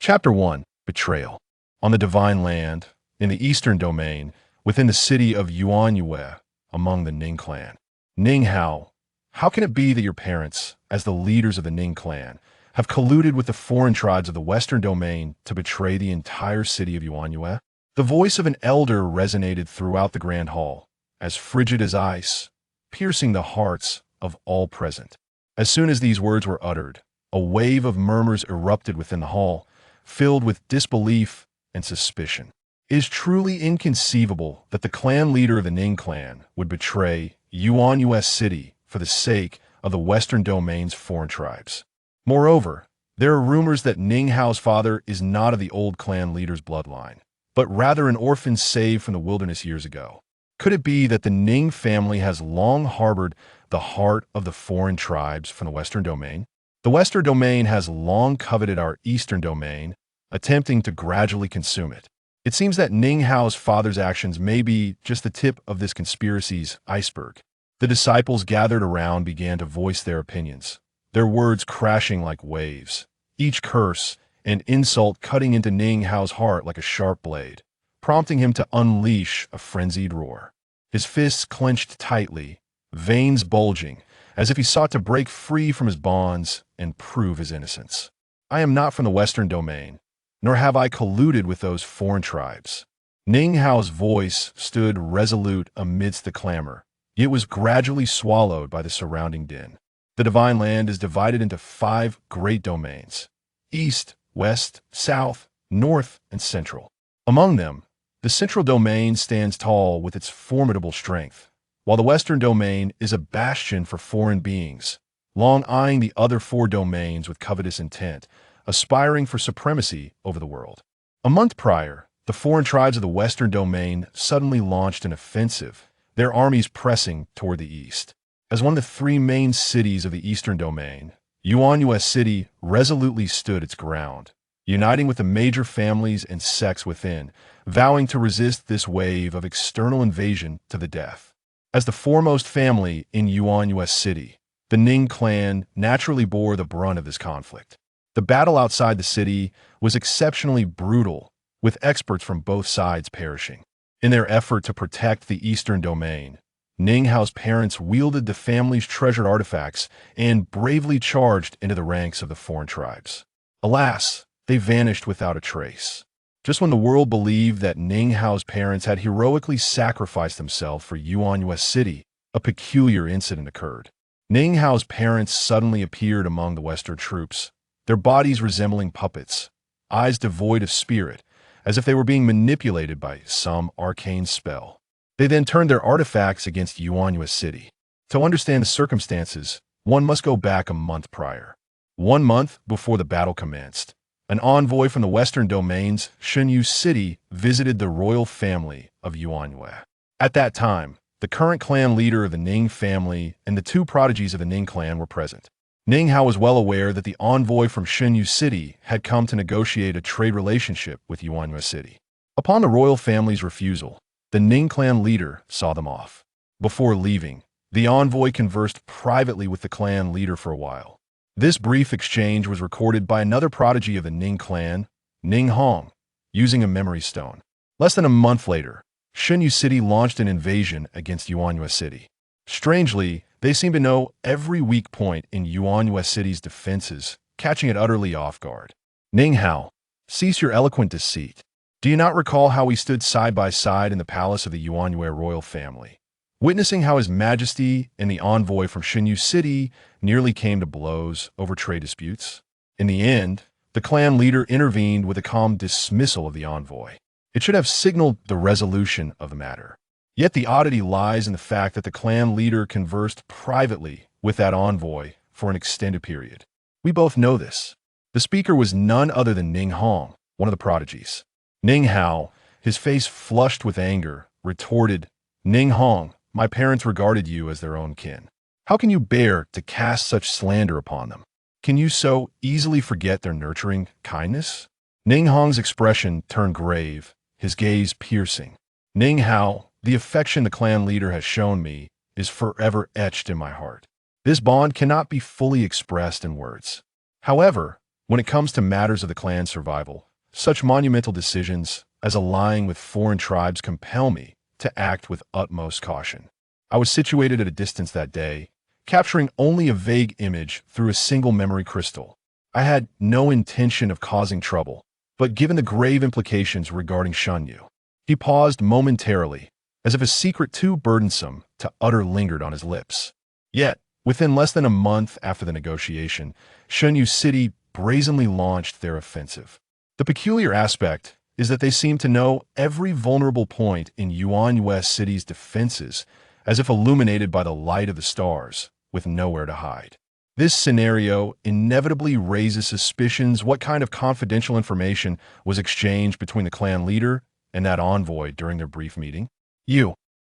Chapter 1. Betrayal. On the Divine Land, in the Eastern Domain, within the city of Yuanyue, among the Ning clan. Ning Hao, how can it be that your parents, as the leaders of the Ning clan, have colluded with the foreign tribes of the Western Domain to betray the entire city of Yuanyue? The voice of an elder resonated throughout the Grand Hall, as frigid as ice, piercing the hearts of all present. As soon as these words were uttered, a wave of murmurs erupted within the hall, filled with disbelief and suspicion. It is truly inconceivable that the clan leader of the Ning clan would betray Yuanyue City for the sake of the Western Domain's foreign tribes. Moreover, there are rumors that Ning Hao's father is not of the old clan leader's bloodline, but rather an orphan saved from the wilderness years ago. Could it be that the Ning family has long harbored the heart of the foreign tribes from the Western Domain? The Western Domain has long coveted our Eastern Domain, attempting to gradually consume it. It seems that Ning Hao's father's actions may be just the tip of this conspiracy's iceberg. The disciples gathered around began to voice their opinions, their words crashing like waves, each curse and insult cutting into Ning Hao's heart like a sharp blade, prompting him to unleash a frenzied roar. His fists clenched tightly, veins bulging, as if he sought to break free from his bonds and prove his innocence. I am not from the Western Domain, nor have I colluded with those foreign tribes. Ning Hao's voice stood resolute amidst the clamor, yet was gradually swallowed by the surrounding din. The Divine Land is divided into 5 great domains: East, West, South, North, and Central. Among them, the Central Domain stands tall with its formidable strength, while the Western Domain is a bastion for foreign beings, long eyeing the other 4 domains with covetous intent, aspiring for supremacy over the world. A month prior, the foreign tribes of the Western Domain suddenly launched an offensive, their armies pressing toward the east. As one of the 3 main cities of the Eastern Domain, Yuanyue City resolutely stood its ground, uniting with the major families and sects within, vowing to resist this wave of external invasion to the death. As the foremost family in Yuanyue City, the Ning clan naturally bore the brunt of this conflict. The battle outside the city was exceptionally brutal, with experts from both sides perishing. In their effort to protect the Eastern Domain, Ning Hao's parents wielded the family's treasured artifacts and bravely charged into the ranks of the foreign tribes. Alas, they vanished without a trace. Just when the world believed that Ning Hao's parents had heroically sacrificed themselves for Yuanyue City, a peculiar incident occurred. Ning Hao's parents suddenly appeared among the Western troops, their bodies resembling puppets, eyes devoid of spirit, as if they were being manipulated by some arcane spell. They then turned their artifacts against Yuanyue City. To understand the circumstances, one must go back a month prior. 1 month before the battle commenced, an envoy from the Western Domain's Shenyu City visited the royal family of Yuanyue. At that time, the current clan leader of the Ning family and the 2 prodigies of the Ning clan were present. Ning Hao was well aware that the envoy from Shenyu City had come to negotiate a trade relationship with Yuanyue City. Upon the royal family's refusal, the Ning clan leader saw them off. Before leaving, the envoy conversed privately with the clan leader for a while. This brief exchange was recorded by another prodigy of the Ning clan, Ning Hong, using a memory stone. Less than a month later, Shenyu City launched an invasion against Yuanyue City. Strangely, they seemed to know every weak point in Yuanyue City's defenses, catching it utterly off guard. Ning Hao, cease your eloquent deceit. Do you not recall how we stood side by side in the palace of the Yuanyue royal family, witnessing how His Majesty and the envoy from Shenyu City nearly came to blows over trade disputes? In the end, the clan leader intervened with a calm dismissal of the envoy. It should have signaled the resolution of the matter. Yet the oddity lies in the fact that the clan leader conversed privately with that envoy for an extended period. We both know this. The speaker was none other than Ning Hong, one of the prodigies. Ning Hao, his face flushed with anger, retorted, "Ning Hong, my parents regarded you as their own kin. How can you bear to cast such slander upon them? Can you so easily forget their nurturing kindness?" Ning Hong's expression turned grave, his gaze piercing. "Ning Hao, the affection the clan leader has shown me is forever etched in my heart. This bond cannot be fully expressed in words. However, When it comes to matters of the clan's survival, such monumental decisions as allying with foreign tribes compel me to act with utmost caution. I was situated at a distance that day, capturing only a vague image through a single memory crystal. I had no intention of causing trouble, but given the grave implications regarding Shunyu, he paused momentarily, as if a secret too burdensome to utter lingered on his lips. Yet, within less than a month after the negotiation, Shunyu City brazenly launched their offensive. The peculiar aspect is that they seemed to know every vulnerable point in Yuanyue City's defenses, as if illuminated by the light of the stars, with nowhere to hide. This scenario inevitably raises suspicions what kind of confidential information was exchanged between the clan leader and that envoy during their brief meeting.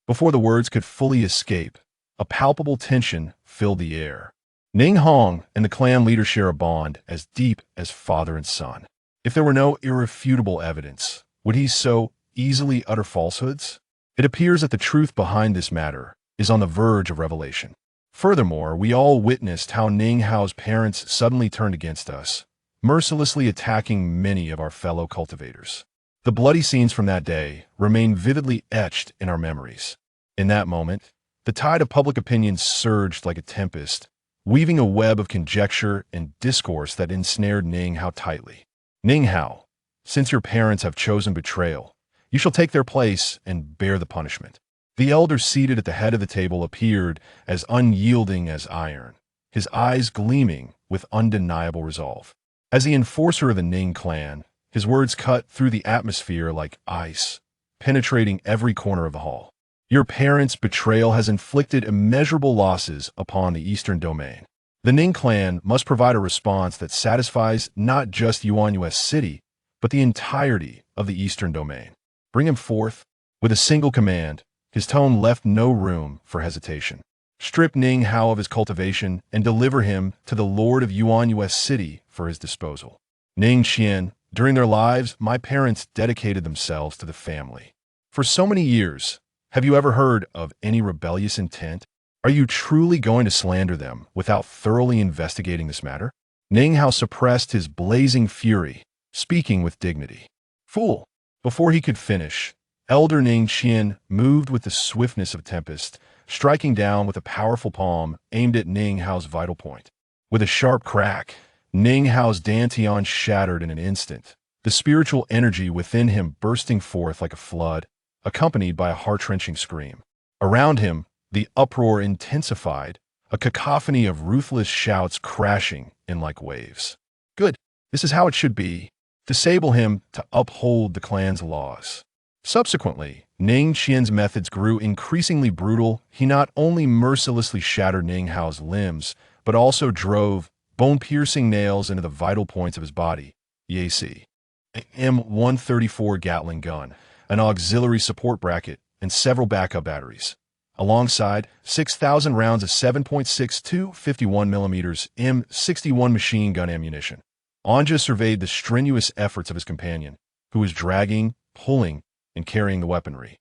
Before the words could fully escape, a palpable tension filled the air. Ning Hong and the clan leader share a bond as deep as father and son. If there were no irrefutable evidence, would he so easily utter falsehoods? It appears that the truth behind this matter is on the verge of revelation. Furthermore, we all witnessed how Ning Hao's parents suddenly turned against us, mercilessly attacking many of our fellow cultivators. The bloody scenes from that day remain vividly etched in our memories. In that moment, the tide of public opinion surged like a tempest, weaving a web of conjecture and discourse that ensnared Ning Hao tightly. Ning Hao, since your parents have chosen betrayal, you shall take their place and bear the punishment. The elder seated at the head of the table appeared as unyielding as iron, his eyes gleaming with undeniable resolve. As the enforcer of the Ning clan, his words cut through the atmosphere like ice, penetrating every corner of the hall. Your parents' betrayal has inflicted immeasurable losses upon the Eastern Domain. The Ning clan must provide a response that satisfies not just Yuanyue City, but the entirety of the Eastern Domain. Bring him forth. With a single command, his tone left no room for hesitation. Strip Ning Hao of his cultivation and deliver him to the Lord of Yuanyue City for his disposal. Ning Qian, during their lives, my parents dedicated themselves to the family. For so many years, have you ever heard of any rebellious intent? Are you truly going to slander them without thoroughly investigating this matter? Ning Hao suppressed his blazing fury, speaking with dignity. Fool! Before he could finish, Elder Ning Qian moved with the swiftness of a tempest, striking down with a powerful palm aimed at Ning Hao's vital point. With a sharp crack, Ning Hao's dantian shattered in an instant, the spiritual energy within him bursting forth like a flood, accompanied by a heart-wrenching scream. Around him, the uproar intensified, a cacophony of ruthless shouts crashing in like waves. Good, this is how it should be. Disable him to uphold the clan's laws. Subsequently, Ning Qian's methods grew increasingly brutal. He not only mercilessly shattered Ning Hao's limbs, but also drove bone-piercing nails into the vital points of his body. An M134 Gatling gun, an auxiliary support bracket, and several backup batteries. Alongside 6,000 rounds of 7.62 51mm M61 machine gun ammunition. Anja surveyed the strenuous efforts of his companion, who was dragging, pulling, and carrying the weaponry,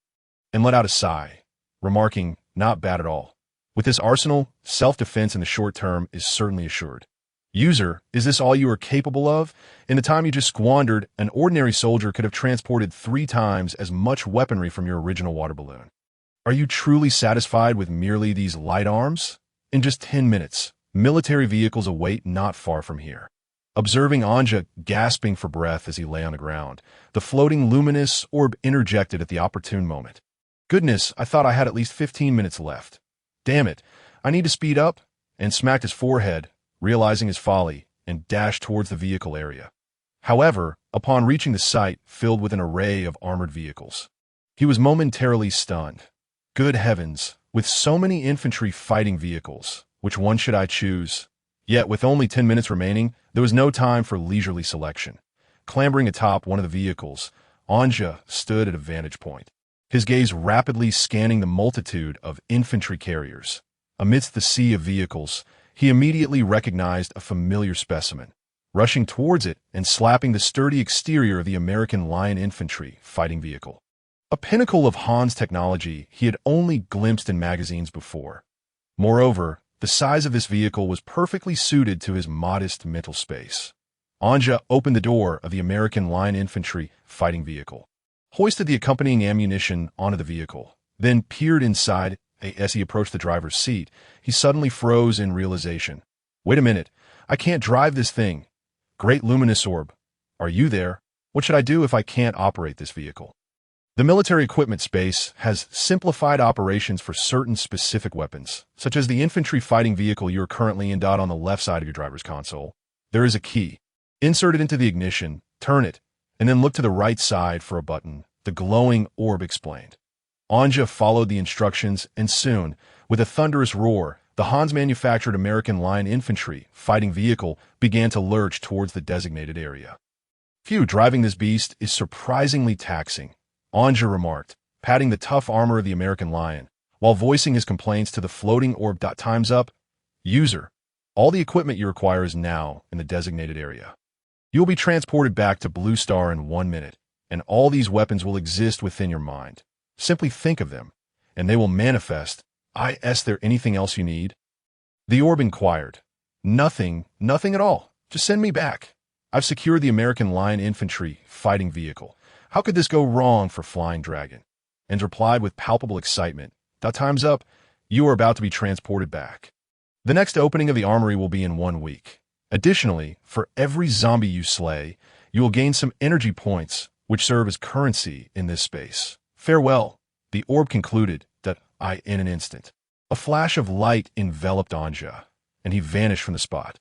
and let out a sigh, remarking, "Not bad at all. With this arsenal, self-defense in the short term is certainly assured." User, is this all you are capable of? In the time you just squandered, an ordinary soldier could have transported 3 times as much weaponry from your original water balloon. Are you truly satisfied with merely these light arms? In just 10 minutes, military vehicles await not far from here. Observing Anja gasping for breath as he lay on the ground, the floating luminous orb interjected at the opportune moment. Goodness, I thought I had at least 15 minutes left. Damn it, I need to speed up, and smacked his forehead, realizing his folly, and dashed towards the vehicle area. However, upon reaching the site filled with an array of armored vehicles, he was momentarily stunned. Good heavens, with so many infantry fighting vehicles, which one should I choose? Yet, with only 10 minutes remaining, there was no time for leisurely selection. Clambering atop one of the vehicles, Anja stood at a vantage point, his gaze rapidly scanning the multitude of infantry carriers. Amidst the sea of vehicles, he immediately recognized a familiar specimen, rushing towards it and slapping the sturdy exterior of the American Lion Infantry Fighting Vehicle. A pinnacle of Han's technology he had only glimpsed in magazines before. Moreover, the size of this vehicle was perfectly suited to his modest mental space. Anja opened the door of the American Line Infantry Fighting Vehicle, hoisted the accompanying ammunition onto the vehicle, then peered inside. As he approached the driver's seat, he suddenly froze in realization. Wait a minute, I can't drive this thing. Great luminous orb. Are you there? What should I do if I can't operate this vehicle? The military equipment space has simplified operations for certain specific weapons, such as the infantry fighting vehicle you're currently in. On the left side of your driver's console, there is a key. Insert it into the ignition, turn it, and then look to the right side for a button, the glowing orb explained. Anja followed the instructions, and soon, with a thunderous roar, the Hans-manufactured American Line Infantry Fighting Vehicle began to lurch towards the designated area. Phew, driving this beast is surprisingly taxing, Anja remarked, patting the tough armor of the American Lion, while voicing his complaints to the floating orb. Time's up. User, all the equipment you require is now in the designated area. You will be transported back to Blue Star in 1 minute, and all these weapons will exist within your mind. Simply think of them, and they will manifest. Is there anything else you need? The orb inquired. Nothing at all. Just send me back. I've secured the American Line Infantry Fighting Vehicle. How could this go wrong for Flying Dragon? And replied with palpable excitement. Time's up. You are about to be transported back. The next opening of the armory will be in 1 week. Additionally, for every zombie you slay, you will gain some energy points, which serve as currency in this space. Farewell, the orb concluded. In an instant, a flash of light enveloped Anja, and he vanished from the spot.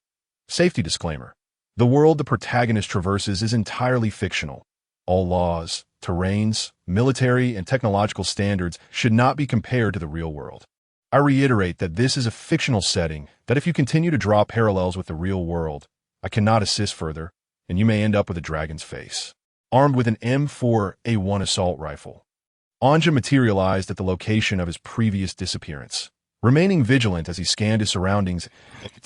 Safety disclaimer. The world the protagonist traverses is entirely fictional. All laws, terrains, military, and technological standards should not be compared to the real world. I reiterate that this is a fictional setting, that if you continue to draw parallels with the real world, I cannot assist further, and you may end up with a dragon's face. Armed with an M4A1 assault rifle, Anja materialized at the location of his previous disappearance. Remaining vigilant as he scanned his surroundings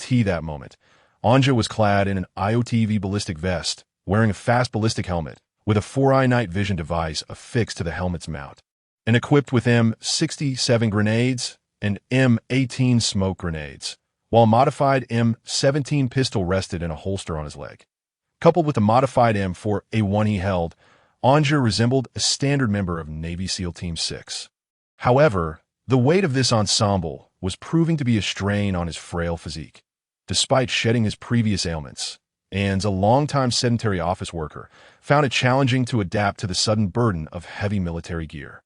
that moment, Anja was clad in an IOTV ballistic vest, wearing a fast ballistic helmet, with a 4-eye night vision device affixed to the helmet's mount, and equipped with M67 grenades and M18 smoke grenades, while a modified M17 pistol rested in a holster on his leg. Coupled with the modified M4A1 he held, Anja resembled a standard member of Navy SEAL Team 6. However, the weight of this ensemble was proving to be a strain on his frail physique. Despite shedding his previous ailments, and a longtime sedentary office worker, found it challenging to adapt to the sudden burden of heavy military gear.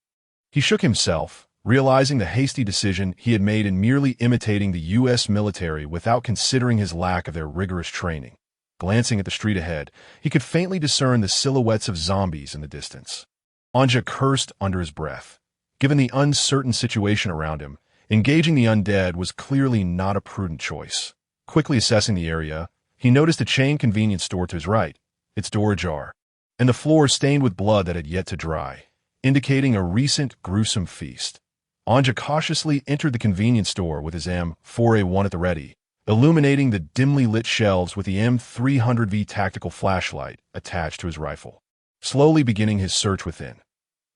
He shook himself, realizing the hasty decision he had made in merely imitating the U.S. military without considering his lack of their rigorous training. Glancing at the street ahead, he could faintly discern the silhouettes of zombies in the distance. Anja cursed under his breath. Given the uncertain situation around him, engaging the undead was clearly not a prudent choice. Quickly assessing the area, he noticed a chain convenience store to his right, its door ajar, and the floor stained with blood that had yet to dry, indicating a recent gruesome feast. Anja cautiously entered the convenience store with his M4A1 at the ready, illuminating the dimly lit shelves with the M300V tactical flashlight attached to his rifle, slowly beginning his search within.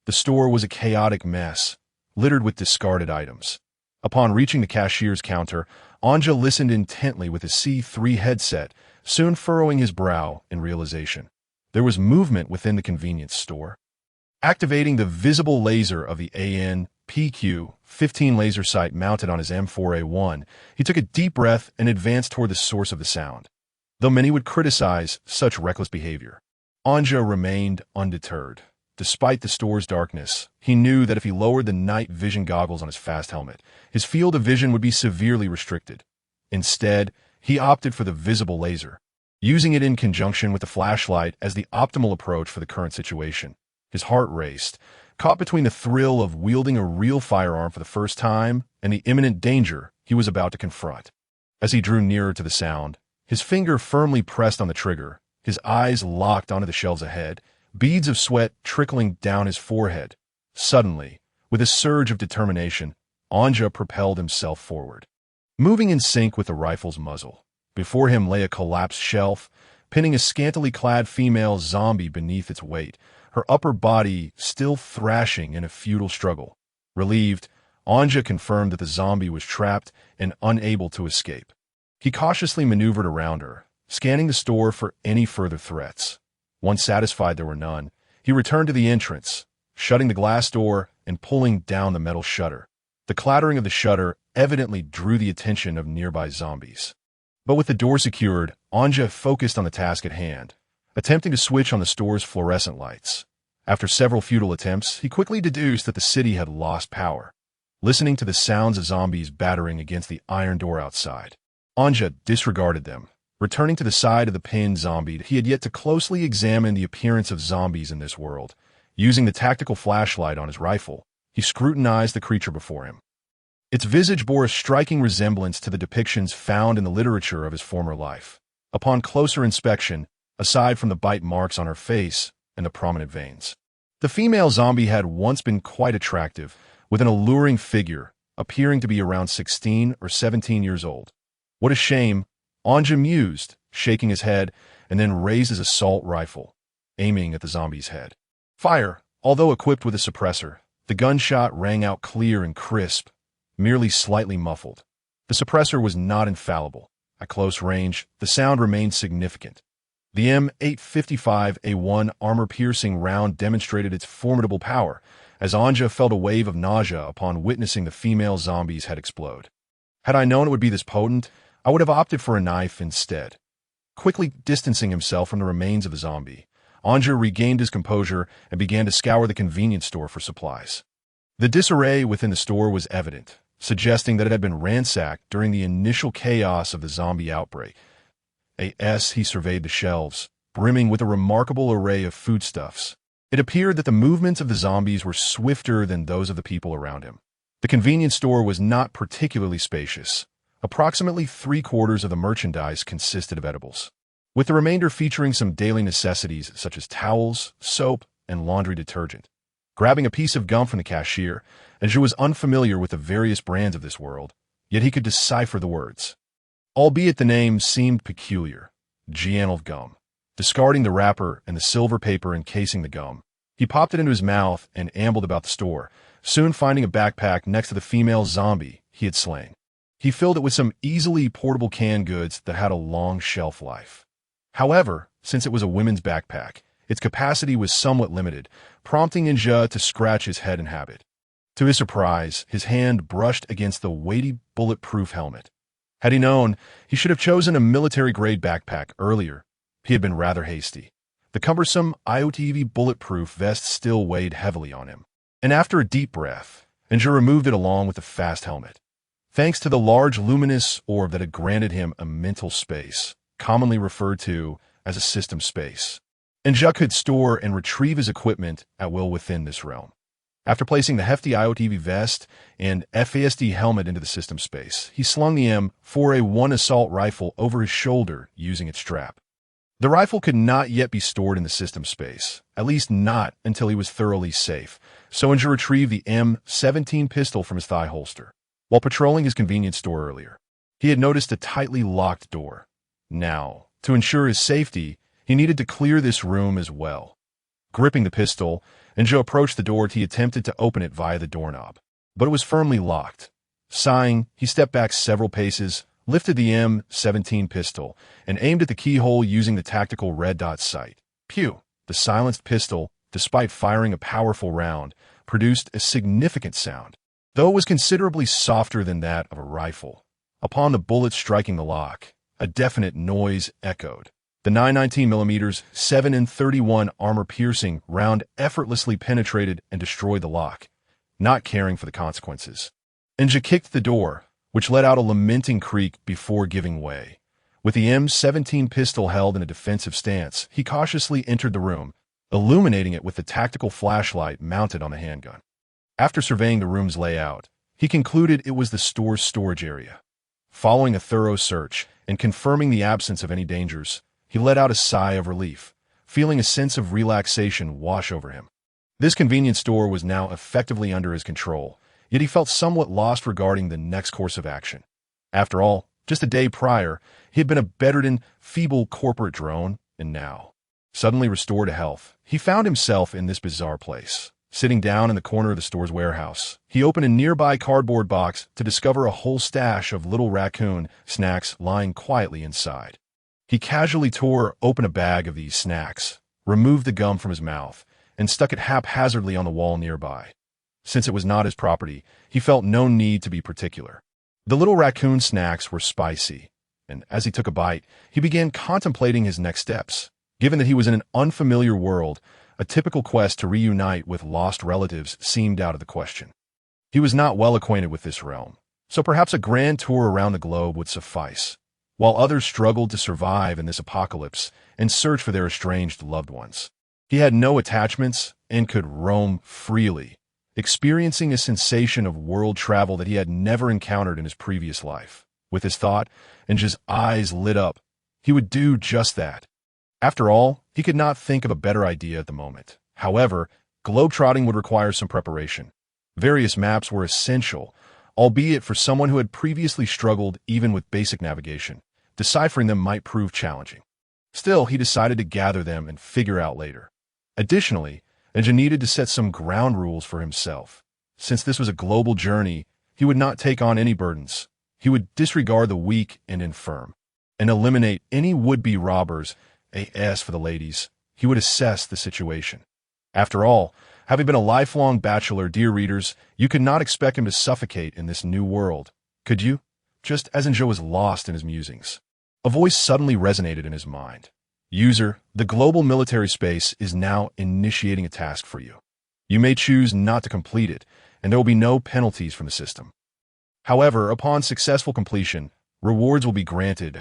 The store was a chaotic mess, littered with discarded items. Upon reaching the cashier's counter, Anja listened intently with his C3 headset, soon furrowing his brow in realization. There was movement within the convenience store. Activating the visible laser of the AN/PQ-15 laser sight mounted on his M4A1, he took a deep breath and advanced toward the source of the sound. Though many would criticize such reckless behavior, Anja remained undeterred. Despite the store's darkness, he knew that if he lowered the night vision goggles on his fast helmet, his field of vision would be severely restricted. Instead, he opted for the visible laser, using it in conjunction with the flashlight as the optimal approach for the current situation. His heart raced, caught between the thrill of wielding a real firearm for the first time and the imminent danger he was about to confront. As he drew nearer to the sound, his finger firmly pressed on the trigger, his eyes locked onto the shelves ahead, beads of sweat trickling down his forehead. Suddenly, with a surge of determination, Anja propelled himself forward, moving in sync with the rifle's muzzle. Before him lay a collapsed shelf, pinning a scantily clad female zombie beneath its weight, her upper body still thrashing in a futile struggle. Relieved, Anja confirmed that the zombie was trapped and unable to escape. He cautiously maneuvered around her, scanning the store for any further threats. Once satisfied there were none, he returned to the entrance, shutting the glass door and pulling down the metal shutter. The clattering of the shutter evidently drew the attention of nearby zombies. But with the door secured, Anja focused on the task at hand, attempting to switch on the store's fluorescent lights. After several futile attempts, he quickly deduced that the city had lost power. Listening to the sounds of zombies battering against the iron door outside, Anja disregarded them. Returning to the side of the pinned zombie, he had yet to closely examine the appearance of zombies in this world. Using the tactical flashlight on his rifle, he scrutinized the creature before him. Its visage bore a striking resemblance to the depictions found in the literature of his former life. Upon closer inspection, aside from the bite marks on her face and the prominent veins, the female zombie had once been quite attractive, with an alluring figure, appearing to be around 16 or 17 years old. What a shame, Anja mused, shaking his head, and then raised his assault rifle, aiming at the zombie's head. Fire! Although equipped with a suppressor, the gunshot rang out clear and crisp, merely slightly muffled. The suppressor was not infallible. At close range, the sound remained significant. The M855A1 armor-piercing round demonstrated its formidable power, as Anja felt a wave of nausea upon witnessing the female zombies head explode. Had I known it would be this potent, I would have opted for a knife instead. Quickly distancing himself from the remains of the zombie, Anja regained his composure and began to scour the convenience store for supplies. The disarray within the store was evident, suggesting that it had been ransacked during the initial chaos of the zombie outbreak. He surveyed the shelves, brimming with a remarkable array of foodstuffs. It appeared that the movements of the zombies were swifter than those of the people around him. The convenience store was not particularly spacious. Approximately 3/4 of the merchandise consisted of edibles, with the remainder featuring some daily necessities such as towels, soap, and laundry detergent. Grabbing a piece of gum from the cashier, Andrew was unfamiliar with the various brands of this world, yet he could decipher the words. Albeit the name seemed peculiar, Gianel gum. Discarding the wrapper and the silver paper encasing the gum, he popped it into his mouth and ambled about the store, soon finding a backpack next to the female zombie he had slain. He filled it with some easily portable canned goods that had a long shelf life. However, since it was a women's backpack, its capacity was somewhat limited, prompting Ninja to scratch his head in habit. To his surprise, his hand brushed against the weighty bulletproof helmet. Had he known, he should have chosen a military-grade backpack earlier. He had been rather hasty. The cumbersome IOTV bulletproof vest still weighed heavily on him. And after a deep breath, Ninja removed it along with the fast helmet. Thanks to the large luminous orb that had granted him a mental space, commonly referred to as a system space, Ninja could store and retrieve his equipment at will within this realm. After placing the hefty IOTV vest and FASD helmet into the system space, he slung the M4A1 assault rifle over his shoulder using its strap. The rifle could not yet be stored in the system space, at least not until he was thoroughly safe, so Ninja retrieved the M17 pistol from his thigh holster. While patrolling his convenience store earlier, he had noticed a tightly locked door. Now, to ensure his safety, he needed to clear this room as well. Gripping the pistol, Ninja approached the door. He attempted to open it via the doorknob, but it was firmly locked. Sighing, he stepped back several paces, lifted the M17 pistol, and aimed at the keyhole using the tactical red dot sight. Pew! The silenced pistol, despite firing a powerful round, produced a significant sound, though it was considerably softer than that of a rifle. Upon the bullet striking the lock, a definite noise echoed. The 9.19mm 7-31 armor-piercing round effortlessly penetrated and destroyed the lock, not caring for the consequences. Ninja kicked the door, which let out a lamenting creak before giving way. With the M17 pistol held in a defensive stance, he cautiously entered the room, illuminating it with the tactical flashlight mounted on the handgun. After surveying the room's layout, he concluded it was the store's storage area. Following a thorough search and confirming the absence of any dangers, he let out a sigh of relief, feeling a sense of relaxation wash over him. This convenience store was now effectively under his control, yet he felt somewhat lost regarding the next course of action. After all, just a day prior, he had been a bedridden, feeble corporate drone, and now, suddenly restored to health, he found himself in this bizarre place. Sitting down in the corner of the store's warehouse, he opened a nearby cardboard box to discover a whole stash of little raccoon snacks lying quietly inside. He casually tore open a bag of these snacks, removed the gum from his mouth, and stuck it haphazardly on the wall nearby. Since it was not his property, he felt no need to be particular. The little raccoon snacks were spicy, and as he took a bite, he began contemplating his next steps. Given that he was in an unfamiliar world, a typical quest to reunite with lost relatives seemed out of the question. He was not well acquainted with this realm, so perhaps a grand tour around the globe would suffice, while others struggled to survive in this apocalypse and search for their estranged loved ones. He had no attachments and could roam freely, experiencing a sensation of world travel that he had never encountered in his previous life. With his thought, and his eyes lit up, he would do just that. After all, he could not think of a better idea at the moment. However, globetrotting would require some preparation. Various maps were essential, albeit for someone who had previously struggled even with basic navigation. Deciphering them might prove challenging. Still, he decided to gather them and figure out later. Additionally, Enja needed to set some ground rules for himself. Since this was a global journey, he would not take on any burdens. He would disregard the weak and infirm, and eliminate any would-be robbers. As for the ladies, he would assess the situation. After all, having been a lifelong bachelor, dear readers, you could not expect him to suffocate in this new world, could you? Just as Enja was lost in his musings, a voice suddenly resonated in his mind. User, the global military space is now initiating a task for you. You may choose not to complete it, and there will be no penalties from the system. However, upon successful completion, rewards will be granted.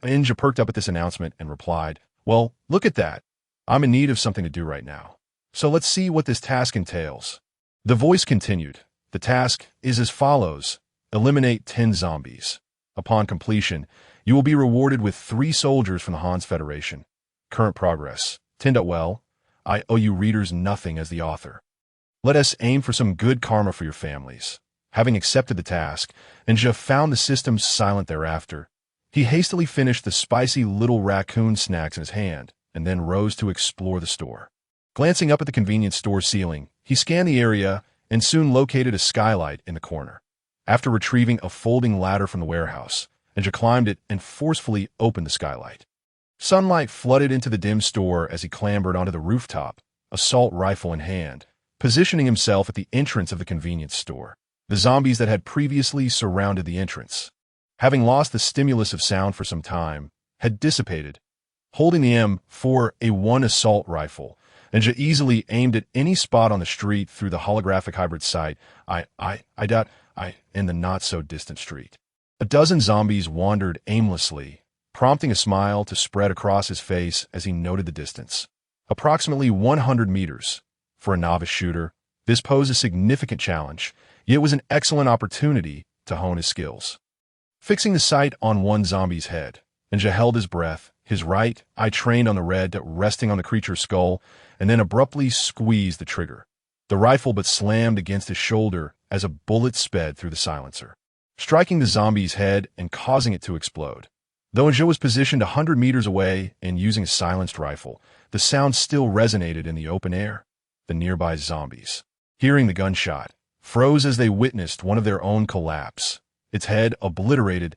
Enja perked up at this announcement and replied, "Well, look at that. I'm in need of something to do right now. So let's see what this task entails." The voice continued, "The task is as follows. Eliminate 10 zombies. Upon completion, you will be rewarded with 3 soldiers from the Hans Federation. Current progress. 10. Well, I owe you readers nothing as the author. Let us aim for some good karma for your families." Having accepted the task, Enja found the system silent thereafter. He hastily finished the spicy little raccoon snacks in his hand, and then rose to explore the store. Glancing up at the convenience store ceiling, he scanned the area and soon located a skylight in the corner. After retrieving a folding ladder from the warehouse, Enja climbed it and forcefully opened the skylight. Sunlight flooded into the dim store as he clambered onto the rooftop, assault rifle in hand, positioning himself at the entrance of the convenience store. The zombies that had previously surrounded the entrance, having lost the stimulus of sound for some time, had dissipated. Holding the M4A1 assault rifle, Enja easily aimed at any spot on the street through the holographic hybrid sight in the not-so-distant street. A dozen zombies wandered aimlessly, prompting a smile to spread across his face as he noted the distance. Approximately 100 meters. For a novice shooter, this posed a significant challenge, yet it was an excellent opportunity to hone his skills. Fixing the sight on one zombie's head, Enja held his breath, his right eye trained on the red, resting on the creature's skull, and then abruptly squeezed the trigger. The rifle but slammed against his shoulder as a bullet sped through the silencer, striking the zombie's head and causing it to explode. Though Enja was positioned 100 meters away and using a silenced rifle, the sound still resonated in the open air. The nearby zombies, hearing the gunshot, froze as they witnessed one of their own collapse. Its head obliterated,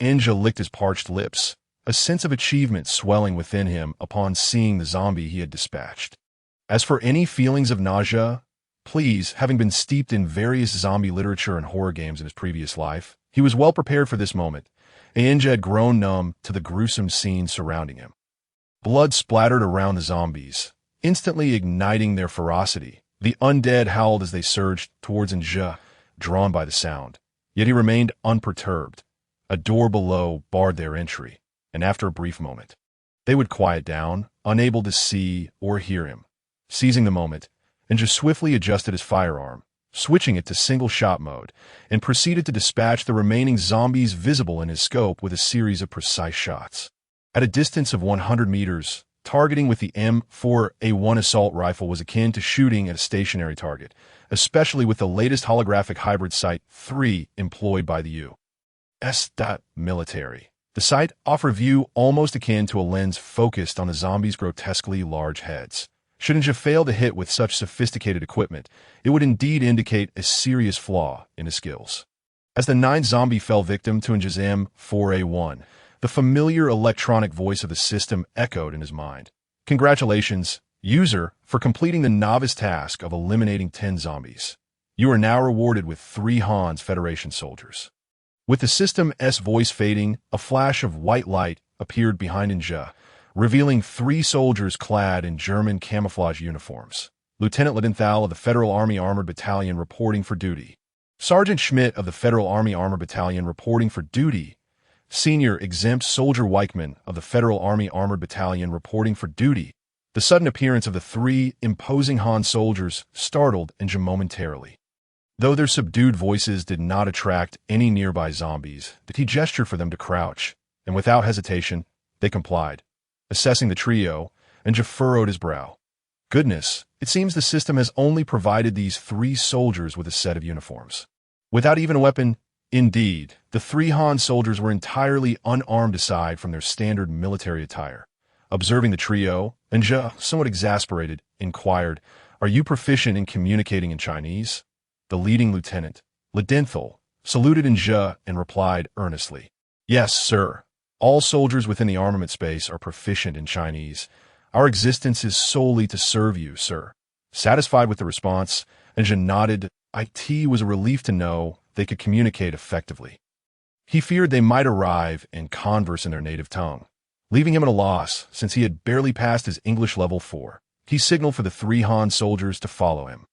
Enja licked his parched lips, a sense of achievement swelling within him upon seeing the zombie he had dispatched. As for any feelings of nausea, please, having been steeped in various zombie literature and horror games in his previous life, he was well prepared for this moment. Enja had grown numb to the gruesome scene surrounding him. Blood splattered around the zombies, instantly igniting their ferocity. The undead howled as they surged towards Enja, drawn by the sound. Yet he remained unperturbed. A door below barred their entry, and after a brief moment, they would quiet down, unable to see or hear him. Seizing the moment, Enja swiftly adjusted his firearm, switching it to single-shot mode, and proceeded to dispatch the remaining zombies visible in his scope with a series of precise shots. At a distance of 100 meters, targeting with the M4A1 assault rifle was akin to shooting at a stationary target, especially with the latest holographic hybrid sight 3 employed by the U.S. military. The sight offered a view almost akin to a lens focused on the zombies' grotesquely large heads. Should Enja fail to hit with such sophisticated equipment, it would indeed indicate a serious flaw in his skills. As the 9th zombie fell victim to Enja's M4A1, The familiar electronic voice of the system echoed in his mind. Congratulations, user, for completing the novice task of eliminating 10 zombies. You are now rewarded with 3 Han's Federation soldiers. With the system's voice fading, a flash of white light appeared behind Ninja, revealing 3 soldiers clad in German camouflage uniforms. Lieutenant Ledenthal of the Federal Army Armored Battalion reporting for duty. Sergeant Schmidt of the Federal Army Armored Battalion reporting for duty. Senior Exempt Soldier Weichman of the Federal Army Armored Battalion reporting for duty. The sudden appearance of the 3 imposing Han soldiers startled Ninja momentarily. Though their subdued voices did not attract any nearby zombies, he gestured for them to crouch, and without hesitation, they complied. Assessing the trio, Ninja furrowed his brow. Goodness, it seems the system has only provided these 3 soldiers with a set of uniforms. Without even a weapon, indeed, the 3 Han soldiers were entirely unarmed aside from their standard military attire. Observing the trio, Ninja, somewhat exasperated, inquired, "Are you proficient in communicating in Chinese?" The leading lieutenant, Ledenthal, saluted Ninja and replied earnestly, "Yes, sir. All soldiers within the armament space are proficient in Chinese. Our existence is solely to serve you, sir." Satisfied with the response, Ninja nodded. It was a relief to know they could communicate effectively. He feared they might arrive and converse in their native tongue, leaving him at a loss since he had barely passed his English level 4. He signaled for the 3 Han soldiers to follow him,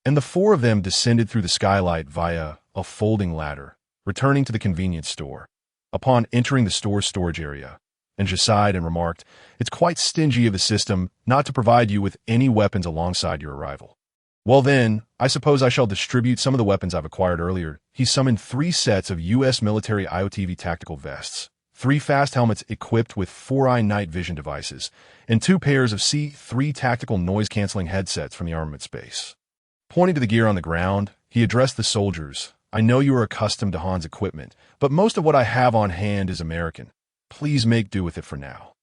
and the 4 of them descended through the skylight via a folding ladder, returning to the convenience store. Upon entering the store's storage area, Ninja sighed and remarked, "It's quite stingy of the system not to provide you with any weapons alongside your arrival." "Well then, I suppose I shall distribute some of the weapons I've acquired earlier." He summoned 3 sets of U.S. military IOTV tactical vests, 3 fast helmets equipped with 4-eye night vision devices, and 2 pairs of C3 tactical noise-canceling headsets from the armament space. Pointing to the gear on the ground, he addressed the soldiers. "I know you are accustomed to Han's equipment, but most of what I have on hand is American. Please make do with it for now."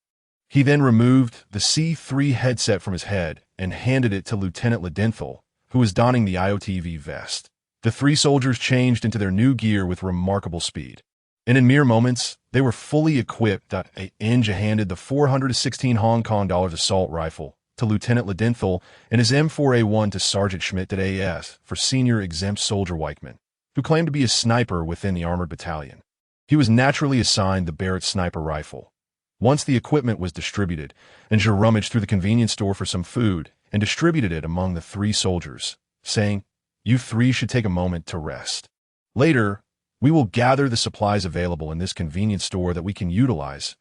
He then removed the C3 headset from his head and handed it to Lieutenant Ledenthal, who was donning the IOTV vest. The 3 soldiers changed into their new gear with remarkable speed, and in mere moments, they were fully equipped. Ninja handed the 416 Hong Kong dollars assault rifle to Lieutenant Ledenthal and his M4A1 to Sergeant Schmidt AS for Senior Exempt Soldier Weichman, who claimed to be a sniper within the armored battalion. He was naturally assigned the Barrett sniper rifle. Once the equipment was distributed, Ninja rummaged through the convenience store for some food and distributed it among the 3 soldiers, saying, "You 3 should take a moment to rest. Later, we will gather the supplies available in this convenience store that we can utilize."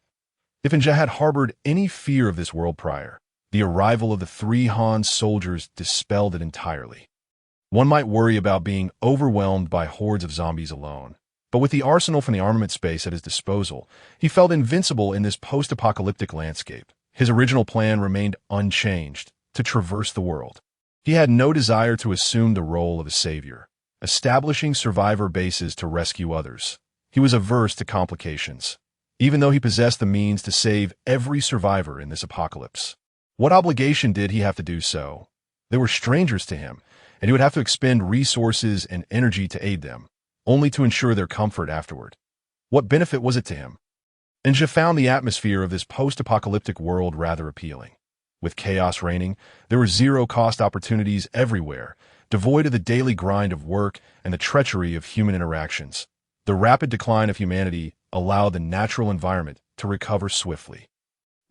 If Ninja had harbored any fear of this world prior, the arrival of the 3 Han soldiers dispelled it entirely. One might worry about being overwhelmed by hordes of zombies alone, but with the arsenal from the armament space at his disposal, he felt invincible in this post-apocalyptic landscape. His original plan remained unchanged, to traverse the world. He had no desire to assume the role of a savior, establishing survivor bases to rescue others. He was averse to complications, even though he possessed the means to save every survivor in this apocalypse. What obligation did he have to do so? They were strangers to him, and he would have to expend resources and energy to aid them, only to ensure their comfort afterward. What benefit was it to him? Ninja found the atmosphere of this post-apocalyptic world rather appealing. With chaos reigning, there were zero-cost opportunities everywhere, devoid of the daily grind of work and the treachery of human interactions. The rapid decline of humanity allowed the natural environment to recover swiftly.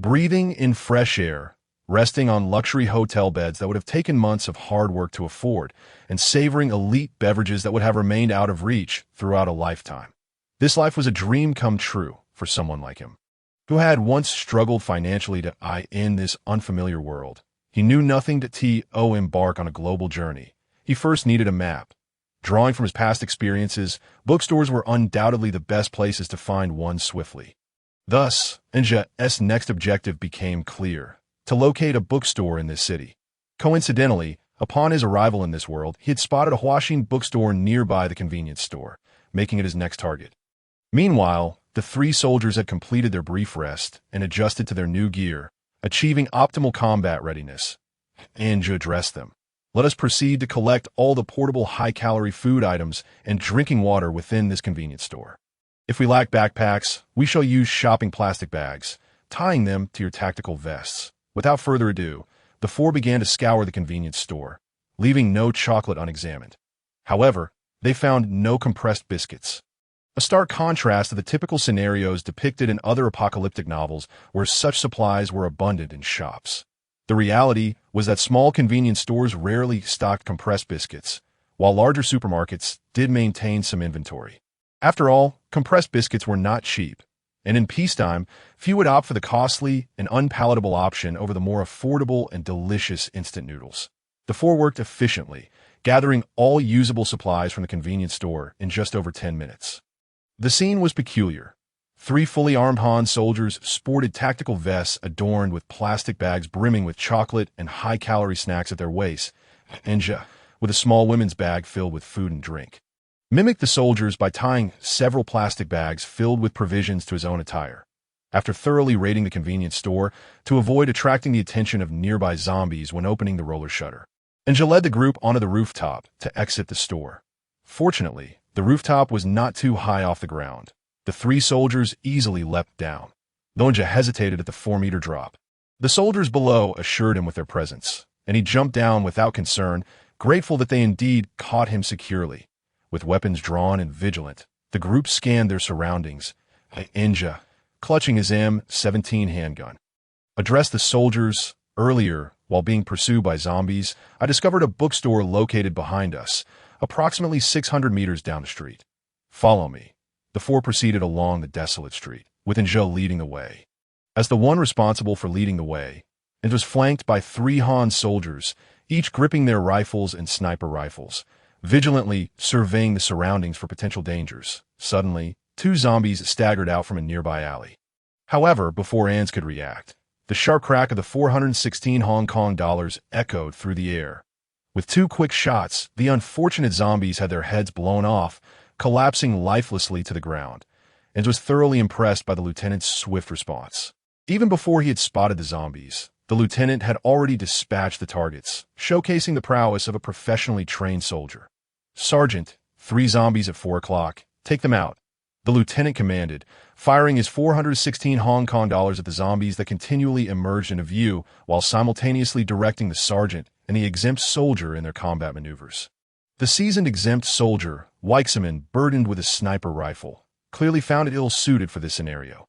Breathing in fresh air, resting on luxury hotel beds that would have taken months of hard work to afford, and savoring elite beverages that would have remained out of reach throughout a lifetime. This life was a dream come true for someone like him, who had once struggled financially to in this unfamiliar world. He knew nothing to embark on a global journey. He first needed a map. Drawing from his past experiences, bookstores were undoubtedly the best places to find one swiftly. Thus, Ninja's next objective became clear: to locate a bookstore in this city. Coincidentally, upon his arrival in this world, he had spotted a Huaxin bookstore nearby the convenience store, making it his next target. Meanwhile, the 3 soldiers had completed their brief rest and adjusted to their new gear, achieving optimal combat readiness. Ninja addressed them. "Let us proceed to collect all the portable high-calorie food items and drinking water within this convenience store." If we lack backpacks, we shall use shopping plastic bags, tying them to your tactical vests. Without further ado, the four began to scour the convenience store, leaving no chocolate unexamined. However, they found no compressed biscuits. A stark contrast to the typical scenarios depicted in other apocalyptic novels where such supplies were abundant in shops. The reality was that small convenience stores rarely stocked compressed biscuits, while larger supermarkets did maintain some inventory. After all, compressed biscuits were not cheap, and in peacetime, few would opt for the costly and unpalatable option over the more affordable and delicious instant noodles. The four worked efficiently, gathering all usable supplies from the convenience store in just over 10 minutes. The scene was peculiar. Three fully armed Han soldiers sported tactical vests adorned with plastic bags brimming with chocolate and high-calorie snacks at their waists, and with a small women's bag filled with food and drink. Mimicked the soldiers by tying several plastic bags filled with provisions to his own attire. After thoroughly raiding the convenience store to avoid attracting the attention of nearby zombies when opening the roller shutter, Anja led the group onto the rooftop to exit the store. Fortunately, the rooftop was not too high off the ground. The three soldiers easily leapt down, though Anja hesitated at the 4-meter drop. The soldiers below assured him with their presence, and he jumped down without concern, grateful that they indeed caught him securely. With weapons drawn and vigilant, the group scanned their surroundings. Anja, clutching his M17 handgun, addressed the soldiers. Earlier, while being pursued by zombies, I discovered a bookstore located behind us, approximately 600 meters down the street. Follow me. The four proceeded along the desolate street, with Anja leading the way. As the one responsible for leading the way, it was flanked by 3 Han soldiers, each gripping their rifles and sniper rifles, vigilantly surveying the surroundings for potential dangers. Suddenly, 2 zombies staggered out from a nearby alley. However, before Ans could react, the sharp crack of the 416 Hong Kong dollars echoed through the air. With 2 quick shots, the unfortunate zombies had their heads blown off, collapsing lifelessly to the ground, and was thoroughly impressed by the lieutenant's swift response. Even before he had spotted the zombies, the lieutenant had already dispatched the targets, showcasing the prowess of a professionally trained soldier. "Sergeant, 3 zombies at 4 o'clock. Take them out," the lieutenant commanded, firing his 416 Hong Kong dollars at the zombies that continually emerged into view while simultaneously directing the sergeant and the exempt soldier in their combat maneuvers. The seasoned exempt soldier, Weichsemann, burdened with a sniper rifle, clearly found it ill-suited for this scenario.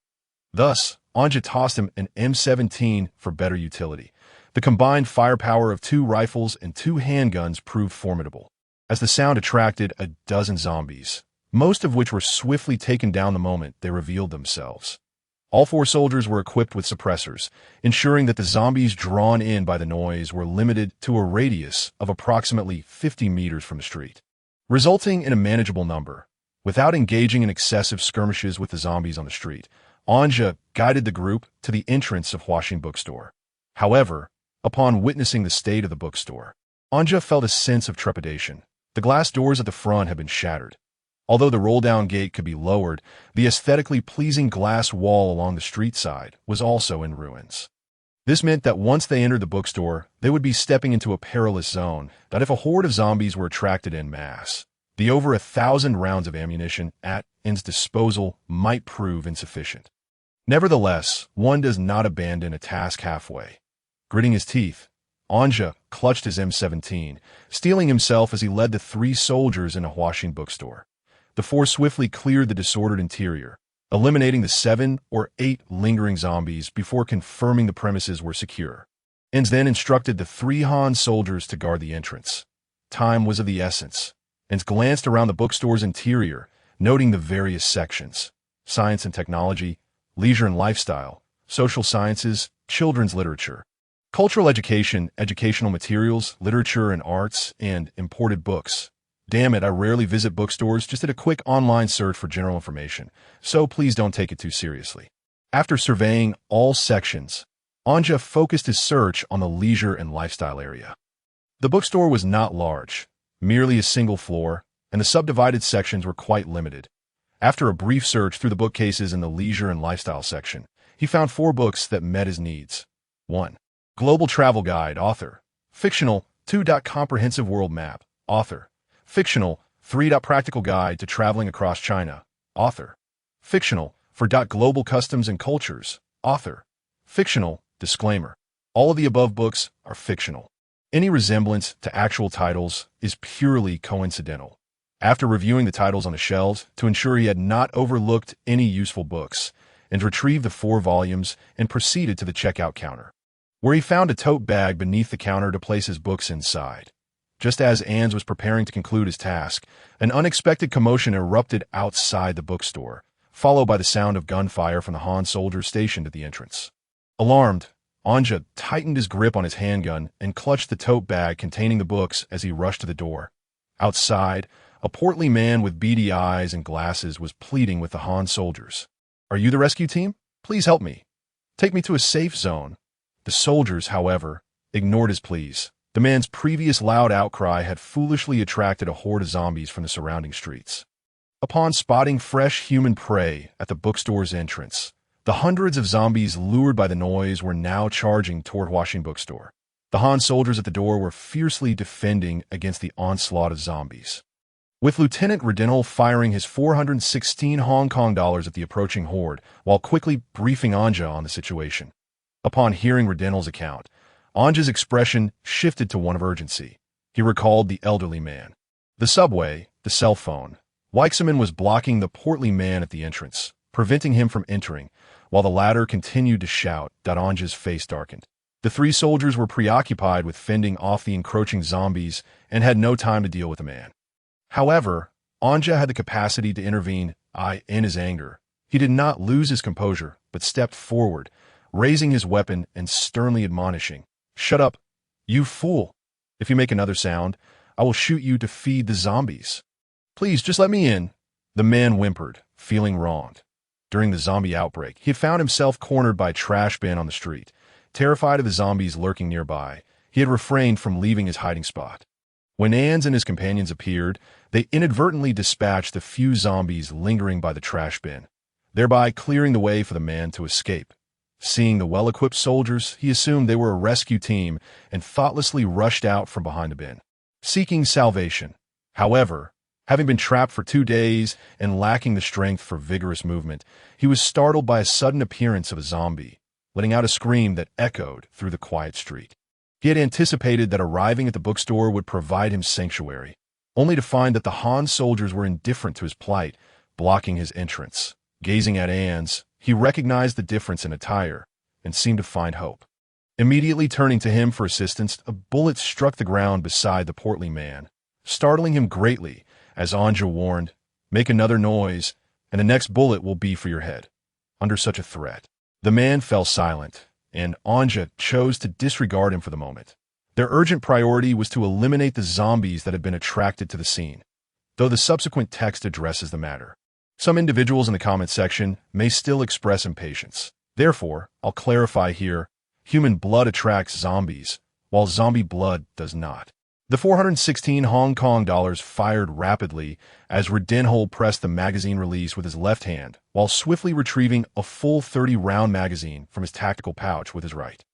Thus, Anja tossed him an M17 for better utility. The combined firepower of 2 rifles and 2 handguns proved formidable, as the sound attracted a dozen zombies, most of which were swiftly taken down the moment they revealed themselves. All 4 soldiers were equipped with suppressors, ensuring that the zombies drawn in by the noise were limited to a radius of approximately 50 meters from the street, resulting in a manageable number. Without engaging in excessive skirmishes with the zombies on the street, Anja guided the group to the entrance of Huaxing bookstore. However, upon witnessing the state of the bookstore, Anja felt a sense of trepidation. The glass doors at the front had been shattered. Although the roll-down gate could be lowered, the aesthetically pleasing glass wall along the street side was also in ruins. This meant that once they entered the bookstore, they would be stepping into a perilous zone that if a horde of zombies were attracted en masse, the over 1,000 rounds of ammunition at its disposal might prove insufficient. Nevertheless, one does not abandon a task halfway. Gritting his teeth, Anja clutched his M17, steeling himself as he led the 3 soldiers in a Huaxing bookstore. The 4 swiftly cleared the disordered interior, eliminating the 7 or 8 lingering zombies before confirming the premises were secure. Ens then instructed the 3 Han soldiers to guard the entrance. Time was of the essence. Ens glanced around the bookstore's interior, noting the various sections: science and technology, leisure and lifestyle, social sciences, children's literature, cultural education, educational materials, literature and arts, and imported books. Damn it, I rarely visit bookstores, just did a quick online search for general information, so please don't take it too seriously. After surveying all sections, Anja focused his search on the leisure and lifestyle area. The bookstore was not large, merely a single floor, and the subdivided sections were quite limited. After a brief search through the bookcases in the leisure and lifestyle section, he found 4 books that met his needs. 1. Global Travel Guide, author. Fictional, 2. Comprehensive World Map, author. Fictional, 3. Practical Guide to Traveling Across China, author. Fictional, for Global Customs and Cultures. Author. Fictional, disclaimer. All of the above books are fictional. Any resemblance to actual titles is purely coincidental. After reviewing the titles on the shelves to ensure he had not overlooked any useful books, and retrieved the 4 volumes and proceeded to the checkout counter, where he found a tote bag beneath the counter to place his books inside. Just as Ans was preparing to conclude his task, an unexpected commotion erupted outside the bookstore, followed by the sound of gunfire from the Han soldiers stationed at the entrance. Alarmed, Anja tightened his grip on his handgun and clutched the tote bag containing the books as he rushed to the door. Outside, a portly man with beady eyes and glasses was pleading with the Han soldiers. "Are you the rescue team? Please help me. Take me to a safe zone." The soldiers, however, ignored his pleas. The man's previous loud outcry had foolishly attracted a horde of zombies from the surrounding streets. Upon spotting fresh human prey at the bookstore's entrance, the hundreds of zombies lured by the noise were now charging toward Washington bookstore. The Han soldiers at the door were fiercely defending against the onslaught of zombies, with Lieutenant Redenhall firing his 416 Hong Kong dollars at the approaching horde while quickly briefing Anja on the situation. Upon hearing Redenhall's account, Anja's expression shifted to one of urgency. He recalled the elderly man, the subway, the cell phone. Weichselman was blocking the portly man at the entrance, preventing him from entering, while the latter continued to shout. Anja's face darkened. The 3 soldiers were preoccupied with fending off the encroaching zombies and had no time to deal with the man. However, Anja had the capacity to intervene. In his anger, he did not lose his composure, but stepped forward, raising his weapon and sternly admonishing, "Shut up, you fool! If you make another sound, I will shoot you to feed the zombies. Please, just let me in." The man whimpered, feeling wronged. During the zombie outbreak, he had found himself cornered by a trash bin on the street. Terrified of the zombies lurking nearby, he had refrained from leaving his hiding spot. When Ans and his companions appeared, they inadvertently dispatched the few zombies lingering by the trash bin, thereby clearing the way for the man to escape. Seeing the well-equipped soldiers, he assumed they were a rescue team and thoughtlessly rushed out from behind the bin, seeking salvation. However, having been trapped for 2 days and lacking the strength for vigorous movement, he was startled by a sudden appearance of a zombie, letting out a scream that echoed through the quiet street. He had anticipated that arriving at the bookstore would provide him sanctuary, only to find that the Han soldiers were indifferent to his plight, blocking his entrance. Gazing at Ans, he recognized the difference in attire and seemed to find hope. Immediately turning to him for assistance, a bullet struck the ground beside the portly man, startling him greatly. As Anja warned, "Make another noise, and the next bullet will be for your head." Under such a threat, the man fell silent, and Anja chose to disregard him for the moment. Their urgent priority was to eliminate the zombies that had been attracted to the scene, though the subsequent text addresses the matter. Some individuals in the comment section may still express impatience. Therefore, I'll clarify here, human blood attracts zombies, while zombie blood does not. The 416 Hong Kong dollars fired rapidly as Redenhall pressed the magazine release with his left hand, while swiftly retrieving a full 30-round magazine from his tactical pouch with his right.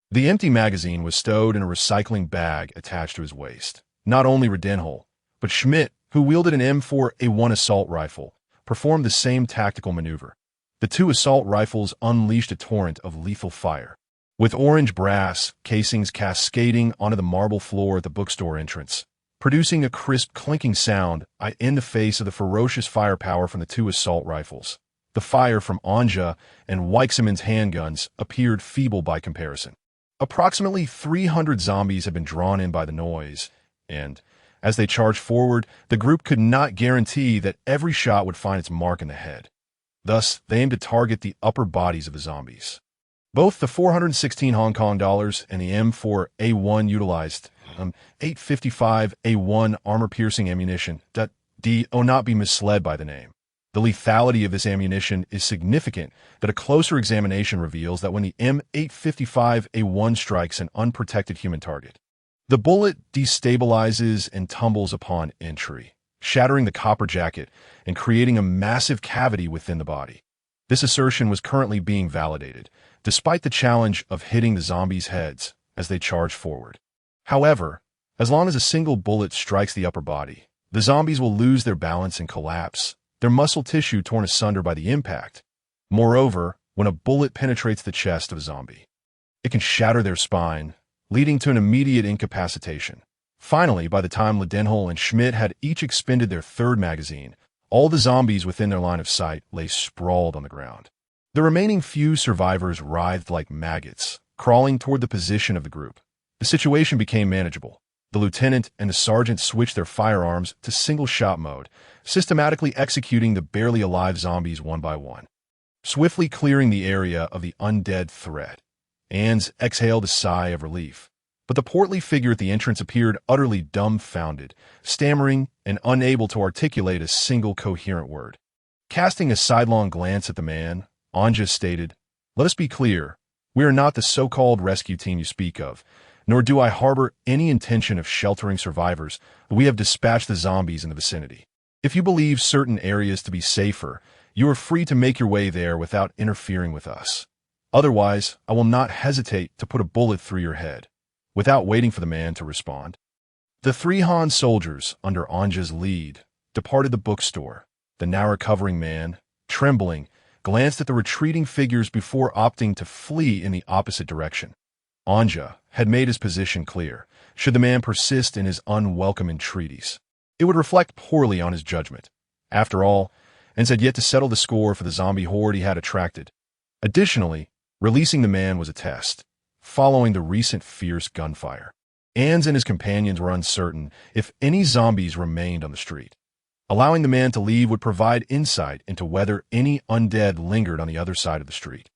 The empty magazine was stowed in a recycling bag attached to his waist. Not only Redenhall, but Schmidt, who wielded an M4A1 assault rifle, performed the same tactical maneuver. The 2 assault rifles unleashed a torrent of lethal fire, with orange brass casings cascading onto the marble floor at the bookstore entrance, producing a crisp clinking sound in the face of the ferocious firepower from the 2 assault rifles. The fire from Anja and Weichselman's handguns appeared feeble by comparison. Approximately 300 zombies had been drawn in by the noise, and, as they charged forward, the group could not guarantee that every shot would find its mark in the head. Thus, they aimed to target the upper bodies of the zombies. Both the 416 Hong Kong dollars and the M4A1 utilized 855A1 armor-piercing ammunition. Do not be misled by the name. The lethality of this ammunition is significant that a closer examination reveals that when the M855A1 strikes an unprotected human target, the bullet destabilizes and tumbles upon entry, shattering the copper jacket and creating a massive cavity within the body. This assertion was currently being validated, despite the challenge of hitting the zombies' heads as they charged forward. However, as long as a single bullet strikes the upper body, the zombies will lose their balance and collapse, their muscle tissue torn asunder by the impact. Moreover, when a bullet penetrates the chest of a zombie, it can shatter their spine, leading to an immediate incapacitation. Finally, by the time Ledenhall and Schmidt had each expended their third magazine, all the zombies within their line of sight lay sprawled on the ground. The remaining few survivors writhed like maggots, crawling toward the position of the group. The situation became manageable. The lieutenant and the sergeant switched their firearms to single-shot mode, systematically executing the barely alive zombies one by one, swiftly clearing the area of the undead threat. Ans exhaled a sigh of relief, but the portly figure at the entrance appeared utterly dumbfounded, stammering and unable to articulate a single coherent word. Casting a sidelong glance at the man, Anja stated, "Let us be clear. We are not the so-called rescue team you speak of, nor do I harbor any intention of sheltering survivors, but we have dispatched the zombies in the vicinity. If you believe certain areas to be safer, you are free to make your way there without interfering with us. Otherwise, I will not hesitate to put a bullet through your head." Without waiting for the man to respond, the three Han soldiers, under Anja's lead, departed the bookstore. The now recovering man, trembling, glanced at the retreating figures before opting to flee in the opposite direction. Anja had made his position clear. Should the man persist in his unwelcome entreaties, it would reflect poorly on his judgment. After all, Ans had yet to settle the score for the zombie horde he had attracted. Additionally, releasing the man was a test. Following the recent fierce gunfire, Ans and his companions were uncertain if any zombies remained on the street. Allowing the man to leave would provide insight into whether any undead lingered on the other side of the street.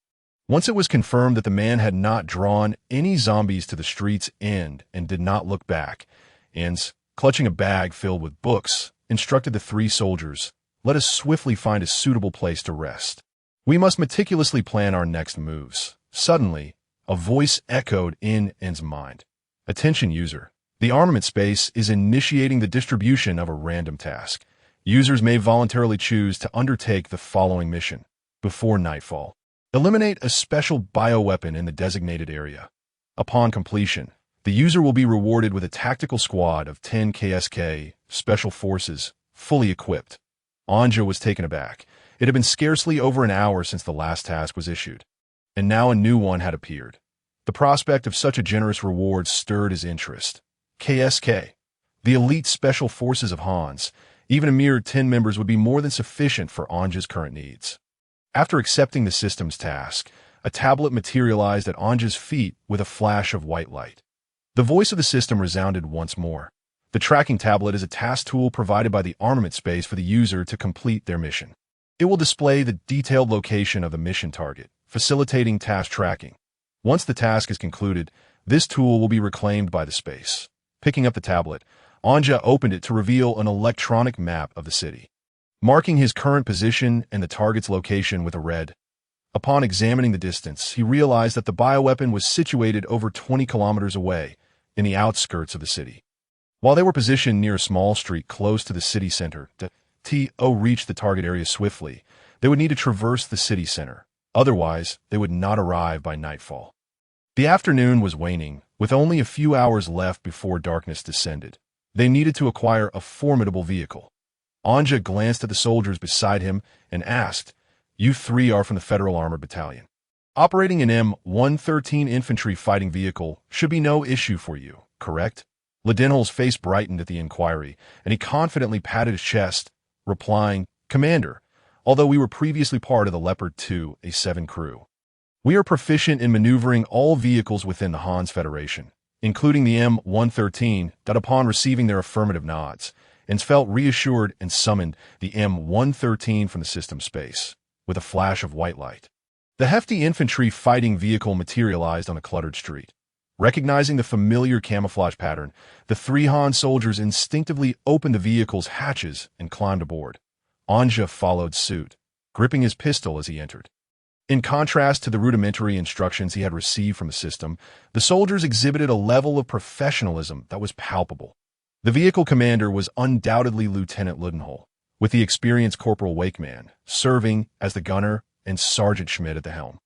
Once it was confirmed that the man had not drawn any zombies to the street's end and did not look back, Ans, clutching a bag filled with books, instructed the three soldiers, "Let us swiftly find a suitable place to rest. We must meticulously plan our next moves." Suddenly, a voice echoed in Ans' mind. "Attention, user. The armament space is initiating the distribution of a random task. Users may voluntarily choose to undertake the following mission. Before nightfall, eliminate a special bioweapon in the designated area. Upon completion, the user will be rewarded with a tactical squad of 10 KSK Special Forces, fully equipped." Anja was taken aback. It had been scarcely over an hour since the last task was issued, and now a new one had appeared. The prospect of such a generous reward stirred his interest. KSK, the elite special forces of Hans, even a mere 10 members would be more than sufficient for Anja's current needs. After accepting the system's task, a tablet materialized at Anja's feet with a flash of white light. The voice of the system resounded once more. The tracking tablet is a task tool provided by the armament space for the user to complete their mission. It will display the detailed location of the mission target, facilitating task tracking. Once the task is concluded, this tool will be reclaimed by the space. Picking up the tablet, Anja opened it to reveal an electronic map of the city, marking his current position and the target's location with a red. Upon examining the distance, he realized that the bioweapon was situated over 20 kilometers away, in the outskirts of the city. While they were positioned near a small street close to the city center, to reach the target area swiftly, they would need to traverse the city center. Otherwise, they would not arrive by nightfall. The afternoon was waning, with only a few hours left before darkness descended. They needed to acquire a formidable vehicle. Anja glanced at the soldiers beside him and asked, "You three are from the Federal Armored Battalion. Operating an M113 Infantry Fighting Vehicle should be no issue for you, correct?" Ledenhall's face brightened at the inquiry, and he confidently patted his chest, replying, "Commander, although we were previously part of the Leopard 2A7 crew, we are proficient in maneuvering all vehicles within the Hans Federation, including the M113, that upon receiving their affirmative nods, Ans felt reassured and summoned the M113 from the system space, with a flash of white light. The hefty infantry fighting vehicle materialized on a cluttered street. Recognizing the familiar camouflage pattern, the three Han soldiers instinctively opened the vehicle's hatches and climbed aboard. Anja followed suit, gripping his pistol as he entered. In contrast to the rudimentary instructions he had received from the system, the soldiers exhibited a level of professionalism that was palpable. The vehicle commander was undoubtedly Lieutenant Ledenhall, with the experienced Corporal Wakeman serving as the gunner and Sergeant Schmidt at the helm.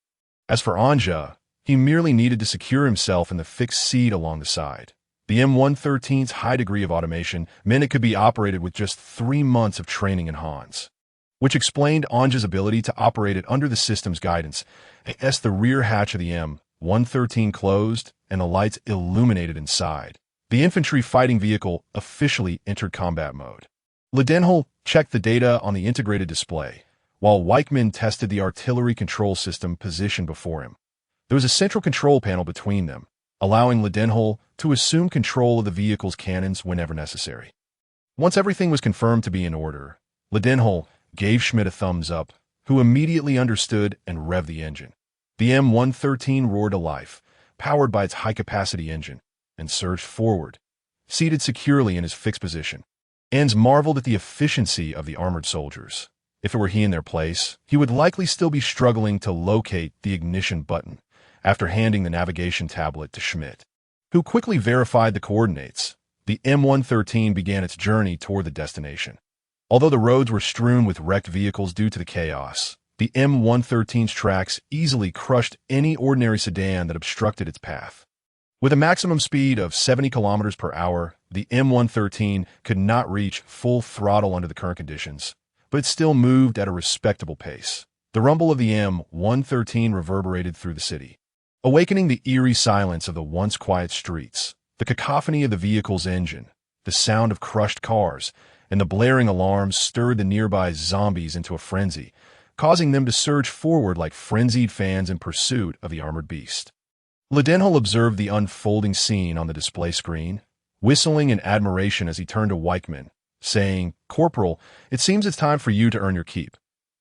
As for Anja, he merely needed to secure himself in the fixed seat along the side. The M113's high degree of automation meant it could be operated with just 3 months of training in Hans. which explained Anja's ability to operate it under the system's guidance. As the rear hatch of the M113 closed and the lights illuminated inside, the infantry fighting vehicle officially entered combat mode. Ledenhall checked the data on the integrated display, while Weichmann tested the artillery control system positioned before him. There was a central control panel between them, allowing Ledenhall to assume control of the vehicle's cannons whenever necessary. Once everything was confirmed to be in order, Ledenhall gave Schmidt a thumbs up, who immediately understood and revved the engine. The M113 roared to life, powered by its high-capacity engine, and surged forward, seated securely in his fixed position. Enns marveled at the efficiency of the armored soldiers. If it were he in their place, he would likely still be struggling to locate the ignition button after handing the navigation tablet to Schmidt, who quickly verified the coordinates. The M113 began its journey toward the destination. Although the roads were strewn with wrecked vehicles due to the chaos, the M113's tracks easily crushed any ordinary sedan that obstructed its path. With a maximum speed of 70 kilometers per hour, the M113 could not reach full throttle under the current conditions, but it still moved at a respectable pace. The rumble of the M113 reverberated through the city, awakening the eerie silence of the once quiet streets. The cacophony of the vehicle's engine, the sound of crushed cars, and the blaring alarms stirred the nearby zombies into a frenzy, causing them to surge forward like frenzied fans in pursuit of the armored beast. Ledenhall observed the unfolding scene on the display screen, whistling in admiration as he turned to Weichmann, saying, "Corporal, it seems it's time for you to earn your keep."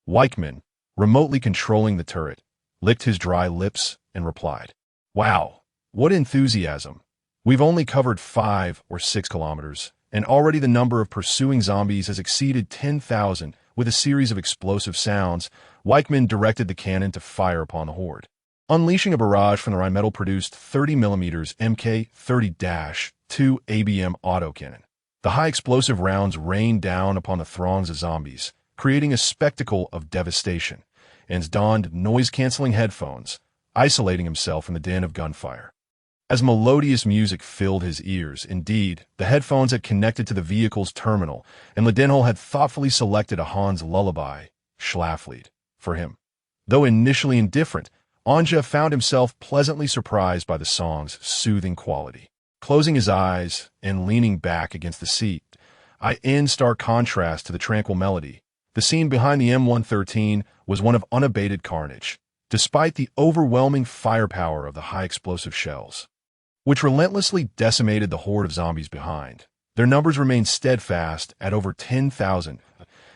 Weichmann, remotely controlling the turret, licked his dry lips and replied, "Wow, what enthusiasm. We've only covered 5 or 6 kilometers, and already the number of pursuing zombies has exceeded 10,000." With a series of explosive sounds, Weichmann directed the cannon to fire upon the horde. Unleashing a barrage from the Rheinmetall-produced 30mm MK30-2 ABM autocannon, the high-explosive rounds rained down upon the throngs of zombies, creating a spectacle of devastation. Enns donned noise-canceling headphones, isolating himself from the din of gunfire. As melodious music filled his ears, indeed, the headphones had connected to the vehicle's terminal, and Ledenhall had thoughtfully selected a Hans lullaby, Schlaflied, for him. Though initially indifferent, Anja found himself pleasantly surprised by the song's soothing quality. Closing his eyes and leaning back against the seat, in stark contrast to the tranquil melody, the scene behind the M113 was one of unabated carnage, despite the overwhelming firepower of the high-explosive shells, which relentlessly decimated the horde of zombies behind. Their numbers remained steadfast at over 10,000.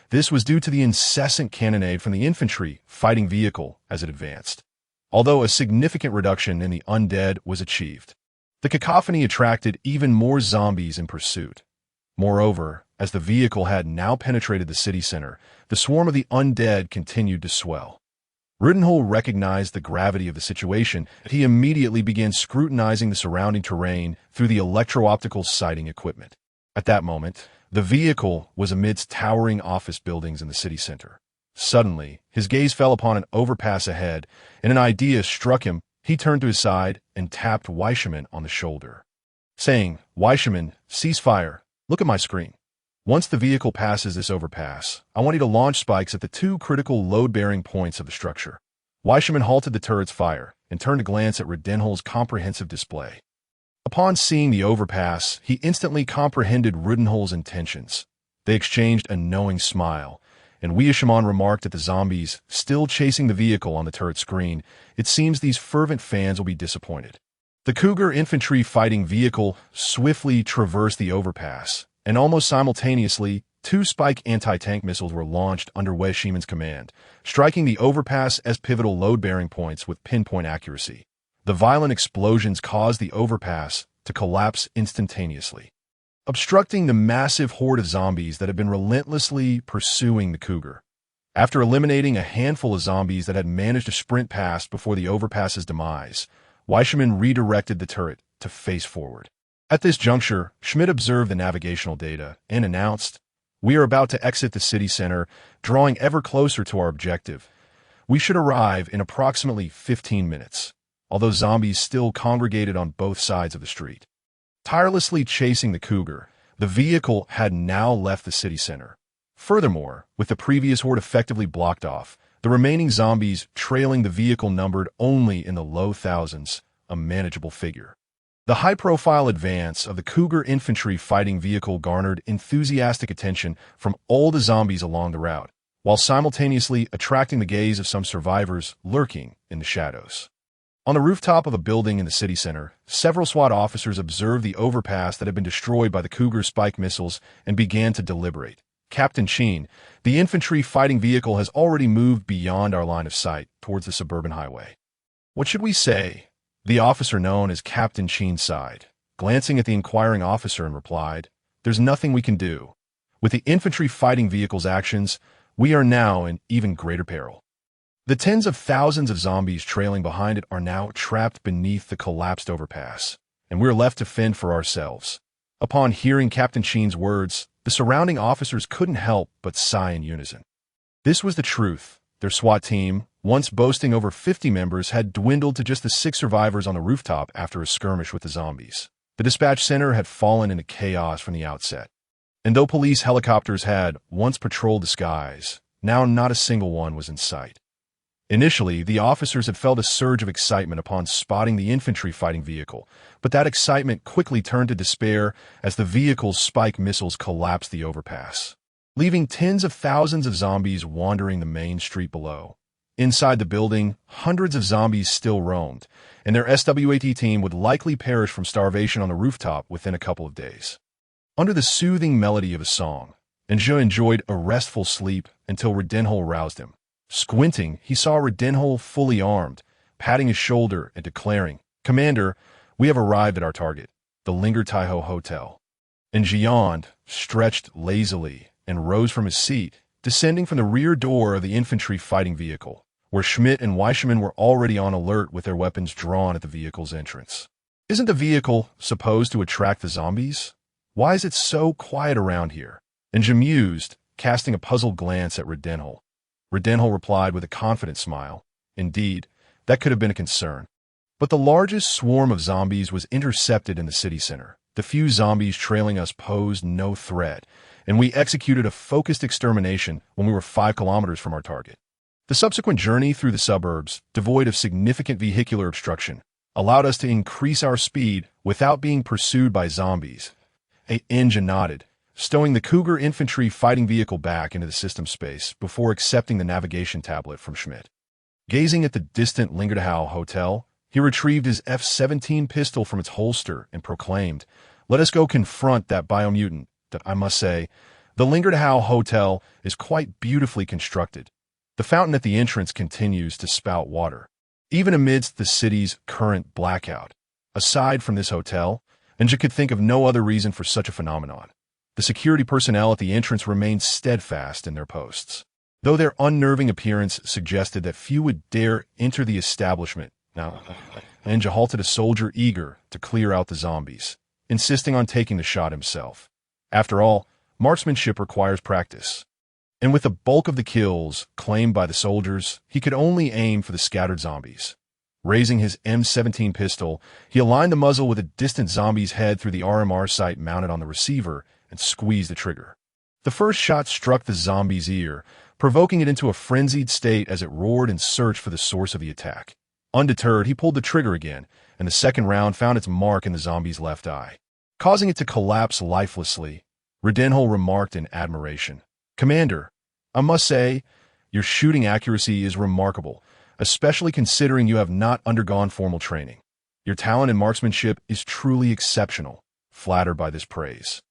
This was due to the incessant cannonade from the infantry fighting vehicle as it advanced, although a significant reduction in the undead was achieved. The cacophony attracted even more zombies in pursuit. Moreover, as the vehicle had now penetrated the city center, the swarm of the undead continued to swell. Ledenhall recognized the gravity of the situation, and he immediately began scrutinizing the surrounding terrain through the electro-optical sighting equipment. At that moment, the vehicle was amidst towering office buildings in the city center. Suddenly, his gaze fell upon an overpass ahead, and an idea struck him. He turned to his side and tapped Weichmann on the shoulder, saying, "Weichmann, cease fire. Look at my screen. Once the vehicle passes this overpass, I want you to launch spikes at the 2 critical load-bearing points of the structure." Weichmann halted the turret's fire and turned to glance at Ledenhall's comprehensive display. Upon seeing the overpass, he instantly comprehended Ledenhall's intentions. They exchanged a knowing smile, and Weichmann remarked at the zombies still chasing the vehicle on the turret screen, "It seems these fervent fans will be disappointed." The Cougar infantry fighting vehicle swiftly traversed the overpass, and almost simultaneously, 2 Spike anti-tank missiles were launched under Weichmann's command, striking the overpass as pivotal load-bearing points with pinpoint accuracy. The violent explosions caused the overpass to collapse instantaneously, obstructing the massive horde of zombies that had been relentlessly pursuing the Cougar. After eliminating a handful of zombies that had managed to sprint past before the overpass's demise, Weichmann redirected the turret to face forward. At this juncture, Schmidt observed the navigational data and announced, "We are about to exit the city center, drawing ever closer to our objective. We should arrive in approximately 15 minutes, although zombies still congregated on both sides of the street." Tirelessly chasing the Cougar, the vehicle had now left the city center. Furthermore, with the previous horde effectively blocked off, the remaining zombies trailing the vehicle numbered only in the low thousands, a manageable figure. The high-profile advance of the Puma Infantry Fighting Vehicle garnered enthusiastic attention from all the zombies along the route, while simultaneously attracting the gaze of some survivors lurking in the shadows. On the rooftop of a building in the city center, several SWAT officers observed the overpass that had been destroyed by the Cougar spike missiles and began to deliberate. Captain Sheen, the infantry fighting vehicle has already moved beyond our line of sight towards the suburban highway. What should we say? The officer known as Captain Sheen sighed, glancing at the inquiring officer and replied, "There's nothing we can do. With the infantry fighting vehicle's actions, we are now in even greater peril. The tens of thousands of zombies trailing behind it are now trapped beneath the collapsed overpass, and we're left to fend for ourselves." Upon hearing Captain Sheen's words, the surrounding officers couldn't help but sigh in unison. This was the truth. Their SWAT team, once boasting over 50 members, had dwindled to just the 6 survivors on the rooftop after a skirmish with the zombies. The dispatch center had fallen into chaos from the outset. And though police helicopters had once patrolled the skies, now not a single one was in sight. Initially, the officers had felt a surge of excitement upon spotting the infantry fighting vehicle, but that excitement quickly turned to despair as the vehicle's spike missiles collapsed the overpass, leaving tens of thousands of zombies wandering the main street below. Inside the building, hundreds of zombies still roamed, and their SWAT team would likely perish from starvation on the rooftop within a couple of days. Under the soothing melody of a song, Enja enjoyed a restful sleep until Redenhol roused him. Squinting, he saw Redenhol fully armed, patting his shoulder and declaring, "Commander, we have arrived at our target, the Linger Taiho Hotel." And yawned, stretched lazily, and rose from his seat, descending from the rear door of the infantry fighting vehicle, where Schmidt and Weisman were already on alert with their weapons drawn at the vehicle's entrance. "Isn't the vehicle supposed to attract the zombies? Why is it so quiet around here?" And mused, casting a puzzled glance at Redenhol. Redenhol replied with a confident smile, "Indeed, that could have been a concern. But the largest swarm of zombies was intercepted in the city center. The few zombies trailing us posed no threat, and we executed a focused extermination when we were 5 kilometers from our target. The subsequent journey through the suburbs, devoid of significant vehicular obstruction, allowed us to increase our speed without being pursued by zombies." Enja nodded, stowing the Cougar infantry fighting vehicle back into the system space before accepting the navigation tablet from Schmidt. Gazing at the distant Lingerdau Hotel, he retrieved his F-17 pistol from its holster and proclaimed, "Let us go confront that biomutant. That I must say, the Lingerdau Hotel is quite beautifully constructed. The fountain at the entrance continues to spout water, even amidst the city's current blackout. Aside from this hotel, Enja could think of no other reason for such a phenomenon. The security personnel at the entrance remained steadfast in their posts, though their unnerving appearance suggested that few would dare enter the establishment. Now, Enja halted a soldier eager to clear out the zombies, insisting on taking the shot himself. After all, marksmanship requires practice. And with the bulk of the kills claimed by the soldiers, he could only aim for the scattered zombies. Raising his M17 pistol, he aligned the muzzle with a distant zombie's head through the RMR sight mounted on the receiver and squeezed the trigger. The first shot struck the zombie's ear, provoking it into a frenzied state as it roared and searched for the source of the attack. Undeterred, he pulled the trigger again, and the second round found its mark in the zombie's left eye, causing it to collapse lifelessly. Redenhol remarked in admiration, "Commander, I must say, your shooting accuracy is remarkable, especially considering you have not undergone formal training. Your talent in marksmanship is truly exceptional." Flattered by this praise,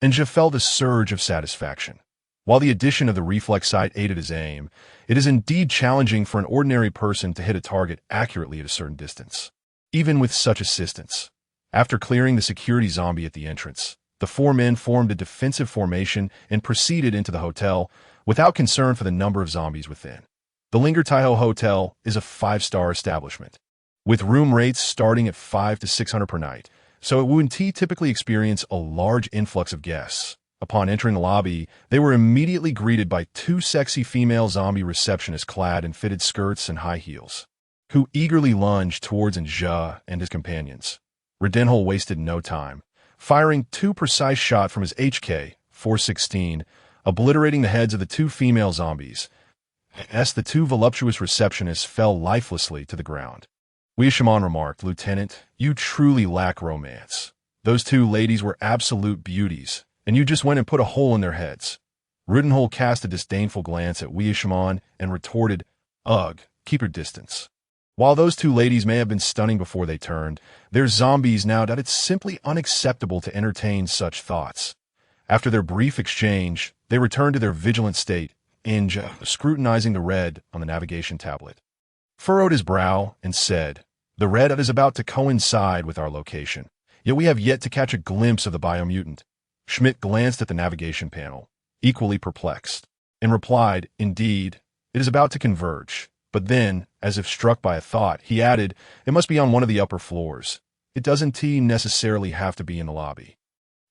Enja felt a surge of satisfaction. While the addition of the reflex sight aided his aim, it is indeed challenging for an ordinary person to hit a target accurately at a certain distance, even with such assistance. After clearing the security zombie at the entrance, the 4 men formed a defensive formation and proceeded into the hotel without concern for the number of zombies within. The Linger Taiho Hotel is a 5-star establishment, with room rates starting at $500 to $600 per night, so it would typically experience a large influx of guests. Upon entering the lobby, they were immediately greeted by 2 sexy female zombie receptionists clad in fitted skirts and high heels, who eagerly lunged towards Enja and his companions. Redenhol wasted no time, firing 2 precise shots from his HK-416, obliterating the heads of the two female zombies. As the two voluptuous receptionists fell lifelessly to the ground. Wei Shiman remarked, "Lieutenant, you truly lack romance. Those two ladies were absolute beauties, and you just went and put a hole in their heads." Riddenhole cast a disdainful glance at Wei Shiman and retorted, "Ugh, keep your distance. While those two ladies may have been stunning before they turned, they're zombies now that it's simply unacceptable to entertain such thoughts." After their brief exchange, they returned to their vigilant state, scrutinizing the red on the navigation tablet. Furrowed his brow and said, "The red is about to coincide with our location, yet we have yet to catch a glimpse of the biomutant." Schmidt glanced at the navigation panel, equally perplexed, and replied, "Indeed, it is about to converge." But then, as if struck by a thought, he added, "It must be on one of the upper floors. It doesn't necessarily have to be in the lobby."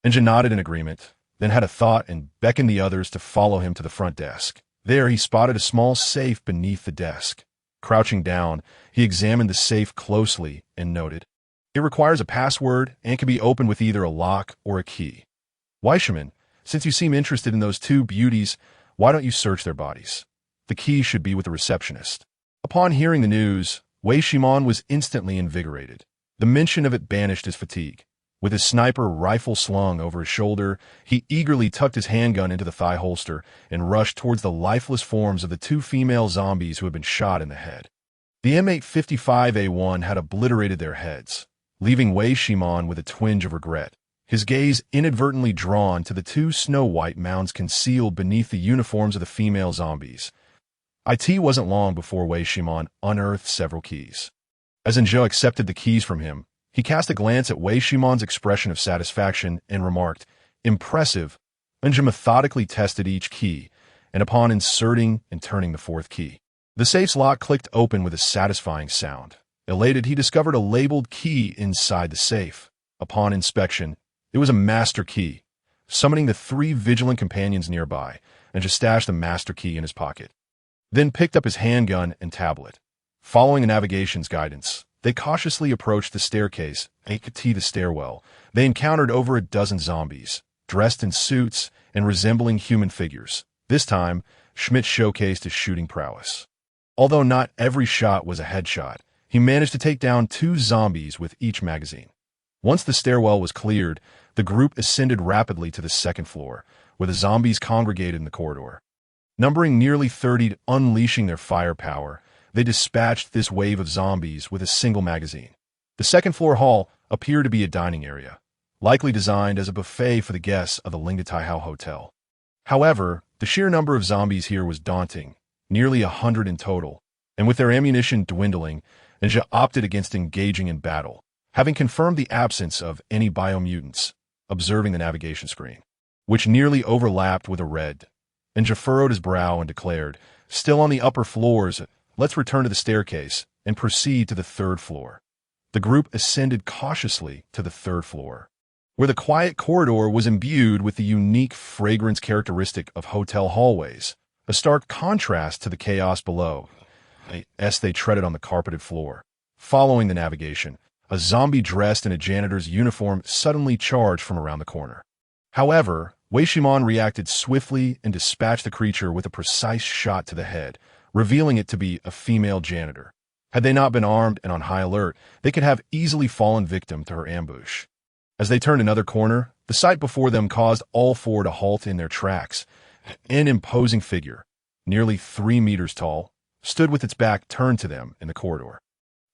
Ninja nodded in agreement, then had a thought and beckoned the others to follow him to the front desk. There he spotted a small safe beneath the desk. Crouching down, he examined the safe closely and noted, "It requires a password and can be opened with either a lock or a key. Weishaman, since you seem interested in those two beauties, why don't you search their bodies? The key should be with the receptionist." Upon hearing the news, Wei Shiman was instantly invigorated. The mention of it banished his fatigue. With his sniper rifle slung over his shoulder, he eagerly tucked his handgun into the thigh holster and rushed towards the lifeless forms of the two female zombies who had been shot in the head. The M855A1 had obliterated their heads, leaving Wei Shiman with a twinge of regret, his gaze inadvertently drawn to the two snow-white mounds concealed beneath the uniforms of the female zombies. It wasn't long before Wei Shiman unearthed several keys. As Enjo accepted the keys from him, he cast a glance at Wei Shiman's expression of satisfaction and remarked, "Impressive." Enjo methodically tested each key, and upon inserting and turning the fourth key, the safe's lock clicked open with a satisfying sound. Elated, he discovered a labeled key inside the safe. Upon inspection, it was a master key. Summoning the three vigilant companions nearby, Enjo stashed the master key in his pocket, then picked up his handgun and tablet. Following the navigation's guidance, they cautiously approached the staircase, the stairwell. They encountered over a dozen zombies, dressed in suits and resembling human figures. This time, Schmidt showcased his shooting prowess. Although not every shot was a headshot, he managed to take down two zombies with each magazine. Once the stairwell was cleared, the group ascended rapidly to the second floor, where the zombies congregated in the corridor. Numbering nearly 30, unleashing their firepower, they dispatched this wave of zombies with a single magazine. The second-floor hall appeared to be a dining area, likely designed as a buffet for the guests of the Lingdatai Hotel. However, the sheer number of zombies here was daunting, nearly 100 in total, and with their ammunition dwindling, Ninja opted against engaging in battle, having confirmed the absence of any biomutants, observing the navigation screen, which nearly overlapped with a red. Ninja furrowed his brow and declared, "Still on the upper floors, let's return to the staircase and proceed to the third floor." The group ascended cautiously to the third floor, where the quiet corridor was imbued with the unique fragrance characteristic of hotel hallways, a stark contrast to the chaos below. As they treaded on the carpeted floor, following the navigation, a zombie dressed in a janitor's uniform suddenly charged from around the corner. However, Wei Shiman reacted swiftly and dispatched the creature with a precise shot to the head, revealing it to be a female janitor. Had they not been armed and on high alert, they could have easily fallen victim to her ambush. As they turned another corner, the sight before them caused all four to halt in their tracks. An imposing figure, nearly 3 meters tall, stood with its back turned to them in the corridor.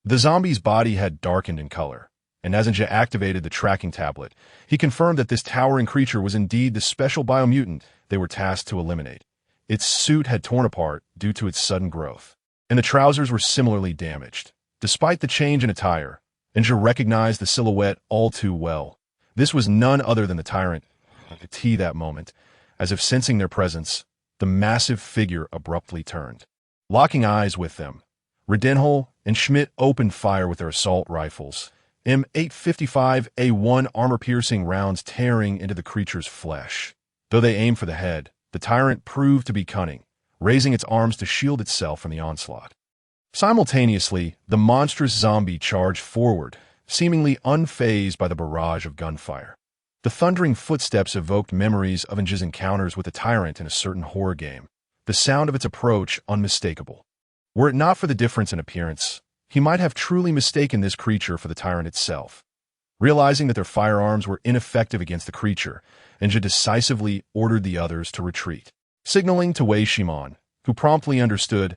The zombie's body had darkened in color, and as Ninja activated the tracking tablet, he confirmed that this towering creature was indeed the special biomutant they were tasked to eliminate. Its suit had torn apart due to its sudden growth, and the trousers were similarly damaged. Despite the change in attire, Ninja recognized the silhouette all too well. This was none other than the tyrant. That moment, as if sensing their presence, the massive figure abruptly turned. Locking eyes with them, Riddenhole and Schmidt opened fire with their assault rifles, M855A1 armor-piercing rounds tearing into the creature's flesh. Though they aimed for the head, the tyrant proved to be cunning, raising its arms to shield itself from the onslaught. Simultaneously, the monstrous zombie charged forward, seemingly unfazed by the barrage of gunfire. The thundering footsteps evoked memories of Inge's encounters with the tyrant in a certain horror game, the sound of its approach unmistakable. Were it not for the difference in appearance, he might have truly mistaken this creature for the tyrant itself. Realizing that their firearms were ineffective against the creature, Inge decisively ordered the others to retreat. Signaling to Wei Shiman, who promptly understood,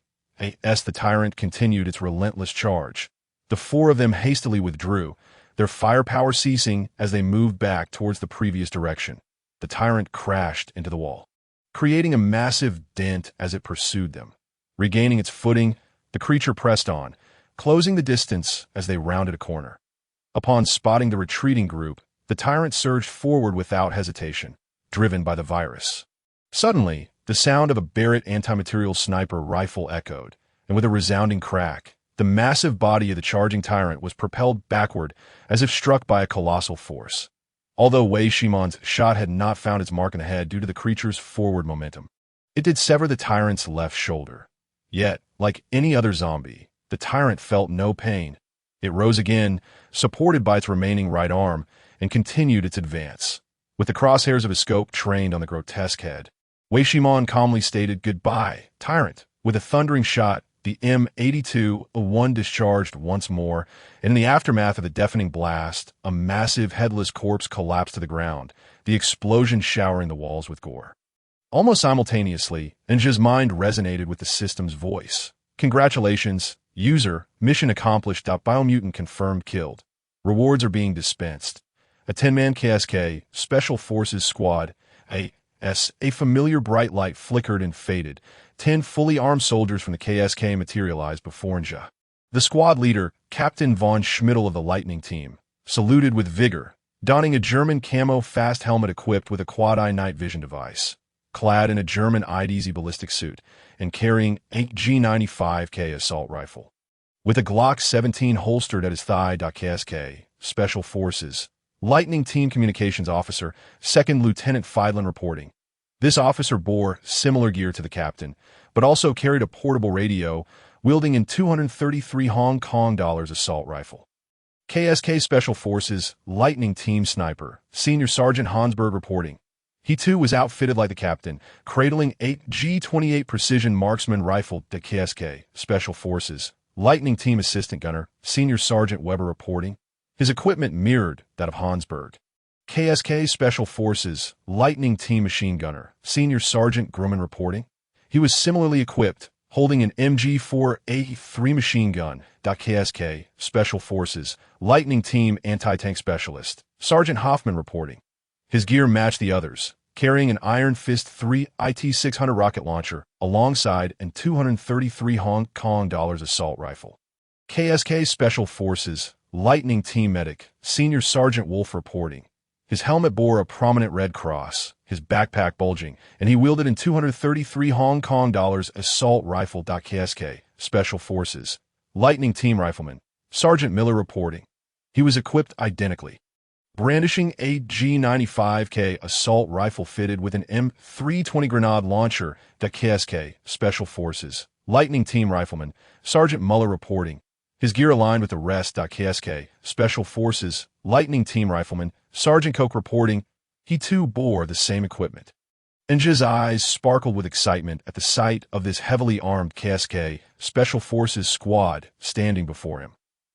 as the tyrant continued its relentless charge. The four of them hastily withdrew, their firepower ceasing as they moved back towards the previous direction. The tyrant crashed into the wall, creating a massive dent as it pursued them. Regaining its footing, the creature pressed on, closing the distance as they rounded a corner. Upon spotting the retreating group, the tyrant surged forward without hesitation, driven by the virus. Suddenly, the sound of a Barrett anti-material sniper rifle echoed, and with a resounding crack, the massive body of the charging tyrant was propelled backward as if struck by a colossal force. Although Wei Shimon's shot had not found its mark in the head due to the creature's forward momentum, it did sever the tyrant's left shoulder. Yet, like any other zombie, the tyrant felt no pain. It rose again, supported by its remaining right arm, and continued its advance. With the crosshairs of his scope trained on the grotesque head, Wei Shiman calmly stated, "Goodbye, tyrant." With a thundering shot, the M82-1 discharged once more, and in the aftermath of the deafening blast, a massive headless corpse collapsed to the ground, the explosion showering the walls with gore. Almost simultaneously, Inge's mind resonated with the system's voice. "Congratulations, user, mission accomplished. Biomutant confirmed killed. Rewards are being dispensed. A 10-man KSK, Special Forces Squad, a familiar bright light flickered and faded. 10 fully armed soldiers from the KSK materialized before Inge. The squad leader, Captain von Schmidl of the Lightning Team, saluted with vigor, donning a German camo fast helmet equipped with a quad-eye night vision device, clad in a German IDZ ballistic suit, and carrying a G95K assault rifle. With a Glock 17 holstered at his thigh. KSK, Special Forces, Lightning Team Communications Officer, 2nd Lieutenant Feidlin reporting. This officer bore similar gear to the captain, but also carried a portable radio, wielding in 233 Hong Kong dollars assault rifle. KSK Special Forces, Lightning Team Sniper, Senior Sergeant Hansberg reporting. He too was outfitted like the captain, cradling a G28 Precision Marksman Rifle. KSK, Special Forces, Lightning Team Assistant Gunner, Senior Sergeant Weber reporting. His equipment mirrored that of Hansberg. KSK Special Forces, Lightning Team Machine Gunner, Senior Sergeant Grumman reporting. He was similarly equipped, holding an MG4A3 machine gun. KSK Special Forces, Lightning Team Anti-Tank Specialist, Sergeant Hoffman reporting. His gear matched the others, carrying an Iron Fist 3 IT-600 rocket launcher alongside an 233 Hong Kong dollars assault rifle. KSK Special Forces, Lightning Team Medic, Senior Sergeant Wolf reporting. His helmet bore a prominent red cross, his backpack bulging, and he wielded an 233 Hong Kong dollars assault rifle. KSK Special Forces, Lightning Team Rifleman, Sergeant Miller reporting. He was equipped identically, brandishing a G95K assault rifle fitted with an M320 grenade launcher. KSK Special Forces, Lightning Team Rifleman, Sergeant Muller reporting. His gear aligned with the rest. KSK Special Forces, Lightning Team Rifleman, Sergeant Koch reporting. He too bore the same equipment. Inge's eyes sparkled with excitement at the sight of this heavily armed KSK Special Forces squad standing before him.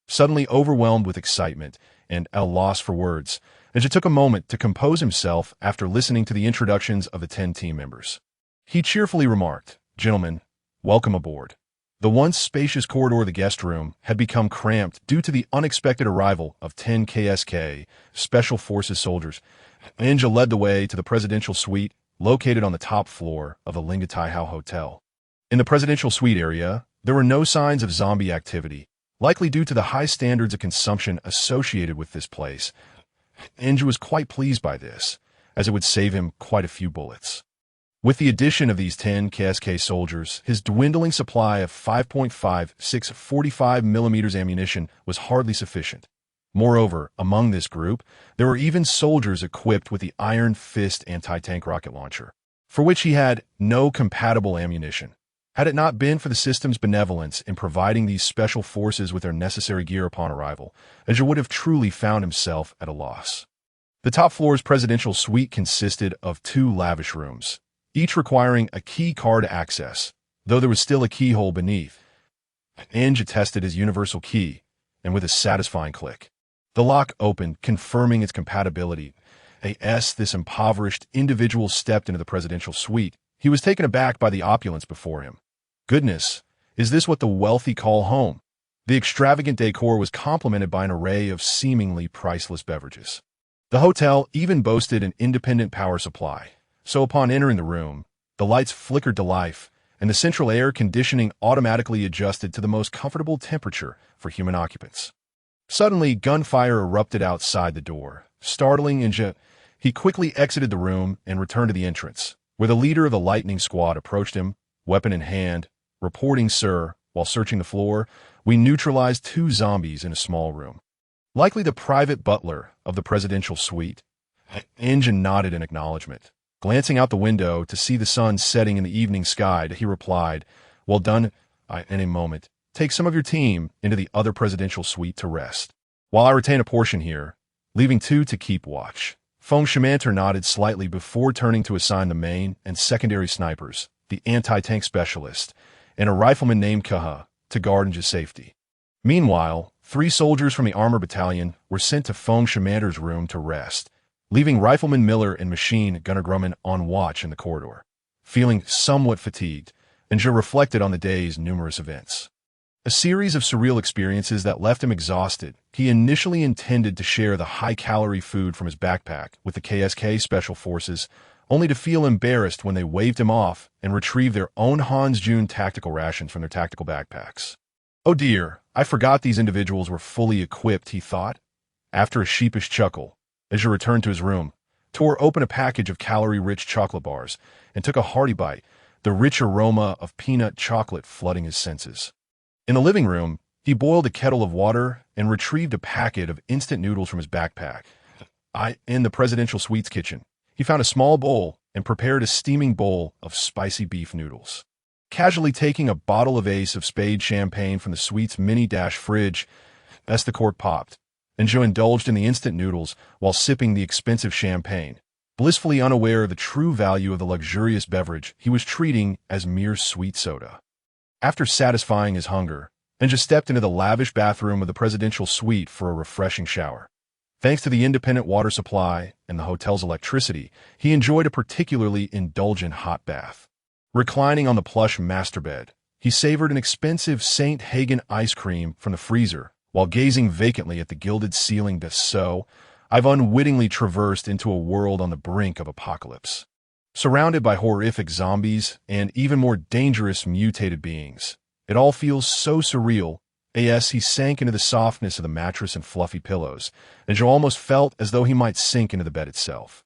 Suddenly overwhelmed with excitement and at a loss for words, Inge took a moment to compose himself after listening to the introductions of the 10 team members. He cheerfully remarked, "Gentlemen, welcome aboard." The once spacious corridor of the guest room had become cramped due to the unexpected arrival of 10 KSK Special Forces soldiers. Inge led the way to the presidential suite located on the top floor of the Lingatai Hotel. In the presidential suite area, there were no signs of zombie activity, likely due to the high standards of consumption associated with this place. Inge was quite pleased by this, as it would save him quite a few bullets. With the addition of these 10 KSK soldiers, his dwindling supply of 5.56 45mm ammunition was hardly sufficient. Moreover, among this group, there were even soldiers equipped with the Iron Fist anti-tank rocket launcher, for which he had no compatible ammunition. Had it not been for the system's benevolence in providing these special forces with their necessary gear upon arrival, Inge would have truly found himself at a loss. The top floor's presidential suite consisted of 2 lavish rooms, each requiring a key card access, though there was still a keyhole beneath. Inge attested his universal key, and with a satisfying click, the lock opened, confirming its compatibility. This impoverished individual stepped into the presidential suite. He was taken aback by the opulence before him. Goodness, is this what the wealthy call home? The extravagant decor was complemented by an array of seemingly priceless beverages. The hotel even boasted an independent power supply, so upon entering the room, the lights flickered to life, and the central air conditioning automatically adjusted to the most comfortable temperature for human occupants. Suddenly, gunfire erupted outside the door, startling Inge. He quickly exited the room and returned to the entrance, where the leader of the lightning squad approached him, weapon in hand, reporting, "Sir, while searching the floor, we neutralized 2 zombies in a small room." Likely the private butler of the presidential suite. Inge nodded in acknowledgement. Glancing out the window to see the sun setting in the evening sky, he replied, "Well done. In a moment, take some of your team into the other presidential suite to rest, while I retain a portion here, leaving 2 to keep watch." Fongshamanter nodded slightly before turning to assign the main and secondary snipers, the anti-tank specialist, and a rifleman named Kaha, to guard Inge's safety. Meanwhile, 3 soldiers from the armor battalion were sent to Fongshamanter's room to rest, leaving Rifleman Miller and Machine Gunner Grumman on watch in the corridor. Feeling somewhat fatigued, Inge reflected on the day's numerous events. A series of surreal experiences that left him exhausted. He initially intended to share the high-calorie food from his backpack with the KSK Special Forces, only to feel embarrassed when they waved him off and retrieved their own Hans June tactical rations from their tactical backpacks. "Oh dear, I forgot these individuals were fully equipped," he thought. After a sheepish chuckle, Inge returned to his room, tore open a package of calorie-rich chocolate bars, and took a hearty bite, the rich aroma of peanut chocolate flooding his senses. In the living room, he boiled a kettle of water and retrieved a packet of instant noodles from his backpack. In the presidential suite's kitchen, he found a small bowl and prepared a steaming bowl of spicy beef noodles. Casually taking a bottle of Ace of Spades champagne from the suite's mini-fridge, as the cork popped, Inge indulged in the instant noodles while sipping the expensive champagne, blissfully unaware of the true value of the luxurious beverage he was treating as mere sweet soda. After satisfying his hunger, Inge stepped into the lavish bathroom of the presidential suite for a refreshing shower. Thanks to the independent water supply and the hotel's electricity, he enjoyed a particularly indulgent hot bath. Reclining on the plush master bed, he savored an expensive St. Hagen ice cream from the freezer while gazing vacantly at the gilded ceiling. I've unwittingly traversed into a world on the brink of apocalypse, surrounded by horrific zombies and even more dangerous mutated beings. It all feels so surreal. He sank into the softness of the mattress and fluffy pillows, and Joe almost felt as though he might sink into the bed itself.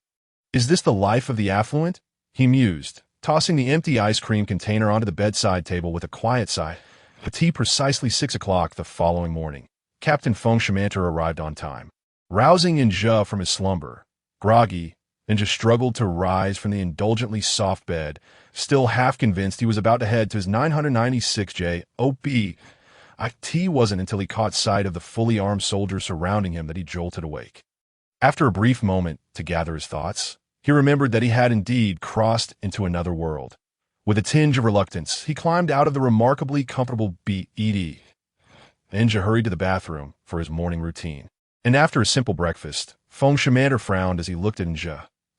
"Is this the life of the affluent?" he mused, tossing the empty ice cream container onto the bedside table with a quiet sigh. At precisely 6 o'clock the following morning, Captain Fongshamanter arrived on time. Rousing Inge from his slumber, groggy, Inge struggled to rise from the indulgently soft bed, still half convinced he was about to head to his 996 job. It wasn't until he caught sight of the fully armed soldiers surrounding him that he jolted awake. After a brief moment to gather his thoughts, he remembered that he had indeed crossed into another world. With a tinge of reluctance, he climbed out of the remarkably comfortable bed. Inge hurried to the bathroom for his morning routine, and after a simple breakfast, Fongshamanter frowned as he looked at Inge,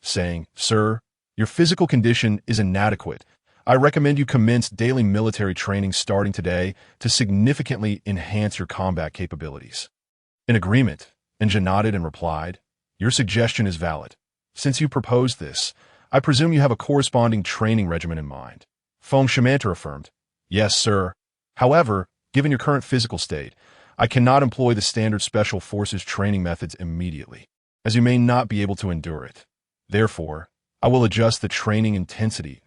saying, "Sir, your physical condition is inadequate. I recommend you commence daily military training starting today to significantly enhance your combat capabilities." In agreement, Inge nodded and replied, "Your suggestion is valid. Since you proposed this, I presume you have a corresponding training regimen in mind." Fongshamanter affirmed, "Yes, sir. However, given your current physical state, I cannot employ the standard Special Forces training methods immediately, as you may not be able to endure it. Therefore, I will adjust the training intensity."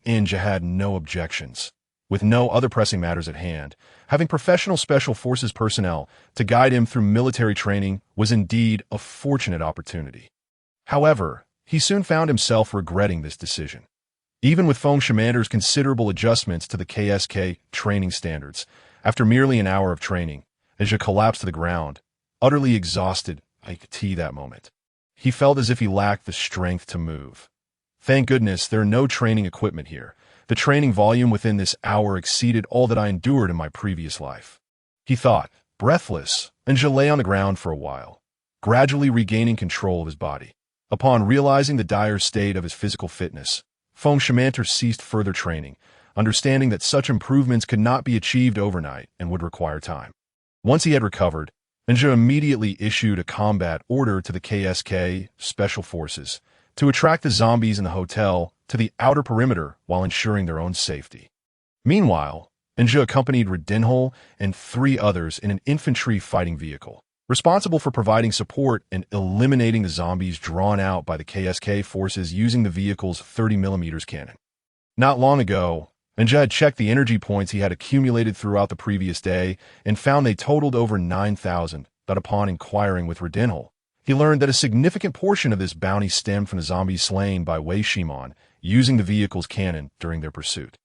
Inge had no objections. With no other pressing matters at hand, having professional Special Forces personnel to guide him through military training was indeed a fortunate opportunity. However, he soon found himself regretting this decision. Even with Fongshamanter's considerable adjustments to the KSK training standards, after merely an hour of training, Inge collapsed to the ground, utterly exhausted that moment. he felt as if he lacked the strength to move. Thank goodness there are no training equipment here. The training volume within this hour exceeded all that I endured in my previous life. He thought, breathless, and lay on the ground for a while, gradually regaining control of his body. Upon realizing the dire state of his physical fitness, Feng Shimanter ceased further training, understanding that such improvements could not be achieved overnight and would require time. Once he had recovered, Ninja immediately issued a combat order to the KSK Special Forces to attract the zombies in the hotel to the outer perimeter while ensuring their own safety. Meanwhile, Ninja accompanied Redinhol and 3 others in an infantry fighting vehicle, responsible for providing support and eliminating the zombies drawn out by the KSK forces using the vehicle's 30mm cannon. Not long ago, Ninja had checked the energy points he had accumulated throughout the previous day and found they totaled over 9,000, but upon inquiring with Redinhol, he learned that a significant portion of this bounty stemmed from the zombies slain by Wei Shimon using the vehicle's cannon during their pursuit.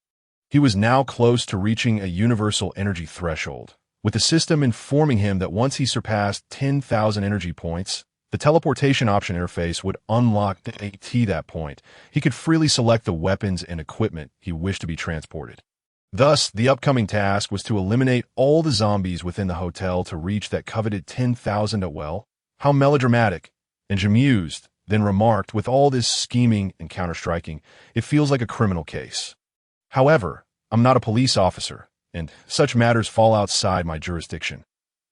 He was now close to reaching a universal energy threshold, with the system informing him that once he surpassed 10,000 energy points, the teleportation option interface would unlock at that point. He could freely select the weapons and equipment he wished to be transported. Thus, the upcoming task was to eliminate all the zombies within the hotel to reach that coveted 10,000 at well. How melodramatic, and mused, then remarked, with all this scheming and counter-striking, it feels like a criminal case. However, I'm not a police officer, and such matters fall outside my jurisdiction.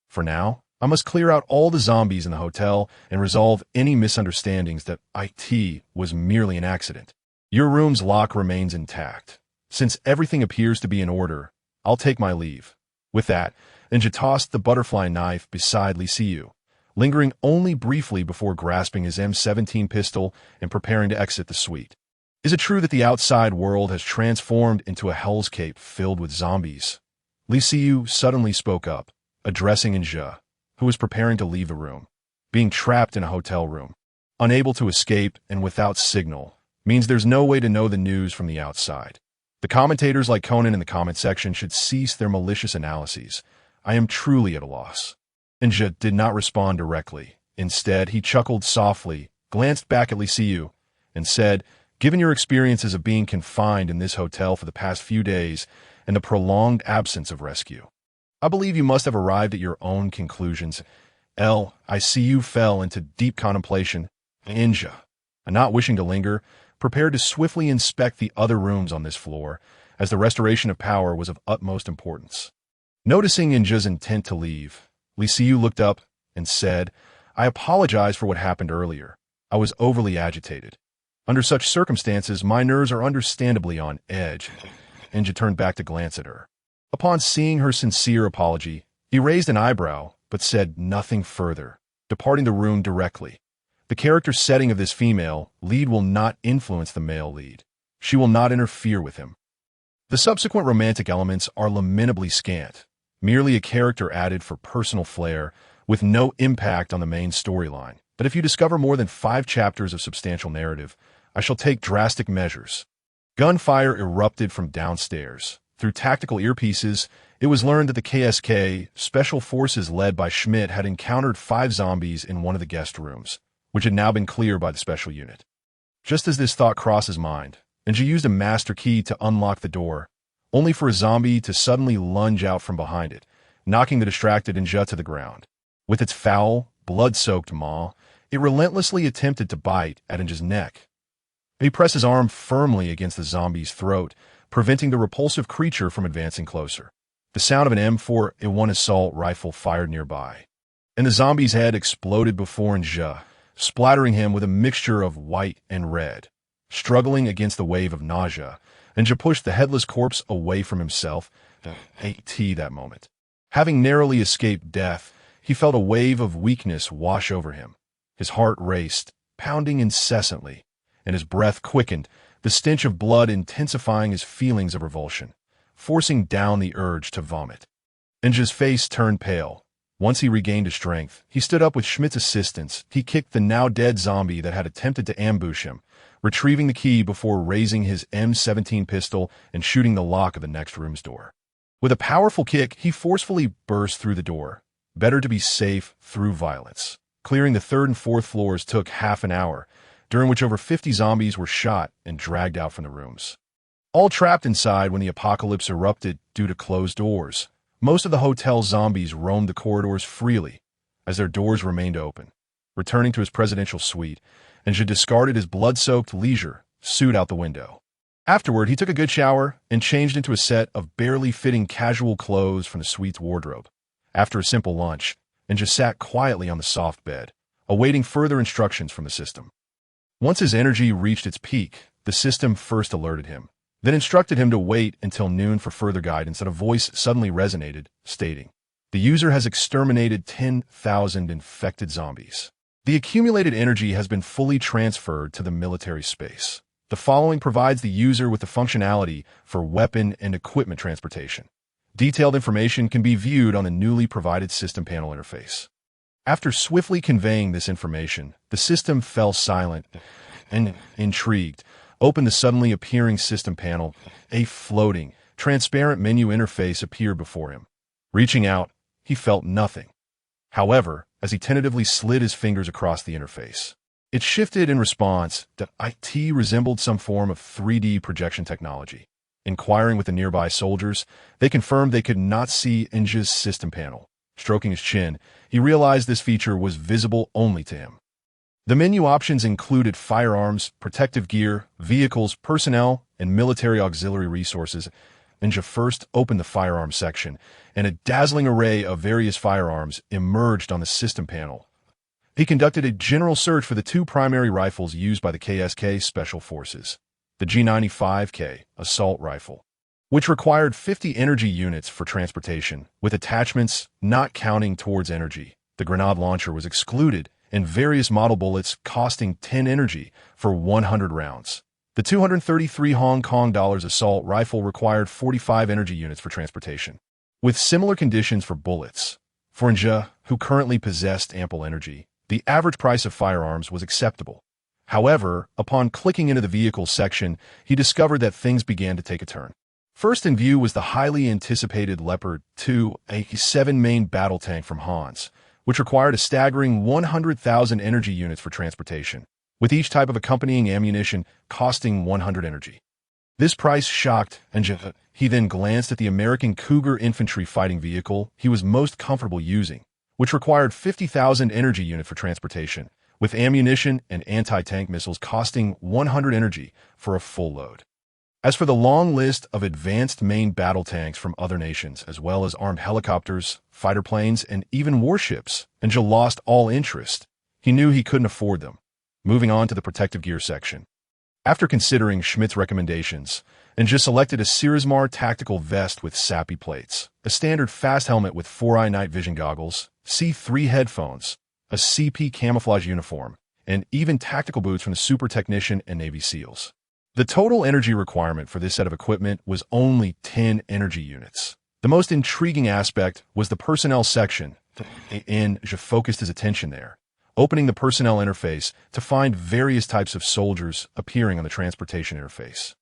For now, I must clear out all the zombies in the hotel and resolve any misunderstandings that IT was merely an accident. Your room's lock remains intact. Since everything appears to be in order, I'll take my leave. With that, Ninja tossed the butterfly knife beside Li Siyu, lingering only briefly before grasping his M17 pistol and preparing to exit the suite. Is it true that the outside world has transformed into a hellscape filled with zombies? Li Siyu suddenly spoke up, addressing Ninja, who was preparing to leave the room. Being trapped in a hotel room, unable to escape and without signal, means there's no way to know the news from the outside. The commentators like Conan in the comment section should cease their malicious analyses. I am truly at a loss. Ninja did not respond directly. Instead, he chuckled softly, glanced back at Li Siyu, and said, given your experiences of being confined in this hotel for the past few days and the prolonged absence of rescue, I believe you must have arrived at your own conclusions. I see you fell into deep contemplation. Ninja, and not wishing to linger, prepared to swiftly inspect the other rooms on this floor, as the restoration of power was of utmost importance. Noticing Ninja's intent to leave, Li Siyu looked up and said, I apologize for what happened earlier. I was overly agitated. Under such circumstances, my nerves are understandably on edge. Ninja turned back to glance at her. Upon seeing her sincere apology, he raised an eyebrow, but said nothing further, departing the room directly. The character setting of this female lead will not influence the male lead. She will not interfere with him. The subsequent romantic elements are lamentably scant, merely a character added for personal flair, with no impact on the main storyline. But if you discover more than 5 chapters of substantial narrative, I shall take drastic measures. Gunfire erupted from downstairs. Through tactical earpieces, it was learned that the KSK Special Forces led by Schmidt had encountered 5 zombies in one of the guest rooms, which had now been cleared by the special unit. Just as this thought crossed his mind, Ninja used a master key to unlock the door, only for a zombie to suddenly lunge out from behind it, knocking the distracted Ninja to the ground. With its foul, blood-soaked maw, it relentlessly attempted to bite at Ninja's neck. He pressed his arm firmly against the zombie's throat, preventing the repulsive creature from advancing closer. The sound of an M4A1 assault rifle fired nearby, and the zombie's head exploded before Ninja, splattering him with a mixture of white and red. Struggling against the wave of nausea, Ninja pushed the headless corpse away from himself. AT that moment. Having narrowly escaped death, he felt a wave of weakness wash over him. His heart raced, pounding incessantly, and his breath quickened, the stench of blood intensifying his feelings of revulsion, forcing down the urge to vomit. Ninja's face turned pale. Once he regained his strength, he stood up with Schmidt's assistance. He kicked the now-dead zombie that had attempted to ambush him, retrieving the key before raising his M17 pistol and shooting the lock of the next room's door. With a powerful kick, he forcefully burst through the door. Better to be safe through violence. Clearing the third and fourth floors took half an hour, during which over 50 zombies were shot and dragged out from the rooms. All trapped inside when the apocalypse erupted due to closed doors. Most of the hotel's zombies roamed the corridors freely, as their doors remained open. Returning to his presidential suite, Enja discarded his blood-soaked leisure suit out the window. Afterward, he took a good shower and changed into a set of barely fitting casual clothes from the suite's wardrobe. After a simple lunch, Enja sat quietly on the soft bed, awaiting further instructions from the system. Once his energy reached its peak, the system first alerted him, then instructed him to wait until noon for further guidance, and a voice suddenly resonated, stating, "The user has exterminated 10,000 infected zombies. The accumulated energy has been fully transferred to the military space. The following provides the user with the functionality for weapon and equipment transportation. Detailed information can be viewed on the newly provided system panel interface." After swiftly conveying this information, the system fell silent and, intrigued, opened the suddenly appearing system panel. A floating, transparent menu interface appeared before him. Reaching out, he felt nothing. However, as he tentatively slid his fingers across the interface, it shifted in response. It resembled some form of 3D projection technology. Inquiring with the nearby soldiers, they confirmed they could not see Enja's system panel. Stroking his chin, he realized this feature was visible only to him. The menu options included firearms, protective gear, vehicles, personnel, and military auxiliary resources. Enja first opened the firearms section, and a dazzling array of various firearms emerged on the system panel. He conducted a general search for the two primary rifles used by the KSK Special Forces. The G95K assault rifle, which required 50 energy units for transportation, with attachments not counting towards energy. The grenade launcher was excluded, and various model bullets costing 10 energy for 100 rounds. The 233 Hong Kong dollars assault rifle required 45 energy units for transportation, with similar conditions for bullets. For Enja, who currently possessed ample energy, the average price of firearms was acceptable. However, upon clicking into the vehicle section, he discovered that things began to take a turn. First in view was the highly anticipated Leopard 2, a 7-main battle tank from Hans, which required a staggering 100,000 energy units for transportation, with each type of accompanying ammunition costing 100 energy. This price shocked Enja. He then glanced at the American Cougar infantry fighting vehicle he was most comfortable using, which required 50,000 energy units for transportation, with ammunition and anti-tank missiles costing 100 energy for a full load. As for the long list of advanced main battle tanks from other nations, as well as armed helicopters, fighter planes, and even warships, Enja lost all interest. He knew he couldn't afford them. Moving on to the protective gear section. After considering Schmidt's recommendations, Enja selected a Sirismar tactical vest with SAPI plates, a standard fast helmet with 4-eye night vision goggles, C3 headphones, a CP camouflage uniform, and even tactical boots from the Super Technician and Navy SEALs. The total energy requirement for this set of equipment was only 10 energy units. The most intriguing aspect was the personnel section, and Enja focused his attention there, opening the personnel interface to find various types of soldiers appearing on the transportation interface.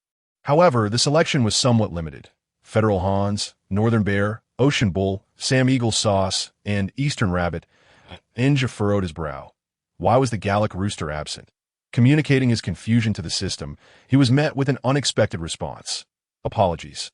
However, the selection was somewhat limited. Federal Hans, Northern Bear, Ocean Bull, Sam Eagle Sauce, and Eastern Rabbit. Enja furrowed his brow. Why was the Gallic Rooster absent? Communicating his confusion to the system, he was met with an unexpected response. Apologies.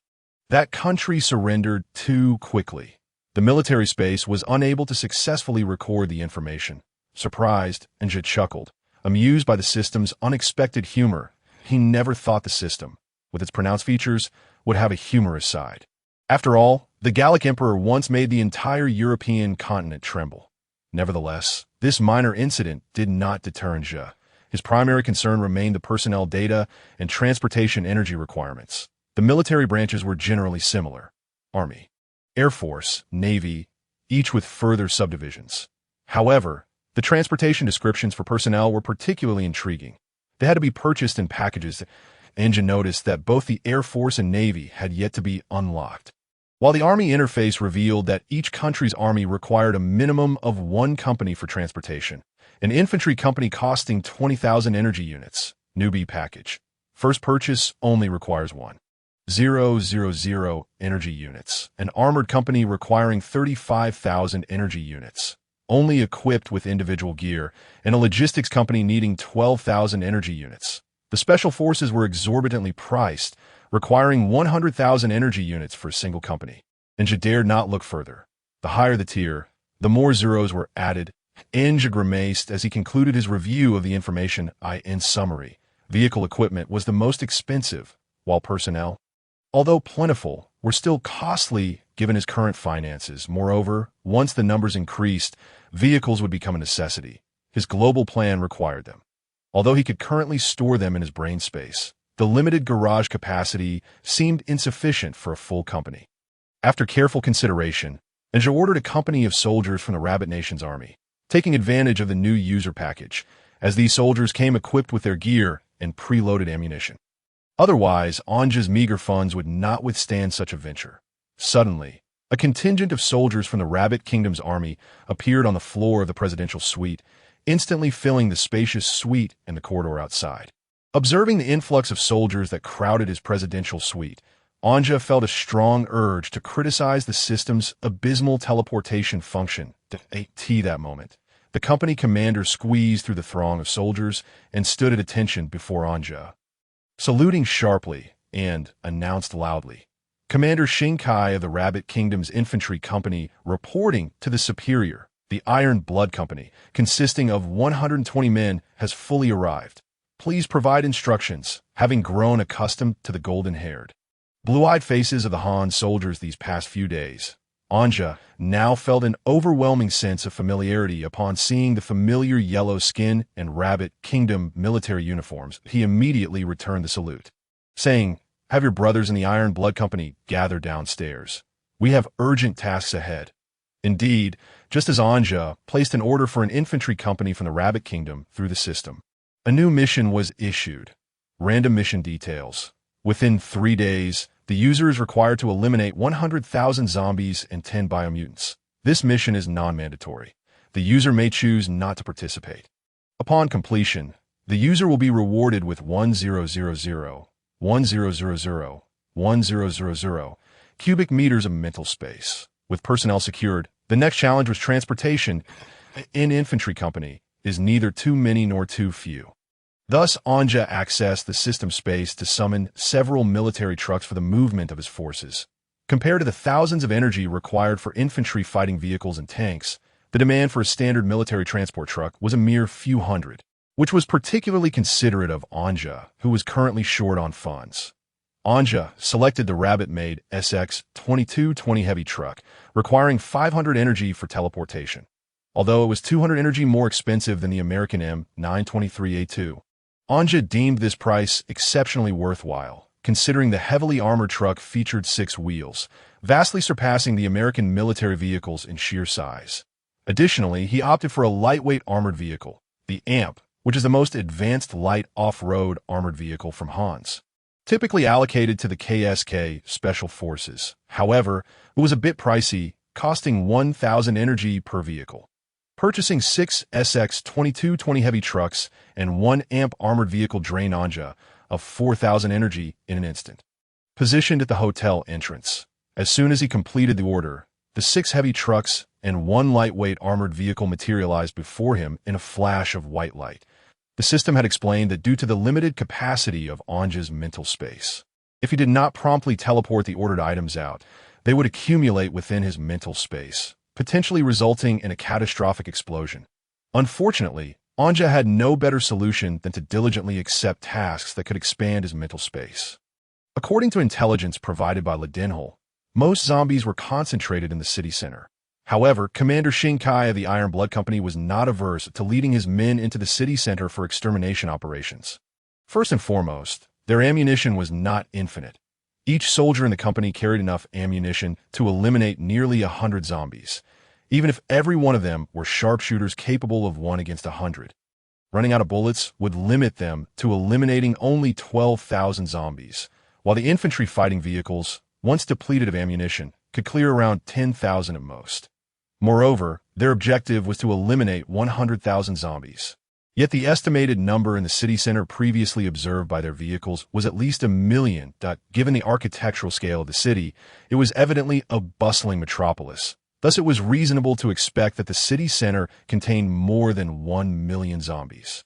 That country surrendered too quickly. The military space was unable to successfully record the information. Surprised, Enja chuckled, amused by the system's unexpected humor. He never thought the system, with its pronounced features, would have a humorous side. After all, the Gallic Emperor once made the entire European continent tremble. Nevertheless, this minor incident did not deter Enja. His primary concern remained the personnel data and transportation energy requirements. The military branches were generally similar: Army, Air Force, Navy, each with further subdivisions. However, the transportation descriptions for personnel were particularly intriguing. They had to be purchased in packages. Enja noticed that both the Air Force and Navy had yet to be unlocked, while the Army interface revealed that each country's army required a minimum of one company for transportation. An infantry company costing 20,000 energy units. Newbie package. First purchase only requires 1,000 energy units. An armored company requiring 35,000 energy units. only equipped with individual gear, and a logistics company needing 12,000 energy units. The special forces were exorbitantly priced, requiring 100,000 energy units for a single company. Anja dared not look further. The higher the tier, the more zeros were added. Anja grimaced as he concluded his review of the information. In summary, vehicle equipment was the most expensive, while personnel, although plentiful, were still costly given his current finances. Moreover, once the numbers increased, vehicles would become a necessity. His global plan required them. Although he could currently store them in his brain space, the limited garage capacity seemed insufficient for a full company. After careful consideration, Anja ordered a company of soldiers from the Rabbit Nation's army, taking advantage of the new user package, as these soldiers came equipped with their gear and preloaded ammunition. Otherwise, Anja's meager funds would not withstand such a venture. Suddenly, a contingent of soldiers from the Rabbit Kingdom's army appeared on the floor of the presidential suite, instantly filling the spacious suite and the corridor outside. Observing the influx of soldiers that crowded his presidential suite, Anja felt a strong urge to criticize the system's abysmal teleportation function. That moment, the company commander squeezed through the throng of soldiers and stood at attention before Anja. Saluting sharply and announced loudly, Commander Shinkai of the Rabbit Kingdom's infantry company reporting to the superior, the Iron Blood Company, consisting of 120 men, has fully arrived. Please provide instructions, having grown accustomed to the golden-haired, blue-eyed faces of the Han soldiers these past few days. Anja now felt an overwhelming sense of familiarity upon seeing the familiar yellow skin and Rabbit Kingdom military uniforms. He immediately returned the salute, saying, "Have your brothers in the Iron Blood Company gather downstairs. We have urgent tasks ahead." Indeed, just as Anja placed an order for an infantry company from the Rabbit Kingdom through the system, a new mission was issued. Random mission details. Within 3 days, the user is required to eliminate 100,000 zombies and 10 biomutants. This mission is non-mandatory. The user may choose not to participate. Upon completion, the user will be rewarded with 1000, 1000, 1000 cubic meters of mental space. With personnel secured, the next challenge was transportation. An infantry company is neither too many nor too few. Thus, Anja accessed the system space to summon several military trucks for the movement of his forces. Compared to the thousands of energy required for infantry fighting vehicles and tanks, the demand for a standard military transport truck was a mere few hundred, which was particularly considerate of Anja, who was currently short on funds. Anja selected the Rabbit-made SX-2220 heavy truck, requiring 500 energy for teleportation, although it was 200 energy more expensive than the American M923A2. Anja deemed this price exceptionally worthwhile, considering the heavily armored truck featured 6 wheels, vastly surpassing the American military vehicles in sheer size. Additionally, he opted for a lightweight armored vehicle, the AMP, which is the most advanced light off-road armored vehicle from Hans, typically allocated to the KSK Special Forces. However, it was a bit pricey, costing 1,000 energy per vehicle. Purchasing 6 SX-2220 heavy trucks and 1 AMP armored vehicle drained Anja of 4,000 energy in an instant. Positioned at the hotel entrance, as soon as he completed the order, the 6 heavy trucks and 1 lightweight armored vehicle materialized before him in a flash of white light. The system had explained that due to the limited capacity of Anja's mental space, if he did not promptly teleport the ordered items out, they would accumulate within his mental space, potentially resulting in a catastrophic explosion. Unfortunately, Anja had no better solution than to diligently accept tasks that could expand his mental space. According to intelligence provided by Ledenhol, most zombies were concentrated in the city center. However, Commander Shinkai of the Iron Blood Company was not averse to leading his men into the city center for extermination operations. First and foremost, their ammunition was not infinite. Each soldier in the company carried enough ammunition to eliminate nearly 100 zombies, even if every one of them were sharpshooters capable of 1 against 100. Running out of bullets would limit them to eliminating only 12,000 zombies, while the infantry fighting vehicles, once depleted of ammunition, could clear around 10,000 at most. Moreover, their objective was to eliminate 100,000 zombies. Yet the estimated number in the city center previously observed by their vehicles was at least 1 million. Given the architectural scale of the city, it was evidently a bustling metropolis. Thus, it was reasonable to expect that the city center contained more than 1 million zombies.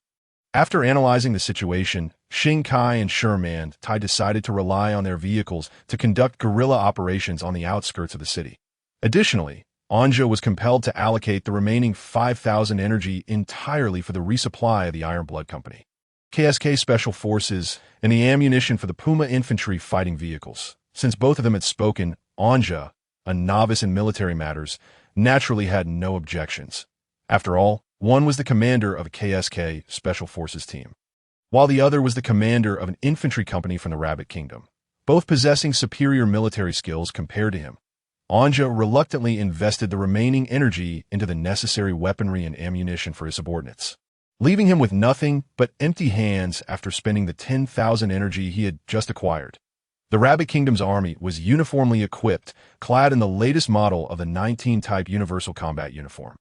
After analyzing the situation, Xing Kai and Sherman Tai decided to rely on their vehicles to conduct guerrilla operations on the outskirts of the city. Additionally, Anja was compelled to allocate the remaining 5,000 energy entirely for the resupply of the Iron Blood Company, KSK Special Forces, and the ammunition for the Puma Infantry Fighting Vehicles. Since both of them had spoken, Anja, a novice in military matters, naturally had no objections. After all, one was the commander of a KSK Special Forces team, while the other was the commander of an infantry company from the Rabbit Kingdom, both possessing superior military skills compared to him. Anja reluctantly invested the remaining energy into the necessary weaponry and ammunition for his subordinates, leaving him with nothing but empty hands after spending the 10,000 energy he had just acquired. The Rabbit Kingdom's army was uniformly equipped, clad in the latest model of the 19-type Universal Combat Uniform,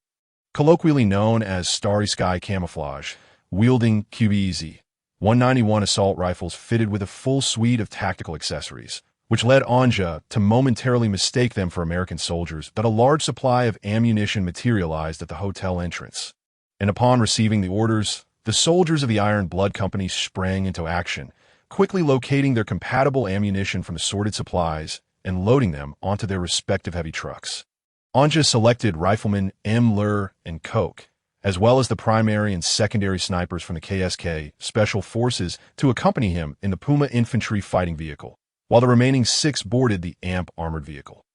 colloquially known as Starry Sky Camouflage, wielding QBZ 191 assault rifles fitted with a full suite of tactical accessories, which led Anja to momentarily mistake them for American soldiers. But a large supply of ammunition materialized at the hotel entrance, and upon receiving the orders, the soldiers of the Iron Blood Company sprang into action, quickly locating their compatible ammunition from assorted supplies and loading them onto their respective heavy trucks. Anja selected Rifleman M. Lur and Koch, as well as the primary and secondary snipers from the KSK Special Forces to accompany him in the Puma Infantry Fighting Vehicle, while the remaining 6 boarded the AMP armored vehicle.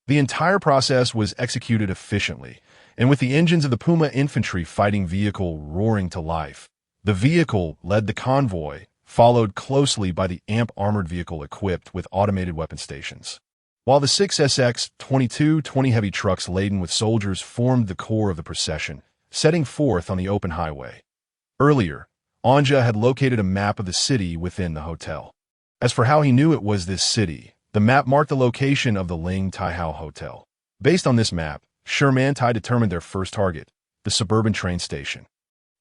The entire process was executed efficiently, and with the engines of the Puma Infantry Fighting Vehicle roaring to life, the vehicle led the convoy, followed closely by the AMP armored vehicle equipped with automated weapon stations, while the 6 SX-2220 heavy trucks laden with soldiers formed the core of the procession, setting forth on the open highway. Earlier, Anja had located a map of the city within the hotel. As for how he knew it was this city, the map marked the location of the Ling Tai Hao Hotel. Based on this map, Sherman Tai determined their first target, the suburban train station.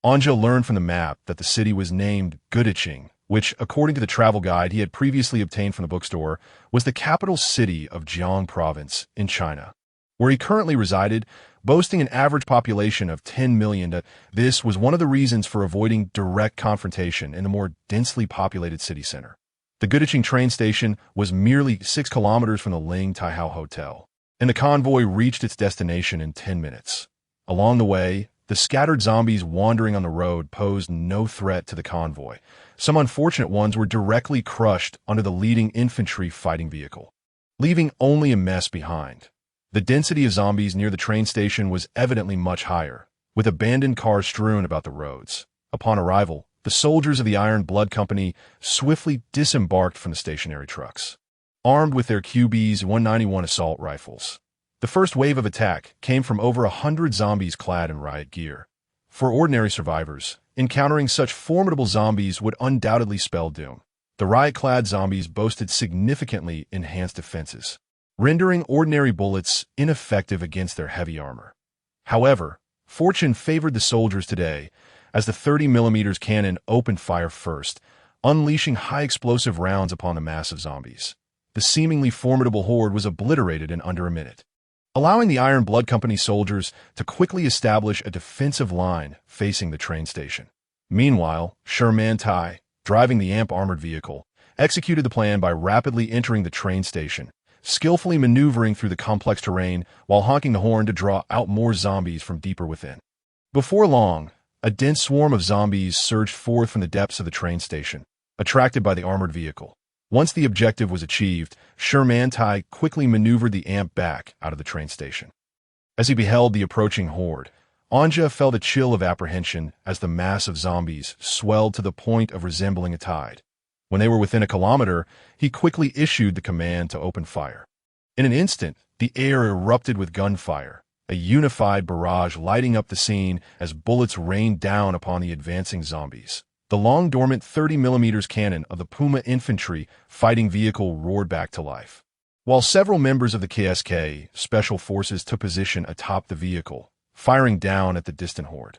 Anja learned from the map that the city was named Gudicheng, which, according to the travel guide he had previously obtained from the bookstore, was the capital city of Jiang Province in China, where he currently resided, boasting an average population of 10 million. This was one of the reasons for avoiding direct confrontation in the more densely populated city center. The Gudicheng train station was merely 6 kilometers from the Ling Tai Hao Hotel, and the convoy reached its destination in 10 minutes. Along the way, the scattered zombies wandering on the road posed no threat to the convoy. Some unfortunate ones were directly crushed under the leading infantry fighting vehicle, leaving only a mess behind. The density of zombies near the train station was evidently much higher, with abandoned cars strewn about the roads. Upon arrival, the soldiers of the Iron Blood Company swiftly disembarked from the stationary trucks, armed with their QBs 191 assault rifles. The first wave of attack came from over 100 zombies clad in riot gear. For ordinary survivors, encountering such formidable zombies would undoubtedly spell doom. The riot-clad zombies boasted significantly enhanced defenses, rendering ordinary bullets ineffective against their heavy armor. However, fortune favored the soldiers today, as the 30mm cannon opened fire first, unleashing high-explosive rounds upon the mass of zombies. The seemingly formidable horde was obliterated in under a minute, allowing the Iron Blood Company soldiers to quickly establish a defensive line facing the train station. Meanwhile, Sherman Tai, driving the AMP armored vehicle, executed the plan by rapidly entering the train station, skillfully maneuvering through the complex terrain while honking the horn to draw out more zombies from deeper within. Before long, a dense swarm of zombies surged forth from the depths of the train station, attracted by the armored vehicle. Once the objective was achieved, Sherman Tai quickly maneuvered the AMP back out of the train station. As he beheld the approaching horde, Anja felt a chill of apprehension as the mass of zombies swelled to the point of resembling a tide. When they were within a kilometer, he quickly issued the command to open fire. In an instant, the air erupted with gunfire, a unified barrage lighting up the scene as bullets rained down upon the advancing zombies. The long-dormant 30mm cannon of the Puma Infantry Fighting Vehicle roared back to life, while several members of the KSK Special Forces took position atop the vehicle, firing down at the distant horde.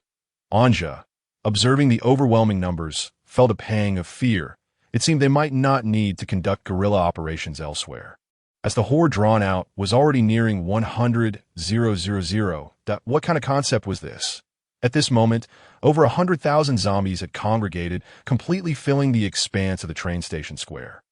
Anja, observing the overwhelming numbers, felt a pang of fear. It seemed they might not need to conduct guerrilla operations elsewhere. As the horde drawn out was already nearing 100,000. What kind of concept was this? At this moment, over 100,000 zombies had congregated, completely filling the expanse of the train station square.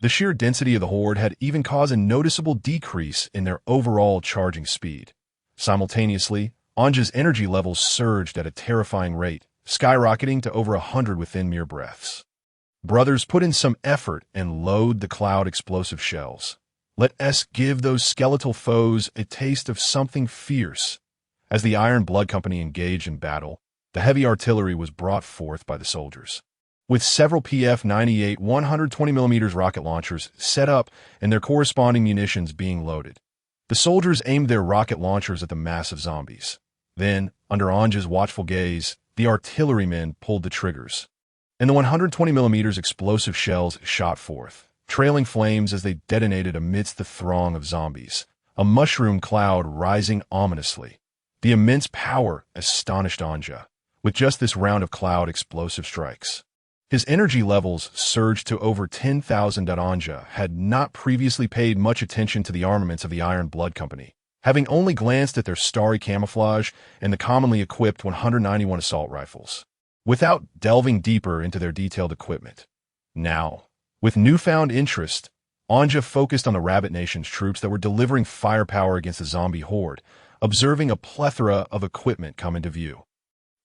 The sheer density of the horde had even caused a noticeable decrease in their overall charging speed. Simultaneously, Anja's energy levels surged at a terrifying rate, skyrocketing to over 100 within mere breaths. Brothers, put in some effort and load the cloud explosive shells. Let us give those skeletal foes a taste of something fierce. As the Iron Blood Company engaged in battle, the heavy artillery was brought forth by the soldiers. With several PF-98 120mm rocket launchers set up and their corresponding munitions being loaded, the soldiers aimed their rocket launchers at the mass of zombies. Then, under Anja's watchful gaze, the artillerymen pulled the triggers, and the 120mm explosive shells shot forth, trailing flames as they detonated amidst the throng of zombies, a mushroom cloud rising ominously. The immense power astonished Anja, with just this round of cloud explosive strikes. His energy levels surged to over 10,000. Anja had not previously paid much attention to the armaments of the Iron Blood Company, having only glanced at their starry camouflage and the commonly equipped 191 assault rifles, without delving deeper into their detailed equipment. Now, with newfound interest, Anja focused on the Rabbit Nation's troops that were delivering firepower against the zombie horde, observing a plethora of equipment come into view.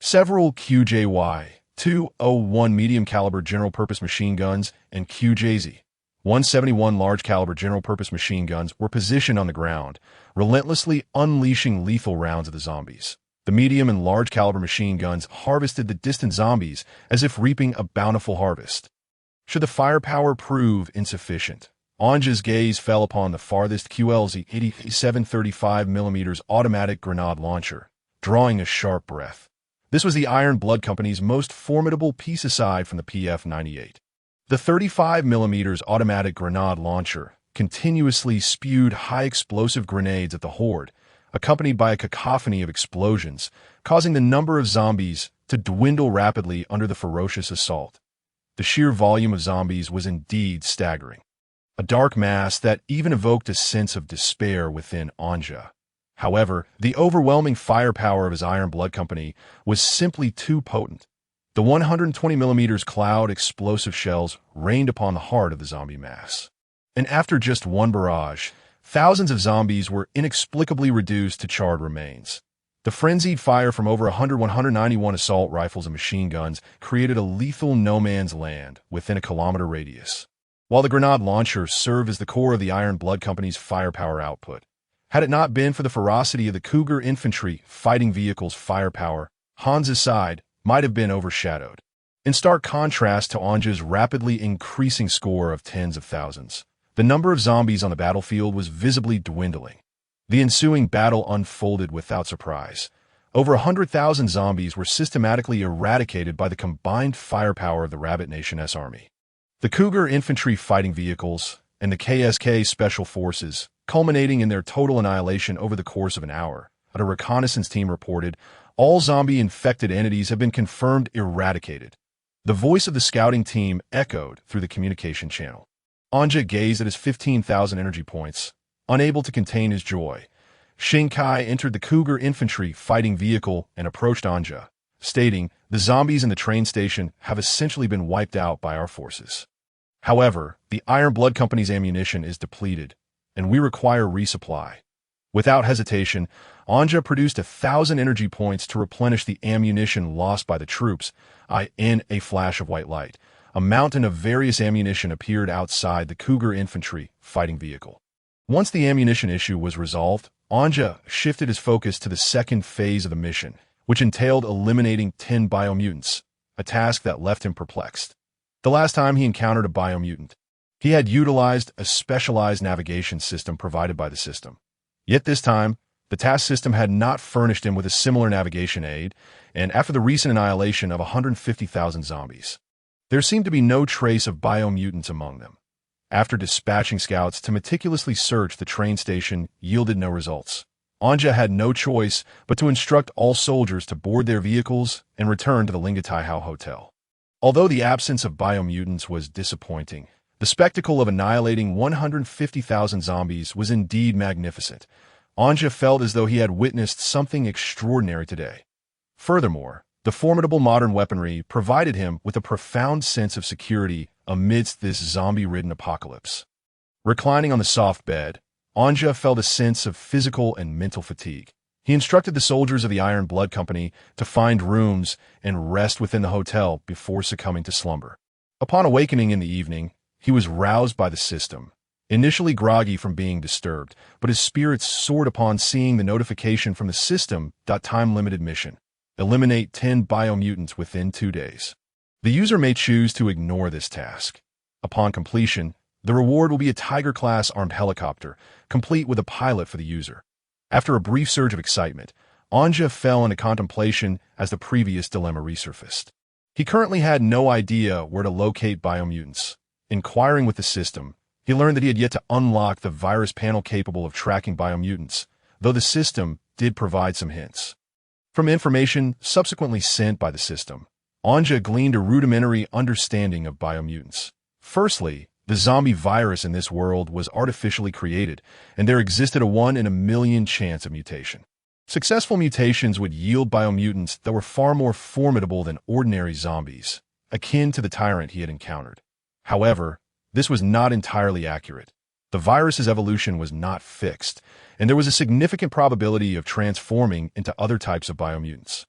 Several QJY-201 medium-caliber general-purpose machine guns and QJZ-171 large-caliber general-purpose machine guns were positioned on the ground, relentlessly unleashing lethal rounds at the zombies. The medium and large-caliber machine guns harvested the distant zombies as if reaping a bountiful harvest. Should the firepower prove insufficient, Anja's gaze fell upon the farthest QLZ-87 35mm automatic grenade launcher, drawing a sharp breath. This was the Iron Blood Company's most formidable piece aside from the PF-98. The 35mm automatic grenade launcher continuously spewed high-explosive grenades at the horde, accompanied by a cacophony of explosions, causing the number of zombies to dwindle rapidly under the ferocious assault. The sheer volume of zombies was indeed staggering, a dark mass that even evoked a sense of despair within Anja. However, the overwhelming firepower of his Iron Blood Company was simply too potent. The 120mm cloud explosive shells rained upon the heart of the zombie mass. And after just one barrage, thousands of zombies were inexplicably reduced to charred remains. The frenzied fire from over 191 assault rifles and machine guns created a lethal no-man's land within a kilometer radius, while the grenade launcher served as the core of the Iron Blood Company's firepower output. Had it not been for the ferocity of the Cougar Infantry Fighting Vehicle's firepower, Hans's side might have been overshadowed. In stark contrast to Anja's rapidly increasing score of tens of thousands, the number of zombies on the battlefield was visibly dwindling. The ensuing battle unfolded without surprise. Over 100,000 zombies were systematically eradicated by the combined firepower of the Rabbit Nation's army. The Cougar Infantry Fighting Vehicles and the KSK Special Forces, culminating in their total annihilation over the course of an hour. A reconnaissance team reported, all zombie-infected entities have been confirmed eradicated. The voice of the scouting team echoed through the communication channel. Anja gazed at his 15,000 energy points, unable to contain his joy. Shinkai entered the Cougar Infantry Fighting Vehicle and approached Anja, stating, "The zombies in the train station have essentially been wiped out by our forces. However, the Iron Blood Company's ammunition is depleted, and we require resupply." Without hesitation, Anja produced 1,000 energy points to replenish the ammunition lost by the troops. In a flash of white light, a mountain of various ammunition appeared outside the Cougar Infantry Fighting Vehicle. Once the ammunition issue was resolved, Anja shifted his focus to the second phase of the mission, which entailed eliminating 10 biomutants, a task that left him perplexed. The last time he encountered a biomutant, he had utilized a specialized navigation system provided by the system. Yet this time, the task system had not furnished him with a similar navigation aid, and after the recent annihilation of 150,000 zombies, there seemed to be no trace of biomutants among them. After dispatching scouts to meticulously search the train station yielded no results, Anja had no choice but to instruct all soldiers to board their vehicles and return to the Lingataihao Hotel. Although the absence of biomutants was disappointing, The spectacle of annihilating 150,000 zombies was indeed magnificent. Anja felt as though he had witnessed something extraordinary today. Furthermore, the formidable modern weaponry provided him with a profound sense of security amidst this zombie-ridden apocalypse. Reclining on the soft bed, Anja felt a sense of physical and mental fatigue. He instructed the soldiers of the Iron Blood Company to find rooms and rest within the hotel before succumbing to slumber. Upon awakening in the evening, he was roused by the system, initially groggy from being disturbed, but his spirits soared upon seeing the notification from the system. Time-limited mission. Eliminate 10 biomutants within 2 days. The user may choose to ignore this task. Upon completion, the reward will be a Tiger-class armed helicopter, complete with a pilot for the user. After a brief surge of excitement, Anja fell into contemplation as the previous dilemma resurfaced. He currently had no idea where to locate biomutants. Inquiring with the system, he learned that he had yet to unlock the virus panel capable of tracking biomutants, though the system did provide some hints. From information subsequently sent by the system, Anja gleaned a rudimentary understanding of biomutants. Firstly, the zombie virus in this world was artificially created, and there existed a 1 in a million chance of mutation. Successful mutations would yield biomutants that were far more formidable than ordinary zombies, akin to the tyrant he had encountered. However, this was not entirely accurate. The virus's evolution was not fixed, and there was a significant probability of transforming into other types of biomutants.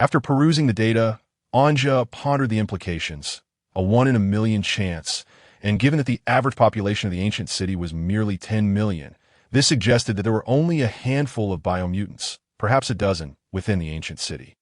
After perusing the data, Anja pondered the implications. A 1 in a million chance, and given that the average population of the ancient city was merely 10 million, this suggested that there were only a handful of biomutants, perhaps a dozen, within the ancient city.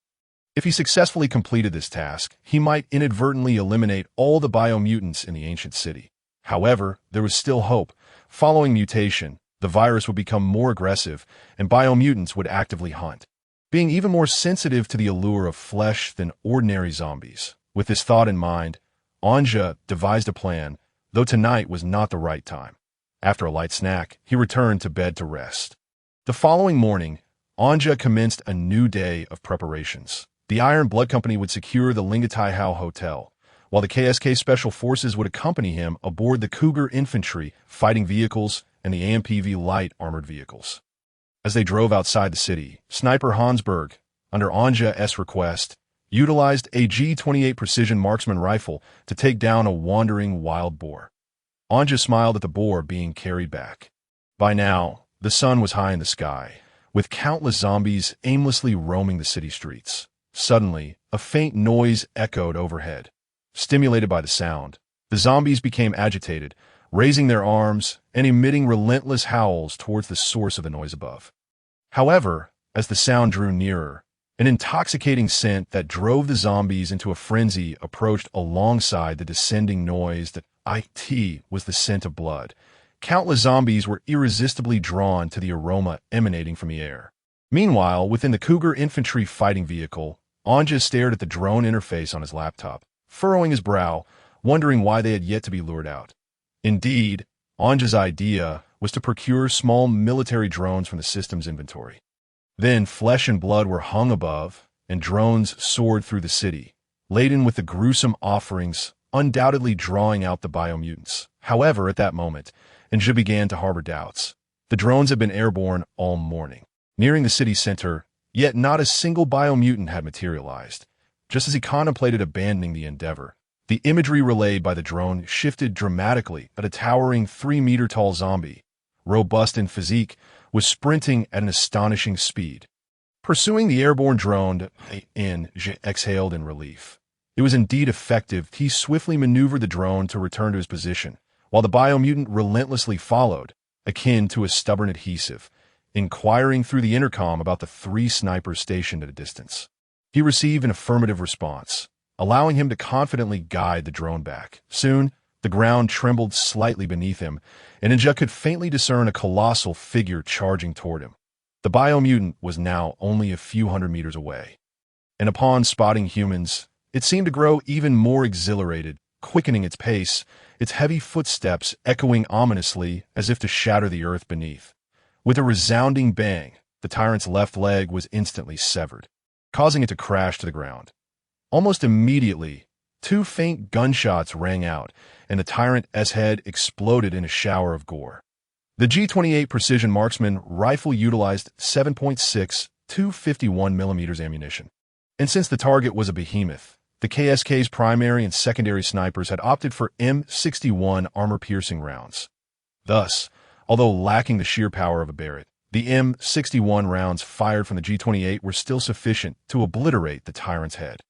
If he successfully completed this task, he might inadvertently eliminate all the biomutants in the ancient city. However, there was still hope. Following mutation, the virus would become more aggressive, and biomutants would actively hunt, being even more sensitive to the allure of flesh than ordinary zombies. With this thought in mind, Anja devised a plan, though tonight was not the right time. After a light snack, he returned to bed to rest. The following morning, Anja commenced a new day of preparations. The Iron Blood Company would secure the Lingatai Hotel, while the KSK Special Forces would accompany him aboard the Cougar Infantry Fighting Vehicles and the AMPV Light Armored Vehicles. As they drove outside the city, Sniper Hansberg, under Anja's request, utilized a G-28 precision marksman rifle to take down a wandering wild boar. Anja smiled at the boar being carried back. By now, the sun was high in the sky, with countless zombies aimlessly roaming the city streets. Suddenly, a faint noise echoed overhead. Stimulated by the sound, the zombies became agitated, raising their arms and emitting relentless howls towards the source of the noise above. However, as the sound drew nearer, an intoxicating scent that drove the zombies into a frenzy approached alongside the descending noise that it was the scent of blood. Countless zombies were irresistibly drawn to the aroma emanating from the air. Meanwhile, within the Cougar Infantry Fighting Vehicle, Anja stared at the drone interface on his laptop, furrowing his brow, wondering why they had yet to be lured out. Indeed, Anja's idea was to procure small military drones from the system's inventory. Then flesh and blood were hung above, and drones soared through the city, laden with the gruesome offerings, undoubtedly drawing out the biomutants. However, at that moment, Anja began to harbor doubts. The drones had been airborne all morning, nearing the city center, yet not a single biomutant had materialized. Just as he contemplated abandoning the endeavor, the imagery relayed by the drone shifted dramatically at a towering 3-meter-tall zombie, robust in physique, was sprinting at an astonishing speed. Pursuing the airborne drone, Anja exhaled in relief. It was indeed effective. He swiftly maneuvered the drone to return to his position, while the biomutant relentlessly followed, akin to a stubborn adhesive, inquiring through the intercom about the 3 snipers stationed at a distance. He received an affirmative response, allowing him to confidently guide the drone back. Soon, the ground trembled slightly beneath him, and Anja could faintly discern a colossal figure charging toward him. The biomutant was now only a few hundred meters away, and upon spotting humans, it seemed to grow even more exhilarated, quickening its pace, its heavy footsteps echoing ominously as if to shatter the earth beneath. With a resounding bang, the tyrant's left leg was instantly severed, causing it to crash to the ground. Almost immediately, 2 faint gunshots rang out, and the Tyrant's head exploded in a shower of gore. The G-28 Precision Marksman rifle utilized 7.6 251mm ammunition. And since the target was a behemoth, the KSK's primary and secondary snipers had opted for M61 armor-piercing rounds. Thus, although lacking the sheer power of a Barrett, the M61 rounds fired from the G-28 were still sufficient to obliterate the Tyrant's head.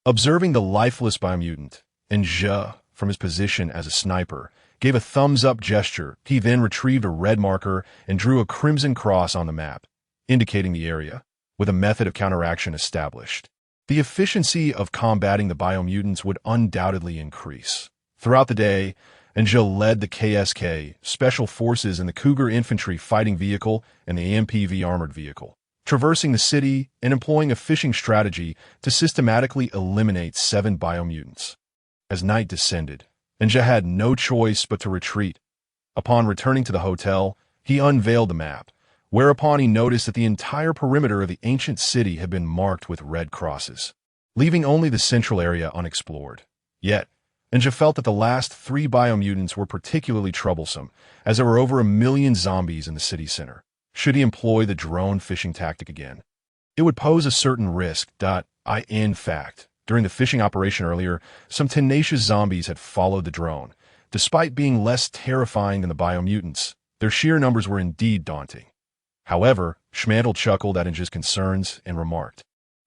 Observing the lifeless biomutant, Enja, from his position as a sniper, gave a thumbs-up gesture. He then retrieved a red marker and drew a crimson cross on the map, indicating the area, with a method of counteraction established. The efficiency of combating the biomutants would undoubtedly increase. Throughout the day, Enja led the KSK, Special Forces in the Cougar Infantry Fighting Vehicle and the AMPV Armored Vehicle, traversing the city and employing a fishing strategy to systematically eliminate 7 biomutants. As night descended, Enja had no choice but to retreat. Upon returning to the hotel, he unveiled the map, whereupon he noticed that the entire perimeter of the ancient city had been marked with red crosses, leaving only the central area unexplored. Yet, Enja felt that the last 3 biomutants were particularly troublesome, as there were over 1 million zombies in the city center. Should he employ the drone fishing tactic again, it would pose a certain risk. In fact, during the fishing operation earlier, some tenacious zombies had followed the drone. Despite being less terrifying than the biomutants, their sheer numbers were indeed daunting. However, Schmantel chuckled at Enja's concerns and remarked,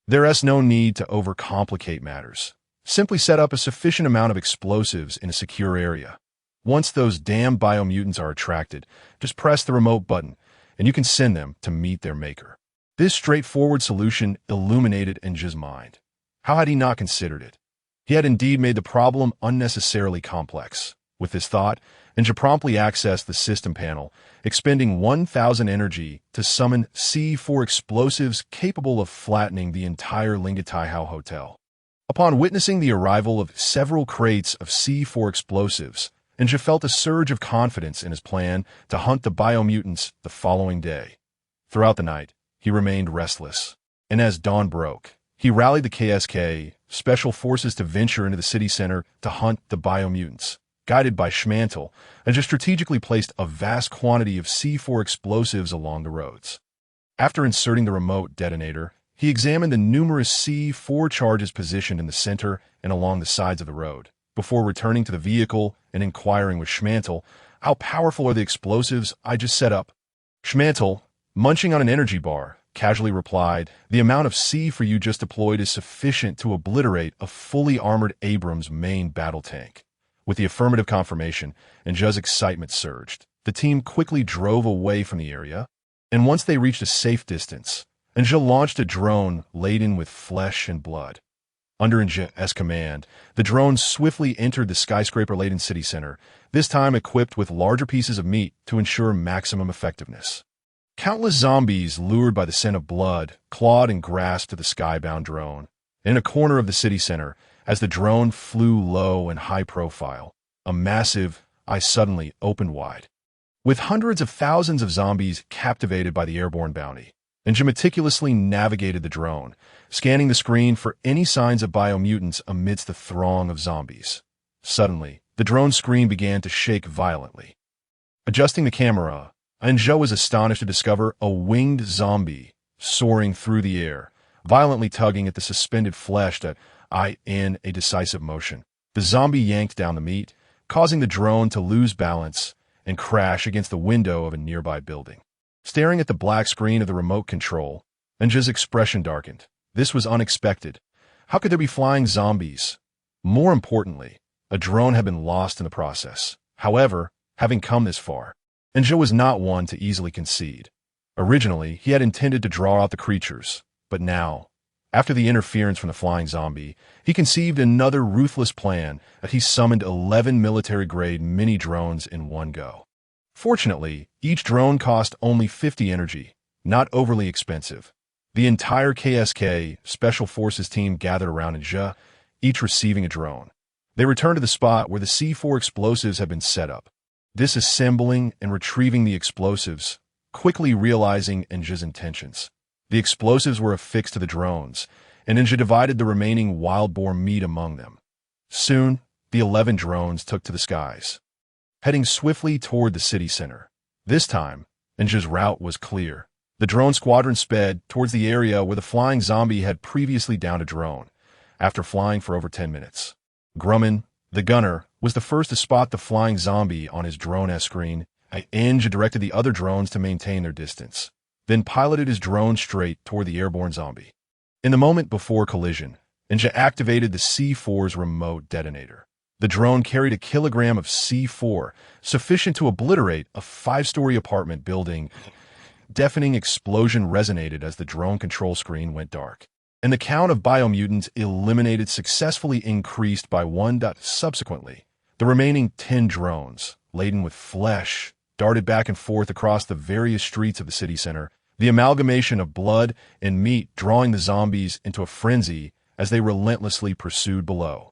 "There's no need to overcomplicate matters. Simply set up a sufficient amount of explosives in a secure area. Once those damn biomutants are attracted, just press the remote button, and you can send them to meet their maker." This straightforward solution illuminated Enja's mind. How had he not considered it? He had indeed made the problem unnecessarily complex. With this thought, Enja promptly accessed the system panel, expending 1,000 energy to summon C4 explosives capable of flattening the entire Lingatihau Hotel. Upon witnessing the arrival of several crates of C4 explosives, Enja felt a surge of confidence in his plan to hunt the biomutants the following day. Throughout the night, he remained restless, and as dawn broke, he rallied the KSK, Special Forces to venture into the city center to hunt the biomutants. Guided by Schmantel, Enja strategically placed a vast quantity of C4 explosives along the roads. After inserting the remote detonator, he examined the numerous C4 charges positioned in the center and along the sides of the road, before returning to the vehicle and inquiring with Schmantel, "How powerful are the explosives I just set up?" Schmantel, munching on an energy bar, casually replied, "The amount of C4 you just deployed is sufficient to obliterate a fully armored Abrams main battle tank." With the affirmative confirmation, Enja's excitement surged. The team quickly drove away from the area, and once they reached a safe distance, Enja launched a drone laden with flesh and blood. Under Enja's command, the drone swiftly entered the skyscraper-laden city center, this time equipped with larger pieces of meat to ensure maximum effectiveness. Countless zombies, lured by the scent of blood, clawed and grasped to the skybound drone. In a corner of the city center, as the drone flew low and high profile, a massive eye suddenly opened wide. With hundreds of thousands of zombies captivated by the airborne bounty, Enja meticulously navigated the drone, scanning the screen for any signs of biomutants amidst the throng of zombies. Suddenly, the drone screen began to shake violently. Adjusting the camera, Enja was astonished to discover a winged zombie soaring through the air, violently tugging at the suspended flesh in a decisive motion. The zombie yanked down the meat, causing the drone to lose balance and crash against the window of a nearby building. Staring at the black screen of the remote control, Enja's expression darkened. This was unexpected. How could there be flying zombies? More importantly, a drone had been lost in the process. However, having come this far, Enja was not one to easily concede. Originally, he had intended to draw out the creatures, but now, after the interference from the flying zombie, he conceived another ruthless plan that he summoned 11 military-grade mini-drones in one go. Fortunately, each drone cost only 50 energy, not overly expensive. The entire KSK Special Forces team gathered around Enja, each receiving a drone. They returned to the spot where the C4 explosives had been set up, disassembling and retrieving the explosives, quickly realizing Enja's intentions. The explosives were affixed to the drones, and Enja divided the remaining wild boar meat among them. Soon, the 11 drones took to the skies, heading swiftly toward the city center. This time, Ninja's route was clear. The drone squadron sped towards the area where the flying zombie had previously downed a drone, after flying for over 10 minutes. Grumman, the gunner, was the first to spot the flying zombie on his drone screen. Ninja directed the other drones to maintain their distance, then piloted his drone straight toward the airborne zombie. In the moment before collision, Ninja activated the C4's remote detonator. The drone carried a kilogram of C4, sufficient to obliterate a 5-story apartment building. Deafening explosion resonated as the drone control screen went dark, and the count of biomutants eliminated successfully increased by 1. Subsequently, the remaining 10 drones, laden with flesh, darted back and forth across the various streets of the city center, the amalgamation of blood and meat drawing the zombies into a frenzy as they relentlessly pursued below.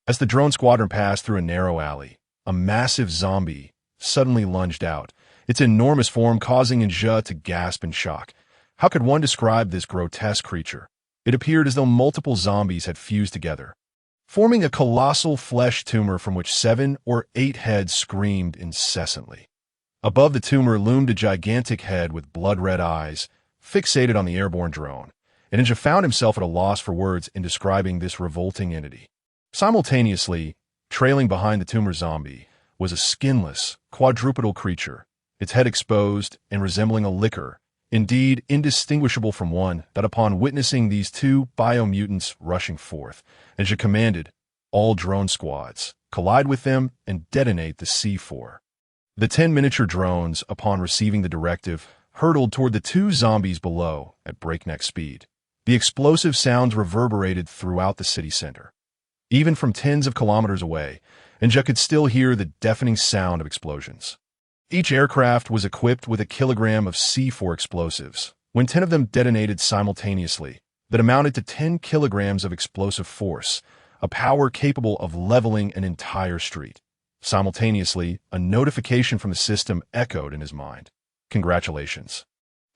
As the drone squadron passed through a narrow alley, a massive zombie suddenly lunged out, its enormous form causing Ninja to gasp in shock. How could one describe this grotesque creature? It appeared as though multiple zombies had fused together, forming a colossal flesh tumor from which 7 or 8 heads screamed incessantly. Above the tumor loomed a gigantic head with blood-red eyes, fixated on the airborne drone, and Ninja found himself at a loss for words in describing this revolting entity. Simultaneously, trailing behind the tumor zombie, was a skinless, quadrupedal creature, its head exposed and resembling a licker, indeed indistinguishable from one, that upon witnessing these 2 biomutants rushing forth, Ninja commanded all drone squads collide with them and detonate the C4. The 10 miniature drones, upon receiving the directive, hurtled toward the 2 zombies below at breakneck speed. The explosive sounds reverberated throughout the city center. Even from tens of kilometers away, Ninja could still hear the deafening sound of explosions. Each aircraft was equipped with a kilogram of C4 explosives. When 10 of them detonated simultaneously, that amounted to 10 kilograms of explosive force, a power capable of leveling an entire street. Simultaneously, a notification from the system echoed in his mind. Congratulations,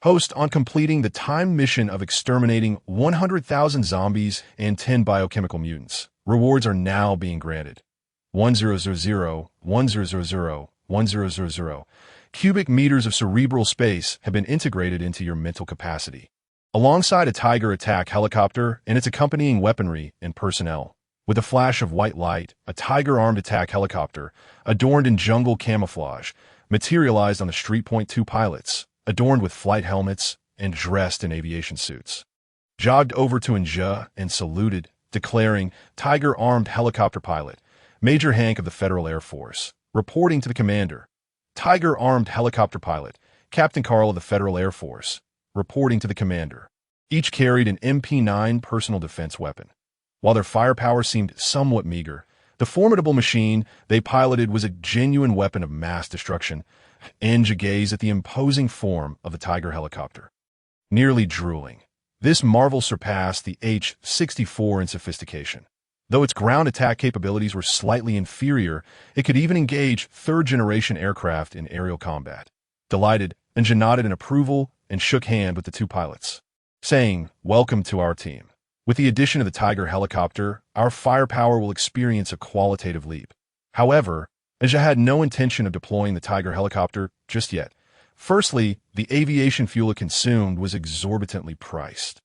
host, on completing the timed mission of exterminating 100,000 zombies and 10 biochemical mutants. Rewards are now being granted. 1000, 1000, 1000 cubic meters of cerebral space have been integrated into your mental capacity, alongside a Tiger attack helicopter and its accompanying weaponry and personnel. With a flash of white light, a Tiger-armed attack helicopter, adorned in jungle camouflage, materialized on the street. 2 pilots, adorned with flight helmets and dressed in aviation suits, jogged over to Ninja and saluted, declaring, "Tiger-armed helicopter pilot, Major Hank of the Federal Air Force, reporting to the commander. Tiger-armed helicopter pilot, Captain Carl of the Federal Air Force, reporting to the commander." Each carried an MP9 personal defense weapon. While their firepower seemed somewhat meager, the formidable machine they piloted was a genuine weapon of mass destruction. Ninja gazed at the imposing form of the Tiger helicopter, nearly drooling. This marvel surpassed the H-64 in sophistication. Though its ground attack capabilities were slightly inferior, it could even engage third-generation aircraft in aerial combat. Delighted, Ninja nodded in approval and shook hands with the 2 pilots, saying, "Welcome to our team. With the addition of the Tiger helicopter, our firepower will experience a qualitative leap." However, Ninja had no intention of deploying the Tiger helicopter just yet. Firstly, the aviation fuel it consumed was exorbitantly priced,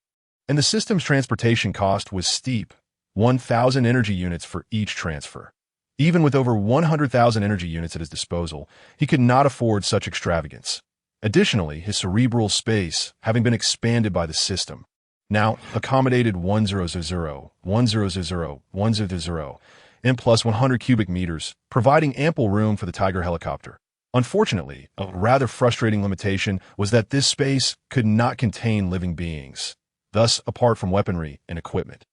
and the system's transportation cost was steep, 1,000 energy units for each transfer. Even with over 100,000 energy units at his disposal, he could not afford such extravagance. Additionally, his cerebral space, having been expanded by the system, now accommodated 1000, 1000, 1000, and plus 100 cubic meters, providing ample room for the Tiger helicopter. Unfortunately, a rather frustrating limitation was that this space could not contain living beings, thus apart from weaponry and equipment.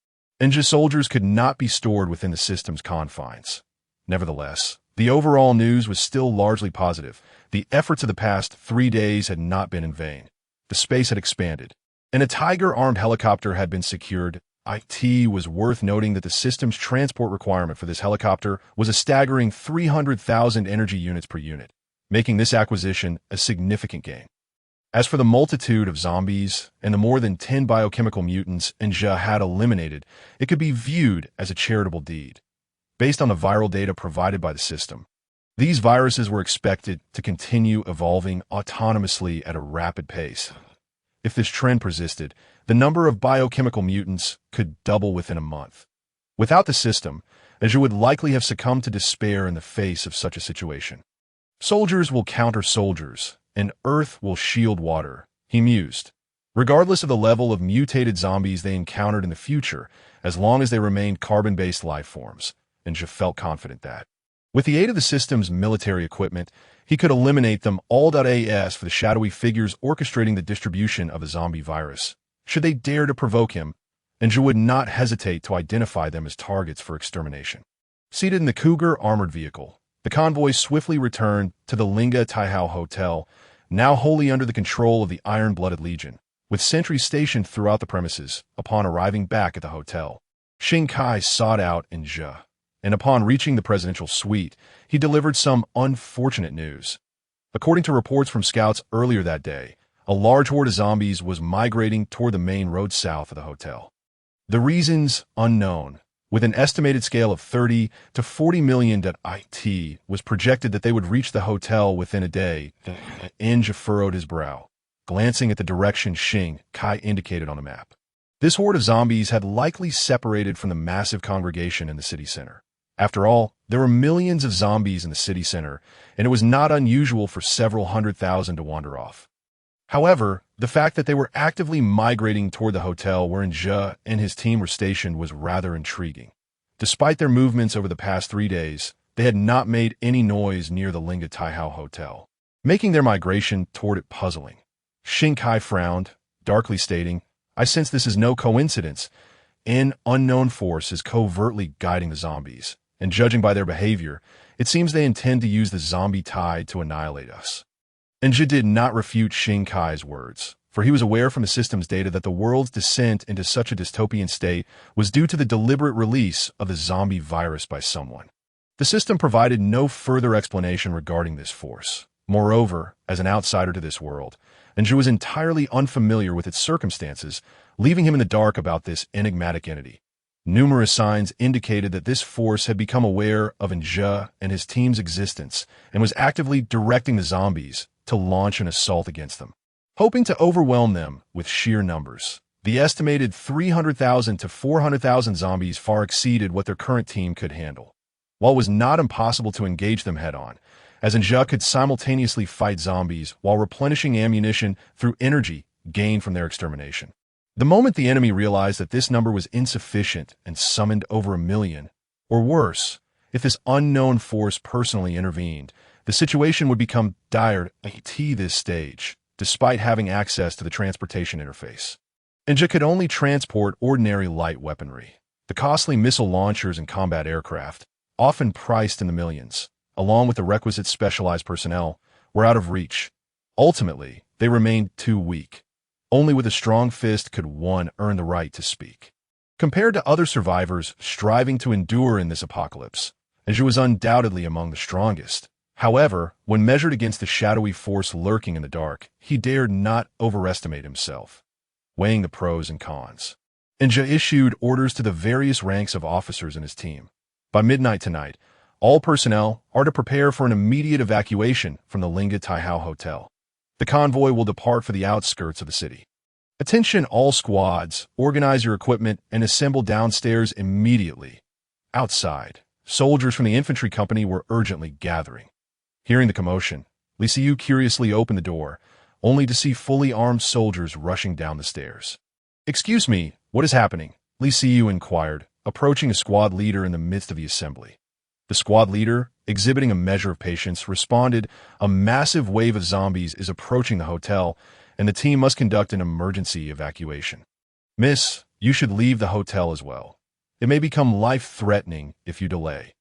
Ninja soldiers could not be stored within the system's confines. Nevertheless, the overall news was still largely positive. The efforts of the past 3 days had not been in vain. The space had expanded, and a Tiger-armed helicopter had been secured. It was worth noting that the system's transport requirement for this helicopter was a staggering 300,000 energy units per unit, making this acquisition a significant gain. As for the multitude of zombies and the more than 10 biochemical mutants Ninja had eliminated, it could be viewed as a charitable deed. based on the viral data provided by the system. These viruses were expected to continue evolving autonomously at a rapid pace. If this trend persisted, the number of biochemical mutants could double within a month. Without the system, Aja would likely have succumbed to despair in the face of such a situation. Soldiers will counter soldiers, and Earth will shield water, he mused. Regardless of the level of mutated zombies they encountered in the future, as long as they remained carbon-based life forms, Aja felt confident that, with the aid of the system's military equipment, he could eliminate them all. As for the shadowy figures orchestrating the distribution of a zombie virus, should they dare to provoke him, Aja would not hesitate to identify them as targets for extermination. Seated in the Cougar armored vehicle, the convoy swiftly returned to the Linga Taihao Hotel, now wholly under the control of the Iron-Blooded Legion, with sentries stationed throughout the premises. Upon arriving back at the hotel, Xing Kai sought out Aja, and upon reaching the presidential suite, he delivered some unfortunate news. According to reports from scouts earlier that day, a large horde of zombies was migrating toward the main road south of the hotel. The reasons unknown. With an estimated scale of 30 to 40 million. It was projected that they would reach the hotel within a day. Aja furrowed his brow, glancing at the direction Xing Kai indicated on the map. This horde of zombies had likely separated from the massive congregation in the city center. After all, there were millions of zombies in the city center, and it was not unusual for several 100,000 to wander off. However, the fact that they were actively migrating toward the hotel where Aja and his team were stationed was rather intriguing. Despite their movements over the past 3 days, they had not made any noise near the Linga Taihao Hotel, making their migration toward it puzzling. Xing Kai frowned, darkly stating, "I sense this is no coincidence. An unknown force is covertly guiding the zombies, and judging by their behavior, it seems they intend to use the zombie tide to annihilate us." Aja did not refute Xing Kai's words, for he was aware from the system's data that the world's descent into such a dystopian state was due to the deliberate release of the zombie virus by someone. The system provided no further explanation regarding this force. Moreover, as an outsider to this world, Aja was entirely unfamiliar with its circumstances, leaving him in the dark about this enigmatic entity. Numerous signs indicated that this force had become aware of Aja and his team's existence and was actively directing the zombies to launch an assault against them, hoping to overwhelm them with sheer numbers. The estimated 300,000 to 400,000 zombies far exceeded what their current team could handle. While it was not impossible to engage them head-on, as Aja could simultaneously fight zombies while replenishing ammunition through energy gained from their extermination. The moment the enemy realized that this number was insufficient and summoned over 1 million, or worse, if this unknown force personally intervened, the situation would become dire at this stage, despite having access to the transportation interface. Aja could only transport ordinary light weaponry. The costly missile launchers and combat aircraft, often priced in the millions, along with the requisite specialized personnel, were out of reach. Ultimately, they remained too weak. Only with a strong fist could one earn the right to speak. Compared to other survivors striving to endure in this apocalypse, Aja was undoubtedly among the strongest. However, when measured against the shadowy force lurking in the dark, he dared not overestimate himself. Weighing the pros and cons, Aja issued orders to the various ranks of officers in his team. By midnight tonight, all personnel are to prepare for an immediate evacuation from the Linga Taihao Hotel. The convoy will depart for the outskirts of the city. Attention all squads, organize your equipment and assemble downstairs immediately. Outside, soldiers from the infantry company were urgently gathering. Hearing the commotion, Li Siyu curiously opened the door, only to see fully armed soldiers rushing down the stairs. "Excuse me, what is happening?" Li Siyu inquired, approaching a squad leader in the midst of the assembly. The squad leader, exhibiting a measure of patience, responded, "A massive wave of zombies is approaching the hotel, and the team must conduct an emergency evacuation. Miss, you should leave the hotel as well. It may become life-threatening if you delay."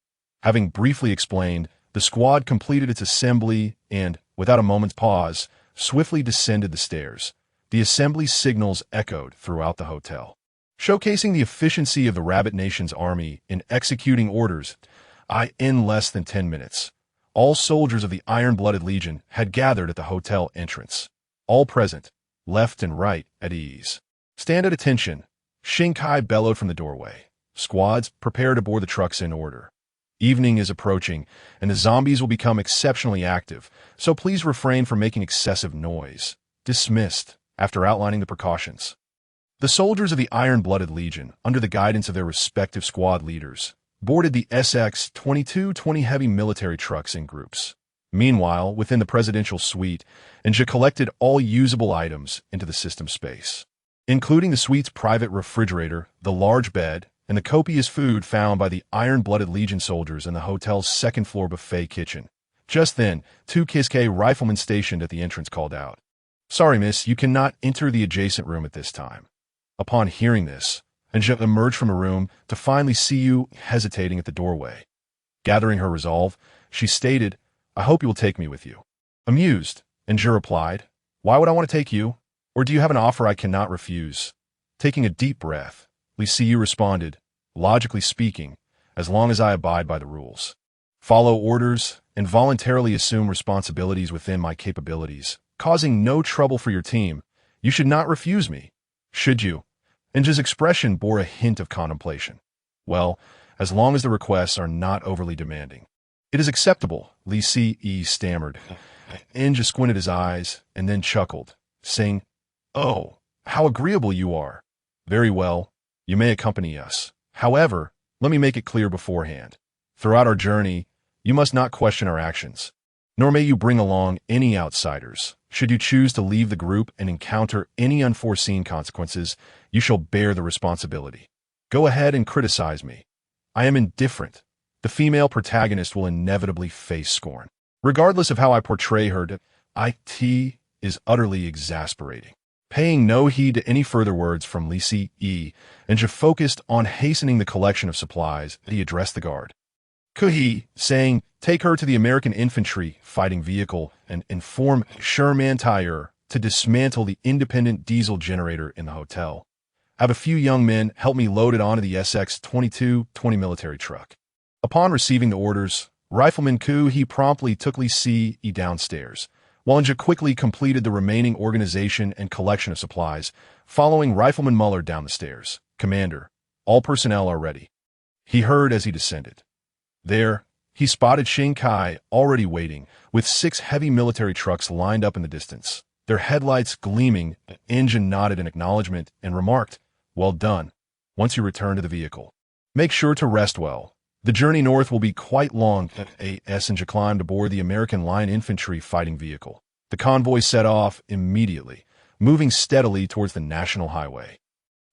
Having briefly explained, the squad completed its assembly and, without a moment's pause, swiftly descended the stairs. The assembly signals echoed throughout the hotel, showcasing the efficiency of the Rabbit Nation's army in executing orders. In less than 10 minutes, all soldiers of the Iron-Blooded Legion had gathered at the hotel entrance. All present, left and right, at ease. "Stand at attention," Xing Kai bellowed from the doorway. "Squads, prepare to board the trucks in order." Evening is approaching, and the zombies will become exceptionally active, so please refrain from making excessive noise. Dismissed, after outlining the precautions. The soldiers of the Iron-Blooded Legion, under the guidance of their respective squad leaders, boarded the SX-2220 heavy military trucks in groups. Meanwhile, within the presidential suite, Ninja collected all usable items into the system space, including the suite's private refrigerator, the large bed, and the copious food found by the Iron-Blooded Legion soldiers in the hotel's second-floor buffet kitchen. Just then, two Kiske riflemen stationed at the entrance called out, "Sorry, miss, you cannot enter the adjacent room at this time." Upon hearing this, Ninja emerged from a room to finally see you hesitating at the doorway. Gathering her resolve, she stated, "I hope you will take me with you." Amused, Ninja replied, "Why would I want to take you? Or do you have an offer I cannot refuse?" Taking a deep breath, Li Siyu responded, "Logically speaking, as long as I abide by the rules, follow orders, and voluntarily assume responsibilities within my capabilities, causing no trouble for your team, you should not refuse me, should you?" Ninja's expression bore a hint of contemplation. "Well, as long as the requests are not overly demanding, it is acceptable," Li Si stammered. Ninja squinted his eyes and then chuckled, saying, "Oh, how agreeable you are. Very well, you may accompany us. However, let me make it clear beforehand. Throughout our journey, you must not question our actions, nor may you bring along any outsiders. Should you choose to leave the group and encounter any unforeseen consequences, you shall bear the responsibility. Go ahead and criticize me. I am indifferent. The female protagonist will inevitably face scorn. Regardless of how I portray her, it is utterly exasperating." Paying no heed to any further words from Li Si, Ninja focused on hastening the collection of supplies. He addressed the guard, Kuhi, saying, "Take her to the American Infantry Fighting Vehicle and inform Sherman Tire to dismantle the independent diesel generator in the hotel. Have a few young men help me load it onto the SX-2220 military truck." Upon receiving the orders, Rifleman Kuhi promptly took Li Si downstairs, while Ninja quickly completed the remaining organization and collection of supplies, following Rifleman Muller down the stairs. "Commander, all personnel are ready," he heard as he descended. There, he spotted Shin Kai already waiting, with 6 heavy military trucks lined up in the distance, their headlights gleaming. Ninja nodded in acknowledgement and remarked, "Well done. Once you return to the vehicle, make sure to rest well. The journey north will be quite long." Ninja climbed aboard the American Line Infantry Fighting Vehicle. The convoy set off immediately, moving steadily towards the National Highway.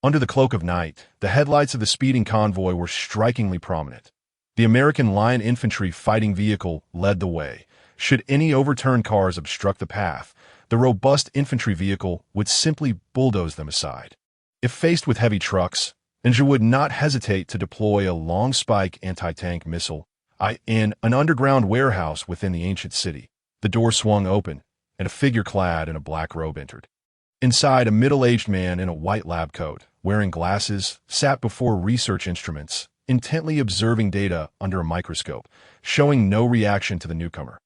Under the cloak of night, the headlights of the speeding convoy were strikingly prominent. The American Line Infantry Fighting Vehicle led the way. Should any overturned cars obstruct the path, the robust infantry vehicle would simply bulldoze them aside. If faced with heavy trucks, Ninja would not hesitate to deploy a long-spike anti-tank missile in an underground warehouse within the ancient city. The door swung open, and a figure clad in a black robe entered. Inside, a middle-aged man in a white lab coat, wearing glasses, sat before research instruments, intently observing data under a microscope, showing no reaction to the newcomer.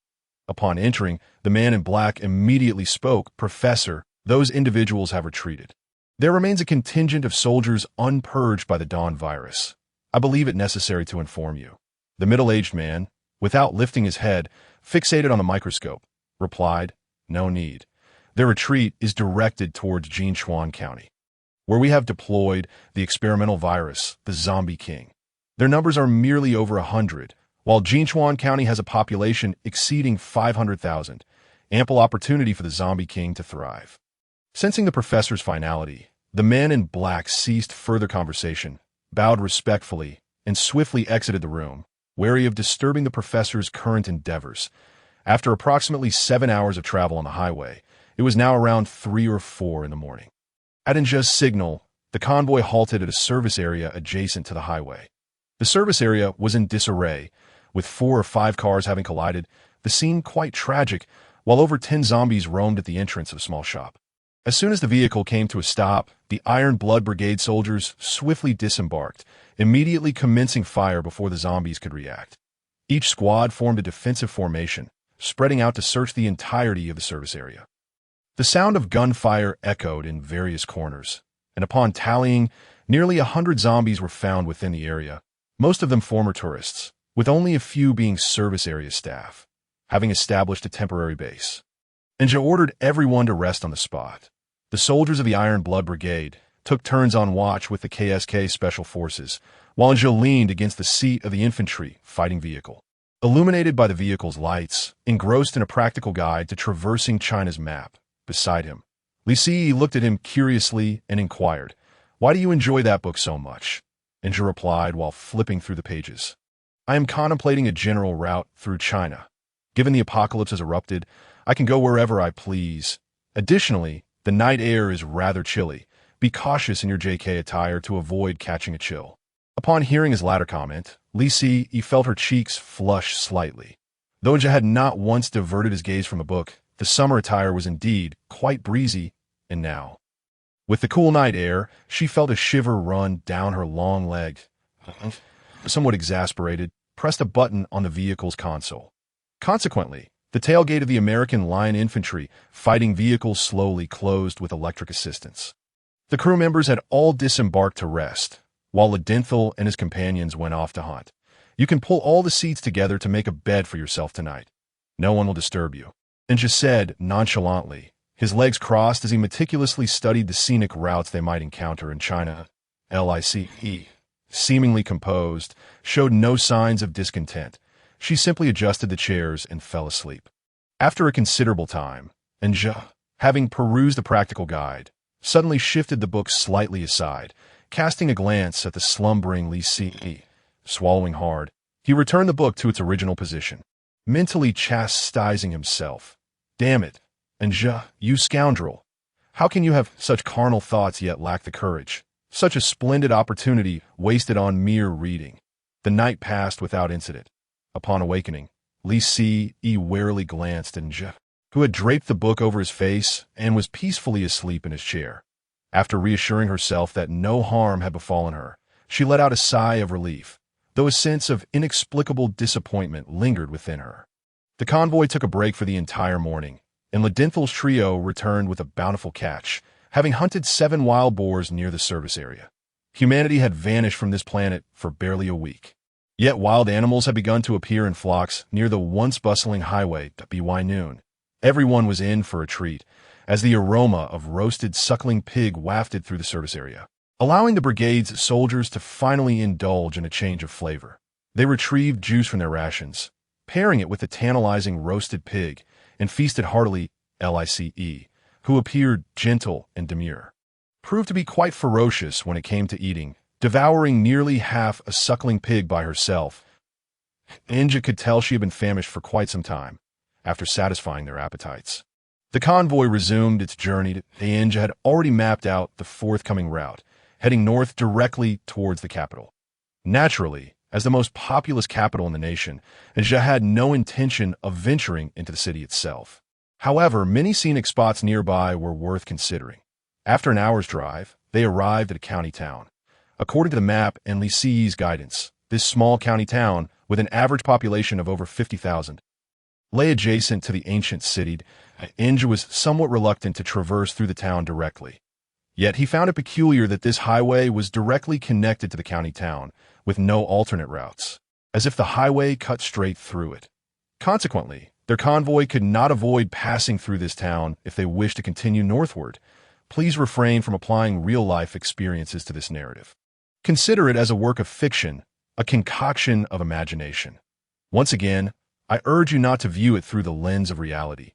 Upon entering, the man in black immediately spoke, "Professor, those individuals have retreated. There remains a contingent of soldiers unpurged by the Dawn virus. I believe it necessary to inform you." The middle-aged man, without lifting his head, fixated on the microscope, replied, "No need. Their retreat is directed towards Jinchuan County, where we have deployed the experimental virus, the Zombie King. Their numbers are merely over 100, while Jinchuan County has a population exceeding 500,000, ample opportunity for the Zombie King to thrive." Sensing the professor's finality, the man in black ceased further conversation, bowed respectfully, and swiftly exited the room, wary of disturbing the professor's current endeavors. After approximately 7 hours of travel on the highway, it was now around 3 or 4 in the morning. At Ninja's signal, the convoy halted at a service area adjacent to the highway. The service area was in disarray, with 4 or 5 cars having collided, the scene quite tragic, while over 10 zombies roamed at the entrance of a small shop. As soon as the vehicle came to a stop, the Iron Blood Brigade soldiers swiftly disembarked, immediately commencing fire before the zombies could react. Each squad formed a defensive formation, spreading out to search the entirety of the service area. The sound of gunfire echoed in various corners, and upon tallying, nearly 100 zombies were found within the area, most of them former tourists. with only a few being service area staff, having established a temporary base. Ninja ordered everyone to rest on the spot. The soldiers of the Iron Blood Brigade took turns on watch with the KSK Special Forces, while Ninja leaned against the seat of the infantry fighting vehicle. Illuminated by the vehicle's lights, engrossed in a practical guide to traversing China's map, beside him, Li Si looked at him curiously and inquired, "Why do you enjoy that book so much?" Ninja replied while flipping through the pages. "I am contemplating a general route through China. Given the apocalypse has erupted, I can go wherever I please. Additionally, the night air is rather chilly. Be cautious in your JK attire to avoid catching a chill." Upon hearing his latter comment, Li Si felt her cheeks flush slightly. Though Ninja had not once diverted his gaze from the book, the summer attire was indeed quite breezy, and now, with the cool night air, she felt a shiver run down her long leg. Somewhat exasperated, pressed a button on the vehicle's console. Consequently, the tailgate of the American Lion Infantry Fighting Vehicle slowly closed with electric assistance. The crew members had all disembarked to rest, while Ledenthal and his companions went off to hunt. "You can pull all the seats together to make a bed for yourself tonight. No one will disturb you," Ninja said nonchalantly, his legs crossed as he meticulously studied the scenic routes they might encounter in China. Lice, seemingly composed, showed no signs of discontent. She simply adjusted the chairs and fell asleep. After a considerable time, Ninja, having perused the practical guide, suddenly shifted the book slightly aside, casting a glance at the slumbering Li Si. Swallowing hard, he returned the book to its original position, mentally chastising himself. "Damn it, Ninja, you scoundrel. How can you have such carnal thoughts yet lack the courage? Such a splendid opportunity wasted on mere reading." The night passed without incident. Upon awakening, Li Si warily glanced at Ninja, who had draped the book over his face and was peacefully asleep in his chair. After reassuring herself that no harm had befallen her, she let out a sigh of relief, though a sense of inexplicable disappointment lingered within her. The convoy took a break for the entire morning, and Ledenthal's trio returned with a bountiful catch, having hunted 7 wild boars near the service area. Humanity had vanished from this planet for barely a week. Yet wild animals had begun to appear in flocks near the once bustling highway to By noon. Everyone was in for a treat, as the aroma of roasted suckling pig wafted through the service area, allowing the brigade's soldiers to finally indulge in a change of flavor. They retrieved juice from their rations, pairing it with the tantalizing roasted pig, and feasted heartily. Lice, who appeared gentle and demure, proved to be quite ferocious when it came to eating, devouring nearly half a suckling pig by herself. Ninja could tell she had been famished for quite some time, after satisfying their appetites. The convoy resumed its journey. Ninja had already mapped out the forthcoming route, heading north directly towards the capital. Naturally, as the most populous capital in the nation, Ninja had no intention of venturing into the city itself. However, many scenic spots nearby were worth considering. After an hour's drive, they arrived at a county town. According to the map and Li Si's guidance, this small county town, with an average population of over 50,000, lay adjacent to the ancient city. Ninja was somewhat reluctant to traverse through the town directly. Yet he found it peculiar that this highway was directly connected to the county town, with no alternate routes, as if the highway cut straight through it. Consequently, their convoy could not avoid passing through this town if they wished to continue northward. Please refrain from applying real-life experiences to this narrative. Consider it as a work of fiction, a concoction of imagination. Once again, I urge you not to view it through the lens of reality,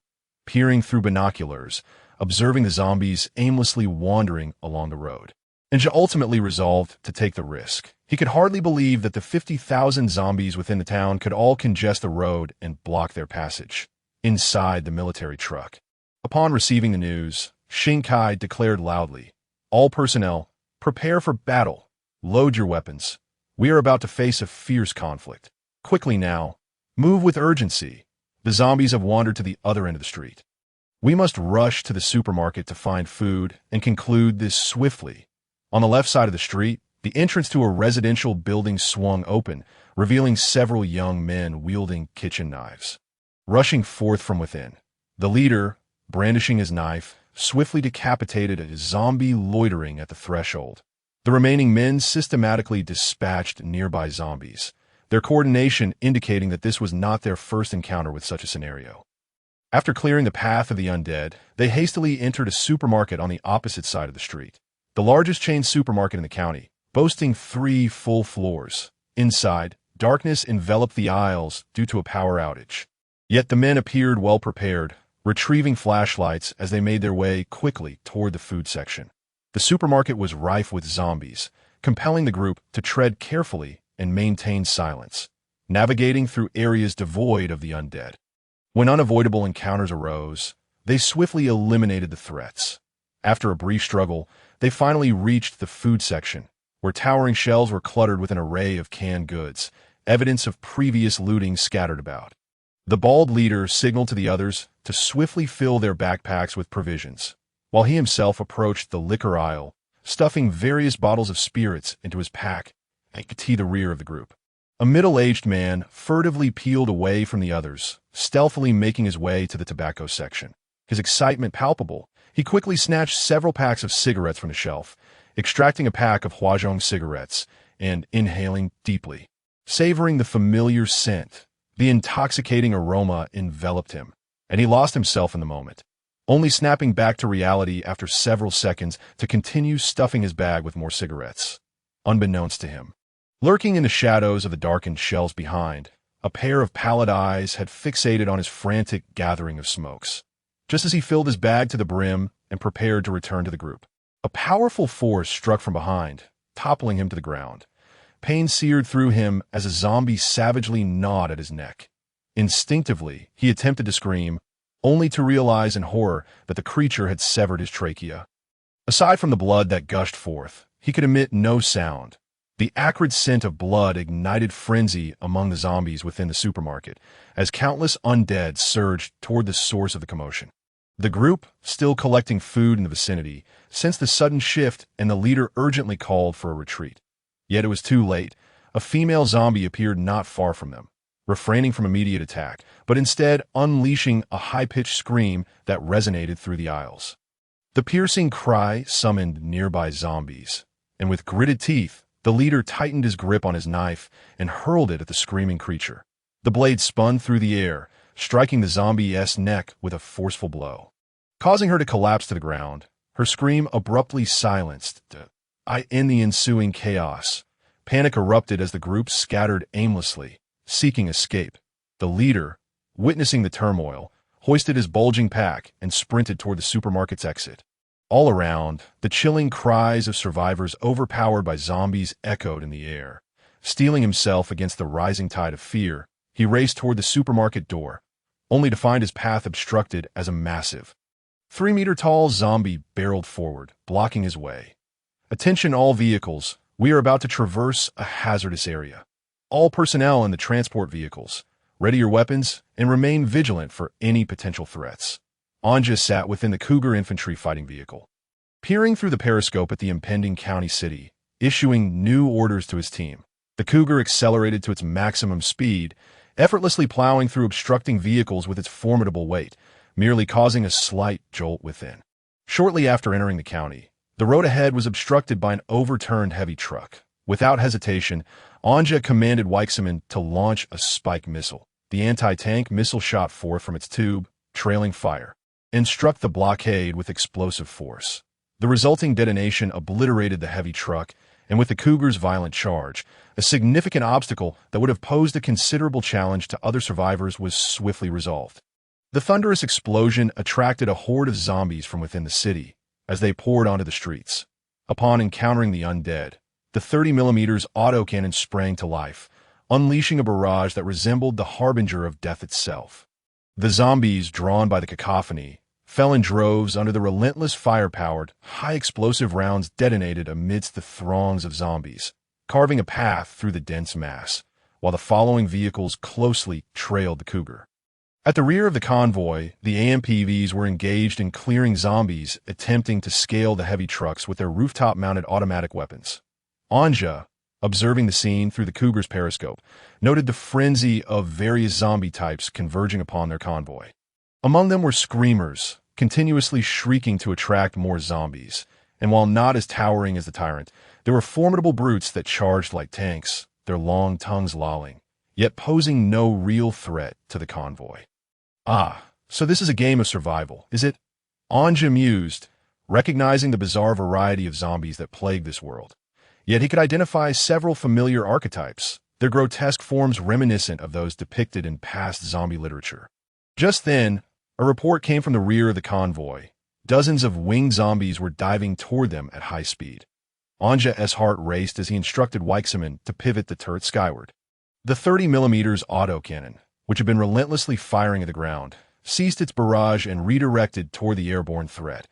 peering through binoculars, observing the zombies aimlessly wandering along the road. Ninja ultimately resolved to take the risk. He could hardly believe that the 50,000 zombies within the town could all congest the road and block their passage. Inside the military truck, upon receiving the news, Shinkai declared loudly, "All personnel, prepare for battle. Load your weapons. We are about to face a fierce conflict. Quickly now. Move with urgency. The zombies have wandered to the other end of the street. We must rush to the supermarket to find food and conclude this swiftly." On the left side of the street, the entrance to a residential building swung open, revealing several young men wielding kitchen knives. Rushing forth from within, the leader, brandishing his knife, swiftly decapitated a zombie loitering at the threshold. The remaining men systematically dispatched nearby zombies, their coordination indicating that this was not their first encounter with such a scenario. After clearing the path of the undead, they hastily entered a supermarket on the opposite side of the street, the largest chain supermarket in the county, boasting 3 full floors. Inside, darkness enveloped the aisles due to a power outage. Yet the men appeared well prepared, retrieving flashlights as they made their way quickly toward the food section. The supermarket was rife with zombies, compelling the group to tread carefully and maintain silence, navigating through areas devoid of the undead. When unavoidable encounters arose, they swiftly eliminated the threats. After a brief struggle, they finally reached the food section, where towering shelves were cluttered with an array of canned goods, evidence of previous looting scattered about. The bald leader signaled to the others to swiftly fill their backpacks with provisions, while he himself approached the liquor aisle, stuffing various bottles of spirits into his pack and to the rear of the group. A middle-aged man furtively peeled away from the others, stealthily making his way to the tobacco section. His excitement palpable, he quickly snatched several packs of cigarettes from the shelf, extracting a pack of Huazhong cigarettes and inhaling deeply. Savoring the familiar scent, the intoxicating aroma enveloped him, and he lost himself in the moment, only snapping back to reality after several seconds to continue stuffing his bag with more cigarettes. Unbeknownst to him, lurking in the shadows of the darkened shelves behind, a pair of pallid eyes had fixated on his frantic gathering of smokes. Just as he filled his bag to the brim and prepared to return to the group, a powerful force struck from behind, toppling him to the ground. Pain seared through him as a zombie savagely gnawed at his neck. Instinctively, he attempted to scream, only to realize in horror that the creature had severed his trachea. Aside from the blood that gushed forth, he could emit no sound. The acrid scent of blood ignited frenzy among the zombies within the supermarket, as countless undead surged toward the source of the commotion. The group, still collecting food in the vicinity, sensed the sudden shift and the leader urgently called for a retreat. Yet it was too late. A female zombie appeared not far from them, refraining from immediate attack, but instead unleashing a high-pitched scream that resonated through the aisles. The piercing cry summoned nearby zombies, and with gritted teeth, the leader tightened his grip on his knife and hurled it at the screaming creature. The blade spun through the air, striking the zombie's neck with a forceful blow, causing her to collapse to the ground. Her scream abruptly silenced. In the ensuing chaos, panic erupted as the group scattered aimlessly, seeking escape. The leader, witnessing the turmoil, hoisted his bulging pack and sprinted toward the supermarket's exit. All around, the chilling cries of survivors overpowered by zombies echoed in the air. Steeling himself against the rising tide of fear, he raced toward the supermarket door, only to find his path obstructed as a massive, 3-meter-tall zombie barreled forward, blocking his way. Attention all vehicles, we are about to traverse a hazardous area. All personnel in the transport vehicles, ready your weapons and remain vigilant for any potential threats. Anja sat within the Puma Infantry Fighting Vehicle, peering through the periscope at the impending county city, issuing new orders to his team. The Cougar accelerated to its maximum speed, effortlessly plowing through obstructing vehicles with its formidable weight, merely causing a slight jolt within. Shortly after entering the county, the road ahead was obstructed by an overturned heavy truck. Without hesitation, Anja commanded Weichsemann to launch a spike missile. The anti-tank missile shot forth from its tube, trailing fire, and struck the blockade with explosive force. The resulting detonation obliterated the heavy truck, and with the Cougar's violent charge, a significant obstacle that would have posed a considerable challenge to other survivors was swiftly resolved. The thunderous explosion attracted a horde of zombies from within the city as they poured onto the streets. Upon encountering the undead, the 30mm autocannon sprang to life, unleashing a barrage that resembled the harbinger of death itself. The zombies, drawn by the cacophony, fell in droves under the relentless fire-powered, high-explosive rounds detonated amidst the throngs of zombies, carving a path through the dense mass, while the following vehicles closely trailed the Cougar. At the rear of the convoy, the AMPVs were engaged in clearing zombies attempting to scale the heavy trucks with their rooftop-mounted automatic weapons. Anja, observing the scene through the Cougar's periscope, noted the frenzy of various zombie types converging upon their convoy. Among them were screamers, continuously shrieking to attract more zombies, and while not as towering as the tyrant, there were formidable brutes that charged like tanks, their long tongues lolling, yet posing no real threat to the convoy. Ah, so this is a game of survival, is it? Anja mused, recognizing the bizarre variety of zombies that plague this world. Yet he could identify several familiar archetypes, their grotesque forms reminiscent of those depicted in past zombie literature. Just then, a report came from the rear of the convoy. Dozens of winged zombies were diving toward them at high speed. Anja's heart raced as he instructed Weichsemann to pivot the turret skyward. The 30mm autocannon, which had been relentlessly firing at the ground, ceased its barrage and redirected toward the airborne threat.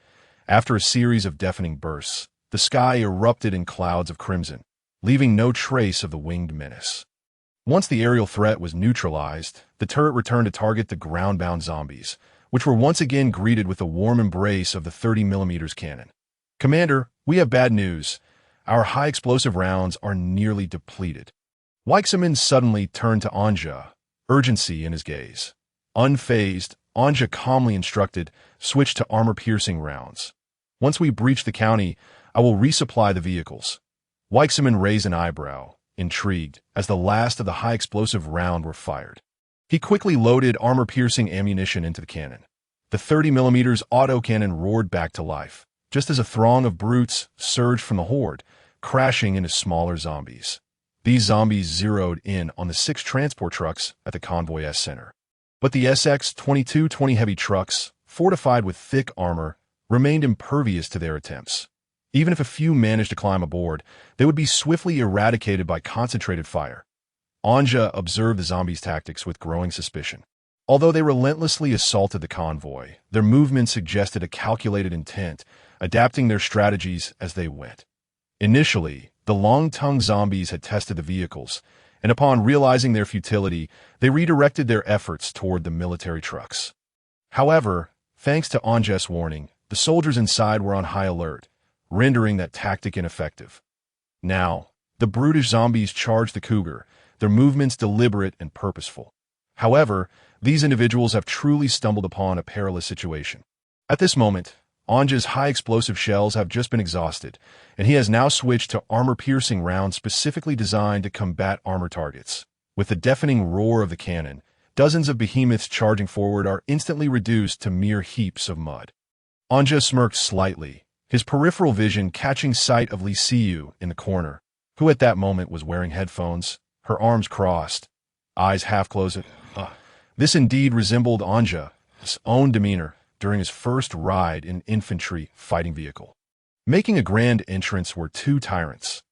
After a series of deafening bursts, the sky erupted in clouds of crimson, leaving no trace of the winged menace. Once the aerial threat was neutralized, the turret returned to target the ground-bound zombies, which were once again greeted with the warm embrace of the 30mm cannon. "Commander, we have bad news. Our high-explosive rounds are nearly depleted." Weichsemann suddenly turned to Anja, urgency in his gaze. Unfazed, Anja calmly instructed, "Switch to armor-piercing rounds. Once we breach the county, I will resupply the vehicles." Weichsemann raised an eyebrow, intrigued, as the last of the high-explosive round were fired. He quickly loaded armor-piercing ammunition into the cannon. The 30mm autocannon roared back to life, just as a throng of brutes surged from the horde, crashing into smaller zombies. These zombies zeroed in on the 6 transport trucks at the convoy's center. But the SX-2220 heavy trucks, fortified with thick armor, remained impervious to their attempts. Even if a few managed to climb aboard, they would be swiftly eradicated by concentrated fire. Anja observed the zombies' tactics with growing suspicion. Although they relentlessly assaulted the convoy, their movements suggested a calculated intent, adapting their strategies as they went. Initially, the long-tongued zombies had tested the vehicles, and upon realizing their futility, they redirected their efforts toward the military trucks. However, thanks to Anja's warning, the soldiers inside were on high alert, rendering that tactic ineffective. Now, the brutish zombies charged the Cougar, their movements deliberate and purposeful. However, these individuals have truly stumbled upon a perilous situation. At this moment, Anja's high-explosive shells have just been exhausted, and he has now switched to armor-piercing rounds specifically designed to combat armor targets. With the deafening roar of the cannon, dozens of behemoths charging forward are instantly reduced to mere heaps of mud. Anja smirked slightly, his peripheral vision catching sight of Lisiu in the corner, who at that moment was wearing headphones, her arms crossed, eyes half-closed. This indeed resembled Anja's own demeanor during his first ride in infantry fighting vehicle. Making a grand entrance were 2 tyrants.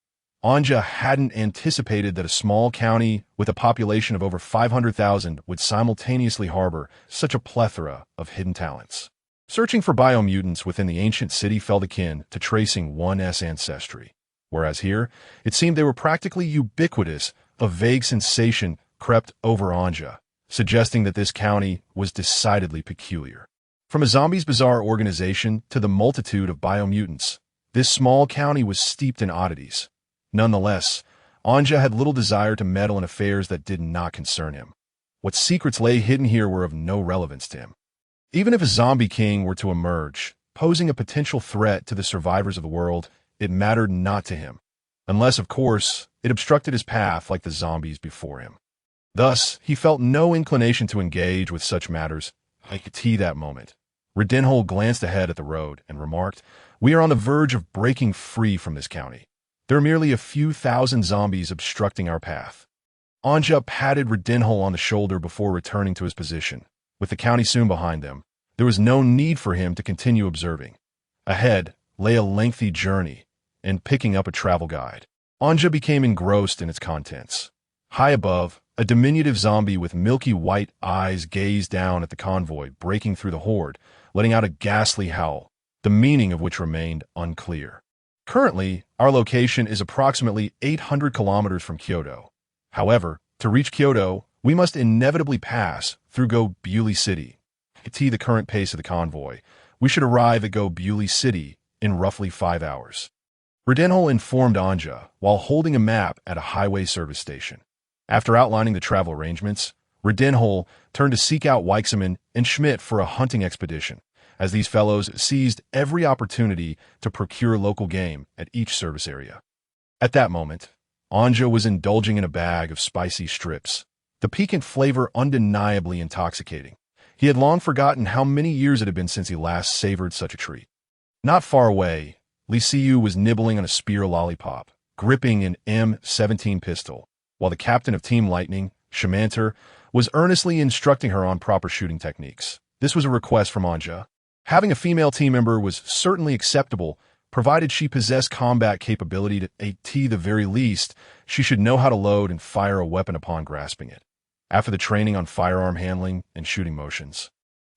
Anja hadn't anticipated that a small county with a population of over 500,000 would simultaneously harbor such a plethora of hidden talents. Searching for biomutants within the ancient city felt akin to tracing one's ancestry, whereas here, it seemed they were practically ubiquitous. A vague sensation crept over Anja, suggesting that this county was decidedly peculiar. From a zombie's bizarre organization to the multitude of biomutants, this small county was steeped in oddities. Nonetheless, Anja had little desire to meddle in affairs that did not concern him. What secrets lay hidden here were of no relevance to him. Even if a zombie king were to emerge, posing a potential threat to the survivors of the world, it mattered not to him. Unless, of course, it obstructed his path like the zombies before him. Thus, he felt no inclination to engage with such matters. At that moment, Redenhol glanced ahead at the road and remarked, "We are on the verge of breaking free from this county. There are merely a few thousand zombies obstructing our path." Anja patted Redenhol on the shoulder before returning to his position. With the county soon behind them, there was no need for him to continue observing. Ahead lay a lengthy journey, and picking up a travel guide, Anja became engrossed in its contents. High above, a diminutive zombie with milky white eyes gazed down at the convoy breaking through the horde, letting out a ghastly howl, the meaning of which remained unclear. Currently, our location is approximately 800 kilometers from Kyoto. However, to reach Kyoto, we must inevitably pass through Go-Buli City. To the current pace of the convoy, we should arrive at Go-Buli City in roughly 5 hours. Redenhol informed Anja while holding a map at a highway service station. After outlining the travel arrangements, Redenhol turned to seek out Weichsemann and Schmidt for a hunting expedition, as these fellows seized every opportunity to procure local game at each service area. At that moment, Anja was indulging in a bag of spicy strips, the piquant flavor undeniably intoxicating. He had long forgotten how many years it had been since he last savored such a treat. Not far away, Li Siyu was nibbling on a spear lollipop, gripping an M17 pistol, while the captain of Team Lightning, Shamanter, was earnestly instructing her on proper shooting techniques. This was a request from Anja. Having a female team member was certainly acceptable, provided she possessed combat capability to at the very least. She should know how to load and fire a weapon upon grasping it. After the training on firearm handling and shooting motions,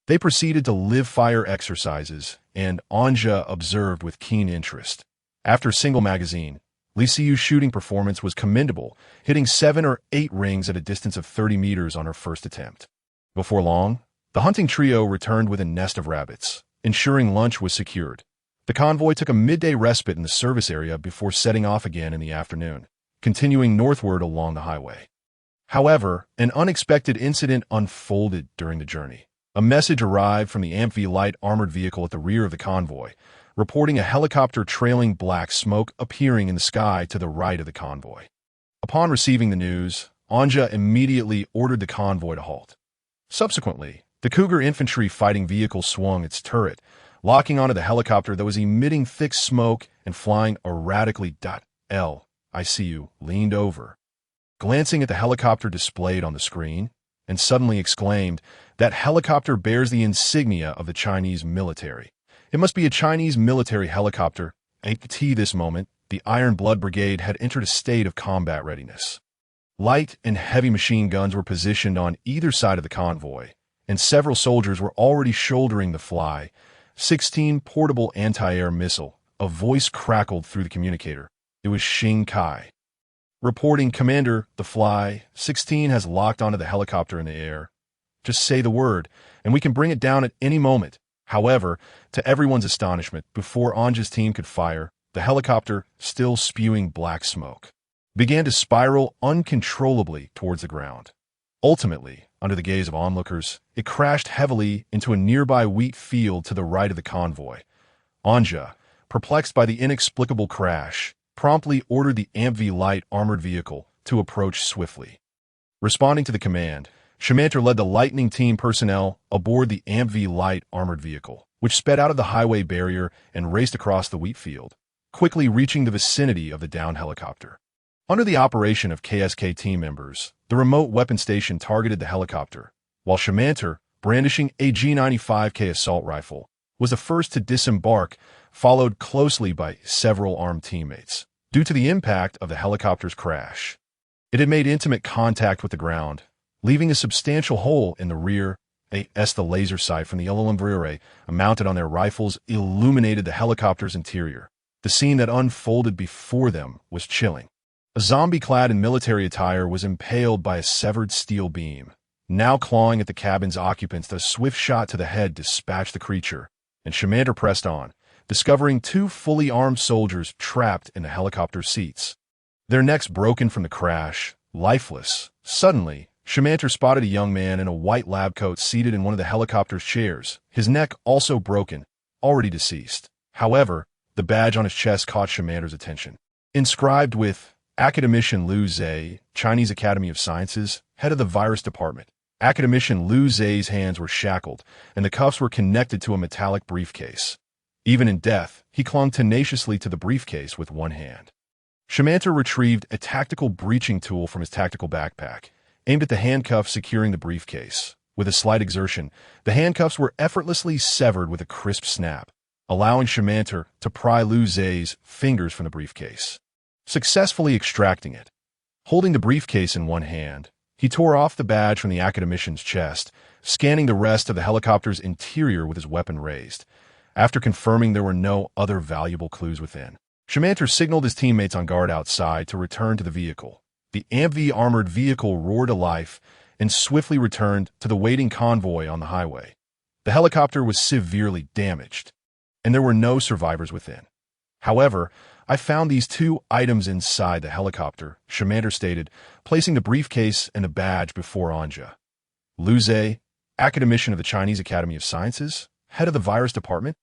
they proceeded to live-fire exercises, and Anja observed with keen interest. After a single magazine, Li Siyu's shooting performance was commendable, hitting 7 or 8 rings at a distance of 30 meters on her first attempt. Before long, the hunting trio returned with a nest of rabbits, ensuring lunch was secured. The convoy took a midday respite in the service area before setting off again in the afternoon, continuing northward along the highway. However, an unexpected incident unfolded during the journey. A message arrived from the AMV light armored vehicle at the rear of the convoy, reporting a helicopter trailing black smoke appearing in the sky to the right of the convoy. Upon receiving the news, Anja immediately ordered the convoy to halt. Subsequently, the Puma Infantry Fighting Vehicle swung its turret, locking onto the helicopter that was emitting thick smoke and flying erratically. Li Siyu leaned over, glancing at the helicopter displayed on the screen, and suddenly exclaimed, "That helicopter bears the insignia of the Chinese military. It must be a Chinese military helicopter." At this moment, the Iron Blood Brigade had entered a state of combat readiness. Light and heavy machine guns were positioned on either side of the convoy, and several soldiers were already shouldering the Fly-16 portable anti-air missile. A voice crackled through the communicator. It was Xing Kai, reporting, "Commander, the Fly-16 has locked onto the helicopter in the air. Just say the word, and we can bring it down at any moment." However, to everyone's astonishment, before Anja's team could fire, the helicopter, still spewing black smoke, began to spiral uncontrollably towards the ground. Ultimately, under the gaze of onlookers, it crashed heavily into a nearby wheat field to the right of the convoy. Anja, perplexed by the inexplicable crash, promptly ordered the AMV light armored vehicle to approach swiftly. Responding to the command, Shamanter led the Lightning team personnel aboard the AMV light armored vehicle, which sped out of the highway barrier and raced across the wheat field, quickly reaching the vicinity of the downed helicopter. Under the operation of KSK team members, the remote weapon station targeted the helicopter, while Shamanter, brandishing a G95K assault rifle, was the first to disembark, followed closely by several armed teammates. Due to the impact of the helicopter's crash, it had made intimate contact with the ground, leaving a substantial hole in the rear. The laser sight from the LLM mounted on their rifles illuminated the helicopter's interior. The scene that unfolded before them was chilling. A zombie clad in military attire was impaled by a severed steel beam, now clawing at the cabin's occupants. A swift shot to the head dispatched the creature, and Shamanter pressed on, discovering 2 fully armed soldiers trapped in the helicopter's seats, their necks broken from the crash, lifeless. Suddenly, Shamanter spotted a young man in a white lab coat seated in one of the helicopter's chairs, his neck also broken, already deceased. However, the badge on his chest caught Shamanter's attention. Inscribed with Academician Liu Zhe, Chinese Academy of Sciences, head of the virus department. Academician Liu Zhe's hands were shackled, and the cuffs were connected to a metallic briefcase. Even in death, he clung tenaciously to the briefcase with one hand. Shamanter retrieved a tactical breaching tool from his tactical backpack, aimed at the handcuffs securing the briefcase. With a slight exertion, the handcuffs were effortlessly severed with a crisp snap, allowing Shamanter to pry Liu Zhe's fingers from the briefcase, successfully extracting it. Holding the briefcase in one hand, he tore off the badge from the academician's chest, scanning the rest of the helicopter's interior with his weapon raised. After confirming there were no other valuable clues within, Shamanter signaled his teammates on guard outside to return to the vehicle. The AMV armored vehicle roared to life and swiftly returned to the waiting convoy on the highway. The helicopter was severely damaged, and there were no survivors within. However, "I found these 2 items inside the helicopter," Shamanter stated, placing the briefcase and the badge before Anja. "Liu Zhe, academician of the Chinese Academy of Sciences, head of the virus department?"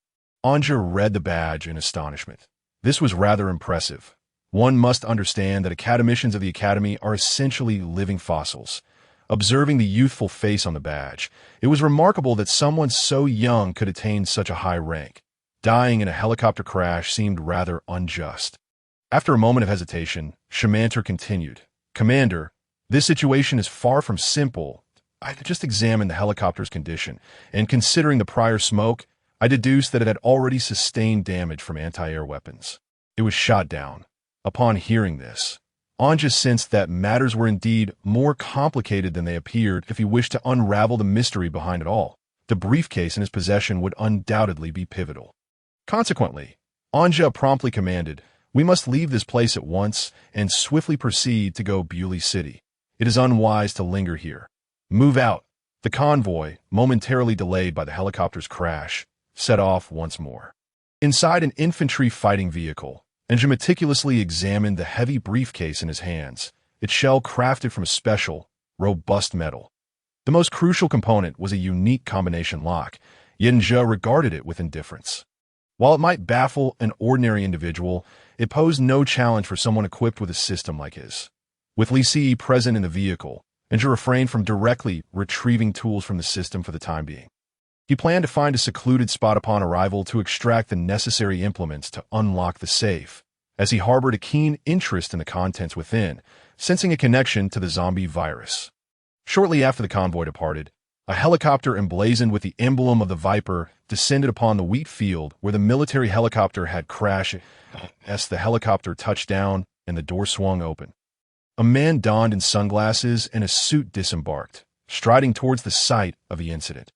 Anja read the badge in astonishment. This was rather impressive. One must understand that academicians of the Academy are essentially living fossils. Observing the youthful face on the badge, it was remarkable that someone so young could attain such a high rank. Dying in a helicopter crash seemed rather unjust. After a moment of hesitation, Shamanter continued, "Commander, this situation is far from simple. I had just examined the helicopter's condition, and considering the prior smoke, I deduced that it had already sustained damage from anti-air weapons. It was shot down." Upon hearing this, Anja sensed that matters were indeed more complicated than they appeared if he wished to unravel the mystery behind it all. The briefcase in his possession would undoubtedly be pivotal. Consequently, Anja promptly commanded, "We must leave this place at once and swiftly proceed to go Bewley City. It is unwise to linger here. Move out." The convoy, momentarily delayed by the helicopter's crash, set off once more. Inside an infantry fighting vehicle, Anja meticulously examined the heavy briefcase in his hands, its shell crafted from a special, robust metal. The most crucial component was a unique combination lock, yet Anja regarded it with indifference. While it might baffle an ordinary individual, it posed no challenge for someone equipped with a system like his. With Lisi present in the vehicle, Anja refrained from directly retrieving tools from the system for the time being. He planned to find a secluded spot upon arrival to extract the necessary implements to unlock the safe, as he harbored a keen interest in the contents within, sensing a connection to the zombie virus. Shortly after the convoy departed, a helicopter emblazoned with the emblem of the Viper descended upon the wheat field where the military helicopter had crashed. As the helicopter touched down and the door swung open, a man donned in sunglasses and a suit disembarked, striding towards the site of the incident.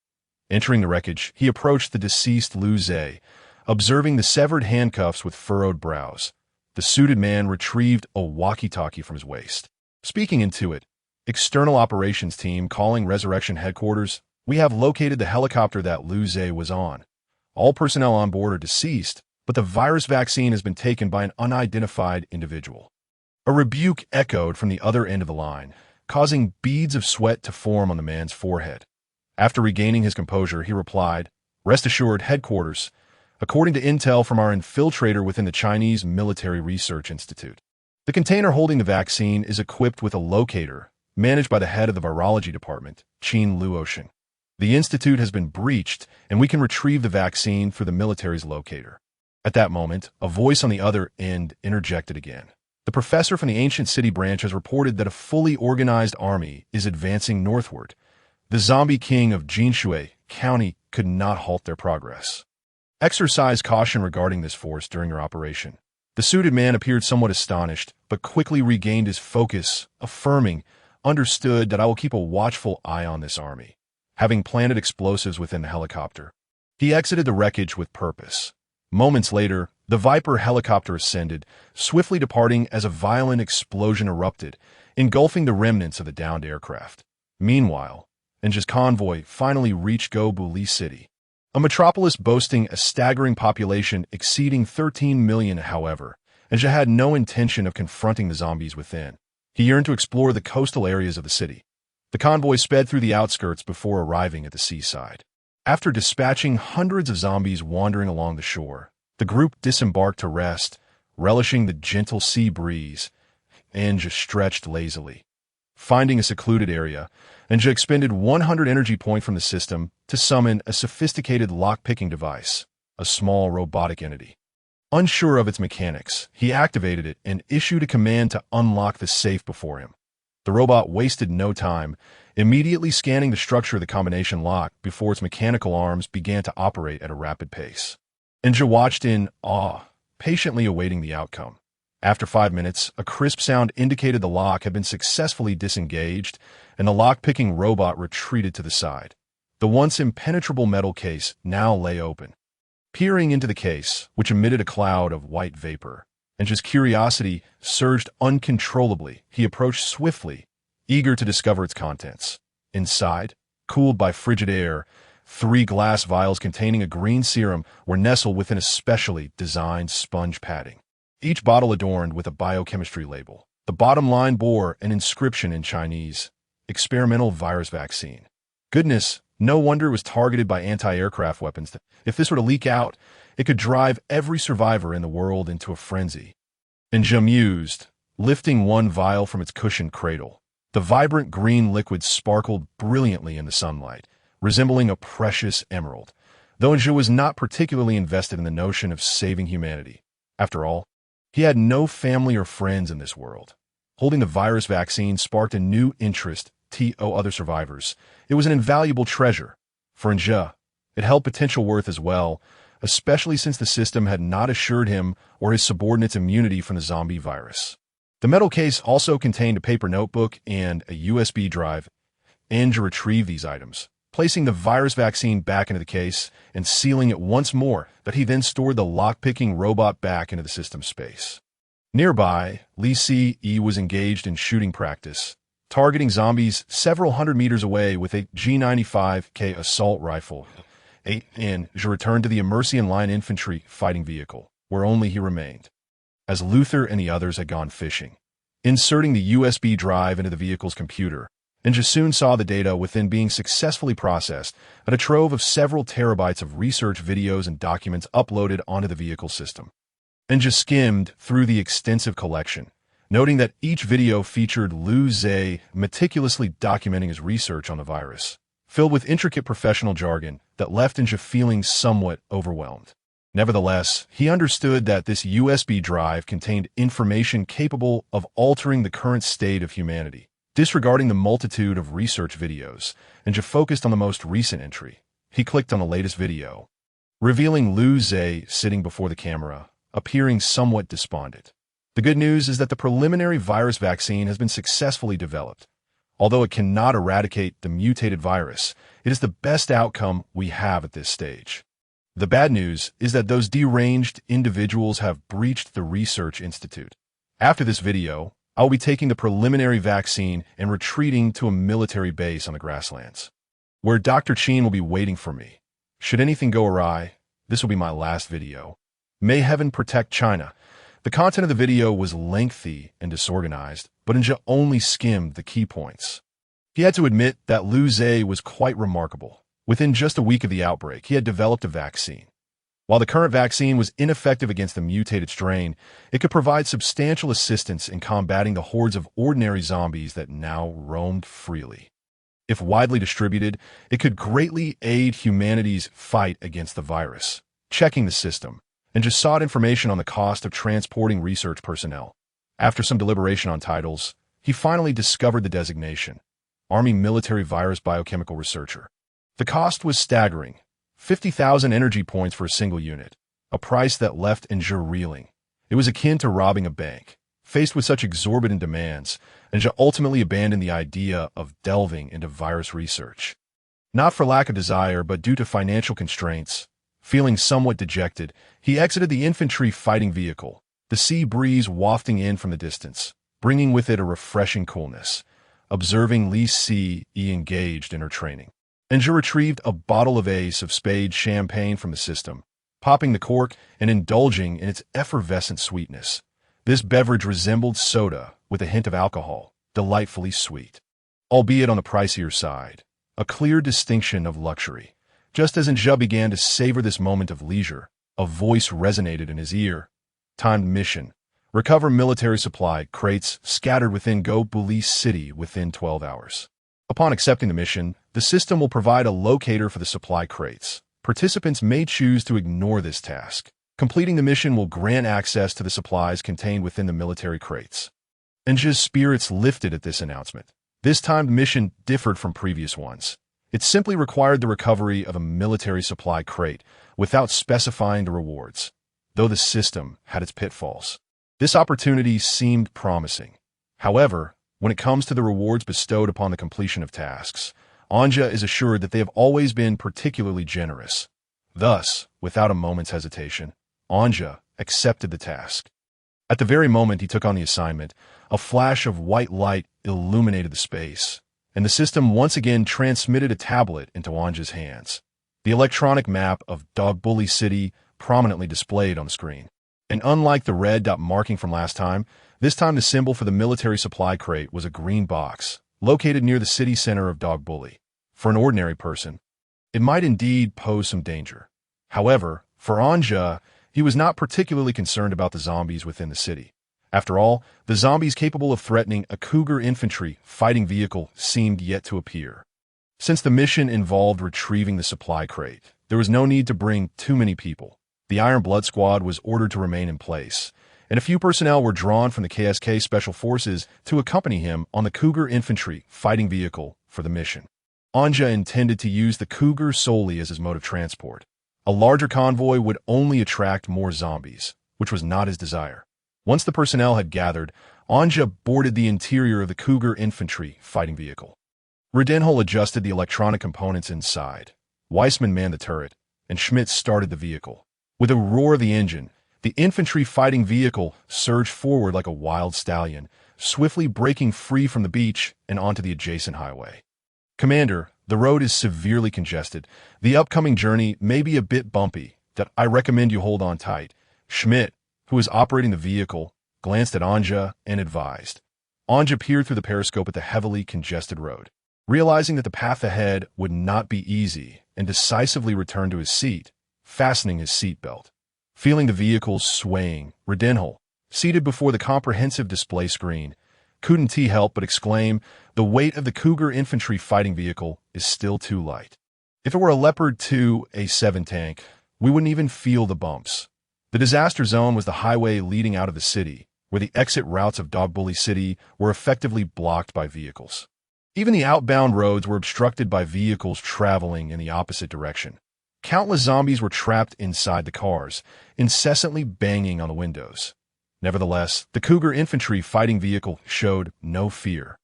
Entering the wreckage, he approached the deceased Lu Zhe, observing the severed handcuffs with furrowed brows. The suited man retrieved a walkie-talkie from his waist. Speaking into it, "External operations team calling Resurrection headquarters. We have located the helicopter that Lu Zhe was on. All personnel on board are deceased, but the virus vaccine has been taken by an unidentified individual." A rebuke echoed from the other end of the line, causing beads of sweat to form on the man's forehead. After regaining his composure, he replied, "Rest assured, headquarters. According to intel from our infiltrator within the Chinese Military Research Institute, the container holding the vaccine is equipped with a locator, managed by the head of the virology department, Qin Luosheng. The institute has been breached, and we can retrieve the vaccine through the military's locator." At that moment, a voice on the other end interjected again. The professor from the ancient city branch has reported that a fully organized army is advancing northward. The zombie king of Jinshui County could not halt their progress. Exercise caution regarding this force during your operation. The suited man appeared somewhat astonished, but quickly regained his focus, affirming, "Understood that I will keep a watchful eye on this army." Having planted explosives within the helicopter, he exited the wreckage with purpose. Moments later, the Viper helicopter ascended, swiftly departing as a violent explosion erupted, engulfing the remnants of the downed aircraft. Meanwhile, Enja's convoy finally reached Bewley City, a metropolis boasting a staggering population exceeding 13 million. However, Enja had no intention of confronting the zombies within. He yearned to explore the coastal areas of the city. The convoy sped through the outskirts before arriving at the seaside. After dispatching hundreds of zombies wandering along the shore, the group disembarked to rest, relishing the gentle sea breeze. Enja stretched lazily. Finding a secluded area, Enja expended 100 energy points from the system to summon a sophisticated lock-picking device, a small robotic entity. Unsure of its mechanics, he activated it and issued a command to unlock the safe before him. The robot wasted no time, immediately scanning the structure of the combination lock before its mechanical arms began to operate at a rapid pace. Enja watched in awe, patiently awaiting the outcome. After 5 minutes, a crisp sound indicated the lock had been successfully disengaged, and the lock-picking robot retreated to the side. The once impenetrable metal case now lay open. Peering into the case, which emitted a cloud of white vapor, Enja's curiosity surged uncontrollably. He approached swiftly, eager to discover its contents. Inside, cooled by frigid air, 3 glass vials containing a green serum were nestled within a specially designed sponge padding, each bottle adorned with a biochemistry label. The bottom line bore an inscription in Chinese, "Experimental Virus Vaccine." Goodness, no wonder it was targeted by anti-aircraft weapons. If this were to leak out, it could drive every survivor in the world into a frenzy. Anja mused, lifting one vial from its cushioned cradle. The vibrant green liquid sparkled brilliantly in the sunlight, resembling a precious emerald, though Anja was not particularly invested in the notion of saving humanity. After all, he had no family or friends in this world. Holding the virus vaccine sparked a new interest to other survivors. It was an invaluable treasure. For Anja, it held potential worth as well, especially since the system had not assured him or his subordinates immunity from the zombie virus. The metal case also contained a paper notebook and a USB drive. Anja retrieved these items, placing the virus vaccine back into the case and sealing it once more, that he then stored the lock-picking robot back into the system space. Nearby, Li Ce was engaged in shooting practice, targeting zombies several hundred meters away with a G95K assault rifle. Anja returned to the Immersion Line Infantry Fighting Vehicle, where only he remained, as Luther and the others had gone fishing. Inserting the USB drive into the vehicle's computer, Anja soon saw the data within being successfully processed at a trove of several terabytes of research videos and documents uploaded onto the vehicle system. Anja skimmed through the extensive collection, noting that each video featured Lu Zhe meticulously documenting his research on the virus, filled with intricate professional jargon that left Anja feeling somewhat overwhelmed. Nevertheless, he understood that this USB drive contained information capable of altering the current state of humanity. Disregarding the multitude of research videos, Anja focused on the most recent entry. He clicked on the latest video, revealing Lu Zhe sitting before the camera, appearing somewhat despondent. The good news is that the preliminary virus vaccine has been successfully developed. Although it cannot eradicate the mutated virus, it is the best outcome we have at this stage. The bad news is that those deranged individuals have breached the research institute. After this video, I will be taking the preliminary vaccine and retreating to a military base on the grasslands, where Dr. Qin will be waiting for me. Should anything go awry, this will be my last video. May heaven protect China. The content of the video was lengthy and disorganized, but Anja only skimmed the key points. He had to admit that Lu Zhe was quite remarkable. Within just a week of the outbreak, he had developed a vaccine. While the current vaccine was ineffective against the mutated strain, it could provide substantial assistance in combating the hordes of ordinary zombies that now roamed freely. If widely distributed, it could greatly aid humanity's fight against the virus. Checking the system, and just sought information on the cost of transporting research personnel. After some deliberation on titles, he finally discovered the designation: Army Military Virus Biochemical Researcher. The cost was staggering: 50,000 energy points for a single unit, a price that left Anja reeling. It was akin to robbing a bank. Faced with such exorbitant demands, Anja ultimately abandoned the idea of delving into virus research. Not for lack of desire, but due to financial constraints. Feeling somewhat dejected, he exited the infantry fighting vehicle, the sea breeze wafting in from the distance, bringing with it a refreshing coolness. Observing Li Ce engaged in her training, Anja retrieved a bottle of Ace of Spades champagne from the system, popping the cork and indulging in its effervescent sweetness. This beverage resembled soda with a hint of alcohol, delightfully sweet, albeit on the pricier side, a clear distinction of luxury. Just as Anja began to savor this moment of leisure, a voice resonated in his ear. Timed mission: recover military supply crates scattered within Gobuli City within 12 hours. Upon accepting the mission, the system will provide a locator for the supply crates. Participants may choose to ignore this task. Completing the mission will grant access to the supplies contained within the military crates. Anja's spirits lifted at this announcement. This timed mission differed from previous ones. It simply required the recovery of a military supply crate without specifying the rewards, though the system had its pitfalls. This opportunity seemed promising. However, when it comes to the rewards bestowed upon the completion of tasks, Anja is assured that they have always been particularly generous. Thus, without a moment's hesitation, Anja accepted the task. At the very moment he took on the assignment, a flash of white light illuminated the space, and the system once again transmitted a tablet into Anja's hands. The electronic map of Dogbuli City prominently displayed on the screen. And unlike the red dot marking from last time, this time the symbol for the military supply crate was a green box, located near the city center of Dogbuli. For an ordinary person, it might indeed pose some danger. However, for Anja, he was not particularly concerned about the zombies within the city. After all, the zombies capable of threatening a Cougar infantry fighting vehicle seemed yet to appear. Since the mission involved retrieving the supply crate, there was no need to bring too many people. The Iron Blood Squad was ordered to remain in place, and a few personnel were drawn from the KSK Special Forces to accompany him on the Cougar Infantry Fighting Vehicle for the mission. Anja intended to use the Cougar solely as his mode of transport. A larger convoy would only attract more zombies, which was not his desire. Once the personnel had gathered, Anja boarded the interior of the Cougar Infantry Fighting Vehicle. Redenhol adjusted the electronic components inside. Weissman manned the turret, and Schmidt started the vehicle. With a roar of the engine, the infantry fighting vehicle surged forward like a wild stallion, swiftly breaking free from the beach and onto the adjacent highway. "Commander, the road is severely congested. The upcoming journey may be a bit bumpy. I recommend you hold on tight." Schmidt, who was operating the vehicle, glanced at Anja and advised. Anja peered through the periscope at the heavily congested road. Realizing that the path ahead would not be easy, and decisively returned to his seat, fastening his seatbelt. Feeling the vehicle swaying, Redenhol, seated before the comprehensive display screen, couldn't he help but exclaim, "The weight of the Cougar infantry fighting vehicle is still too light. If it were a Leopard 2 A7 tank, we wouldn't even feel the bumps." The disaster zone was the highway leading out of the city, where the exit routes of Dogbully City were effectively blocked by vehicles. Even the outbound roads were obstructed by vehicles traveling in the opposite direction. Countless zombies were trapped inside the cars, incessantly banging on the windows. Nevertheless, the Cougar infantry fighting vehicle showed no fear.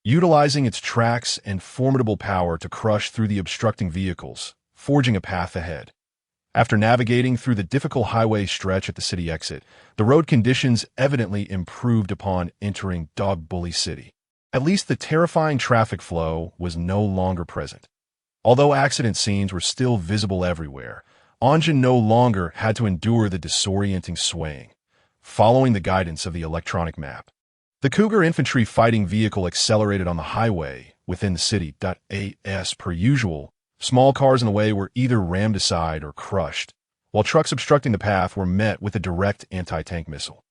Utilizing its tracks and formidable power to crush through the obstructing vehicles, forging a path ahead. After navigating through the difficult highway stretch at the city exit, the road conditions evidently improved upon entering Dogbully City. At least the terrifying traffic flow was no longer present. Although accident scenes were still visible everywhere, Anja no longer had to endure the disorienting swaying. Following the guidance of the electronic map, the Cougar infantry fighting vehicle accelerated on the highway within the city. As per usual, small cars in the way were either rammed aside or crushed, while trucks obstructing the path were met with a direct anti-tank missile.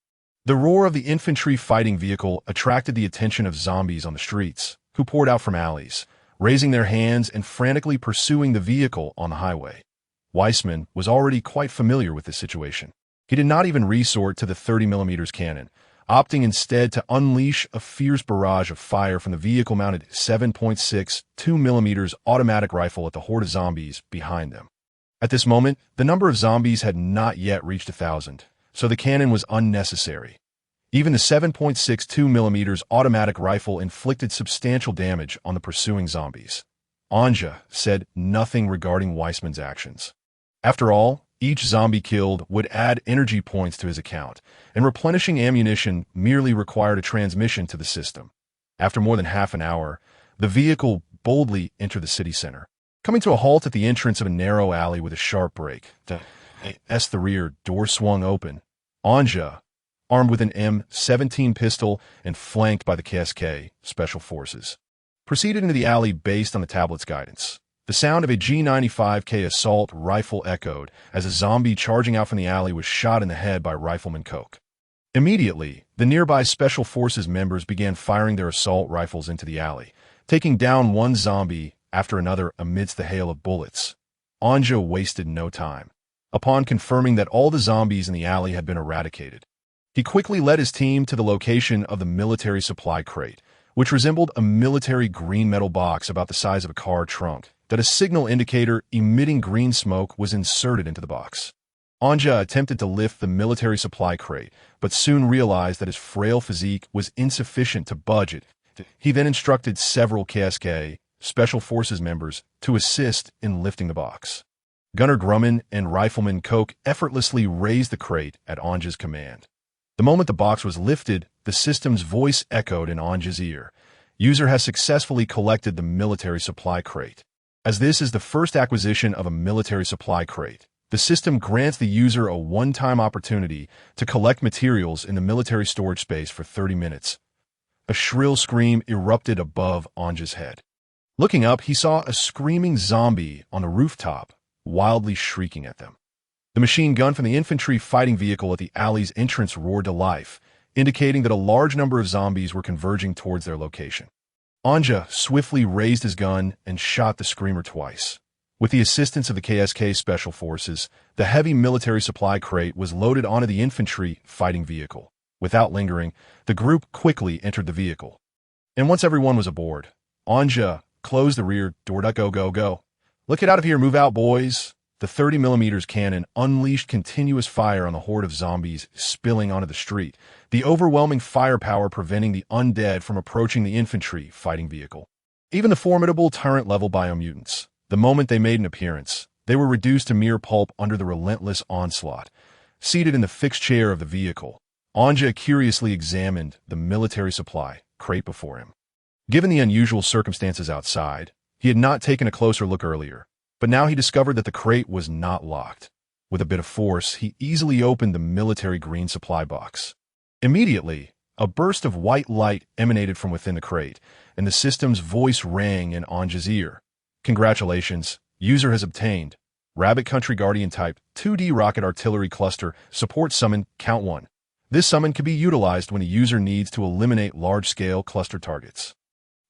The roar of the infantry fighting vehicle attracted the attention of zombies on the streets, who poured out from alleys, raising their hands and frantically pursuing the vehicle on the highway. Weissman was already quite familiar with this situation. He did not even resort to the 30mm cannon, opting instead to unleash a fierce barrage of fire from the vehicle-mounted 7.6 2mm automatic rifle at the horde of zombies behind them. At this moment, the number of zombies had not yet reached 1,000, so the cannon was unnecessary. Even the 7.6 2mm automatic rifle inflicted substantial damage on the pursuing zombies. Anja said nothing regarding Weissman's actions. After all, each zombie killed would add energy points to his account, and replenishing ammunition merely required a transmission to the system. After more than half an hour, the vehicle boldly entered the city center, coming to a halt at the entrance of a narrow alley with a sharp brake. As the rear door swung open, Anja, armed with an M17 pistol and flanked by the KSK Special Forces, proceeded into the alley based on the tablet's guidance. The sound of a G95K assault rifle echoed as a zombie charging out from the alley was shot in the head by Rifleman Koch. Immediately, the nearby Special Forces members began firing their assault rifles into the alley, taking down one zombie after another amidst the hail of bullets. Anja wasted no time. Upon confirming that all the zombies in the alley had been eradicated, he quickly led his team to the location of the military supply crate, which resembled a military green metal box about the size of a car trunk, that a signal indicator emitting green smoke was inserted into the box. Anja attempted to lift the military supply crate, but soon realized that his frail physique was insufficient to budge it. He then instructed several KSK Special Forces members to assist in lifting the box. Gunner Grumman and Rifleman Koch effortlessly raised the crate at Anja's command. The moment the box was lifted, the system's voice echoed in Anja's ear. "User has successfully collected the military supply crate." As this is the first acquisition of a military supply crate, the system grants the user a one-time opportunity to collect materials in the military storage space for 30 minutes. A shrill scream erupted above Anja's head. Looking up, he saw a screaming zombie on the rooftop, wildly shrieking at them. The machine gun from the infantry fighting vehicle at the alley's entrance roared to life, indicating that a large number of zombies were converging towards their location. Anja swiftly raised his gun and shot the screamer twice. With the assistance of the KSK Special Forces, the heavy military supply crate was loaded onto the infantry fighting vehicle. Without lingering, the group quickly entered the vehicle. And once everyone was aboard, Anja closed the rear door. Go, go, go. Let's get out of here. Move out, boys. The 30mm cannon unleashed continuous fire on the horde of zombies spilling onto the street, the overwhelming firepower preventing the undead from approaching the infantry fighting vehicle. Even the formidable turret-level biomutants, the moment they made an appearance, they were reduced to mere pulp under the relentless onslaught. Seated in the fixed chair of the vehicle, Anja curiously examined the military supply crate before him. Given the unusual circumstances outside, he had not taken a closer look earlier, but now he discovered that the crate was not locked. With a bit of force, he easily opened the military green supply box. Immediately, a burst of white light emanated from within the crate, and the system's voice rang in Anja's ear. Congratulations, user has obtained Rabbit Country Guardian Type 2D Rocket Artillery Cluster Support Summon Count 1. This summon can be utilized when a user needs to eliminate large-scale cluster targets.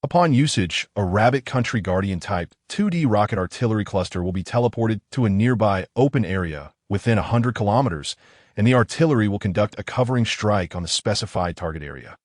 Upon usage, a Rabbit Country Guardian Type 2D Rocket Artillery Cluster will be teleported to a nearby open area within 100 kilometers, and the artillery will conduct a covering strike on the specified target area.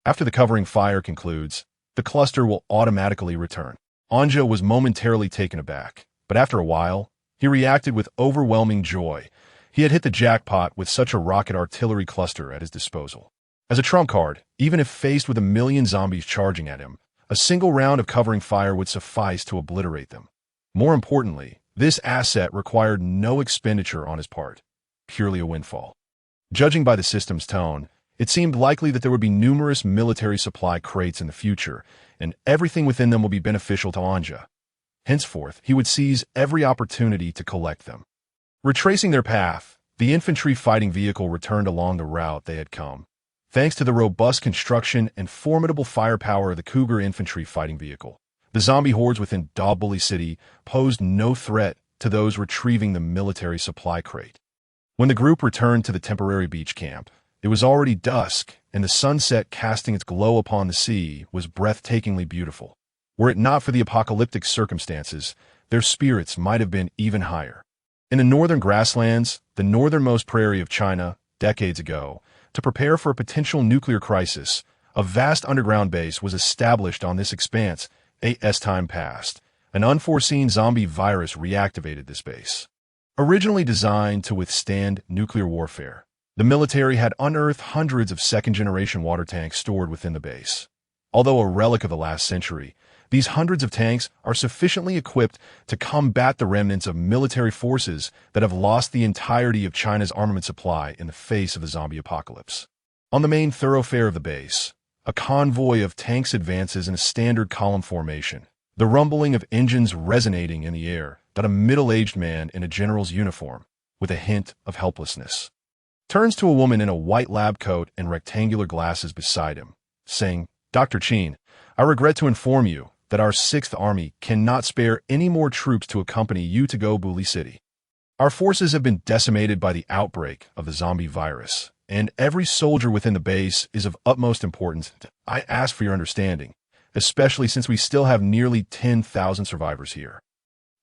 After the covering fire concludes, the cluster will automatically return. Anja was momentarily taken aback, but after a while, he reacted with overwhelming joy. He had hit the jackpot with such a rocket artillery cluster at his disposal. As a trump card, even if faced with 1,000,000 zombies charging at him, a single round of covering fire would suffice to obliterate them. More importantly, this asset required no expenditure on his part, purely a windfall. Judging by the system's tone, it seemed likely that there would be numerous military supply crates in the future, and everything within them will be beneficial to Anja. Henceforth, he would seize every opportunity to collect them. Retracing their path, the infantry fighting vehicle returned along the route they had come. Thanks to the robust construction and formidable firepower of the Cougar infantry fighting vehicle, the zombie hordes within Daubuli City posed no threat to those retrieving the military supply crate. When the group returned to the temporary beach camp, it was already dusk, and the sunset casting its glow upon the sea was breathtakingly beautiful. Were it not for the apocalyptic circumstances, their spirits might have been even higher. In the northern grasslands, the northernmost prairie of China, decades ago, to prepare for a potential nuclear crisis, a vast underground base was established on this expanse. As time passed, an unforeseen zombie virus reactivated this base. Originally designed to withstand nuclear warfare, the military had unearthed hundreds of second-generation water tanks stored within the base. Although a relic of the last century, these hundreds of tanks are sufficiently equipped to combat the remnants of military forces that have lost the entirety of China's armament supply in the face of the zombie apocalypse. On the main thoroughfare of the base, a convoy of tanks advances in a standard column formation, the rumbling of engines resonating in the air that a middle-aged man in a general's uniform, with a hint of helplessness, turns to a woman in a white lab coat and rectangular glasses beside him, saying, "Dr. Chin, I regret to inform you that our 6th Army cannot spare any more troops to accompany you to Daubuli City. Our forces have been decimated by the outbreak of the zombie virus, and every soldier within the base is of utmost importance. I ask for your understanding, especially since we still have nearly 10,000 survivors here.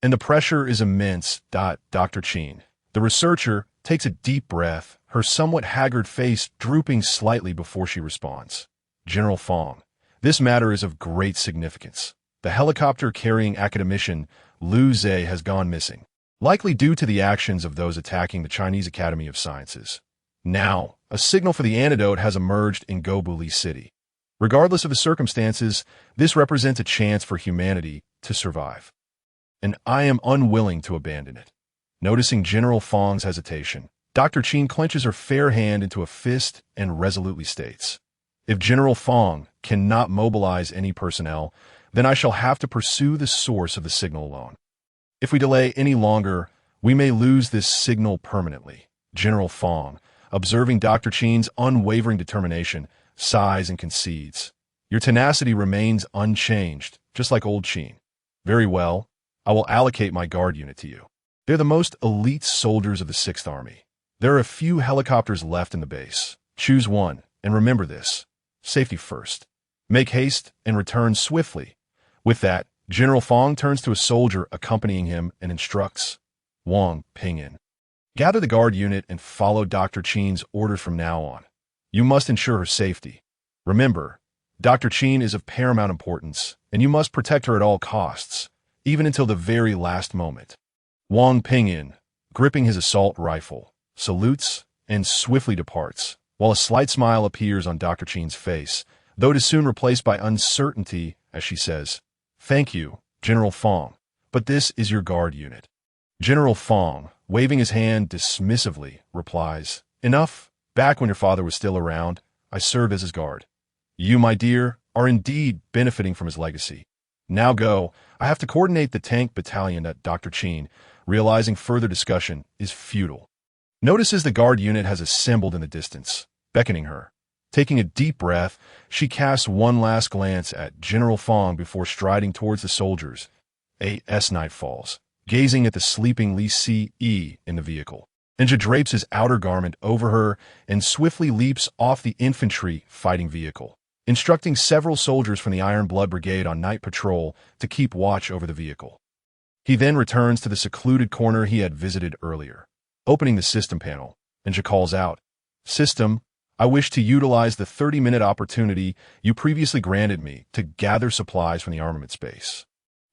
And the pressure is immense." Dr. Chin, the researcher, takes a deep breath, her somewhat haggard face drooping slightly before she responds. "General Fong, this matter is of great significance. The helicopter carrying academician Liu Zhe has gone missing, likely due to the actions of those attacking the Chinese Academy of Sciences. Now, a signal for the antidote has emerged in Daubuli City. Regardless of the circumstances, this represents a chance for humanity to survive. And I am unwilling to abandon it." Noticing General Fong's hesitation, Dr. Chin clenches her fair hand into a fist and resolutely states, "If General Fong cannot mobilize any personnel, then I shall have to pursue the source of the signal alone. If we delay any longer, we may lose this signal permanently." General Fong, observing Dr. Chin's unwavering determination, sighs and concedes. "Your tenacity remains unchanged, just like old Chin. Very well, I will allocate my guard unit to you. They're the most elite soldiers of the 6th Army. There are a few helicopters left in the base. Choose one, and remember this: safety first. Make haste and return swiftly. With that, General Fong turns to a soldier accompanying him and instructs Wang Pingyan. Gather the guard unit and follow Dr. Qin's orders from now on. You must ensure her safety. Remember, Dr. Qin is of paramount importance, and you must protect her at all costs, even until the very last moment. Wang Pingyan, gripping his assault rifle, salutes and swiftly departs, while a slight smile appears on Dr. Qin's face, though it is soon replaced by uncertainty as she says, "Thank you, General Fong, but this is your guard unit." General Fong, waving his hand dismissively, replies, "Enough. Back when your father was still around, I served as his guard. You, my dear, are indeed benefiting from his legacy. Now go. I have to coordinate the tank battalion at Dr. Qin," realizing further discussion is futile. Notices the guard unit has assembled in the distance, beckoning her. Taking a deep breath, she casts one last glance at General Fong before striding towards the soldiers. As night falls, gazing at the sleeping Li Ce in the vehicle. Ninja drapes his outer garment over her and swiftly leaps off the infantry fighting vehicle, instructing several soldiers from the Iron Blood Brigade on night patrol to keep watch over the vehicle. He then returns to the secluded corner he had visited earlier. Opening the system panel, Ninja calls out, "System, I wish to utilize the 30-minute opportunity you previously granted me to gather supplies from the armament space."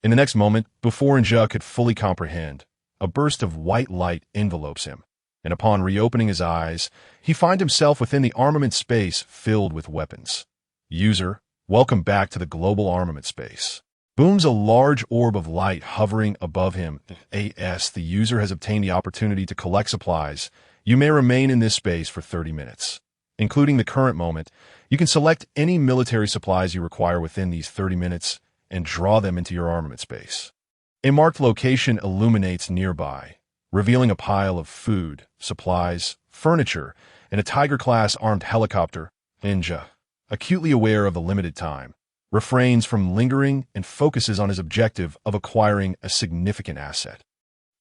In the next moment, before Ninja could fully comprehend, a burst of white light envelopes him, and upon reopening his eyes, he finds himself within the armament space filled with weapons. "User, welcome back to the global armament space." Booms a large orb of light hovering above him. As the user has obtained the opportunity to collect supplies, you may remain in this space for 30 minutes. Including the current moment, you can select any military supplies you require within these 30 minutes and draw them into your armament space. A marked location illuminates nearby, revealing a pile of food, supplies, furniture, and a Tiger-class armed helicopter. Ninja, acutely aware of the limited time, refrains from lingering and focuses on his objective of acquiring a significant asset.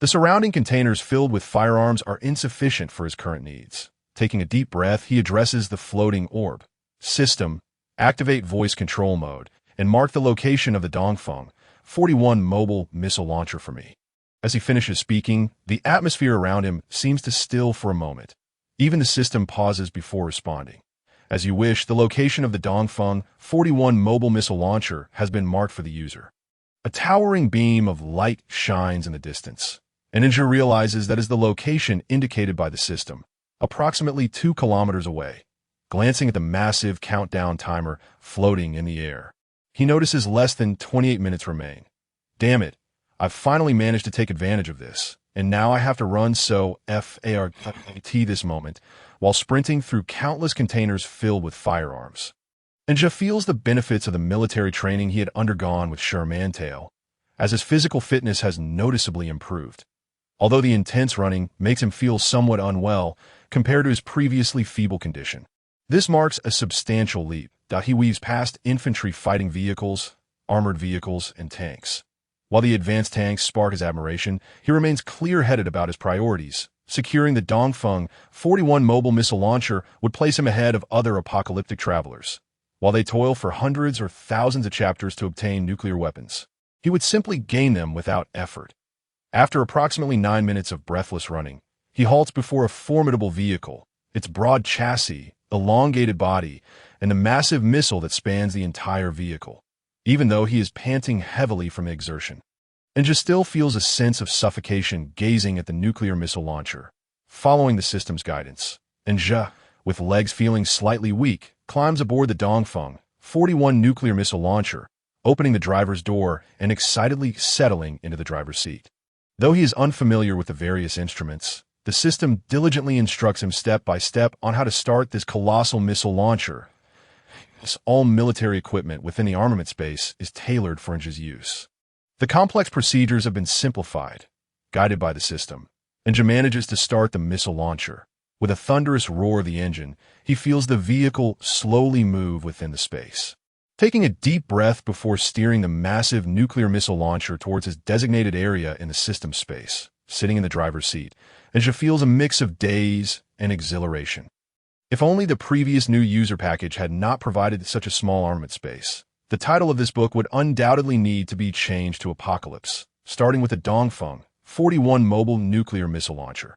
The surrounding containers filled with firearms are insufficient for his current needs. Taking a deep breath, he addresses the floating orb. "System, activate voice control mode and mark the location of the Dongfeng 41 mobile missile launcher for me." As he finishes speaking, the atmosphere around him seems to still for a moment. Even the system pauses before responding. "As you wish, the location of the Dongfeng 41 mobile missile launcher has been marked for the user." A towering beam of light shines in the distance, and Ninja realizes that is the location indicated by the system, approximately 2 kilometers away. Glancing at the massive countdown timer floating in the air, he notices less than 28 minutes remain. "Damn it, I've finally managed to take advantage of this, and now I have to run so fart this moment, while sprinting through countless containers filled with firearms." Ninja feels the benefits of the military training he had undergone with Shermantail, as his physical fitness has noticeably improved. Although the intense running makes him feel somewhat unwell compared to his previously feeble condition. This marks a substantial leap that he weaves past infantry fighting vehicles, armored vehicles, and tanks. While the advanced tanks spark his admiration, he remains clear-headed about his priorities. Securing the Dongfeng 41 mobile missile launcher would place him ahead of other apocalyptic travelers. While they toil for hundreds or thousands of chapters to obtain nuclear weapons, he would simply gain them without effort. After approximately 9 minutes of breathless running, he halts before a formidable vehicle, its broad chassis, elongated body, and the massive missile that spans the entire vehicle. Even though he is panting heavily from exertion, Ninja still feels a sense of suffocation gazing at the nuclear missile launcher. Following the system's guidance, Ninja, with legs feeling slightly weak, climbs aboard the Dongfeng 41 nuclear missile launcher, opening the driver's door and excitedly settling into the driver's seat. Though he is unfamiliar with the various instruments, the system diligently instructs him step by step on how to start this colossal missile launcher. All military equipment within the armament space is tailored for Ninja's use. The complex procedures have been simplified, guided by the system. Ninja manages to start the missile launcher. With a thunderous roar of the engine, he feels the vehicle slowly move within the space. Taking a deep breath before steering the massive nuclear missile launcher towards his designated area in the system space, sitting in the driver's seat, Ninja feels a mix of daze and exhilaration. If only the previous new user package had not provided such a small armament space. The title of this book would undoubtedly need to be changed to Apocalypse, starting with the Dongfeng 41 mobile nuclear missile launcher.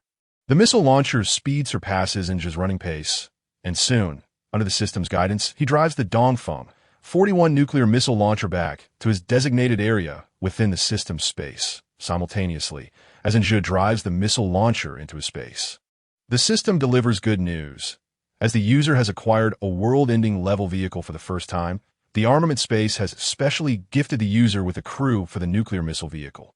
The missile launcher's speed surpasses Ninja's running pace, and soon, under the system's guidance, he drives the Dongfeng 41 nuclear missile launcher back to his designated area within the system's space, simultaneously, as Ninja drives the missile launcher into his space. The system delivers good news. As the user has acquired a world-ending level vehicle for the first time, the armament space has specially gifted the user with a crew for the nuclear missile vehicle.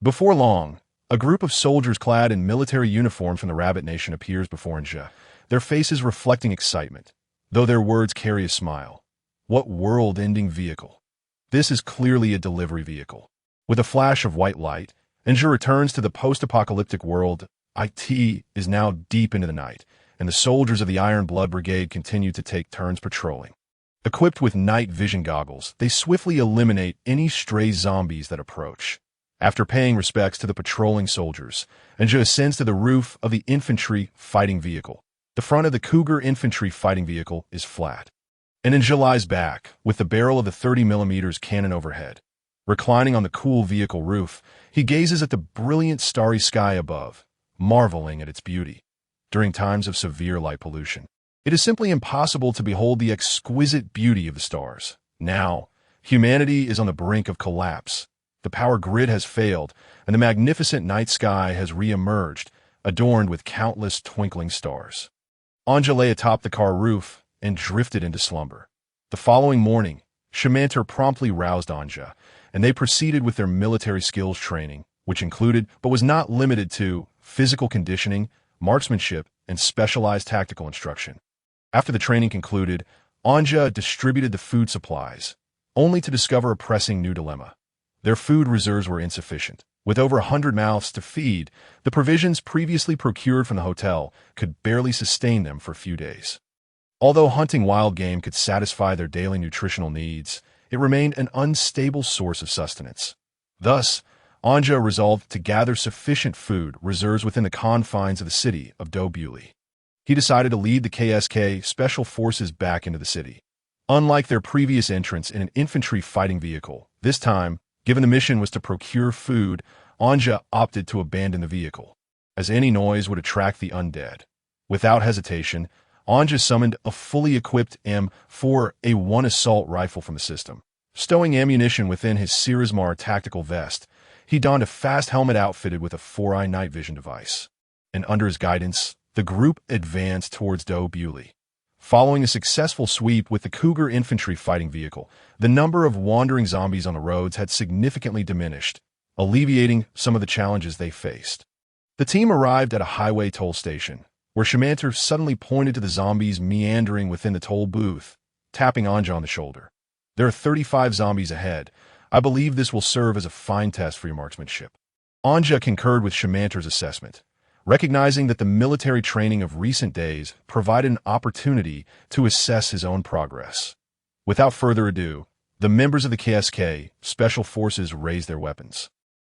Before long, a group of soldiers clad in military uniforms from the Rabbit Nation appears before Ninja, their faces reflecting excitement, though their words carry a smile. What world-ending vehicle! This is clearly a delivery vehicle. With a flash of white light, Ninja returns to the post-apocalyptic world. IT is now deep into the night, and the soldiers of the Iron Blood Brigade continue to take turns patrolling. Equipped with night vision goggles, they swiftly eliminate any stray zombies that approach. After paying respects to the patrolling soldiers, Ninja ascends to the roof of the infantry fighting vehicle. The front of the Cougar infantry fighting vehicle is flat, and Ninja lies back, with the barrel of the 30mm cannon overhead. Reclining on the cool vehicle roof, he gazes at the brilliant starry sky above, marveling at its beauty. During times of severe light pollution, it is simply impossible to behold the exquisite beauty of the stars. Now, humanity is on the brink of collapse. The power grid has failed, and the magnificent night sky has re-emerged, adorned with countless twinkling stars. Anja lay atop the car roof and drifted into slumber. The following morning, Shamanter promptly roused Anja, and they proceeded with their military skills training, which included, but was not limited to, physical conditioning, marksmanship, and specialized tactical instruction. After the training concluded, Anja distributed the food supplies, only to discover a pressing new dilemma. Their food reserves were insufficient. With over 100 mouths to feed, the provisions previously procured from the hotel could barely sustain them for a few days. Although hunting wild game could satisfy their daily nutritional needs, it remained an unstable source of sustenance. Thus, Anja resolved to gather sufficient food reserves within the confines of the city of Dobuli. He decided to lead the KSK Special Forces back into the city. Unlike their previous entrance in an infantry fighting vehicle, this time, given the mission was to procure food, Anja opted to abandon the vehicle, as any noise would attract the undead. Without hesitation, Anja summoned a fully equipped M4A1 assault rifle from the system. Stowing ammunition within his Sirismar tactical vest, he donned a fast helmet outfitted with a 4-eye night vision device. And under his guidance, the group advanced towards Dobuli. Following a successful sweep with the Cougar infantry fighting vehicle, the number of wandering zombies on the roads had significantly diminished, alleviating some of the challenges they faced. The team arrived at a highway toll station, where Shamanter suddenly pointed to the zombies meandering within the toll booth, tapping Anja on the shoulder. There are 35 zombies ahead. I believe this will serve as a fine test for your marksmanship. Anja concurred with Shamanter's assessment, recognizing that the military training of recent days provided an opportunity to assess his own progress. Without further ado, the members of the KSK Special Forces raised their weapons.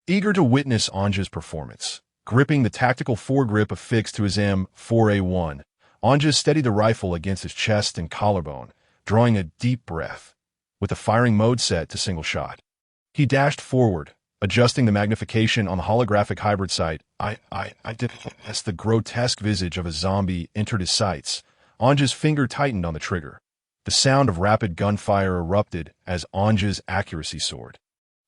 Eager to witness Anja's performance, gripping the tactical foregrip affixed to his M4A1, Anja steadied the rifle against his chest and collarbone, drawing a deep breath. With the firing mode set to single shot, he dashed forward, adjusting the magnification on the holographic hybrid sight. I did it. As the grotesque visage of a zombie entered his sights, Anja's finger tightened on the trigger. The sound of rapid gunfire erupted as Anja's accuracy soared.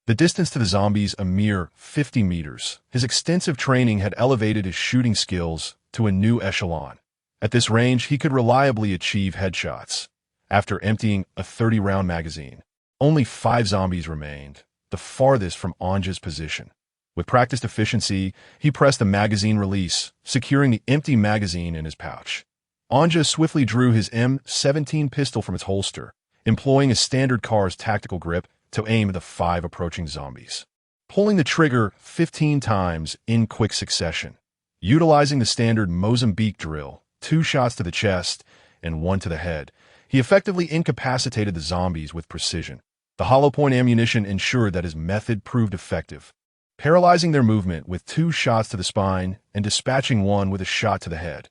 The distance to the zombies a mere 50 meters. His extensive training had elevated his shooting skills to a new echelon. At this range, he could reliably achieve headshots. After emptying a 30-round magazine, only 5 zombies remained, the farthest from Anja's position. With practiced efficiency, he pressed the magazine release, securing the empty magazine in his pouch. Anja swiftly drew his M17 pistol from its holster, employing a standard car's tactical grip to aim at the 5 approaching zombies. Pulling the trigger 15 times in quick succession, utilizing the standard Mozambique drill, 2 shots to the chest and 1 to the head, he effectively incapacitated the zombies with precision. The hollow point ammunition ensured that his method proved effective, paralyzing their movement with 2 shots to the spine and dispatching 1 with a shot to the head.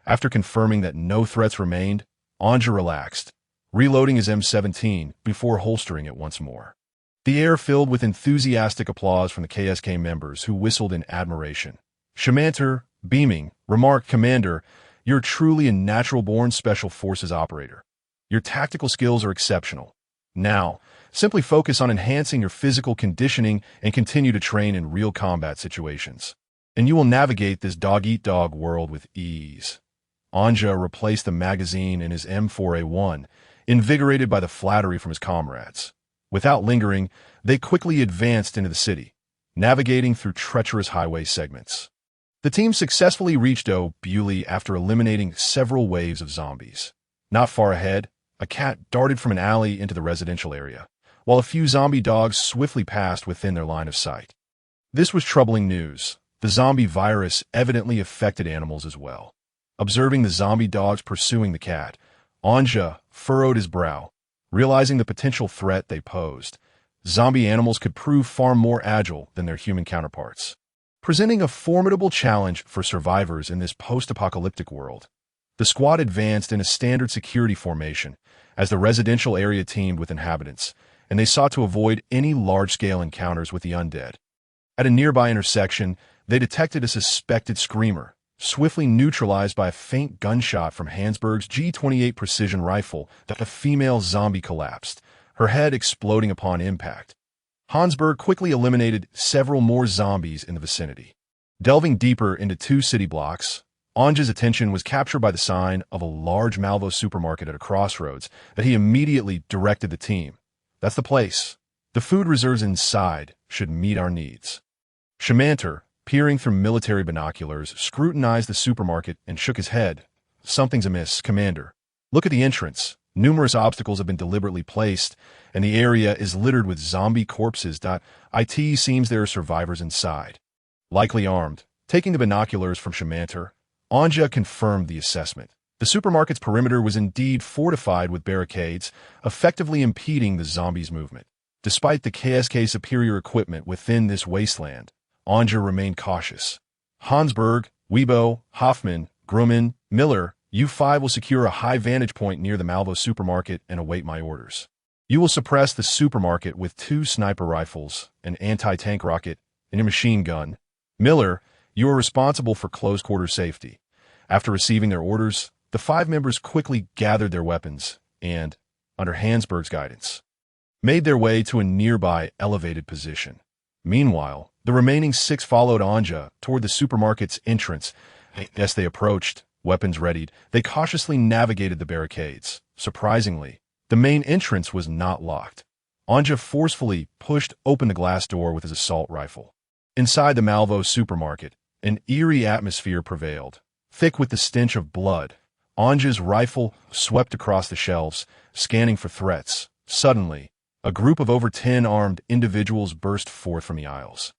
After confirming that no threats remained, Anja relaxed, reloading his M17 before holstering it once more. The air filled with enthusiastic applause from the KSK members who whistled in admiration. Shamanter, beaming, remarked, "Commander, you're truly a natural-born Special Forces operator. Your tactical skills are exceptional. Now, simply focus on enhancing your physical conditioning and continue to train in real combat situations, and you will navigate this dog-eat-dog world with ease." Anja replaced the magazine in his M4A1, invigorated by the flattery from his comrades. Without lingering, they quickly advanced into the city, navigating through treacherous highway segments. The team successfully reached Beaulieu after eliminating several waves of zombies. Not far ahead, a cat darted from an alley into the residential area, while a few zombie dogs swiftly passed within their line of sight. This was troubling news. The zombie virus evidently affected animals as well. Observing the zombie dogs pursuing the cat, Anja furrowed his brow, realizing the potential threat they posed. Zombie animals could prove far more agile than their human counterparts, presenting a formidable challenge for survivors in this post-apocalyptic world. The squad advanced in a standard security formation as the residential area teemed with inhabitants, and they sought to avoid any large-scale encounters with the undead. At a nearby intersection, they detected a suspected screamer, swiftly neutralized by a faint gunshot from Hansberg's G28 precision rifle. That a female zombie collapsed, her head exploding upon impact. Hansberg quickly eliminated several more zombies in the vicinity. Delving deeper into two city blocks, Anja's attention was captured by the sign of a large Malvo supermarket at a crossroads that he immediately directed the team. "That's the place. The food reserves inside should meet our needs." Shamanter, peering through military binoculars, scrutinized the supermarket and shook his head. "Something's amiss, Commander. Look at the entrance. Numerous obstacles have been deliberately placed, and the area is littered with zombie corpses. It seems there are survivors inside, likely armed." Taking the binoculars from Shamanter, Anja confirmed the assessment. The supermarket's perimeter was indeed fortified with barricades, effectively impeding the zombies' movement. Despite the KSK's superior equipment within this wasteland, Anja remained cautious. "Hansberg, Weibo, Hoffman, Grumman, Miller, you five will secure a high vantage point near the Malvo supermarket and await my orders. You will suppress the supermarket with 2 sniper rifles, an anti-tank rocket, and a machine gun. Miller, you are responsible for close-quarter safety." After receiving their orders, the 5 members quickly gathered their weapons and, under Hansberg's guidance, made their way to a nearby elevated position. Meanwhile, the remaining 6 followed Anja toward the supermarket's entrance. As they approached, weapons readied, they cautiously navigated the barricades. Surprisingly, the main entrance was not locked. Anja forcefully pushed open the glass door with his assault rifle. Inside the Malvo supermarket, an eerie atmosphere prevailed, thick with the stench of blood. Anja's rifle swept across the shelves, scanning for threats. Suddenly, a group of over 10 armed individuals burst forth from the aisles,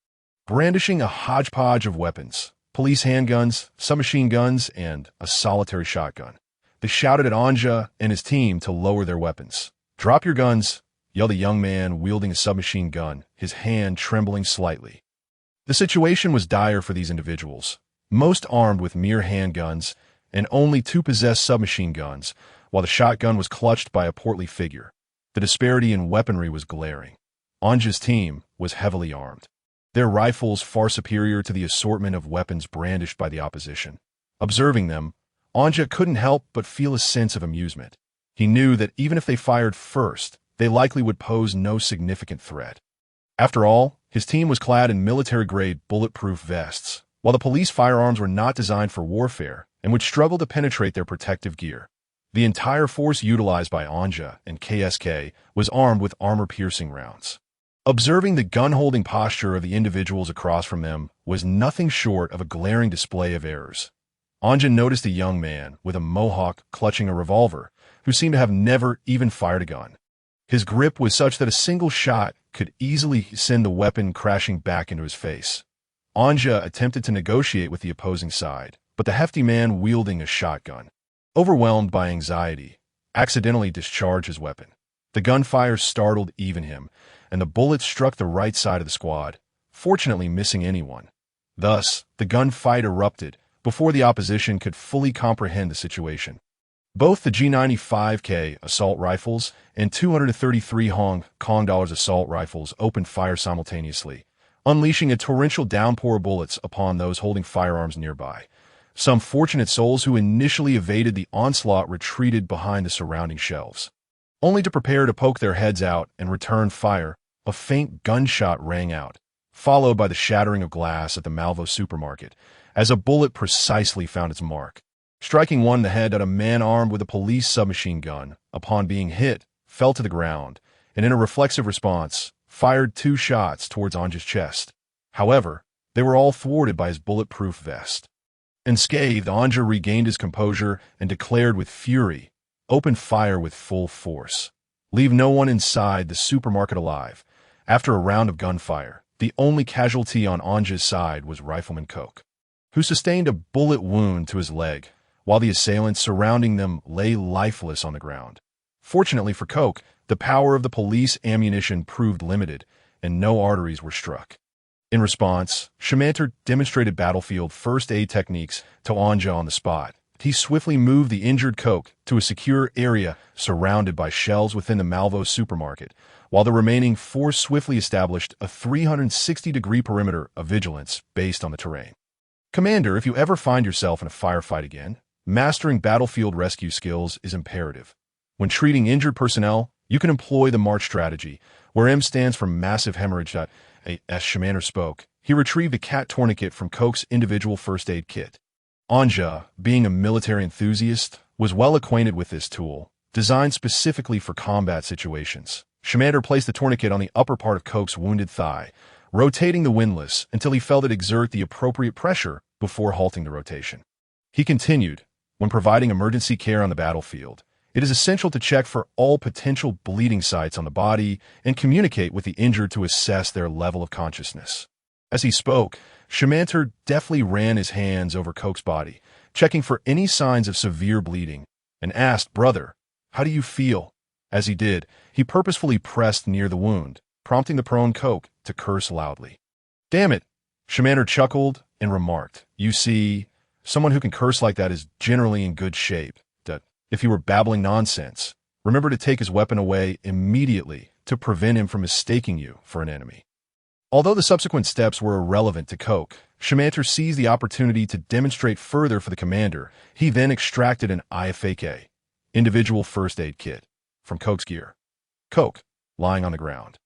brandishing a hodgepodge of weapons: police handguns, submachine guns, and a solitary shotgun. They shouted at Anja and his team to lower their weapons. "Drop your guns," yelled a young man wielding a submachine gun, his hand trembling slightly. The situation was dire for these individuals, most armed with mere handguns, and only 2 possessed submachine guns, while the shotgun was clutched by a portly figure. The disparity in weaponry was glaring. Anja's team was heavily armed, their rifles far superior to the assortment of weapons brandished by the opposition. Observing them, Anja couldn't help but feel a sense of amusement. He knew that even if they fired first, they likely would pose no significant threat. After all, his team was clad in military-grade bulletproof vests, while the police firearms were not designed for warfare and would struggle to penetrate their protective gear. The entire force utilized by Anja and KSK was armed with armor-piercing rounds. Observing the gun-holding posture of the individuals across from them was nothing short of a glaring display of errors. Anja noticed a young man with a mohawk clutching a revolver, who seemed to have never even fired a gun. His grip was such that a single shot could easily send the weapon crashing back into his face. Anja attempted to negotiate with the opposing side, but the hefty man wielding a shotgun, overwhelmed by anxiety, accidentally discharged his weapon. The gunfire startled even him, and the bullet struck the right side of the squad, fortunately missing anyone. Thus, the gunfight erupted, before the opposition could fully comprehend the situation. Both the G95K assault rifles and 233 Hong Kong dollars assault rifles opened fire simultaneously, unleashing a torrential downpour of bullets upon those holding firearms nearby. Some fortunate souls who initially evaded the onslaught retreated behind the surrounding shelves. Only to prepare to poke their heads out and return fire, a faint gunshot rang out, followed by the shattering of glass at the Malvo supermarket, as a bullet precisely found its mark, striking one in the head that a man armed with a police submachine gun, upon being hit, fell to the ground, and in a reflexive response, fired 2 shots towards Anja's chest. However, they were all thwarted by his bulletproof vest. Unscathed, Anja regained his composure and declared with fury, "Open fire with full force. Leave no one inside the supermarket alive." After a round of gunfire, the only casualty on Anja's side was Rifleman Koch, who sustained a bullet wound to his leg, while the assailants surrounding them lay lifeless on the ground. Fortunately for Koch, the power of the police ammunition proved limited, and no arteries were struck. In response, Shamanter demonstrated battlefield first aid techniques to Anja on the spot. He swiftly moved the injured Koch to a secure area surrounded by shelves within the Malvo supermarket, while the remaining 4 swiftly established a 360-degree perimeter of vigilance based on the terrain. Commander, if you ever find yourself in a firefight again, mastering battlefield rescue skills is imperative. When treating injured personnel, you can employ the March strategy, where M stands for massive hemorrhage. As Shamanter spoke, he retrieved a cat tourniquet from Koch's individual first aid kit. Anja, being a military enthusiast, was well acquainted with this tool, designed specifically for combat situations. Shamanter placed the tourniquet on the upper part of Koch's wounded thigh, rotating the windlass until he felt it exert the appropriate pressure before halting the rotation. He continued, "When providing emergency care on the battlefield, it is essential to check for all potential bleeding sites on the body and communicate with the injured to assess their level of consciousness." As he spoke, Shamanter deftly ran his hands over Koch's body, checking for any signs of severe bleeding, and asked, "Brother, how do you feel?" As he did, he purposefully pressed near the wound, prompting the prone Koch to curse loudly. "Damn it," Shamanter chuckled and remarked, "You see, someone who can curse like that is generally in good shape. If he were babbling nonsense, remember to take his weapon away immediately to prevent him from mistaking you for an enemy." Although the subsequent steps were irrelevant to Koch, Shamanter seized the opportunity to demonstrate further for the commander. He then extracted an IFAK, individual first aid kit, from Koch's gear. Koch, lying on the ground,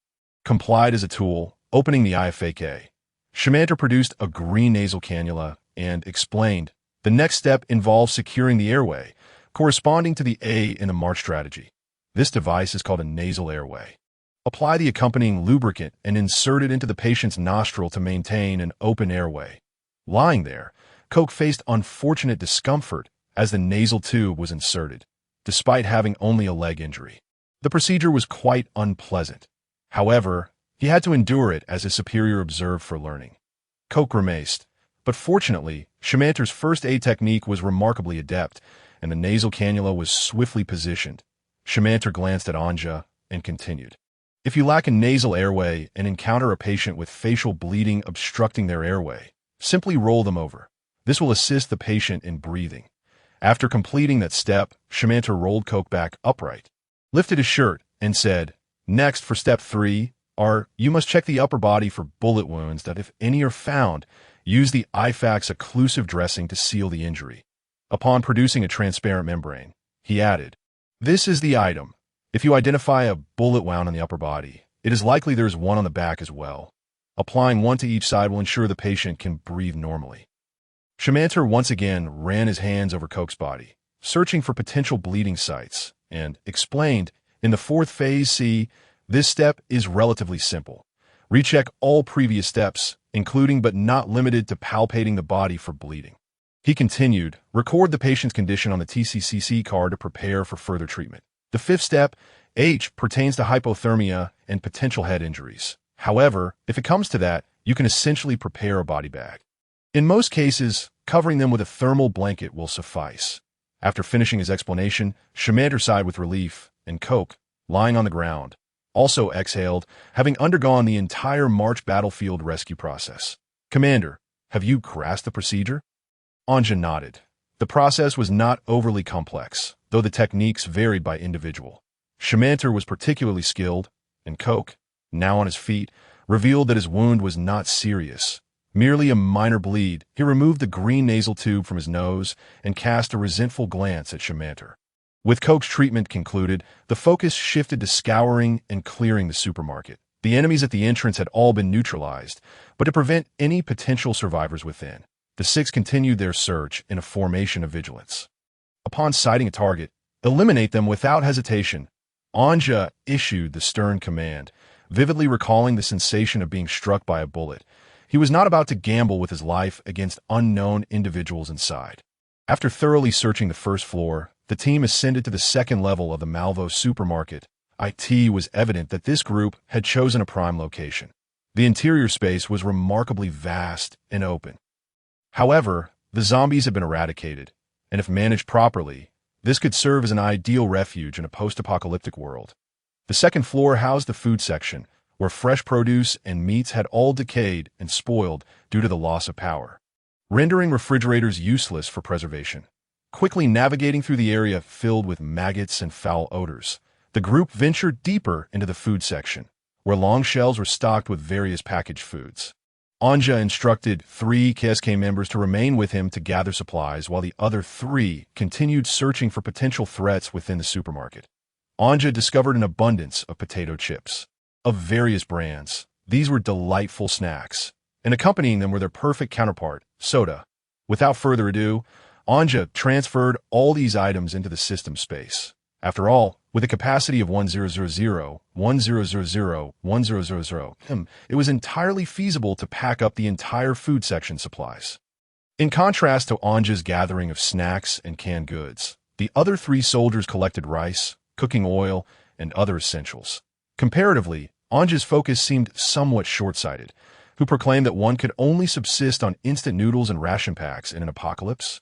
complied as a tool, opening the IFAK. Shamanter produced a green nasal cannula and explained, "The next step involves securing the airway, corresponding to the A in the March strategy. This device is called a nasal airway. Apply the accompanying lubricant and insert it into the patient's nostril to maintain an open airway." Lying there, Koch faced unfortunate discomfort as the nasal tube was inserted, despite having only a leg injury. The procedure was quite unpleasant. However, he had to endure it as his superior observed for learning. Koch grimaced, but fortunately, Shamanter's first aid technique was remarkably adept, and the nasal cannula was swiftly positioned. Shamanter glanced at Anja and continued, "If you lack a nasal airway and encounter a patient with facial bleeding obstructing their airway, simply roll them over. This will assist the patient in breathing." After completing that step, Shamanter rolled Koch back upright, lifted his shirt, and said, "Next, for step 3, you must check the upper body for bullet wounds that, if any are found, use the IFAK's occlusive dressing to seal the injury." Upon producing a transparent membrane, he added, "This is the item. If you identify a bullet wound on the upper body, it is likely there is one on the back as well. Applying one to each side will ensure the patient can breathe normally." Shamanter once again ran his hands over Koch's body, searching for potential bleeding sites, and explained, "In the 4th phase, see, this step is relatively simple. Recheck all previous steps, including but not limited to palpating the body for bleeding." He continued, "Record the patient's condition on the TCCC card to prepare for further treatment. The 5th step, H, pertains to hypothermia and potential head injuries. However, if it comes to that, you can essentially prepare a body bag. In most cases, covering them with a thermal blanket will suffice." After finishing his explanation, Shamanter sighed with relief, and Koch, lying on the ground, also exhaled, having undergone the entire March battlefield rescue process. "Commander, have you grasped the procedure?" Anja nodded. The process was not overly complex, though the techniques varied by individual. Shamanter was particularly skilled, and Coke, now on his feet, revealed that his wound was not serious. Merely a minor bleed. He removed the green nasal tube from his nose and cast a resentful glance at Shamanter. With Coke's treatment concluded, the focus shifted to scouring and clearing the supermarket. The enemies at the entrance had all been neutralized, but to prevent any potential survivors within, the six continued their search in a formation of vigilance. Upon sighting a target, eliminate them without hesitation. Anja issued the stern command, vividly recalling the sensation of being struck by a bullet. He was not about to gamble with his life against unknown individuals inside. After thoroughly searching the first floor, the team ascended to the second level of the Malvo supermarket. It was evident that this group had chosen a prime location. The interior space was remarkably vast and open. However, the zombies had been eradicated, and if managed properly, this could serve as an ideal refuge in a post-apocalyptic world. The second floor housed the food section, where fresh produce and meats had all decayed and spoiled due to the loss of power, rendering refrigerators useless for preservation. Quickly navigating through the area filled with maggots and foul odors, the group ventured deeper into the food section, where long shelves were stocked with various packaged foods. Anja instructed 3 KSK members to remain with him to gather supplies while the other 3 continued searching for potential threats within the supermarket. Anja discovered an abundance of potato chips. Of various brands, these were delightful snacks, and accompanying them were their perfect counterpart, soda. Without further ado, Anja transferred all these items into the system space. After all, with a capacity of 1000, 1000, 1000, it was entirely feasible to pack up the entire food section supplies. In contrast to Anja's gathering of snacks and canned goods, the other 3 soldiers collected rice, cooking oil, and other essentials. Comparatively, Anja's focus seemed somewhat short-sighted, who proclaimed that one could only subsist on instant noodles and ration packs in an apocalypse.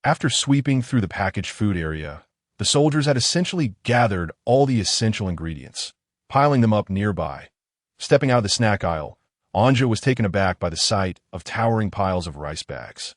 After sweeping through the packaged food area, the soldiers had essentially gathered all the essential ingredients, piling them up nearby. Stepping out of the snack aisle, Anja was taken aback by the sight of towering piles of rice bags,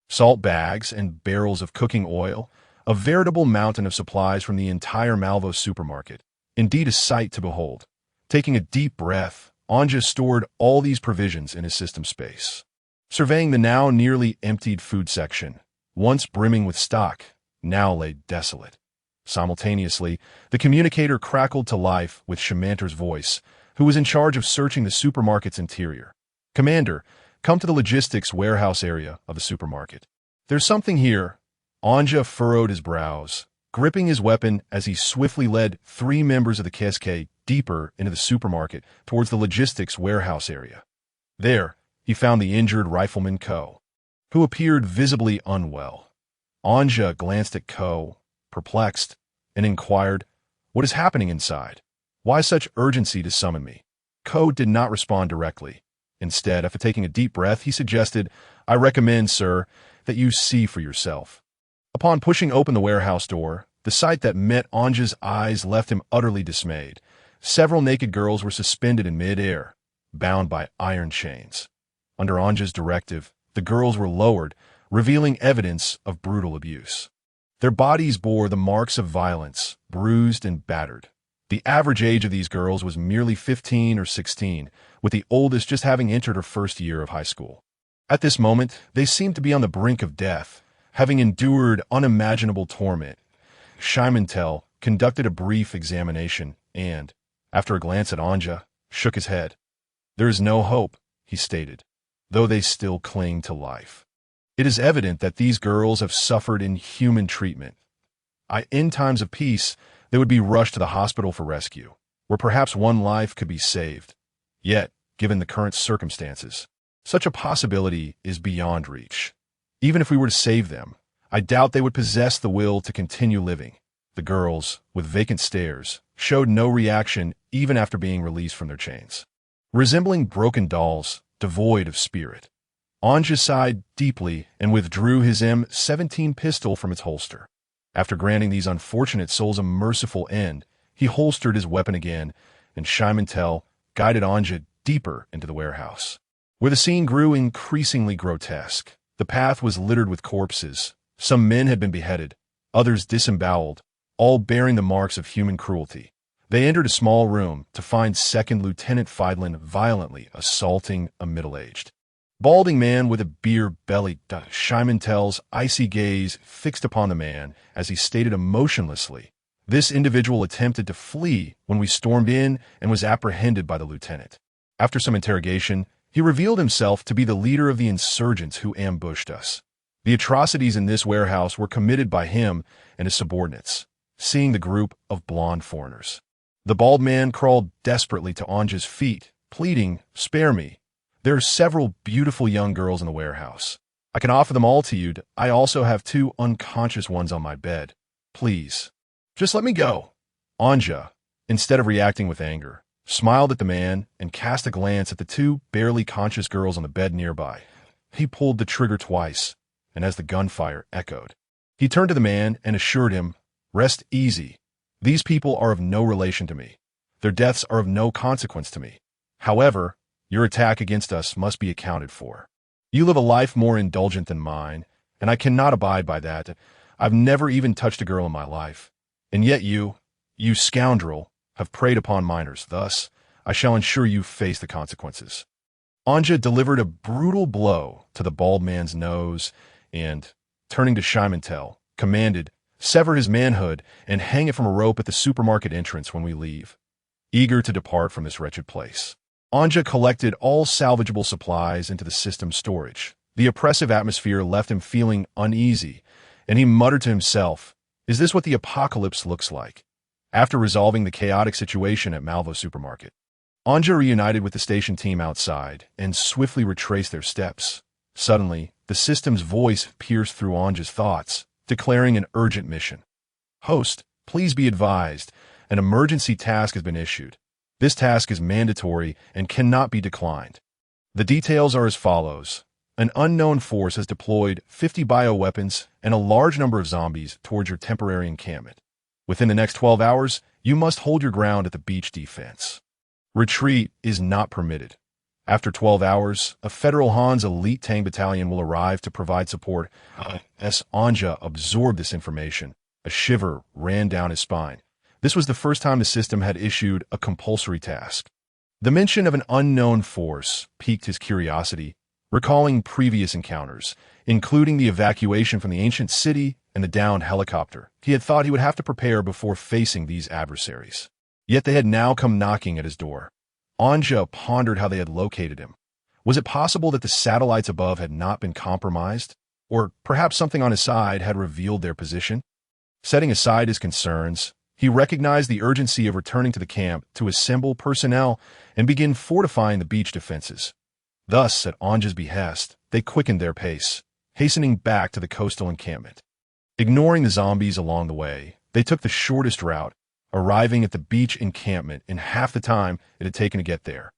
salt bags, and barrels of cooking oil, a veritable mountain of supplies from the entire Malvo supermarket. Indeed a sight to behold. Taking a deep breath, Anja stored all these provisions in his system space. Surveying the now nearly emptied food section, once brimming with stock, now lay desolate. Simultaneously, the communicator crackled to life with Shamanter's voice, who was in charge of searching the supermarket's interior. "Commander, come to the logistics warehouse area of the supermarket. There's something here." Anja furrowed his brows, gripping his weapon as he swiftly led 3 members of the KSK deeper into the supermarket towards the logistics warehouse area. There, he found the injured rifleman Ko, who appeared visibly unwell. Anja glanced at Ko, perplexed, and inquired, "What is happening inside? Why such urgency to summon me?" Ko did not respond directly. Instead, after taking a deep breath, he suggested, "I recommend, sir, that you see for yourself." Upon pushing open the warehouse door, the sight that met Anja's eyes left him utterly dismayed. Several naked girls were suspended in mid-air, bound by iron chains. Under Anja's directive, the girls were lowered, revealing evidence of brutal abuse. Their bodies bore the marks of violence, bruised and battered. The average age of these girls was merely 15 or 16, with the oldest just having entered her first year of high school. At this moment, they seemed to be on the brink of death, having endured unimaginable torment. Shimantel conducted a brief examination and, after a glance at Anja, shook his head. "There is no hope," he stated, "though they still cling to life. It is evident that these girls have suffered inhuman treatment. In times of peace, they would be rushed to the hospital for rescue, where perhaps one life could be saved. Yet, given the current circumstances, such a possibility is beyond reach. Even if we were to save them, I doubt they would possess the will to continue living." The girls, with vacant stares, showed no reaction even after being released from their chains. Resembling broken dolls, devoid of spirit, Anja sighed deeply and withdrew his M17 pistol from its holster. After granting these unfortunate souls a merciful end, he holstered his weapon again, and Shimantel guided Anja deeper into the warehouse, where the scene grew increasingly grotesque. The path was littered with corpses. Some men had been beheaded, others disemboweled, all bearing the marks of human cruelty. They entered a small room to find Second Lieutenant Feidlin violently assaulting a middle-aged, balding man with a beer belly. Scheimentel's icy gaze fixed upon the man as he stated emotionlessly, "This individual attempted to flee when we stormed in and was apprehended by the lieutenant. After some interrogation, he revealed himself to be the leader of the insurgents who ambushed us. The atrocities in this warehouse were committed by him and his subordinates." Seeing the group of blonde foreigners, the bald man crawled desperately to Anja's feet, pleading, "Spare me. There are several beautiful young girls in the warehouse. I can offer them all to you. I also have 2 unconscious ones on my bed. Please, just let me go." Anja, instead of reacting with anger, smiled at the man and cast a glance at the 2 barely conscious girls on the bed nearby. He pulled the trigger twice, and as the gunfire echoed, he turned to the man and assured him, "Rest easy. These people are of no relation to me. Their deaths are of no consequence to me. However, your attack against us must be accounted for. You live a life more indulgent than mine, and I cannot abide by that. I've never even touched a girl in my life. And yet you scoundrel, have preyed upon minors. Thus, I shall ensure you face the consequences." Anja delivered a brutal blow to the bald man's nose and, turning to Scheimentel, commanded, "Sever his manhood and hang it from a rope at the supermarket entrance when we leave." Eager to depart from this wretched place, Anja collected all salvageable supplies into the system's storage. The oppressive atmosphere left him feeling uneasy, and he muttered to himself, "Is this what the apocalypse looks like?" After resolving the chaotic situation at Malvo Supermarket, Anja reunited with the station team outside and swiftly retraced their steps. Suddenly, the system's voice pierced through Anja's thoughts, declaring an urgent mission. "Host, please be advised, an emergency task has been issued. This task is mandatory and cannot be declined. The details are as follows. An unknown force has deployed 50 bioweapons and a large number of zombies towards your temporary encampment. Within the next 12 hours, you must hold your ground at the beach defense. Retreat is not permitted. After 12 hours, a Federal Hans elite tank battalion will arrive to provide support." As Anja absorbed this information, a shiver ran down his spine. This was the first time the system had issued a compulsory task. The mention of an unknown force piqued his curiosity, recalling previous encounters, including the evacuation from the ancient city and the downed helicopter. He had thought he would have to prepare before facing these adversaries. Yet they had now come knocking at his door. Anja pondered how they had located him. Was it possible that the satellites above had not been compromised? Or perhaps something on his side had revealed their position? Setting aside his concerns, he recognized the urgency of returning to the camp to assemble personnel and begin fortifying the beach defenses. Thus, at Anja's behest, they quickened their pace, hastening back to the coastal encampment. Ignoring the zombies along the way, they took the shortest route, arriving at the beach encampment in half the time it had taken to get there.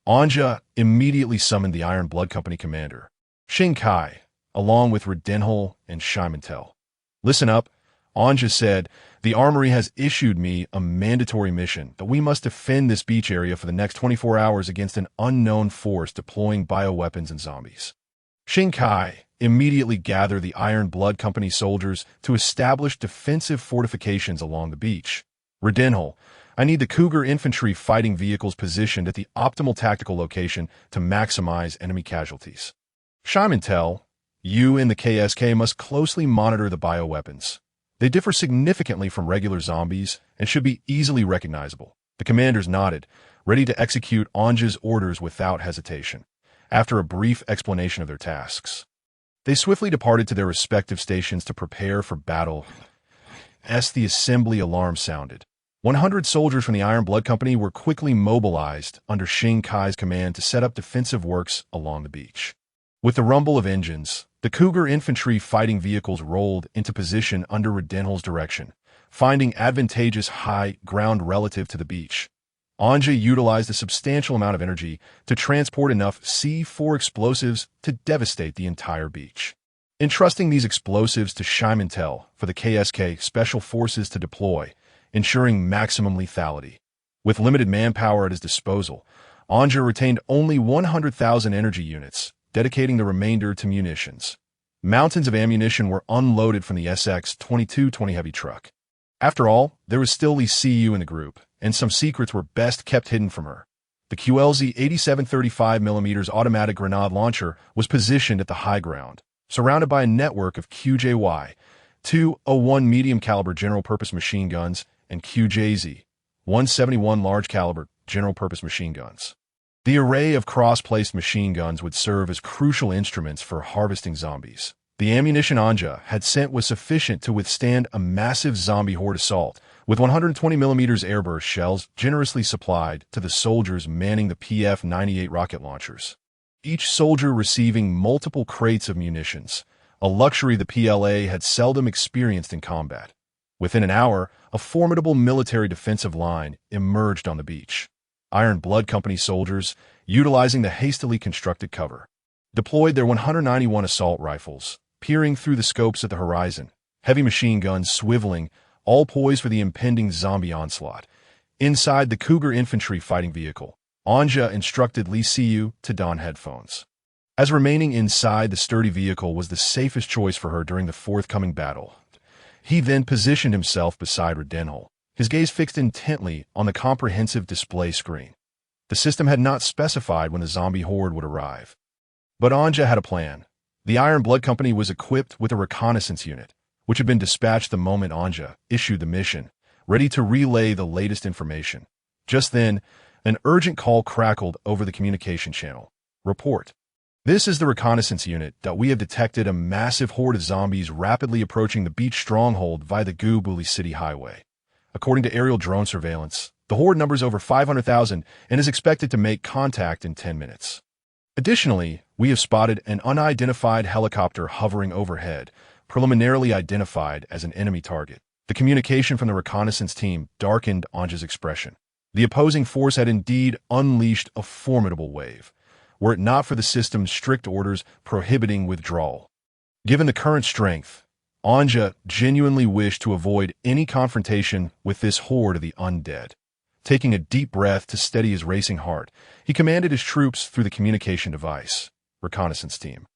Anja immediately summoned the Iron Blood Company commander, Xing Kai, along with Redenhol and Scheimentel. "Listen up," Anja said. "The armory has issued me a mandatory mission that we must defend this beach area for the next 24 hours against an unknown force deploying bioweapons and zombies." Xing Kai immediately gathered the Iron Blood Company soldiers to establish defensive fortifications along the beach. "Redenhol, I need the Cougar Infantry Fighting Vehicles positioned at the optimal tactical location to maximize enemy casualties. Scheimentel, you and the KSK must closely monitor the bioweapons. They differ significantly from regular zombies and should be easily recognizable." The commanders nodded, ready to execute Anja's orders without hesitation. After a brief explanation of their tasks, they swiftly departed to their respective stations to prepare for battle. As the assembly alarm sounded, 100 soldiers from the Iron Blood Company were quickly mobilized under Xing Kai's command to set up defensive works along the beach. With the rumble of engines, the Cougar Infantry Fighting Vehicles rolled into position under Redenhol's direction, finding advantageous high ground relative to the beach. Anja utilized a substantial amount of energy to transport enough C4 explosives to devastate the entire beach. Entrusting these explosives to Scheimentel for the KSK Special Forces to deploy, ensuring maximum lethality. With limited manpower at his disposal, Anja retained only 100,000 energy units, dedicating the remainder to munitions. Mountains of ammunition were unloaded from the SX-2220 heavy truck. After all, there was still Lee Cu in the group, and some secrets were best kept hidden from her. The QLZ 87 35mm automatic grenade launcher was positioned at the high ground, surrounded by a network of QJY 201 medium-caliber general-purpose machine guns and QJZ 171 large-caliber general-purpose machine guns. The array of cross-placed machine guns would serve as crucial instruments for harvesting zombies. The ammunition Anja had sent was sufficient to withstand a massive zombie horde assault, with 120mm airburst shells generously supplied to the soldiers manning the PF-98 rocket launchers. Each soldier receiving multiple crates of munitions, a luxury the PLA had seldom experienced in combat. Within an hour, a formidable military defensive line emerged on the beach. Iron Blood Company soldiers, utilizing the hastily constructed cover, deployed their 191 assault rifles, peering through the scopes at the horizon, heavy machine guns swiveling, all poised for the impending zombie onslaught. Inside the Puma Infantry Fighting Vehicle, Anja instructed Lee Cu to don headphones, as remaining inside the sturdy vehicle was the safest choice for her during the forthcoming battle. He then positioned himself beside Redenhol, his gaze fixed intently on the comprehensive display screen. The system had not specified when the zombie horde would arrive, but Anja had a plan. The Iron Blood Company was equipped with a reconnaissance unit, which had been dispatched the moment Anja issued the mission, ready to relay the latest information. Just then, an urgent call crackled over the communication channel. Report. This is the reconnaissance unit. We have detected a massive horde of zombies rapidly approaching the beach stronghold via the Gubuli City Highway. According to aerial drone surveillance, the horde numbers over 500,000 and is expected to make contact in 10 minutes. Additionally, we have spotted an unidentified helicopter hovering overhead, preliminarily identified as an enemy target. The communication from the reconnaissance team darkened Anja's expression. The opposing force had indeed unleashed a formidable wave, were it not for the system's strict orders prohibiting withdrawal. Given the current strength, Anja genuinely wished to avoid any confrontation with this horde of the undead. Taking a deep breath to steady his racing heart, he commanded his troops through the communication device. Reconnaissance team,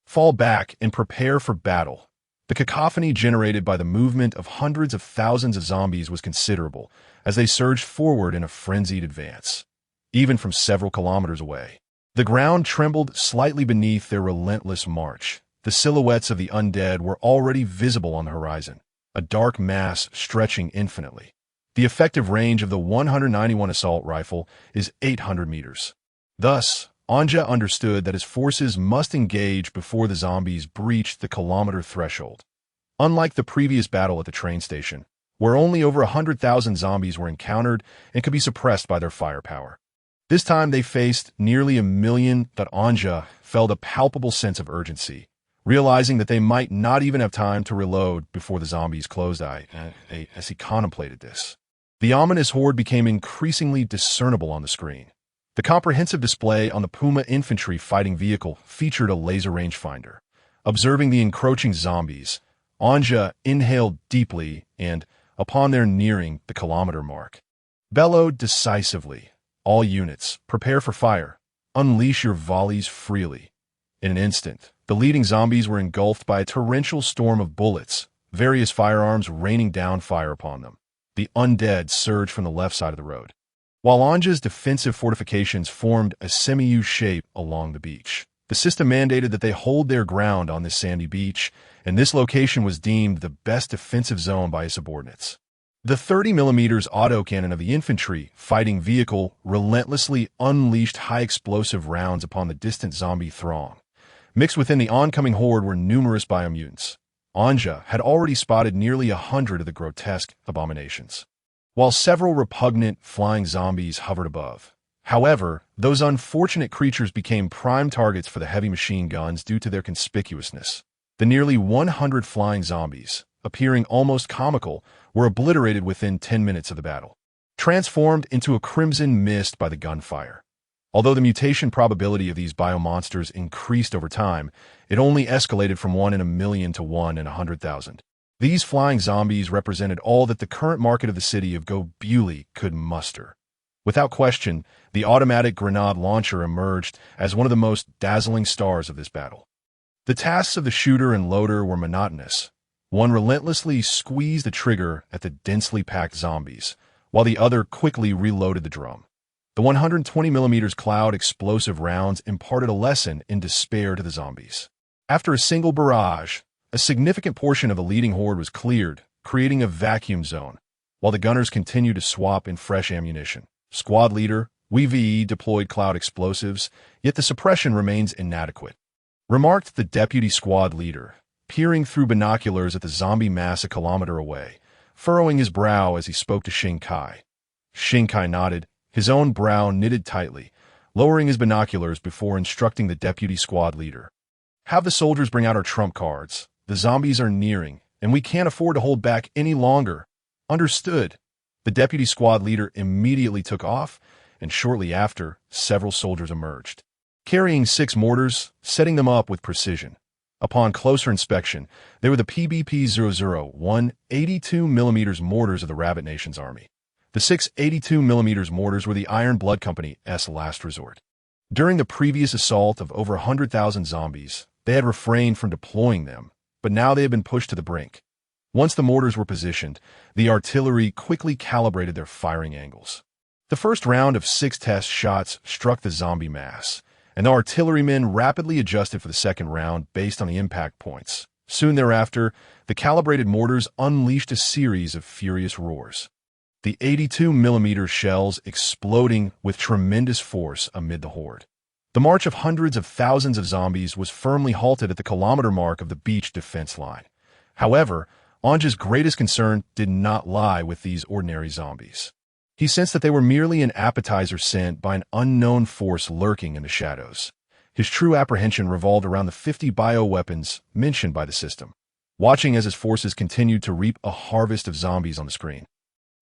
fall back and prepare for battle. The cacophony generated by the movement of hundreds of thousands of zombies was considerable as they surged forward in a frenzied advance. Even from several kilometers away, the ground trembled slightly beneath their relentless march. The silhouettes of the undead were already visible on the horizon, a dark mass stretching infinitely. The effective range of the 191 assault rifle is 800 meters. Thus, Anja understood that his forces must engage before the zombies breached the kilometer threshold. Unlike the previous battle at the train station, where only over 100,000 zombies were encountered and could be suppressed by their firepower, this time they faced nearly 1 million. That Anja felt a palpable sense of urgency, realizing that they might not even have time to reload before the zombies closed eye. As he contemplated this, the ominous horde became increasingly discernible on the screen. The comprehensive display on the Puma Infantry Fighting Vehicle featured a laser rangefinder. Observing the encroaching zombies, Anja inhaled deeply and, upon their nearing the kilometer mark, bellowed decisively, "All units, prepare for fire. Unleash your volleys freely." In an instant, the leading zombies were engulfed by a torrential storm of bullets, various firearms raining down fire upon them. The undead surged from the left side of the road, while Anja's defensive fortifications formed a semi-U shape along the beach. The system mandated that they hold their ground on this sandy beach, and this location was deemed the best defensive zone by his subordinates. The 30mm autocannon of the infantry fighting vehicle relentlessly unleashed high-explosive rounds upon the distant zombie throng. Mixed within the oncoming horde were numerous biomutants. Anja had already spotted nearly 100 of the grotesque abominations, while several repugnant flying zombies hovered above. However, those unfortunate creatures became prime targets for the heavy machine guns due to their conspicuousness. The nearly 100 flying zombies, appearing almost comical, were obliterated within 10 minutes of the battle, transformed into a crimson mist by the gunfire. Although the mutation probability of these biomonsters increased over time, it only escalated from 1 in 1,000,000 to 1 in 100,000. These flying zombies represented all that the current market of the city of Gubuli could muster. Without question, the automatic grenade launcher emerged as one of the most dazzling stars of this battle. The tasks of the shooter and loader were monotonous. One relentlessly squeezed the trigger at the densely packed zombies, while the other quickly reloaded the drum. The 120mm Cloud explosive rounds imparted a lesson in despair to the zombies. After a single barrage, a significant portion of the leading horde was cleared, creating a vacuum zone, while the gunners continued to swap in fresh ammunition. Squad leader, WVE deployed Cloud explosives, yet the suppression remains inadequate, remarked the deputy squad leader, peering through binoculars at the zombie mass a kilometer away, furrowing his brow as he spoke to Shinkai. Shinkai nodded, his own brow knitted tightly, lowering his binoculars before instructing the deputy squad leader. Have the soldiers bring out our trump cards. The zombies are nearing, and we can't afford to hold back any longer. Understood. The deputy squad leader immediately took off, and shortly after, several soldiers emerged, carrying 6 mortars, setting them up with precision. Upon closer inspection, they were the PBP-001 82mm mortars of the Rabbit Nation's army. The 6 82mm mortars were the Iron Blood Company's last resort. During the previous assault of over 100,000 zombies, they had refrained from deploying them, but now they had been pushed to the brink. Once the mortars were positioned, the artillery quickly calibrated their firing angles. The first round of 6 test shots struck the zombie mass, and the artillerymen rapidly adjusted for the second round based on the impact points. Soon thereafter, the calibrated mortars unleashed a series of furious roars, the 82mm shells exploding with tremendous force amid the horde. The march of hundreds of thousands of zombies was firmly halted at the kilometer mark of the beach defense line. However, Anja's greatest concern did not lie with these ordinary zombies. He sensed that they were merely an appetizer sent by an unknown force lurking in the shadows. His true apprehension revolved around the 50 bioweapons mentioned by the system, watching as his forces continued to reap a harvest of zombies on the screen.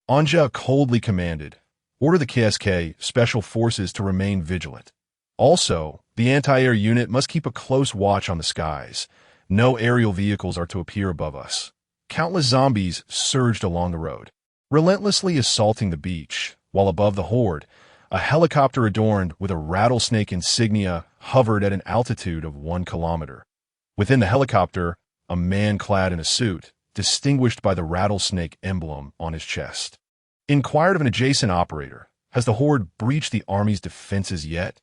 Anja coldly commanded, "Order the KSK Special Forces to remain vigilant. Also, the anti-air unit must keep a close watch on the skies. No aerial vehicles are to appear above us." Countless zombies surged along the road, relentlessly assaulting the beach, while above the horde, a helicopter adorned with a rattlesnake insignia hovered at an altitude of 1 kilometer. Within the helicopter, a man clad in a suit, distinguished by the rattlesnake emblem on his chest, inquired of an adjacent operator, "Has the horde breached the army's defenses yet?"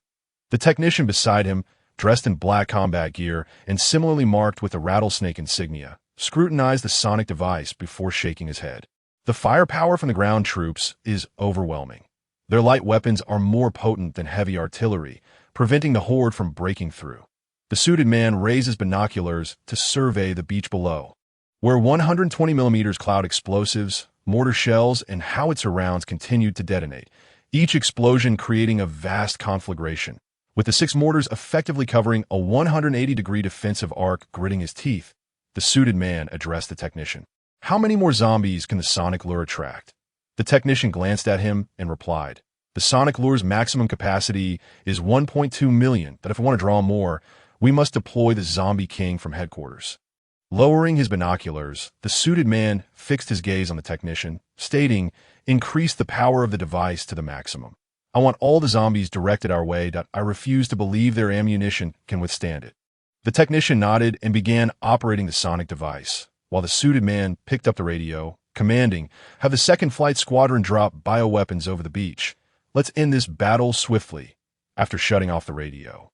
The technician beside him, dressed in black combat gear and similarly marked with the rattlesnake insignia, scrutinized the sonic device before shaking his head. The firepower from the ground troops is overwhelming. Their light weapons are more potent than heavy artillery, preventing the horde from breaking through. The suited man raises binoculars to survey the beach below, where 120mm Cloud explosives, mortar shells, and howitzer rounds continued to detonate, each explosion creating a vast conflagration. With the 6 mortars effectively covering a 180-degree defensive arc gritting his teeth, the suited man addressed the technician. "How many more zombies can the sonic lure attract?" The technician glanced at him and replied, "The sonic lure's maximum capacity is 1.2 million, but if we want to draw more, we must deploy the Zombie King from headquarters." Lowering his binoculars, the suited man fixed his gaze on the technician, stating, "Increase the power of the device to the maximum. I want all the zombies directed our way. I refuse to believe their ammunition can withstand it." The technician nodded and began operating the sonic device, while the suited man picked up the radio, commanding, "Have the 2nd Flight Squadron drop bioweapons over the beach. Let's end this battle swiftly," after shutting off the radio.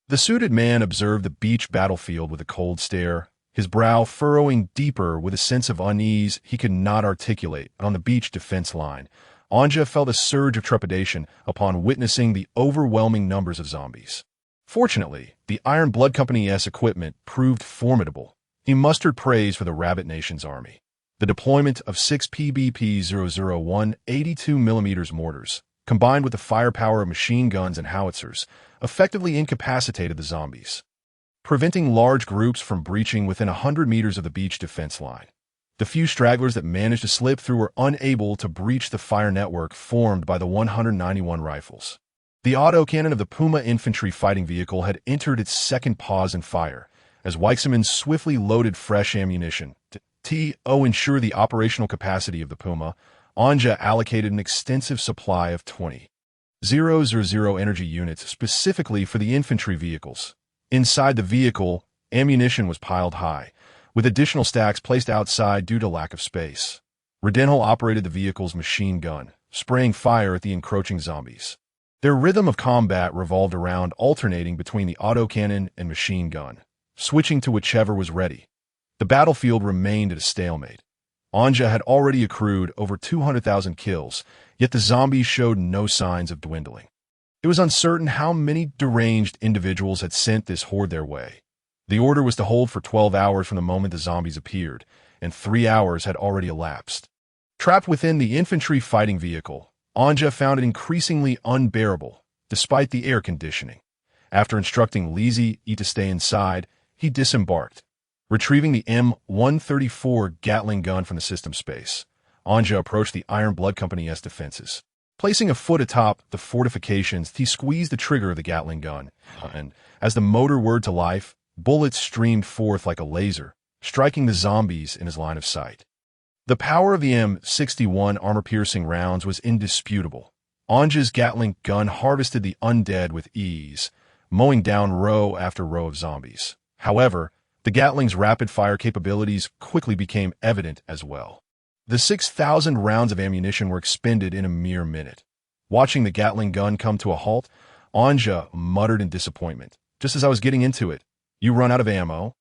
The suited man observed the beach battlefield with a cold stare, his brow furrowing deeper with a sense of unease he could not articulate. On the beach defense line, Anja felt a surge of trepidation upon witnessing the overwhelming numbers of zombies. Fortunately, the Iron Blood Company's equipment proved formidable. He mustered praise for the Rabbit Nation's army. The deployment of 6 PBP-001 82mm mortars, combined with the firepower of machine guns and howitzers, effectively incapacitated the zombies, preventing large groups from breaching within 100 meters of the beach defense line. The few stragglers that managed to slip through were unable to breach the fire network formed by the 191 rifles. The autocannon of the Puma Infantry Fighting Vehicle had entered its second pause in fire, as Weichselman swiftly loaded fresh ammunition. To ensure the operational capacity of the Puma, Anja allocated an extensive supply of 20,000 energy units specifically for the infantry vehicles. Inside the vehicle, Ammunition was piled high, with additional stacks placed outside due to lack of space. Redenhall operated the vehicle's machine gun, spraying fire at the encroaching zombies. Their rhythm of combat revolved around alternating between the autocannon and machine gun, switching to whichever was ready. The battlefield remained at a stalemate. Anja had already accrued over 200,000 kills, yet the zombies showed no signs of dwindling. It was uncertain how many deranged individuals had sent this horde their way. The order was to hold for 12 hours from the moment the zombies appeared, and 3 hours had already elapsed. Trapped within the infantry fighting vehicle, Anja found it increasingly unbearable, despite the air conditioning. After instructing Lizzie to stay inside, he disembarked. Retrieving the M134 Gatling gun from the system space, Anja approached the Iron Blood Company's defenses. Placing a foot atop the fortifications, he squeezed the trigger of the Gatling gun, and as the motor whirred to life, bullets streamed forth like a laser, striking the zombies in his line of sight. The power of the M61 armor-piercing rounds was indisputable. Anja's Gatling gun harvested the undead with ease, mowing down row after row of zombies. However, the Gatling's rapid-fire capabilities quickly became evident as well. The 6,000 rounds of ammunition were expended in a mere minute. Watching the Gatling gun come to a halt, Anja muttered in disappointment. Just as I was getting into it, you run out of ammo?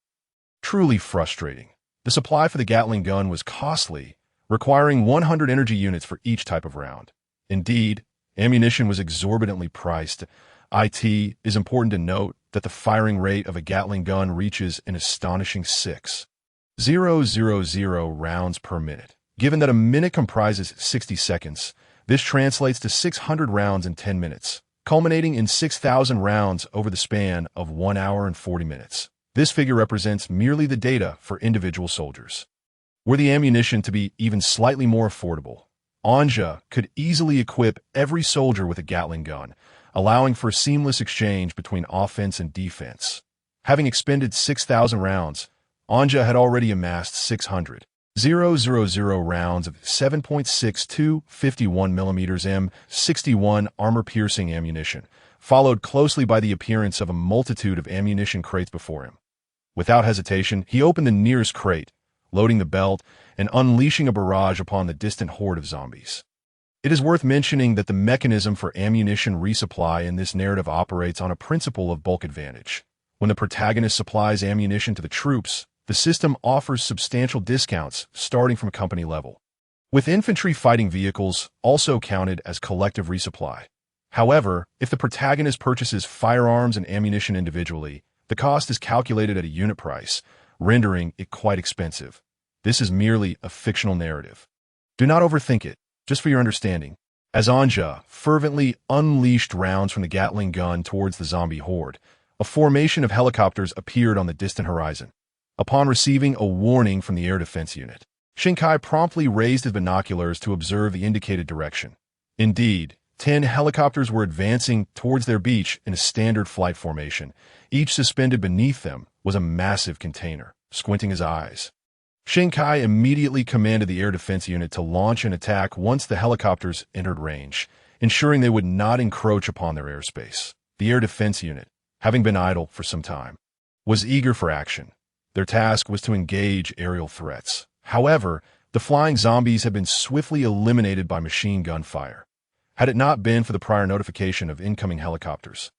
Truly frustrating. The supply for the Gatling gun was costly, requiring 100 energy units for each type of round. Indeed, ammunition was exorbitantly priced. It is important to note that the firing rate of a Gatling gun reaches an astonishing 6,000 rounds per minute. Given that a minute comprises 60 seconds, this translates to 600 rounds in 10 minutes, culminating in 6,000 rounds over the span of 1 hour and 40 minutes. This figure represents merely the data for individual soldiers. Were the ammunition to be even slightly more affordable, Anja could easily equip every soldier with a Gatling gun, allowing for a seamless exchange between offense and defense. Having expended 6,000 rounds, Anja had already amassed 600,000 rounds of 7.62 51mm M61 armor-piercing ammunition, followed closely by the appearance of a multitude of ammunition crates before him. Without hesitation, he opened the nearest crate, loading the belt and unleashing a barrage upon the distant horde of zombies. It is worth mentioning that the mechanism for ammunition resupply in this narrative operates on a principle of bulk advantage. When the protagonist supplies ammunition to the troops, the system offers substantial discounts starting from company level, with infantry fighting vehicles also counted as collective resupply. However, if the protagonist purchases firearms and ammunition individually, the cost is calculated at a unit price, rendering it quite expensive. This is merely a fictional narrative. Do not overthink it. Just for your understanding, as Anja fervently unleashed rounds from the Gatling gun towards the zombie horde, a formation of helicopters appeared on the distant horizon. Upon receiving a warning from the air defense unit, Shinkai promptly raised his binoculars to observe the indicated direction. Indeed, 10 helicopters were advancing towards their beach in a standard flight formation. Each suspended beneath them was a massive container. Squinting his eyes, Shinkai immediately commanded the air defense unit to launch an attack once the helicopters entered range, ensuring they would not encroach upon their airspace. The air defense unit, having been idle for some time, was eager for action. Their task was to engage aerial threats. However, the flying zombies had been swiftly eliminated by machine gun fire. Had it not been for the prior notification of incoming helicopters,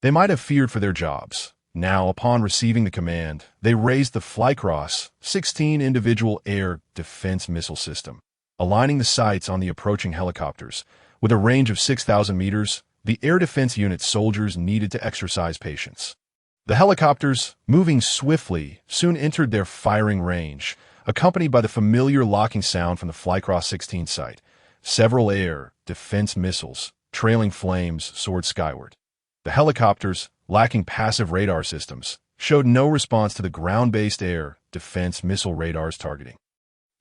they might have feared for their jobs. Now, upon receiving the command, they raised the Flycross 16 individual air defense missile system, aligning the sights on the approaching helicopters. With a range of 6,000 meters, the air defense unit's soldiers needed to exercise patience. The helicopters, moving swiftly, soon entered their firing range, accompanied by the familiar locking sound from the Flycross 16 site. Several air defense missiles, trailing flames, soared skyward. The helicopters, lacking passive radar systems, showed no response to the ground-based air defense missile radar's targeting.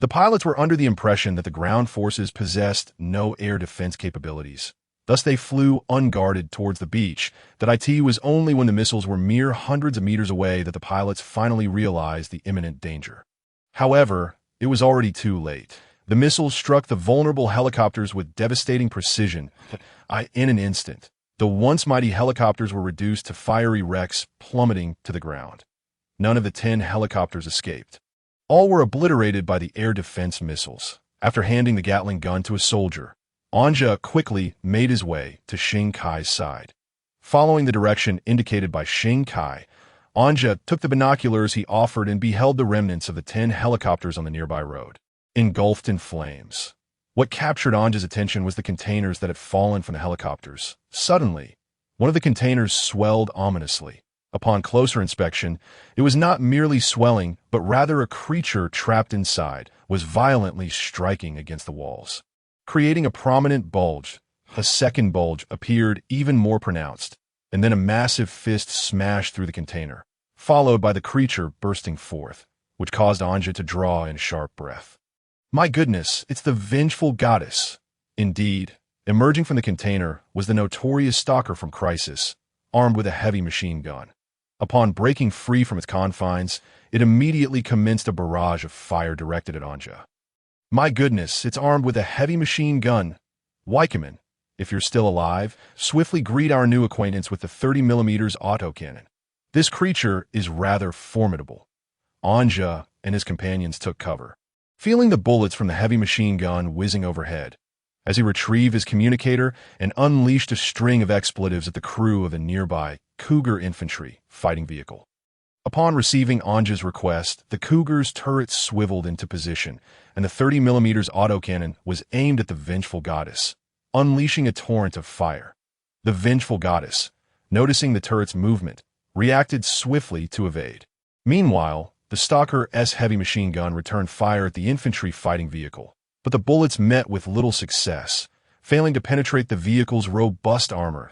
The pilots were under the impression that the ground forces possessed no air defense capabilities. Thus they flew unguarded towards the beach. That it was only when the missiles were mere hundreds of meters away that the pilots finally realized the imminent danger. However, it was already too late. The missiles struck the vulnerable helicopters with devastating precision. In an instant, the once mighty helicopters were reduced to fiery wrecks, plummeting to the ground. none of the 10 helicopters escaped. All were obliterated by the air defense missiles. After handing the Gatling gun to a soldier, Anja quickly made his way to Xing Kai's side. Following the direction indicated by Xing Kai, Anja took the binoculars he offered and beheld the remnants of the 10 helicopters on the nearby road, engulfed in flames. What captured Anja's attention was the containers that had fallen from the helicopters. Suddenly, one of the containers swelled ominously. Upon closer inspection, it was not merely swelling, but rather a creature trapped inside was violently striking against the walls, creating a prominent bulge. A second bulge appeared even more pronounced, and then a massive fist smashed through the container, followed by the creature bursting forth, which caused Anja to draw in a sharp breath. My goodness, it's the vengeful goddess. Indeed, emerging from the container was the notorious stalker from Crisis, armed with a heavy machine gun. Upon breaking free from its confines, it immediately commenced a barrage of fire directed at Anja. My goodness, it's armed with a heavy machine gun. Wykeman, if you're still alive, swiftly greet our new acquaintance with the 30mm autocannon. This creature is rather formidable. Anja and his companions took cover, feeling the bullets from the heavy machine gun whizzing overhead, as he retrieved his communicator and unleashed a string of expletives at the crew of the nearby Puma Infantry Fighting Vehicle. Upon receiving Anja's request, the Cougar's turrets swiveled into position, and the 30mm autocannon was aimed at the vengeful goddess, unleashing a torrent of fire. The vengeful goddess, noticing the turret's movement, reacted swiftly to evade. Meanwhile, the Stalker's heavy machine gun returned fire at the infantry fighting vehicle, but the bullets met with little success, failing to penetrate the vehicle's robust armor.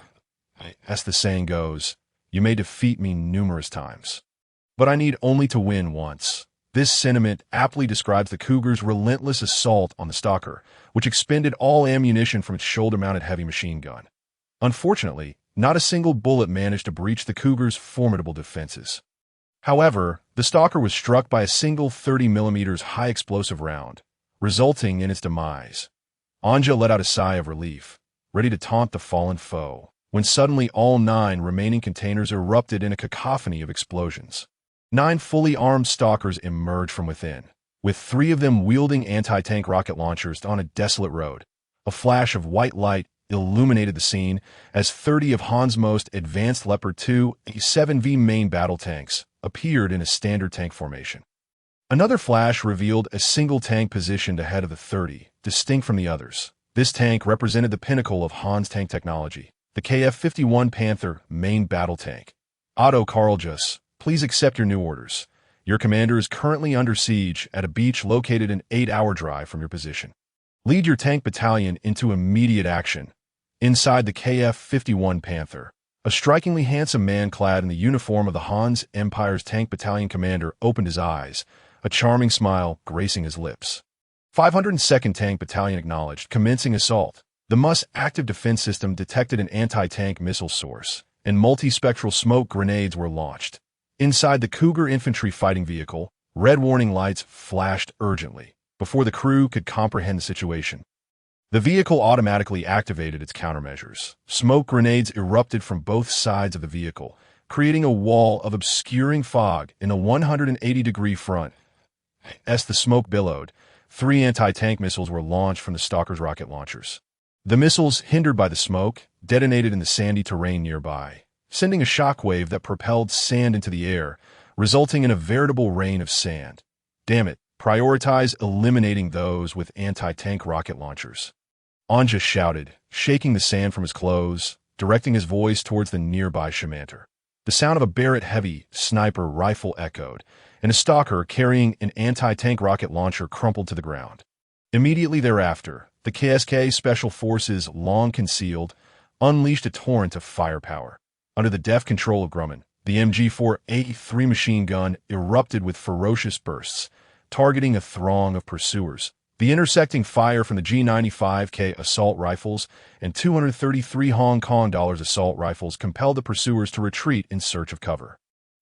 As the saying goes, you may defeat me numerous times, but I need only to win once. This sentiment aptly describes the Cougar's relentless assault on the Stalker, which expended all ammunition from its shoulder-mounted heavy machine gun. Unfortunately, not a single bullet managed to breach the Cougar's formidable defenses. However, the Stalker was struck by a single 30mm high-explosive round, resulting in its demise. Anja let out a sigh of relief, ready to taunt the fallen foe, when suddenly all 9 remaining containers erupted in a cacophony of explosions. 9 fully armed stalkers emerged from within, with 3 of them wielding anti-tank rocket launchers on a desolate road. A flash of white light illuminated the scene as 30 of Han's most advanced Leopard 2 A7V main battle tanks appeared in a standard tank formation. Another flash revealed a single tank positioned ahead of the 30, distinct from the others. This tank represented the pinnacle of Han's tank technology, the KF-51 Panther main battle tank. Otto Karljus, please accept your new orders. Your commander is currently under siege at a beach located an 8-hour drive from your position. Lead your tank battalion into immediate action. Inside the KF-51 Panther, a strikingly handsome man clad in the uniform of the Han's Empire's tank battalion commander opened his eyes, a charming smile gracing his lips. 502nd Tank Battalion acknowledged, commencing assault. The MUS active defense system detected an anti-tank missile source, and multispectral smoke grenades were launched. Inside the Puma Infantry Fighting Vehicle, red warning lights flashed urgently, before the crew could comprehend the situation. The vehicle automatically activated its countermeasures. Smoke grenades erupted from both sides of the vehicle, creating a wall of obscuring fog in a 180-degree front. As the smoke billowed, 3 anti-tank missiles were launched from the Stalker's rocket launchers. The missiles, hindered by the smoke, detonated in the sandy terrain nearby, sending a shockwave that propelled sand into the air, resulting in a veritable rain of sand. Damn it, prioritize eliminating those with anti-tank rocket launchers. Anja shouted, shaking the sand from his clothes, directing his voice towards the nearby Shamanter. The sound of a Barrett heavy sniper rifle echoed, and a stalker carrying an anti-tank rocket launcher crumpled to the ground. Immediately thereafter, the KSK Special Forces, long concealed, unleashed a torrent of firepower. Under the deft control of Grumman, the MG4A3 machine gun erupted with ferocious bursts, targeting a throng of pursuers. The intersecting fire from the G95K assault rifles and 233 Hong Kong dollars assault rifles compelled the pursuers to retreat in search of cover.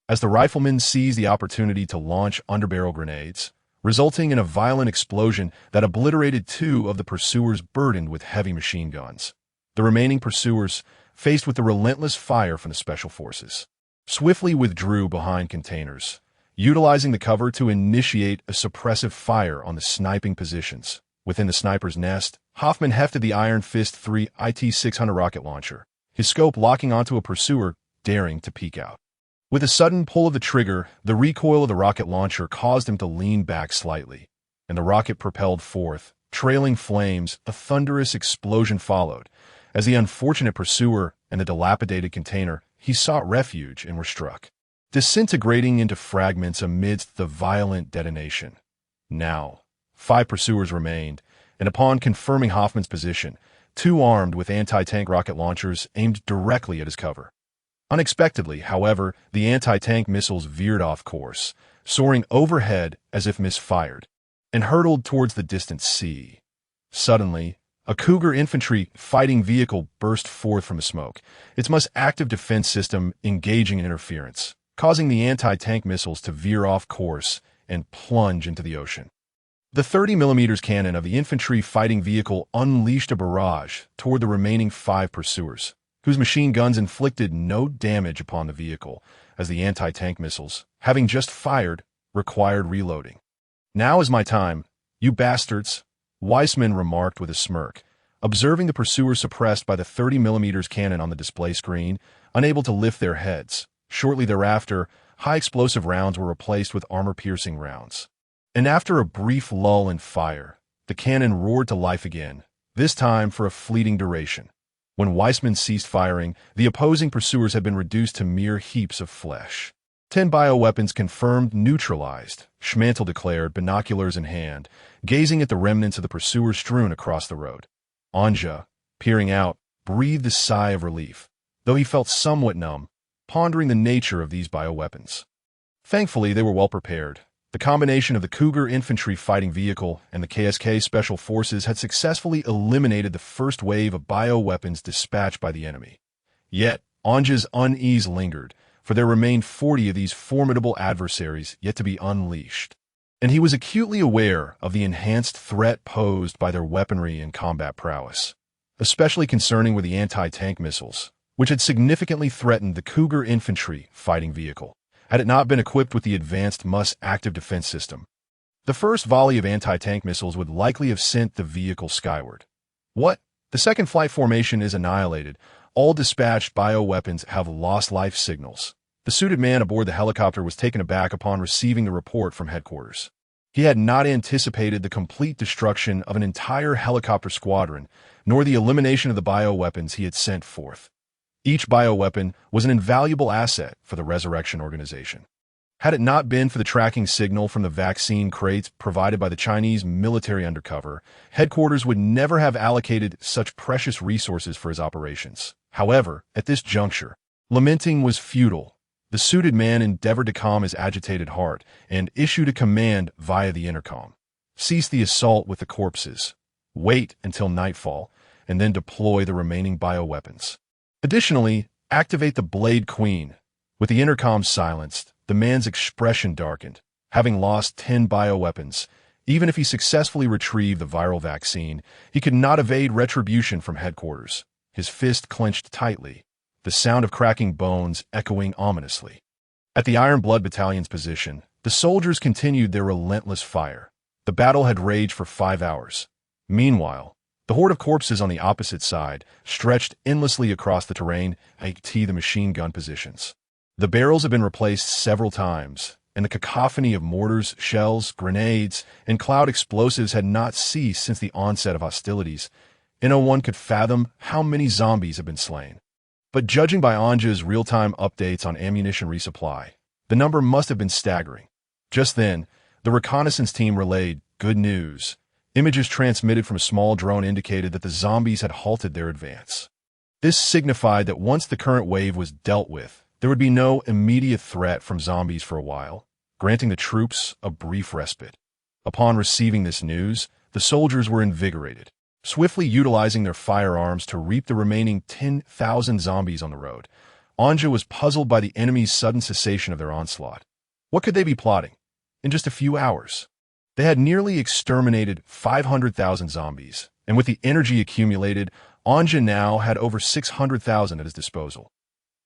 As the riflemen seized the opportunity to launch underbarrel grenades, resulting in a violent explosion that obliterated 2 of the pursuers burdened with heavy machine guns. The remaining pursuers, faced with the relentless fire from the Special Forces, swiftly withdrew behind containers, utilizing the cover to initiate a suppressive fire on the sniping positions. Within the sniper's nest, Hoffman hefted the Iron Fist 3 IT-600 rocket launcher, his scope locking onto a pursuer daring to peek out. With a sudden pull of the trigger, the recoil of the rocket launcher caused him to lean back slightly, and the rocket propelled forth. Trailing flames, a thunderous explosion followed, as the unfortunate pursuer and the dilapidated container he sought refuge in were struck, disintegrating into fragments amidst the violent detonation. Now, 5 pursuers remained, and upon confirming Hoffman's position, 2 armed with anti-tank rocket launchers aimed directly at his cover. Unexpectedly, however, the anti-tank missiles veered off course, soaring overhead as if misfired, and hurtled towards the distant sea. Suddenly, a Cougar Infantry Fighting Vehicle burst forth from the smoke, its most active defense system engaging in interference, causing the anti-tank missiles to veer off course and plunge into the ocean. The 30mm cannon of the infantry fighting vehicle unleashed a barrage toward the remaining 5 pursuers, whose machine guns inflicted no damage upon the vehicle, as the anti-tank missiles, having just fired, required reloading. "Now is my time, you bastards," Weissman remarked with a smirk, observing the pursuers suppressed by the 30mm cannon on the display screen, unable to lift their heads. Shortly thereafter, high-explosive rounds were replaced with armor-piercing rounds. And after a brief lull in fire, the cannon roared to life again, this time for a fleeting duration. When Weissman ceased firing, the opposing pursuers had been reduced to mere heaps of flesh. 10 bioweapons confirmed neutralized, Schmantel declared, binoculars in hand, gazing at the remnants of the pursuers strewn across the road. Anja, peering out, breathed a sigh of relief, though he felt somewhat numb, pondering the nature of these bioweapons. Thankfully, they were well prepared. The combination of the Cougar Infantry Fighting Vehicle and the KSK Special Forces had successfully eliminated the first wave of bioweapons dispatched by the enemy. Yet, Anja's unease lingered, for there remained 40 of these formidable adversaries yet to be unleashed, and he was acutely aware of the enhanced threat posed by their weaponry and combat prowess. Especially concerning were the anti-tank missiles, which had significantly threatened the Cougar Infantry Fighting Vehicle, had it not been equipped with the advanced MUS active defense system. The first volley of anti-tank missiles would likely have sent the vehicle skyward. What? The second flight formation is annihilated. All dispatched bioweapons have lost life signals. The suited man aboard the helicopter was taken aback upon receiving the report from headquarters. He had not anticipated the complete destruction of an entire helicopter squadron, nor the elimination of the bioweapons he had sent forth. Each bioweapon was an invaluable asset for the Resurrection Organization. Had it not been for the tracking signal from the vaccine crates provided by the Chinese military undercover, headquarters would never have allocated such precious resources for his operations. However, at this juncture, lamenting was futile. The suited man endeavored to calm his agitated heart and issued a command via the intercom. Cease the assault with the corpses. Wait until nightfall, and then deploy the remaining bioweapons. Additionally, activate the Blade Queen. With the intercom silenced, the man's expression darkened. Having lost 10 bioweapons, even if he successfully retrieved the viral vaccine, he could not evade retribution from headquarters. His fist clenched tightly, the sound of cracking bones echoing ominously. At the Iron Blood Battalion's position, the soldiers continued their relentless fire. The battle had raged for 5 hours. Meanwhile, the horde of corpses on the opposite side stretched endlessly across the terrain, i.e. the machine gun positions. The barrels had been replaced several times, and the cacophony of mortars, shells, grenades, and cloud explosives had not ceased since the onset of hostilities, and no one could fathom how many zombies had been slain. But judging by Anja's real-time updates on ammunition resupply, the number must have been staggering. Just then, the reconnaissance team relayed good news. Images transmitted from a small drone indicated that the zombies had halted their advance. This signified that once the current wave was dealt with, there would be no immediate threat from zombies for a while, granting the troops a brief respite. Upon receiving this news, the soldiers were invigorated, swiftly utilizing their firearms to reap the remaining 10,000 zombies on the road. Anja was puzzled by the enemy's sudden cessation of their onslaught. What could they be plotting? In just a few hours, they had nearly exterminated 500,000 zombies, and with the energy accumulated, Anja now had over 600,000 at his disposal.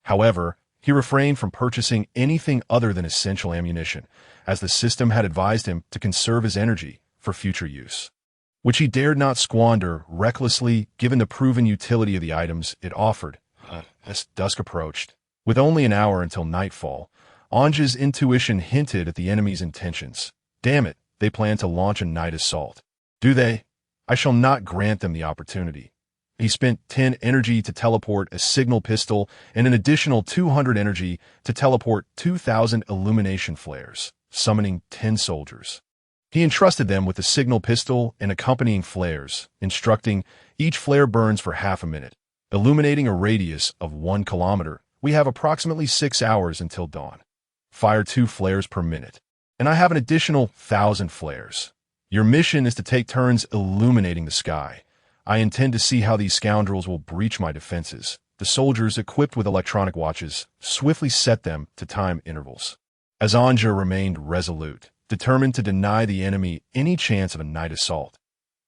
However, He refrained from purchasing anything other than essential ammunition, as the system had advised him to conserve his energy for future use, which he dared not squander recklessly given the proven utility of the items it offered. As dusk approached, with only an hour until nightfall, Anja's intuition hinted at the enemy's intentions. Damn it, they plan to launch a night assault. Do they? I shall not grant them the opportunity. He spent 10 energy to teleport a signal pistol and an additional 200 energy to teleport 2,000 illumination flares, summoning 10 soldiers. He entrusted them with the signal pistol and accompanying flares, instructing each flare burns for half a minute, illuminating a radius of 1 kilometer. We have approximately 6 hours until dawn. Fire 2 flares per minute, and I have an additional 1,000 flares. Your mission is to take turns illuminating the sky. I intend to see how these scoundrels will breach my defenses. The soldiers, equipped with electronic watches, swiftly set them to time intervals. As Anja remained resolute, determined to deny the enemy any chance of a night assault.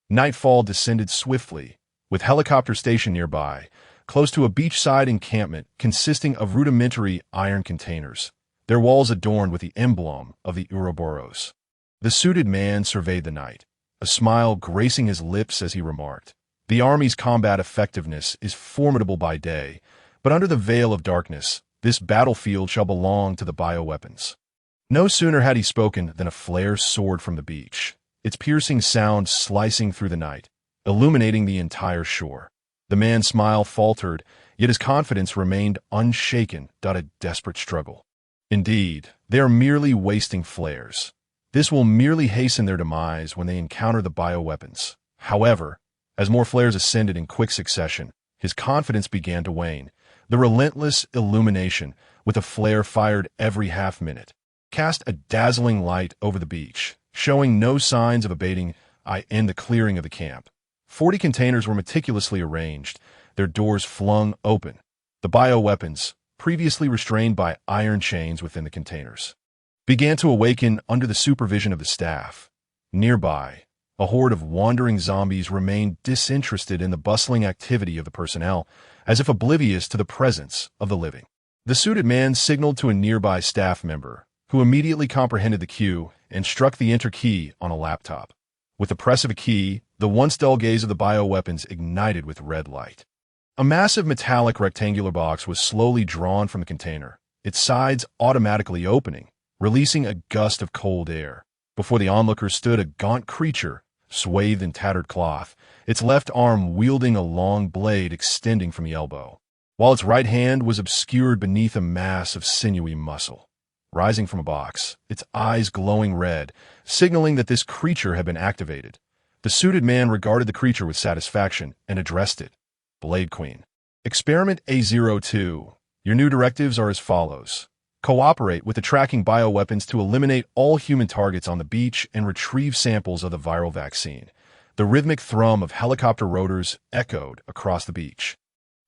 Nightfall descended swiftly, with helicopters stationed nearby, close to a beachside encampment consisting of rudimentary iron containers, their walls adorned with the emblem of the Ouroboros. The suited man surveyed the night, a smile gracing his lips as he remarked, "The Army's combat effectiveness is formidable by day, but under the veil of darkness, this battlefield shall belong to the bioweapons." No sooner had he spoken than a flare soared from the beach, its piercing sound slicing through the night, illuminating the entire shore. The man's smile faltered, yet his confidence remained unshaken. A desperate struggle. Indeed, they are merely wasting flares. This will merely hasten their demise when they encounter the bioweapons. However, as more flares ascended in quick succession, his confidence began to wane. The relentless illumination, with a flare fired every half minute, cast a dazzling light over the beach, showing no signs of abating in the clearing of the camp. 40 containers were meticulously arranged, their doors flung open. The bioweapons, previously restrained by iron chains within the containers, began to awaken under the supervision of the staff. Nearby, a horde of wandering zombies remained disinterested in the bustling activity of the personnel, as if oblivious to the presence of the living. The suited man signaled to a nearby staff member, who immediately comprehended the cue and struck the enter key on a laptop. With the press of a key, the once dull gaze of the bioweapons ignited with red light. A massive metallic rectangular box was slowly drawn from the container, its sides automatically opening, releasing a gust of cold air. Before the onlookers stood a gaunt creature, swathed in tattered cloth, its left arm wielding a long blade extending from the elbow, while its right hand was obscured beneath a mass of sinewy muscle. Rising from a box, its eyes glowing red, signaling that this creature had been activated, the suited man regarded the creature with satisfaction and addressed it. Blade Queen. Experiment A02. Your new directives are as follows. Cooperate with the tracking bioweapons to eliminate all human targets on the beach and retrieve samples of the viral vaccine. The rhythmic thrum of helicopter rotors echoed across the beach,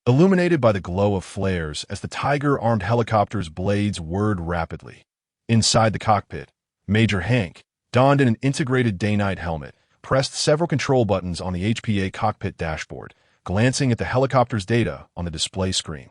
illuminated by the glow of flares as the Tiger-armed helicopter's blades whirred rapidly. Inside the cockpit, Major Hank, donned in an integrated day-night helmet, pressed several control buttons on the HPA cockpit dashboard, glancing at the helicopter's data on the display screen.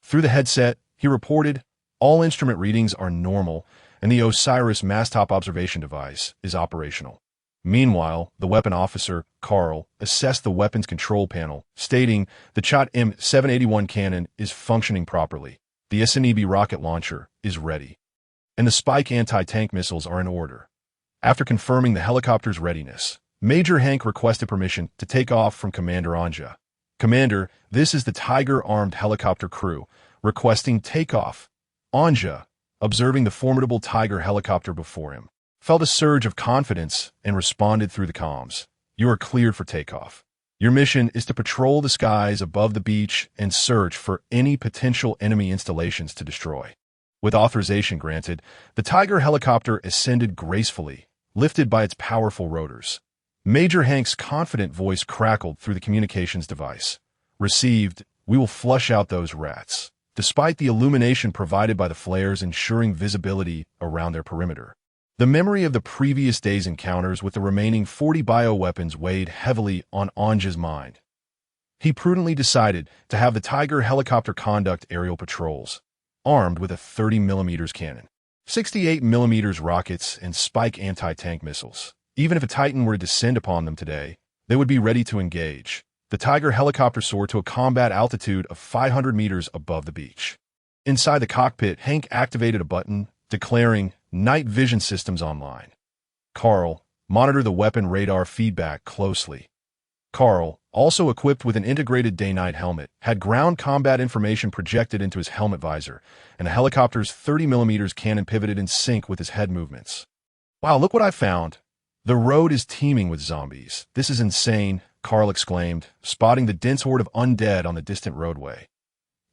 Through the headset, he reported, "All instrument readings are normal, and the Osiris masstop observation device is operational." Meanwhile, the weapon officer, Carl, assessed the weapons control panel, stating the Chot M781 cannon is functioning properly, the SNEB rocket launcher is ready, and the Spike anti-tank missiles are in order. After confirming the helicopter's readiness, Major Hank requested permission to take off from Commander Anja. "Commander, this is the Tiger-armed helicopter crew, requesting takeoff." Anja, observing the formidable Tiger helicopter before him, felt a surge of confidence and responded through the comms. "You are cleared for takeoff. Your mission is to patrol the skies above the beach and search for any potential enemy installations to destroy." With authorization granted, the Tiger helicopter ascended gracefully, lifted by its powerful rotors. Major Hank's confident voice crackled through the communications device. "Received, we will flush out those rats." Despite the illumination provided by the flares ensuring visibility around their perimeter, the memory of the previous day's encounters with the remaining 40 bioweapons weighed heavily on Anja's mind. He prudently decided to have the Tiger helicopter conduct aerial patrols. armed with a 30mm cannon, 68mm rockets, and Spike anti-tank missiles. Even if a Titan were to descend upon them today, they would be ready to engage. The Tiger helicopter soared to a combat altitude of 500 meters above the beach. Inside the cockpit, Hank activated a button declaring night vision systems online. Carl, monitor the weapon radar feedback closely. Carl, also equipped with an integrated day-night helmet, had ground combat information projected into his helmet visor, and the helicopter's 30mm cannon pivoted in sync with his head movements. Wow, look what I found! The road is teeming with zombies. This is insane, Carl exclaimed, spotting the dense horde of undead on the distant roadway.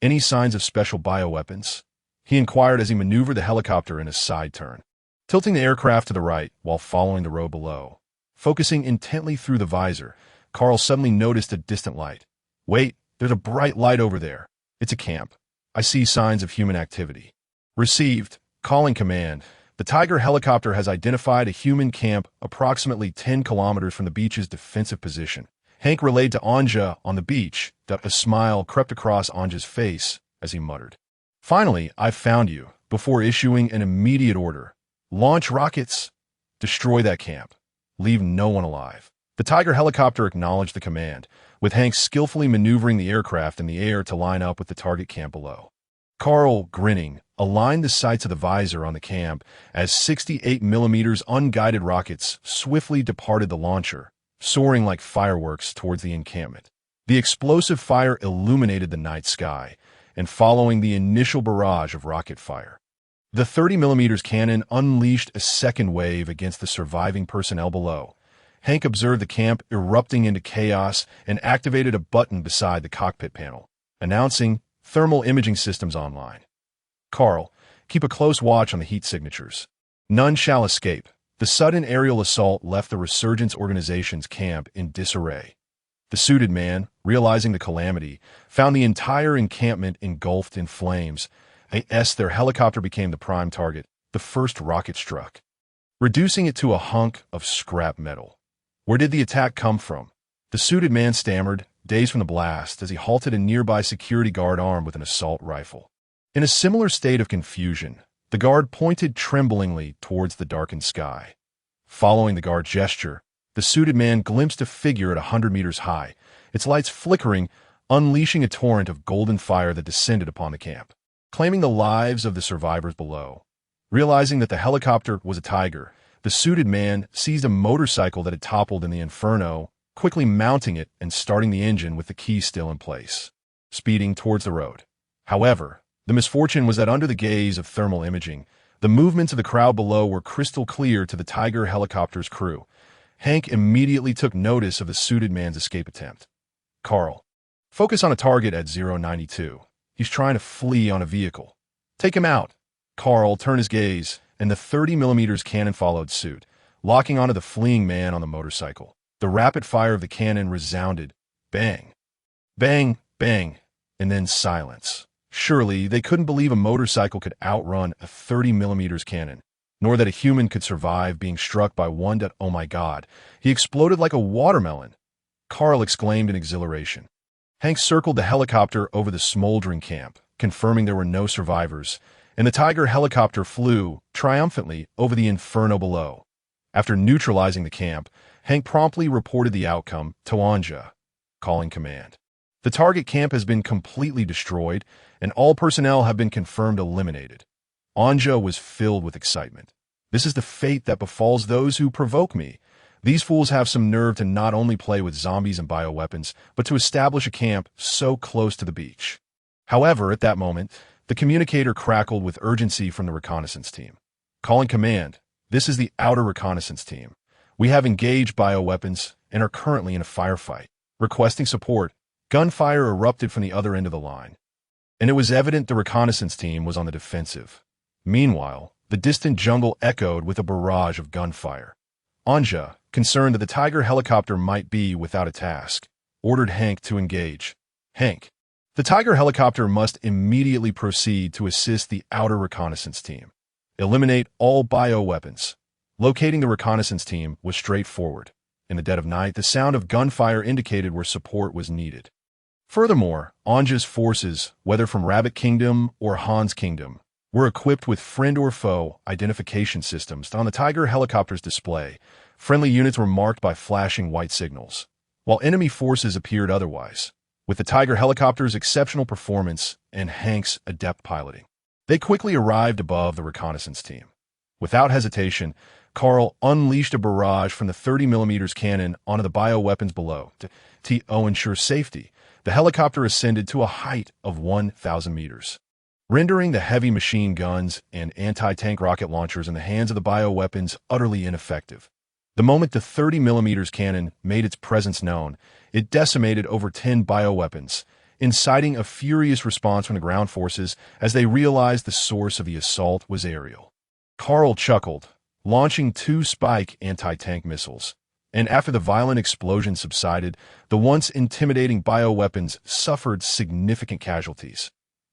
Any signs of special bioweapons? He inquired as he maneuvered the helicopter in a side turn, tilting the aircraft to the right while following the road below. Focusing intently through the visor, Carl suddenly noticed a distant light. Wait, there's a bright light over there. It's a camp. I see signs of human activity. Received. Calling command. The Tiger helicopter has identified a human camp approximately 10 kilometers from the beach's defensive position. Hank relayed to Anja on the beach. A smile crept across Anja's face as he muttered, "Finally, I've found you," before issuing an immediate order. Launch rockets. Destroy that camp. Leave no one alive. The Tiger helicopter acknowledged the command, with Hank skillfully maneuvering the aircraft in the air to line up with the target camp below. Carl, grinning, aligned the sights of the visor on the camp as 68mm unguided rockets swiftly departed the launcher, soaring like fireworks towards the encampment. The explosive fire illuminated the night sky, and following the initial barrage of rocket fire, the 30mm cannon unleashed a second wave against the surviving personnel below. Hank observed the camp erupting into chaos and activated a button beside the cockpit panel, announcing thermal imaging systems online. Carl, keep a close watch on the heat signatures. None shall escape. The sudden aerial assault left the Resurgence Organization's camp in disarray. The suited man, realizing the calamity, found the entire encampment engulfed in flames. Their helicopter became the prime target. The first rocket struck, reducing it to a hunk of scrap metal. Where did the attack come from? The suited man stammered, dazed from the blast, as he halted a nearby security guard armed with an assault rifle. In a similar state of confusion, the guard pointed tremblingly towards the darkened sky. Following the guard's gesture, the suited man glimpsed a figure at 100 meters high, its lights flickering, unleashing a torrent of golden fire that descended upon the camp, claiming the lives of the survivors below. Realizing that the helicopter was a Tiger, the suited man seized a motorcycle that had toppled in the inferno, quickly mounting it and starting the engine with the key still in place, speeding towards the road. However, the misfortune was that under the gaze of thermal imaging, the movements of the crowd below were crystal clear to the Tiger helicopter's crew. Hank immediately took notice of the suited man's escape attempt. Carl, focus on a target at 092. He's trying to flee on a vehicle. Take him out. Carl turned his gaze, and the 30mm cannon followed suit, locking onto the fleeing man on the motorcycle. The rapid fire of the cannon resounded. Bang, bang, bang, and then silence. Surely, they couldn't believe a motorcycle could outrun a 30mm cannon, nor that a human could survive being struck by one. Oh my God, he exploded like a watermelon. Carl exclaimed in exhilaration. Hank circled the helicopter over the smoldering camp, confirming there were no survivors, and the Tiger helicopter flew triumphantly over the inferno below. After neutralizing the camp, Hank promptly reported the outcome to Anja, calling command. The target camp has been completely destroyed, and all personnel have been confirmed eliminated. Anja was filled with excitement. This is the fate that befalls those who provoke me. These fools have some nerve to not only play with zombies and bioweapons, but to establish a camp so close to the beach. However, at that moment, the communicator crackled with urgency from the reconnaissance team. Calling command, this is the outer reconnaissance team. We have engaged bioweapons and are currently in a firefight. Requesting support, gunfire erupted from the other end of the line, and it was evident the reconnaissance team was on the defensive. Meanwhile, the distant jungle echoed with a barrage of gunfire. Anja, concerned that the Tiger helicopter might be without a task, ordered Hank to engage. Hank, the Tiger helicopter must immediately proceed to assist the outer reconnaissance team. Eliminate all bioweapons. Locating the reconnaissance team was straightforward. In the dead of night, the sound of gunfire indicated where support was needed. Furthermore, Anja's forces, whether from Rabbit Kingdom or Han's Kingdom, were equipped with friend or foe identification systems. On the Tiger helicopter's display, friendly units were marked by flashing white signals, while enemy forces appeared otherwise, with the Tiger helicopter's exceptional performance and Hank's adept piloting. They quickly arrived above the reconnaissance team. Without hesitation, Carl unleashed a barrage from the 30mm cannon onto the bioweapons below. To ensure safety, the helicopter ascended to a height of 1,000 meters, rendering the heavy machine guns and anti-tank rocket launchers in the hands of the bioweapons utterly ineffective. The moment the 30mm cannon made its presence known, it decimated over 10 bioweapons, inciting a furious response from the ground forces as they realized the source of the assault was aerial. Carl chuckled, launching 2 Spike anti-tank missiles, and after the violent explosion subsided, the once intimidating bioweapons suffered significant casualties.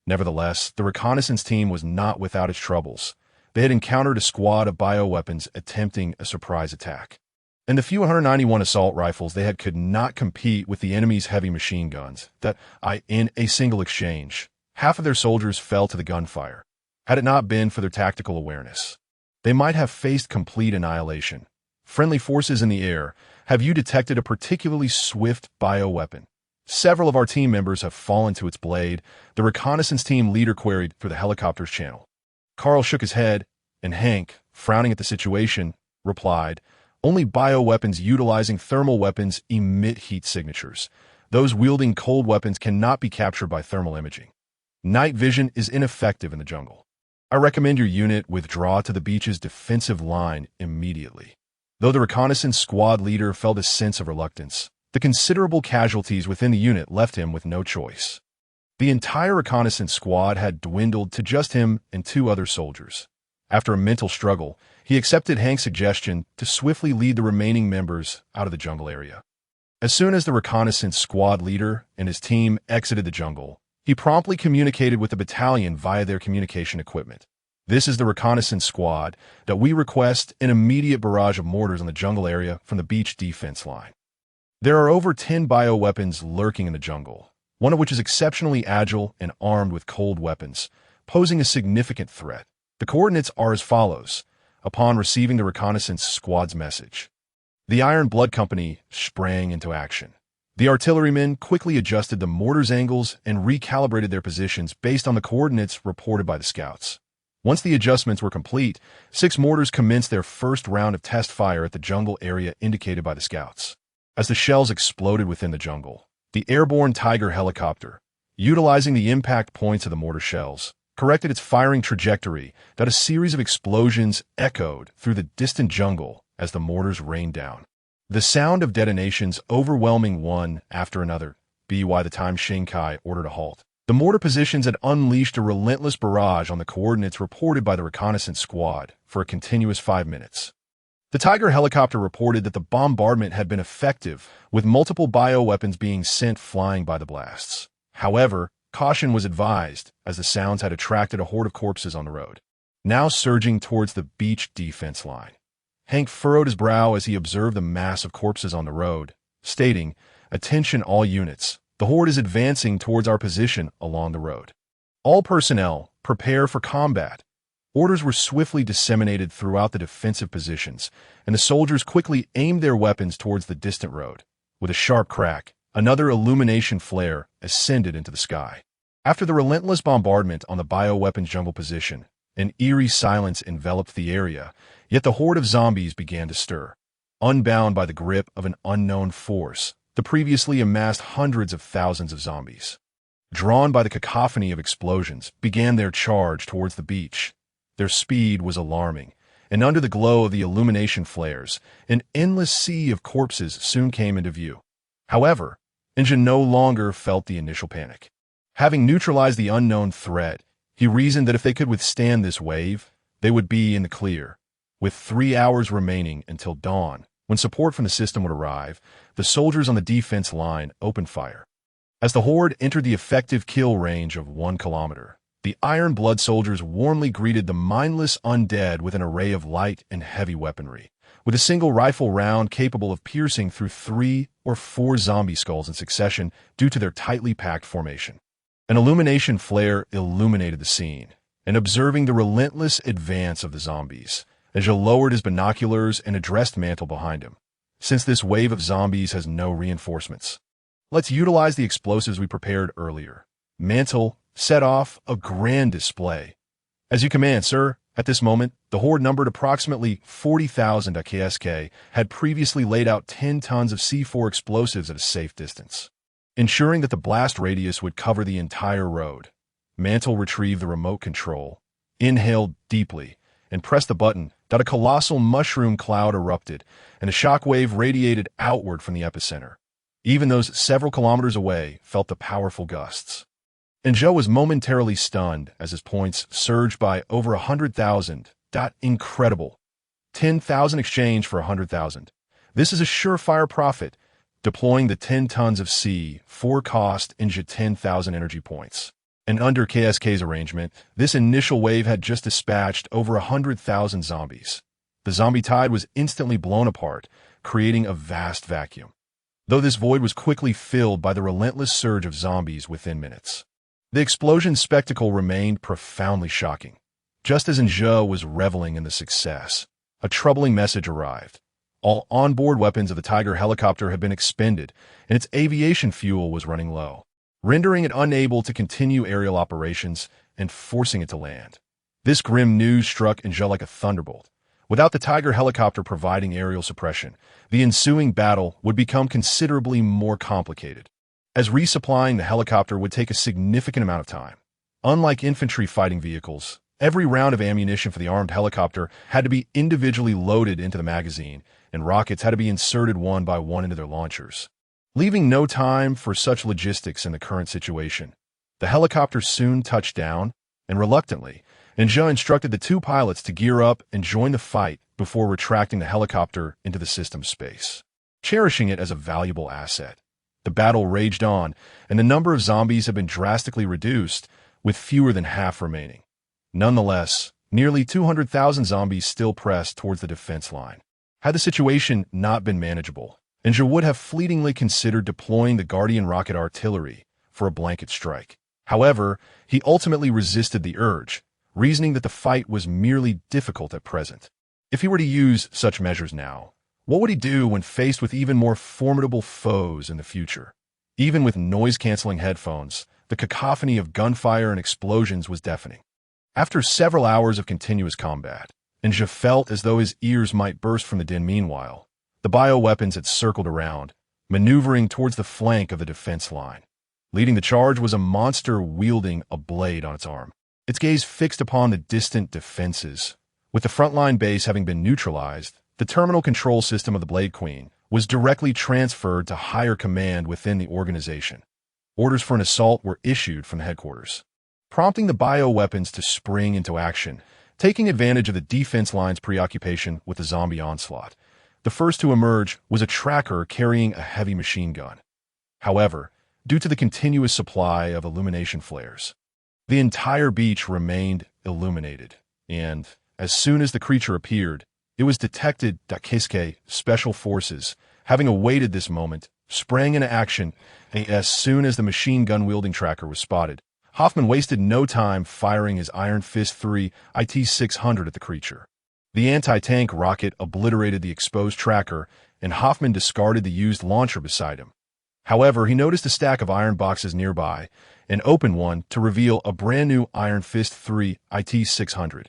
Nevertheless, the reconnaissance team was not without its troubles. They had encountered a squad of bioweapons attempting a surprise attack, and the few 191 assault rifles they had could not compete with the enemy's heavy machine guns. In a single exchange, half of their soldiers fell to the gunfire. Had it not been for their tactical awareness, they might have faced complete annihilation. Friendly forces in the air, have you detected a particularly swift bioweapon? Several of our team members have fallen to its blade, the reconnaissance team leader queried through the helicopter's channel. Carl shook his head, and Hank, frowning at the situation, replied, "Only bioweapons utilizing thermal weapons emit heat signatures. Those wielding cold weapons cannot be captured by thermal imaging. Night vision is ineffective in the jungle. I recommend your unit withdraw to the beach's defensive line immediately." Though the reconnaissance squad leader felt a sense of reluctance, the considerable casualties within the unit left him with no choice. The entire reconnaissance squad had dwindled to just him and 2 other soldiers. After a mental struggle, he accepted Hank's suggestion to swiftly lead the remaining members out of the jungle area. As soon as the reconnaissance squad leader and his team exited the jungle, he promptly communicated with the battalion via their communication equipment. "This is the reconnaissance squad that we request an immediate barrage of mortars on the jungle area from the beach defense line. There are over 10 bioweapons lurking in the jungle, one of which is exceptionally agile and armed with cold weapons, posing a significant threat. The coordinates are as follows." Upon receiving the reconnaissance squad's message, the Iron Blood Company sprang into action. The artillerymen quickly adjusted the mortars' angles and recalibrated their positions based on the coordinates reported by the scouts. Once the adjustments were complete, 6 mortars commenced their first round of test fire at the jungle area indicated by the scouts. As the shells exploded within the jungle, the airborne Tiger helicopter, utilizing the impact points of the mortar shells, corrected its firing trajectory that a series of explosions echoed through the distant jungle as the mortars rained down. The sound of detonations overwhelming one after another, by the time Shinkai ordered a halt. The mortar positions had unleashed a relentless barrage on the coordinates reported by the reconnaissance squad for a continuous 5 minutes. The Tiger helicopter reported that the bombardment had been effective, with multiple bioweapons being sent flying by the blasts. However, caution was advised, as the sounds had attracted a horde of corpses on the road, now surging towards the beach defense line. Hank furrowed his brow as he observed the mass of corpses on the road, stating, "Attention all units, the horde is advancing towards our position along the road. All personnel, prepare for combat." Orders were swiftly disseminated throughout the defensive positions, and the soldiers quickly aimed their weapons towards the distant road. With a sharp crack, another illumination flare ascended into the sky. After the relentless bombardment on the bioweapons jungle position, an eerie silence enveloped the area, yet the horde of zombies began to stir. Unbound by the grip of an unknown force, the previously amassed hundreds of thousands of zombies, drawn by the cacophony of explosions, began their charge towards the beach. Their speed was alarming, and under the glow of the illumination flares, an endless sea of corpses soon came into view. However, Injin no longer felt the initial panic. Having neutralized the unknown threat, he reasoned that if they could withstand this wave, they would be in the clear. With 3 hours remaining until dawn, when support from the system would arrive, the soldiers on the defense line opened fire. As the horde entered the effective kill range of 1 kilometer, the Iron Blood soldiers warmly greeted the mindless undead with an array of light and heavy weaponry, with a single rifle round capable of piercing through 3 or 4 zombie skulls in succession due to their tightly packed formation. An illumination flare illuminated the scene, and observing the relentless advance of the zombies, Aja lowered his binoculars and addressed Mantle behind him. Since this wave of zombies has no reinforcements, let's utilize the explosives we prepared earlier. Mantle set off a grand display. As you command, sir. At this moment, the horde numbered approximately 40,000 KSK had previously laid out 10 tons of C4 explosives at a safe distance, ensuring that the blast radius would cover the entire road. Mantle retrieved the remote control, inhaled deeply, and pressed the button. A colossal mushroom cloud erupted, and a shockwave radiated outward from the epicenter. Even those several kilometers away felt the powerful gusts. And Joe was momentarily stunned as his points surged by over 100,000. Incredible. 10,000 exchange for 100,000. This is a surefire profit. Deploying the 10 tons of C4 cost into 10,000 energy points. And under KSK's arrangement, this initial wave had just dispatched over 100,000 zombies. The zombie tide was instantly blown apart, creating a vast vacuum, though this void was quickly filled by the relentless surge of zombies within minutes. The explosion spectacle remained profoundly shocking. Just as Nja was reveling in the success, a troubling message arrived. All onboard weapons of the Tiger helicopter had been expended, and its aviation fuel was running low, rendering it unable to continue aerial operations and forcing it to land. This grim news struck Nja like a thunderbolt. Without the Tiger helicopter providing aerial suppression, the ensuing battle would become considerably more complicated, as resupplying the helicopter would take a significant amount of time. Unlike infantry fighting vehicles, every round of ammunition for the armed helicopter had to be individually loaded into the magazine, and rockets had to be inserted one by one into their launchers, leaving no time for such logistics in the current situation. The helicopter soon touched down, and reluctantly, Nja instructed the 2 pilots to gear up and join the fight before retracting the helicopter into the system space, cherishing it as a valuable asset. The battle raged on, and the number of zombies had been drastically reduced, with fewer than half remaining. Nonetheless, nearly 200,000 zombies still pressed towards the defense line. Had the situation not been manageable, Nja would have fleetingly considered deploying the Guardian rocket artillery for a blanket strike. However, he ultimately resisted the urge, reasoning that the fight was merely difficult at present. If he were to use such measures now, what would he do when faced with even more formidable foes in the future? Even with noise-canceling headphones, the cacophony of gunfire and explosions was deafening. After several hours of continuous combat, Nja felt as though his ears might burst from the din. Meanwhile, the bioweapons had circled around, maneuvering towards the flank of the defense line. Leading the charge was a monster wielding a blade on its arm, its gaze fixed upon the distant defenses. With the frontline base having been neutralized, the terminal control system of the Blade Queen was directly transferred to higher command within the organization. Orders for an assault were issued from the headquarters, prompting the bioweapons to spring into action, taking advantage of the defense line's preoccupation with the zombie onslaught. The first to emerge was a tracker carrying a heavy machine gun. However, due to the continuous supply of illumination flares, the entire beach remained illuminated, and as soon as the creature appeared, it was detected that KSK Special Forces, having awaited this moment, sprang into action as soon as the machine gun-wielding tracker was spotted. Hoffman wasted no time firing his Iron Fist 3 IT-600 at the creature. The anti-tank rocket obliterated the exposed tracker, and Hoffman discarded the used launcher beside him. However, he noticed a stack of iron boxes nearby and opened one to reveal a brand-new Iron Fist 3 IT-600.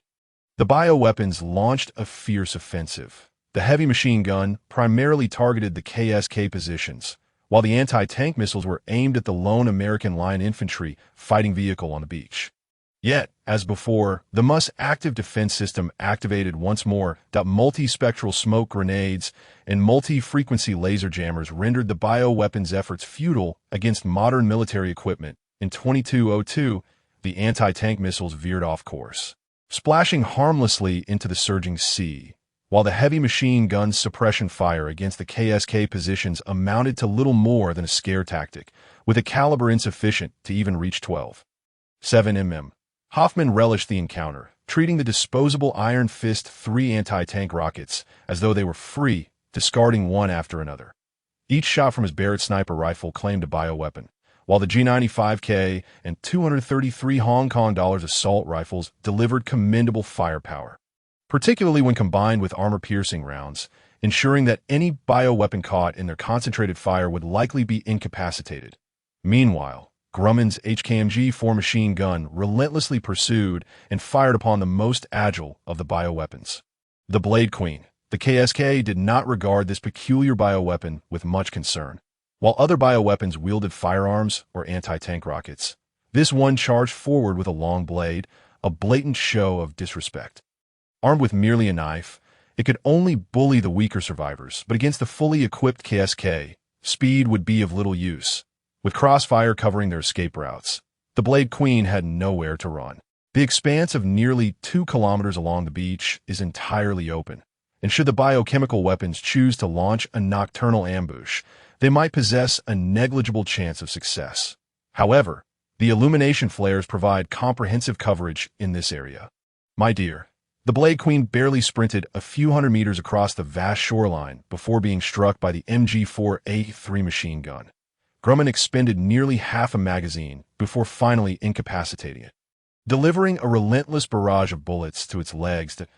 The bioweapons launched a fierce offensive. The heavy machine gun primarily targeted the KSK positions, while the anti-tank missiles were aimed at the lone American Line Infantry Fighting Vehicle on the beach. Yet, as before, the MUS active defense system activated once more. Multi-spectral smoke grenades and multi-frequency laser jammers rendered the bioweapons efforts futile against modern military equipment. In 2202, the anti-tank missiles veered off course, splashing harmlessly into the surging sea, while the heavy machine gun's suppression fire against the KSK positions amounted to little more than a scare tactic, with a caliber insufficient to even reach 12.7 mm. Hoffman relished the encounter, treating the disposable Iron Fist 3 anti-tank rockets as though they were free, discarding one after another. Each shot from his Barrett sniper rifle claimed a bioweapon, while the G95K and 233 Hong Kong dollars assault rifles delivered commendable firepower, particularly when combined with armor-piercing rounds, ensuring that any bioweapon caught in their concentrated fire would likely be incapacitated. Meanwhile, Grumman's HKMG-4 machine gun relentlessly pursued and fired upon the most agile of the bioweapons. The Blade Queen, the KSK, did not regard this peculiar bioweapon with much concern. While other bioweapons wielded firearms or anti-tank rockets, this one charged forward with a long blade, a blatant show of disrespect. Armed with merely a knife, it could only bully the weaker survivors, but against the fully equipped KSK, speed would be of little use. With crossfire covering their escape routes, the Blade Queen had nowhere to run. The expanse of nearly 2 kilometers along the beach is entirely open, and should the biochemical weapons choose to launch a nocturnal ambush, they might possess a negligible chance of success. However, the illumination flares provide comprehensive coverage in this area. My dear, the Blade Queen barely sprinted a few hundred meters across the vast shoreline before being struck by the MG4A3 machine gun. Grumman expended nearly half a magazine before finally incapacitating it, delivering a relentless barrage of bullets to its legs that,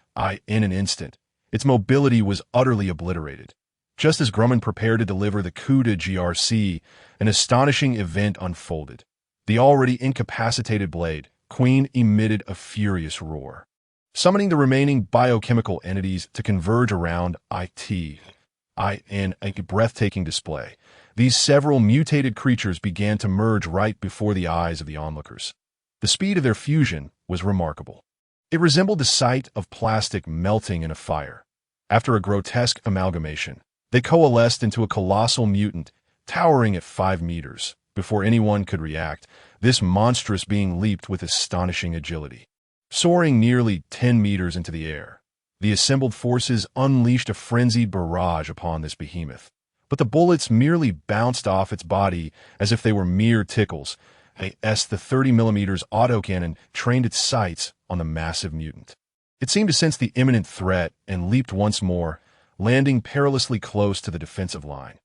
in an instant, its mobility was utterly obliterated. Just as Grumman prepared to deliver the coup de GRC, an astonishing event unfolded. The already incapacitated Blade Queen emitted a furious roar, summoning the remaining biochemical entities to converge around it. In a breathtaking display, these several mutated creatures began to merge right before the eyes of the onlookers. The speed of their fusion was remarkable. It resembled the sight of plastic melting in a fire. After a grotesque amalgamation, they coalesced into a colossal mutant, towering at 5 meters. Before anyone could react, this monstrous being leaped with astonishing agility. Soaring nearly 10 meters into the air, the assembled forces unleashed a frenzied barrage upon this behemoth. But the bullets merely bounced off its body as if they were mere tickles. The 30mm autocannon trained its sights on the massive mutant. It seemed to sense the imminent threat and leaped once more, landing perilously close to the defensive line.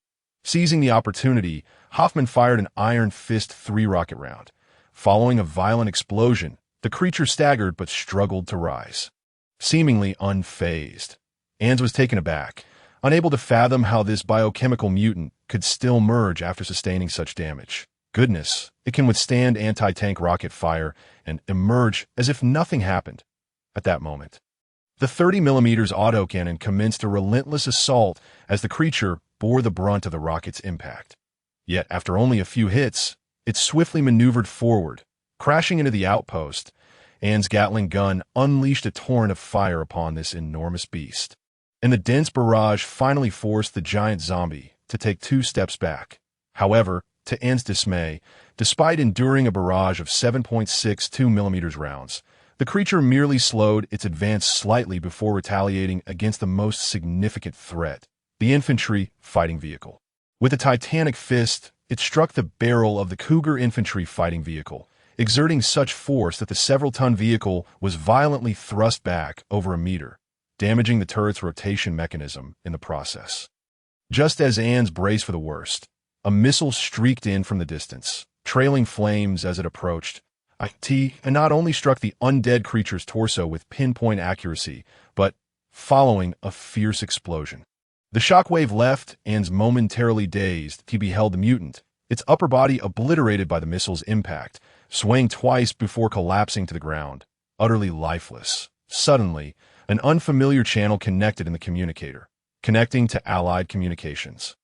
Seizing the opportunity, Hoffman fired an Iron Fist 3 rocket round. Following a violent explosion, the creature staggered but struggled to rise. Seemingly unfazed, Ans was taken aback, unable to fathom how this biochemical mutant could still merge after sustaining such damage. Goodness, it can withstand anti-tank rocket fire and emerge as if nothing happened. At that moment, the 30mm autocannon commenced a relentless assault as the creature bore the brunt of the rocket's impact. Yet, after only a few hits, it swiftly maneuvered forward, crashing into the outpost. Ann's Gatling gun unleashed a torrent of fire upon this enormous beast, and the dense barrage finally forced the giant zombie to take 2 steps back. However, to Ann's dismay, despite enduring a barrage of 7.62mm rounds, the creature merely slowed its advance slightly before retaliating against the most significant threat, the infantry fighting vehicle. With a titanic fist, it struck the barrel of the Cougar infantry fighting vehicle, exerting such force that the several-ton vehicle was violently thrust back over a meter, damaging the turret's rotation mechanism in the process. Just as Ans braced for the worst, a missile streaked in from the distance, trailing flames as it approached. And not only struck the undead creature's torso with pinpoint accuracy, but following a fierce explosion. The shockwave left Ans momentarily dazed. He beheld the mutant, its upper body obliterated by the missile's impact, swaying twice before collapsing to the ground, utterly lifeless. Suddenly, an unfamiliar channel connected in the communicator, connecting to Allied communications.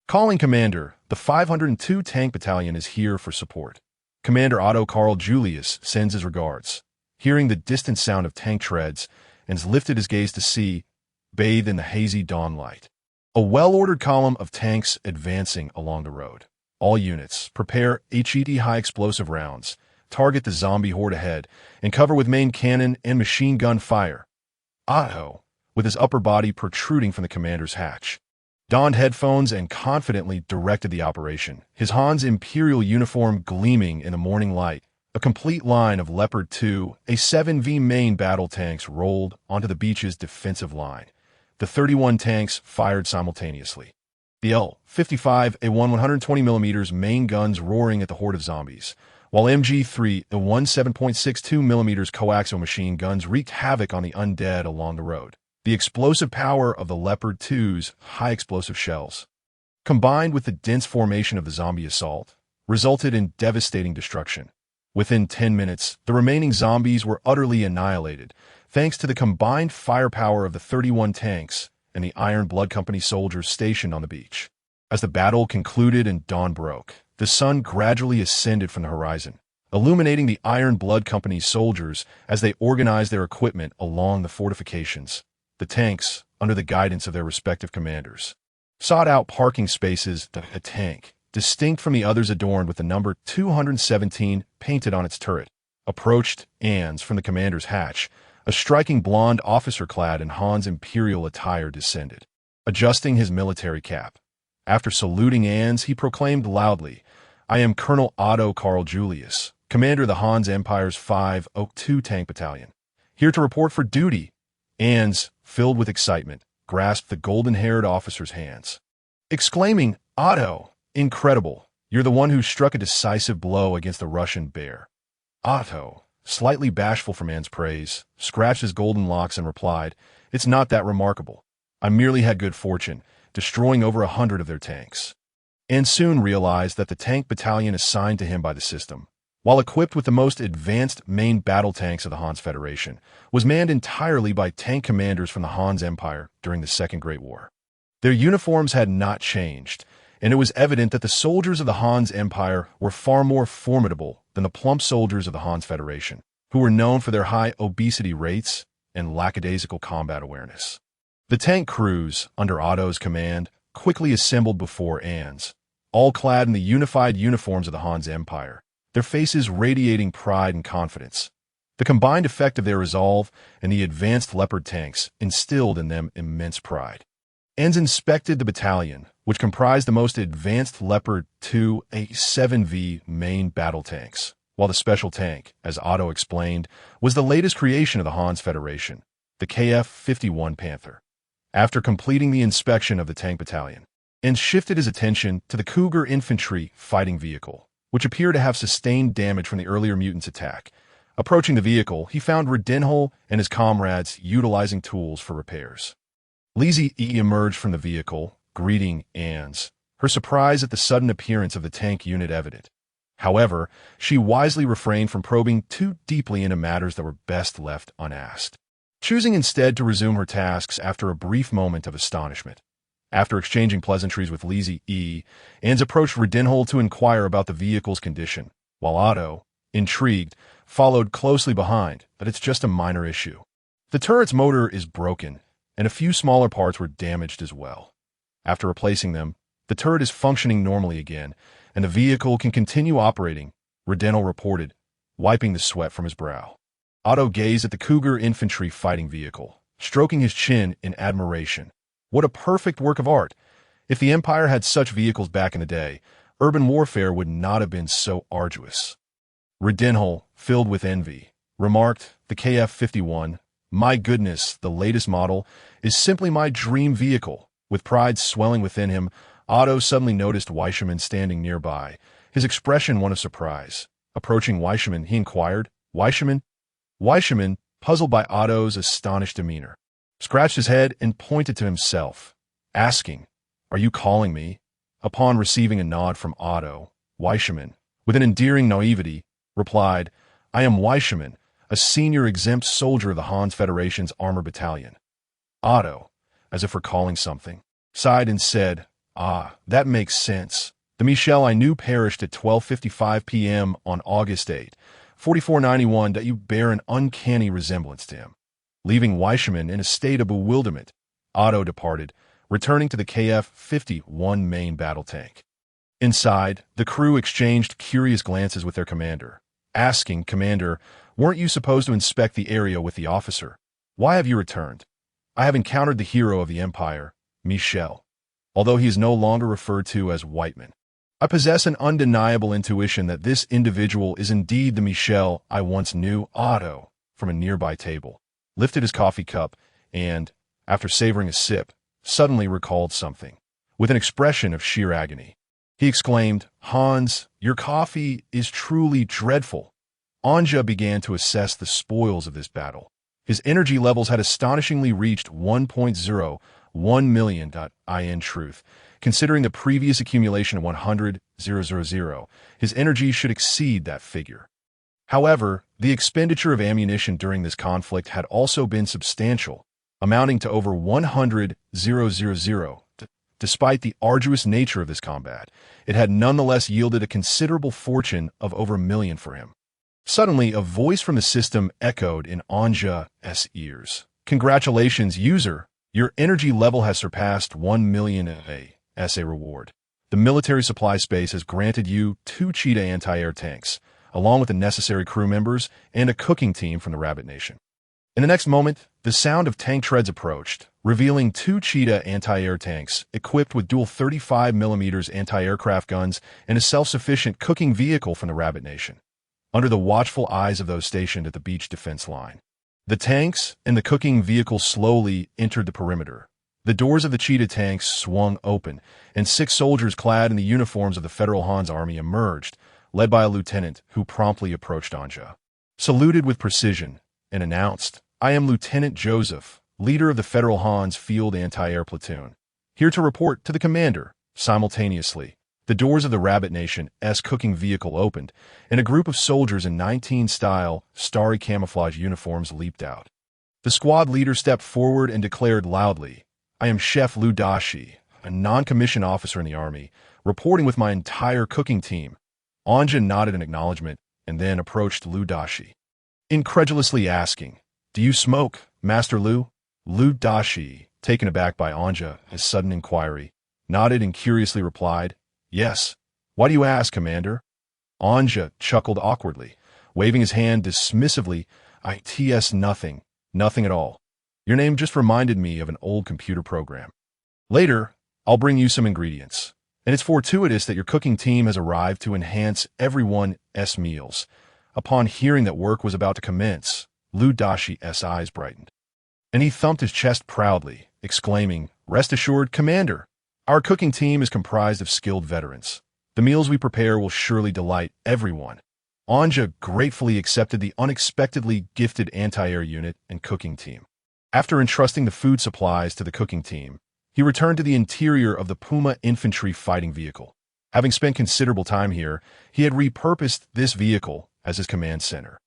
Calling Commander, the 502 Tank Battalion is here for support. Commander Otto Karl Julius sends his regards. Hearing the distant sound of tank treads, Ans lifted his gaze to see, bathed in the hazy dawn light, a well-ordered column of tanks advancing along the road. All units, prepare HET high-explosive rounds, target the zombie horde ahead, and cover with main cannon and machine gun fire. Otto, with his upper body protruding from the commander's hatch, donned headphones and confidently directed the operation, his Hans Imperial uniform gleaming in the morning light, A complete line of Leopard 2, A-7V main battle tanks rolled onto the beach's defensive line. The 31 tanks fired simultaneously. The L-55 A1 120mm main guns roaring at the horde of zombies, while MG3 A1 7.62mm coaxial machine guns wreaked havoc on the undead along the road. The explosive power of the Leopard 2's high-explosive shells, combined with the dense formation of the zombie assault, resulted in devastating destruction. Within 10 minutes, the remaining zombies were utterly annihilated, thanks to the combined firepower of the 31 tanks and the Iron Blood Company soldiers stationed on the beach. As the battle concluded and dawn broke, the sun gradually ascended from the horizon, illuminating the Iron Blood Company soldiers as they organized their equipment along the fortifications. The tanks, under the guidance of their respective commanders, sought out parking spaces. A tank, distinct from the others adorned with the number 217 painted on its turret, approached Ans from the commander's hatch. A striking blonde officer clad in Han's imperial attire descended, adjusting his military cap. After saluting Ans, he proclaimed loudly, "I am Colonel Otto Karl Julius, commander of the Han's Empire's 502 Tank Battalion, here to report for duty." Ans, filled with excitement, grasped the golden-haired officer's hands, exclaiming, "Otto, incredible! You're the one who struck a decisive blow against the Russian bear." Otto, slightly bashful from Ans' praise, scratched his golden locks and replied, "It's not that remarkable. I merely had good fortune, destroying over 100 of their tanks." And soon realized that the tank battalion assigned to him by the system, while equipped with the most advanced main battle tanks of the Han's Federation, was manned entirely by tank commanders from the Han's Empire during the Second Great War. Their uniforms had not changed, and it was evident that the soldiers of the Han's Empire were far more formidable than the plump soldiers of the Han's Federation, who were known for their high obesity rates and lackadaisical combat awareness. The tank crews, under Otto's command, quickly assembled before Ans, all clad in the unified uniforms of the Han's Empire, their faces radiating pride and confidence. The combined effect of their resolve and the advanced Leopard tanks instilled in them immense pride. Ans inspected the battalion, which comprised the most advanced Leopard 2 A7V main battle tanks, while the special tank, as Otto explained, was the latest creation of the Han's Federation, the KF-51 Panther. After completing the inspection of the tank battalion, Ans shifted his attention to the Puma Infantry Fighting Vehicle, which appeared to have sustained damage from the earlier mutants' attack. Approaching the vehicle, he found Redenhol and his comrades utilizing tools for repairs. Lizzie E. emerged from the vehicle, greeting Ans, her surprise at the sudden appearance of the tank unit evident. However, she wisely refrained from probing too deeply into matters that were best left unasked, choosing instead to resume her tasks after a brief moment of astonishment. After exchanging pleasantries with Lizzie E., Ans approached Redenhol to inquire about the vehicle's condition, while Otto, intrigued, followed closely behind, but it's just a minor issue. The turret's motor is broken, and a few smaller parts were damaged as well. After replacing them, the turret is functioning normally again, and the vehicle can continue operating, Redenhol reported, wiping the sweat from his brow. Otto gazed at the Puma Infantry Fighting Vehicle, stroking his chin in admiration. What a perfect work of art! If the Empire had such vehicles back in the day, urban warfare would not have been so arduous. Redenhol, filled with envy, remarked, "The KF-51, my goodness, the latest model, is simply my dream vehicle." With pride swelling within him, Otto suddenly noticed Weishaman standing nearby, his expression one of surprise. Approaching Weishaman, he inquired, "Weishaman?" Weishaman, puzzled by Otto's astonished demeanor, scratched his head and pointed to himself, asking, "Are you calling me?" Upon receiving a nod from Otto, Weishaman, with an endearing naivety, replied, "I am Weishaman, a senior exempt soldier of the Han's Federation's Armor Battalion." Otto, as if recalling something, sighed and said, "Ah, that makes sense. The Michel I knew perished at 12:55 p.m. on August 8, 4491. That you bear an uncanny resemblance to him." Leaving Weishaman in a state of bewilderment, Otto departed, returning to the KF-51 main battle tank. Inside, the crew exchanged curious glances with their commander, asking, "Commander, weren't you supposed to inspect the area with the officer? Why have you returned?" "I have encountered the hero of the Empire, Michel, although he is no longer referred to as Whiteman." I possess an undeniable intuition that this individual is indeed the Michel I once knew. Otto, from a nearby table, lifted his coffee cup and, after savoring a sip, suddenly recalled something. With an expression of sheer agony, he exclaimed, "Hans, your coffee is truly dreadful." Anja began to assess the spoils of this battle. His energy levels had astonishingly reached 1.01 million. In truth, considering the previous accumulation of 100,000, his energy should exceed that figure. However, the expenditure of ammunition during this conflict had also been substantial, amounting to over 100,000. Despite the arduous nature of this combat, it had nonetheless yielded a considerable fortune of over a million for him. Suddenly, a voice from the system echoed in Anja's ears. "Congratulations, user! Your energy level has surpassed 1 million as a reward. The military supply space has granted you 2 Cheetah anti-air tanks, along with the necessary crew members and a cooking team from the Rabbit Nation." In the next moment, the sound of tank treads approached, revealing 2 Cheetah anti-air tanks equipped with dual 35mm anti-aircraft guns and a self-sufficient cooking vehicle from the Rabbit Nation, under the watchful eyes of those stationed at the beach defense line. The tanks and the cooking vehicle slowly entered the perimeter. The doors of the Cheetah tanks swung open, and 6 soldiers clad in the uniforms of the Federal Hans Army emerged, led by a lieutenant who promptly approached Anja, saluted with precision, and announced, "I am Lieutenant Joseph, leader of the Federal Hans Field Anti-Air Platoon, here to report to the commander." Simultaneously, the doors of the Rabbit Nation's cooking vehicle opened, and a group of soldiers in 19-style, starry camouflage uniforms leaped out. The squad leader stepped forward and declared loudly, "I am Chef Lu Dashi, a non-commissioned officer in the Army, reporting with my entire cooking team." Anja nodded in acknowledgement and then approached Lu Dashi, incredulously asking, "Do you smoke, Master Lu?" Lu Dashi, taken aback by Anja's sudden inquiry, nodded and curiously replied, "Yes. Why do you ask, Commander?" Anja chuckled awkwardly, waving his hand dismissively. "It's nothing. Nothing at all. Your name just reminded me of an old computer program. Later, I'll bring you some ingredients, and it's fortuitous that your cooking team has arrived to enhance everyone's meals." Upon hearing that work was about to commence, Lu Dashi's eyes brightened, and he thumped his chest proudly, exclaiming, "Rest assured, Commander, our cooking team is comprised of skilled veterans. The meals we prepare will surely delight everyone." Anja gratefully accepted the unexpectedly gifted anti-air unit and cooking team. After entrusting the food supplies to the cooking team, he returned to the interior of the Puma Infantry Fighting Vehicle. Having spent considerable time here, he had repurposed this vehicle as his command center.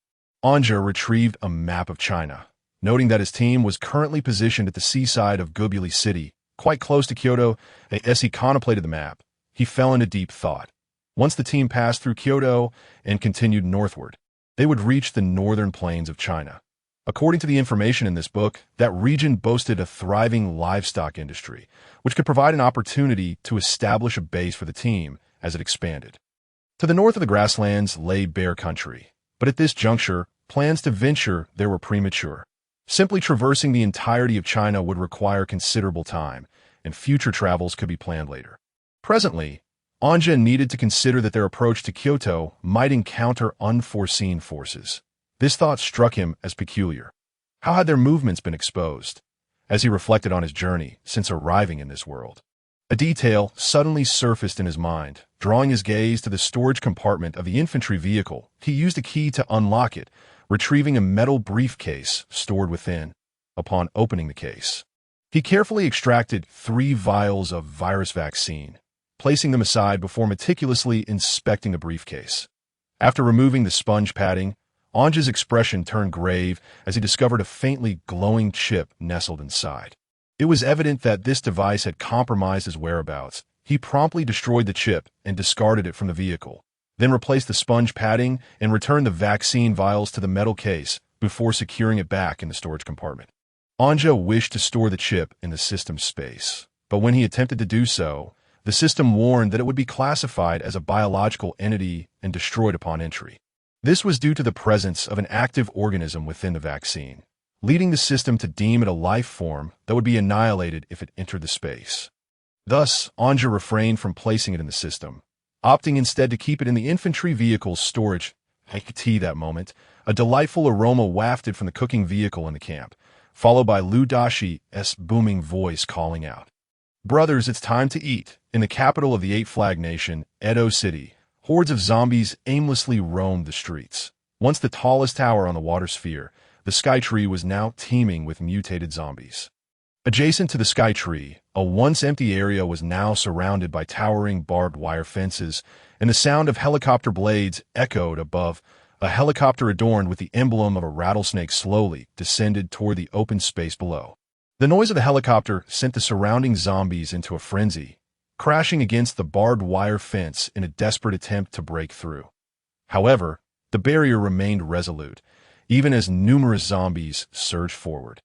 Anja retrieved a map of China, noting that his team was currently positioned at the seaside of Gubuli City, quite close to Kyoto. As he contemplated the map, he fell into deep thought. Once the team passed through Kyoto and continued northward, they would reach the northern plains of China. According to the information in this book, that region boasted a thriving livestock industry, which could provide an opportunity to establish a base for the team as it expanded. To the north of the grasslands lay Bear Country, but at this juncture, plans to venture there were premature. Simply traversing the entirety of China would require considerable time, and future travels could be planned later. Presently, Anja needed to consider that their approach to Kyoto might encounter unforeseen forces. This thought struck him as peculiar. How had their movements been exposed? As he reflected on his journey since arriving in this world, a detail suddenly surfaced in his mind. Drawing his gaze to the storage compartment of the infantry vehicle, he used a key to unlock it, retrieving a metal briefcase stored within. Upon opening the case, he carefully extracted 3 vials of virus vaccine, placing them aside before meticulously inspecting the briefcase. After removing the sponge padding, Anja's expression turned grave as he discovered a faintly glowing chip nestled inside. It was evident that this device had compromised his whereabouts. He promptly destroyed the chip and discarded it from the vehicle, then replaced the sponge padding and returned the vaccine vials to the metal case before securing it back in the storage compartment. Anja wished to store the chip in the system's space, but when he attempted to do so, the system warned that it would be classified as a biological entity and destroyed upon entry. This was due to the presence of an active organism within the vaccine, leading the system to deem it a life form that would be annihilated if it entered the space. Thus, Anja refrained from placing it in the system, opting instead to keep it in the infantry vehicle's storage. That moment, a delightful aroma wafted from the cooking vehicle in the camp, followed by Lu Dashi's booming voice calling out, "Brothers, it's time to eat." In the capital of the Eight-Flag Nation, Edo City, hordes of zombies aimlessly roamed the streets. Once the tallest tower on the water sphere, the Sky Tree was now teeming with mutated zombies. Adjacent to the Sky Tree, a once empty area was now surrounded by towering barbed wire fences, and the sound of helicopter blades echoed above. A helicopter adorned with the emblem of a rattlesnake slowly descended toward the open space below. The noise of the helicopter sent the surrounding zombies into a frenzy, crashing against the barbed wire fence in a desperate attempt to break through. However, the barrier remained resolute, even as numerous zombies surged forward,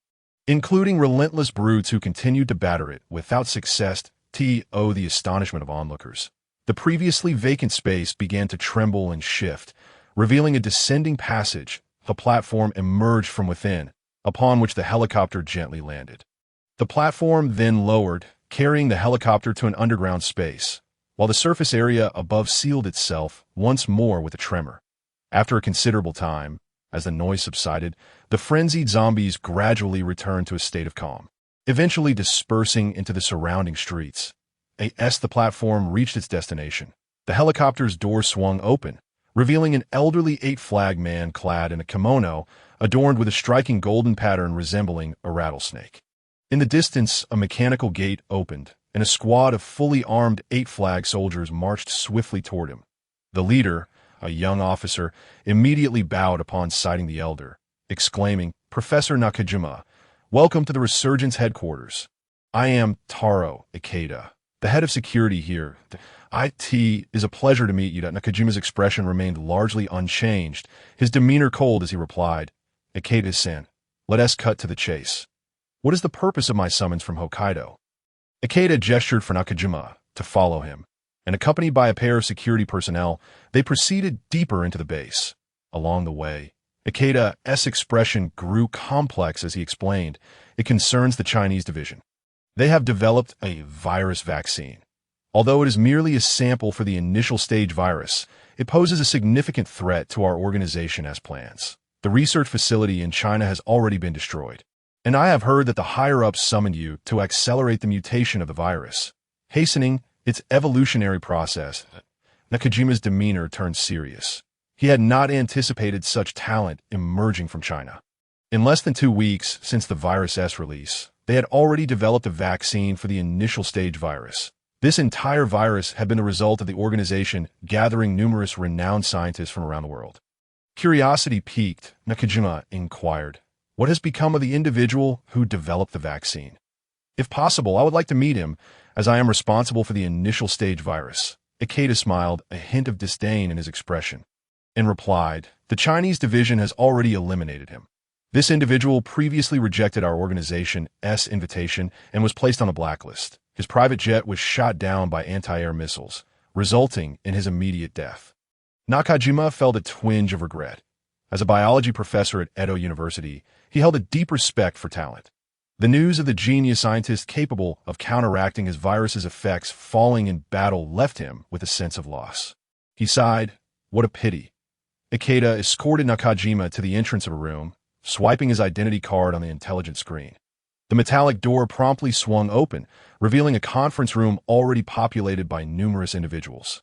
including relentless brutes who continued to batter it without success. To the astonishment of onlookers, the previously vacant space began to tremble and shift, revealing a descending passage. The platform emerged from within, upon which the helicopter gently landed. The platform then lowered, carrying the helicopter to an underground space, while the surface area above sealed itself once more with a tremor. After a considerable time, as the noise subsided, the frenzied zombies gradually returned to a state of calm, eventually dispersing into the surrounding streets. As the platform reached its destination, the helicopter's door swung open, revealing an elderly Eight-Flag man clad in a kimono adorned with a striking golden pattern resembling a rattlesnake. In the distance, a mechanical gate opened, and a squad of fully armed Eight-Flag soldiers marched swiftly toward him. The leader, a young officer, immediately bowed upon sighting the elder, exclaiming, "Professor Nakajima, welcome to the Resurgence headquarters. I am Taro Ikeda, the head of security here. It is a pleasure to meet you." Nakajima's expression remained largely unchanged, his demeanor cold as he replied, "Ikeda-san, let us cut to the chase. What is the purpose of my summons from Hokkaido?" Ikeda gestured for Nakajima to follow him, and accompanied by a pair of security personnel, they proceeded deeper into the base. Along the way, Ikeda's expression grew complex as he explained, "It concerns the Chinese division. They have developed a virus vaccine. Although it is merely a sample for the initial stage virus, it poses a significant threat to our organization as plans. The research facility in China has already been destroyed, and I have heard that the higher-ups summoned you to accelerate the mutation of the virus, hastening its evolutionary process." Nakajima's demeanor turned serious. He had not anticipated such talent emerging from China. In less than 2 weeks since the virus's release, they had already developed a vaccine for the initial stage virus. This entire virus had been the result of the organization gathering numerous renowned scientists from around the world. Curiosity piqued, Nakajima inquired, "What has become of the individual who developed the vaccine? If possible, I would like to meet him, as I am responsible for the initial stage virus." Ikeda smiled, a hint of disdain in his expression, and replied, "The Chinese division has already eliminated him. This individual previously rejected our organization's invitation and was placed on a blacklist. His private jet was shot down by anti-air missiles, resulting in his immediate death." Nakajima felt a twinge of regret. As a biology professor at Edo University, he held a deep respect for talent. The news of the genius scientist capable of counteracting his virus's effects falling in battle left him with a sense of loss. He sighed, "What a pity." Ikeda escorted Nakajima to the entrance of a room, swiping his identity card on the intelligence screen. The metallic door promptly swung open, revealing a conference room already populated by numerous individuals,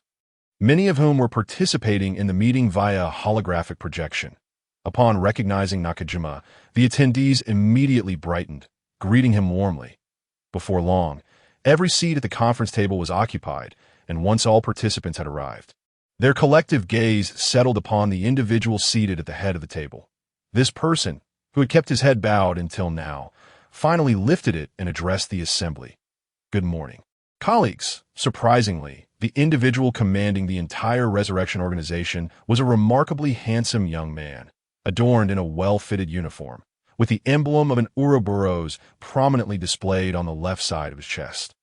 many of whom were participating in the meeting via a holographic projection. Upon recognizing Nakajima, the attendees immediately brightened, greeting him warmly. Before long, every seat at the conference table was occupied, and once all participants had arrived, their collective gaze settled upon the individual seated at the head of the table. This person, who had kept his head bowed until now, finally lifted it and addressed the assembly. "Good morning, colleagues." Surprisingly, the individual commanding the entire Resurrection organization was a remarkably handsome young man, adorned in a well-fitted uniform, with the emblem of an Ouroboros prominently displayed on the left side of his chest.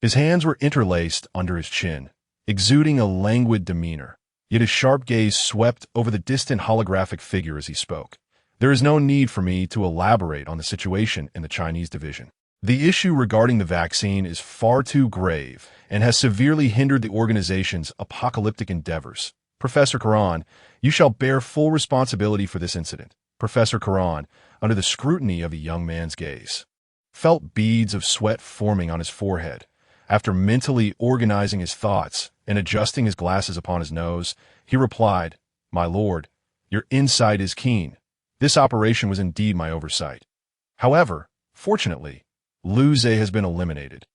His hands were interlaced under his chin, exuding a languid demeanor, yet his sharp gaze swept over the distant holographic figure as he spoke. "There is no need for me to elaborate on the situation in the Chinese division. The issue regarding the vaccine is far too grave and has severely hindered the organization's apocalyptic endeavors. Professor Karan, you shall bear full responsibility for this incident. Professor Karan, under the scrutiny of the young man's gaze, felt beads of sweat forming on his forehead. After mentally organizing his thoughts and adjusting his glasses upon his nose, he replied, "My lord, your insight is keen. This operation was indeed my oversight. However, fortunately, Liu Ze has been eliminated,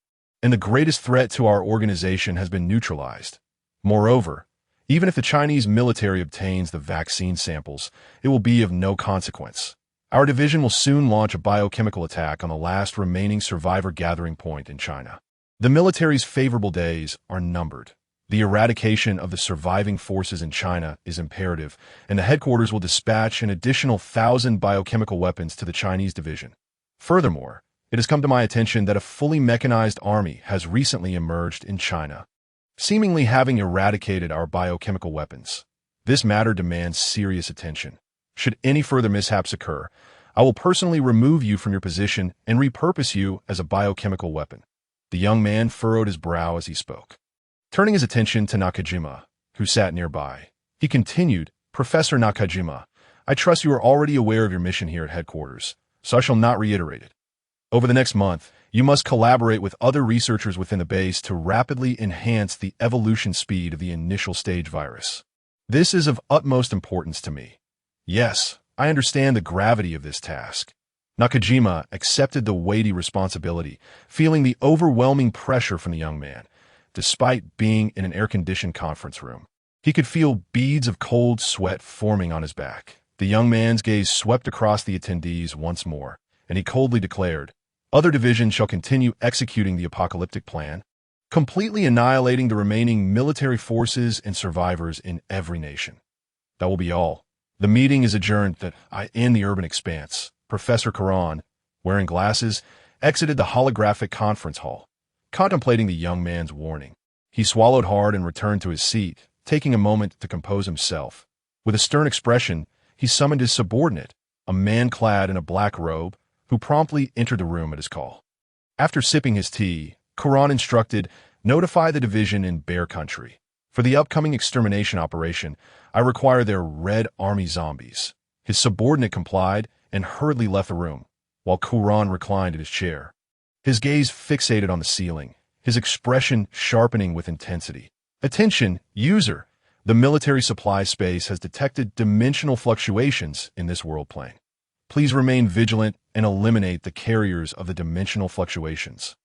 and the greatest threat to our organization has been neutralized. Moreover, even if the Chinese military obtains the vaccine samples, it will be of no consequence. Our division will soon launch a biochemical attack on the last remaining survivor gathering point in China. The military's favorable days are numbered. The eradication of the surviving forces in China is imperative, and the headquarters will dispatch an additional 1,000 biochemical weapons to the Chinese division. Furthermore, it has come to my attention that a fully mechanized army has recently emerged in China, seemingly having eradicated our biochemical weapons. This matter demands serious attention. Should any further mishaps occur, I will personally remove you from your position and repurpose you as a biochemical weapon." The young man furrowed his brow as he spoke. Turning his attention to Nakajima, who sat nearby, he continued, "Professor Nakajima, I trust you are already aware of your mission here at headquarters, so I shall not reiterate it. Over the next month, you must collaborate with other researchers within the base to rapidly enhance the evolution speed of the initial stage virus. This is of utmost importance to me. Yes, I understand the gravity of this task." Nakajima accepted the weighty responsibility, feeling the overwhelming pressure from the young man. Despite being in an air-conditioned conference room, he could feel beads of cold sweat forming on his back. The young man's gaze swept across the attendees once more, and he coldly declared, "Other divisions shall continue executing the apocalyptic plan, completely annihilating the remaining military forces and survivors in every nation. That will be all. The meeting is adjourned." That I in the urban expanse, Professor Karan, wearing glasses, exited the holographic conference hall, contemplating the young man's warning. He swallowed hard and returned to his seat, taking a moment to compose himself. With a stern expression, he summoned his subordinate, a man clad in a black robe, who promptly entered the room at his call. After sipping his tea, Karan instructed, "Notify the division in Bear Country. For the upcoming extermination operation, I require their Red Army zombies." His subordinate complied and hurriedly left the room, while Karan reclined in his chair, his gaze fixated on the ceiling, his expression sharpening with intensity. "Attention, user! The military supply space has detected dimensional fluctuations in this world plane. Please remain vigilant and eliminate the carriers of the dimensional fluctuations."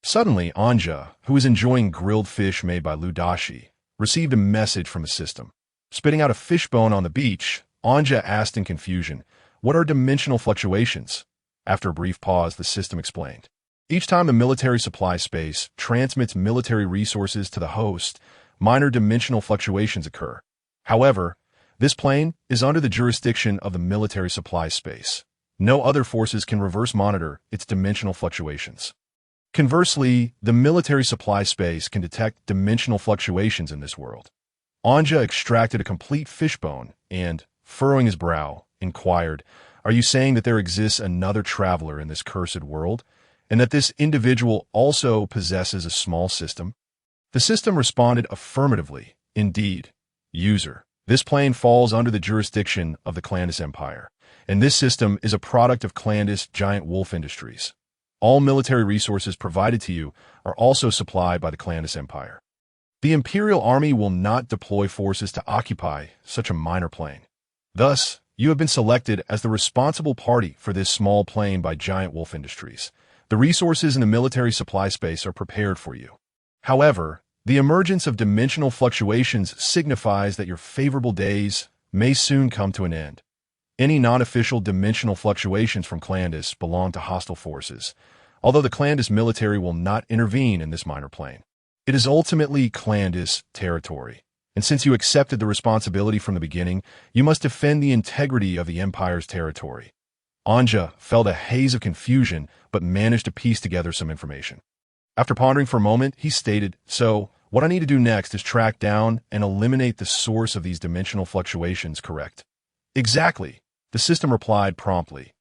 Suddenly, Anja, who was enjoying grilled fish made by Ludashi, received a message from the system. Spitting out a fishbone on the beach, Anja asked in confusion, "What are dimensional fluctuations?" After a brief pause, the system explained. Each time the military supply space transmits military resources to the host, minor dimensional fluctuations occur. However, this plane is under the jurisdiction of the military supply space. No other forces can reverse monitor its dimensional fluctuations. Conversely, the military supply space can detect dimensional fluctuations in this world. Anja extracted a complete fishbone and, furrowing his brow, inquired, "Are you saying that there exists another traveler in this cursed world, and that this individual also possesses a small system?" The system responded affirmatively, "Indeed, user. This plane falls under the jurisdiction of the Clandis Empire, and this system is a product of Clandis Giant Wolf Industries. All military resources provided to you are also supplied by the Clandis Empire. The Imperial Army will not deploy forces to occupy such a minor plane. Thus, you have been selected as the responsible party for this small plane by Giant Wolf Industries. The resources in the military supply space are prepared for you. However, the emergence of dimensional fluctuations signifies that your favorable days may soon come to an end. Any non-official dimensional fluctuations from Clandis belong to hostile forces, although the Clandis military will not intervene in this minor plane. It is ultimately Clandis territory, and since you accepted the responsibility from the beginning, you must defend the integrity of the Empire's territory." Anja felt a haze of confusion, but managed to piece together some information. After pondering for a moment, he stated, "So, what I need to do next is track down and eliminate the source of these dimensional fluctuations, correct?" "Exactly," the system replied promptly.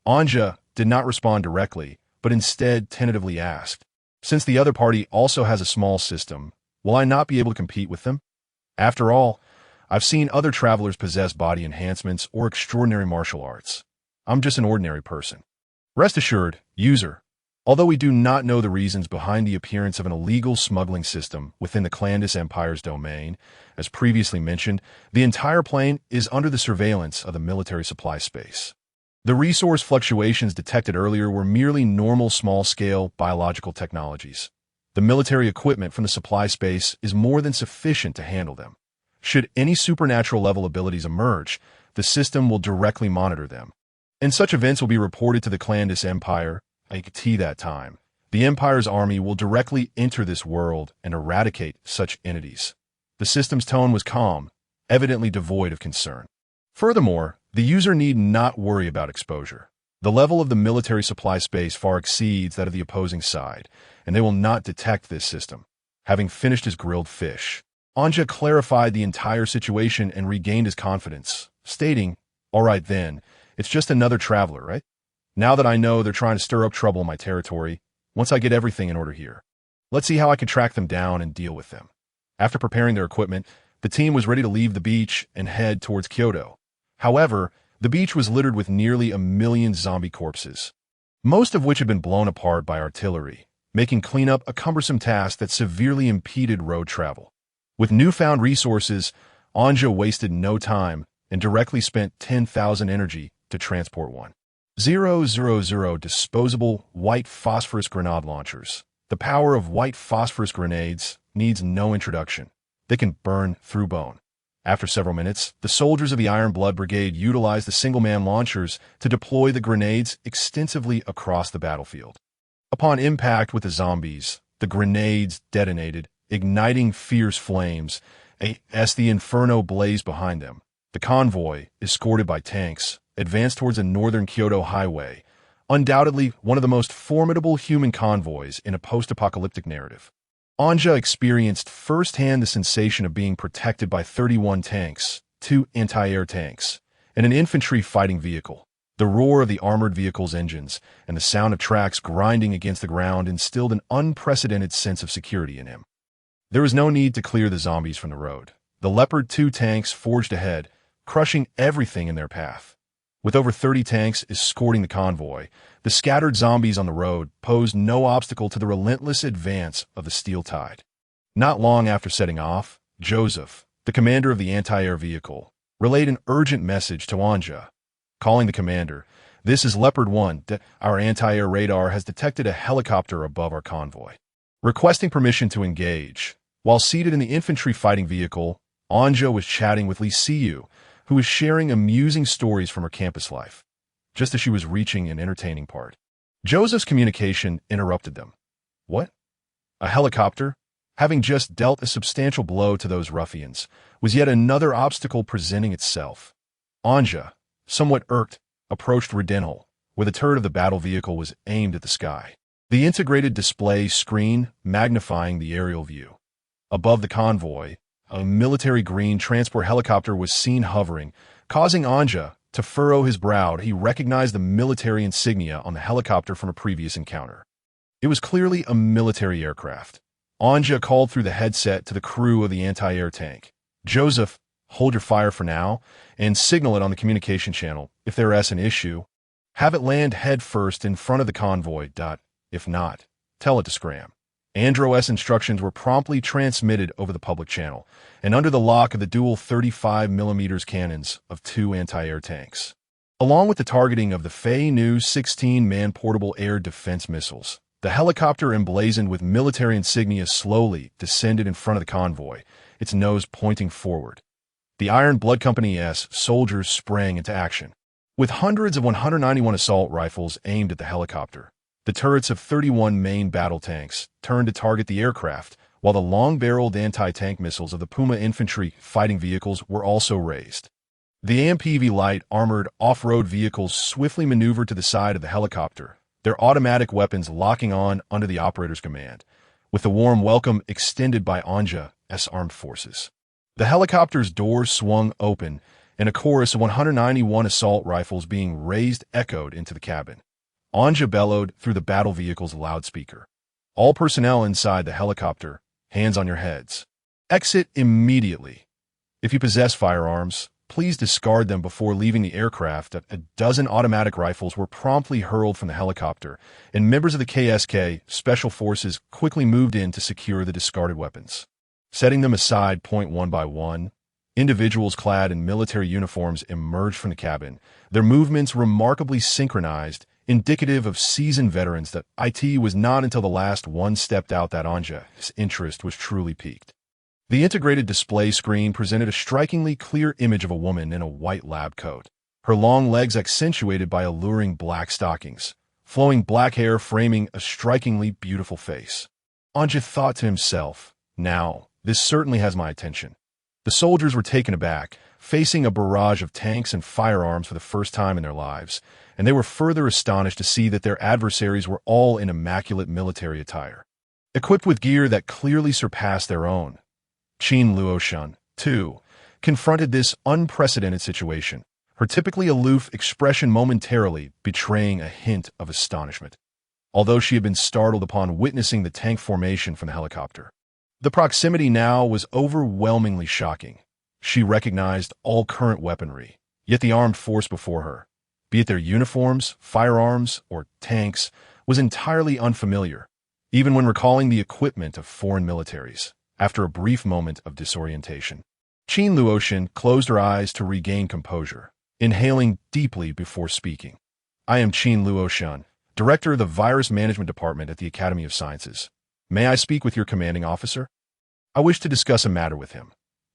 Anja did not respond directly, but instead tentatively asked, "Since the other party also has a small system, will I not be able to compete with them? After all, I've seen other travelers possess body enhancements or extraordinary martial arts. I'm just an ordinary person." Rest assured, user, although we do not know the reasons behind the appearance of an illegal smuggling system within the Clandis Empire's domain, as previously mentioned, the entire plane is under the surveillance of the military supply space. The resource fluctuations detected earlier were merely normal small-scale biological technologies. The military equipment from the supply space is more than sufficient to handle them. Should any supernatural-level abilities emerge, the system will directly monitor them. And such events will be reported to the Clandis Empire at that time. The Empire's army will directly enter this world and eradicate such entities. The system's tone was calm, evidently devoid of concern. Furthermore, the user need not worry about exposure. The level of the military supply space far exceeds that of the opposing side, and they will not detect this system. Having finished his grilled fish, Anja clarified the entire situation and regained his confidence, stating, "All right then, it's just another traveler, right? Now that I know they're trying to stir up trouble in my territory, once I get everything in order here, let's see how I can track them down and deal with them." After preparing their equipment, the team was ready to leave the beach and head towards Kyoto. However, the beach was littered with nearly 1,000,000 zombie corpses, most of which had been blown apart by artillery, making cleanup a cumbersome task that severely impeded road travel. With newfound resources, Anja wasted no time and directly spent 10,000 energy to transport 1,000 disposable white phosphorus grenade launchers. The power of white phosphorus grenades needs no introduction. They can burn through bone. After several minutes, the soldiers of the Iron Blood Brigade utilized the single-man launchers to deploy the grenades extensively across the battlefield. Upon impact with the zombies, the grenades detonated, igniting fierce flames as the inferno blazed behind them. The convoy, escorted by tanks, advanced towards the northern Kyoto highway, undoubtedly one of the most formidable human convoys in a post-apocalyptic narrative. Anja experienced firsthand the sensation of being protected by 31 tanks, 2 anti-air tanks, and an infantry fighting vehicle. The roar of the armored vehicle's engines and the sound of tracks grinding against the ground instilled an unprecedented sense of security in him. There was no need to clear the zombies from the road. The Leopard 2 tanks forged ahead, crushing everything in their path. With over 30 tanks escorting the convoy, the scattered zombies on the road posed no obstacle to the relentless advance of the Steel Tide. Not long after setting off, Joseph, the commander of the anti-air vehicle, relayed an urgent message to Anja. Calling the commander, "This is Leopard 1. Our anti-air radar has detected a helicopter above our convoy." Requesting permission to engage, while seated in the infantry fighting vehicle, Anja was chatting with Lee Siyu, who was sharing amusing stories from her campus life. Just as she was reaching an entertaining part, Joseph's communication interrupted them. What? A helicopter? Having just dealt a substantial blow to those ruffians, was yet another obstacle presenting itself. Anja, somewhat irked, approached Redenhall, where the turret of the battle vehicle was aimed at the sky. The integrated display screen magnifying the aerial view. Above the convoy, a military green transport helicopter was seen hovering, causing Anja to furrow his brow. He recognized the military insignia on the helicopter from a previous encounter. It was clearly a military aircraft. Anja called through the headset to the crew of the anti-air tank. "Joseph, hold your fire for now, and signal it on the communication channel. If there is an issue, have it land head first in front of the convoy. If not, tell it to scram." Andros' instructions were promptly transmitted over the public channel, and under the lock of the dual 35mm cannons of 2 anti-air tanks, along with the targeting of the Fei-Nu 16-man portable air defense missiles. The helicopter emblazoned with military insignia slowly descended in front of the convoy, its nose pointing forward. The Iron Blood Company's soldiers sprang into action, with hundreds of 191 assault rifles aimed at the helicopter. The turrets of 31 main battle tanks turned to target the aircraft, while the long-barreled anti-tank missiles of the Puma Infantry Fighting Vehicles were also raised. The AMPV light armored off-road vehicles swiftly maneuvered to the side of the helicopter, their automatic weapons locking on under the operator's command, with the warm welcome extended by Anja's armed forces. The helicopter's doors swung open, and a chorus of 191 assault rifles being raised echoed into the cabin. Anja bellowed through the battle vehicle's loudspeaker. All personnel inside the helicopter, hands on your heads. Exit immediately. If you possess firearms, please discard them before leaving the aircraft. A dozen automatic rifles were promptly hurled from the helicopter, and members of the KSK Special Forces quickly moved in to secure the discarded weapons. Setting them aside one by one, individuals clad in military uniforms emerged from the cabin, their movements remarkably synchronized, indicative of seasoned veterans. That it was not until the last one stepped out that Anja's interest was truly piqued. The integrated display screen presented a strikingly clear image of a woman in a white lab coat, her long legs accentuated by alluring black stockings, flowing black hair framing a strikingly beautiful face. Anja thought to himself, now, this certainly has my attention. The soldiers were taken aback, facing a barrage of tanks and firearms for the first time in their lives, and they were further astonished to see that their adversaries were all in immaculate military attire, equipped with gear that clearly surpassed their own. Qin Luoshan, too, confronted this unprecedented situation, her typically aloof expression momentarily betraying a hint of astonishment, although she had been startled upon witnessing the tank formation from the helicopter. The proximity now was overwhelmingly shocking. She recognized all current weaponry, yet the armed force before her, be it their uniforms, firearms, or tanks, was entirely unfamiliar, even when recalling the equipment of foreign militaries. After a brief moment of disorientation, Qin Luoshan closed her eyes to regain composure, inhaling deeply before speaking. I am Qin Luoshan, Director of the Virus Management Department at the Academy of Sciences. May I speak with your commanding officer? I wish to discuss a matter with him.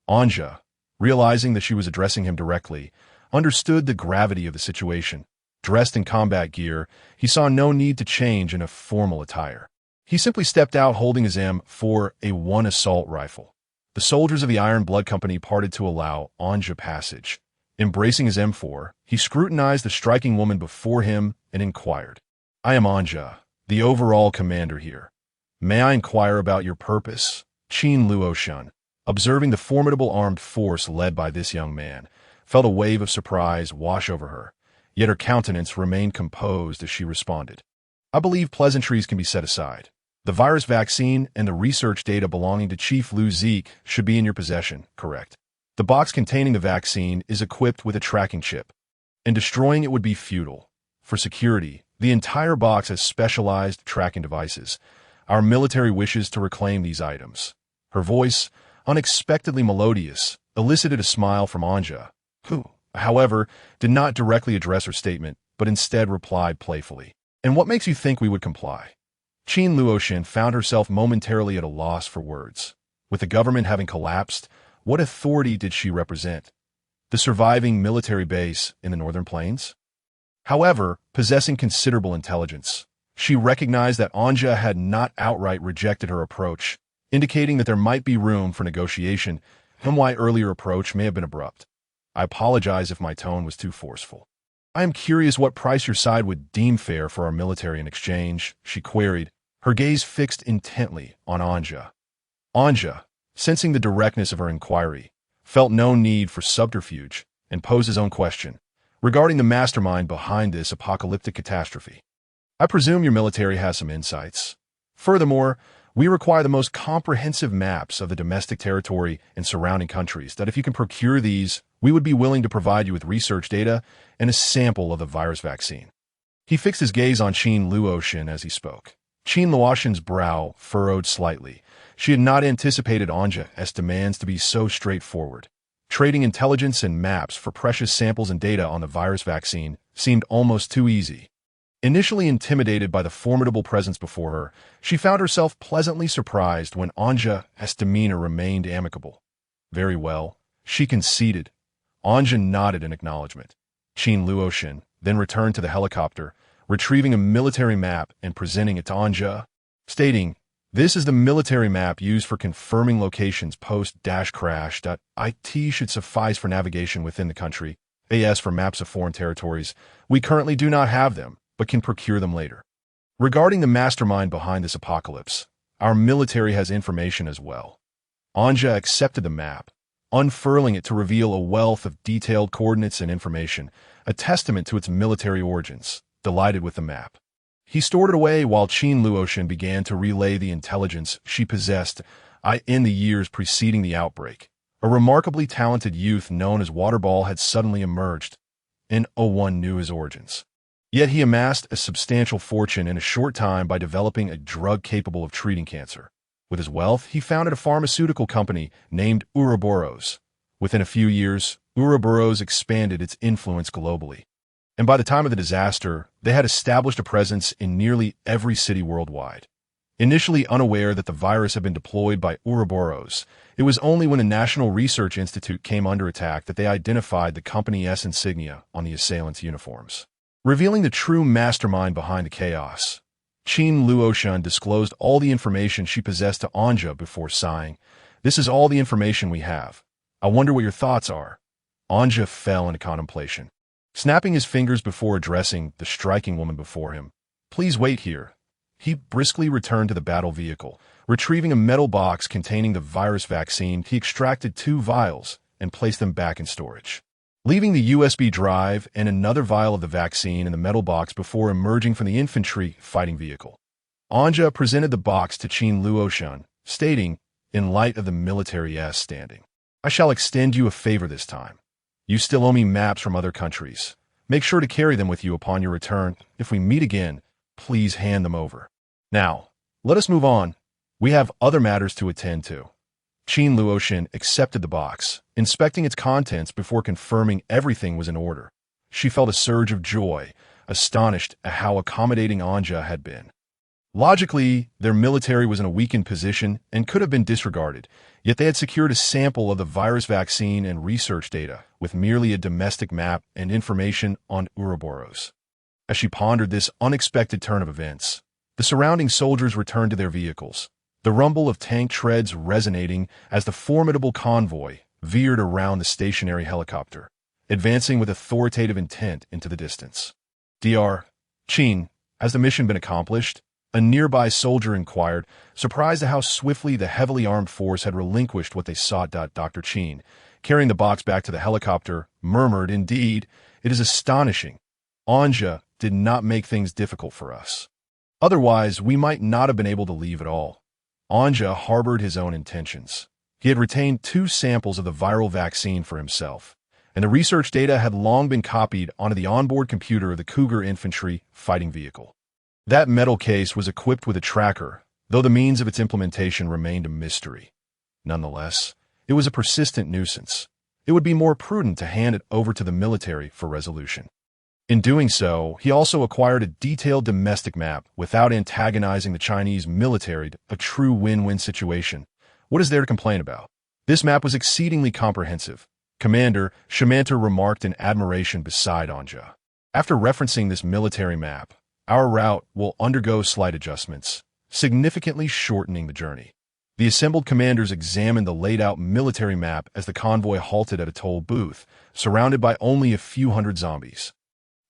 Anja, realizing that she was addressing him directly, understood the gravity of the situation. Dressed in combat gear, he saw no need to change in a formal attire. He simply stepped out holding his M4A1 assault rifle. The soldiers of the Iron Blood Company parted to allow Anja passage. Embracing his M4, he scrutinized the striking woman before him and inquired, I am Anja, the overall commander here. May I inquire about your purpose? Qin Luoshan, observing the formidable armed force led by this young man, felt a wave of surprise wash over her, yet her countenance remained composed as she responded. I believe pleasantries can be set aside. The virus vaccine and the research data belonging to Chief Lu Zeke should be in your possession, correct? The box containing the vaccine is equipped with a tracking chip, and destroying it would be futile. For security, the entire box has specialized tracking devices. Our military wishes to reclaim these items. Her voice, unexpectedly melodious, elicited a smile from Anja, who, however, did not directly address her statement, but instead replied playfully, And what makes you think we would comply? Qin Luoshan found herself momentarily at a loss for words. With the government having collapsed, what authority did she represent? The surviving military base in the Northern Plains? However, possessing considerable intelligence, she recognized that Anja had not outright rejected her approach, indicating that there might be room for negotiation, and why earlier approach may have been abrupt. I apologize if my tone was too forceful. I am curious what price your side would deem fair for our military in exchange, she queried, her gaze fixed intently on Anja. Anja, sensing the directness of her inquiry, felt no need for subterfuge and posed his own question regarding the mastermind behind this apocalyptic catastrophe. I presume your military has some insights. Furthermore, we require the most comprehensive maps of the domestic territory and surrounding countries that if you can procure these, we would be willing to provide you with research data and a sample of the virus vaccine. He fixed his gaze on Qin Luoshan as he spoke. Qin Luoshan's brow furrowed slightly. She had not anticipated Anja's demands to be so straightforward. Trading intelligence and maps for precious samples and data on the virus vaccine seemed almost too easy. Initially intimidated by the formidable presence before her, she found herself pleasantly surprised when Anja's demeanor remained amicable. Very well, she conceded. Anja nodded in acknowledgement. Qin Luoshan then returned to the helicopter, retrieving a military map and presenting it to Anja, stating, This is the military map used for confirming locations post-crash. It should suffice for navigation within the country. As for maps of foreign territories, we currently do not have them, but can procure them later. Regarding the mastermind behind this apocalypse, our military has information as well. Anja accepted the map, unfurling it to reveal a wealth of detailed coordinates and information, a testament to its military origins. Delighted with the map, He stored it away while Qin Luoshan began to relay the intelligence she possessed in the years preceding the outbreak. A remarkably talented youth known as Waterball had suddenly emerged, and no one knew his origins. Yet he amassed a substantial fortune in a short time by developing a drug capable of treating cancer. With his wealth, he founded a pharmaceutical company named Ouroboros. Within a few years, Ouroboros expanded its influence globally. And by the time of the disaster, they had established a presence in nearly every city worldwide. Initially unaware that the virus had been deployed by Ouroboros, it was only when the National Research Institute came under attack that they identified the company's insignia on the assailants' uniforms. Revealing the true mastermind behind the chaos, Qin Luoshan disclosed all the information she possessed to Anja before sighing, "This is all the information we have. I wonder what your thoughts are." Anja fell into contemplation. Snapping his fingers before addressing the striking woman before him, "Please wait here." He briskly returned to the battle vehicle. Retrieving a metal box containing the virus vaccine, he extracted 2 vials and placed them back in storage. Leaving the USB drive and another vial of the vaccine in the metal box before emerging from the infantry fighting vehicle, Anja presented the box to Qin Luoshan, stating, in light of the military's standing, "I shall extend you a favor this time. You still owe me maps from other countries. Make sure to carry them with you upon your return. If we meet again, please hand them over. Now, let us move on. We have other matters to attend to." Qin Luoshan accepted the box, inspecting its contents before confirming everything was in order. She felt a surge of joy, astonished at how accommodating Anja had been. Logically, their military was in a weakened position and could have been disregarded, yet they had secured a sample of the virus vaccine and research data with merely a domestic map and information on Ouroboros. As she pondered this unexpected turn of events, the surrounding soldiers returned to their vehicles, the rumble of tank treads resonating as the formidable convoy veered around the stationary helicopter, advancing with authoritative intent into the distance. "Dr. Qin, has the mission been accomplished?" a nearby soldier inquired, surprised at how swiftly the heavily armed force had relinquished what they sought. Dr. Qin, carrying the box back to the helicopter, murmured, "Indeed, it is astonishing. Anja did not make things difficult for us. Otherwise, we might not have been able to leave at all." Anja harbored his own intentions. He had retained 2 samples of the viral vaccine for himself, and the research data had long been copied onto the onboard computer of the Cougar Infantry Fighting Vehicle. That metal case was equipped with a tracker, though the means of its implementation remained a mystery. Nonetheless, it was a persistent nuisance. It would be more prudent to hand it over to the military for resolution. In doing so, he also acquired a detailed domestic map without antagonizing the Chinese military, a true win-win situation. What is there to complain about? This map was exceedingly comprehensive. Commander Shamanter remarked in admiration beside Anja. "After referencing this military map, our route will undergo slight adjustments, significantly shortening the journey." The assembled commanders examined the laid-out military map as the convoy halted at a toll booth, surrounded by only a few hundred zombies,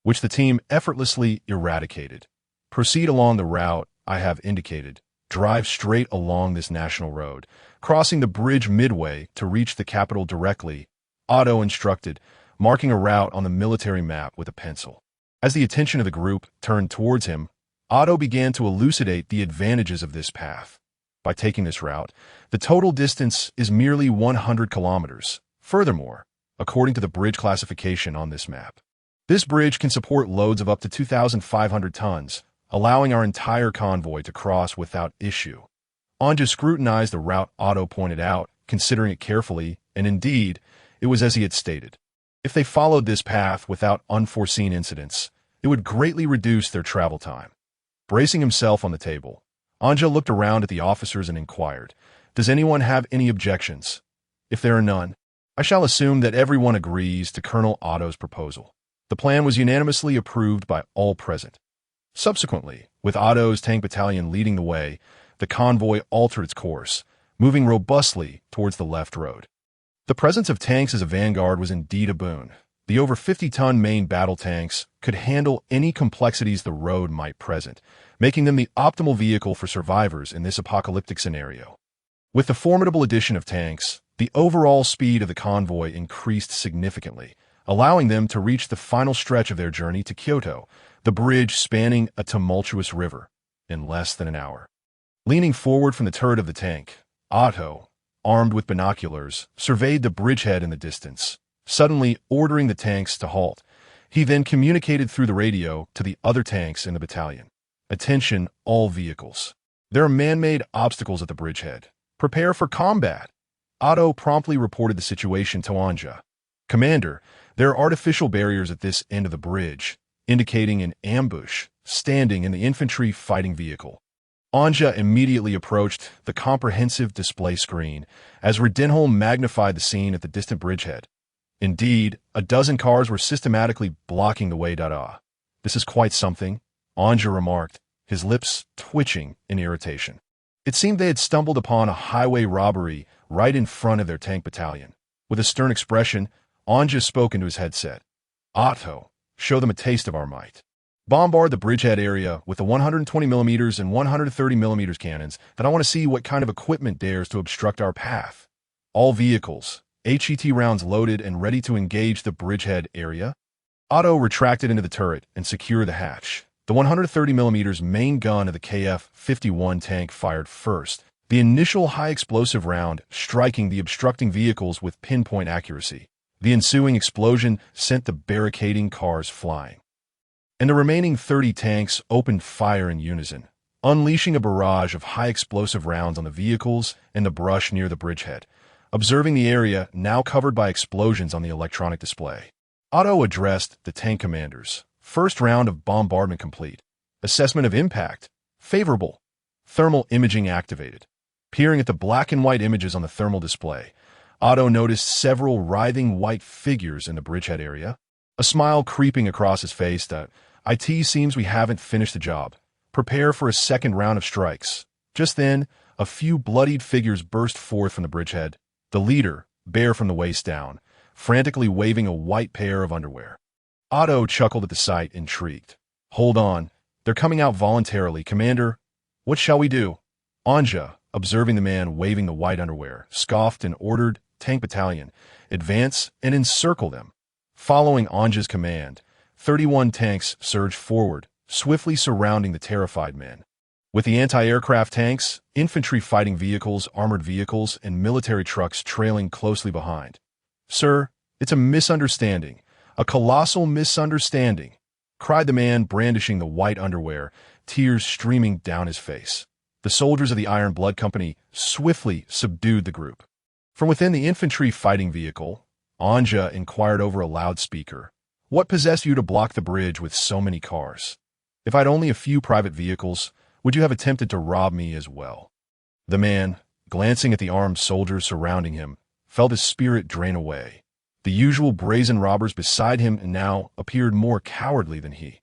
which the team effortlessly eradicated. "Proceed along the route I have indicated. Drive straight along this national road, crossing the bridge midway to reach the capital directly," Otto instructed, marking a route on the military map with a pencil. As the attention of the group turned towards him, Otto began to elucidate the advantages of this path. By taking this route, the total distance is merely 100 kilometers. Furthermore, according to the bridge classification on this map, this bridge can support loads of up to 2,500 tons, allowing our entire convoy to cross without issue. Anja scrutinized the route Otto pointed out, considering it carefully, and indeed, it was as he had stated. If they followed this path without unforeseen incidents, it would greatly reduce their travel time. Bracing himself on the table, Anja looked around at the officers and inquired, "Does anyone have any objections? If there are none, I shall assume that everyone agrees to Colonel Otto's proposal." The plan was unanimously approved by all present. Subsequently, with Otto's tank battalion leading the way, the convoy altered its course, moving robustly towards the left road. The presence of tanks as a vanguard was indeed a boon. The over 50-ton main battle tanks could handle any complexities the road might present, making them the optimal vehicle for survivors in this apocalyptic scenario. With the formidable addition of tanks, the overall speed of the convoy increased significantly, allowing them to reach the final stretch of their journey to Kyoto, the bridge spanning a tumultuous river, in less than an hour. Leaning forward from the turret of the tank, Otto, armed with binoculars, surveyed the bridgehead in the distance, suddenly ordering the tanks to halt. He then communicated through the radio to the other tanks in the battalion. Attention, all vehicles. There are man-made obstacles at the bridgehead. Prepare for combat. Otto promptly reported the situation to Anja. Commander, there are artificial barriers at this end of the bridge, indicating an ambush standing in the infantry fighting vehicle. Anja immediately approached the comprehensive display screen as Redenholm magnified the scene at the distant bridgehead. Indeed, a dozen cars were systematically blocking the way. This is quite something, Anja remarked, his lips twitching in irritation. It seemed they had stumbled upon a highway robbery right in front of their tank battalion. With a stern expression, Anja spoke into his headset. Otto, show them a taste of our might. Bombard the bridgehead area with the 120mm and 130mm cannons, that I want to see what kind of equipment dares to obstruct our path. All vehicles, HET rounds loaded and ready to engage the bridgehead area. Otto retracted into the turret and secured the hatch. The 130mm main gun of the KF-51 tank fired first, the initial high-explosive round striking the obstructing vehicles with pinpoint accuracy. The ensuing explosion sent the barricading cars flying, and the remaining 30 tanks opened fire in unison, unleashing a barrage of high-explosive rounds on the vehicles and the brush near the bridgehead, observing the area now covered by explosions on the electronic display. Otto addressed the tank commanders. First round of bombardment complete. Assessment of impact. Favorable. Thermal imaging activated. Peering at the black and white images on the thermal display, Otto noticed several writhing white figures in the bridgehead area. A smile creeping across his face. That IT seems we haven't finished the job. Prepare for a second round of strikes. Just then, a few bloodied figures burst forth from the bridgehead. The leader, bare from the waist down, frantically waving a white pair of underwear. Otto chuckled at the sight, intrigued. Hold on, they're coming out voluntarily, Commander. What shall we do? Anja, observing the man waving the white underwear, scoffed and ordered, Tank Battalion, advance and encircle them. Following Anja's command, 31 tanks surged forward, swiftly surrounding the terrified men. With the anti-aircraft tanks, infantry fighting vehicles, armored vehicles, and military trucks trailing closely behind. Sir, it's a misunderstanding. A colossal misunderstanding, cried the man brandishing the white underwear, tears streaming down his face. The soldiers of the Iron Blood Company swiftly subdued the group. From within the infantry fighting vehicle, Anja inquired over a loudspeaker, "What possessed you to block the bridge with so many cars? If I'd only a few private vehicles, would you have attempted to rob me as well?" The man, glancing at the armed soldiers surrounding him, felt his spirit drain away. The usual brazen robbers beside him now appeared more cowardly than he,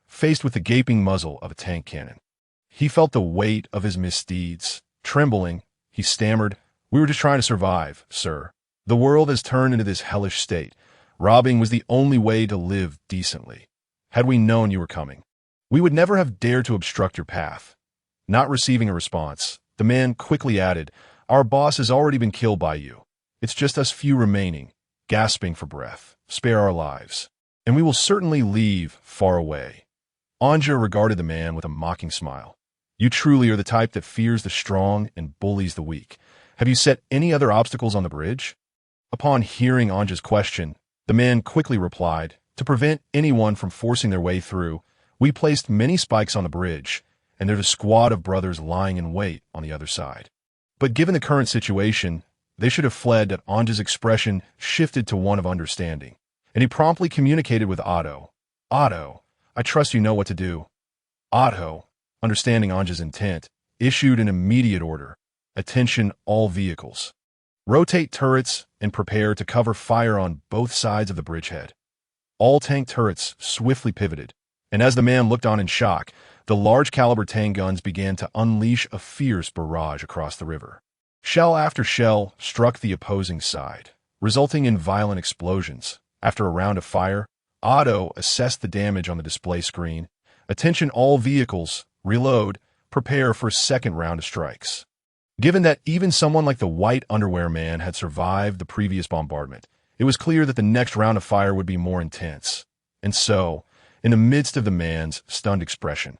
faced with the gaping muzzle of a tank cannon. He felt the weight of his misdeeds. Trembling, he stammered, "We were just trying to survive, sir. The world has turned into this hellish state. Robbing was the only way to live decently. Had we known you were coming, we would never have dared to obstruct your path." Not receiving a response, the man quickly added, "Our boss has already been killed by you. It's just us few remaining, gasping for breath. Spare our lives, and we will certainly leave far away." Anja regarded the man with a mocking smile. "You truly are the type that fears the strong and bullies the weak. Have you set any other obstacles on the bridge?" Upon hearing Anja's question, the man quickly replied, "To prevent anyone from forcing their way through, we placed many spikes on the bridge, and there's a squad of brothers lying in wait on the other side. But given the current situation, they should have fled." That Anja's expression shifted to one of understanding, and he promptly communicated with Otto. "Otto, I trust you know what to do." Otto, understanding Anja's intent, issued an immediate order. "Attention all vehicles. Rotate turrets and prepare to cover fire on both sides of the bridgehead." All tank turrets swiftly pivoted, and as the man looked on in shock, the large-caliber tank guns began to unleash a fierce barrage across the river. Shell after shell struck the opposing side, resulting in violent explosions. After a round of fire, Otto assessed the damage on the display screen. "Attention all vehicles, reload, prepare for a second round of strikes." Given that even someone like the white underwear man had survived the previous bombardment, It was clear that the next round of fire would be more intense. And so, in the midst of the man's stunned expression,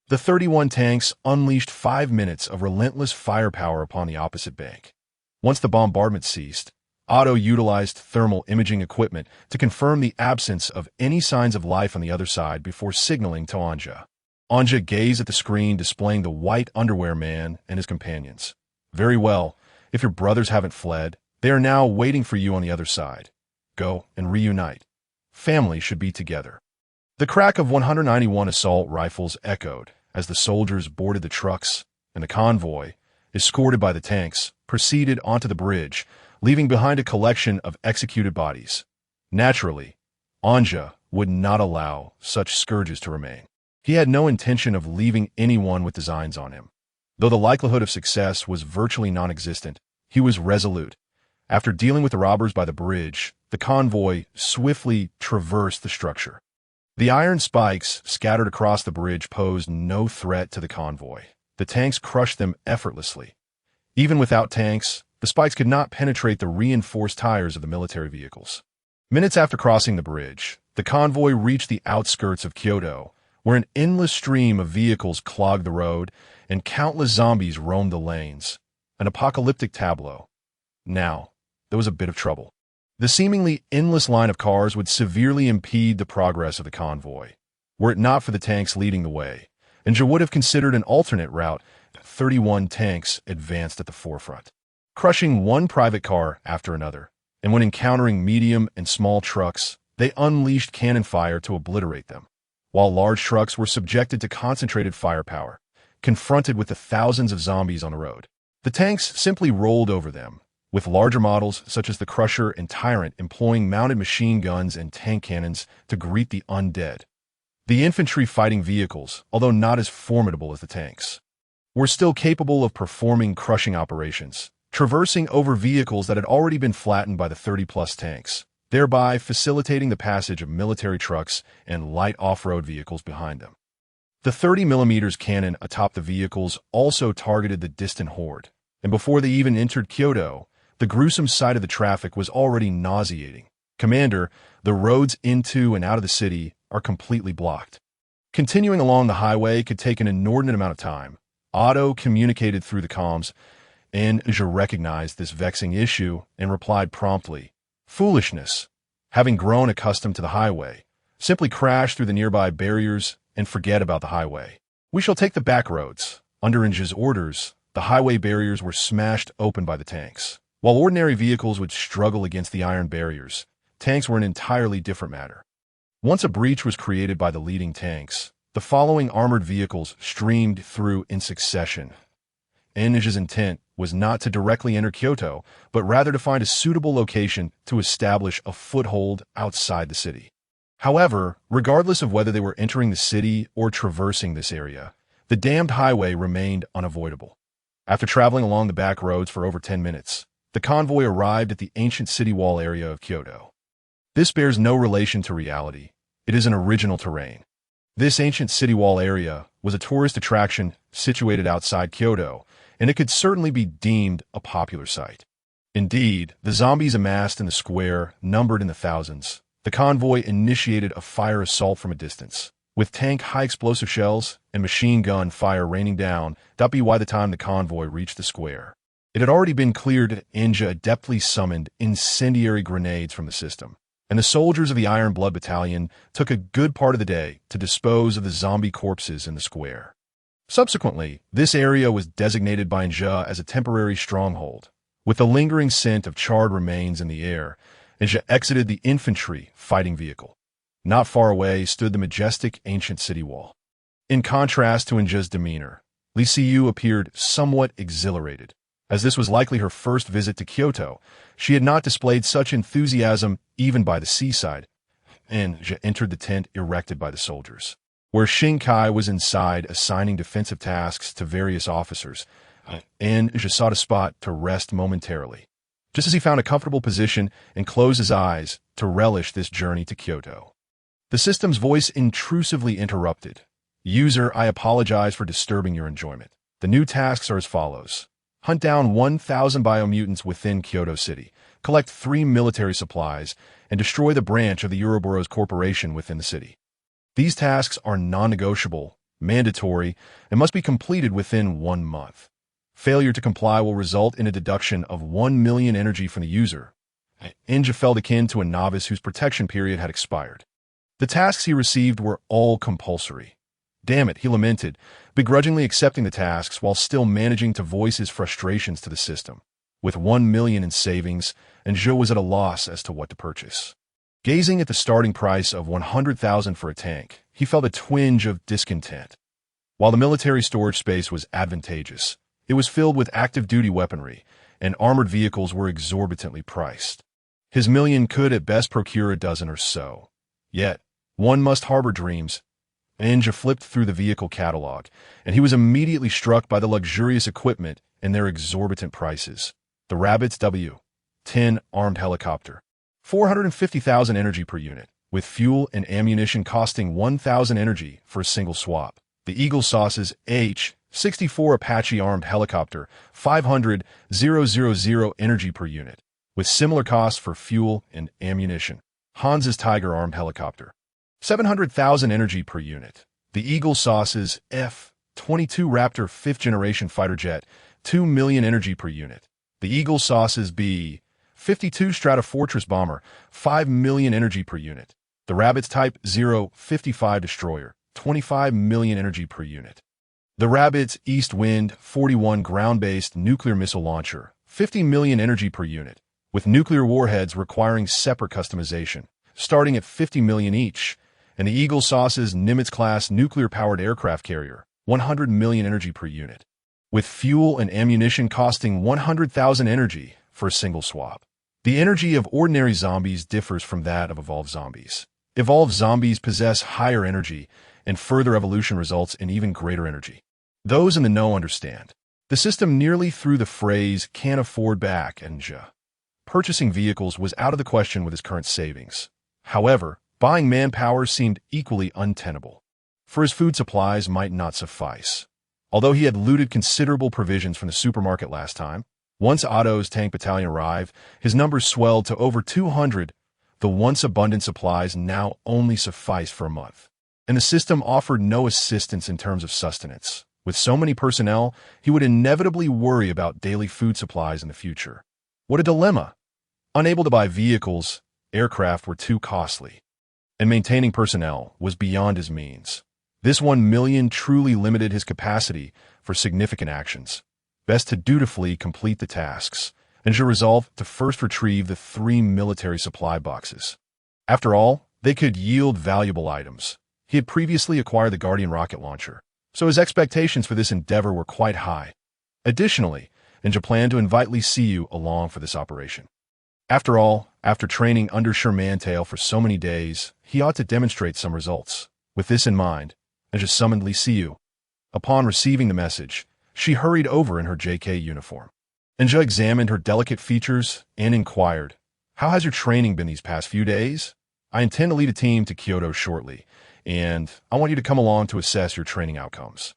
the 31 tanks unleashed 5 minutes of relentless firepower upon the opposite bank. Once the bombardment ceased, Otto utilized thermal imaging equipment to confirm the absence of any signs of life on the other side before signaling to Anja. Anja gazed at the screen displaying the white underwear man and his companions. Very well. If your brothers haven't fled, they are now waiting for you on the other side. Go and reunite. Family should be together. The crack of 191 assault rifles echoed as the soldiers boarded the trucks, and the convoy, escorted by the tanks, proceeded onto the bridge, leaving behind a collection of executed bodies. Naturally, Anja would not allow such scourges to remain. He had no intention of leaving anyone with designs on him. Though the likelihood of success was virtually non-existent, he was resolute. After dealing with the robbers by the bridge, the convoy swiftly traversed the structure. The iron spikes scattered across the bridge posed no threat to the convoy. The tanks crushed them effortlessly. Even without tanks, the spikes could not penetrate the reinforced tires of the military vehicles. Minutes after crossing the bridge, the convoy reached the outskirts of Kyoto, where an endless stream of vehicles clogged the road and countless zombies roamed the lanes. An apocalyptic tableau. Now, there was a bit of trouble. The seemingly endless line of cars would severely impede the progress of the convoy. Were it not for the tanks leading the way, Anja would have considered an alternate route. 31 tanks advanced at the forefront, crushing one private car after another, and when encountering medium and small trucks, they unleashed cannon fire to obliterate them, while large trucks were subjected to concentrated firepower. Confronted with the thousands of zombies on the road, the tanks simply rolled over them, with larger models such as the Crusher and Tyrant employing mounted machine guns and tank cannons to greet the undead. The infantry fighting vehicles, although not as formidable as the tanks, were still capable of performing crushing operations, traversing over vehicles that had already been flattened by the 30-plus tanks, thereby facilitating the passage of military trucks and light off-road vehicles behind them. The 30mm cannon atop the vehicles also targeted the distant horde, and before they even entered Kyoto, the gruesome sight of the traffic was already nauseating. Commander, the roads into and out of the city are completely blocked. Continuing along the highway could take an inordinate amount of time. Otto communicated through the comms, and Anja recognized this vexing issue and replied promptly, "Foolishness. Having grown accustomed to the highway, simply crash through the nearby barriers and forget about the highway. We shall take the back roads." Under Anja's orders, the highway barriers were smashed open by the tanks. While ordinary vehicles would struggle against the iron barriers, tanks were an entirely different matter. Once a breach was created by the leading tanks, the following armored vehicles streamed through in succession. Anja's intent was not to directly enter Kyoto, but rather to find a suitable location to establish a foothold outside the city. However, regardless of whether they were entering the city or traversing this area, the damned highway remained unavoidable. After traveling along the back roads for over 10 minutes, the convoy arrived at the ancient city wall area of Kyoto. This bears no relation to reality. It is an original terrain. This ancient city wall area was a tourist attraction situated outside Kyoto, and it could certainly be deemed a popular site. Indeed, the zombies amassed in the square numbered in the thousands. The convoy initiated a fire assault from a distance, with tank high-explosive shells and machine gun fire raining down. By the time the convoy reached the square, it had already been cleared. Anja adeptly summoned incendiary grenades from the system, and the soldiers of the Iron Blood Battalion took a good part of the day to dispose of the zombie corpses in the square. Subsequently, this area was designated by Anja as a temporary stronghold. With the lingering scent of charred remains in the air, Anja exited the infantry fighting vehicle. Not far away stood the majestic ancient city wall. In contrast to Anja's demeanor, Li Siyu appeared somewhat exhilarated. As this was likely her first visit to Kyoto, she had not displayed such enthusiasm even by the seaside. Anja entered the tent erected by the soldiers, where Shinkai was inside assigning defensive tasks to various officers, and Anja sought a spot to rest momentarily, just as he found a comfortable position and closed his eyes to relish this journey to Kyoto. The system's voice intrusively interrupted. "User, I apologize for disturbing your enjoyment. The new tasks are as follows. Hunt down 1,000 biomutants within Kyoto City. collect 3 military supplies, and destroy the branch of the Ouroboros Corporation within the city. These tasks are non-negotiable, mandatory, and must be completed within 1 month. Failure to comply will result in a deduction of 1 million energy from the user. Inja felt akin to a novice whose protection period had expired. The tasks he received were all compulsory. Damn it, he lamented, begrudgingly accepting the tasks while still managing to voice his frustrations to the system. With 1 million in savings, Inja was at a loss as to what to purchase. Gazing at the starting price of 100,000 for a tank, he felt a twinge of discontent. While the military storage space was advantageous, it was filled with active-duty weaponry, and armored vehicles were exorbitantly priced. His million could at best procure a dozen or so. Yet, one must harbor dreams. Inja flipped through the vehicle catalog, and he was immediately struck by the luxurious equipment and their exorbitant prices. The Rabbit's W-10 armed helicopter, 450,000 energy per unit, with fuel and ammunition costing 1,000 energy for a single swap. The Eagle Sauce's H-64 Apache armed helicopter, 500,000 energy per unit, with similar costs for fuel and ammunition. Hans's Tiger armed helicopter, 700,000 energy per unit. The Eagle Sauce's F-22 Raptor 5th-generation fighter jet, 2 million energy per unit. The Eagle Sauce's B-52 Stratofortress bomber, 5 million energy per unit. The Rabbit's Type 055 destroyer, 25 million energy per unit. The Rabbit's East Wind 41 ground-based nuclear missile launcher, 50 million energy per unit, with nuclear warheads requiring separate customization, starting at 50 million each, and the Eagle Sauce's Nimitz-class nuclear-powered aircraft carrier, 100 million energy per unit, with fuel and ammunition costing 100,000 energy for a single swap. The energy of ordinary zombies differs from that of evolved zombies. Evolved zombies possess higher energy, and further evolution results in even greater energy. Those in the know understand. The system nearly threw the phrase, "can't afford back," and purchasing vehicles was out of the question with his current savings. However, buying manpower seemed equally untenable, for his food supplies might not suffice. Although he had looted considerable provisions from the supermarket last time, once Otto's tank battalion arrived, his numbers swelled to over 200. The once abundant supplies now only sufficed for a month, and the system offered no assistance in terms of sustenance. With so many personnel, he would inevitably worry about daily food supplies in the future. What a dilemma! Unable to buy vehicles, aircraft were too costly, and maintaining personnel was beyond his means. This 1 million truly limited his capacity for significant actions. Best to dutifully complete the tasks, and Inja resolved to first retrieve the 3 military supply boxes. After all, they could yield valuable items. He had previously acquired the Guardian rocket launcher, so his expectations for this endeavor were quite high. Additionally, Inja planned to invite Li Siyu along for this operation. After all, after training under Shermantail for so many days, he ought to demonstrate some results. With this in mind, Inja summoned Li Siyu. Upon receiving the message, she hurried over in her JK uniform. Inja examined her delicate features and inquired, "How has your training been these past few days? I intend to lead a team to Kyoto shortly, and I want you to come along to assess your training outcomes."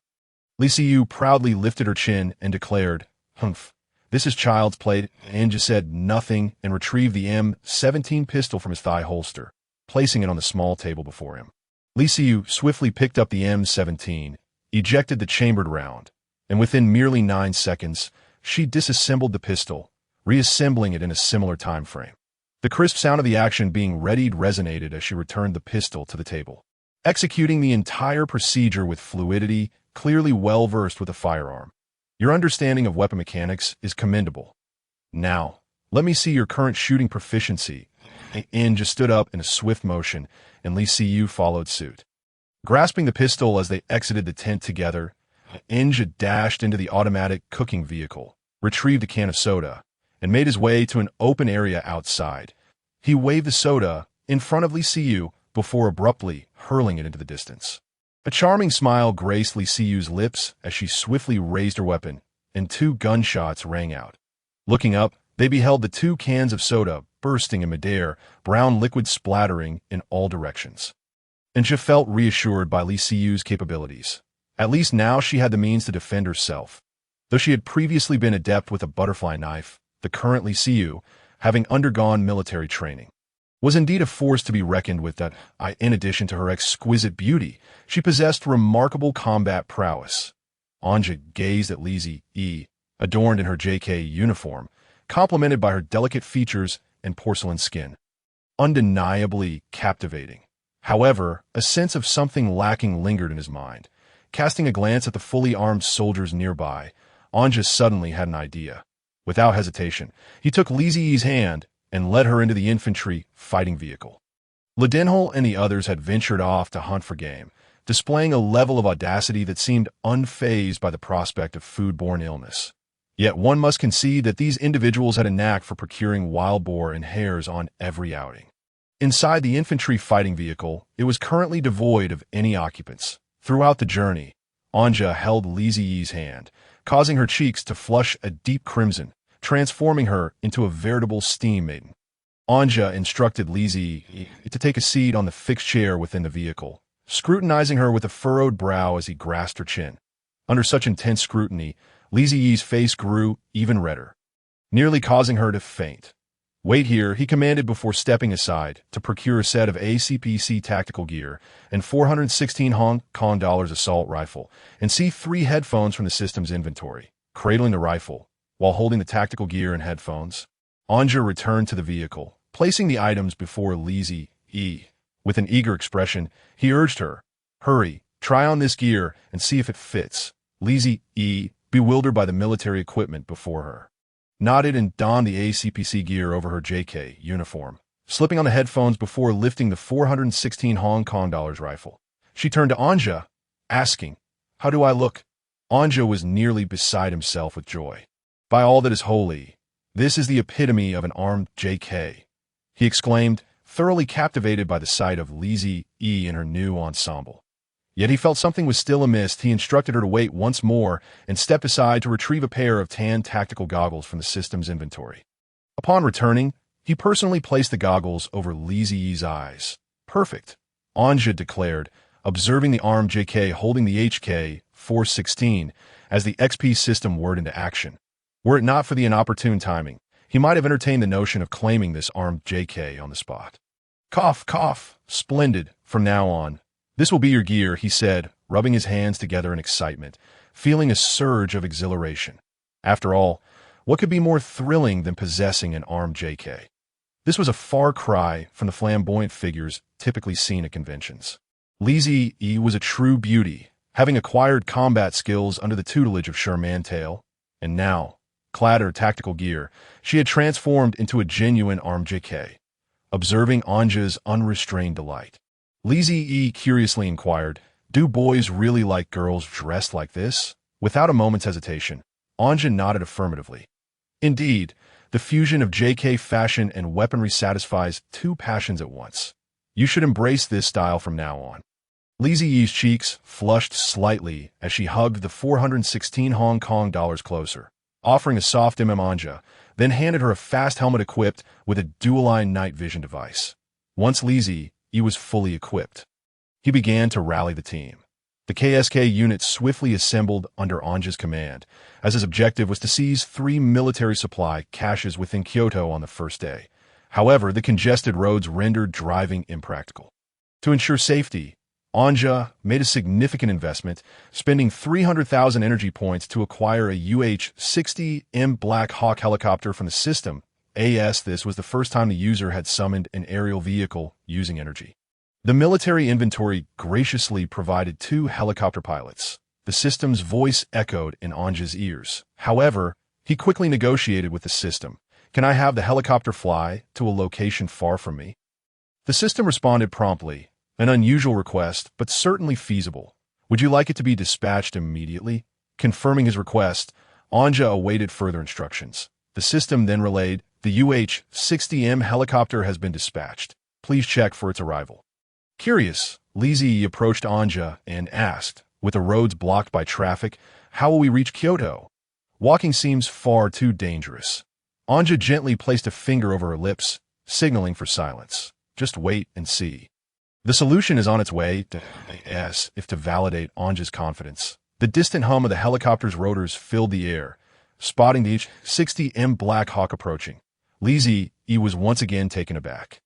Li Siyu proudly lifted her chin and declared, "Humph, this is child's play." Inja said nothing and retrieved the M17 pistol from his thigh holster, placing it on the small table before him. Li Siyu swiftly picked up the M17, ejected the chambered round, and within merely 9 seconds, she disassembled the pistol, reassembling it in a similar time frame. The crisp sound of the action being readied resonated as she returned the pistol to the table. Executing the entire procedure with fluidity, clearly well-versed with a firearm. Your understanding of weapon mechanics is commendable. Now, let me see your current shooting proficiency. Inja stood up in a swift motion, and Li Siyu followed suit. Grasping the pistol as they exited the tent together, Inja dashed into the automatic cooking vehicle, retrieved a can of soda, and made his way to an open area outside. He waved the soda in front of Li Siyu before abruptly hurling it into the distance. A charming smile graced Li Siyu's lips as she swiftly raised her weapon, and 2 gunshots rang out. Looking up, they beheld the 2 cans of soda bursting in midair, brown liquid splattering in all directions. Inja felt reassured by Li Siyu's capabilities. At least now she had the means to defend herself. Though she had previously been adept with a butterfly knife, the current Li Siyu, having undergone military training, was indeed a force to be reckoned with that, in addition to her exquisite beauty, she possessed remarkable combat prowess. Anja gazed at Lizzie E., adorned in her JK uniform, complemented by her delicate features and porcelain skin. Undeniably captivating. However, a sense of something lacking lingered in his mind. Casting a glance at the fully armed soldiers nearby, Anja suddenly had an idea. Without hesitation, he took Lizzie's hand and led her into the infantry fighting vehicle. Ledenhol and the others had ventured off to hunt for game, displaying a level of audacity that seemed unfazed by the prospect of foodborne illness. Yet one must concede that these individuals had a knack for procuring wild boar and hares on every outing. Inside the infantry fighting vehicle, it was currently devoid of any occupants. Throughout the journey, Anja held Lizzie's hand, causing her cheeks to flush a deep crimson, transforming her into a veritable steam maiden. Anja instructed Lizzie to take a seat on the fixed chair within the vehicle, scrutinizing her with a furrowed brow as he grasped her chin. Under such intense scrutiny, Lizzie's face grew even redder, nearly causing her to faint. "Wait here," he commanded before stepping aside to procure a set of ACPC tactical gear and 416 Hong Kong dollars assault rifle, and see 3 headphones from the system's inventory. Cradling the rifle, while holding the tactical gear and headphones, Anja returned to the vehicle, placing the items before Lizzie E. With an eager expression, he urged her, "Hurry, try on this gear and see if it fits." Lizzie E., bewildered by the military equipment before her, nodded and donned the ACPC gear over her JK uniform, slipping on the headphones before lifting the 416 Hong Kong dollars rifle. She turned to Anja, asking, "How do I look?" Anja was nearly beside himself with joy. "By all that is holy, this is the epitome of an armed JK," he exclaimed, thoroughly captivated by the sight of Lizzie E. in her new ensemble. Yet he felt something was still amiss. He instructed her to wait once more and stepped aside to retrieve a pair of tan tactical goggles from the system's inventory. Upon returning, he personally placed the goggles over Lizzie's eyes. "Perfect," Anja declared, observing the armed JK holding the HK-416 as the XP system whirred into action. Were it not for the inopportune timing, he might have entertained the notion of claiming this armed JK on the spot. "Cough, cough, splendid, from now on. This will be your gear," he said, rubbing his hands together in excitement, feeling a surge of exhilaration. After all, what could be more thrilling than possessing an armed JK? This was a far cry from the flamboyant figures typically seen at conventions. Lizzie E. was a true beauty, having acquired combat skills under the tutelage of Sherman Tail, and now, clad in her tactical gear, she had transformed into a genuine armed JK. Observing Anja's unrestrained delight, Lizzie E. curiously inquired, "Do boys really like girls dressed like this?" Without a moment's hesitation, Anja nodded affirmatively. Indeed, the fusion of JK fashion and weaponry satisfies 2 passions at once. You should embrace this style from now on. Lizzie E.'s cheeks flushed slightly as she hugged the 416 Hong Kong dollars closer, offering a soft Anja, then handed her a fast helmet equipped with a dual-line night vision device. Once Lizzie E. was fully equipped, he began to rally the team. The KSK unit swiftly assembled under Anja's command, as his objective was to seize 3 military supply caches within Kyoto on the first day. However, the congested roads rendered driving impractical. To ensure safety, Anja made a significant investment, spending 300,000 energy points to acquire a UH-60M Black Hawk helicopter from the system. This was the first time the user had summoned an aerial vehicle using energy. The military inventory graciously provided 2 helicopter pilots. The system's voice echoed in Anja's ears. However, he quickly negotiated with the system. "Can I have the helicopter fly to a location far from me?" The system responded promptly, an unusual request, but certainly feasible. "Would you like it to be dispatched immediately?" Confirming his request, Anja awaited further instructions. The system then relayed, "The UH-60M helicopter has been dispatched. Please check for its arrival." Curious, Lizzie approached Anja and asked, "With the roads blocked by traffic, how will we reach Kyoto? Walking seems far too dangerous." Anja gently placed a finger over her lips, signaling for silence. "Just wait and see. The solution is on its way," if to validate Anja's confidence. The distant hum of the helicopter's rotors filled the air. Spotting the H-60M Black Hawk approaching, Lizzie was once again taken aback.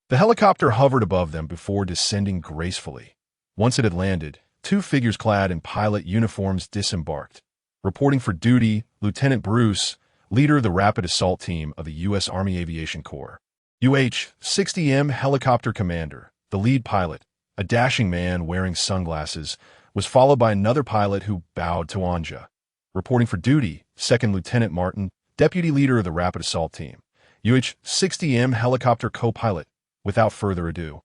The helicopter hovered above them before descending gracefully. Once it had landed, two figures clad in pilot uniforms disembarked. Reporting for duty, Lieutenant Bruce, leader of the Rapid Assault Team of the U.S. Army Aviation Corps. UH-60M helicopter commander, the lead pilot, a dashing man wearing sunglasses, was followed by another pilot who bowed to Anja. Reporting for duty, Second Lieutenant Martin, deputy leader of the Rapid Assault Team. UH-60M helicopter co-pilot. Without further ado,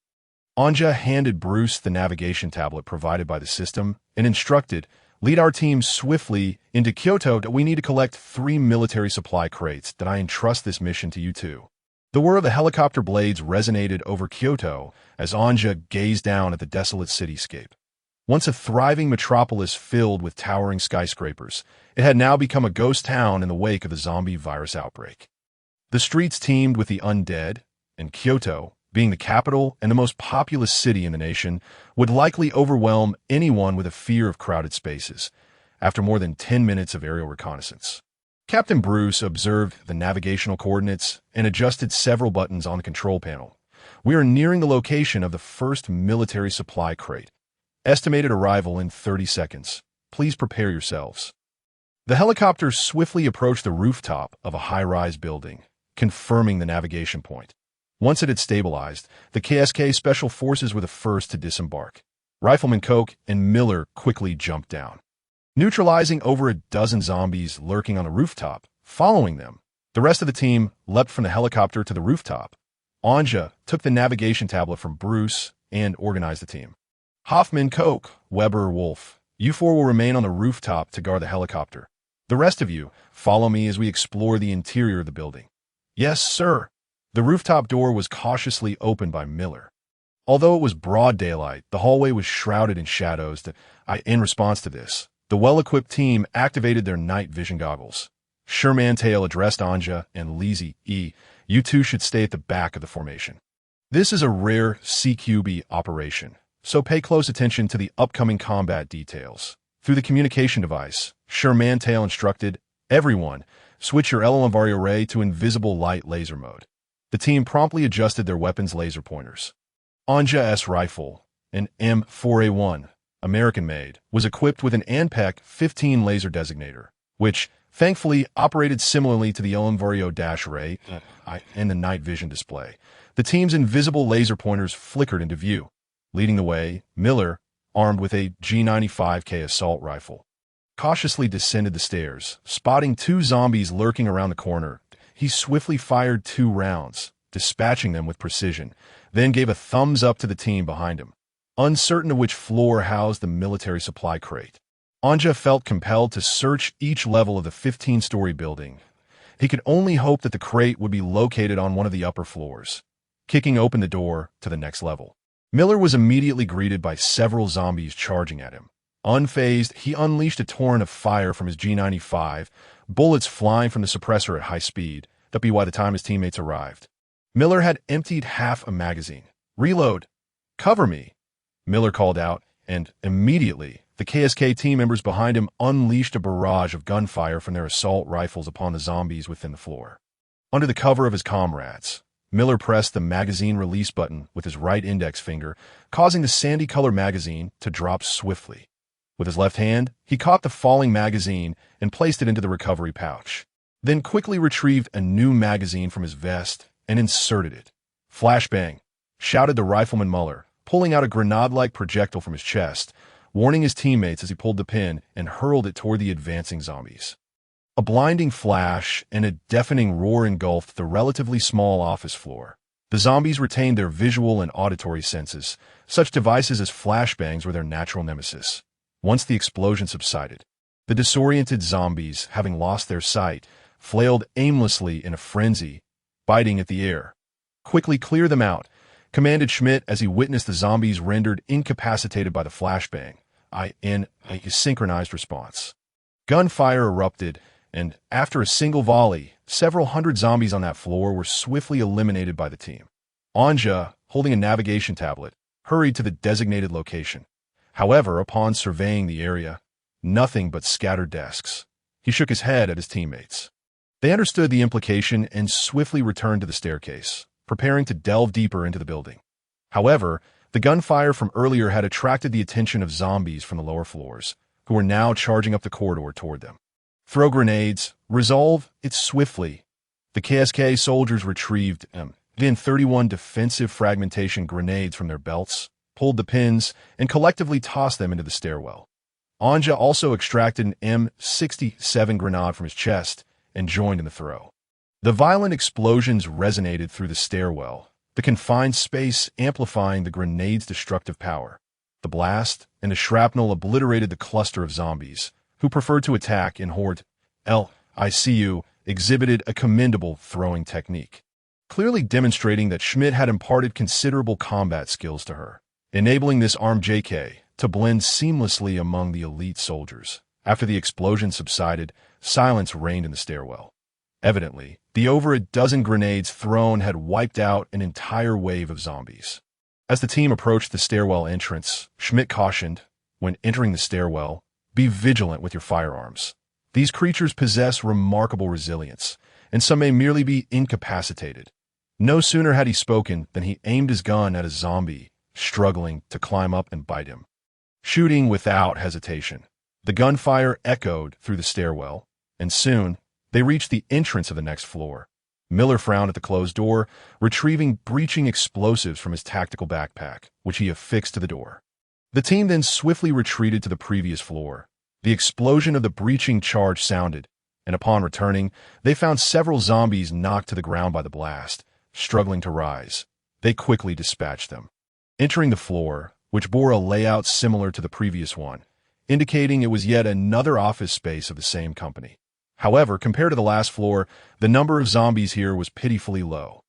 Anja handed Bruce the navigation tablet provided by the system and instructed, "Lead our team swiftly into Kyoto. We need to collect 3 military supply crates that I entrust this mission to you two." The whir of the helicopter blades resonated over Kyoto as Anja gazed down at the desolate cityscape. Once a thriving metropolis filled with towering skyscrapers, it had now become a ghost town in the wake of the zombie virus outbreak. The streets teemed with the undead, and Kyoto, being the capital and the most populous city in the nation, would likely overwhelm anyone with a fear of crowded spaces. After more than 10 minutes of aerial reconnaissance, Captain Bruce observed the navigational coordinates and adjusted several buttons on the control panel. "We are nearing the location of the first military supply crate. Estimated arrival in 30 seconds. Please prepare yourselves." The helicopter swiftly approached the rooftop of a high-rise building, confirming the navigation point. Once it had stabilized, the KSK Special Forces were the first to disembark. Rifleman Koch and Miller quickly jumped down, neutralizing over a dozen zombies lurking on the rooftop. Following them, the rest of the team leapt from the helicopter to the rooftop. Anja took the navigation tablet from Bruce and organized the team. "Hoffman, Koch, Weber, Wolf, you four will remain on the rooftop to guard the helicopter. The rest of you, follow me as we explore the interior of the building." "Yes, sir." The rooftop door was cautiously opened by Miller. Although it was broad daylight, the hallway was shrouded in shadows. In response to this, the well-equipped team activated their night vision goggles. Sherman Tail addressed Anja and Lizzie, "You two should stay at the back of the formation. This is a rare CQB operation, so pay close attention to the upcoming combat details." Through the communication device, Sherman Tail instructed, "Everyone, switch your Elamvario Ray to invisible light laser mode." The team promptly adjusted their weapons' laser pointers. Anja's rifle, an M4A1, American-made, was equipped with an ANPEC 15 laser designator, which, thankfully, operated similarly to the Elamvario-Ray and the night vision display. The team's invisible laser pointers flickered into view. Leading the way, Miller, armed with a G95K assault rifle, cautiously descended the stairs, spotting 2 zombies lurking around the corner. He swiftly fired 2 rounds, dispatching them with precision, then gave a thumbs up to the team behind him. Uncertain of which floor housed the military supply crate, Anja felt compelled to search each level of the 15-story building. He could only hope that the crate would be located on one of the upper floors. Kicking open the door to the next level, Miller was immediately greeted by several zombies charging at him. Unfazed, he unleashed a torrent of fire from his G95, bullets flying from the suppressor at high speed. By the time his teammates arrived, Miller had emptied half a magazine. "Reload! Cover me!" Miller called out, and immediately the KSK team members behind him unleashed a barrage of gunfire from their assault rifles upon the zombies within the floor. Under the cover of his comrades, Miller pressed the magazine release button with his right index finger, causing the sandy-colored magazine to drop swiftly. With his left hand, he caught the falling magazine and placed it into the recovery pouch, then quickly retrieved a new magazine from his vest and inserted it. "Flashbang!" shouted the rifleman Muller, pulling out a grenade-like projectile from his chest, warning his teammates as he pulled the pin and hurled it toward the advancing zombies. A blinding flash and a deafening roar engulfed the relatively small office floor. The zombies retained their visual and auditory senses. Such devices as flashbangs were their natural nemesis. Once the explosion subsided, the disoriented zombies, having lost their sight, flailed aimlessly in a frenzy, biting at the air. "Quickly clear them out," commanded Schmidt as he witnessed the zombies rendered incapacitated by the flashbang. In a synchronized response, gunfire erupted, and after a single volley, several hundred zombies on that floor were swiftly eliminated by the team. Anja, holding a navigation tablet, hurried to the designated location. However, upon surveying the area, nothing but scattered desks. He shook his head at his teammates. They understood the implication and swiftly returned to the staircase, preparing to delve deeper into the building. However, the gunfire from earlier had attracted the attention of zombies from the lower floors, who were now charging up the corridor toward them. Throw grenades. Resolve it swiftly. The KSK soldiers retrieved then 31 defensive fragmentation grenades from their belts, pulled the pins, and collectively tossed them into the stairwell. Anja also extracted an M67 grenade from his chest and joined in the throw. The violent explosions resonated through the stairwell, the confined space amplifying the grenade's destructive power. The blast and the shrapnel obliterated the cluster of zombies, who preferred to attack in horde. LICU exhibited a commendable throwing technique, clearly demonstrating that Schmidt had imparted considerable combat skills to her, enabling this armed JK to blend seamlessly among the elite soldiers. After the explosion subsided, silence reigned in the stairwell. Evidently, the over a dozen grenades thrown had wiped out an entire wave of zombies. As the team approached the stairwell entrance, Schmidt cautioned, when entering the stairwell, be vigilant with your firearms. These creatures possess remarkable resilience, and some may merely be incapacitated. No sooner had he spoken than he aimed his gun at a zombie, struggling to climb up and bite him, shooting without hesitation. The gunfire echoed through the stairwell, and soon they reached the entrance of the next floor. Miller frowned at the closed door, retrieving breaching explosives from his tactical backpack, which he affixed to the door. The team then swiftly retreated to the previous floor. The explosion of the breaching charge sounded, and upon returning, they found several zombies knocked to the ground by the blast, struggling to rise. They quickly dispatched them. Entering the floor, which bore a layout similar to the previous one, indicating it was yet another office space of the same company. However, compared to the last floor, the number of zombies here was pitifully low.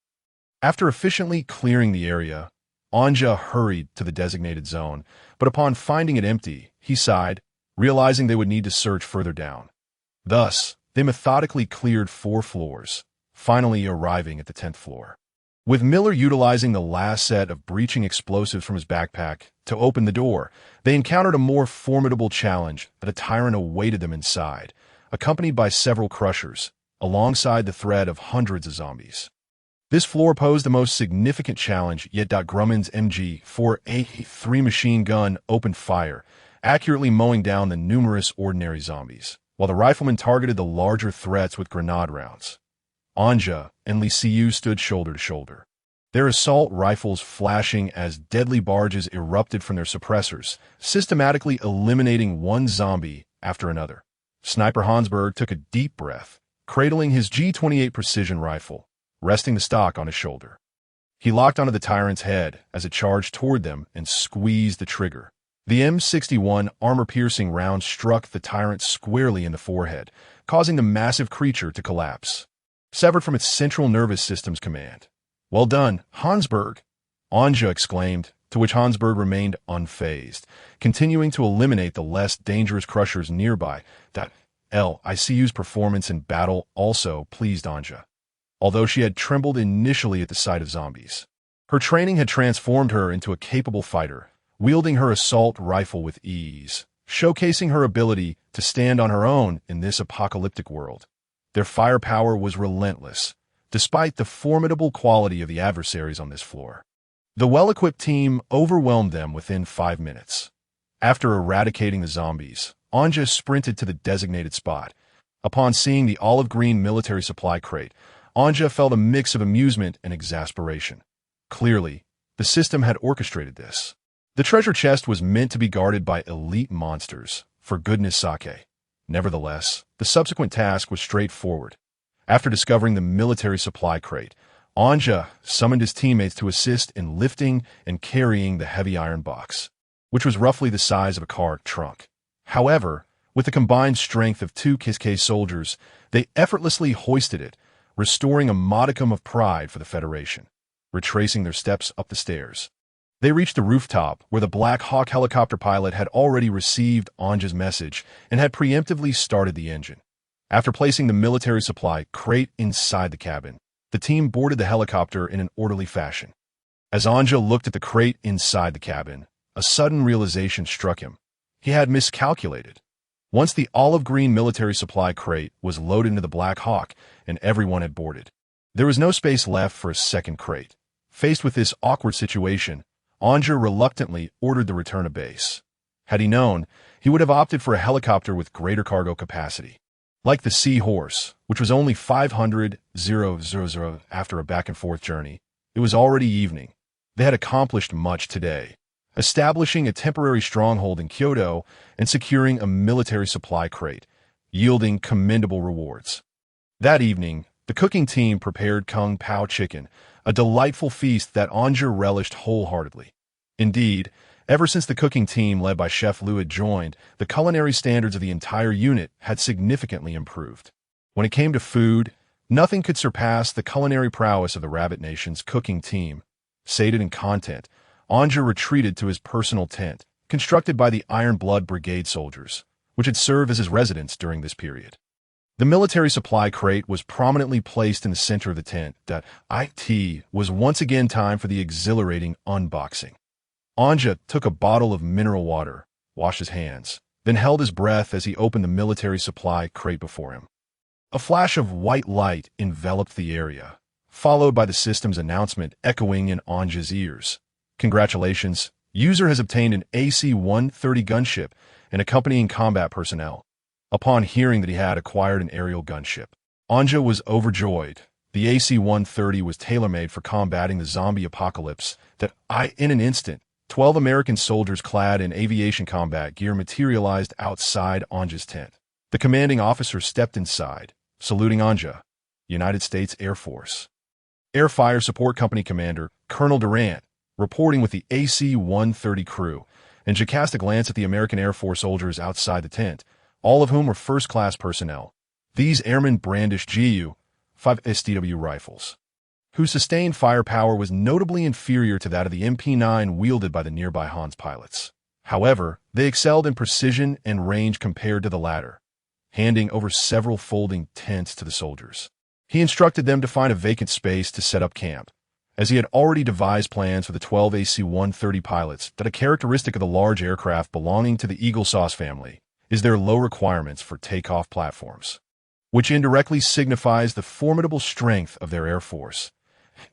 After efficiently clearing the area, Anja hurried to the designated zone, but upon finding it empty, he sighed, realizing they would need to search further down. Thus, they methodically cleared 4 floors, finally arriving at the 10th floor. With Miller utilizing the last set of breaching explosives from his backpack to open the door, they encountered a more formidable challenge that a tyrant awaited them inside, accompanied by several crushers, alongside the threat of hundreds of zombies. This floor posed the most significant challenge, yet Grumman's MG-4A3 machine gun opened fire, accurately mowing down the numerous ordinary zombies, while the rifleman targeted the larger threats with grenade rounds. Anja and Li Siyu stood shoulder to shoulder, their assault rifles flashing as deadly barges erupted from their suppressors, systematically eliminating one zombie after another. Sniper Hansberg took a deep breath, cradling his G28 precision rifle, resting the stock on his shoulder. He locked onto the tyrant's head as it charged toward them and squeezed the trigger. The M61 armor-piercing round struck the tyrant squarely in the forehead, causing the massive creature to collapse, severed from its central nervous system's command. "Well done, Hansberg," Anja exclaimed, to which Hansberg remained unfazed, continuing to eliminate the less dangerous crushers nearby. That LICU's performance in battle also pleased Anja, although she had trembled initially at the sight of zombies. Her training had transformed her into a capable fighter, wielding her assault rifle with ease, showcasing her ability to stand on her own in this apocalyptic world. Their firepower was relentless, despite the formidable quality of the adversaries on this floor. The well-equipped team overwhelmed them within 5 minutes. After eradicating the zombies, Anja sprinted to the designated spot. Upon seeing the olive-green military supply crate, Anja felt a mix of amusement and exasperation. Clearly, the system had orchestrated this. The treasure chest was meant to be guarded by elite monsters, for goodness sake. Nevertheless, the subsequent task was straightforward. After discovering the military supply crate, Anja summoned his teammates to assist in lifting and carrying the heavy iron box, which was roughly the size of a car trunk. However, with the combined strength of 2 KSK soldiers, they effortlessly hoisted it, restoring a modicum of pride for the Federation. Retracing their steps up the stairs, they reached the rooftop where the Black Hawk helicopter pilot had already received Anja's message and had preemptively started the engine. After placing the military supply crate inside the cabin, the team boarded the helicopter in an orderly fashion. As Anja looked at the crate inside the cabin, a sudden realization struck him. He had miscalculated. Once the olive-green military supply crate was loaded into the Black Hawk and everyone had boarded, there was no space left for a second crate. Faced with this awkward situation, Anja reluctantly ordered the return to base. Had he known, he would have opted for a helicopter with greater cargo capacity. Like the Seahorse, which was only 500 after a back-and-forth journey, it was already evening. They had accomplished much today, establishing a temporary stronghold in Kyoto and securing a military supply crate, yielding commendable rewards. That evening, the cooking team prepared Kung Pao chicken, a delightful feast that Anja relished wholeheartedly. Indeed, ever since the cooking team led by Chef Liu had joined, the culinary standards of the entire unit had significantly improved. When it came to food, nothing could surpass the culinary prowess of the Rabbit Nation's cooking team. Sated in content, Anja retreated to his personal tent, constructed by the Iron Blood Brigade soldiers, which had served as his residence during this period. The military supply crate was prominently placed in the center of the tent. It was once again time for the exhilarating unboxing. Anja took a bottle of mineral water, washed his hands, then held his breath as he opened the military supply crate before him. A flash of white light enveloped the area, followed by the system's announcement echoing in Anja's ears. Congratulations, user has obtained an AC-130 gunship and accompanying combat personnel. Upon hearing that he had acquired an aerial gunship, Anja was overjoyed. The AC-130 was tailor-made for combating the zombie apocalypse in an instant, 12 American soldiers clad in aviation combat gear materialized outside Anja's tent. The commanding officer stepped inside, saluting Anja. United States Air Force. Air Fire Support Company Commander Colonel Durant, reporting with the AC-130 crew, and Anja cast a glance at the American Air Force soldiers outside the tent, all of whom were first-class personnel. These airmen brandished Gu-5 SDW rifles, whose sustained firepower was notably inferior to that of the MP9 wielded by the nearby Hans pilots. However, they excelled in precision and range compared to the latter, handing over several folding tents to the soldiers. He instructed them to find a vacant space to set up camp, as he had already devised plans for the 12 AC-130 pilots. A characteristic of the large aircraft belonging to the Eagle Sauce family is their low requirements for takeoff platforms, which indirectly signifies the formidable strength of their air force.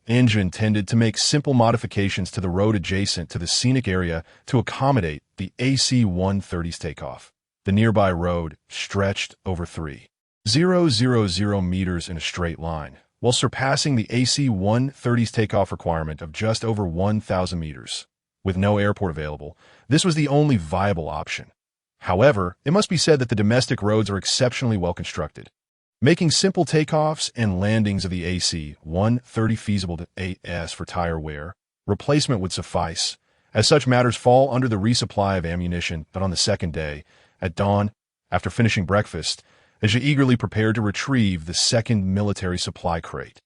Anja intended to make simple modifications to the road adjacent to the scenic area to accommodate the AC-130's takeoff. The nearby road stretched over 3,000 meters in a straight line, while surpassing the AC-130's takeoff requirement of just over 1,000 meters. With no airport available, this was the only viable option. However, it must be said that the domestic roads are exceptionally well constructed, making simple takeoffs and landings of the AC-130 feasible. As for tire wear, replacement would suffice, as such matters fall under the resupply of ammunition. But on the second day, at dawn, after finishing breakfast, Anja eagerly prepared to retrieve the second military supply crate.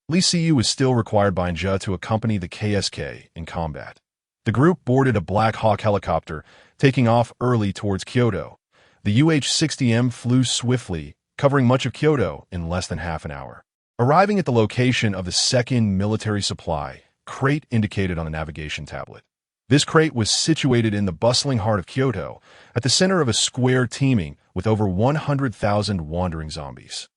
Lee Siyu was still required by Anja to accompany the KSK in combat. The group boarded a Black Hawk helicopter, taking off early towards Kyoto. The UH-60M flew swiftly, covering much of Kyoto in less than half an hour. Arriving at the location of the second military supply crate indicated on the navigation tablet. This crate was situated in the bustling heart of Kyoto, at the center of a square teeming with over 100,000 wandering zombies.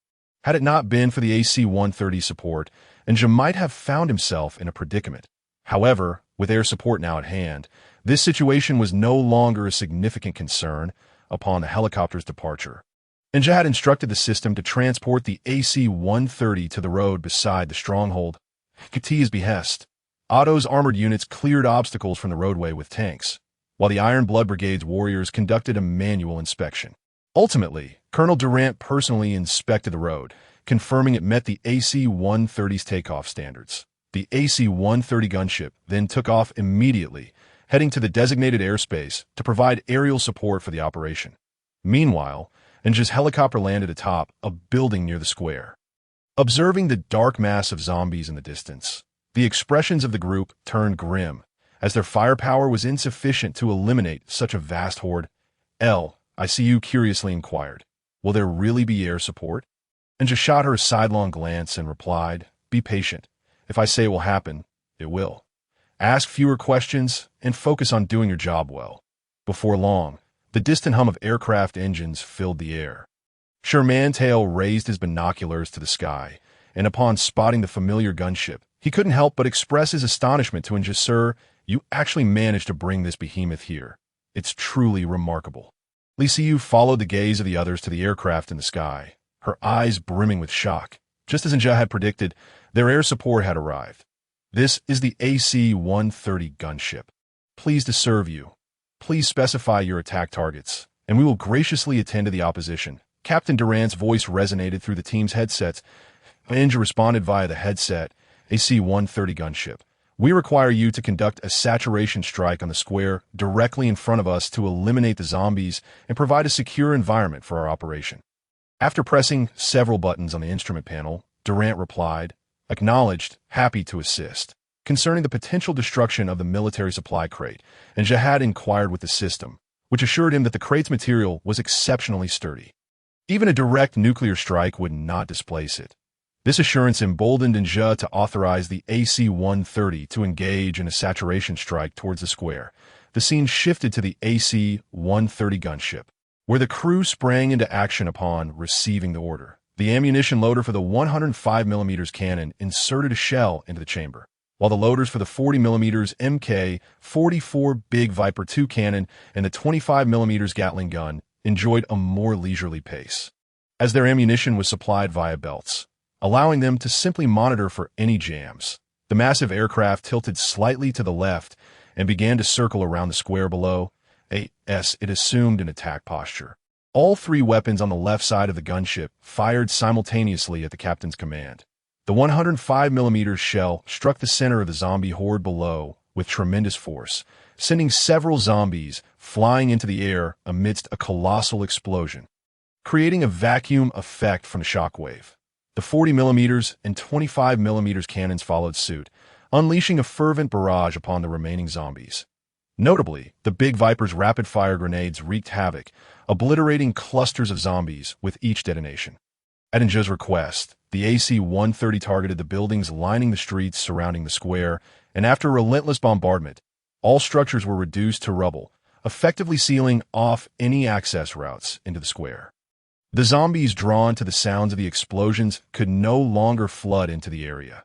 Had it not been for the AC-130 support, Anja might have found himself in a predicament. However, with air support now at hand, this situation was no longer a significant concern upon the helicopter's departure. Anja had instructed the system to transport the AC-130 to the road beside the stronghold. At his behest, Otto's armored units cleared obstacles from the roadway with tanks, while the Iron Blood Brigade's warriors conducted a manual inspection. Ultimately, Colonel Durant personally inspected the road, confirming it met the AC-130's takeoff standards. The AC-130 gunship then took off immediately, heading to the designated airspace to provide aerial support for the operation. Meanwhile, Anja's helicopter landed atop a building near the square. Observing the dark mass of zombies in the distance, the expressions of the group turned grim, as their firepower was insufficient to eliminate such a vast horde. ICU curiously inquired, "Will there really be air support?" Anja shot her a sidelong glance and replied, "Be patient. If I say it will happen, it will. Ask fewer questions and focus on doing your job well." Before long, The distant hum of aircraft engines filled the air. Shermantail raised his binoculars to the sky, and upon spotting the familiar gunship, he couldn't help but express his astonishment to Inja. "Sir, you actually managed to bring this behemoth here. It's truly remarkable." Liu followed the gaze of the others to the aircraft in the sky, her eyes brimming with shock. Just as Inja had predicted, their air support had arrived. "This is the AC-130 gunship. Pleased to serve you. Please specify your attack targets, and we will graciously attend to the opposition." Captain Durant's voice resonated through the team's headsets. Inja responded via the headset. "AC-130 gunship. We require you to conduct a saturation strike on the square directly in front of us to eliminate the zombies and provide a secure environment for our operation." After pressing several buttons on the instrument panel, Durant replied, "Acknowledged, happy to assist." Concerning the potential destruction of the military supply crate, and Jihad inquired with the system, which assured him that the crate's material was exceptionally sturdy. Even a direct nuclear strike would not displace it. This assurance emboldened Inja to authorize the AC-130 to engage in a saturation strike towards the square. The scene shifted to the AC-130 gunship, where the crew sprang into action upon receiving the order. The ammunition loader for the 105mm cannon inserted a shell into the chamber, while the loaders for the 40mm Mk-44 Big Viper 2 cannon and the 25mm Gatling gun enjoyed a more leisurely pace, as their ammunition was supplied via belts, allowing them to simply monitor for any jams. The massive aircraft tilted slightly to the left and began to circle around the square below. It assumed an attack posture. All three weapons on the left side of the gunship fired simultaneously at the captain's command. The 105mm shell struck the center of the zombie horde below with tremendous force, sending several zombies flying into the air amidst a colossal explosion, creating a vacuum effect from the shockwave. The 40mm and 25mm cannons followed suit, unleashing a fervent barrage upon the remaining zombies. Notably, the Big Viper's rapid-fire grenades wreaked havoc, obliterating clusters of zombies with each detonation. At Inja's request, the AC-130 targeted the buildings lining the streets surrounding the square, and after relentless bombardment, all structures were reduced to rubble, effectively sealing off any access routes into the square. The zombies, drawn to the sounds of the explosions, could no longer flood into the area.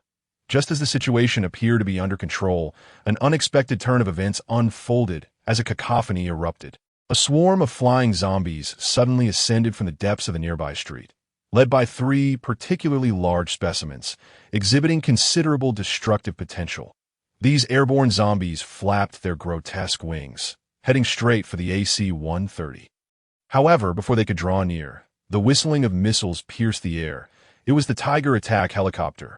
Just as the situation appeared to be under control, an unexpected turn of events unfolded as a cacophony erupted. A swarm of flying zombies suddenly ascended from the depths of the nearby street, led by three particularly large specimens, exhibiting considerable destructive potential. These airborne zombies flapped their grotesque wings, heading straight for the AC-130. However, before they could draw near, the whistling of missiles pierced the air. It was the Tiger attack helicopter.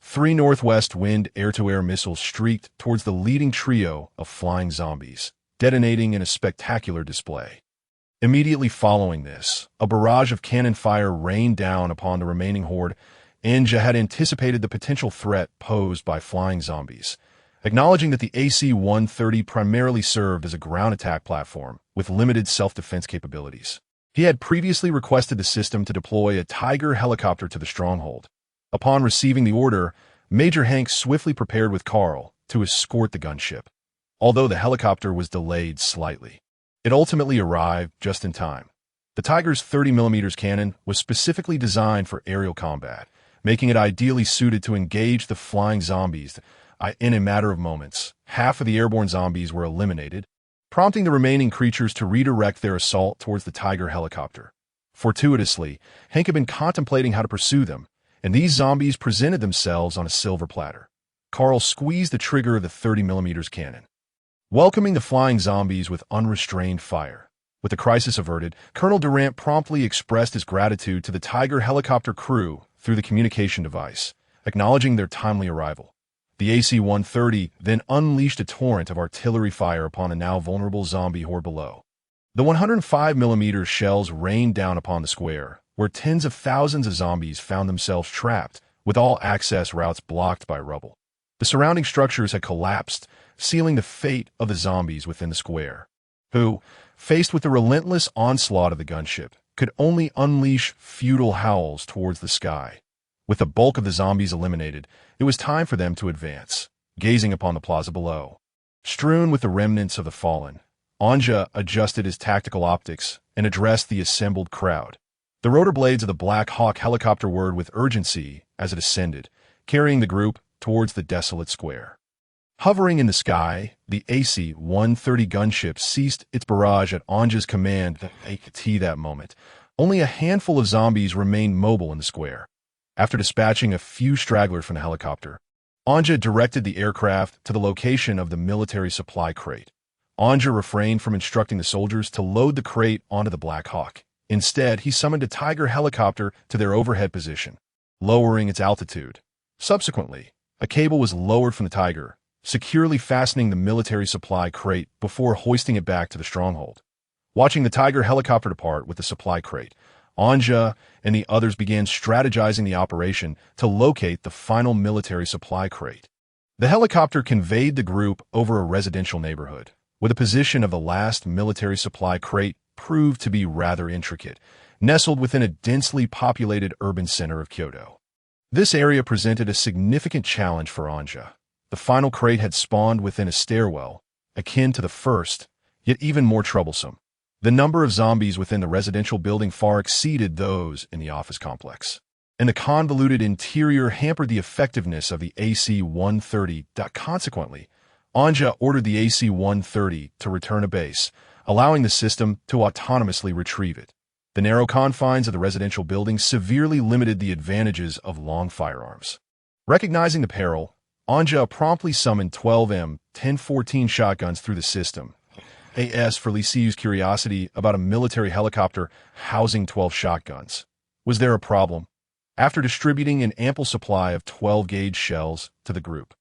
3 Northwest Wind air-to-air missiles streaked towards the leading trio of flying zombies, detonating in a spectacular display. Immediately following this, a barrage of cannon fire rained down upon the remaining horde. Inja had anticipated the potential threat posed by flying zombies, acknowledging that the AC-130 primarily served as a ground attack platform with limited self-defense capabilities. He had previously requested the system to deploy a Tiger helicopter to the stronghold. Upon receiving the order, Major Hank swiftly prepared with Carl to escort the gunship, although the helicopter was delayed slightly. It ultimately arrived just in time. The Tiger's 30mm cannon was specifically designed for aerial combat, making it ideally suited to engage the flying zombies. In a matter of moments, half of the airborne zombies were eliminated, prompting the remaining creatures to redirect their assault towards the Tiger helicopter. Fortuitously, Hank had been contemplating how to pursue them, and these zombies presented themselves on a silver platter. Carl squeezed the trigger of the 30mm cannon, welcoming the flying zombies with unrestrained fire. With the crisis averted, Colonel Durant promptly expressed his gratitude to the Tiger helicopter crew through the communication device, acknowledging their timely arrival. The AC-130 then unleashed a torrent of artillery fire upon a now vulnerable zombie horde below. The 105mm shells rained down upon the square, where tens of thousands of zombies found themselves trapped, with all access routes blocked by rubble. The surrounding structures had collapsed, sealing the fate of the zombies within the square, who, faced with the relentless onslaught of the gunship, could only unleash futile howls towards the sky. With the bulk of the zombies eliminated, it was time for them to advance, gazing upon the plaza below, strewn with the remnants of the fallen. Anja adjusted his tactical optics and addressed the assembled crowd. The rotor blades of the Black Hawk helicopter whirred with urgency as it ascended, carrying the group towards the desolate square. Hovering in the sky, the AC-130 gunship ceased its barrage at Anja's command at that moment. Only a handful of zombies remained mobile in the square. After dispatching a few stragglers from the helicopter, Anja directed the aircraft to the location of the military supply crate. Anja refrained from instructing the soldiers to load the crate onto the Black Hawk. Instead, he summoned a Tiger helicopter to their overhead position, lowering its altitude. Subsequently, a cable was lowered from the Tiger, securely fastening the military supply crate before hoisting it back to the stronghold. Watching the Tiger helicopter depart with the supply crate, Anja and the others began strategizing the operation to locate the final military supply crate. The helicopter conveyed the group over a residential neighborhood, where the position of the last military supply crate proved to be rather intricate, nestled within a densely populated urban center of Kyoto. This area presented a significant challenge for Anja. The final crate had spawned within a stairwell, akin to the first, yet even more troublesome. The number of zombies within the residential building far exceeded those in the office complex, and the convoluted interior hampered the effectiveness of the AC-130. Consequently, Anja ordered the AC-130 to return to base, allowing the system to autonomously retrieve it. The narrow confines of the residential building severely limited the advantages of long firearms. Recognizing the peril, Anja promptly summoned 12 M1014 shotguns through the system. As for Li Siyu's curiosity about a military helicopter housing 12 shotguns. Was there a problem? After distributing an ample supply of 12-gauge shells to the group,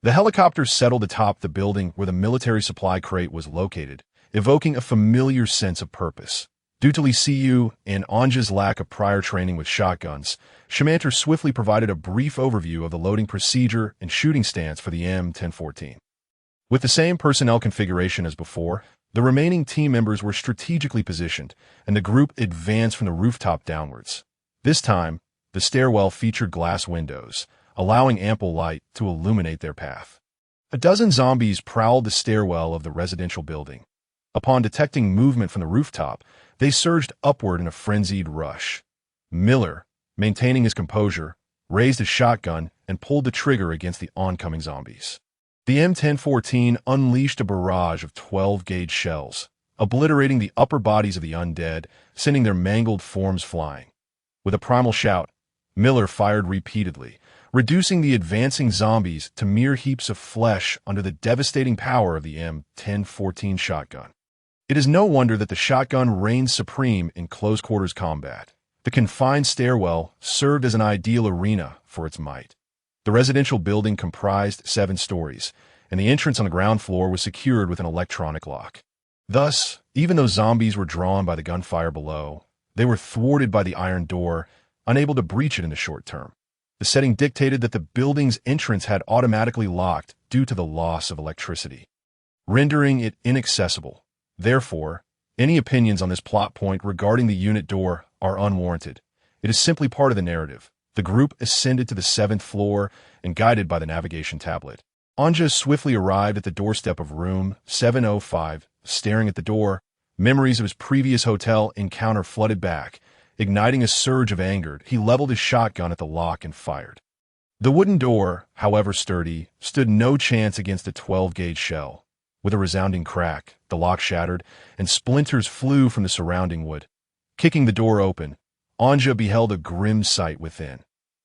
the helicopter settled atop the building where the military supply crate was located, evoking a familiar sense of purpose. Due to Li Siyu and Anja's lack of prior training with shotguns, Shamanter swiftly provided a brief overview of the loading procedure and shooting stance for the M1014. With the same personnel configuration as before, the remaining team members were strategically positioned, and the group advanced from the rooftop downwards. This time, the stairwell featured glass windows, allowing ample light to illuminate their path. A dozen zombies prowled the stairwell of the residential building. Upon detecting movement from the rooftop, they surged upward in a frenzied rush. Miller, maintaining his composure, raised his shotgun and pulled the trigger against the oncoming zombies. The M1014 unleashed a barrage of 12-gauge shells, obliterating the upper bodies of the undead, sending their mangled forms flying. With a primal shout, Miller fired repeatedly, reducing the advancing zombies to mere heaps of flesh under the devastating power of the M1014 shotgun. It is no wonder that the shotgun reigned supreme in close-quarters combat. The confined stairwell served as an ideal arena for its might. The residential building comprised 7 stories, and the entrance on the ground floor was secured with an electronic lock. Thus, even though zombies were drawn by the gunfire below, they were thwarted by the iron door, unable to breach it in the short term. The setting dictated that the building's entrance had automatically locked due to the loss of electricity, rendering it inaccessible. Therefore, any opinions on this plot point regarding the unit door are unwarranted. It is simply part of the narrative. The group ascended to the 7th floor and guided by the navigation tablet. Anja swiftly arrived at the doorstep of room 705. Staring at the door, memories of his previous hotel encounter flooded back. Igniting a surge of anger, he leveled his shotgun at the lock and fired. The wooden door, however sturdy, stood no chance against a 12-gauge shell. With a resounding crack, the lock shattered, and splinters flew from the surrounding wood. Kicking the door open, Anja beheld a grim sight within.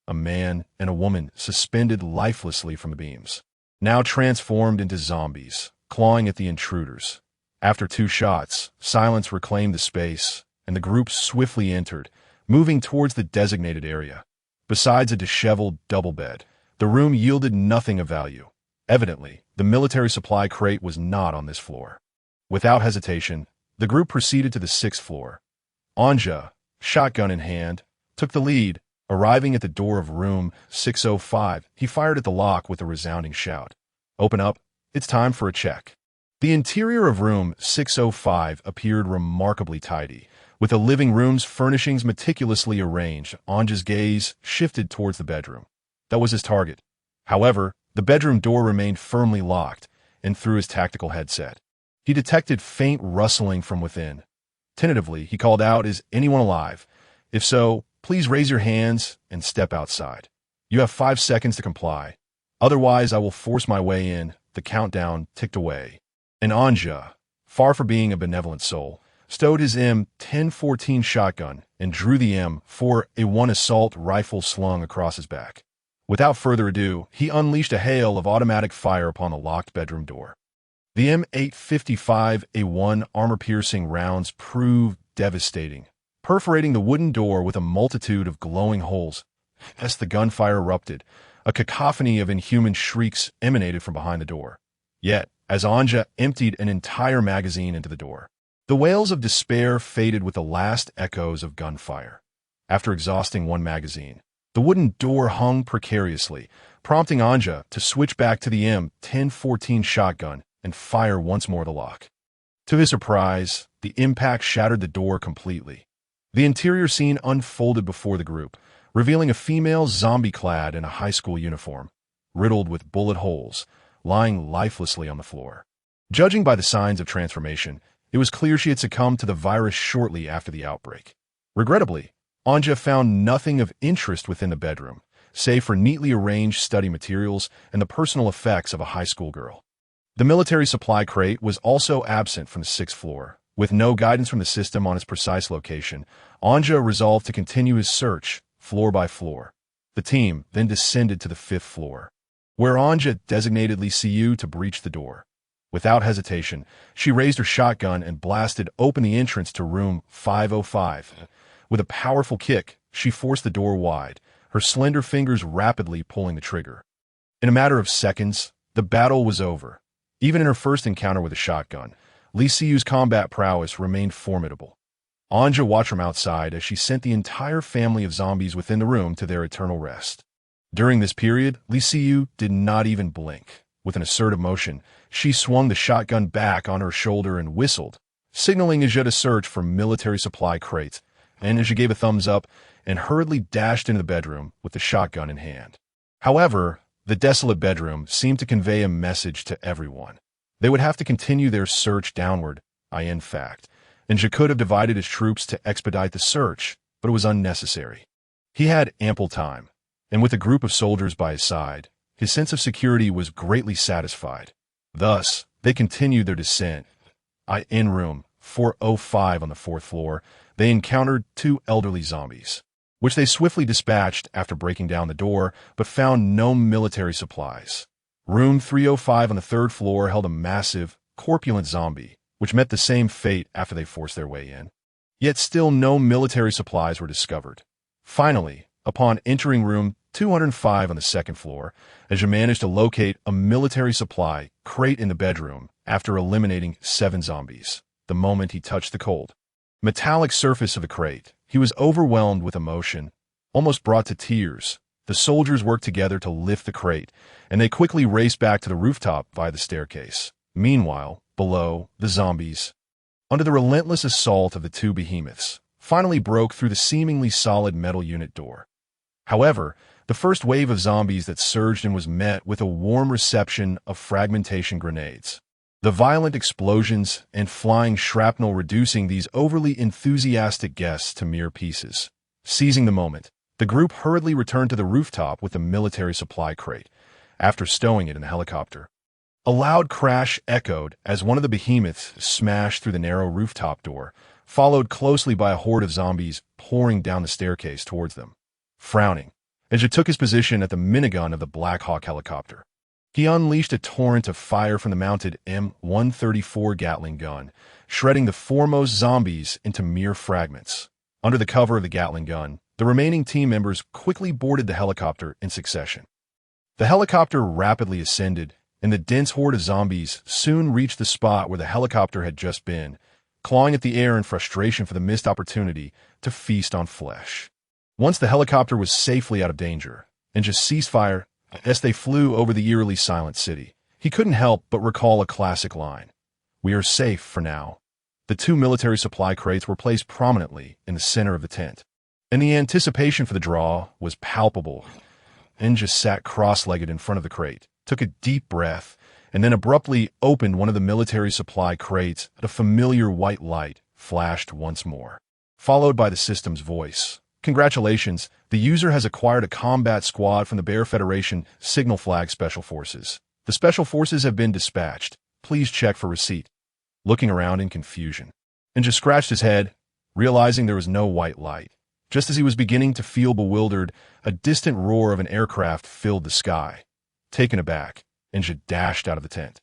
A man and a woman suspended lifelessly from the beams, now transformed into zombies, clawing at the intruders. After 2 shots, silence reclaimed the space, and the group swiftly entered, moving towards the designated area. Besides a disheveled double bed, the room yielded nothing of value. Evidently, the military supply crate was not on this floor. Without hesitation, the group proceeded to the 6th floor. Anja, shotgun in hand, took the lead. Arriving at the door of room 605, he fired at the lock with a resounding shout. "Open up, it's time for a check." The interior of room 605 appeared remarkably tidy, with the living room's furnishings meticulously arranged. Anja's gaze shifted towards the bedroom. That was his target. However, the bedroom door remained firmly locked, and through his tactical headset, He detected faint rustling from within. Tentatively, he called out, "Is anyone alive? If so, please raise your hands and step outside. You have 5 seconds to comply. Otherwise, I will force my way in." The countdown ticked away. And Anja, far from being a benevolent soul, stowed his M1014 shotgun and drew the M4A1 assault rifle slung across his back. Without further ado, he unleashed a hail of automatic fire upon the locked bedroom door. The M855A1 armor-piercing rounds proved devastating, perforating the wooden door with a multitude of glowing holes. As the gunfire erupted, a cacophony of inhuman shrieks emanated from behind the door. Yet, as Anja emptied an entire magazine into the door, the wails of despair faded with the last echoes of gunfire. After exhausting one magazine, the wooden door hung precariously, prompting Anja to switch back to the M1014 shotgun and fire once more the lock. To his surprise, the impact shattered the door completely. The interior scene unfolded before the group, revealing a female zombie clad in a high school uniform, riddled with bullet holes, lying lifelessly on the floor. Judging by the signs of transformation, it was clear she had succumbed to the virus shortly after the outbreak. Regrettably, Anja found nothing of interest within the bedroom, save for neatly arranged study materials and the personal effects of a high school girl. The military supply crate was also absent from the 6th floor. With no guidance from the system on its precise location, Anja resolved to continue his search, floor by floor. The team then descended to the 5th floor, where Anja designated Lee Siyu to breach the door. Without hesitation, she raised her shotgun and blasted open the entrance to room 505. With a powerful kick, she forced the door wide, her slender fingers rapidly pulling the trigger. In a matter of seconds, the battle was over. Even in her first encounter with a shotgun, Lee Siyu's combat prowess remained formidable. Anja watched from outside as she sent the entire family of zombies within the room to their eternal rest. During this period, Lee Siyu did not even blink. With an assertive motion, she swung the shotgun back on her shoulder and whistled, signaling Aja to search for military supply crates, and Aja gave a thumbs up and hurriedly dashed into the bedroom with the shotgun in hand. However, the desolate bedroom seemed to convey a message to everyone. They would have to continue their search downward, in fact, and Aja could have divided his troops to expedite the search, but it was unnecessary. He had ample time, and with a group of soldiers by his side, his sense of security was greatly satisfied. Thus, they continued their descent. In room 405 on the 4th floor, they encountered 2 elderly zombies, which they swiftly dispatched after breaking down the door, but found no military supplies. Room 305 on the 3rd floor held a massive, corpulent zombie, which met the same fate after they forced their way in. Yet still no military supplies were discovered. Finally, upon entering room 205 on the 2nd floor, Aja managed to locate a military supply crate in the bedroom after eliminating 7 zombies. The moment he touched the cold, metallic surface of the crate, he was overwhelmed with emotion, almost brought to tears. The soldiers worked together to lift the crate, and they quickly raced back to the rooftop via the staircase. Meanwhile, below, the zombies, under the relentless assault of the 2 behemoths, finally broke through the seemingly solid metal unit door. However, the first wave of zombies that surged in was met with a warm reception of fragmentation grenades. The violent explosions and flying shrapnel reducing these overly enthusiastic guests to mere pieces. Seizing the moment, the group hurriedly returned to the rooftop with the military supply crate, after stowing it in the helicopter. A loud crash echoed as one of the behemoths smashed through the narrow rooftop door, followed closely by a horde of zombies pouring down the staircase towards them. Frowning, Aja took his position at the minigun of the Black Hawk helicopter. He unleashed a torrent of fire from the mounted M134 Gatling gun, shredding the foremost zombies into mere fragments. Under the cover of the Gatling gun, the remaining team members quickly boarded the helicopter in succession. The helicopter rapidly ascended, and the dense horde of zombies soon reached the spot where the helicopter had just been, clawing at the air in frustration for the missed opportunity to feast on flesh. Once the helicopter was safely out of danger, and just ceased fire as they flew over the eerily silent city, he couldn't help but recall a classic line: "We are safe for now." The 2 military supply crates were placed prominently in the center of the tent, and the anticipation for the draw was palpable. Aja sat cross-legged in front of the crate, took a deep breath, and then abruptly opened one of the military supply crates. A familiar white light flashed once more, followed by the system's voice. Congratulations, the user has acquired a combat squad from the Bear Federation Signal Flag Special Forces. The Special Forces have been dispatched. Please check for receipt. Looking around in confusion, Ninja scratched his head, realizing there was no white light. Just as he was beginning to feel bewildered, a distant roar of an aircraft filled the sky. Taken aback, Ninja dashed out of the tent,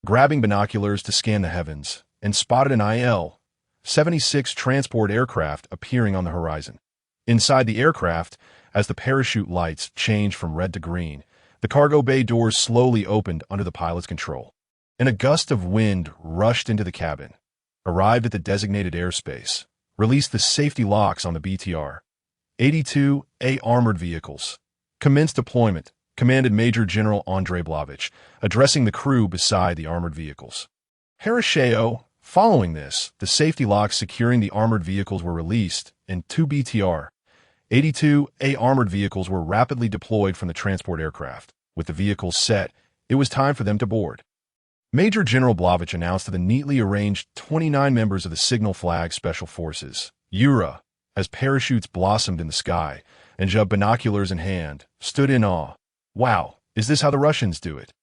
grabbing binoculars to scan the heavens, and spotted an IL-76 transport aircraft appearing on the horizon. Inside the aircraft, as the parachute lights changed from red to green, the cargo bay doors slowly opened under the pilot's control, and a gust of wind rushed into the cabin, arrived at the designated airspace, released the safety locks on the BTR-82A armored vehicles, commenced deployment, commanded Major General Andrei Blavich, addressing the crew beside the armored vehicles. Harasheo, following this, the safety locks securing the armored vehicles were released, and 2 BTR-82A armored vehicles were rapidly deployed from the transport aircraft. With the vehicles set, it was time for them to board. Major General Blavich announced to the neatly arranged 29 members of the Signal Flag Special Forces, URA, as parachutes blossomed in the sky, and Jub, binoculars in hand, stood in awe. Wow, is this how the Russians do it?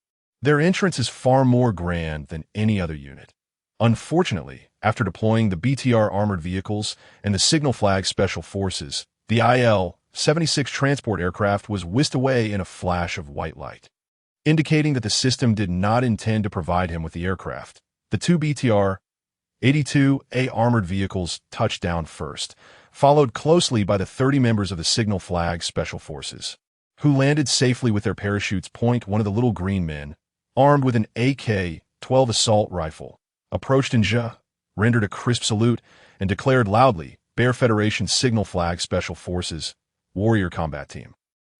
Their entrance is far more grand than any other unit. Unfortunately, after deploying the BTR armored vehicles and the Signal Flag Special Forces, the IL-76 transport aircraft was whisked away in a flash of white light, indicating that the system did not intend to provide him with the aircraft. The 2 BTR-82A armored vehicles touched down first, followed closely by the 30 members of the Signal Flag Special Forces, who landed safely with their parachutes. One of the little green men, armed with an AK-12 assault rifle, approached Ninja, rendered a crisp salute, and declared loudly, Bear Federation Signal Flag Special Forces, Warrior Combat Team.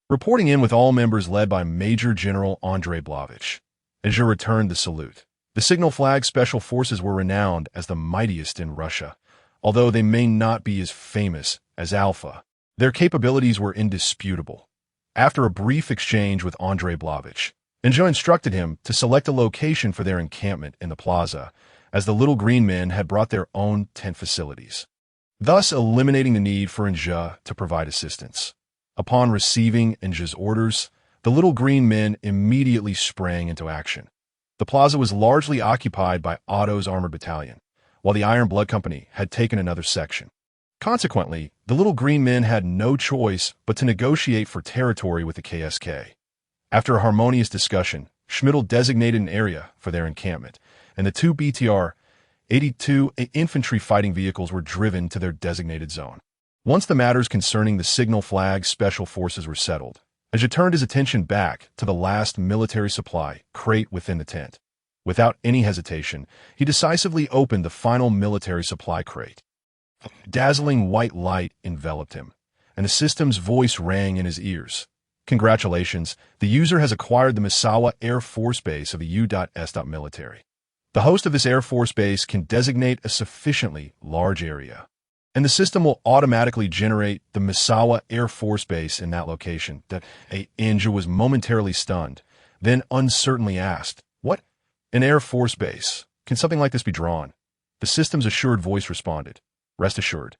Reporting in with all members led by Major General Andrei Blavich. Ninja returned the salute. The Signal Flag Special Forces were renowned as the mightiest in Russia, although they may not be as famous as Alpha. Their capabilities were indisputable. After a brief exchange with Andrei Blavich, Ninja instructed him to select a location for their encampment in the plaza, as the little green men had brought their own tent facilities, thus eliminating the need for Ninja to provide assistance. Upon receiving Ninja's orders, the little green men immediately sprang into action. The plaza was largely occupied by Otto's armored battalion, while the Iron Blood Company had taken another section. Consequently, the little green men had no choice but to negotiate for territory with the KSK. After a harmonious discussion, Schmidl designated an area for their encampment, and the 2 BTR-82 infantry fighting vehicles were driven to their designated zone. Once the matters concerning the Signal Flag Special Forces were settled, Ninja turned his attention back to the last military supply crate within the tent. Without any hesitation, he decisively opened the final military supply crate. Dazzling white light enveloped him, and the system's voice rang in his ears. Congratulations, the user has acquired the Misawa Air Force Base of the U.S. military. The host of this Air Force Base can designate a sufficiently large area, and the system will automatically generate the Misawa Air Force Base in that location. Ninja was momentarily stunned, then uncertainly asked, What? An Air Force Base? Can something like this be drawn? The system's assured voice responded, Rest assured.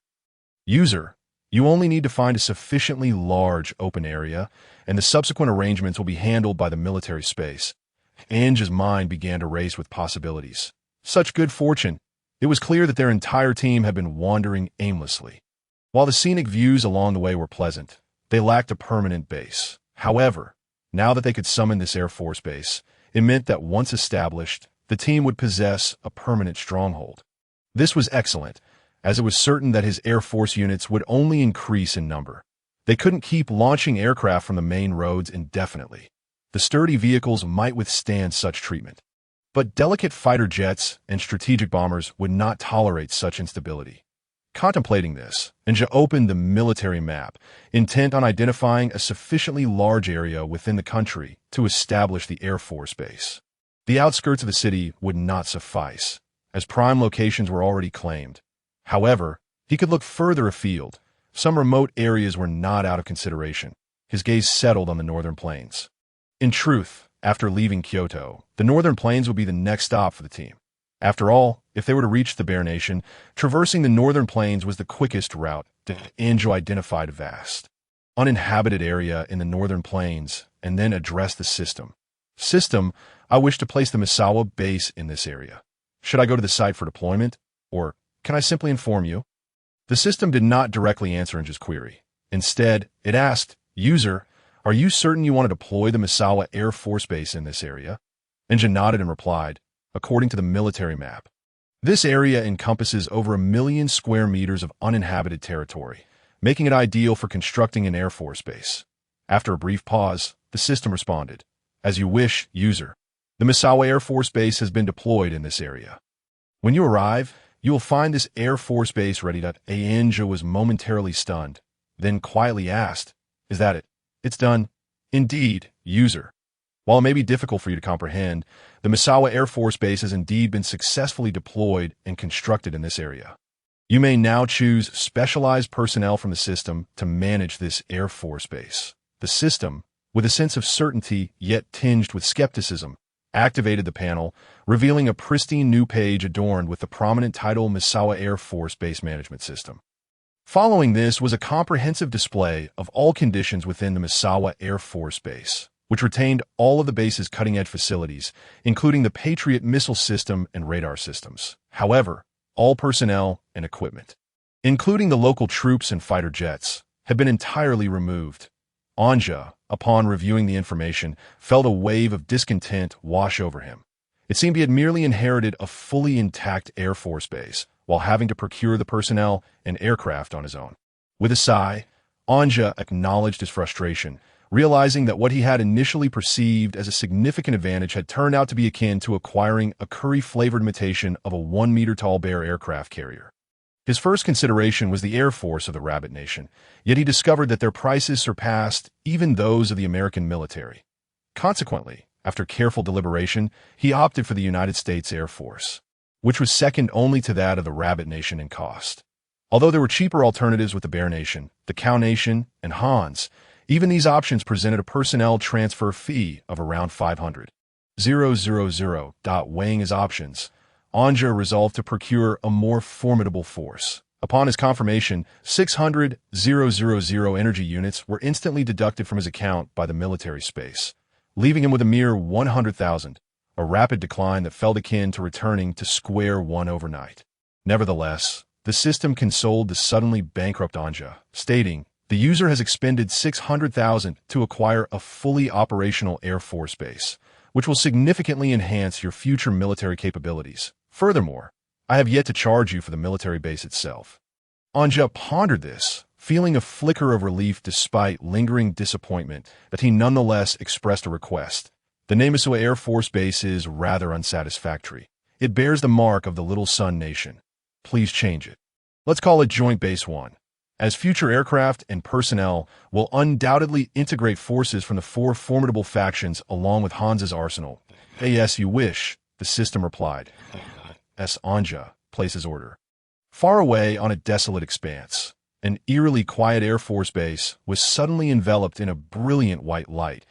User, you only need to find a sufficiently large open area, and the subsequent arrangements will be handled by the military space. Ninja's mind began to race with possibilities. Such good fortune! It was clear that their entire team had been wandering aimlessly. While the scenic views along the way were pleasant, they lacked a permanent base. However, now that they could summon this Air Force Base, it meant that once established, the team would possess a permanent stronghold. This was excellent, as it was certain that his Air Force units would only increase in number. They couldn't keep launching aircraft from the main roads indefinitely. The sturdy vehicles might withstand such treatment, but delicate fighter jets and strategic bombers would not tolerate such instability. Contemplating this, Ninja opened the military map, intent on identifying a sufficiently large area within the country to establish the Air Force Base. The outskirts of the city would not suffice, as prime locations were already claimed. However, he could look further afield. Some remote areas were not out of consideration. His gaze settled on the northern plains. In truth, After leaving Kyoto, the northern plains would be the next stop for the team. After all, if they were to reach the Bear Nation, traversing the northern plains was the quickest route. Anjo identified a vast, uninhabited area in the northern plains and then addressed the system. System, I wish to place the Misawa base in this area. Should I go to the site for deployment, or can I simply inform you? The system did not directly answer Anjo's query. Instead, it asked, User, are you certain you want to deploy the Misawa Air Force Base in this area? Anjo nodded and replied, according to the military map. This area encompasses over 1 million square meters of uninhabited territory, making it ideal for constructing an Air Force base. After a brief pause, the system responded, As you wish, user. The Misawa Air Force Base has been deployed in this area. When you arrive, you will find this Air Force Base ready to... Anjo was momentarily stunned, then quietly asked, Is that it? It's done. Indeed, user. While it may be difficult for you to comprehend, the Misawa Air Force Base has indeed been successfully deployed and constructed in this area. You may now choose specialized personnel from the system to manage this Air Force Base. The system, with a sense of certainty yet tinged with skepticism, activated the panel, revealing a pristine new page adorned with the prominent title Misawa Air Force Base Management System. Following this was a comprehensive display of all conditions within the Misawa Air Force Base, which retained all of the base's cutting-edge facilities, including the Patriot missile system and radar systems. However, all personnel and equipment, including the local troops and fighter jets, had been entirely removed. Anjo, upon reviewing the information, felt a wave of discontent wash over him. It seemed he had merely inherited a fully intact Air Force base, while having to procure the personnel and aircraft on his own. With a sigh, Anjo acknowledged his frustration, realizing that what he had initially perceived as a significant advantage had turned out to be akin to acquiring a curry-flavored imitation of a 1-meter-tall Bear aircraft carrier. His first consideration was the Air Force of the Rabbit Nation, yet he discovered that their prices surpassed even those of the American military. Consequently, after careful deliberation, he opted for the United States Air Force, which was second only to that of the Rabbit Nation in cost. Although there were cheaper alternatives with the Bear Nation, the Cow Nation, and Hans, even these options presented a personnel transfer fee of around 500,000. Weighing his options, Anjo resolved to procure a more formidable force. Upon his confirmation, 600,000 energy units were instantly deducted from his account by the military space, leaving him with a mere 100,000, a rapid decline that felt akin to returning to square one overnight. Nevertheless, the system consoled the suddenly bankrupt Anjo, stating, The user has expended 600,000 to acquire a fully operational Air Force base, which will significantly enhance your future military capabilities. Furthermore, I have yet to charge you for the military base itself. Anjo pondered this, feeling a flicker of relief despite lingering disappointment that he nonetheless expressed a request. The Misawa Air Force Base is rather unsatisfactory. It bears the mark of the Little Sun Nation. Please change it. Let's call it Joint Base 1. As future aircraft and personnel will undoubtedly integrate forces from the 4 formidable factions along with Hans's arsenal. Yes, you wish, the system replied. Anjo placed his order. Far away on a desolate expanse, an eerily quiet Air Force base was suddenly enveloped in a brilliant white light.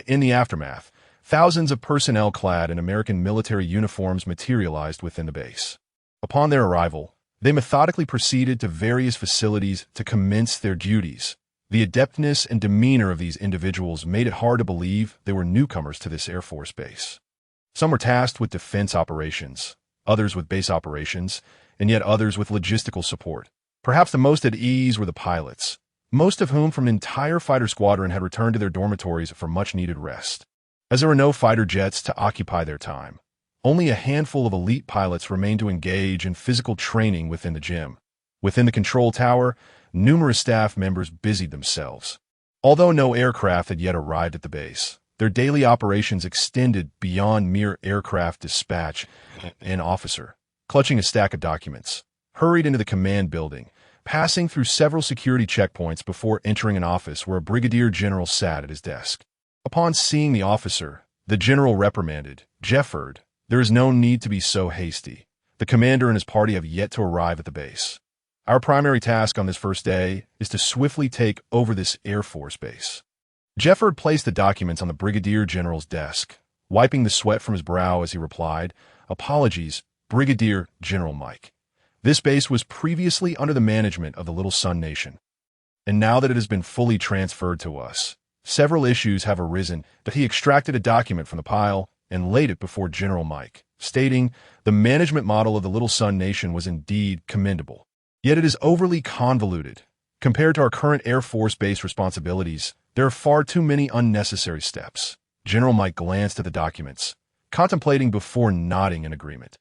In the aftermath, thousands of personnel clad in American military uniforms materialized within the base. Upon their arrival, they methodically proceeded to various facilities to commence their duties. The adeptness and demeanor of these individuals made it hard to believe they were newcomers to this Air Force base. Some were tasked with defense operations, others with base operations, and yet others with logistical support. Perhaps the most at ease were the pilots, most of whom from an entire fighter squadron had returned to their dormitories for much-needed rest. As there were no fighter jets to occupy their time, only a handful of elite pilots remained to engage in physical training within the gym. Within the control tower, numerous staff members busied themselves. Although no aircraft had yet arrived at the base, their daily operations extended beyond mere aircraft dispatch. An officer, clutching a stack of documents, hurried into the command building, passing through several security checkpoints before entering an office where a brigadier general sat at his desk. Upon seeing the officer, the general reprimanded, Jefford, there is no need to be so hasty. The commander and his party have yet to arrive at the base. Our primary task on this first day is to swiftly take over this Air Force base. Jefford placed the documents on the Brigadier General's desk, wiping the sweat from his brow as he replied, "Apologies, Brigadier General Mike. This base was previously under the management of the Little Sun Nation, and now that it has been fully transferred to us, several issues have arisen that he extracted a document from the pile and laid it before General Mike, stating the management model of the Little Sun Nation was indeed commendable. Yet it is overly convoluted. Compared to our current Air Force base responsibilities, there are far too many unnecessary steps." General Mike glanced at the documents, contemplating before nodding in agreement.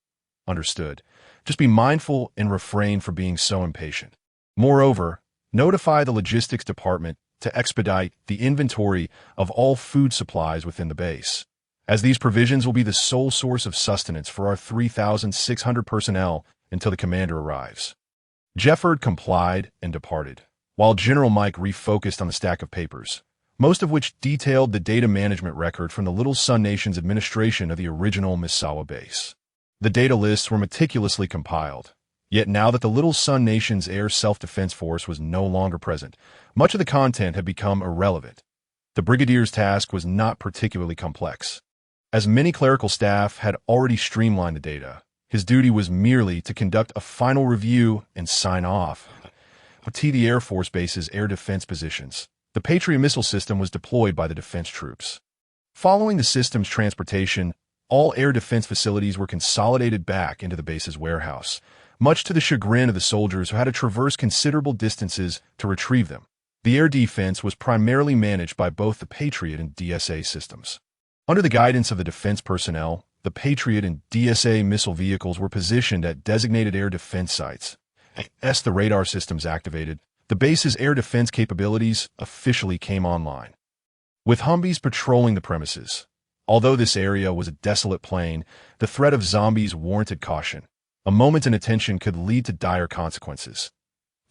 "Understood. Just be mindful and refrain from being so impatient. Moreover, notify the logistics department to expedite the inventory of all food supplies within the base, as these provisions will be the sole source of sustenance for our 3,600 personnel until the commander arrives." Jefford complied and departed, while General Mike refocused on the stack of papers, most of which detailed the data management record from the Little Sun Nation's administration of the original Misawa base. The data lists were meticulously compiled, yet now that the Little Sun Nation's air self-defense force was no longer present, much of the content had become irrelevant. The Brigadier's task was not particularly complex. As many clerical staff had already streamlined the data, his duty was merely to conduct a final review and sign off. To the Air Force Base's air defense positions, the Patriot missile system was deployed by the defense troops. Following the system's transportation, all air defense facilities were consolidated back into the base's warehouse, much to the chagrin of the soldiers who had to traverse considerable distances to retrieve them. The air defense was primarily managed by both the Patriot and DSA systems. Under the guidance of the defense personnel, the Patriot and DSA missile vehicles were positioned at designated air defense sites. As the radar systems activated, the base's air defense capabilities officially came online. With Humvees patrolling the premises, although this area was a desolate plain, the threat of zombies warranted caution. A moment's inattention could lead to dire consequences.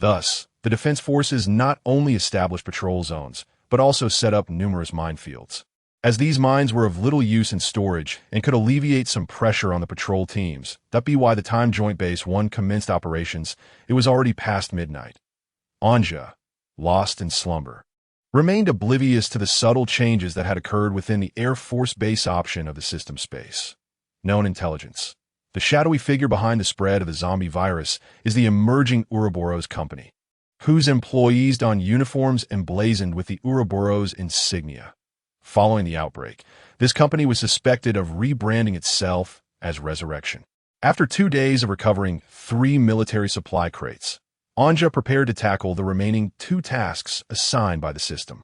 Thus, the defense forces not only established patrol zones, but also set up numerous minefields. As these mines were of little use in storage and could alleviate some pressure on the patrol teams, that be why the time Joint Base 1 commenced operations, it was already past midnight. Anja, lost in slumber, remained oblivious to the subtle changes that had occurred within the Air Force Base option of the system space. Known intelligence. The shadowy figure behind the spread of the zombie virus is the emerging Ouroboros company, whose employees don uniforms emblazoned with the Ouroboros insignia. Following the outbreak, this company was suspected of rebranding itself as Resurrection. After 2 days of recovering 3 military supply crates, Anja prepared to tackle the remaining 2 tasks assigned by the system.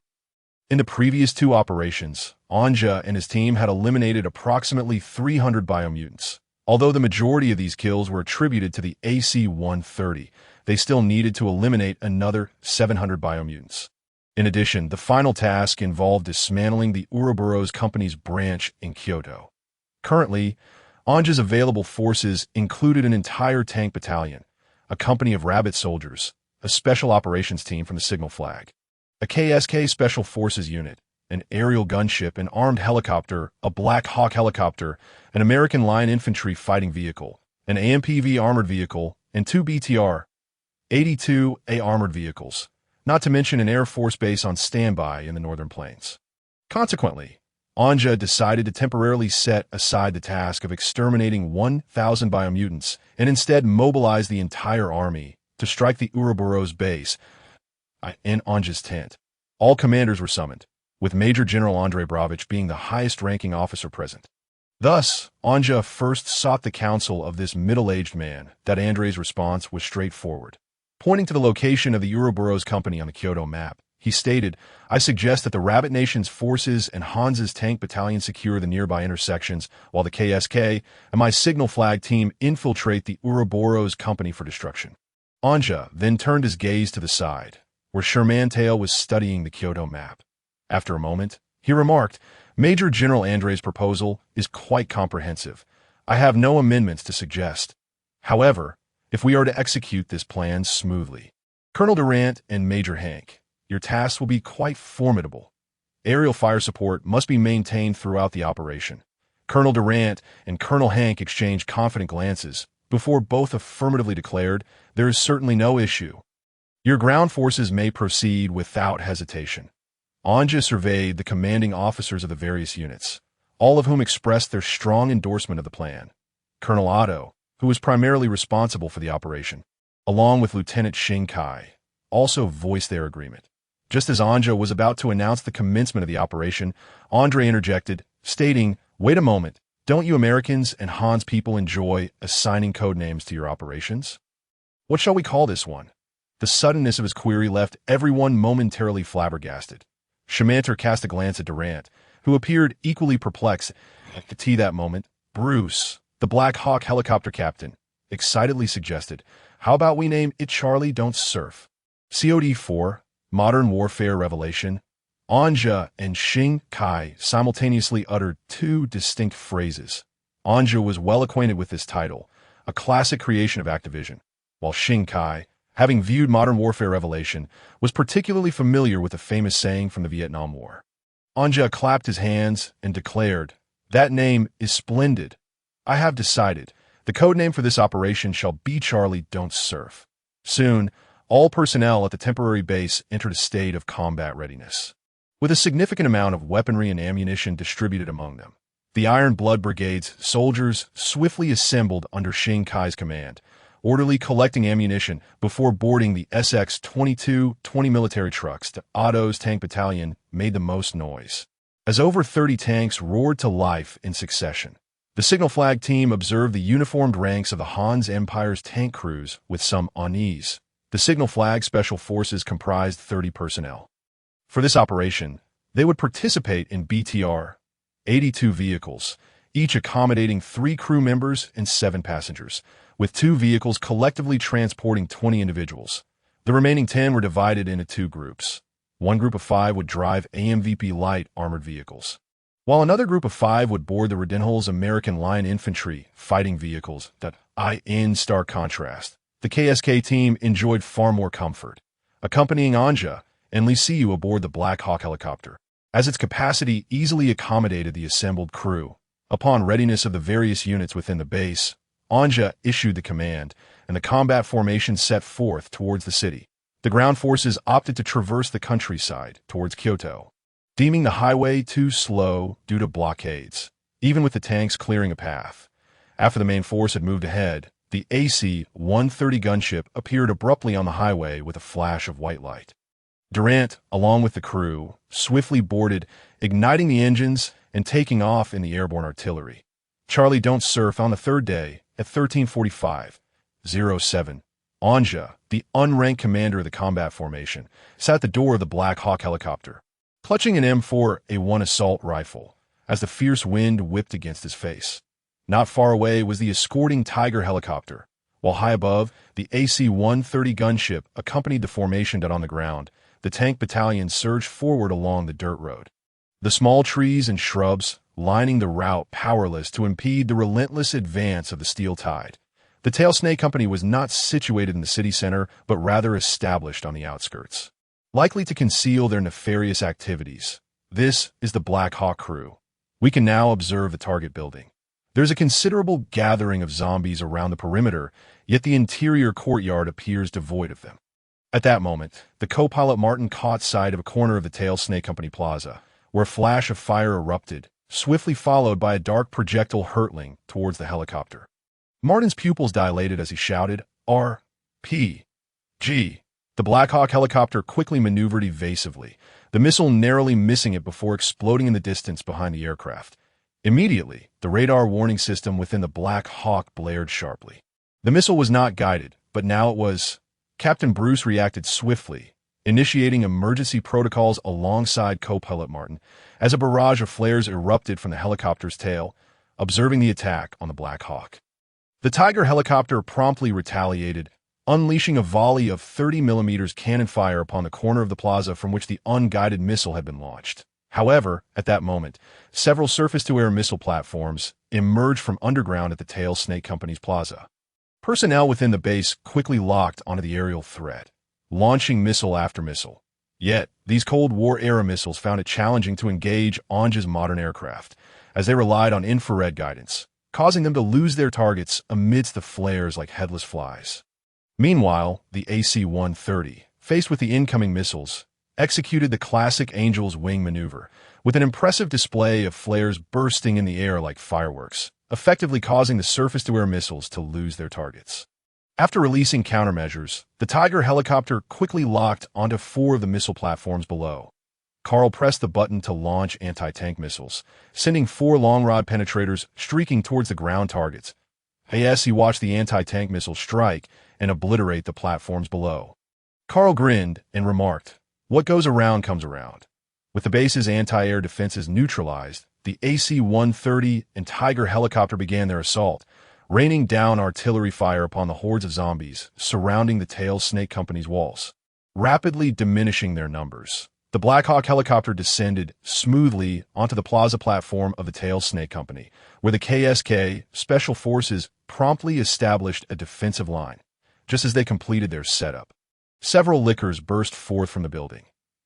In the previous 2 operations, Anja and his team had eliminated approximately 300 biomutants. Although the majority of these kills were attributed to the AC-130, they still needed to eliminate another 700 biomutants. In addition, the final task involved dismantling the Ouroboros Company's branch in Kyoto. Currently, Anja's available forces included an entire tank battalion, a company of rabbit soldiers, a special operations team from the Signal Flag, a KSK Special Forces unit, an aerial gunship, an armed helicopter, a Black Hawk helicopter, an American Line Infantry Fighting Vehicle, an AMPV armored vehicle, and 2 BTR-82A armored vehicles, not to mention an Air Force base on standby in the Northern Plains. Consequently, Anja decided to temporarily set aside the task of exterminating 1,000 biomutants and instead mobilize the entire army to strike the Ouroboros base in Anja's tent. All commanders were summoned, with Major General Andrei Brovich being the highest-ranking officer present. Thus, Anja first sought the counsel of this middle-aged man. That Andrei's response was straightforward. Pointing to the location of the Ouroboros Company on the Kyoto map, he stated, "I suggest that the Rabbit Nation's forces and Hansa's tank battalion secure the nearby intersections, while the KSK and my Signal Flag team infiltrate the Ouroboros Company for destruction." Anja then turned his gaze to the side, where Shermantail was studying the Kyoto map. After a moment, he remarked, "Major General Andrei's proposal is quite comprehensive. I have no amendments to suggest. However, if we are to execute this plan smoothly, Colonel Durant and Major Hank, your tasks will be quite formidable. Aerial fire support must be maintained throughout the operation." Colonel Durant and Colonel Hank exchanged confident glances before both affirmatively declared, "There is certainly no issue. Your ground forces may proceed without hesitation." Anja surveyed the commanding officers of the various units, all of whom expressed their strong endorsement of the plan. Colonel Otto, who was primarily responsible for the operation, along with Lieutenant Xing Kai, also voiced their agreement. Just as Anja was about to announce the commencement of the operation, Andre interjected, stating, "Wait a moment, don't you Americans and Han's people enjoy assigning code names to your operations? What shall we call this one?" The suddenness of his query left everyone momentarily flabbergasted. Shamanter cast a glance at Durant, who appeared equally perplexed at the tea that moment. Bruce, the Black Hawk helicopter captain, excitedly suggested, "How about we name it Charlie Don't Surf?" COD-4, Modern Warfare Revelation. Anja and Xing Kai simultaneously uttered two distinct phrases. Anja was well acquainted with this title, a classic creation of Activision, while Xing Kai, having viewed Modern Warfare Revelation, was particularly familiar with the famous saying from the Vietnam War. Anja clapped his hands and declared, "That name is splendid. I have decided. The code name for this operation shall be Charlie Don't Surf." Soon, all personnel at the temporary base entered a state of combat readiness, with a significant amount of weaponry and ammunition distributed among them. The Iron Blood Brigade's soldiers swiftly assembled under Xing Kai's command, orderly collecting ammunition before boarding the SX-22 20 military trucks. Otto's tank battalion made the most noise, as over 30 tanks roared to life in succession. The signal flag team observed the uniformed ranks of the Han's Empire's tank crews with some unease. The signal flag special forces comprised 30 personnel. For this operation, they would participate in BTR, 82 vehicles, each accommodating 3 crew members and 7 passengers, with 2 vehicles collectively transporting 20 individuals. The remaining 10 were divided into 2 groups. One group of 5 would drive AMVP light armored vehicles, while another group of 5 would board the Riddenholz American Line Infantry Fighting Vehicles. In stark contrast, the KSK team enjoyed far more comfort, accompanying Anja and Liu aboard the Black Hawk helicopter, as its capacity easily accommodated the assembled crew. Upon readiness of the various units within the base, Anja issued the command, and the combat formation set forth towards the city. The ground forces opted to traverse the countryside towards Kyoto, deeming the highway too slow due to blockades, even with the tanks clearing a path. After the main force had moved ahead, the AC-130 gunship appeared abruptly on the highway with a flash of white light. Durant, along with the crew, swiftly boarded, igniting the engines and taking off in the airborne artillery. Charlie Don't Surf on the third day, at 13:45:07, Anja, the unranked commander of the combat formation, sat at the door of the Black Hawk helicopter, clutching an M4A1 assault rifle as the fierce wind whipped against his face. Not far away was the escorting Tiger helicopter, while high above, the AC-130 gunship accompanied the formation on the ground. The tank battalion surged forward along the dirt road, the small trees and shrubs lining the route powerless to impede the relentless advance of the steel tide. The Tail Snake Company was not situated in the city center, but rather established on the outskirts, likely to conceal their nefarious activities. This is the Black Hawk crew. We can now observe the target building. There's a considerable gathering of zombies around the perimeter, yet the interior courtyard appears devoid of them. At that moment, the co-pilot Martin caught sight of a corner of the Tail Snake Company plaza, where a flash of fire erupted, swiftly followed by a dark projectile hurtling towards the helicopter. Martin's pupils dilated as he shouted, "RPG!" The Black Hawk helicopter quickly maneuvered evasively, the missile narrowly missing it before exploding in the distance behind the aircraft. Immediately, the radar warning system within the Black Hawk blared sharply. The missile was not guided, but now it was. Captain Bruce reacted swiftly, initiating emergency protocols alongside co-pilot Martin, as a barrage of flares erupted from the helicopter's tail, observing the attack on the Black Hawk. The Tiger helicopter promptly retaliated, unleashing a volley of 30mm cannon fire upon the corner of the plaza from which the unguided missile had been launched. However, at that moment, several surface-to-air missile platforms emerged from underground at the Tail Snake Company's plaza. Personnel within the base quickly locked onto the aerial threat, launching missile after missile. Yet, these Cold War-era missiles found it challenging to engage Anja's modern aircraft, as they relied on infrared guidance, causing them to lose their targets amidst the flares like headless flies. Meanwhile, the AC-130, faced with the incoming missiles, executed the classic angel's wing maneuver, with an impressive display of flares bursting in the air like fireworks, effectively causing the surface-to-air missiles to lose their targets. After releasing countermeasures, the Tiger helicopter quickly locked onto 4 of the missile platforms below. Carl pressed the button to launch anti-tank missiles, sending 4 long-rod penetrators streaking towards the ground targets. As he watched the anti-tank missiles strike and obliterate the platforms below. Carl grinned and remarked, "What goes around comes around." With the base's anti-air defenses neutralized, the AC-130 and Tiger helicopter began their assault, raining down artillery fire upon the hordes of zombies surrounding the Tail Snake Company's walls, rapidly diminishing their numbers. The Black Hawk helicopter descended smoothly onto the plaza platform of the Tail Snake Company, where the KSK Special Forces promptly established a defensive line, just as they completed their setup. Several lickers burst forth from the building.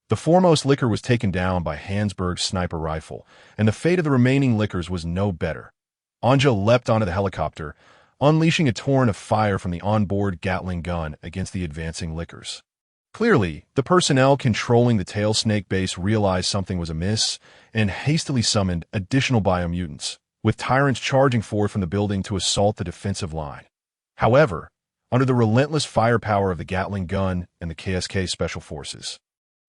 The foremost licker was taken down by Hansberg's sniper rifle, and the fate of the remaining lickers was no better. Anja leapt onto the helicopter, unleashing a torrent of fire from the onboard Gatling gun against the advancing lickers. Clearly, the personnel controlling the Tail Snake base realized something was amiss and hastily summoned additional biomutants, with tyrants charging forth from the building to assault the defensive line. However, under the relentless firepower of the Gatling gun and the KSK Special Forces,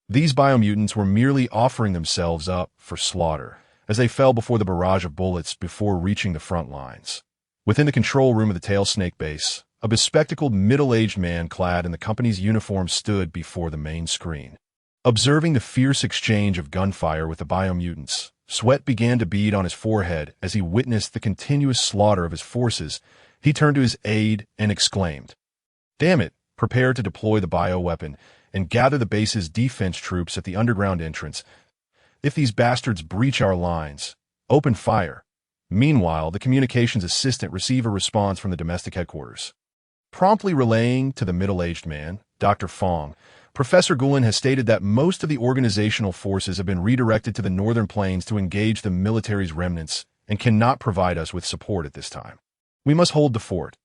these biomutants were merely offering themselves up for slaughter as they fell before the barrage of bullets before reaching the front lines. Within the control room of the Tail Snake base, a bespectacled middle-aged man clad in the company's uniform stood before the main screen. Observing the fierce exchange of gunfire with the biomutants, sweat began to bead on his forehead as he witnessed the continuous slaughter of his forces. He turned to his aide and exclaimed, "Damn it, prepare to deploy the bioweapon and gather the base's defense troops at the underground entrance. If these bastards breach our lines, open fire." Meanwhile, the communications assistant received a response from the domestic headquarters. Promptly relaying to the middle-aged man, Dr. Fong, Professor Gulen has stated that most of the organizational forces have been redirected to the northern plains to engage the military's remnants and cannot provide us with support at this time. We must hold the fort.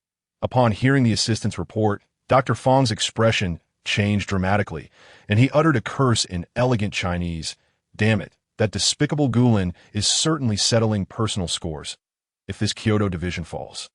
Upon hearing the assistant's report, Dr. Fong's expression changed dramatically, and he uttered a curse in elegant Chinese. "Damn it, that despicable Gulen is certainly settling personal scores. If this Kyoto division falls,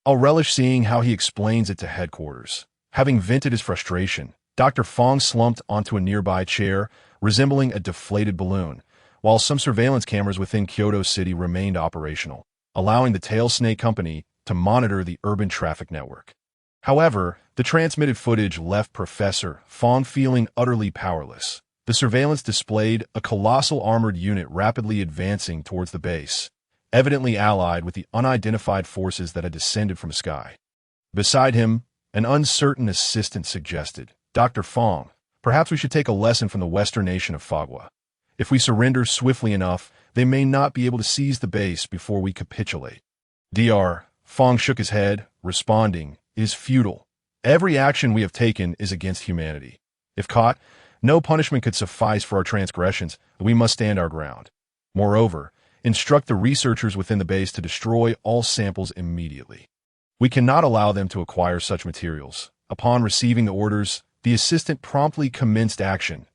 I'll relish seeing how he explains it to headquarters." Having vented his frustration, Dr. Fong slumped onto a nearby chair, resembling a deflated balloon, while some surveillance cameras within Kyoto City remained operational, allowing the Tail Snake Company to monitor the urban traffic network. However, the transmitted footage left Professor Fong feeling utterly powerless. The surveillance displayed a colossal armored unit rapidly advancing towards the base, evidently allied with the unidentified forces that had descended from the sky. Beside him, an uncertain assistant suggested, "Dr. Fong, perhaps we should take a lesson from the western nation of Fagua. If we surrender swiftly enough, they may not be able to seize the base before we capitulate." Dr. Fong shook his head, responding, "It is futile. Every action we have taken is against humanity. If caught, no punishment could suffice for our transgressions. We must stand our ground. Moreover, instruct the researchers within the base to destroy all samples immediately. We cannot allow them to acquire such materials." Upon receiving the orders, the assistant promptly commenced action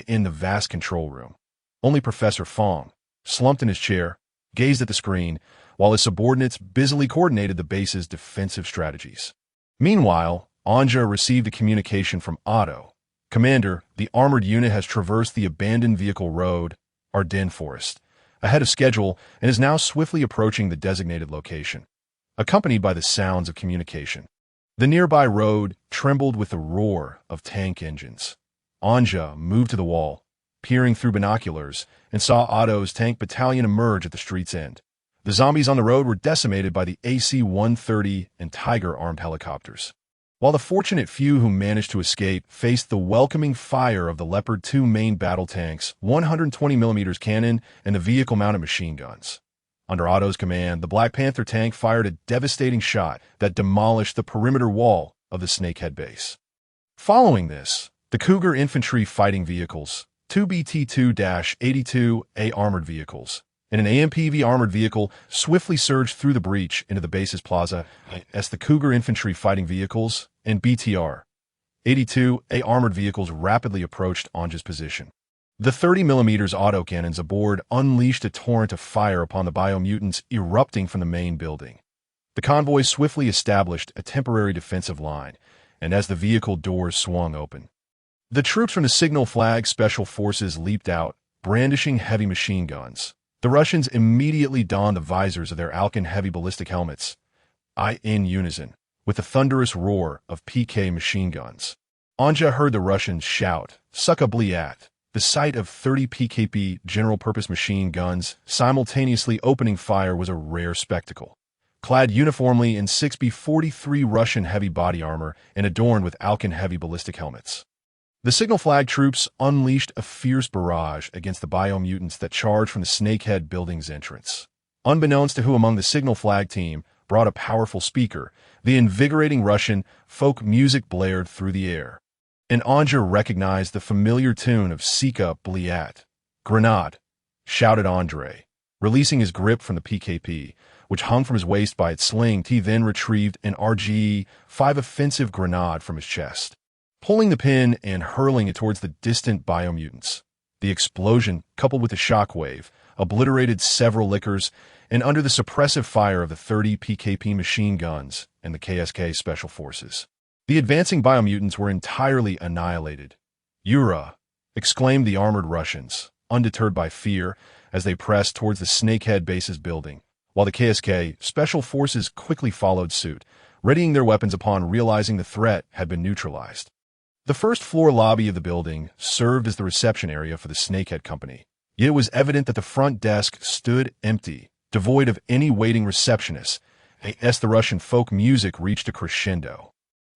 in the vast control room. Only Professor Fong, slumped in his chair, gazed at the screen, while his subordinates busily coordinated the base's defensive strategies. Meanwhile, Anja received a communication from Otto. "Commander, the armored unit has traversed the abandoned vehicle road, Ardennes Forest, ahead of schedule and is now swiftly approaching the designated location, accompanied by the sounds of communication." The nearby road trembled with the roar of tank engines. Anja moved to the wall, peering through binoculars, and saw Otto's tank battalion emerge at the street's end. The zombies on the road were decimated by the AC-130 and Tiger armed helicopters, while the fortunate few who managed to escape faced the welcoming fire of the Leopard 2 main battle tanks, 120mm cannon, and the vehicle-mounted machine guns. Under Otto's command, the Black Panther tank fired a devastating shot that demolished the perimeter wall of the Snakehead base. Following this, the Cougar Infantry Fighting Vehicles, 2 BT-2-82A armored vehicles, and an AMPV armored vehicle swiftly surged through the breach into the base's plaza as the Cougar Infantry Fighting Vehicles and BTR 82A armored vehicles rapidly approached Anja's position. The 30mm autocannons aboard unleashed a torrent of fire upon the biomutants erupting from the main building. The convoy swiftly established a temporary defensive line, and as the vehicle doors swung open, the troops from the Signal Flag Special Forces leaped out, brandishing heavy machine guns. The Russians immediately donned the visors of their Alcan heavy ballistic helmets, in unison, with the thunderous roar of PK machine guns. Anja heard the Russians shout, "Sucka bliat!" The sight of 30 PKP general-purpose machine guns simultaneously opening fire was a rare spectacle. Clad uniformly in 6B-43 Russian heavy body armor and adorned with Alcan heavy ballistic helmets, the Signal Flag troops unleashed a fierce barrage against the biomutants that charged from the Snakehead building's entrance. Unbeknownst to who among the Signal Flag team brought a powerful speaker, the invigorating Russian folk music blared through the air. And Anja recognized the familiar tune of Sika Bliat. "Grenade!" shouted Andre. Releasing his grip from the PKP, which hung from his waist by its sling, he then retrieved an RGE-5 offensive grenade from his chest, pulling the pin and hurling it towards the distant biomutants. The explosion, coupled with the shockwave, obliterated several lickers, and under the suppressive fire of the 30 PKP machine guns and the KSK Special Forces, the advancing biomutants were entirely annihilated. "Ura!" exclaimed the armored Russians, undeterred by fear, as they pressed towards the Snakehead base's building, while the KSK Special Forces quickly followed suit, readying their weapons upon realizing the threat had been neutralized. The first-floor lobby of the building served as the reception area for the Snakehead Company, yet it was evident that the front desk stood empty, devoid of any waiting receptionists, as the Russian folk music reached a crescendo.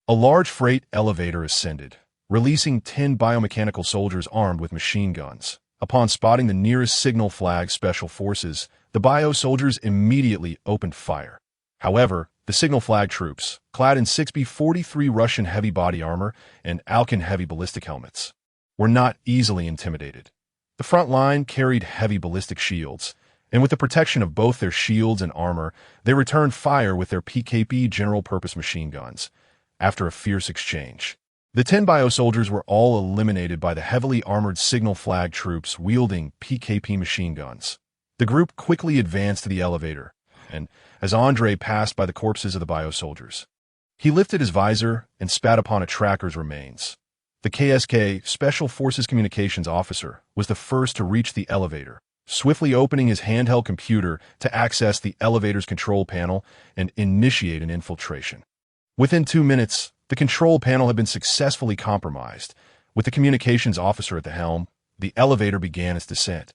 A large freight elevator ascended, releasing 10 biomechanical soldiers armed with machine guns. Upon spotting the nearest Signal Flag Special Forces, the bio soldiers immediately opened fire. However, the Signal Flag troops, clad in 6B-43 Russian heavy body armor and Alcan heavy ballistic helmets, were not easily intimidated. The front line carried heavy ballistic shields, and with the protection of both their shields and armor, they returned fire with their PKP general-purpose machine guns. After a fierce exchange, the 10 bio soldiers were all eliminated by the heavily armored Signal Flag troops wielding PKP machine guns. The group quickly advanced to the elevator, and as Andre passed by the corpses of the bio soldiers, he lifted his visor and spat upon a tracker's remains. The KSK Special Forces Communications Officer was the first to reach the elevator, swiftly opening his handheld computer to access the elevator's control panel and initiate an infiltration. Within 2 minutes, the control panel had been successfully compromised. With the communications officer at the helm, the elevator began its descent.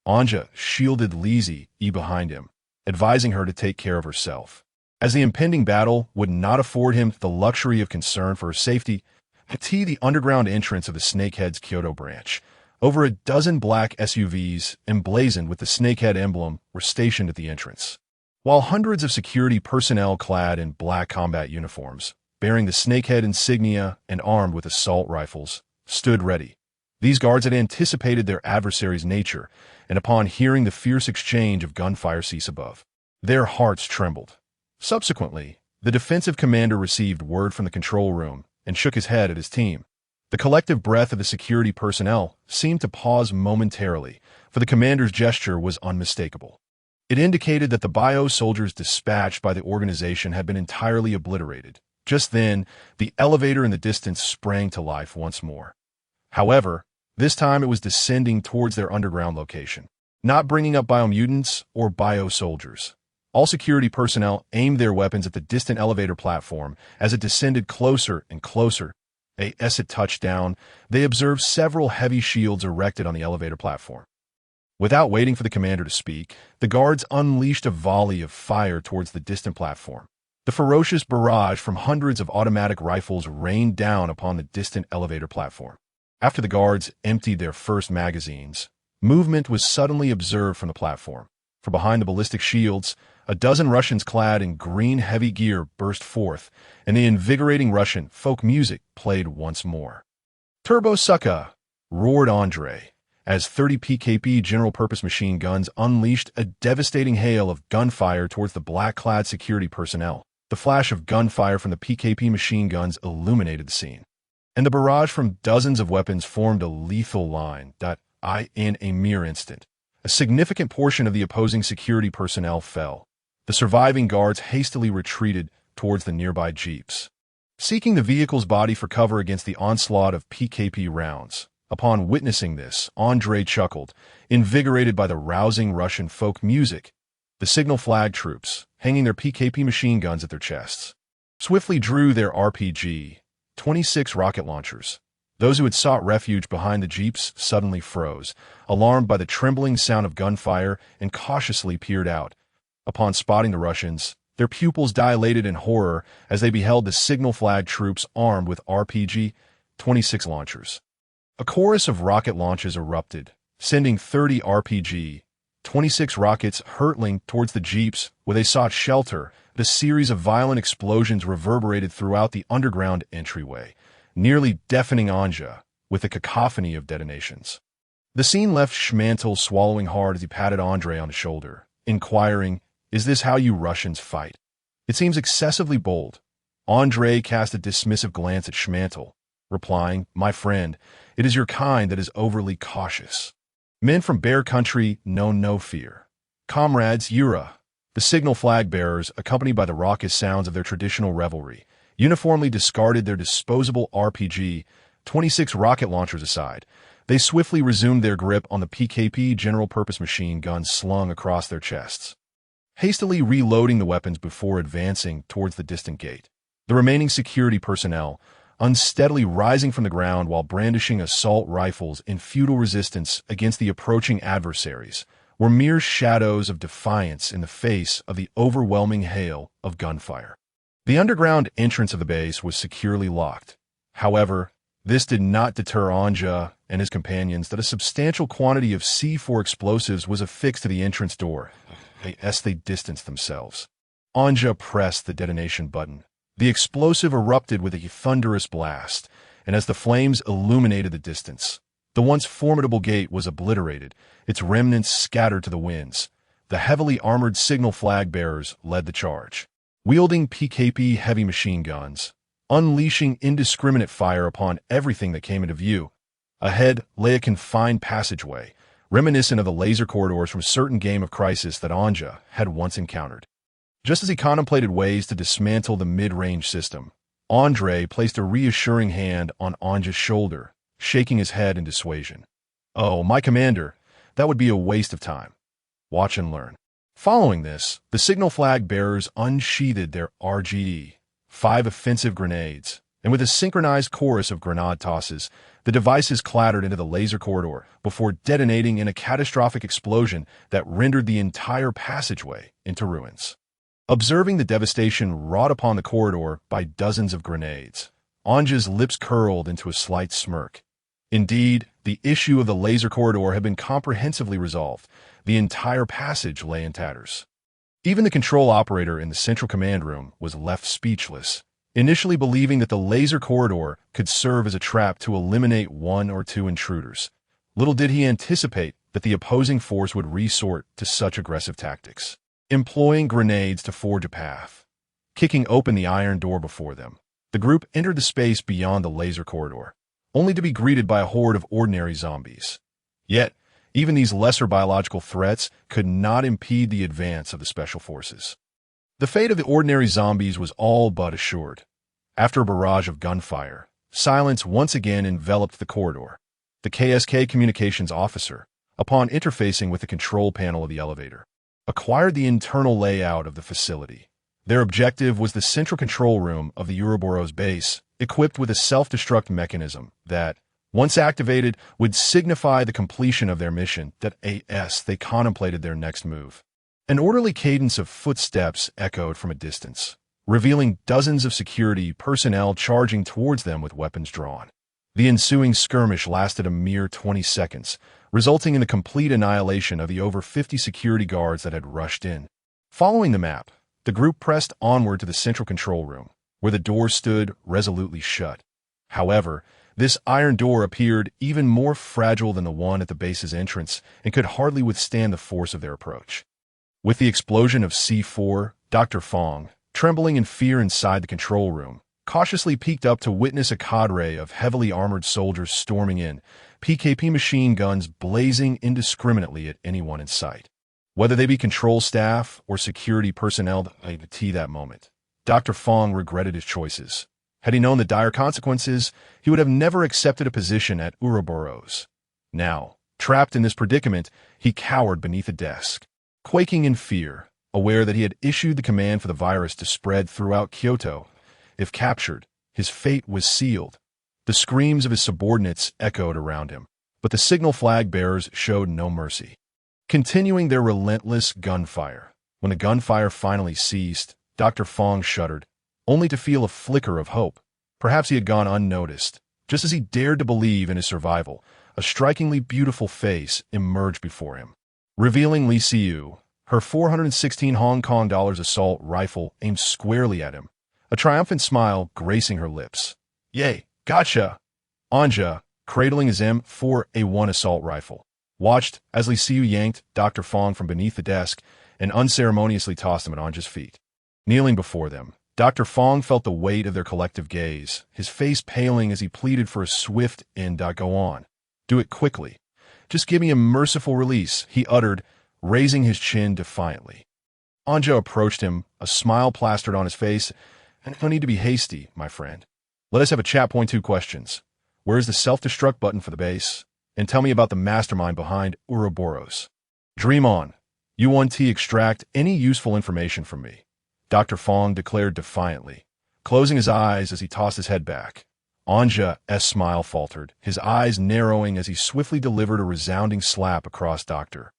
Anja shielded Lizzie behind him, advising her to take care of herself, as the impending battle would not afford him the luxury of concern for her safety. At the underground entrance of the Snakehead's Kyoto branch, over a dozen black SUVs emblazoned with the Snakehead emblem were stationed at the entrance, while hundreds of security personnel clad in black combat uniforms, bearing the Snakehead insignia and armed with assault rifles, stood ready. These guards had anticipated their adversary's nature, and upon hearing the fierce exchange of gunfire cease above, their hearts trembled. Subsequently, the defensive commander received word from the control room and shook his head at his team. The collective breath of the security personnel seemed to pause momentarily, for the commander's gesture was unmistakable. It indicated that the bio soldiers dispatched by the organization had been entirely obliterated. Just then, the elevator in the distance sprang to life once more. However, this time it was descending towards their underground location, not bringing up biomutants or bio soldiers. All security personnel aimed their weapons at the distant elevator platform as it descended closer and closer. As it touched down, they observed several heavy shields erected on the elevator platform. Without waiting for the commander to speak, the guards unleashed a volley of fire towards the distant platform. The ferocious barrage from hundreds of automatic rifles rained down upon the distant elevator platform. After the guards emptied their first magazines, movement was suddenly observed from the platform. From behind the ballistic shields, a dozen Russians clad in green heavy gear burst forth, and the invigorating Russian folk music played once more. "Turbo Sucka!" roared Andre, as 30 PKP general-purpose machine guns unleashed a devastating hail of gunfire towards the black-clad security personnel. The flash of gunfire from the PKP machine guns illuminated the scene. and the barrage from dozens of weapons formed a lethal line that, in a mere instant, a significant portion of the opposing security personnel fell. The surviving guards hastily retreated towards the nearby jeeps, seeking the vehicle's body for cover against the onslaught of PKP rounds. Upon witnessing this, Andrei chuckled, invigorated by the rousing Russian folk music. The signal flag troops, hanging their PKP machine guns at their chests, swiftly drew their RPG-26 rocket launchers. Those who had sought refuge behind the jeeps suddenly froze, alarmed by the trembling sound of gunfire, and cautiously peered out. Upon spotting the Russians, their pupils dilated in horror as they beheld the signal flag troops armed with RPG-26 launchers. A chorus of rocket launches erupted, sending 30 RPG-26 rockets hurtling towards the jeeps where they sought shelter. The series of violent explosions reverberated throughout the underground entryway, nearly deafening Anja with a cacophony of detonations. The scene left Schmantel swallowing hard as he patted Andrei on the shoulder, inquiring, "Is this how you Russians fight? It seems excessively bold." Andrei cast a dismissive glance at Schmantel, replying, "My friend, it is your kind that is overly cautious. Men from Bear Country know no fear. Comrades, Yura." The signal flag bearers, accompanied by the raucous sounds of their traditional revelry, uniformly discarded their disposable RPG-26 rocket launchers aside. They swiftly resumed their grip on the PKP general-purpose machine guns slung across their chests, hastily reloading the weapons before advancing towards the distant gate. The remaining security personnel, unsteadily rising from the ground while brandishing assault rifles in futile resistance against the approaching adversaries, were mere shadows of defiance in the face of the overwhelming hail of gunfire. The underground entrance of the base was securely locked. However, this did not deter Anja and his companions that a substantial quantity of C4 explosives was affixed to the entrance door. As they distanced themselves, Anja pressed the detonation button. The explosive erupted with a thunderous blast, and as the flames illuminated the distance, the once formidable gate was obliterated, its remnants scattered to the winds. The heavily armored signal flag bearers led the charge, wielding PKP heavy machine guns, unleashing indiscriminate fire upon everything that came into view. Ahead lay a confined passageway, reminiscent of the laser corridors from a certain game of Crisis that Anja had once encountered. Just as he contemplated ways to dismantle the mid-range system, Andrei placed a reassuring hand on Anja's shoulder, shaking his head in dissuasion. "Oh, my commander, that would be a waste of time. Watch and learn." Following this, the signal flag bearers unsheathed their RGD-5 offensive grenades, and with a synchronized chorus of grenade tosses, the devices clattered into the laser corridor before detonating in a catastrophic explosion that rendered the entire passageway into ruins. Observing the devastation wrought upon the corridor by dozens of grenades, Anja's lips curled into a slight smirk. Indeed, the issue of the laser corridor had been comprehensively resolved. The entire passage lay in tatters. Even the control operator in the central command room was left speechless, initially believing that the laser corridor could serve as a trap to eliminate one or two intruders. Little did he anticipate that the opposing force would resort to such aggressive tactics, employing grenades to forge a path. Kicking open the iron door before them, the group entered the space beyond the laser corridor, only to be greeted by a horde of ordinary zombies. Yet, even these lesser biological threats could not impede the advance of the special forces. The fate of the ordinary zombies was all but assured. After a barrage of gunfire, silence once again enveloped the corridor. The KSK communications officer, upon interfacing with the control panel of the elevator, acquired the internal layout of the facility. Their objective was the central control room of the Ouroboros base, equipped with a self-destruct mechanism that, once activated, would signify the completion of their mission. They contemplated their next move. An orderly cadence of footsteps echoed from a distance, revealing dozens of security personnel charging towards them with weapons drawn. The ensuing skirmish lasted a mere 20 seconds, resulting in the complete annihilation of the over 50 security guards that had rushed in. Following the map, the group pressed onward to the central control room, where the door stood resolutely shut. However, this iron door appeared even more fragile than the one at the base's entrance and could hardly withstand the force of their approach. With the explosion of C4, Dr. Fong, trembling in fear inside the control room, cautiously peeked up to witness a cadre of heavily armored soldiers storming in, PKP machine guns blazing indiscriminately at anyone in sight. Whether they be control staff or security personnel that moment, Dr. Fong regretted his choices. Had he known the dire consequences, he would have never accepted a position at Ouroboros. Now, trapped in this predicament, he cowered beneath a desk, quaking in fear, aware that he had issued the command for the virus to spread throughout Kyoto. If captured, his fate was sealed. The screams of his subordinates echoed around him, but the signal flag bearers showed no mercy, continuing their relentless gunfire. When the gunfire finally ceased, Dr. Fong shuddered, only to feel a flicker of hope. Perhaps he had gone unnoticed. Just as he dared to believe in his survival, a strikingly beautiful face emerged before him, revealing Li Xiu, her 416 Hong Kong dollars assault rifle aimed squarely at him, a triumphant smile gracing her lips. "Yay, gotcha!" Anja, cradling his M4A1 assault rifle, watched as Li Xiu yanked Dr. Fong from beneath the desk and unceremoniously tossed him at Anja's feet. Kneeling before them, Dr. Fong felt the weight of their collective gaze, his face paling as he pleaded for a swift end. "Go on. Do it quickly. Just give me a merciful release," he uttered, raising his chin defiantly. Anja approached him, a smile plastered on his face. "And no need to be hasty, my friend. Let us have a chat. 2 questions. Where is the self-destruct button for the base? And tell me about the mastermind behind Ouroboros." "Dream on. U1T extract any useful information from me," Dr. Fong declared defiantly, closing his eyes as he tossed his head back. Anja's smile faltered, his eyes narrowing as he swiftly delivered a resounding slap across Dr.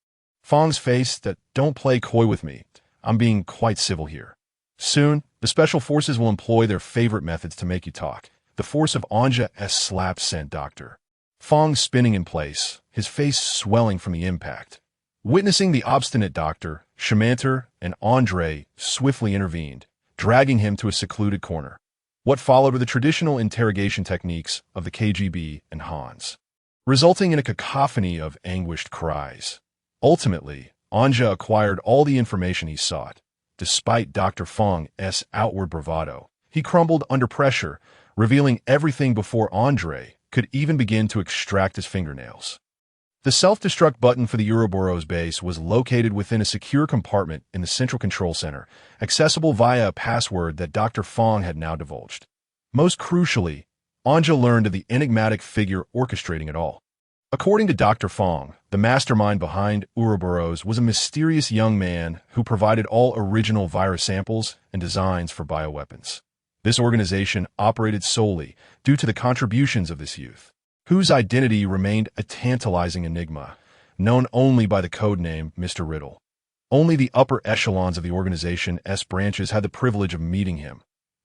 Fong's face. "That don't play coy with me. I'm being quite civil here. Soon, the Special Forces will employ their favorite methods to make you talk." The force of Anja's slap sent Dr. Fong spinning in place, his face swelling from the impact. Witnessing the obstinate doctor, Shamanter and Andre swiftly intervened, dragging him to a secluded corner. What followed were the traditional interrogation techniques of the KGB and Hans, resulting in a cacophony of anguished cries. Ultimately, Anja acquired all the information he sought. Despite Dr. Fong's outward bravado, he crumbled under pressure, revealing everything before Andre could even begin to extract his fingernails. The self-destruct button for the Ouroboros base was located within a secure compartment in the Central Control Center, accessible via a password that Dr. Fong had now divulged. Most crucially, Anja learned of the enigmatic figure orchestrating it all. According to Dr. Fong, the mastermind behind Ouroboros was a mysterious young man who provided all original virus samples and designs for bioweapons. This organization operated solely due to the contributions of this youth, whose identity remained a tantalizing enigma, known only by the codename Mr. Riddle. Only the upper echelons of the organization's branches had the privilege of meeting him.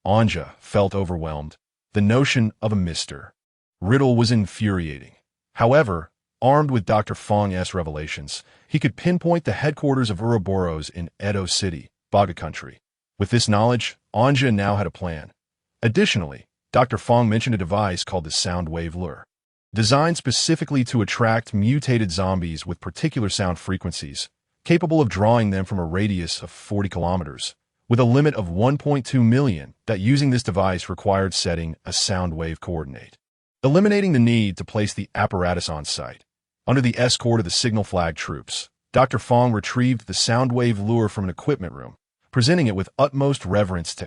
Anja felt overwhelmed. The notion of a Mr. Riddle was infuriating. However, armed with Dr. Fong's revelations, he could pinpoint the headquarters of Ouroboros in Edo City, Baga country. With this knowledge, Anja now had a plan. Additionally, Dr. Fong mentioned a device called the sound wave lure, designed specifically to attract mutated zombies with particular sound frequencies, capable of drawing them from a radius of 40 kilometers, with a limit of 1.2 million. That using this device required setting a sound wave coordinate, eliminating the need to place the apparatus on site. Under the escort of the signal flag troops, Dr. Fong retrieved the sound wave lure from an equipment room, presenting it with utmost reverence to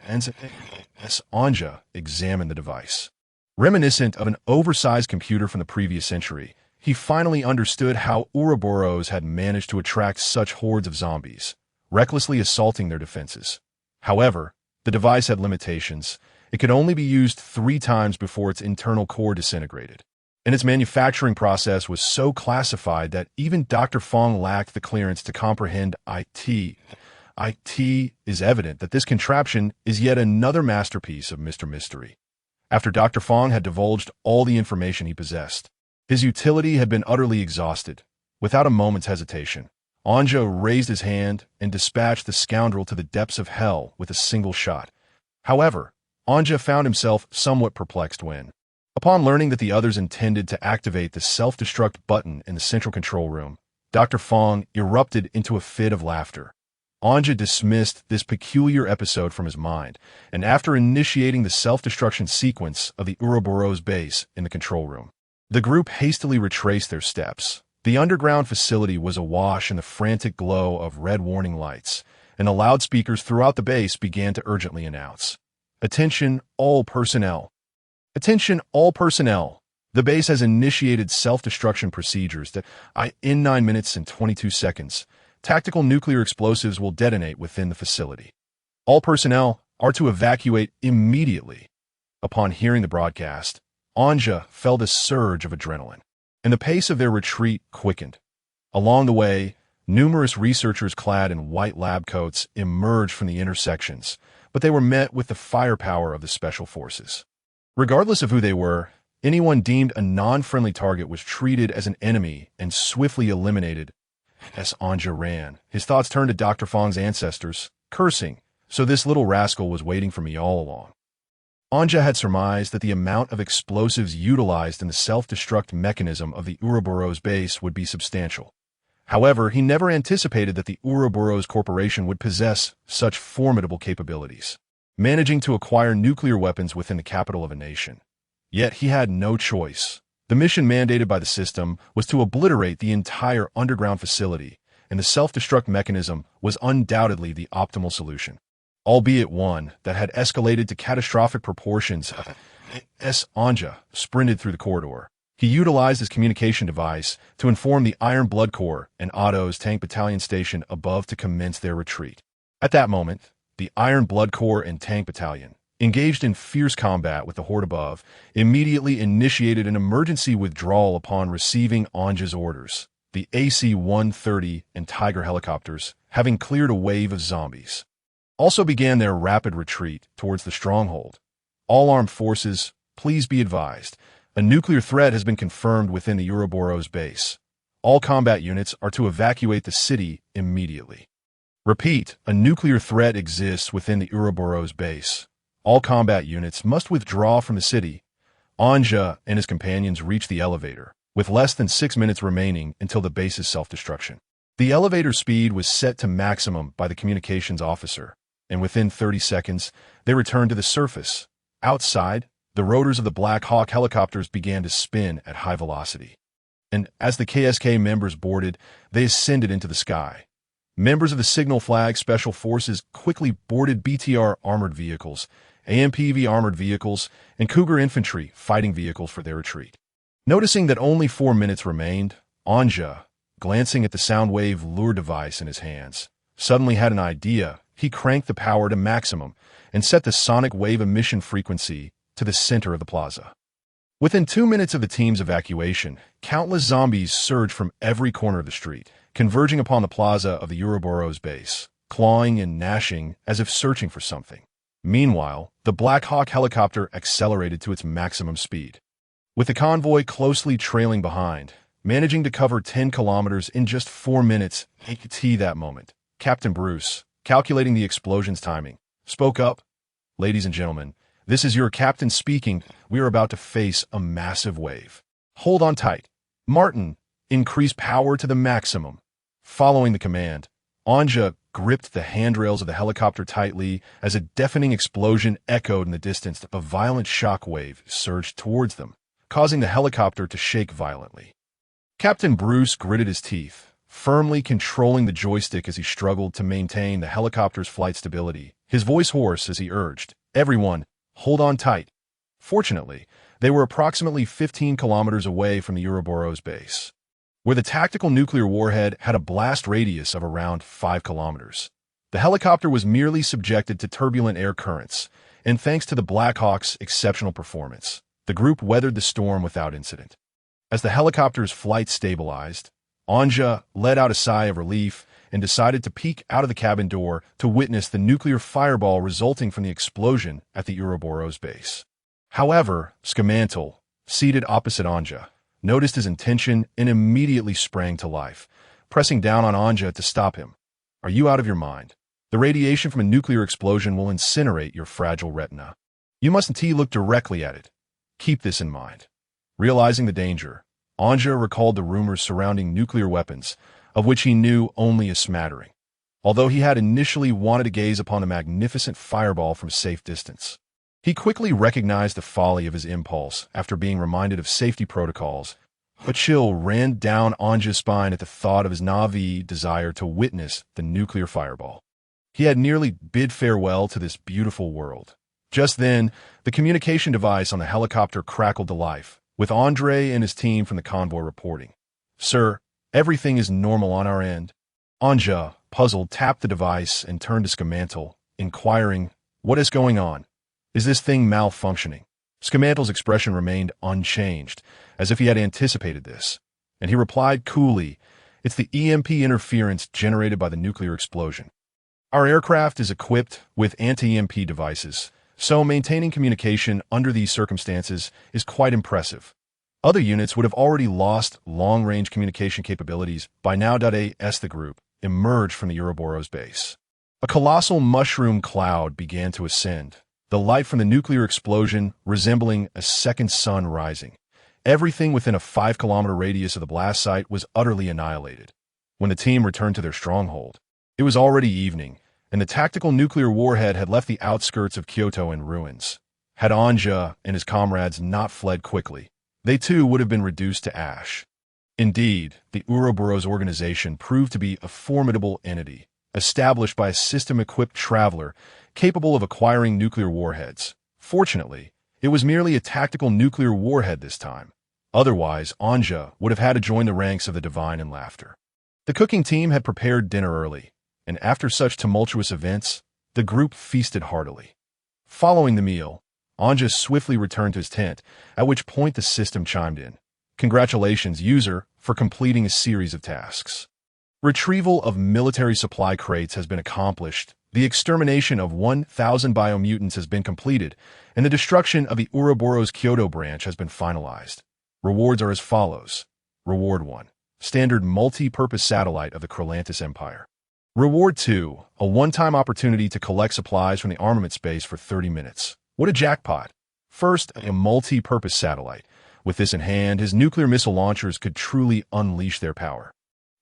Anja examined the device. Reminiscent of an oversized computer from the previous century, he finally understood how Ouroboros had managed to attract such hordes of zombies, recklessly assaulting their defenses. However, the device had limitations. It could only be used 3 times before its internal core disintegrated, and its manufacturing process was so classified that even Dr. Fong lacked the clearance to comprehend IT. It is evident that this contraption is yet another masterpiece of Mr. Mystery. After Dr. Fong had divulged all the information he possessed, his utility had been utterly exhausted. Without a moment's hesitation, Anja raised his hand and dispatched the scoundrel to the depths of hell with a single shot. However, Anja found himself somewhat perplexed when, upon learning that the others intended to activate the self-destruct button in the central control room, Dr. Fong erupted into a fit of laughter. Anja dismissed this peculiar episode from his mind, and after initiating the self-destruction sequence of the Ouroboros base in the control room, the group hastily retraced their steps. The underground facility was awash in the frantic glow of red warning lights, and the loudspeakers throughout the base began to urgently announce, "Attention, all personnel! Attention, all personnel! The base has initiated self-destruction procedures that, in 9 minutes and 22 seconds, tactical nuclear explosives will detonate within the facility. All personnel are to evacuate immediately." Upon hearing the broadcast, Anja felt a surge of adrenaline, and the pace of their retreat quickened. Along the way, numerous researchers clad in white lab coats emerged from the intersections, but they were met with the firepower of the special forces. Regardless of who they were, anyone deemed a non-friendly target was treated as an enemy and swiftly eliminated. As Anja ran, his thoughts turned to Dr. Fong's ancestors, cursing, "So this little rascal was waiting for me all along." Anja had surmised that the amount of explosives utilized in the self-destruct mechanism of the Ouroboros base would be substantial. However, he never anticipated that the Ouroboros Corporation would possess such formidable capabilities, managing to acquire nuclear weapons within the capital of a nation. Yet he had no choice. The mission mandated by the system was to obliterate the entire underground facility, and the self-destruct mechanism was undoubtedly the optimal solution, albeit one that had escalated to catastrophic proportions. As Anja sprinted through the corridor, he utilized his communication device to inform the Iron Blood Corps and Otto's tank battalion station above to commence their retreat. At that moment, the Iron Blood Corps and tank battalion, engaged in fierce combat with the horde above, immediately initiated an emergency withdrawal upon receiving Anja's orders, the AC-130 and Tiger helicopters, having cleared a wave of zombies, also began their rapid retreat towards the stronghold. All armed forces, please be advised, a nuclear threat has been confirmed within the Ouroboros base. All combat units are to evacuate the city immediately. Repeat, a nuclear threat exists within the Ouroboros base. All combat units must withdraw from the city. Anja and his companions reached the elevator, with less than 6 minutes remaining until the base's self-destruction. The elevator speed was set to maximum by the communications officer, and within 30 seconds, they returned to the surface. Outside, the rotors of the Black Hawk helicopters began to spin at high velocity. And as the KSK members boarded, they ascended into the sky. Members of the Signal Flag Special Forces quickly boarded BTR armored vehicles, AMPV armored vehicles, and Cougar Infantry Fighting Vehicles for their retreat. Noticing that only 4 minutes remained, Anja, glancing at the soundwave lure device in his hands, suddenly had an idea. He cranked the power to maximum and set the sonic wave emission frequency to the center of the plaza. Within 2 minutes of the team's evacuation, countless zombies surged from every corner of the street, converging upon the plaza of the Ouroboros base, clawing and gnashing as if searching for something. Meanwhile, the Black Hawk helicopter accelerated to its maximum speed, with the convoy closely trailing behind, managing to cover 10 kilometers in just 4 minutes. At that moment, Captain Bruce, calculating the explosion's timing, spoke up. "Ladies and gentlemen, this is your captain speaking. We are about to face a massive wave. Hold on tight. Martin, increase power to the maximum." Following the command, Anja gripped the handrails of the helicopter tightly as a deafening explosion echoed in the distance. A violent shock wave surged towards them, causing the helicopter to shake violently. Captain Bruce gritted his teeth, firmly controlling the joystick as he struggled to maintain the helicopter's flight stability, his voice hoarse as he urged, "Everyone, hold on tight." Fortunately, they were approximately 15 kilometers away from the Ouroboros base, where the tactical nuclear warhead had a blast radius of around 5 kilometers. The helicopter was merely subjected to turbulent air currents, and thanks to the Black Hawk's exceptional performance, the group weathered the storm without incident. As the helicopter's flight stabilized, Anja let out a sigh of relief and decided to peek out of the cabin door to witness the nuclear fireball resulting from the explosion at the Ouroboros base. However, Scamantle, seated opposite Anja, noticed his intention and immediately sprang to life, pressing down on Anja to stop him. "Are you out of your mind? The radiation from a nuclear explosion will incinerate your fragile retina. You mustn't look directly at it. Keep this in mind." Realizing the danger, Anja recalled the rumors surrounding nuclear weapons, of which he knew only a smattering. although he had initially wanted to gaze upon the magnificent fireball from a safe distance. He quickly recognized the folly of his impulse after being reminded of safety protocols. A chill ran down Anja's spine at the thought of his naive desire to witness the nuclear fireball. He had nearly bid farewell to this beautiful world. Just then, the communication device on the helicopter crackled to life, with Andre and his team from the convoy reporting. "Sir, everything is normal on our end." Anja, puzzled, tapped the device and turned to Scamantle, inquiring, "What is going on? Is this thing malfunctioning?" Scamantle's expression remained unchanged, as if he had anticipated this, and he replied coolly, "It's the EMP interference generated by the nuclear explosion. Our aircraft is equipped with anti-EMP devices, so maintaining communication under these circumstances is quite impressive. Other units would have already lost long-range communication capabilities by now. As the group emerged from the Ouroboros base, a colossal mushroom cloud began to ascend, the light from the nuclear explosion resembling a second sun rising. Everything within a 5-kilometer radius of the blast site was utterly annihilated. When the team returned to their stronghold, it was already evening, and the tactical nuclear warhead had left the outskirts of Kyoto in ruins. Had Anja and his comrades not fled quickly, they too would have been reduced to ash. Indeed, the Ouroboros organization proved to be a formidable entity, established by a system-equipped traveler capable of acquiring nuclear warheads. Fortunately, it was merely a tactical nuclear warhead this time. Otherwise, Anja would have had to join the ranks of the Divine and Laughter. The cooking team had prepared dinner early, and after such tumultuous events, the group feasted heartily. Following the meal, Anja swiftly returned to his tent, at which point the system chimed in. "Congratulations, user, for completing a series of tasks. Retrieval of military supply crates has been accomplished, the extermination of 1,000 biomutants has been completed, and the destruction of the Ouroboros Kyoto branch has been finalized. Rewards are as follows. Reward 1. Standard multi-purpose satellite of the Krolantis Empire. Reward 2. A one-time opportunity to collect supplies from the armament space for 30 minutes. What a jackpot! First, a multi-purpose satellite. With this in hand, his nuclear missile launchers could truly unleash their power.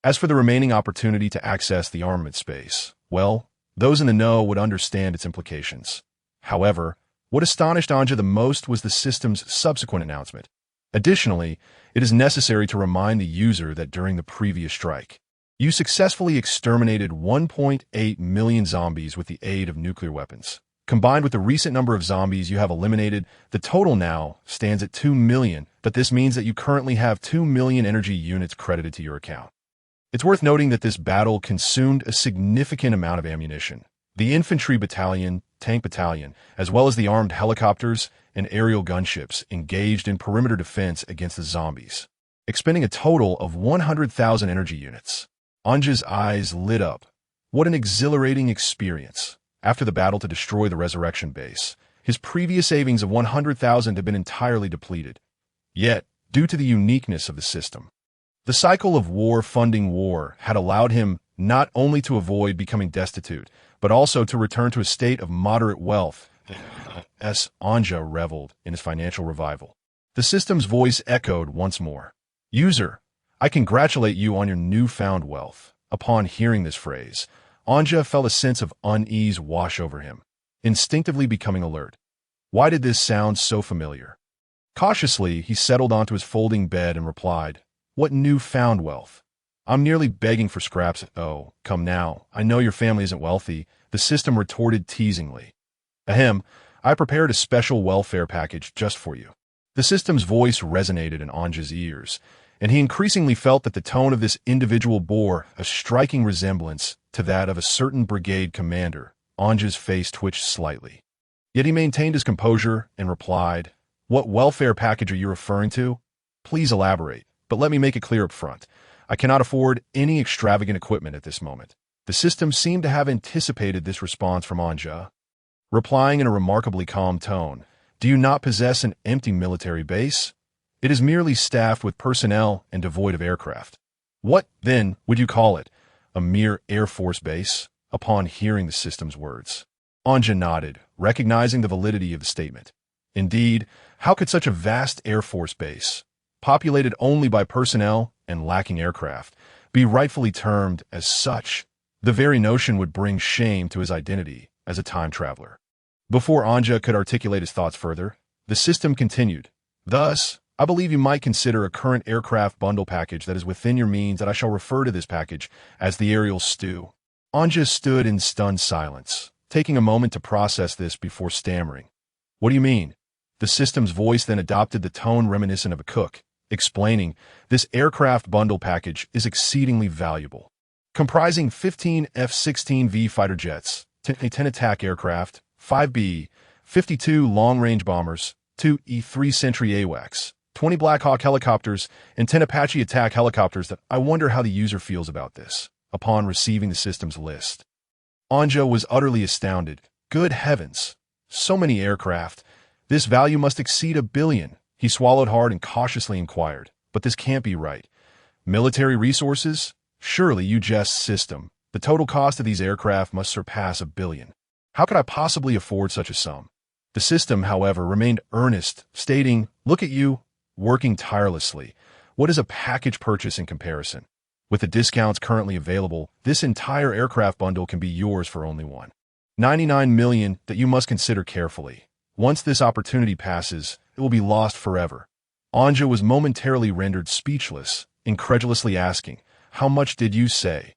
As for the remaining opportunity to access the armament space, well, those in the know would understand its implications. However, what astonished Anja the most was the system's subsequent announcement. Additionally, it is necessary to remind the user that during the previous strike, you successfully exterminated 1.8 million zombies with the aid of nuclear weapons. Combined with the recent number of zombies you have eliminated, the total now stands at 2 million, but this means that you currently have 2 million energy units credited to your account. It's worth noting that this battle consumed a significant amount of ammunition. The infantry battalion, tank battalion, as well as the armed helicopters and aerial gunships engaged in perimeter defense against the zombies, expending a total of 100,000 energy units. Anja's eyes lit up. What an exhilarating experience. After the battle to destroy the resurrection base, his previous savings of 100,000 had been entirely depleted. Yet, due to the uniqueness of the system, the cycle of war funding war had allowed him not only to avoid becoming destitute, but also to return to a state of moderate wealth. As Anja reveled in his financial revival, the system's voice echoed once more. "User, I congratulate you on your newfound wealth." Upon hearing this phrase, Anja felt a sense of unease wash over him, instinctively becoming alert. Why did this sound so familiar? Cautiously, he settled onto his folding bed and replied, "What newfound wealth? I'm nearly begging for scraps." "Oh, come now, I know your family isn't wealthy," the system retorted teasingly. "Ahem, I prepared a special welfare package just for you." The system's voice resonated in Anja's ears, and he increasingly felt that the tone of this individual bore a striking resemblance to that of a certain brigade commander. Anja's face twitched slightly. Yet he maintained his composure and replied, "What welfare package are you referring to? Please elaborate, but let me make it clear up front. I cannot afford any extravagant equipment at this moment." The system seemed to have anticipated this response from Anja, replying in a remarkably calm tone, "Do you not possess an empty military base? It is merely staffed with personnel and devoid of aircraft. What, then, would you call it? A mere Air Force base?" Upon hearing the system's words, Anja nodded, recognizing the validity of the statement. Indeed, how could such a vast Air Force base, populated only by personnel and lacking aircraft, be rightfully termed as such? The very notion would bring shame to his identity as a time traveler. Before Anja could articulate his thoughts further, the system continued. Thus, I believe you might consider a current aircraft bundle package that is within your means, and I shall refer to this package as the aerial stew. Anja stood in stunned silence, taking a moment to process this before stammering. What do you mean? The system's voice then adopted the tone reminiscent of a cook, explaining, this aircraft bundle package is exceedingly valuable. Comprising 15 F-16V fighter jets, 10 attack aircraft, 5 B-52 long-range bombers, 2 E-3 Sentry AWACS, 20 Black Hawk helicopters, and 10 Apache attack helicopters. That I wonder how the user feels about this, upon receiving the system's list. Anja was utterly astounded. Good heavens! So many aircraft. This value must exceed $1 billion. He swallowed hard and cautiously inquired. But this can't be right. Military resources? Surely you jest, system. The total cost of these aircraft must surpass $1 billion. How could I possibly afford such a sum? The system, however, remained earnest, stating, look at you, working tirelessly. What is a package purchase in comparison? With the discounts currently available, this entire aircraft bundle can be yours for only $1.99 million that you must consider carefully. Once this opportunity passes, it will be lost forever. Anja was momentarily rendered speechless, incredulously asking, how much did you say?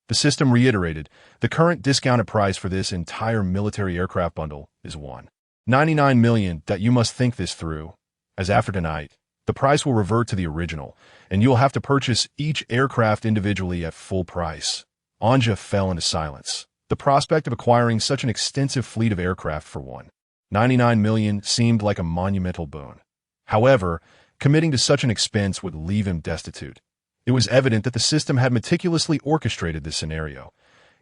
The system reiterated, the current discounted price for this entire military aircraft bundle is $1.99 million. That you must think this through, as after tonight, the price will revert to the original, and you'll have to purchase each aircraft individually at full price. Anja fell into silence. The prospect of acquiring such an extensive fleet of aircraft for $1.99 million seemed like a monumental boon. However, committing to such an expense would leave him destitute. It was evident that the system had meticulously orchestrated this scenario,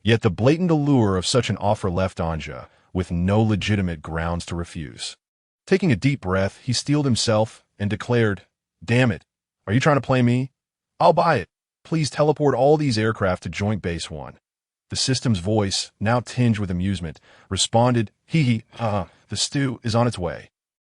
yet the blatant allure of such an offer left Anja with no legitimate grounds to refuse. Taking a deep breath, he steeled himself and declared, damn it, are you trying to play me? I'll buy it. Please teleport all these aircraft to Joint Base 1. The system's voice, now tinged with amusement, responded, the stew is on its way.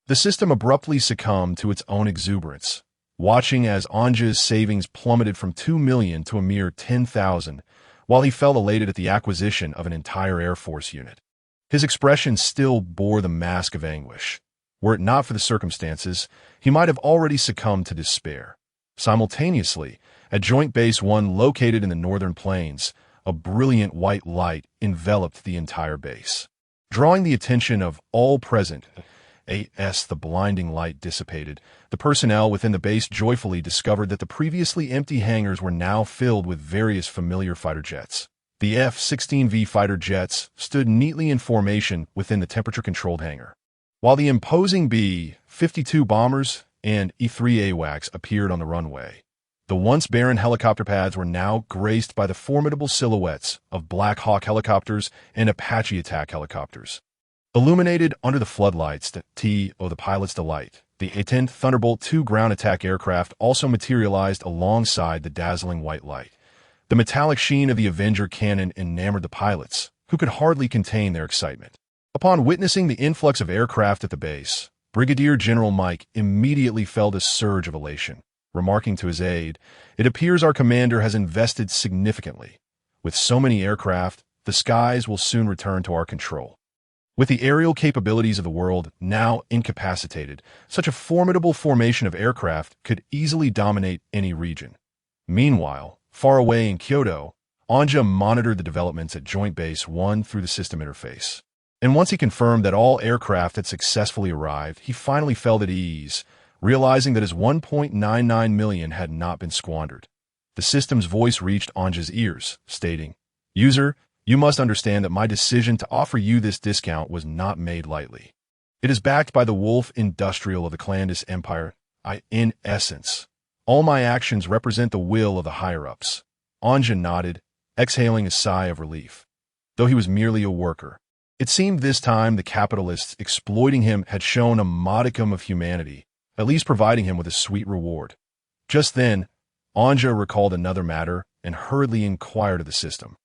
The system abruptly succumbed to its own exuberance, watching as Anja's savings plummeted from $2 million to a mere $10,000, while he felt elated at the acquisition of an entire Air Force unit. His expression still bore the mask of anguish. Were it not for the circumstances, he might have already succumbed to despair. Simultaneously, at Joint Base 1 located in the northern plains, a brilliant white light enveloped the entire base. Drawing the attention of all present, as the blinding light dissipated, the personnel within the base joyfully discovered that the previously empty hangars were now filled with various familiar fighter jets. The F-16V fighter jets stood neatly in formation within the temperature-controlled hangar, while the imposing B-52 bombers and E-3 AWACS appeared on the runway. The once barren helicopter pads were now graced by the formidable silhouettes of Black Hawk helicopters and Apache attack helicopters. Illuminated under the floodlights, the pilot's delight, the A-10 Thunderbolt II ground attack aircraft also materialized alongside the dazzling white light. The metallic sheen of the Avenger cannon enamored the pilots, who could hardly contain their excitement. Upon witnessing the influx of aircraft at the base, Brigadier General Mike immediately felt a surge of elation, remarking to his aide, "It appears our commander has invested significantly. With so many aircraft, the skies will soon return to our control." With the aerial capabilities of the world now incapacitated, such a formidable formation of aircraft could easily dominate any region. Meanwhile, far away in Kyoto, Anja monitored the developments at Joint Base 1 through the system interface. And once he confirmed that all aircraft had successfully arrived, he finally felt at ease, realizing that his $1.99 million had not been squandered. The system's voice reached Anja's ears, stating, "User, you must understand that my decision to offer you this discount was not made lightly. It is backed by the Wolf Industrial of the Clandestine Empire. In essence, all my actions represent the will of the higher-ups." Anja nodded, exhaling a sigh of relief. Though he was merely a worker, it seemed this time the capitalists exploiting him had shown a modicum of humanity, at least providing him with a sweet reward. Just then, Anja recalled another matter and hurriedly inquired of the system,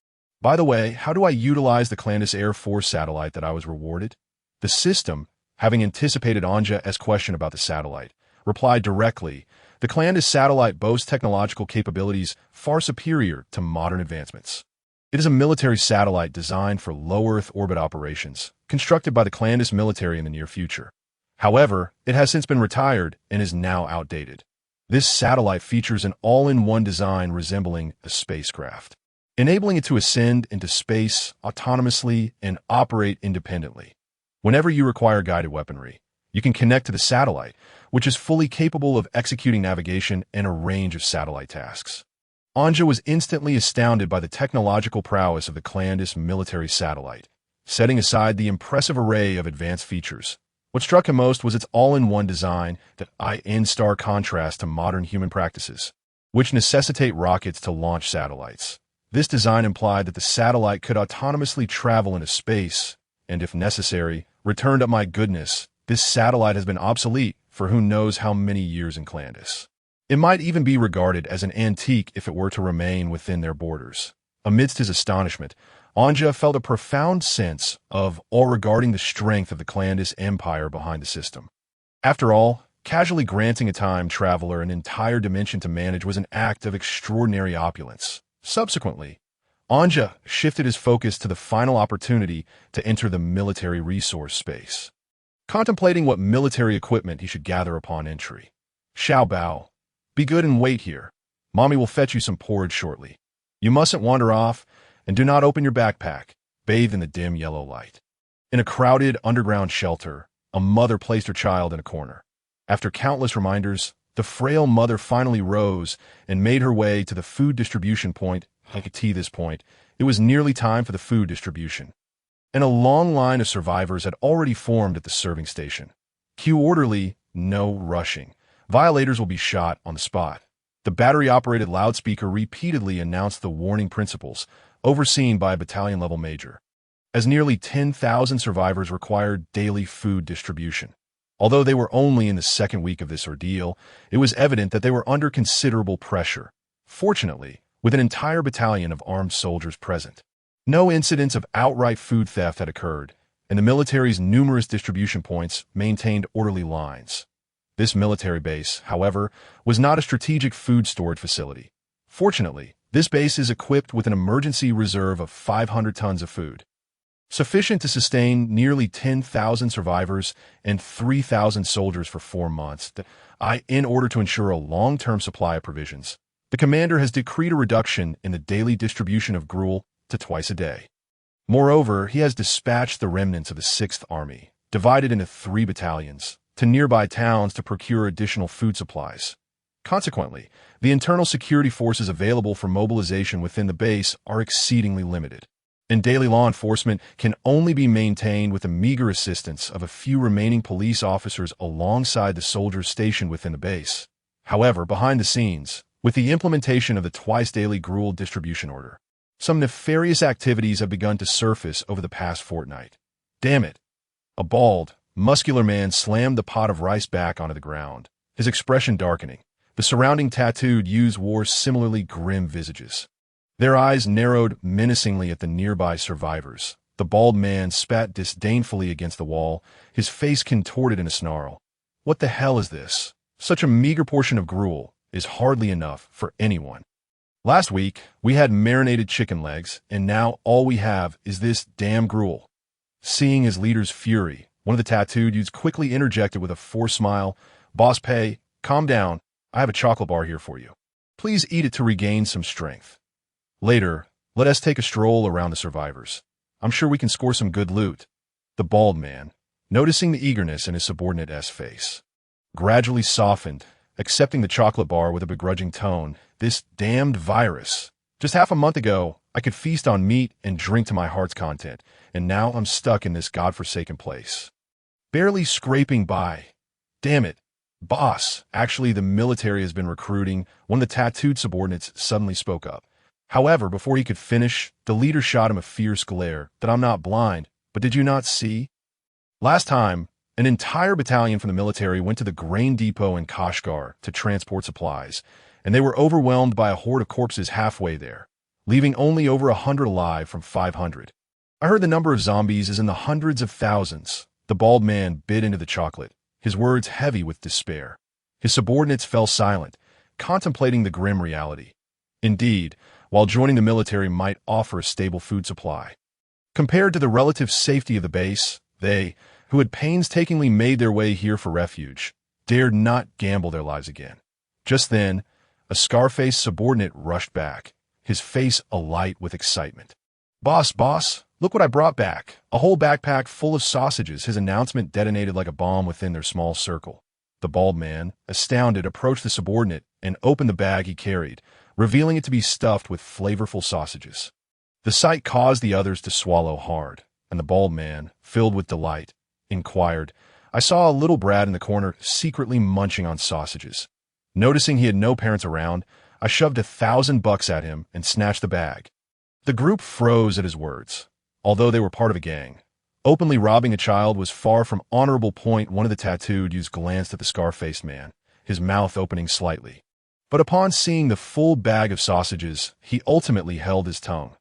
"By the way, how do I utilize the clandestine Air Force satellite that I was rewarded?" The system, having anticipated Anja's question about the satellite, replied directly, "The clandestine satellite boasts technological capabilities far superior to modern advancements. It is a military satellite designed for low Earth orbit operations, constructed by the clandestine military in the near future. However, it has since been retired and is now outdated. This satellite features an all-in-one design resembling a spacecraft, enabling it to ascend into space autonomously and operate independently. Whenever you require guided weaponry, you can connect to the satellite, which is fully capable of executing navigation and a range of satellite tasks. Anja was instantly astounded by the technological prowess of the clandestine military satellite, setting aside the impressive array of advanced features. What struck him most was its all-in-one design that in stark contrast to modern human practices, which necessitate rockets to launch satellites. This design implied that the satellite could autonomously travel into space, and if necessary, return to my goodness, this satellite has been obsolete for who knows how many years in Clandis. It might even be regarded as an antique if it were to remain within their borders. Amidst his astonishment, Anja felt a profound sense of awe regarding the strength of the Clandis empire behind the system. After all, casually granting a time traveler an entire dimension to manage was an act of extraordinary opulence. Subsequently, Anja shifted his focus to the final opportunity to enter the military resource space, contemplating what military equipment he should gather upon entry. Xiao Bao, be good and wait here. Mommy will fetch you some porridge shortly. You mustn't wander off, and do not open your backpack. Bathe in the dim yellow light. In a crowded underground shelter, a mother placed her child in a corner. After countless reminders, the frail mother finally rose and made her way to the food distribution point. At this point, it was nearly time for the food distribution, and a long line of survivors had already formed at the serving station. Cue orderly, no rushing. Violators will be shot on the spot. The battery-operated loudspeaker repeatedly announced the warning principles, overseen by a battalion-level major, as nearly 10,000 survivors required daily food distribution. Although they were only in the second week of this ordeal, it was evident that they were under considerable pressure. Fortunately, with an entire battalion of armed soldiers present, no incidents of outright food theft had occurred, and the military's numerous distribution points maintained orderly lines. This military base, however, was not a strategic food storage facility. Fortunately, this base is equipped with an emergency reserve of 500 tons of food, sufficient to sustain nearly 10,000 survivors and 3,000 soldiers for 4 months. In order to ensure a long-term supply of provisions, the commander has decreed a reduction in the daily distribution of gruel to twice a day. Moreover, he has dispatched the remnants of the 6th Army, divided into 3 battalions, to nearby towns to procure additional food supplies. Consequently, the internal security forces available for mobilization within the base are exceedingly limited, and daily law enforcement can only be maintained with the meager assistance of a few remaining police officers alongside the soldiers stationed within the base. However, behind the scenes, with the implementation of the twice-daily gruel distribution order, some nefarious activities have begun to surface over the past fortnight. Damn it! A bald, muscular man slammed the pot of rice back onto the ground, his expression darkening. The surrounding tattooed youths wore similarly grim visages. Their eyes narrowed menacingly at the nearby survivors. The bald man spat disdainfully against the wall, his face contorted in a snarl. What the hell is this? Such a meager portion of gruel is hardly enough for anyone. Last week, we had marinated chicken legs, and now all we have is this damn gruel. Seeing his leader's fury, one of the tattooed youths quickly interjected with a forced smile. Boss Pei, calm down. I have a chocolate bar here for you. Please eat it to regain some strength. Later, let us take a stroll around the survivors. I'm sure we can score some good loot. The bald man, noticing the eagerness in his subordinate's face, gradually softened, accepting the chocolate bar with a begrudging tone. This damned virus. Just half a month ago, I could feast on meat and drink to my heart's content, and now I'm stuck in this godforsaken place, barely scraping by. Damn it. Boss, actually the military has been recruiting. One of the tattooed subordinates suddenly spoke up. However, before he could finish, the leader shot him a fierce glare. That I'm not blind, but did you not see? Last time, an entire battalion from the military went to the grain depot in Kashgar to transport supplies, and they were overwhelmed by a horde of corpses halfway there, leaving only over 100 alive from 500. I heard the number of zombies is in the hundreds of thousands. The bald man bit into the chocolate, his words heavy with despair. His subordinates fell silent, contemplating the grim reality. Indeed, while joining the military might offer a stable food supply. Compared to the relative safety of the base, they, who had painstakingly made their way here for refuge, dared not gamble their lives again. Just then, a scar-faced subordinate rushed back, his face alight with excitement. Boss, look what I brought back. A whole backpack full of sausages." His announcement detonated like a bomb within their small circle. The bald man, astounded, approached the subordinate and opened the bag he carried, revealing it to be stuffed with flavorful sausages. The sight caused the others to swallow hard, and the bald man, filled with delight, inquired, "I saw a little brat in the corner secretly munching on sausages. Noticing he had no parents around, I shoved $1,000 at him and snatched the bag." The group froze at his words. Although they were part of a gang, openly robbing a child was far from honorable. One of the tattooed youths glanced at the scar-faced man, his mouth opening slightly. But upon seeing the full bag of sausages, he ultimately held his tongue.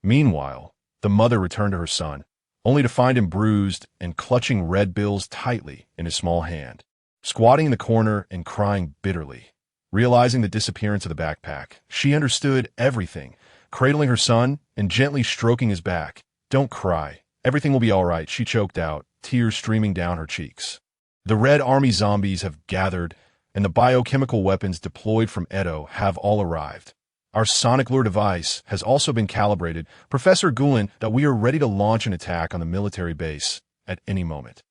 Meanwhile, the mother returned to her son, only to find him bruised and clutching red bills tightly in his small hand, squatting in the corner and crying bitterly. Realizing the disappearance of the backpack, she understood everything, cradling her son and gently stroking his back. "Don't cry. Everything will be all right," she choked out, tears streaming down her cheeks. "The Red Army zombies have gathered, and the biochemical weapons deployed from Edo have all arrived. Our sonic lure device has also been calibrated, Professor Gulen, that we are ready to launch an attack on the military base at any moment,"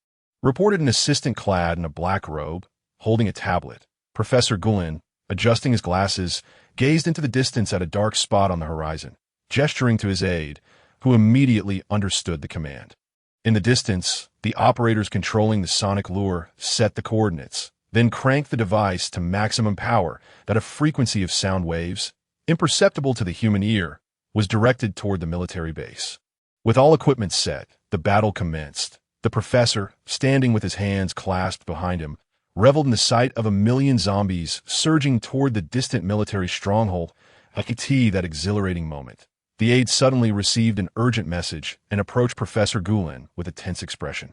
reported an assistant clad in a black robe, holding a tablet. Professor Gulen, adjusting his glasses, gazed into the distance at a dark spot on the horizon, gesturing to his aide, who immediately understood the command. In the distance, the operators controlling the sonic lure set the coordinates, then cranked the device to maximum power that a frequency of sound waves, imperceptible to the human ear, was directed toward the military base. With all equipment set, the battle commenced. The professor, standing with his hands clasped behind him, reveled in the sight of 1,000,000 zombies surging toward the distant military stronghold. That exhilarating moment. The aide suddenly received an urgent message and approached Professor Gulen with a tense expression.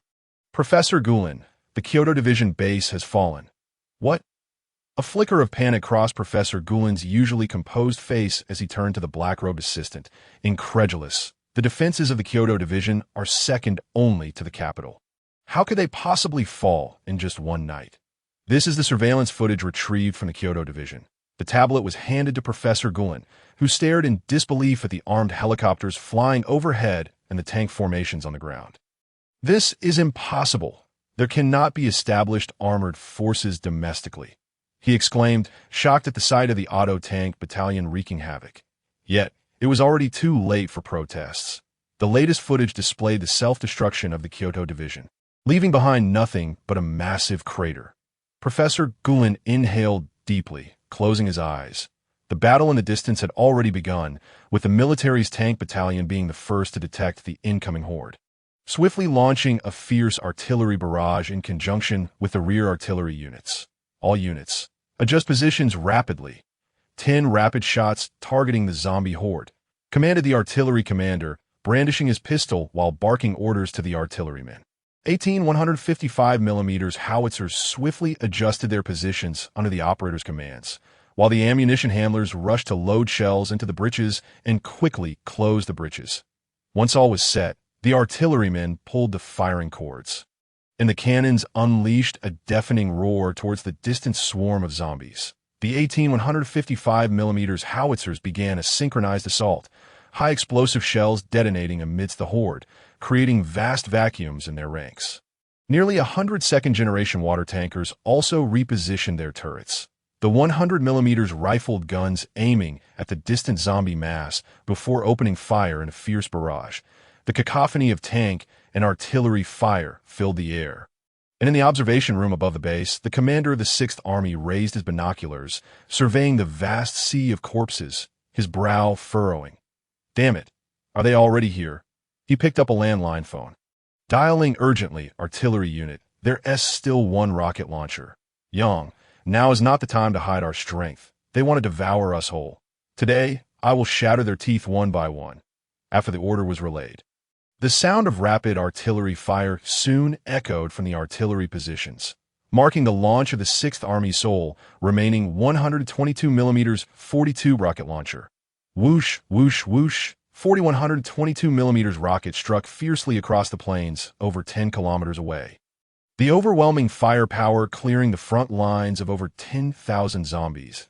"Professor Gulen, the Kyoto Division base has fallen." "What?" A flicker of panic crossed Professor Gulen's usually composed face as he turned to the black-robed assistant, incredulous. "The defenses of the Kyoto Division are second only to the capital. How could they possibly fall in just one night?" This is the surveillance footage retrieved from the Kyoto Division. The tablet was handed to Professor Gulen, who stared in disbelief at the armed helicopters flying overhead and the tank formations on the ground. "This is impossible. There cannot be established armored forces domestically," he exclaimed, shocked at the sight of the auto tank battalion wreaking havoc. Yet, it was already too late for protests. The latest footage displayed the self-destruction of the Kyoto Division, leaving behind nothing but a massive crater. Professor Gulen inhaled deeply, closing his eyes. The battle in the distance had already begun, with the military's tank battalion being the first to detect the incoming horde, swiftly launching a fierce artillery barrage in conjunction with the rear artillery units. All units, adjust positions rapidly. 10 rapid shots targeting the zombie horde, commanded the artillery commander, brandishing his pistol while barking orders to the artillerymen. 18 155mm howitzers swiftly adjusted their positions under the operator's commands, while the ammunition handlers rushed to load shells into the breeches and quickly closed the breeches. Once all was set, the artillerymen pulled the firing cords, and the cannons unleashed a deafening roar towards the distant swarm of zombies. The 18 155mm howitzers began a synchronized assault, high explosive shells detonating amidst the horde, creating vast vacuums in their ranks. Nearly 100 second-generation water tankers also repositioned their turrets, the 100mm rifled guns aiming at the distant zombie mass before opening fire in a fierce barrage. The cacophony of tank and artillery fire filled the air. And in the observation room above the base, the commander of the 6th Army raised his binoculars, surveying the vast sea of corpses, his brow furrowing. "Damn it, are they already here?" He picked up a landline phone. "Dialing urgently, artillery unit. Their S-1 rocket launcher. Young, now is not the time to hide our strength. They want to devour us whole. Today, I will shatter their teeth one by one." After the order was relayed, the sound of rapid artillery fire soon echoed from the artillery positions, marking the launch of the 6th Army's sole remaining 122mm 42 rocket launcher. Whoosh, whoosh, whoosh. 4,122mm rocket struck fiercely across the plains over 10 kilometers away. The overwhelming firepower clearing the front lines of over 10,000 zombies.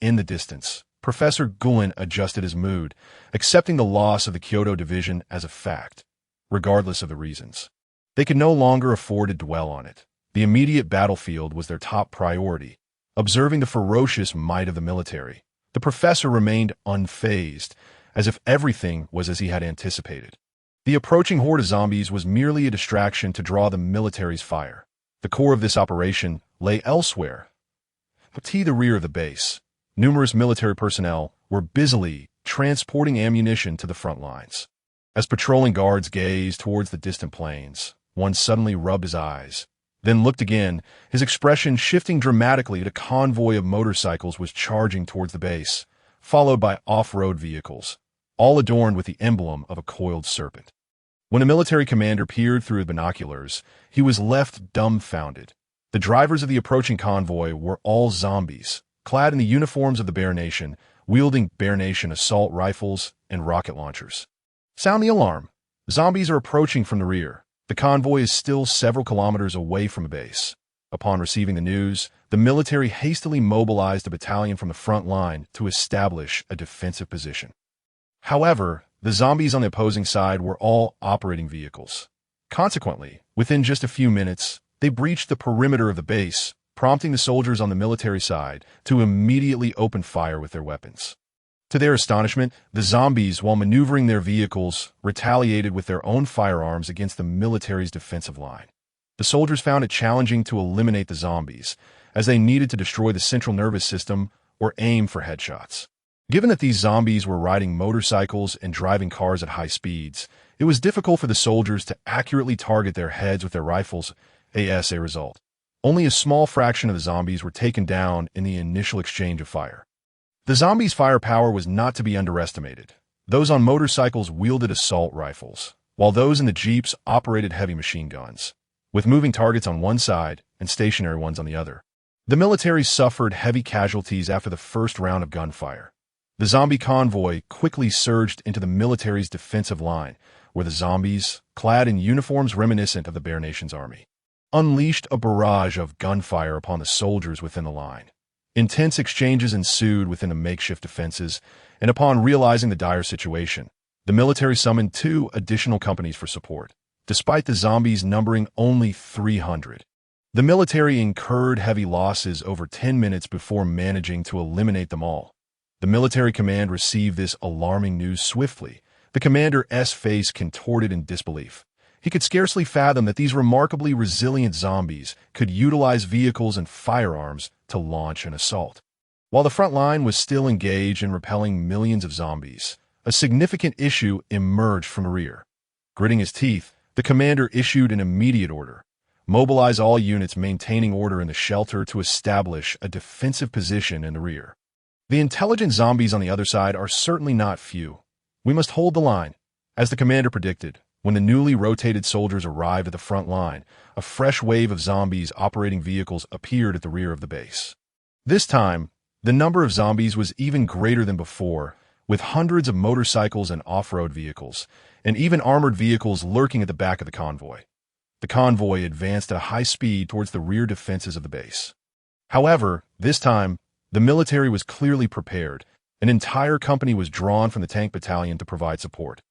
In the distance, Professor Gulen adjusted his mood, accepting the loss of the Kyoto division as a fact, regardless of the reasons. They could no longer afford to dwell on it. The immediate battlefield was their top priority. Observing the ferocious might of the military, the professor remained unfazed, as if everything was as he had anticipated. The approaching horde of zombies was merely a distraction to draw the military's fire. The core of this operation lay elsewhere. To the rear of the base, numerous military personnel were busily transporting ammunition to the front lines. As patrolling guards gazed towards the distant plains, one suddenly rubbed his eyes, then looked again, his expression shifting dramatically. A convoy of motorcycles was charging towards the base, followed by off-road vehicles, all adorned with the emblem of a coiled serpent. When a military commander peered through binoculars, he was left dumbfounded. The drivers of the approaching convoy were all zombies, clad in the uniforms of the Bear Nation, wielding Bear Nation assault rifles and rocket launchers. Sound the alarm. Zombies are approaching from the rear. The convoy is still several kilometers away from a base. Upon receiving the news, the military hastily mobilized a battalion from the front line to establish a defensive position. However, the zombies on the opposing side were all operating vehicles. Consequently, within just a few minutes, they breached the perimeter of the base, prompting the soldiers on the military side to immediately open fire with their weapons. To their astonishment, the zombies, while maneuvering their vehicles, retaliated with their own firearms against the military's defensive line. The soldiers found it challenging to eliminate the zombies, as they needed to destroy the central nervous system or aim for headshots. Given that these zombies were riding motorcycles and driving cars at high speeds, it was difficult for the soldiers to accurately target their heads with their rifles. As a result, only a small fraction of the zombies were taken down in the initial exchange of fire. The zombies' firepower was not to be underestimated. Those on motorcycles wielded assault rifles, while those in the jeeps operated heavy machine guns, with moving targets on one side and stationary ones on the other. The military suffered heavy casualties after the first round of gunfire. The zombie convoy quickly surged into the military's defensive line, where the zombies, clad in uniforms reminiscent of the Bear Nation's army, unleashed a barrage of gunfire upon the soldiers within the line. Intense exchanges ensued within the makeshift defenses, and upon realizing the dire situation, the military summoned 2 additional companies for support. Despite the zombies numbering only 300, the military incurred heavy losses over 10 minutes before managing to eliminate them all. The military command received this alarming news swiftly. The commander's face contorted in disbelief. He could scarcely fathom that these remarkably resilient zombies could utilize vehicles and firearms to launch an assault. While the front line was still engaged in repelling millions of zombies, a significant issue emerged from the rear. Gritting his teeth, the commander issued an immediate order. Mobilize all units maintaining order in the shelter to establish a defensive position in the rear. The intelligent zombies on the other side are certainly not few. We must hold the line. As the commander predicted, when the newly rotated soldiers arrived at the front line, a fresh wave of zombies operating vehicles appeared at the rear of the base. This time, the number of zombies was even greater than before, with hundreds of motorcycles and off-road vehicles, and even armored vehicles lurking at the back of the convoy. The convoy advanced at a high speed towards the rear defenses of the base. However, this time, the military was clearly prepared. An entire company was drawn from the tank battalion to provide support.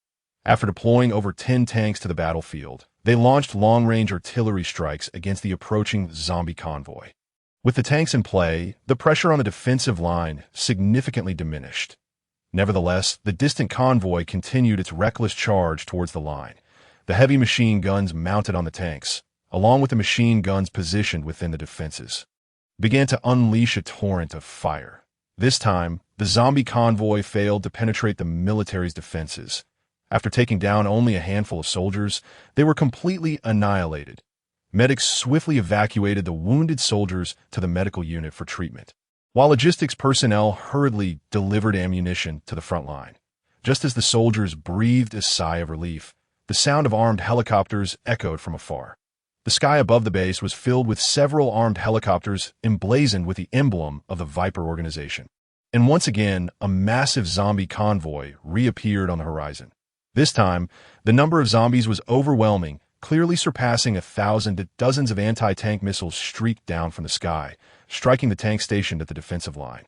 After deploying over 10 tanks to the battlefield, they launched long-range artillery strikes against the approaching zombie convoy. With the tanks in play, the pressure on the defensive line significantly diminished. Nevertheless, the distant convoy continued its reckless charge towards the line. The heavy machine guns mounted on the tanks, along with the machine guns positioned within the defenses, began to unleash a torrent of fire. This time, the zombie convoy failed to penetrate the military's defenses. After taking down only a handful of soldiers, they were completely annihilated. Medics swiftly evacuated the wounded soldiers to the medical unit for treatment, while logistics personnel hurriedly delivered ammunition to the front line. Just as the soldiers breathed a sigh of relief, the sound of armed helicopters echoed from afar. The sky above the base was filled with several armed helicopters emblazoned with the emblem of the Viper organization. And once again, a massive zombie convoy reappeared on the horizon. This time, the number of zombies was overwhelming, clearly surpassing 1,000. Dozens of anti-tank missiles streaked down from the sky, striking the tank stationed at the defensive line.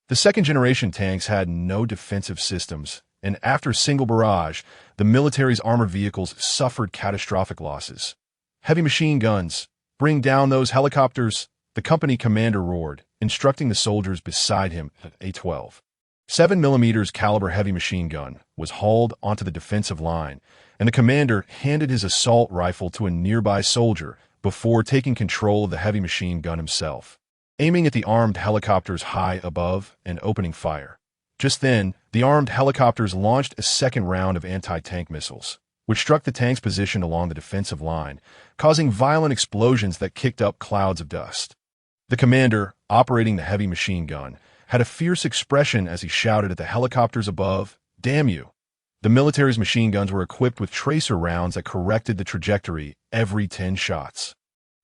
The second-generation tanks had no defensive systems, and after a single barrage, the military's armored vehicles suffered catastrophic losses. Heavy machine guns, bring down those helicopters, the company commander roared, instructing the soldiers beside him at a 12. 7mm caliber heavy machine gun was hauled onto the defensive line, and the commander handed his assault rifle to a nearby soldier before taking control of the heavy machine gun himself, aiming at the armed helicopters high above and opening fire. Just then, the armed helicopters launched a second round of anti-tank missiles, which struck the tanks positioned along the defensive line, causing violent explosions that kicked up clouds of dust. The commander, operating the heavy machine gun, had a fierce expression as he shouted at the helicopters above, "Damn you!" The military's machine guns were equipped with tracer rounds that corrected the trajectory every 10 shots.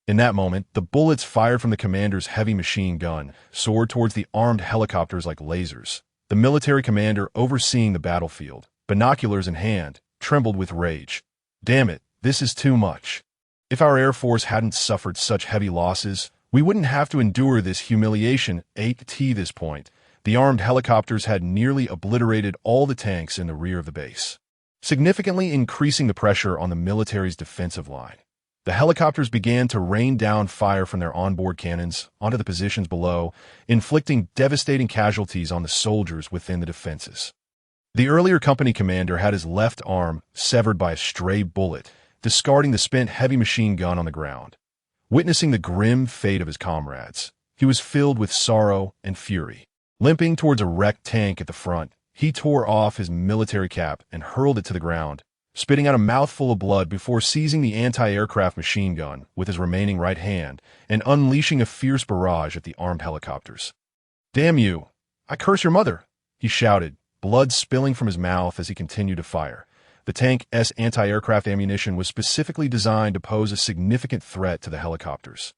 In that moment, the bullets fired from the commander's heavy machine gun soared towards the armed helicopters like lasers. The military commander, overseeing the battlefield, binoculars in hand, trembled with rage. "Damn it, this is too much. If our Air Force hadn't suffered such heavy losses, we wouldn't have to endure this humiliation." At this point, the armed helicopters had nearly obliterated all the tanks in the rear of the base, significantly increasing the pressure on the military's defensive line. The helicopters began to rain down fire from their onboard cannons onto the positions below, inflicting devastating casualties on the soldiers within the defenses. The earlier company commander had his left arm severed by a stray bullet, discarding the spent heavy machine gun on the ground. Witnessing the grim fate of his comrades, he was filled with sorrow and fury. Limping towards a wrecked tank at the front, he tore off his military cap and hurled it to the ground, spitting out a mouthful of blood before seizing the anti-aircraft machine gun with his remaining right hand and unleashing a fierce barrage at the armed helicopters. "Damn you! I curse your mother!" he shouted, blood spilling from his mouth as he continued to fire. The tank's anti-aircraft ammunition was specifically designed to pose a significant threat to the helicopters.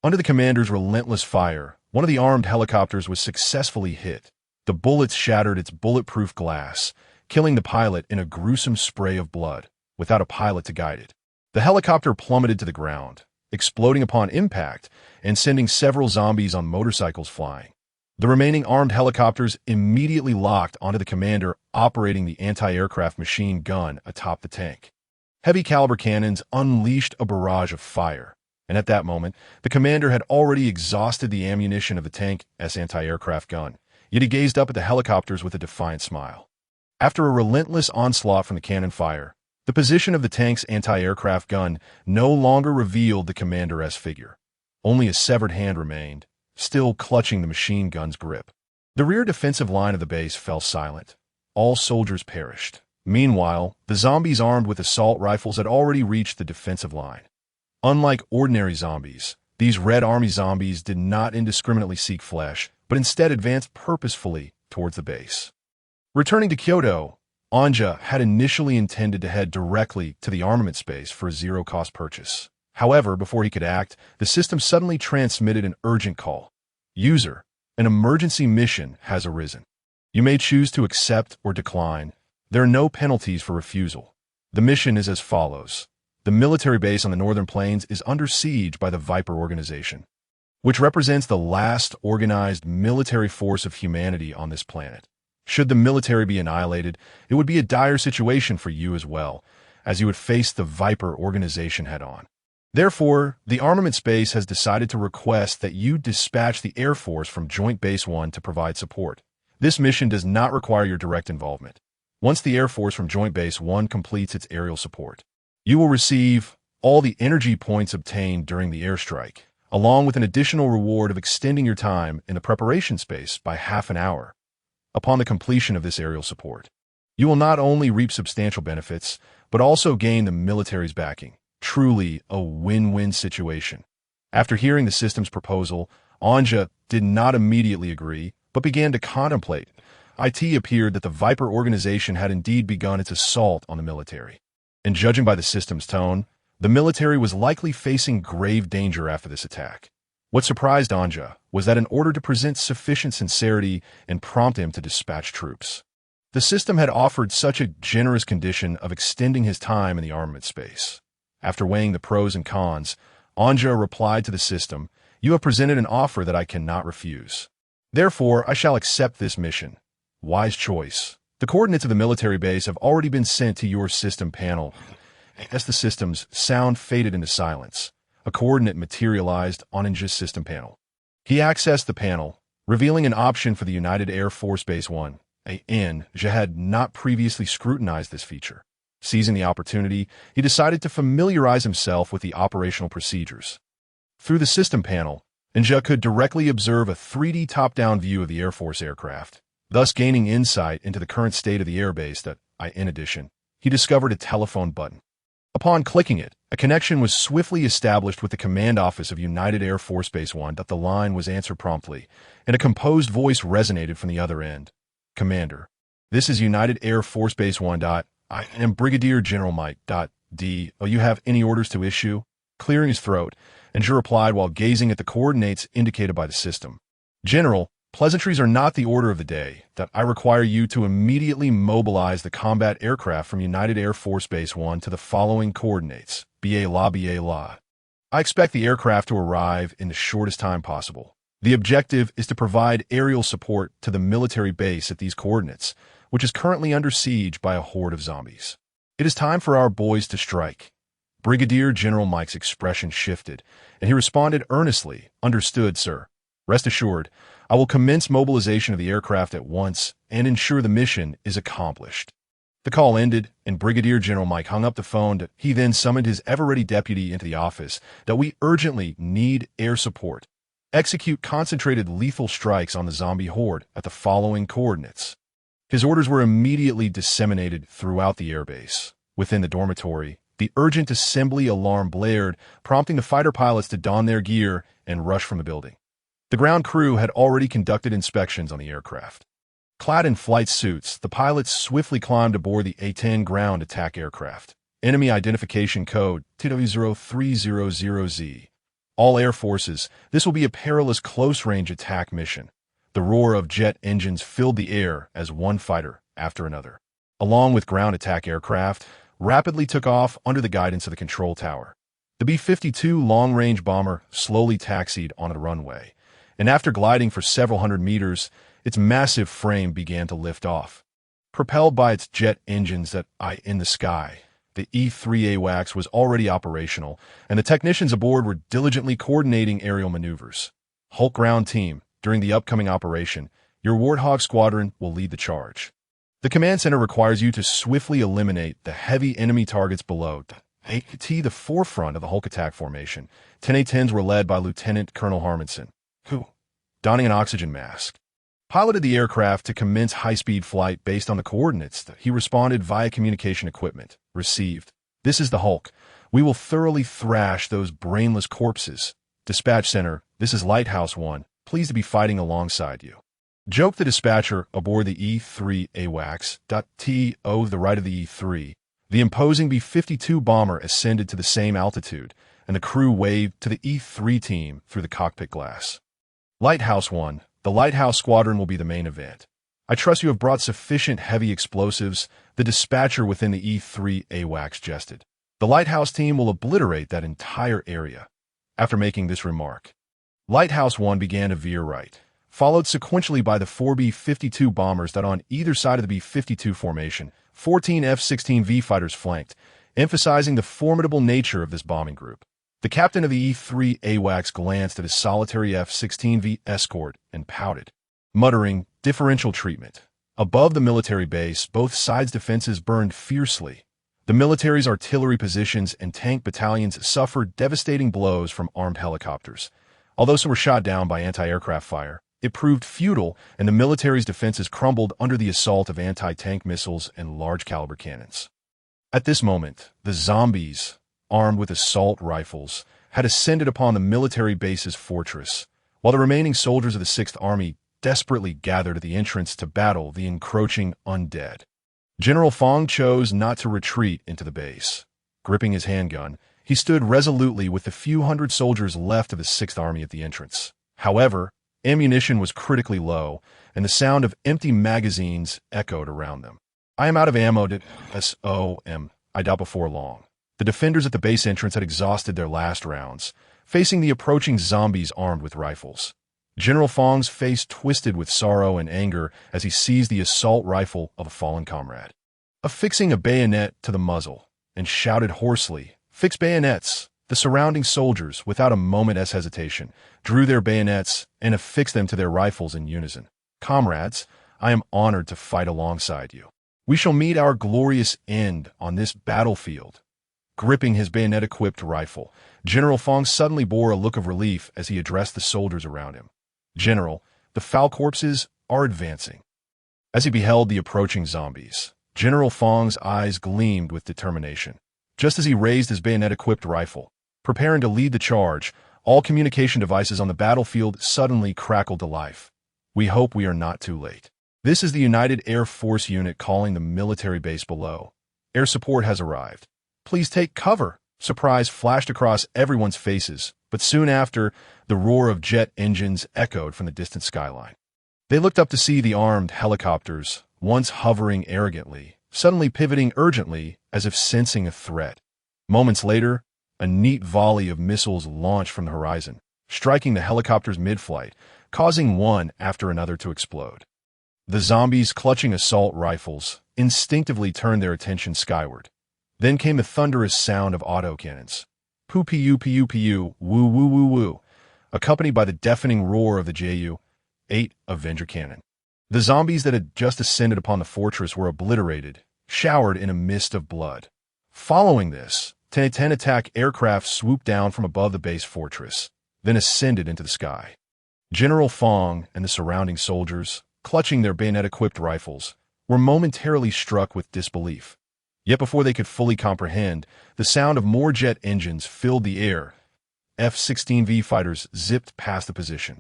Under the commander's relentless fire, one of the armed helicopters was successfully hit. The bullets shattered its bulletproof glass, killing the pilot in a gruesome spray of blood, without a pilot to guide it. The helicopter plummeted to the ground, exploding upon impact and sending several zombies on motorcycles flying. The remaining armed helicopters immediately locked onto the commander operating the anti-aircraft machine gun atop the tank. Heavy caliber cannons unleashed a barrage of fire, and at that moment, the commander had already exhausted the ammunition of the tank's anti-aircraft gun, yet he gazed up at the helicopters with a defiant smile. After a relentless onslaught from the cannon fire, the position of the tank's anti-aircraft gun no longer revealed the commander's figure. Only a severed hand remained, still clutching the machine gun's grip. The rear defensive line of the base fell silent. All soldiers perished. Meanwhile, the zombies armed with assault rifles had already reached the defensive line. Unlike ordinary zombies, these Red Army zombies did not indiscriminately seek flesh, but instead advanced purposefully towards the base. Returning to Kyoto, Anja had initially intended to head directly to the armament space for a zero-cost purchase. However, before he could act, the system suddenly transmitted an urgent call. "User, an emergency mission has arisen. You may choose to accept or decline. There are no penalties for refusal. The mission is as follows. The military base on the Northern Plains is under siege by the Viper organization, which represents the last organized military force of humanity on this planet. Should the military be annihilated, it would be a dire situation for you as well, as you would face the Viper organization head-on. Therefore, the armament space has decided to request that you dispatch the Air Force from Joint Base 1 to provide support. This mission does not require your direct involvement. Once the Air Force from Joint Base 1 completes its aerial support, you will receive all the energy points obtained during the airstrike, along with an additional reward of extending your time in the preparation space by half an hour. Upon the completion of this aerial support, you will not only reap substantial benefits, but also gain the military's backing. Truly a win-win situation. After hearing the system's proposal, Anja did not immediately agree, but began to contemplate. It appeared that the Viper organization had indeed begun its assault on the military. And judging by the system's tone, the military was likely facing grave danger after this attack. What surprised Anja was that in order to present sufficient sincerity and prompt him to dispatch troops, the system had offered such a generous condition of extending his time in the armament space. After weighing the pros and cons, Anja replied to the system, "You have presented an offer that I cannot refuse. Therefore, I shall accept this mission." Wise choice. The coordinates of the military base have already been sent to your system panel. As the system's sound faded into silence, a coordinate materialized on Anja's system panel. He accessed the panel, revealing an option for the United Air Force Base 1. Anja had not previously scrutinized this feature. Seizing the opportunity, he decided to familiarize himself with the operational procedures. Through the system panel, Anja could directly observe a 3D top-down view of the Air Force aircraft, thus gaining insight into the current state of the airbase that, in addition, he discovered a telephone button. Upon clicking it, a connection was swiftly established with the command office of United Air Force Base 1. The line was answered promptly, and a composed voice resonated from the other end. "Commander, this is United Air Force Base 1. I am Brigadier General Mike. Do you have any orders to issue?" Clearing his throat, Anja replied while gazing at the coordinates indicated by the system. "General, pleasantries are not the order of the day. I require you to immediately mobilize the combat aircraft from United Air Force Base 1 to the following coordinates. BA-La. I expect the aircraft to arrive in the shortest time possible. The objective is to provide aerial support to the military base at these coordinates, which is currently under siege by a horde of zombies. It is time for our boys to strike." Brigadier General Mike's expression shifted, and he responded earnestly, "Understood, sir. Rest assured, I will commence mobilization of the aircraft at once and ensure the mission is accomplished." The call ended, and Brigadier General Mike hung up the phone. He then summoned his ever-ready deputy into the office. "We urgently need air support. Execute concentrated lethal strikes on the zombie horde at the following coordinates." His orders were immediately disseminated throughout the airbase. Within the dormitory, the urgent assembly alarm blared, prompting the fighter pilots to don their gear and rush from the building. The ground crew had already conducted inspections on the aircraft. Clad in flight suits, the pilots swiftly climbed aboard the A-10 ground attack aircraft. Enemy identification code TW0300Z. All air forces, this will be a perilous close-range attack mission. The roar of jet engines filled the air as one fighter, after another, along with ground attack aircraft, rapidly took off under the guidance of the control tower. The B-52 long-range bomber slowly taxied on the runway, and after gliding for several hundred meters, its massive frame began to lift off. Propelled by its jet engines in the sky, the E-3 AWACS was already operational, and the technicians aboard were diligently coordinating aerial maneuvers. Hulk ground team, during the upcoming operation, your Warthog squadron will lead the charge. The command center requires you to swiftly eliminate the heavy enemy targets below. The forefront of the Hulk attack formation, 10 A-10s were led by Lieutenant Colonel Harmonson, who, donning an oxygen mask, piloted the aircraft to commence high-speed flight based on the coordinates. He responded via communication equipment. Received. This is the Hulk. We will thoroughly thrash those brainless corpses. Dispatch center, this is Lighthouse 1. Pleased to be fighting alongside you. Joked the dispatcher aboard the E-3 AWACS. To the right of the E-3. The imposing B-52 bomber ascended to the same altitude, and the crew waved to the E-3 team through the cockpit glass. Lighthouse 1. The Lighthouse Squadron will be the main event. I trust you have brought sufficient heavy explosives. The dispatcher within the E-3 AWACS jested. The Lighthouse team will obliterate that entire area. After making this remark, Lighthouse 1 began to veer right, followed sequentially by the 4 B-52 bombers that on either side of the B-52 formation, 14 F-16V fighters flanked, emphasizing the formidable nature of this bombing group. The captain of the E-3 AWACS glanced at his solitary F-16V escort and pouted, muttering, "Differential treatment." Above the military base, both sides' defenses burned fiercely. The military's artillery positions and tank battalions suffered devastating blows from armed helicopters. Although some were shot down by anti-aircraft fire, it proved futile, and the military's defenses crumbled under the assault of anti-tank missiles and large-caliber cannons. At this moment, the zombies, armed with assault rifles, had ascended upon the military base's fortress, while the remaining soldiers of the 6th Army desperately gathered at the entrance to battle the encroaching undead. General Fong chose not to retreat into the base. Gripping his handgun, He stood resolutely with the few hundred soldiers left of the 6th Army at the entrance. However, ammunition was critically low, and the sound of empty magazines echoed around them. "I am out of ammo to SOM, I doubt before long." The defenders at the base entrance had exhausted their last rounds, facing the approaching zombies armed with rifles. General Fong's face twisted with sorrow and anger as he seized the assault rifle of a fallen comrade, affixing a bayonet to the muzzle, and shouted hoarsely, "Fix bayonets!" The surrounding soldiers, without a moment's hesitation, drew their bayonets and affixed them to their rifles in unison. "Comrades, I am honored to fight alongside you. We shall meet our glorious end on this battlefield." Gripping his bayonet-equipped rifle, General Fong suddenly bore a look of relief as he addressed the soldiers around him. "General, the foul corpses are advancing." As he beheld the approaching zombies, General Fong's eyes gleamed with determination. Just as he raised his bayonet-equipped rifle, preparing to lead the charge, all communication devices on the battlefield suddenly crackled to life. "We hope we are not too late. This is the United Air Force unit calling the military base below. Air support has arrived. Please take cover." Surprise flashed across everyone's faces, but soon after, the roar of jet engines echoed from the distant skyline. They looked up to see the armed helicopters, once hovering arrogantly, suddenly pivoting urgently as if sensing a threat. Moments later, a neat volley of missiles launched from the horizon, striking the helicopters mid-flight, causing one after another to explode. The zombies, clutching assault rifles, instinctively turned their attention skyward. Then came the thunderous sound of autocannons. Pew-pew-pew-pew, woo-woo-woo-woo, accompanied by the deafening roar of the Ju-8 Avenger cannon. The zombies that had just ascended upon the fortress were obliterated, showered in a mist of blood. Following this, 10 attack aircraft swooped down from above the base fortress, then ascended into the sky. General Fong and the surrounding soldiers, clutching their bayonet-equipped rifles, were momentarily struck with disbelief. Yet before they could fully comprehend, the sound of more jet engines filled the air. F-16V fighters zipped past the position,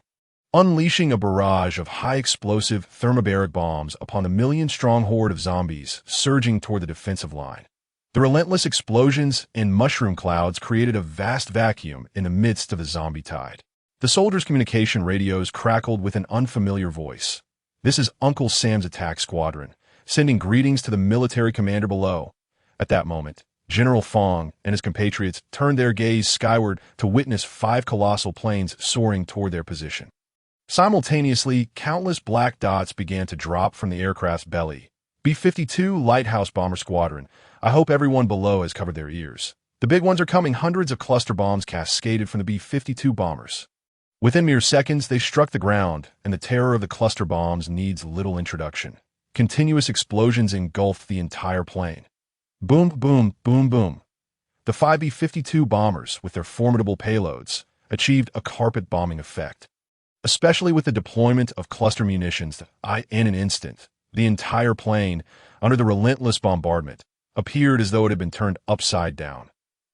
unleashing a barrage of high-explosive thermobaric bombs upon the million-strong horde of zombies surging toward the defensive line. The relentless explosions and mushroom clouds created a vast vacuum in the midst of the zombie tide. The soldiers' communication radios crackled with an unfamiliar voice. "This is Uncle Sam's attack squadron, sending greetings to the military commander below." At that moment, General Fong and his compatriots turned their gaze skyward to witness 5 colossal planes soaring toward their position. Simultaneously, countless black dots began to drop from the aircraft's belly. B-52 Lighthouse Bomber Squadron. I hope everyone below has covered their ears. The big ones are coming. Hundreds of cluster bombs cascaded from the B-52 bombers. Within mere seconds, they struck the ground, and the terror of the cluster bombs needs little introduction. Continuous explosions engulfed the entire plane. Boom, boom, boom, boom. The 5 B-52 bombers, with their formidable payloads, achieved a carpet bombing effect. Especially with the deployment of cluster munitions, in an instant, the entire plane, under the relentless bombardment, appeared as though it had been turned upside down.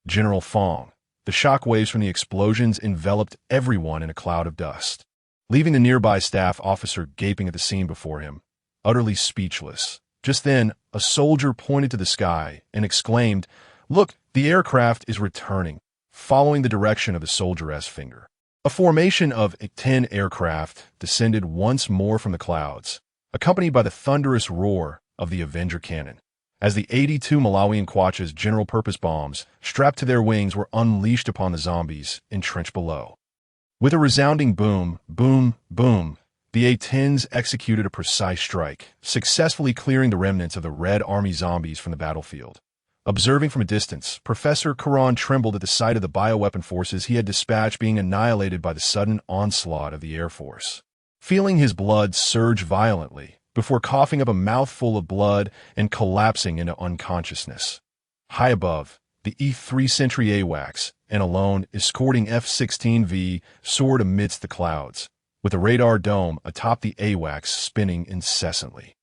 General Fong. The shock waves from the explosions enveloped everyone in a cloud of dust, leaving the nearby staff officer gaping at the scene before him, utterly speechless. Just then, a soldier pointed to the sky and exclaimed, "Look, the aircraft is returning," following the direction of the soldier's finger. A formation of 10 aircraft descended once more from the clouds, accompanied by the thunderous roar of the Avenger cannon, as the 82 Malawian Quachas general-purpose bombs strapped to their wings were unleashed upon the zombies entrenched below. With a resounding boom, boom, boom, the A-10s executed a precise strike, successfully clearing the remnants of the Red Army zombies from the battlefield. Observing from a distance, Professor Karan trembled at the sight of the bioweapon forces he had dispatched being annihilated by the sudden onslaught of the Air Force. Feeling his blood surge violently, before coughing up a mouthful of blood and collapsing into unconsciousness. High above, the E-3 Sentry AWACS, and alone escorting F-16V, soared amidst the clouds, with a radar dome atop the AWACS spinning incessantly.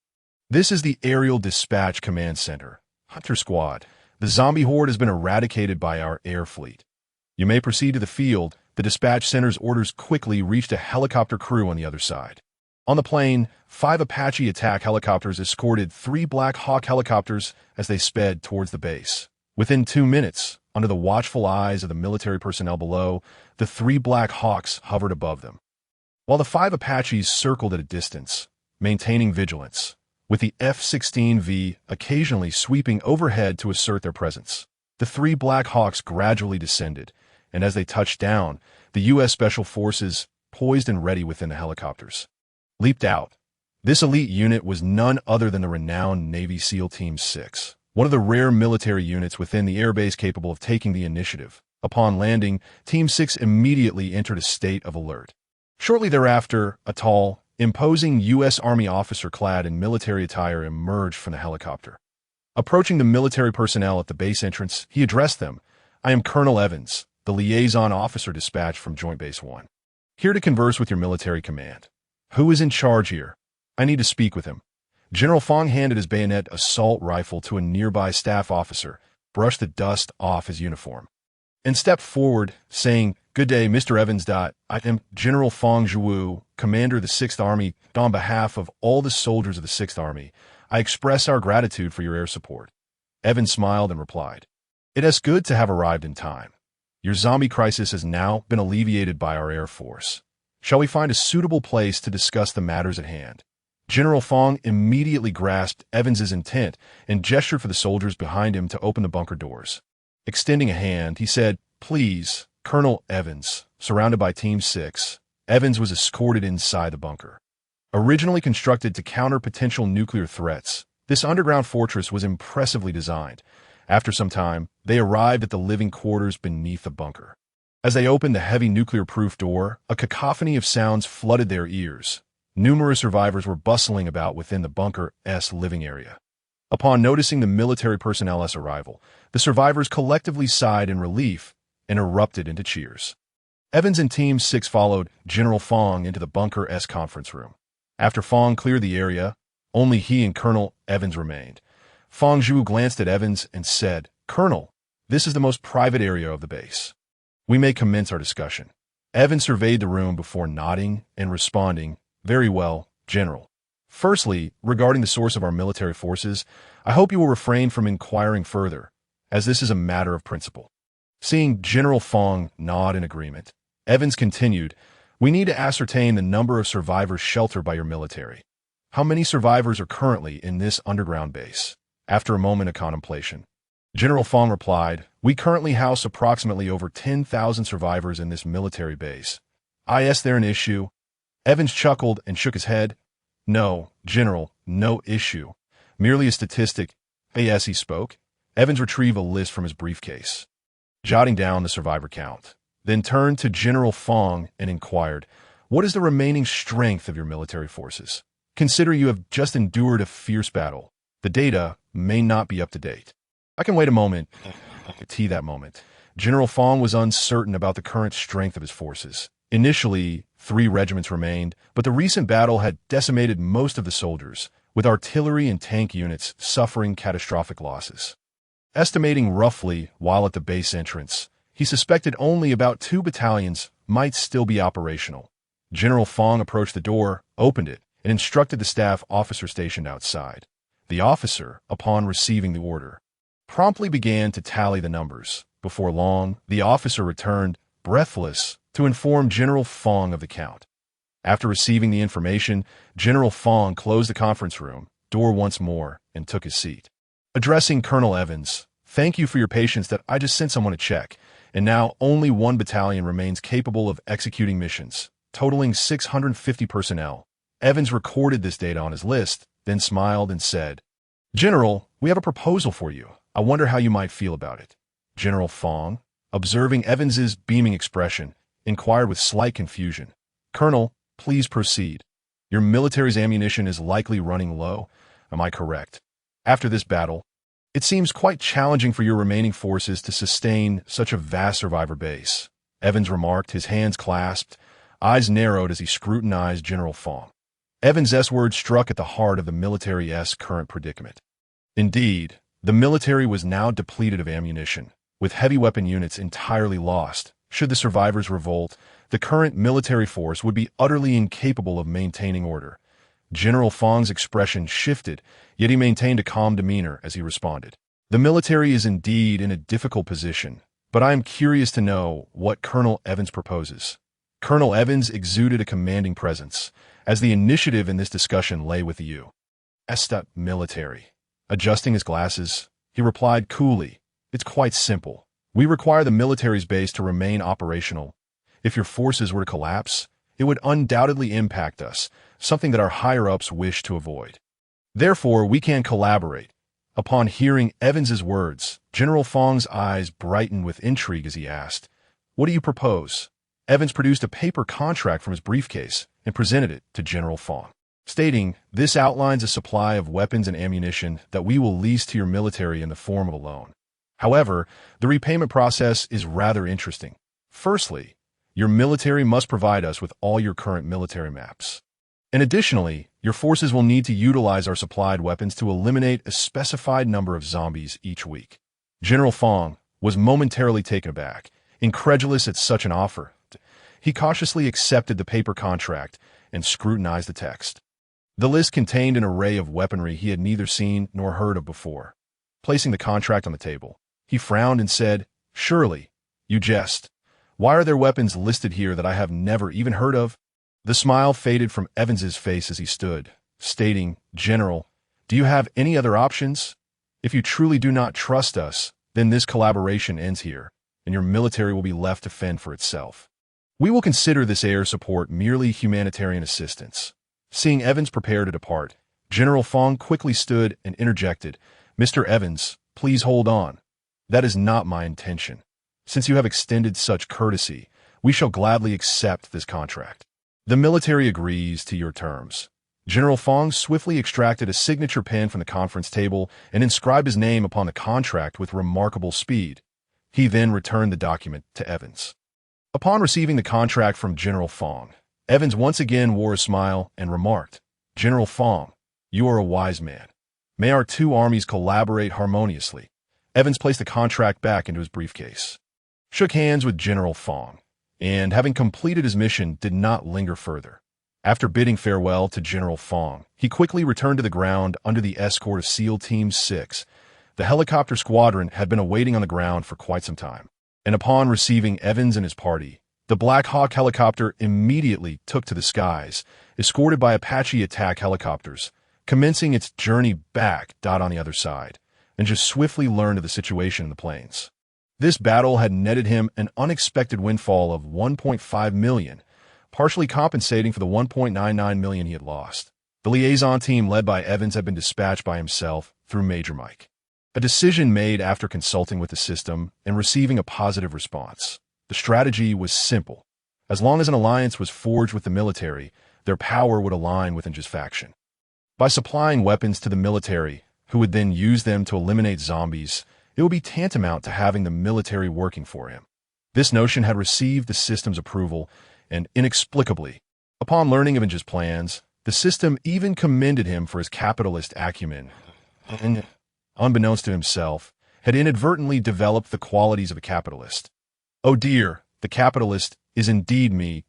This is the Aerial Dispatch Command Center. Hunter Squad. The zombie horde has been eradicated by our air fleet. You may proceed to the field. The dispatch center's orders quickly reached a helicopter crew on the other side. On the plane, 5 Apache attack helicopters escorted 3 Black Hawk helicopters as they sped towards the base. Within 2 minutes, under the watchful eyes of the military personnel below, the 3 Black Hawks hovered above them, while the 5 Apaches circled at a distance, maintaining vigilance, with the F-16V occasionally sweeping overhead to assert their presence. The 3 Black Hawks gradually descended, and as they touched down, the U.S. Special Forces, poised and ready within the helicopters, leaped out. This elite unit was none other than the renowned Navy SEAL Team 6, one of the rare military units within the airbase capable of taking the initiative. Upon landing, Team 6 immediately entered a state of alert. Shortly thereafter, a tall, imposing U.S. Army officer clad in military attire emerged from the helicopter. Approaching the military personnel at the base entrance, he addressed them. "I am Colonel Evans, the liaison officer dispatched from Joint Base 1. Here to converse with your military command. Who is in charge here? I need to speak with him." General Fong handed his bayonet assault rifle to a nearby staff officer, brushed the dust off his uniform, and stepped forward, saying, "Good day, Mr. Evans. I am General Fong Zhuwu, commander of the 6th Army. On behalf of all the soldiers of the 6th Army, I express our gratitude for your air support." Evans smiled and replied, "It is good to have arrived in time. Your zombie crisis has now been alleviated by our Air Force. Shall we find a suitable place to discuss the matters at hand?" General Fong immediately grasped Evans's intent and gestured for the soldiers behind him to open the bunker doors. Extending a hand, he said, "Please, Colonel Evans." Surrounded by Team 6, Evans was escorted inside the bunker. Originally constructed to counter potential nuclear threats, this underground fortress was impressively designed. After some time, they arrived at the living quarters beneath the bunker. As they opened the heavy nuclear-proof door, a cacophony of sounds flooded their ears. Numerous survivors were bustling about within the bunker's living area. Upon noticing the military personnel's arrival, the survivors collectively sighed in relief and erupted into cheers. Evans and Team 6 followed General Fong into the bunker's conference room. After Fong cleared the area, only he and Colonel Evans remained. Fong Zhu glanced at Evans and said, "Colonel, this is the most private area of the base. We may commence our discussion." Evans surveyed the room before nodding and responding, "Very well, General. Firstly, regarding the source of our military forces, I hope you will refrain from inquiring further, as this is a matter of principle." Seeing General Fong nod in agreement, Evans continued, "We need to ascertain the number of survivors sheltered by your military. How many survivors are currently in this underground base?" After a moment of contemplation, General Fong replied, "We currently house approximately over 10,000 survivors in this military base." "Is there an issue?" Evans chuckled and shook his head. "No, General, no issue. Merely a statistic." As he spoke, Evans retrieved a list from his briefcase, jotting down the survivor count, then turned to General Fong and inquired, "What is the remaining strength of your military forces? Consider you have just endured a fierce battle. The data may not be up to date." "I can wait a moment." That moment, General Fong was uncertain about the current strength of his forces. Initially, 3 regiments remained, but the recent battle had decimated most of the soldiers, with artillery and tank units suffering catastrophic losses. Estimating roughly while at the base entrance, he suspected only about 2 battalions might still be operational. General Fong approached the door, opened it, and instructed the staff officer stationed outside. The officer, upon receiving the order, promptly began to tally the numbers. Before long, the officer returned, breathless, to inform General Fong of the count. After receiving the information, General Fong closed the conference room door once more and took his seat. Addressing Colonel Evans, "Thank you for your patience that I just sent someone to check, and now only 1 battalion remains capable of executing missions, totaling 650 personnel." Evans recorded this data on his list, then smiled and said, "General, we have a proposal for you. I wonder how you might feel about it." General Fong, observing Evans's beaming expression, inquired with slight confusion, "Colonel, please proceed. Your military's ammunition is likely running low. Am I correct? After this battle, it seems quite challenging for your remaining forces to sustain such a vast survivor base." Evans remarked, his hands clasped, eyes narrowed as he scrutinized General Fong. Evans's words struck at the heart of the military's current predicament. Indeed, the military was now depleted of ammunition, with heavy weapon units entirely lost. Should the survivors revolt, the current military force would be utterly incapable of maintaining order. General Fong's expression shifted, yet he maintained a calm demeanor as he responded. "The military is indeed in a difficult position, but I am curious to know what Colonel Evans proposes. Colonel Evans exuded a commanding presence, as the initiative in this discussion lay with the U.S. military. Adjusting his glasses, he replied coolly, "It's quite simple. We require the military's base to remain operational. If your forces were to collapse, it would undoubtedly impact us, something that our higher-ups wish to avoid. Therefore, we can collaborate." Upon hearing Evans's words, General Fong's eyes brightened with intrigue as he asked, "What do you propose?" Evans produced a paper contract from his briefcase and presented it to General Fong, stating, "This outlines a supply of weapons and ammunition that we will lease to your military in the form of a loan. However, the repayment process is rather interesting. Firstly, your military must provide us with all your current military maps. And additionally, your forces will need to utilize our supplied weapons to eliminate a specified number of zombies each week." General Fong was momentarily taken aback, incredulous at such an offer. He cautiously accepted the paper contract and scrutinized the text. The list contained an array of weaponry he had neither seen nor heard of before. Placing the contract on the table, he frowned and said, "Surely, you jest. Why are there weapons listed here that I have never even heard of?" The smile faded from Evans's face as he stood, stating, "General, do you have any other options? If you truly do not trust us, then this collaboration ends here, and your military will be left to fend for itself. We will consider this air support merely humanitarian assistance." Seeing Evans prepare to depart, General Fong quickly stood and interjected, "Mr. Evans, please hold on. That is not my intention. Since you have extended such courtesy, we shall gladly accept this contract. The military agrees to your terms." General Fong swiftly extracted a signature pen from the conference table and inscribed his name upon the contract with remarkable speed. He then returned the document to Evans. Upon receiving the contract from General Fong, Evans once again wore a smile and remarked, "General Fong, you are a wise man. May our two armies collaborate harmoniously." Evans placed the contract back into his briefcase, shook hands with General Fong, and having completed his mission, did not linger further. After bidding farewell to General Fong, he quickly returned to the ground under the escort of SEAL Team 6. The helicopter squadron had been awaiting on the ground for quite some time, and upon receiving Evans and his party, the Black Hawk helicopter immediately took to the skies, escorted by Apache attack helicopters, commencing its journey back on the other side, and just swiftly learned of the situation in the plains. This battle had netted him an unexpected windfall of $1.5 million, partially compensating for the $1.99 million he had lost. The liaison team led by Evans had been dispatched by himself through Major Mike. A decision made after consulting with the system and receiving a positive response. The strategy was simple. As long as an alliance was forged with the military, their power would align with Ninja's faction. By supplying weapons to the military, who would then use them to eliminate zombies, it would be tantamount to having the military working for him. This notion had received the system's approval, and inexplicably, upon learning of Ninja's plans, the system even commended him for his capitalist acumen, and, unbeknownst to himself, had inadvertently developed the qualities of a capitalist. Oh dear, the capitalist is indeed me,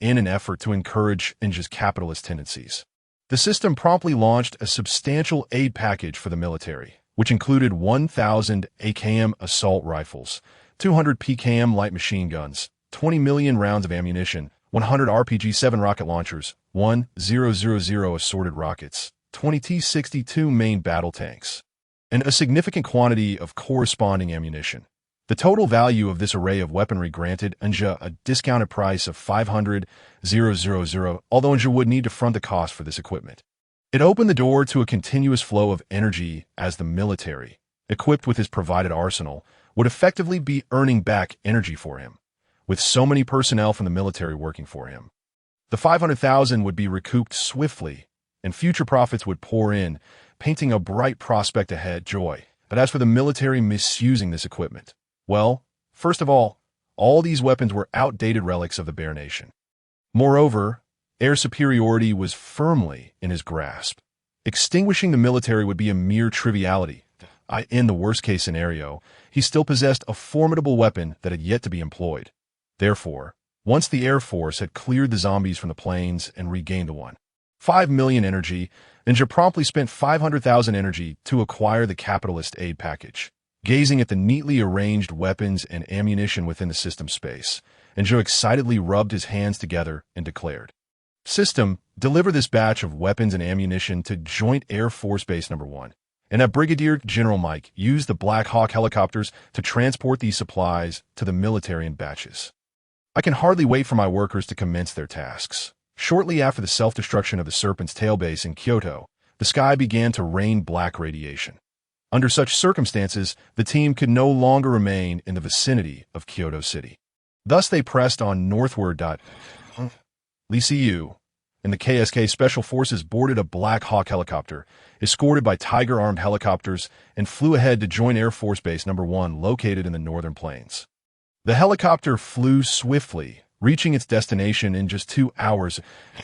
in an effort to encourage Ninja's capitalist tendencies. The system promptly launched a substantial aid package for the military, which included 1,000 AKM assault rifles, 200 PKM light machine guns, 20 million rounds of ammunition, 100 RPG-7 rocket launchers, 1,000 assorted rockets, 20 T-62 main battle tanks, and a significant quantity of corresponding ammunition. The total value of this array of weaponry granted Ninja a discounted price of $500,000, although Ninja would need to front the cost for this equipment. It opened the door to a continuous flow of energy as the military, equipped with his provided arsenal, would effectively be earning back energy for him, with so many personnel from the military working for him. The $500,000 would be recouped swiftly, and future profits would pour in, painting a bright prospect ahead. Joy. But as for the military misusing this equipment, well, first of all these weapons were outdated relics of the Bear Nation. Moreover, air superiority was firmly in his grasp. Extinguishing the military would be a mere triviality. In the worst-case scenario, he still possessed a formidable weapon that had yet to be employed. Therefore, once the Air Force had cleared the zombies from the plains and regained the 1.5 million energy, Ninja promptly spent 500,000 energy to acquire the capitalist aid package. gazing at the neatly arranged weapons and ammunition within the system space, and Joe excitedly rubbed his hands together and declared, "System, deliver this batch of weapons and ammunition to Joint Air Force Base Number 1, and have Brigadier General Mike use the Black Hawk helicopters to transport these supplies to the military in batches. I can hardly wait for my workers to commence their tasks." Shortly after the self-destruction of the Serpent's Tail base in Kyoto, the sky began to rain black radiation. Under such circumstances, the team could no longer remain in the vicinity of Kyoto City. Thus they pressed on northward. LCU and the KSK Special Forces boarded a Black Hawk helicopter, escorted by Tiger-armed helicopters, and flew ahead to Joint Air Force Base Number 1 located in the northern plains. The helicopter flew swiftly, reaching its destination in just 2 hours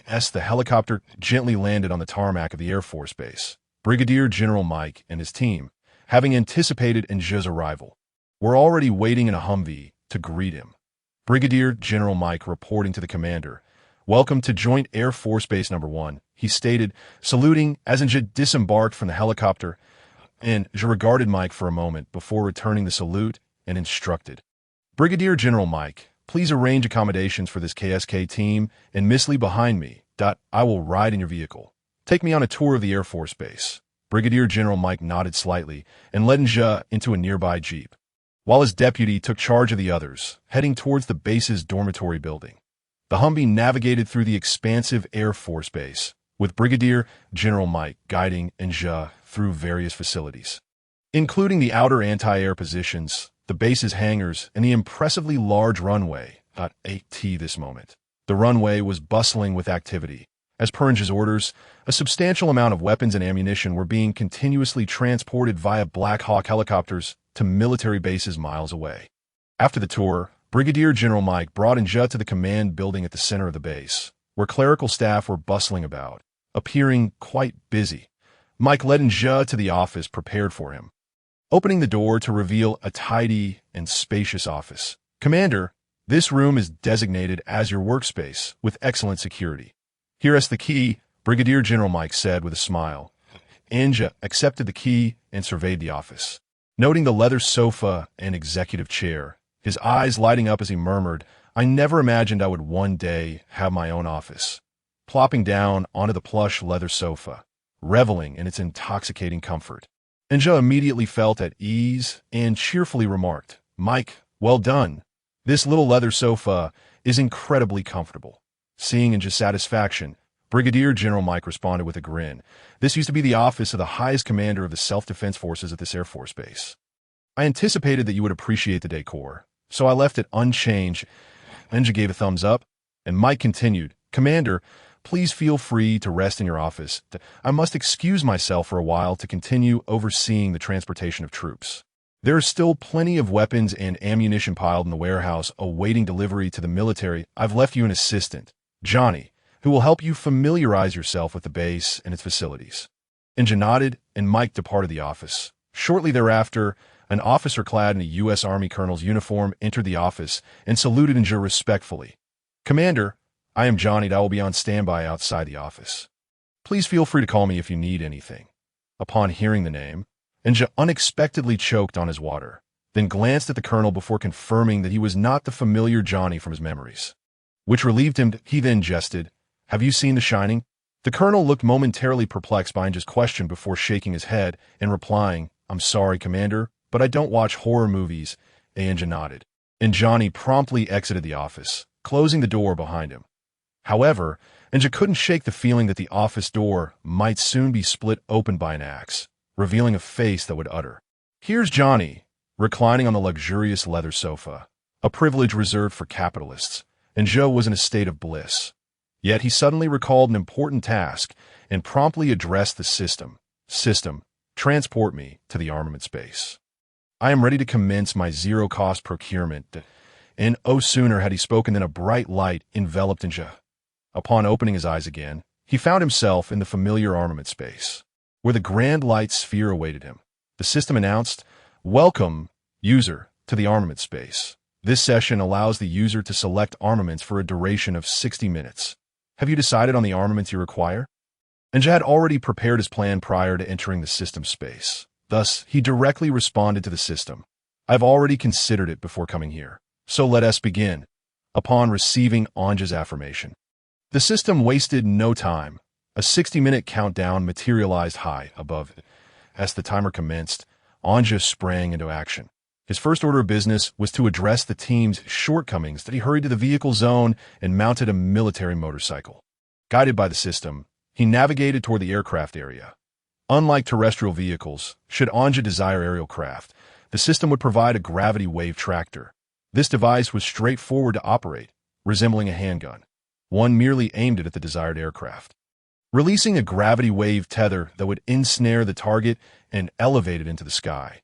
as the helicopter gently landed on the tarmac of the Air Force Base. Brigadier General Mike and his team, having anticipated Nja's arrival, were already waiting in a Humvee to greet him. Brigadier General Mike reporting to the commander, "Welcome to Joint Air Force Base Number 1, he stated, saluting as Nja disembarked from the helicopter, and Nja regarded Mike for a moment before returning the salute and instructed, "Brigadier General Mike, please arrange accommodations for this KSK team and Miss Lee behind me. I will ride in your vehicle. Take me on a tour of the Air Force Base." Brigadier General Mike nodded slightly and led Nja into a nearby jeep, while his deputy took charge of the others, heading towards the base's dormitory building. The Humvee navigated through the expansive Air Force Base, with Brigadier General Mike guiding Nja through various facilities, including the outer anti-air positions, the base's hangars, and the impressively large runway. At this moment, the runway was bustling with activity. As per Nja's orders, a substantial amount of weapons and ammunition were being continuously transported via Black Hawk helicopters to military bases miles away. After the tour, Brigadier General Mike brought Nja to the command building at the center of the base, where clerical staff were bustling about, appearing quite busy. Mike led Nja to the office prepared for him, opening the door to reveal a tidy and spacious office. "Commander, this room is designated as your workspace with excellent security. Here is the key," Brigadier General Mike said with a smile. Nja accepted the key and surveyed the office, noting the leather sofa and executive chair, his eyes lighting up as he murmured, "I never imagined I would one day have my own office." Plopping down onto the plush leather sofa, reveling in its intoxicating comfort, Nja immediately felt at ease and cheerfully remarked, "Mike, well done. This little leather sofa is incredibly comfortable." Seeing Nja's satisfaction, Brigadier General Mike responded with a grin. "This used to be the office of the highest commander of the self-defense forces at this Air Force Base. I anticipated that you would appreciate the decor, so I left it unchanged." Nja gave a thumbs up, and Mike continued, "Commander, please feel free to rest in your office. I must excuse myself for a while to continue overseeing the transportation of troops. There are still plenty of weapons and ammunition piled in the warehouse awaiting delivery to the military. I've left you an assistant, Johnny, who will help you familiarize yourself with the base and its facilities." Nja nodded, and Mike departed the office. Shortly thereafter, an officer clad in a U.S. Army colonel's uniform entered the office and saluted Nja respectfully. "Commander, I am Johnny. I will be on standby outside the office. Please feel free to call me if you need anything." Upon hearing the name, Nja unexpectedly choked on his water, then glanced at the colonel before confirming that he was not the familiar Johnny from his memories, which relieved him. He then jested, "Have you seen The Shining?" The colonel looked momentarily perplexed by Nja's question before shaking his head and replying, "I'm sorry, Commander, but I don't watch horror movies." Nja nodded, and Johnny promptly exited the office, closing the door behind him. However, Nja couldn't shake the feeling that the office door might soon be split open by an axe, revealing a face that would utter, "Here's Johnny," reclining on the luxurious leather sofa, a privilege reserved for capitalists, and Joe was in a state of bliss. Yet he suddenly recalled an important task and promptly addressed the system. "System, transport me to the armaments base. I am ready to commence my zero-cost procurement." And oh, sooner had he spoken than a bright light enveloped Nja. Upon opening his eyes again, he found himself in the familiar armament space, where the grand light sphere awaited him. The system announced, "Welcome, user, to the armament space. This session allows the user to select armaments for a duration of 60 minutes. Have you decided on the armaments you require?" Nja had already prepared his plan prior to entering the system space. Thus, he directly responded to the system. "I've already considered it before coming here. So let us begin." Upon receiving Anja's affirmation, the system wasted no time. A 60-minute countdown materialized high above it. As the timer commenced, Anja sprang into action. His first order of business was to address the team's shortcomings that he hurried to the vehicle zone and mounted a military motorcycle. Guided by the system, he navigated toward the aircraft area. Unlike terrestrial vehicles, should Anja desire aerial craft, the system would provide a gravity wave tractor. This device was straightforward to operate, resembling a handgun. One merely aimed it at the desired aircraft, releasing a gravity wave tether that would ensnare the target and elevate it into the sky.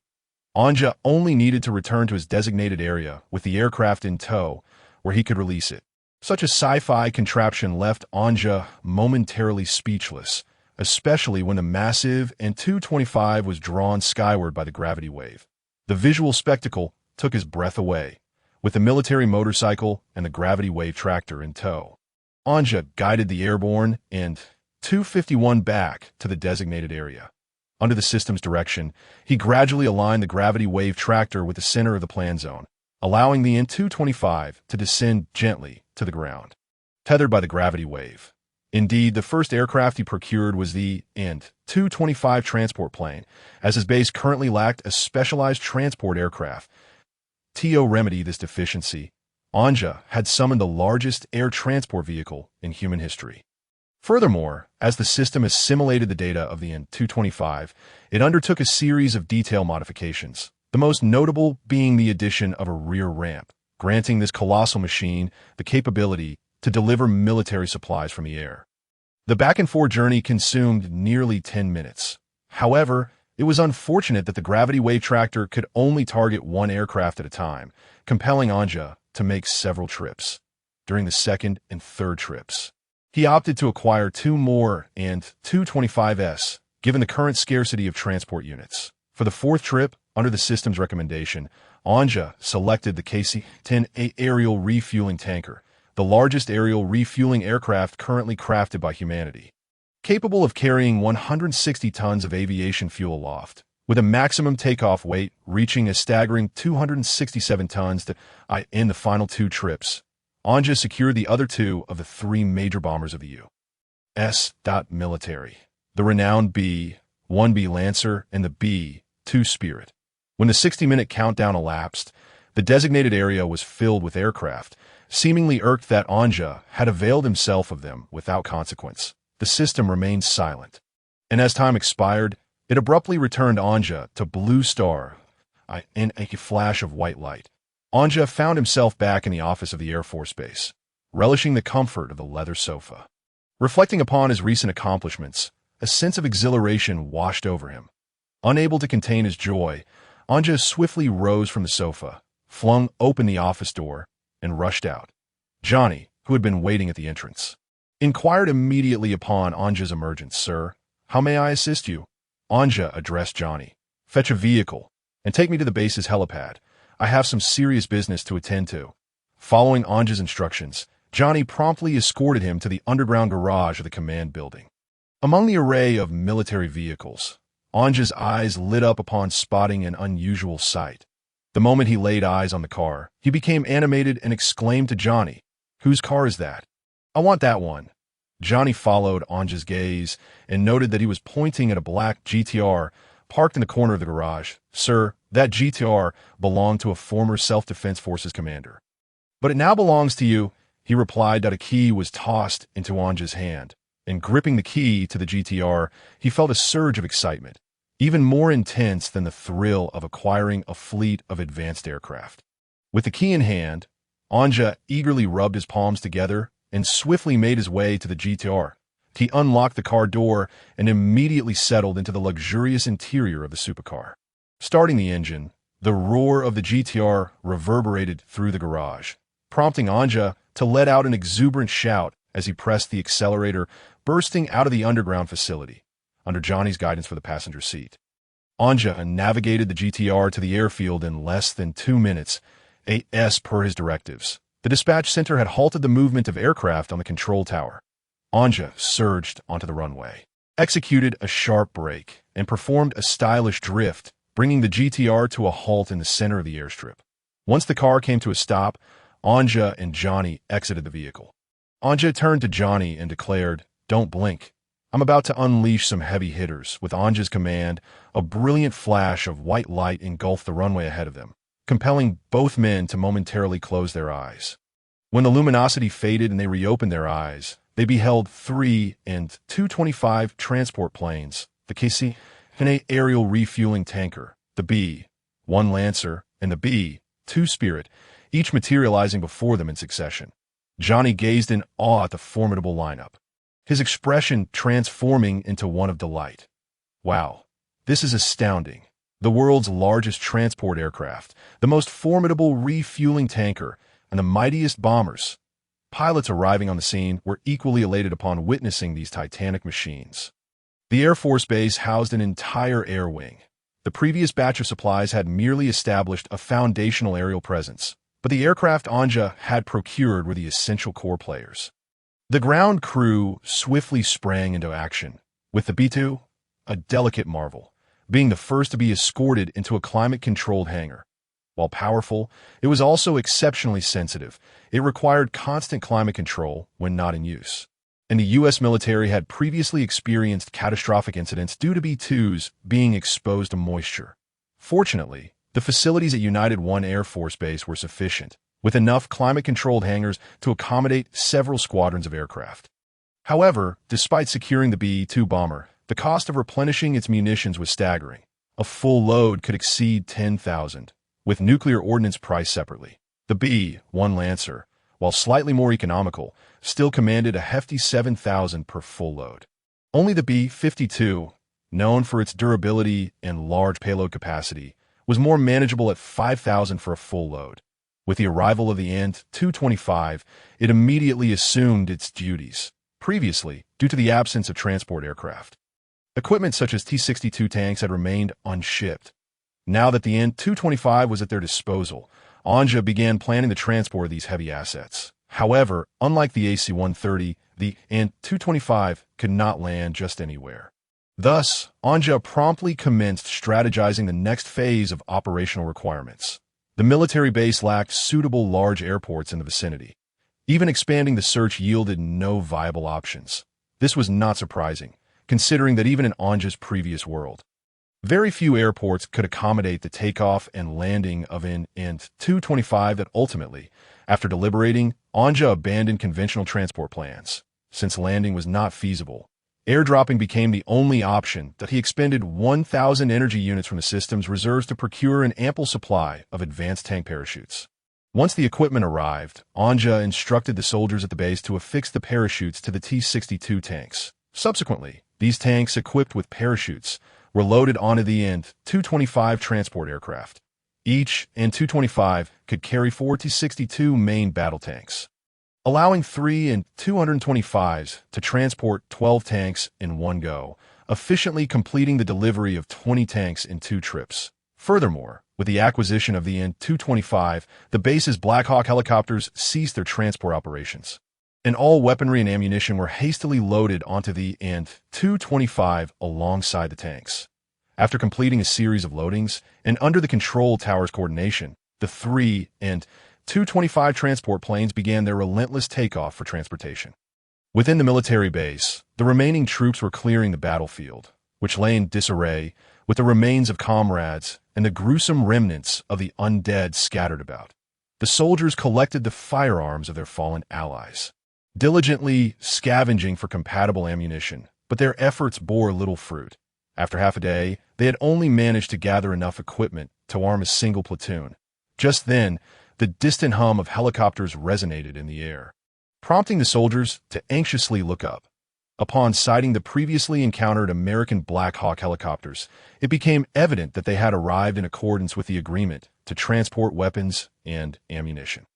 Anja only needed to return to his designated area with the aircraft in tow, where he could release it. Such a sci-fi contraption left Anja momentarily speechless, especially when the massive An-225 was drawn skyward by the gravity wave. The visual spectacle took his breath away, with the military motorcycle and the gravity wave tractor in tow. Anja guided the airborne An-251 back to the designated area. Under the system's direction, he gradually aligned the gravity wave tractor with the center of the plan zone, allowing the An-225 to descend gently to the ground, tethered by the gravity wave. Indeed, the first aircraft he procured was the An-225 transport plane, as his base currently lacked a specialized transport aircraft. To remedy this deficiency, Anja had summoned the largest air transport vehicle in human history. Furthermore, as the system assimilated the data of the An-225, it undertook a series of detail modifications, the most notable being the addition of a rear ramp, granting this colossal machine the capability to deliver military supplies from the air. The back-and-forth journey consumed nearly 10 minutes. However, it was unfortunate that the gravity wave tractor could only target one aircraft at a time, compelling Anja to make several trips. During the second and third trips, he opted to acquire two more An-225s, given the current scarcity of transport units. For the fourth trip, under the system's recommendation, Anja selected the KC-10A aerial refueling tanker, the largest aerial refueling aircraft currently crafted by humanity. Capable of carrying 160 tons of aviation fuel aloft, with a maximum takeoff weight reaching a staggering 267 tons in the final two trips, Anja secured the other two of the three major bombers of the U.S. military, the renowned B-1B Lancer and the B-2 Spirit. When the 60-minute countdown elapsed, the designated area was filled with aircraft, seemingly irked that Anja had availed himself of them without consequence. The system remained silent, and as time expired, it abruptly returned Anja to Blue Star in a flash of white light. Anja found himself back in the office of the Air Force Base, relishing the comfort of the leather sofa. Reflecting upon his recent accomplishments, a sense of exhilaration washed over him. Unable to contain his joy, Anja swiftly rose from the sofa, flung open the office door, and rushed out. Johnny, who had been waiting at the entrance, inquired immediately upon Anja's emergence. "Sir, how may I assist you?" Anja addressed Johnny. "Fetch a vehicle, and take me to the base's helipad. I have some serious business to attend to." Following Anja's instructions, Johnny promptly escorted him to the underground garage of the command building. Among the array of military vehicles, Anja's eyes lit up upon spotting an unusual sight. The moment he laid eyes on the car, he became animated and exclaimed to Johnny, "Whose car is that?" "I want that one." Johnny followed Anja's gaze and noted that he was pointing at a black GTR parked in the corner of the garage. "Sir, that GTR belonged to a former self-defense forces commander. But it now belongs to you," he replied. A key was tossed into Anja's hand, and gripping the key to the GTR, he felt a surge of excitement, even more intense than the thrill of acquiring a fleet of advanced aircraft. With the key in hand, Anja eagerly rubbed his palms together and swiftly made his way to the GTR. He unlocked the car door and immediately settled into the luxurious interior of the supercar. Starting the engine, the roar of the GTR reverberated through the garage, prompting Anja to let out an exuberant shout as he pressed the accelerator, bursting out of the underground facility, under Johnny's guidance for the passenger seat. Anja navigated the GTR to the airfield in less than 2 minutes, as per his directives. The dispatch center had halted the movement of aircraft on the control tower. Anja surged onto the runway. executed a sharp brake, and performed a stylish drift, bringing the GTR to a halt in the center of the airstrip. Once the car came to a stop, Anja and Johnny exited the vehicle. Anja turned to Johnny and declared, "Don't blink. I'm about to unleash some heavy hitters." With Anja's command, a brilliant flash of white light engulfed the runway ahead of them, compelling both men to momentarily close their eyes. When the luminosity faded and they reopened their eyes, they beheld 3 and 225 transport planes, the KC, an aerial refueling tanker, the B-1 Lancer, and the B-2 Spirit, each materializing before them in succession. Johnny gazed in awe at the formidable lineup, his expression transforming into one of delight. Wow, this is astounding. The world's largest transport aircraft, the most formidable refueling tanker, and the mightiest bombers. Pilots arriving on the scene were equally elated upon witnessing these titanic machines. The Air Force Base housed an entire air wing. The previous batch of supplies had merely established a foundational aerial presence, but the aircraft Anja had procured were the essential core players. The ground crew swiftly sprang into action, with the B-2, a delicate marvel, being the first to be escorted into a climate-controlled hangar. While powerful, it was also exceptionally sensitive. It required constant climate control when not in use. And the U.S. military had previously experienced catastrophic incidents due to B-2s being exposed to moisture. Fortunately, the facilities at United One Air Force Base were sufficient, with enough climate-controlled hangars to accommodate several squadrons of aircraft. However, despite securing the B-2 bomber, the cost of replenishing its munitions was staggering. A full load could exceed $10,000, with nuclear ordnance priced separately. The B-1 Lancer, while slightly more economical, still commanded a hefty $7,000 per full load. Only the B-52, known for its durability and large payload capacity, was more manageable at $5,000 for a full load. With the arrival of the AN-225, it immediately assumed its duties, previously due to the absence of transport aircraft. Equipment such as T-62 tanks had remained unshipped. Now that the AN-225 was at their disposal, Anja began planning the transport of these heavy assets. However, unlike the AC-130, the AN-225 could not land just anywhere. Thus, Anja promptly commenced strategizing the next phase of operational requirements. The military base lacked suitable large airports in the vicinity. Even expanding the search yielded no viable options. This was not surprising, considering that even in Anja's previous world, very few airports could accommodate the takeoff and landing of an AN-225 that ultimately, after deliberating, Anja abandoned conventional transport plans. Since landing was not feasible, airdropping became the only option. That he expended 1,000 energy units from the system's reserves to procure an ample supply of advanced tank parachutes. Once the equipment arrived, Anja instructed the soldiers at the base to affix the parachutes to the T-62 tanks. Subsequently, these tanks equipped with parachutes were loaded onto the AN-225 transport aircraft. Each AN-225 could carry 4 T-62 main battle tanks, allowing 3 AN-225s to transport 12 tanks in one go, efficiently completing the delivery of 20 tanks in 2 trips. Furthermore, with the acquisition of the AN-225, the base's Black Hawk helicopters ceased their transport operations, and all weaponry and ammunition were hastily loaded onto the AN-225 alongside the tanks. After completing a series of loadings, and under the control tower's coordination, the 3 AN-225 transport planes began their relentless takeoff for transportation. Within the military base, the remaining troops were clearing the battlefield, which lay in disarray, with the remains of comrades and the gruesome remnants of the undead scattered about. The soldiers collected the firearms of their fallen allies, diligently scavenging for compatible ammunition, but their efforts bore little fruit. After half a day, they had only managed to gather enough equipment to arm a single platoon. Just then, the distant hum of helicopters resonated in the air, prompting the soldiers to anxiously look up. Upon sighting the previously encountered American Black Hawk helicopters, it became evident that they had arrived in accordance with the agreement to transport weapons and ammunition.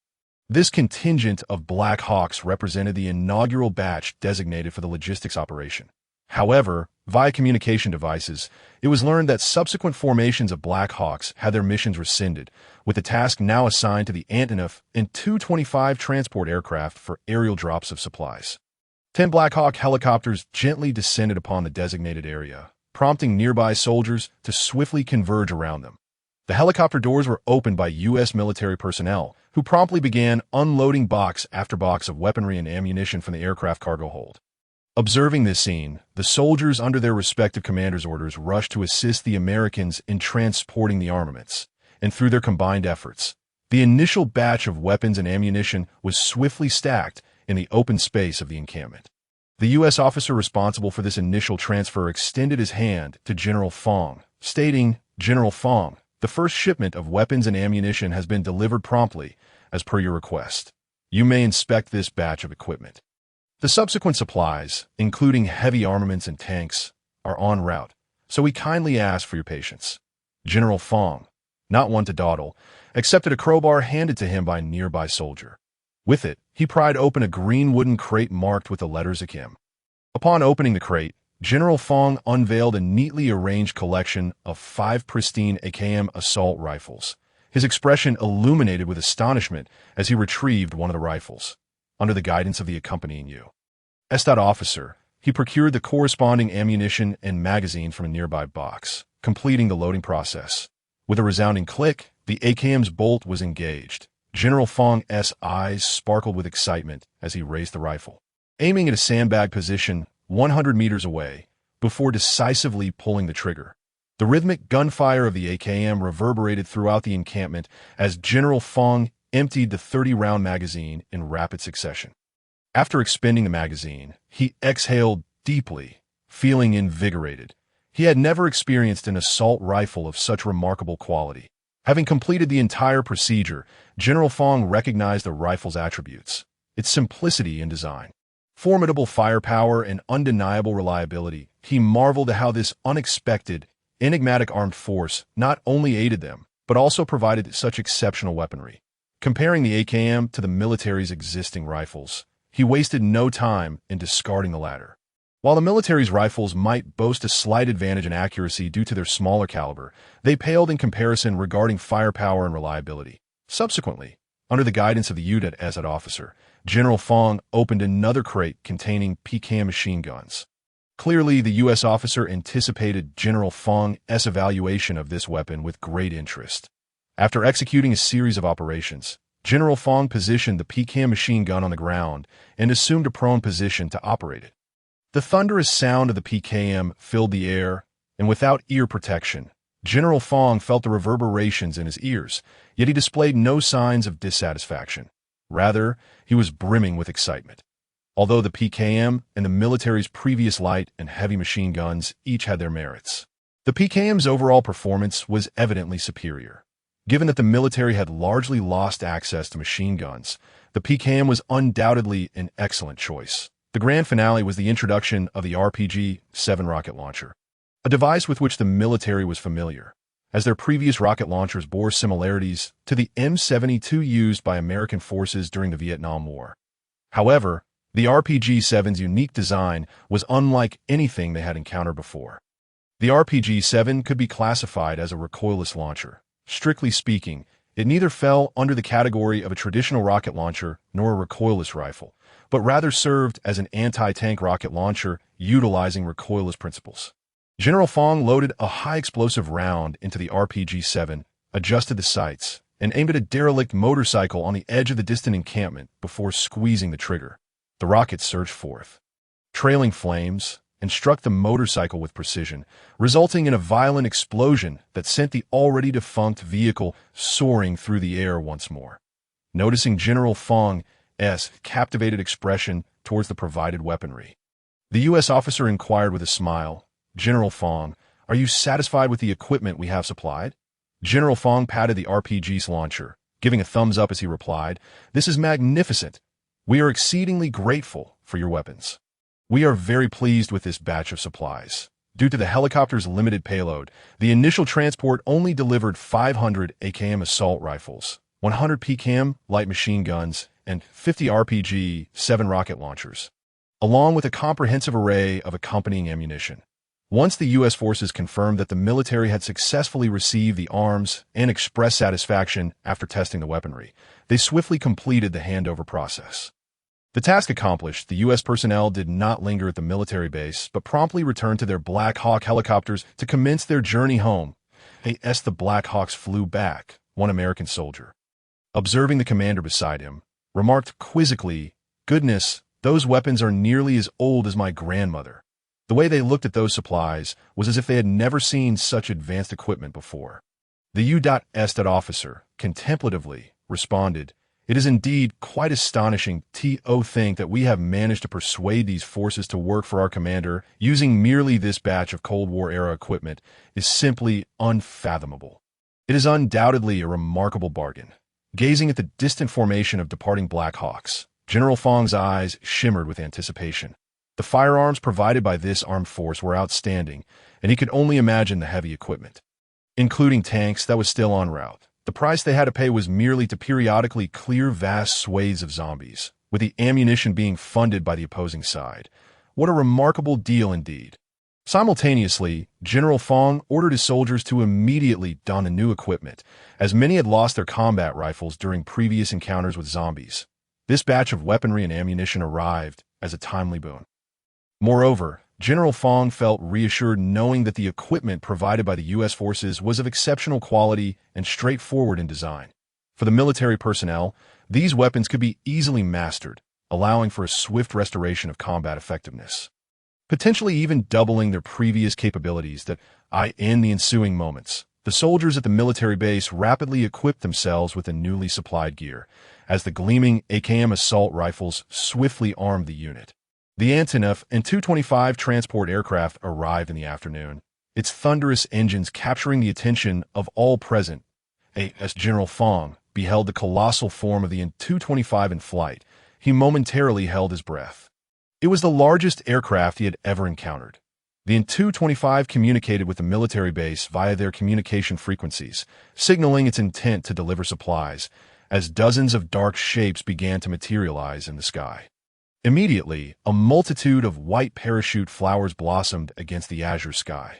This contingent of Black Hawks represented the inaugural batch designated for the logistics operation. However, via communication devices, it was learned that subsequent formations of Black Hawks had their missions rescinded, with the task now assigned to the Antonov and Tu-25 transport aircraft for aerial drops of supplies. 10 Black Hawk helicopters gently descended upon the designated area, prompting nearby soldiers to swiftly converge around them. The helicopter doors were opened by U.S. military personnel, who promptly began unloading box after box of weaponry and ammunition from the aircraft cargo hold. Observing this scene, the soldiers under their respective commanders' orders rushed to assist the Americans in transporting the armaments, and through their combined efforts, the initial batch of weapons and ammunition was swiftly stacked in the open space of the encampment. The U.S. officer responsible for this initial transfer extended his hand to General Fong, stating, "General Fong, the first shipment of weapons and ammunition has been delivered promptly, as per your request. You may inspect this batch of equipment. The subsequent supplies, including heavy armaments and tanks, are en route, so we kindly ask for your patience." General Fong, not one to dawdle, accepted a crowbar handed to him by a nearby soldier. With it, he pried open a green wooden crate marked with the letters AKM. Upon opening the crate, General Fong unveiled a neatly arranged collection of 5 pristine AKM assault rifles, his expression illuminated with astonishment as he retrieved one of the rifles. Under the guidance of the accompanying U.S. officer, he procured the corresponding ammunition and magazine from a nearby box, completing the loading process. With a resounding click, the AKM's bolt was engaged. General Fong's eyes sparkled with excitement as he raised the rifle, aiming at a sandbag position 100 meters away, before decisively pulling the trigger. The rhythmic gunfire of the AKM reverberated throughout the encampment as General Fong emptied the 30-round magazine in rapid succession. After expending the magazine, he exhaled deeply, feeling invigorated. He had never experienced an assault rifle of such remarkable quality. Having completed the entire procedure, General Fong recognized the rifle's attributes: its simplicity in design, formidable firepower, and undeniable reliability. He marveled at how this unexpected, enigmatic armed force not only aided them, but also provided such exceptional weaponry. Comparing the AKM to the military's existing rifles, he wasted no time in discarding the latter. While the military's rifles might boast a slight advantage in accuracy due to their smaller caliber, they paled in comparison regarding firepower and reliability. Subsequently, under the guidance of the U.S. officer, General Fong opened another crate containing PKM machine guns. Clearly, the U.S. officer anticipated General Fong's evaluation of this weapon with great interest. After executing a series of operations, General Fong positioned the PKM machine gun on the ground and assumed a prone position to operate it. The thunderous sound of the PKM filled the air, and without ear protection, General Fong felt the reverberations in his ears, yet he displayed no signs of dissatisfaction. Rather, he was brimming with excitement. Although the PKM and the military's previous light and heavy machine guns each had their merits, the PKM's overall performance was evidently superior. Given that the military had largely lost access to machine guns, the PKM was undoubtedly an excellent choice. The grand finale was the introduction of the RPG-7 rocket launcher, a device with which the military was familiar, as their previous rocket launchers bore similarities to the M72 used by American forces during the Vietnam War. However, the RPG-7's unique design was unlike anything they had encountered before. The RPG-7 could be classified as a recoilless launcher. Strictly speaking, it neither fell under the category of a traditional rocket launcher nor a recoilless rifle, but rather served as an anti-tank rocket launcher utilizing recoilless principles. General Fong loaded a high-explosive round into the RPG-7, adjusted the sights, and aimed at a derelict motorcycle on the edge of the distant encampment before squeezing the trigger. The rocket surged forth, trailing flames, and struck the motorcycle with precision, resulting in a violent explosion that sent the already defunct vehicle soaring through the air once more. Noticing General Fong's captivated expression towards the provided weaponry, the U.S. officer inquired with a smile, "General Fong, are you satisfied with the equipment we have supplied?" General Fong patted the RPG's launcher, giving a thumbs up as he replied, "This is magnificent. We are exceedingly grateful for your weapons. We are very pleased with this batch of supplies. Due to the helicopter's limited payload, the initial transport only delivered 500 AKM assault rifles, 100 PKM light machine guns, and 50 RPG-7 rocket launchers, along with a comprehensive array of accompanying ammunition. Once the U.S. forces confirmed that the military had successfully received the arms and expressed satisfaction after testing the weaponry, they swiftly completed the handover process. The task accomplished, the U.S. personnel did not linger at the military base, but promptly returned to their Black Hawk helicopters to commence their journey home. As the Black Hawks flew back, one American soldier, observing the commander beside him, remarked quizzically, "Goodness, those weapons are nearly as old as my grandmother." The way they looked at those supplies was as if they had never seen such advanced equipment before. The U.S. officer, contemplatively, responded, "It is indeed quite astonishing to think that we have managed to persuade these forces to work for our commander using merely this batch of Cold War-era equipment is simply unfathomable. It is undoubtedly a remarkable bargain." Gazing at the distant formation of departing Black Hawks, General Fong's eyes shimmered with anticipation. The firearms provided by this armed force were outstanding, and he could only imagine the heavy equipment, including tanks, that was still en route. The price they had to pay was merely to periodically clear vast swathes of zombies, with the ammunition being funded by the opposing side. What a remarkable deal indeed. Simultaneously, General Fong ordered his soldiers to immediately don the new equipment, as many had lost their combat rifles during previous encounters with zombies. This batch of weaponry and ammunition arrived as a timely boon. Moreover, General Fong felt reassured knowing that the equipment provided by the U.S. forces was of exceptional quality and straightforward in design. For the military personnel, these weapons could be easily mastered, allowing for a swift restoration of combat effectiveness, potentially even doubling their previous capabilities. In the ensuing moments, the soldiers at the military base rapidly equipped themselves with the newly supplied gear, as the gleaming AKM assault rifles swiftly armed the unit. The Antonov and Tu-25 transport aircraft arrived in the afternoon, its thunderous engines capturing the attention of all present. As General Fong beheld the colossal form of the Tu-25 in flight, he momentarily held his breath. It was the largest aircraft he had ever encountered. The Tu-25 communicated with the military base via their communication frequencies, signaling its intent to deliver supplies, as dozens of dark shapes began to materialize in the sky. Immediately, a multitude of white parachute flowers blossomed against the azure sky.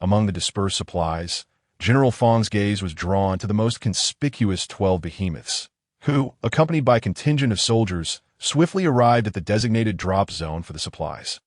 Among the dispersed supplies, General Fong's gaze was drawn to the most conspicuous 12 behemoths, who, accompanied by a contingent of soldiers, swiftly arrived at the designated drop zone for the supplies.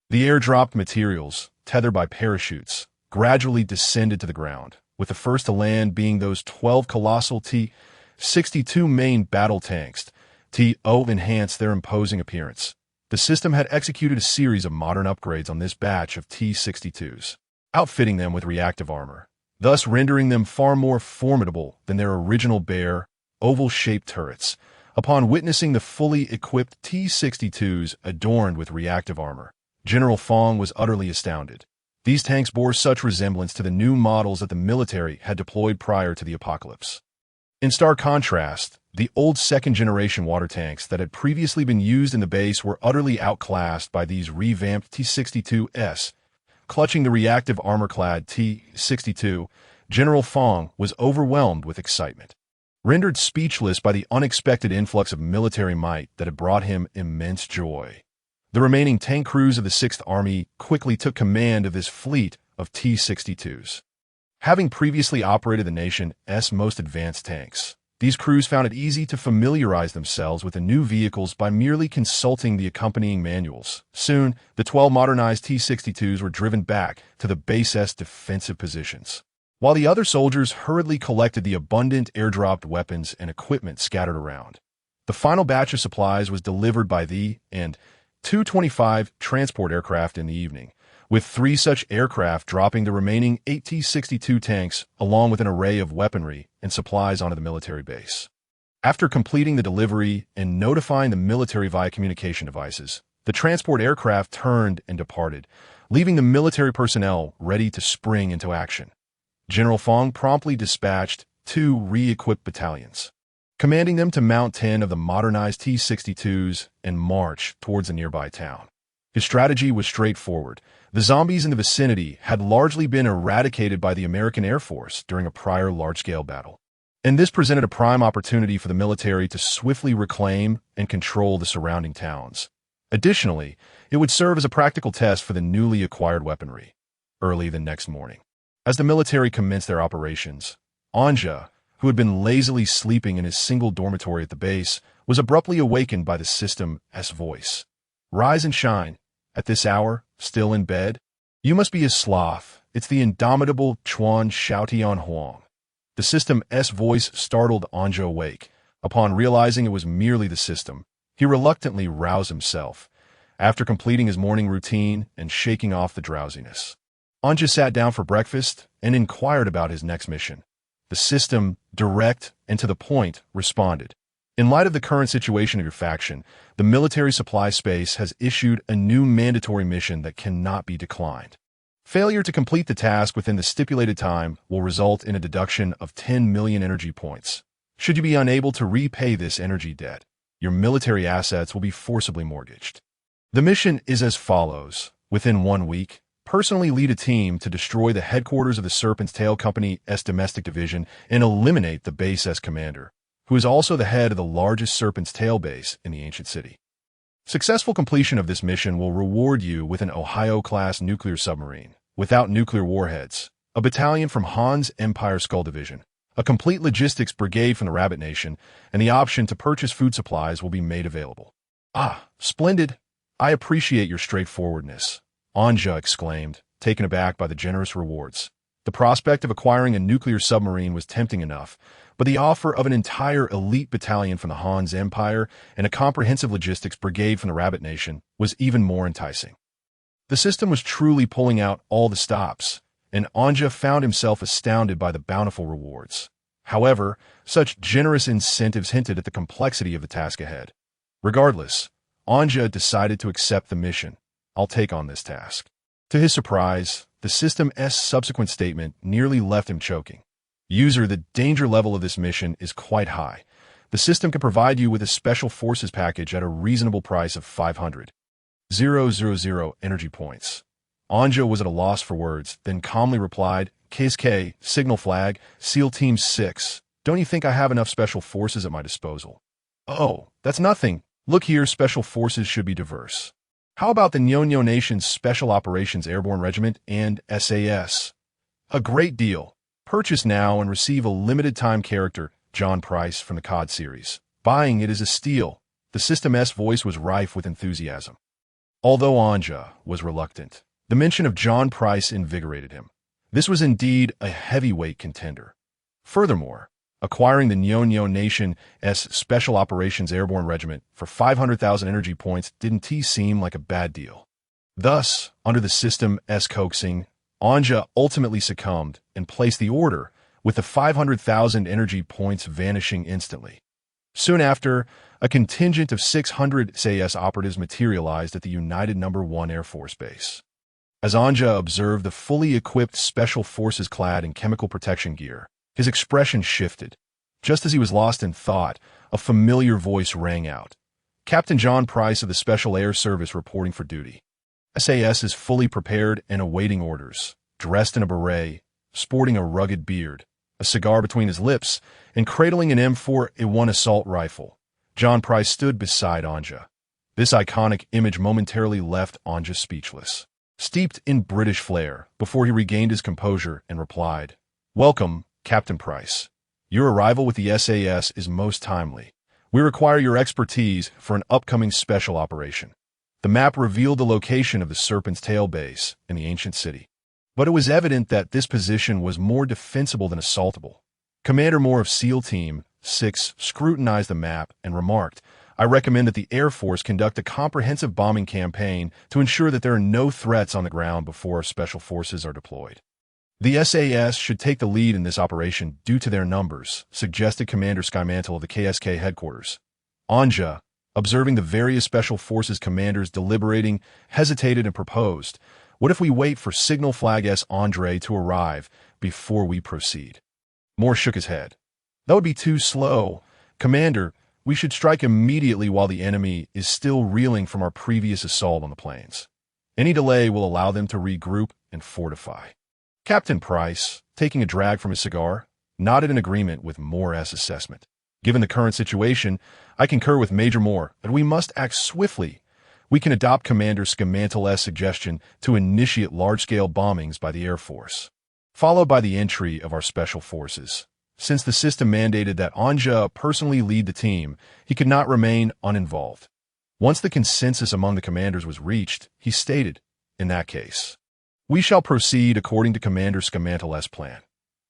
The airdropped materials, tethered by parachutes, gradually descended to the ground, with the first to land being those 12 colossal T-62 main battle tanks. Enhanced their imposing appearance. The system had executed a series of modern upgrades on this batch of T-62s, outfitting them with reactive armor, thus rendering them far more formidable than their original bare, oval-shaped turrets. Upon witnessing the fully equipped T-62s adorned with reactive armor, General Fong was utterly astounded. These tanks bore such resemblance to the new models that the military had deployed prior to the apocalypse. In stark contrast, the old second-generation water tanks that had previously been used in the base were utterly outclassed by these revamped T-62s. Clutching the reactive armor-clad T-62, General Fong was overwhelmed with excitement, rendered speechless by the unexpected influx of military might that had brought him immense joy. The remaining tank crews of the 6th Army quickly took command of this fleet of T-62s. Having previously operated the nation's most advanced tanks, these crews found it easy to familiarize themselves with the new vehicles by merely consulting the accompanying manuals. Soon, the 12 modernized T-62s were driven back to the base's defensive positions, while the other soldiers hurriedly collected the abundant airdropped weapons and equipment scattered around. The final batch of supplies was delivered by the Tu-25 transport aircraft in the evening, with 3 such aircraft dropping the remaining 8 T-62 tanks along with an array of weaponry and supplies onto the military base. After completing the delivery and notifying the military via communication devices, the transport aircraft turned and departed, leaving the military personnel ready to spring into action. General Fong promptly dispatched 2 re-equipped battalions, commanding them to mount 10 of the modernized T-62s and march towards the nearby town. His strategy was straightforward. The zombies in the vicinity had largely been eradicated by the American Air Force during a prior large-scale battle, and this presented a prime opportunity for the military to swiftly reclaim and control the surrounding towns. Additionally, it would serve as a practical test for the newly acquired weaponry. Early the next morning, as the military commenced their operations, Anja, who had been lazily sleeping in his single dormitory at the base, was abruptly awakened by the system's voice. "Rise and shine. At this hour, still in bed? You must be a sloth. It's the indomitable Chuan Xiaotian Huang." The system's voice startled Anja awake. Upon realizing it was merely the system, he reluctantly roused himself, after completing his morning routine and shaking off the drowsiness. Anja sat down for breakfast and inquired about his next mission. The system, direct and to the point, responded. "In light of the current situation of your faction, the military supply space has issued a new mandatory mission that cannot be declined. Failure to complete the task within the stipulated time will result in a deduction of 10 million energy points. Should you be unable to repay this energy debt, your military assets will be forcibly mortgaged. The mission is as follows. Within 1 week, personally lead a team to destroy the headquarters of the Serpent's Tail Company's domestic division and eliminate the base's commander, who is also the head of the largest Serpent's Tail base in the ancient city. Successful completion of this mission will reward you with an Ohio-class nuclear submarine, without nuclear warheads, a battalion from Han's Empire Skull Division, a complete logistics brigade from the Rabbit Nation, and the option to purchase food supplies will be made available." "Ah, splendid. I appreciate your straightforwardness," Anja exclaimed, taken aback by the generous rewards. The prospect of acquiring a nuclear submarine was tempting enough, but the offer of an entire elite battalion from the Han's Empire and a comprehensive logistics brigade from the Rabbit Nation was even more enticing. The system was truly pulling out all the stops, and Anja found himself astounded by the bountiful rewards. However, such generous incentives hinted at the complexity of the task ahead. Regardless, Anja decided to accept the mission. "I'll take on this task." To his surprise, the system's subsequent statement nearly left him choking. "User, the danger level of this mission is quite high. The system can provide you with a special forces package at a reasonable price of 500,000 energy points." Anja was at a loss for words, then calmly replied, "KSK, Signal Flag, SEAL Team 6. Don't you think I have enough special forces at my disposal?" "Oh, that's nothing. Look here, special forces should be diverse. How about the Nyonyo Nation's Special Operations Airborne Regiment and SAS? A great deal. Purchase now and receive a limited-time character, John Price, from the COD series. Buying it is a steal." The system's voice was rife with enthusiasm. Although Anja was reluctant, the mention of John Price invigorated him. This was indeed a heavyweight contender. Furthermore, acquiring the Nyonyo Nation's Special Operations Airborne Regiment for 500,000 energy points didn't seem like a bad deal. Thus, under the system's coaxing, Anja ultimately succumbed and placed the order, with the 500,000 energy points vanishing instantly. Soon after, a contingent of 600 SAS operatives materialized at the United No. 1 Air Force Base. As Anja observed the fully equipped Special Forces clad in chemical protection gear, his expression shifted. Just as he was lost in thought, a familiar voice rang out. "Captain John Price of the Special Air Service reporting for duty. SAS is fully prepared and awaiting orders, dressed in a beret, sporting a rugged beard, a cigar between his lips, and cradling an M4A1 assault rifle." John Price stood beside Anja. This iconic image momentarily left Anja speechless, steeped in British flair, before he regained his composure and replied, "Welcome, Captain Price. Your arrival with the SAS is most timely. We require your expertise for an upcoming special operation." The map revealed the location of the Serpent's Tail base in the ancient city, but it was evident that this position was more defensible than assaultable. Commander Moore of SEAL Team 6 scrutinized the map and remarked, "I recommend that the Air Force conduct a comprehensive bombing campaign to ensure that there are no threats on the ground before our special forces are deployed. The SAS should take the lead in this operation due to their numbers," suggested Commander Skymantle of the KSK headquarters. Anja, observing the various special forces commanders deliberating, hesitated and proposed, "What if we wait for Signal Flag S. Andre to arrive before we proceed?" Moore shook his head. "That would be too slow. Commander, we should strike immediately while the enemy is still reeling from our previous assault on the plains. Any delay will allow them to regroup and fortify." Captain Price, taking a drag from his cigar, nodded in agreement with Moore's assessment. "Given the current situation, I concur with Major Moore that we must act swiftly. We can adopt Commander Scamantle's suggestion to initiate large-scale bombings by the Air Force, followed by the entry of our special forces. Since the system mandated that Anja personally lead the team, he could not remain uninvolved. Once the consensus among the commanders was reached, he stated, in that case, "We shall proceed according to Commander Scamantle's plan.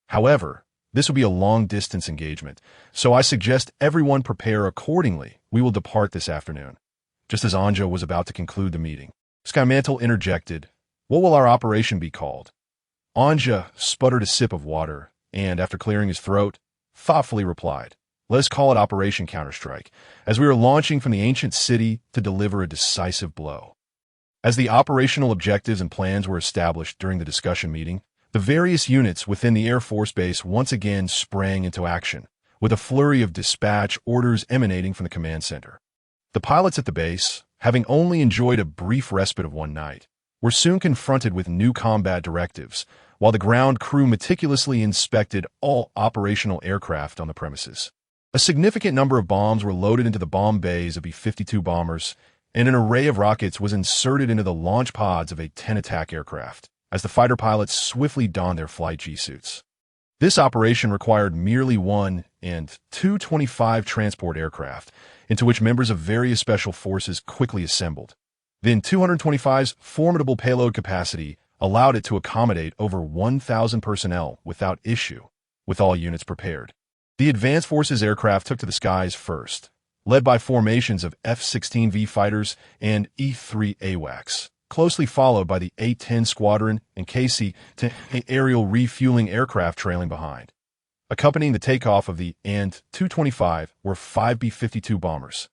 However, this will be a long-distance engagement, so I suggest everyone prepare accordingly. We will depart this afternoon." Just as Anja was about to conclude the meeting, Scamantle interjected, "What will our operation be called?" Anja sputtered a sip of water and, after clearing his throat, thoughtfully replied, "Let us call it Operation Counterstrike, as we are launching from the ancient city to deliver a decisive blow." As the operational objectives and plans were established during the discussion meeting, the various units within the Air Force Base once again sprang into action, with a flurry of dispatch orders emanating from the command center. The pilots at the base, having only enjoyed a brief respite of one night, were soon confronted with new combat directives, while the ground crew meticulously inspected all operational aircraft on the premises. A significant number of bombs were loaded into the bomb bays of B-52 bombers, and an array of rockets was inserted into the launch pods of A-10 attack aircraft, as the fighter pilots swiftly donned their flight G-suits. This operation required merely one and two 25 transport aircraft, into which members of various special forces quickly assembled. Then 225's formidable payload capacity allowed it to accommodate over 1,000 personnel without issue, with all units prepared. The Advanced Forces aircraft took to the skies first, led by formations of F-16V fighters and E-3 AWACS, closely followed by the A-10 Squadron and KC-10 aerial refueling aircraft trailing behind. Accompanying the takeoff of the AN-225 were 5 B-52 bombers.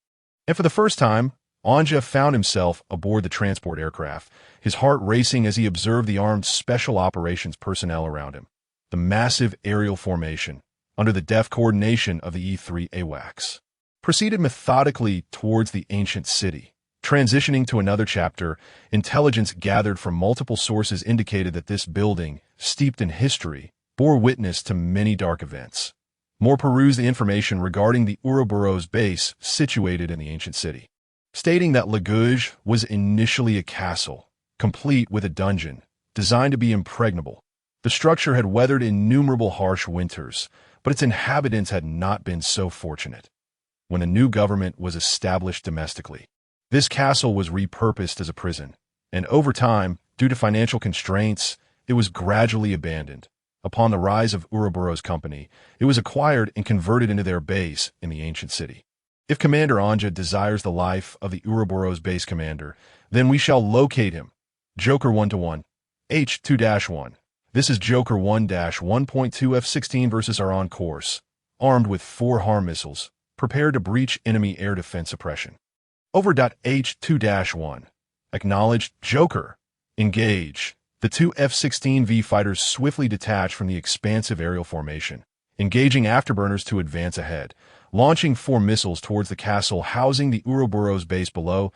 And for the first time, Anja found himself aboard the transport aircraft, his heart racing as he observed the armed special operations personnel around him. The massive aerial formation, under the deft coordination of the E-3 AWACS, proceeded methodically towards the ancient city. Transitioning to another chapter, intelligence gathered from multiple sources indicated that this building, steeped in history, bore witness to many dark events. More perused the information regarding the Ouroboros base situated in the ancient city, stating that Lagouge was initially a castle, complete with a dungeon, designed to be impregnable. The structure had weathered innumerable harsh winters, but its inhabitants had not been so fortunate. When a new government was established domestically, this castle was repurposed as a prison, and over time, due to financial constraints, it was gradually abandoned. Upon the rise of Ouroboros Company, it was acquired and converted into their base in the ancient city. If Commander Anja desires the life of the Ouroboros base commander, then we shall locate him. Joker 1-1, H2-1. This is Joker 1-1.2 F-16 versus are on course, armed with 4 HARM missiles, prepared to breach enemy air defense suppression. Over. H2-1. Acknowledged. Joker. Engage. The 2 F-16V fighters swiftly detached from the expansive aerial formation, engaging afterburners to advance ahead, launching 4 missiles towards the castle housing the Ouroboros base below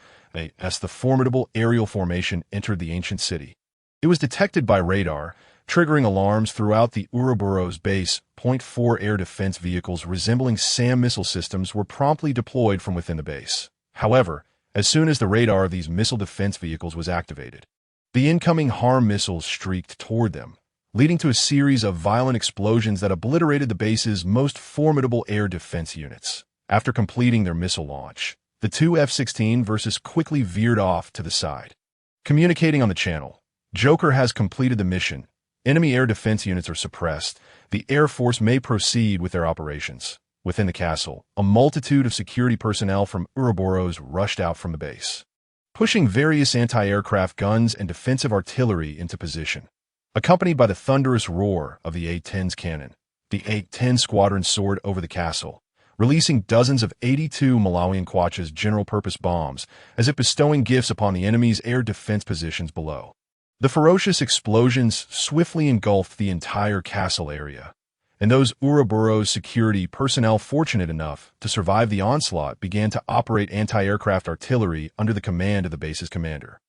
as the formidable aerial formation entered the ancient city. It was detected by radar, triggering alarms throughout the Ouroboros base. .4 air defense vehicles resembling SAM missile systems were promptly deployed from within the base. However, as soon as the radar of these missile defense vehicles was activated, the incoming HARM missiles streaked toward them, leading to a series of violent explosions that obliterated the base's most formidable air defense units. After completing their missile launch, the 2 F-16 versus quickly veered off to the side. Communicating on the channel, Joker has completed the mission. Enemy air defense units are suppressed. The Air Force may proceed with their operations. Within the castle, a multitude of security personnel from Ouroboros rushed out from the base, pushing various anti-aircraft guns and defensive artillery into position. Accompanied by the thunderous roar of the A-10's cannon, the A-10 squadron soared over the castle, releasing dozens of 82 Malawian Kwacha's general-purpose bombs as if bestowing gifts upon the enemy's air defense positions below. The ferocious explosions swiftly engulfed the entire castle area, and those Ouroboros security personnel fortunate enough to survive the onslaught began to operate anti-aircraft artillery under the command of the base's commander.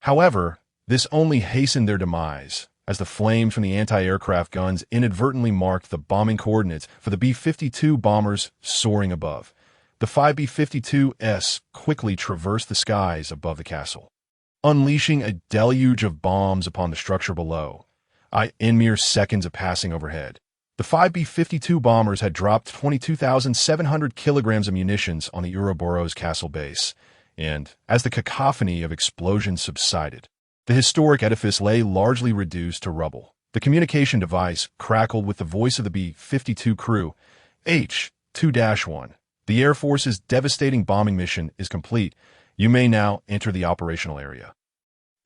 However, this only hastened their demise, as the flames from the anti-aircraft guns inadvertently marked the bombing coordinates for the B-52 bombers soaring above. The 5 B-52s quickly traversed the skies above the castle, unleashing a deluge of bombs upon the structure below. In mere seconds of passing overhead, The 5B-52 bombers had dropped 22,700 kilograms of munitions on the Ouroboros castle base, and as the cacophony of explosions subsided, the historic edifice lay largely reduced to rubble. The communication device crackled with the voice of the B-52 crew. H-2-1. The Air Force's devastating bombing mission is complete. You may now enter the operational area.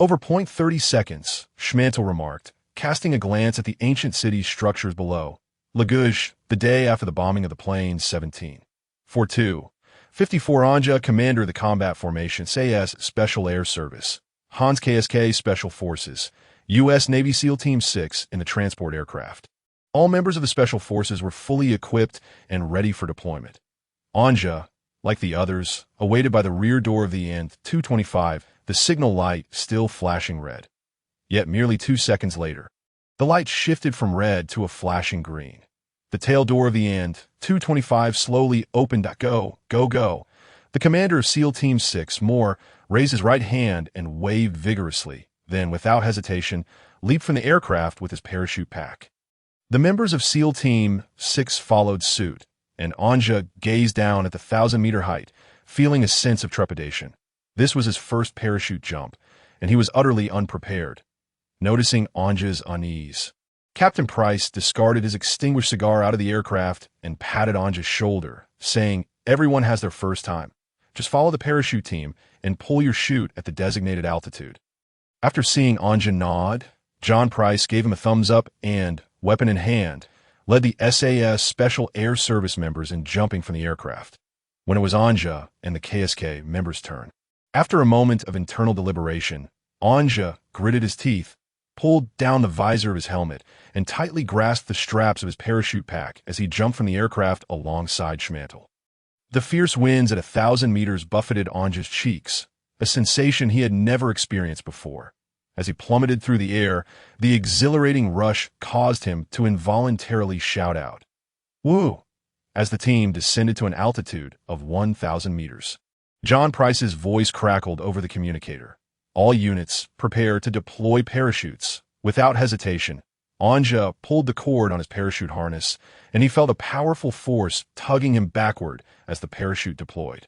Over 30 seconds, Schmantel remarked, casting a glance at the ancient city's structures below. Lagouge, the day after the bombing of the planes 1742. 54 Anja, commander of the combat formation, SAS Special Air Service. Hans KSK Special Forces. U.S. Navy SEAL Team 6 in the transport aircraft. All members of the Special Forces were fully equipped and ready for deployment. Anja, like the others, awaited by the rear door of the N-225, the signal light still flashing red. Yet merely 2 seconds later, the light shifted from red to a flashing green. The tail door of the N-225 slowly opened. Go, go, go. The commander of SEAL Team 6, Moore, raised his right hand and waved vigorously, then, without hesitation, leaped from the aircraft with his parachute pack. The members of SEAL Team 6 followed suit, and Anja gazed down at the 1,000-meter height, feeling a sense of trepidation. This was his first parachute jump, and he was utterly unprepared. Noticing Anja's unease, Captain Price discarded his extinguished cigar out of the aircraft and patted Anja's shoulder, saying, "Everyone has their first time. Just follow the parachute team and pull your chute at the designated altitude." After seeing Anja nod, John Price gave him a thumbs up and, weapon in hand, led the SAS Special Air Service members in jumping from the aircraft. When it was Anja and the KSK members' turn, after a moment of internal deliberation, Anja gritted his teeth, pulled down the visor of his helmet, and tightly grasped the straps of his parachute pack as he jumped from the aircraft alongside Schmantel. The fierce winds at 1,000 meters buffeted Anja's cheeks, a sensation he had never experienced before. As he plummeted through the air, the exhilarating rush caused him to involuntarily shout out, "Woo!" as the team descended to an altitude of 1,000 meters. John Price's voice crackled over the communicator. "All units, prepare to deploy parachutes." Without hesitation, Anja pulled the cord on his parachute harness, and he felt a powerful force tugging him backward as the parachute deployed.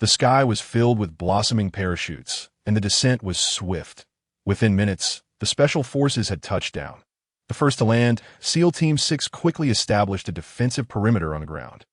The sky was filled with blossoming parachutes, and the descent was swift. Within minutes, the Special Forces had touched down. The first to land, SEAL Team 6 quickly established a defensive perimeter on the ground.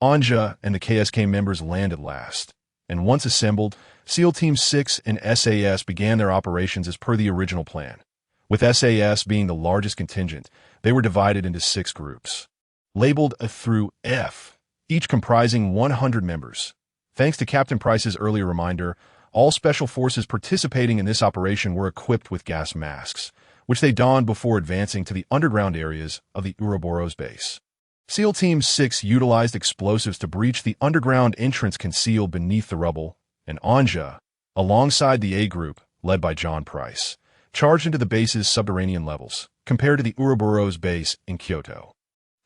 Anja and the KSK members landed last, and once assembled, SEAL Team 6 and SAS began their operations as per the original plan. With SAS being the largest contingent, they were divided into 6 groups, labeled A through F, each comprising 100 members. Thanks to Captain Price's earlier reminder, all Special Forces participating in this operation were equipped with gas masks, which they donned before advancing to the underground areas of the Ouroboros base. SEAL Team 6 utilized explosives to breach the underground entrance concealed beneath the rubble, and Anja, alongside the A Group, led by John Price, charged into the base's subterranean levels, compared to the Ouroboros base in Kyoto.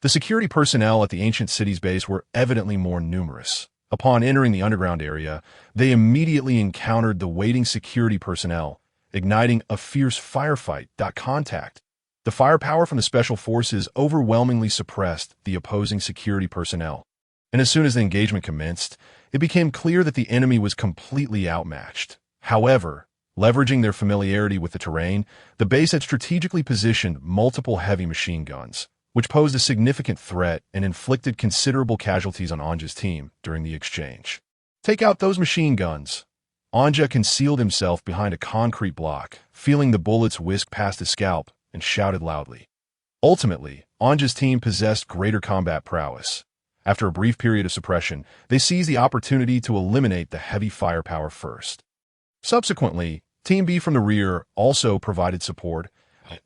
The security personnel at the ancient city's base were evidently more numerous. Upon entering the underground area, they immediately encountered the waiting security personnel, igniting a fierce firefight. Contact. The firepower from the Special Forces overwhelmingly suppressed the opposing security personnel, and as soon as the engagement commenced, it became clear that the enemy was completely outmatched. However, leveraging their familiarity with the terrain, the base had strategically positioned multiple heavy machine guns, which posed a significant threat and inflicted considerable casualties on Anja's team during the exchange. "Take out those machine guns." Anja concealed himself behind a concrete block, feeling the bullets whisk past his scalp, and shouted loudly. Ultimately, Anja's team possessed greater combat prowess. After a brief period of suppression, they seized the opportunity to eliminate the heavy firepower first. Subsequently, Team B from the rear also provided support.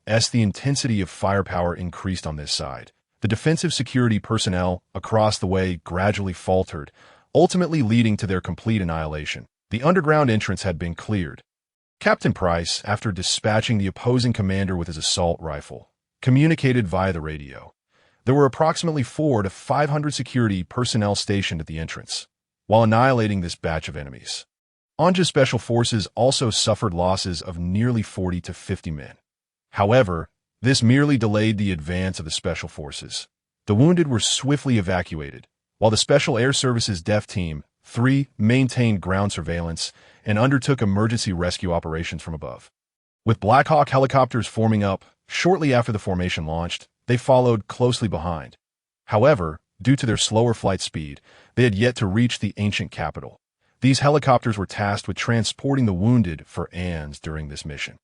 As the intensity of firepower increased on this side, the defensive security personnel across the way gradually faltered, ultimately leading to their complete annihilation. The underground entrance had been cleared. Captain Price, after dispatching the opposing commander with his assault rifle, communicated via the radio. There were approximately 400 to 500 security personnel stationed at the entrance, while annihilating this batch of enemies. Anja's Special Forces also suffered losses of nearly 40 to 50 men. However, this merely delayed the advance of the Special Forces. The wounded were swiftly evacuated, while the Special Air Services DEF Team 3 maintained ground surveillance and undertook emergency rescue operations from above. With Black Hawk helicopters forming up shortly after the formation launched, they followed closely behind. However, due to their slower flight speed, they had yet to reach the ancient capital. These helicopters were tasked with transporting the wounded for ANS during this mission.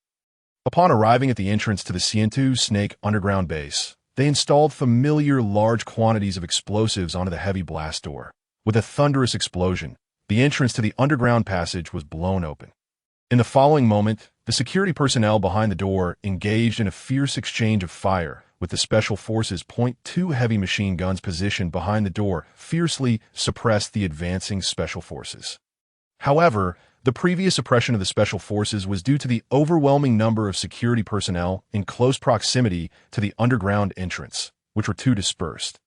Upon arriving at the entrance to the Sientu Snake underground base, they installed familiar large quantities of explosives onto the heavy blast door. With a thunderous explosion, the entrance to the underground passage was blown open. In the following moment, the security personnel behind the door engaged in a fierce exchange of fire, with the Special Forces' .2 heavy machine guns positioned behind the door fiercely suppressed the advancing Special Forces. However, the previous suppression of the Special Forces was due to the overwhelming number of security personnel in close proximity to the underground entrance, which were too dispersed.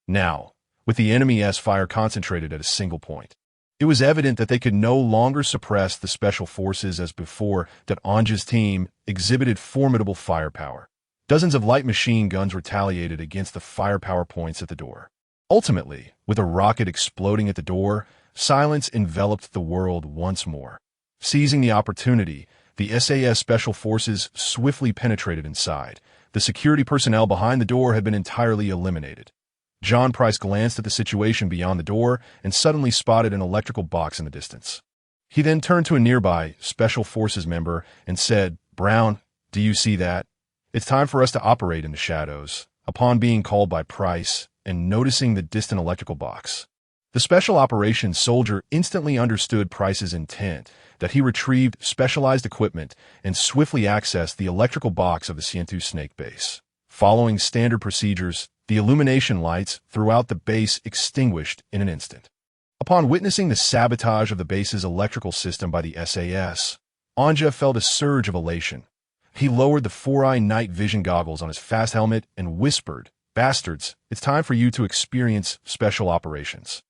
Now, with the enemy's fire concentrated at a single point, it was evident that they could no longer suppress the Special Forces as before, that Anja's team exhibited formidable firepower. Dozens of light machine guns retaliated against the firepower points at the door. Ultimately, with a rocket exploding at the door, silence enveloped the world once more. Seizing the opportunity, the SAS Special Forces swiftly penetrated inside. The security personnel behind the door had been entirely eliminated. John Price glanced at the situation beyond the door and suddenly spotted an electrical box in the distance. He then turned to a nearby Special Forces member and said, "Brown, do you see that? It's time for us to operate in the shadows." Upon being called by Price and noticing the distant electrical box, the Special Operations soldier instantly understood Price's intent, that he retrieved specialized equipment and swiftly accessed the electrical box of the Sientu Snake base. Following standard procedures, the illumination lights throughout the base extinguished in an instant. Upon witnessing the sabotage of the base's electrical system by the SAS, Anja felt a surge of elation. He lowered the 4-eye night vision goggles on his fast helmet and whispered, "Bastards, it's time for you to experience special operations."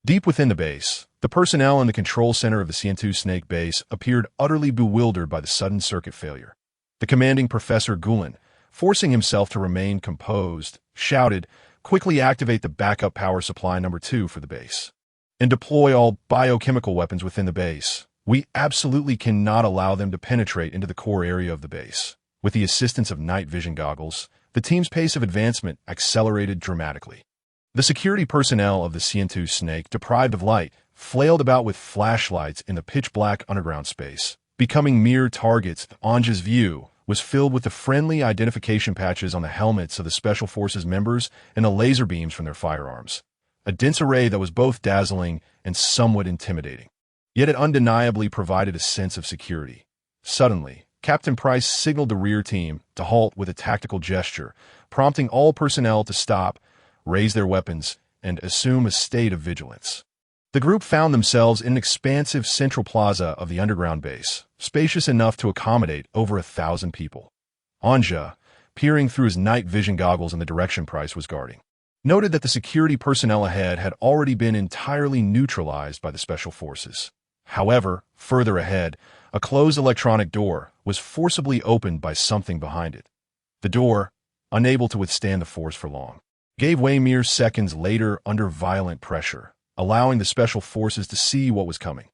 Deep within the base, the personnel in the control center of the Sientu Snake base appeared utterly bewildered by the sudden circuit failure. The commanding Professor Gulen, forcing himself to remain composed, shouted, "Quickly activate the backup power supply number 2 for the base. And deploy all biochemical weapons within the base. We absolutely cannot allow them to penetrate into the core area of the base." With the assistance of night vision goggles, the team's pace of advancement accelerated dramatically. The security personnel of the Sientu Snake, deprived of light, flailed about with flashlights in the pitch-black underground space, becoming mere targets. Anja's view was filled with the friendly identification patches on the helmets of the Special Forces members and the laser beams from their firearms. A dense array that was both dazzling and somewhat intimidating. Yet it undeniably provided a sense of security. Suddenly, Captain Price signaled the rear team to halt with a tactical gesture, prompting all personnel to stop, raise their weapons, and assume a state of vigilance. The group found themselves in an expansive central plaza of the underground base, spacious enough to accommodate over 1,000 people. Anja, peering through his night vision goggles in the direction Price was guarding, noted that the security personnel ahead had already been entirely neutralized by the Special Forces. However, further ahead, a closed electronic door was forcibly opened by something behind it. The door, unable to withstand the force for long, gave way mere seconds later under violent pressure, allowing the Special Forces to see what was coming.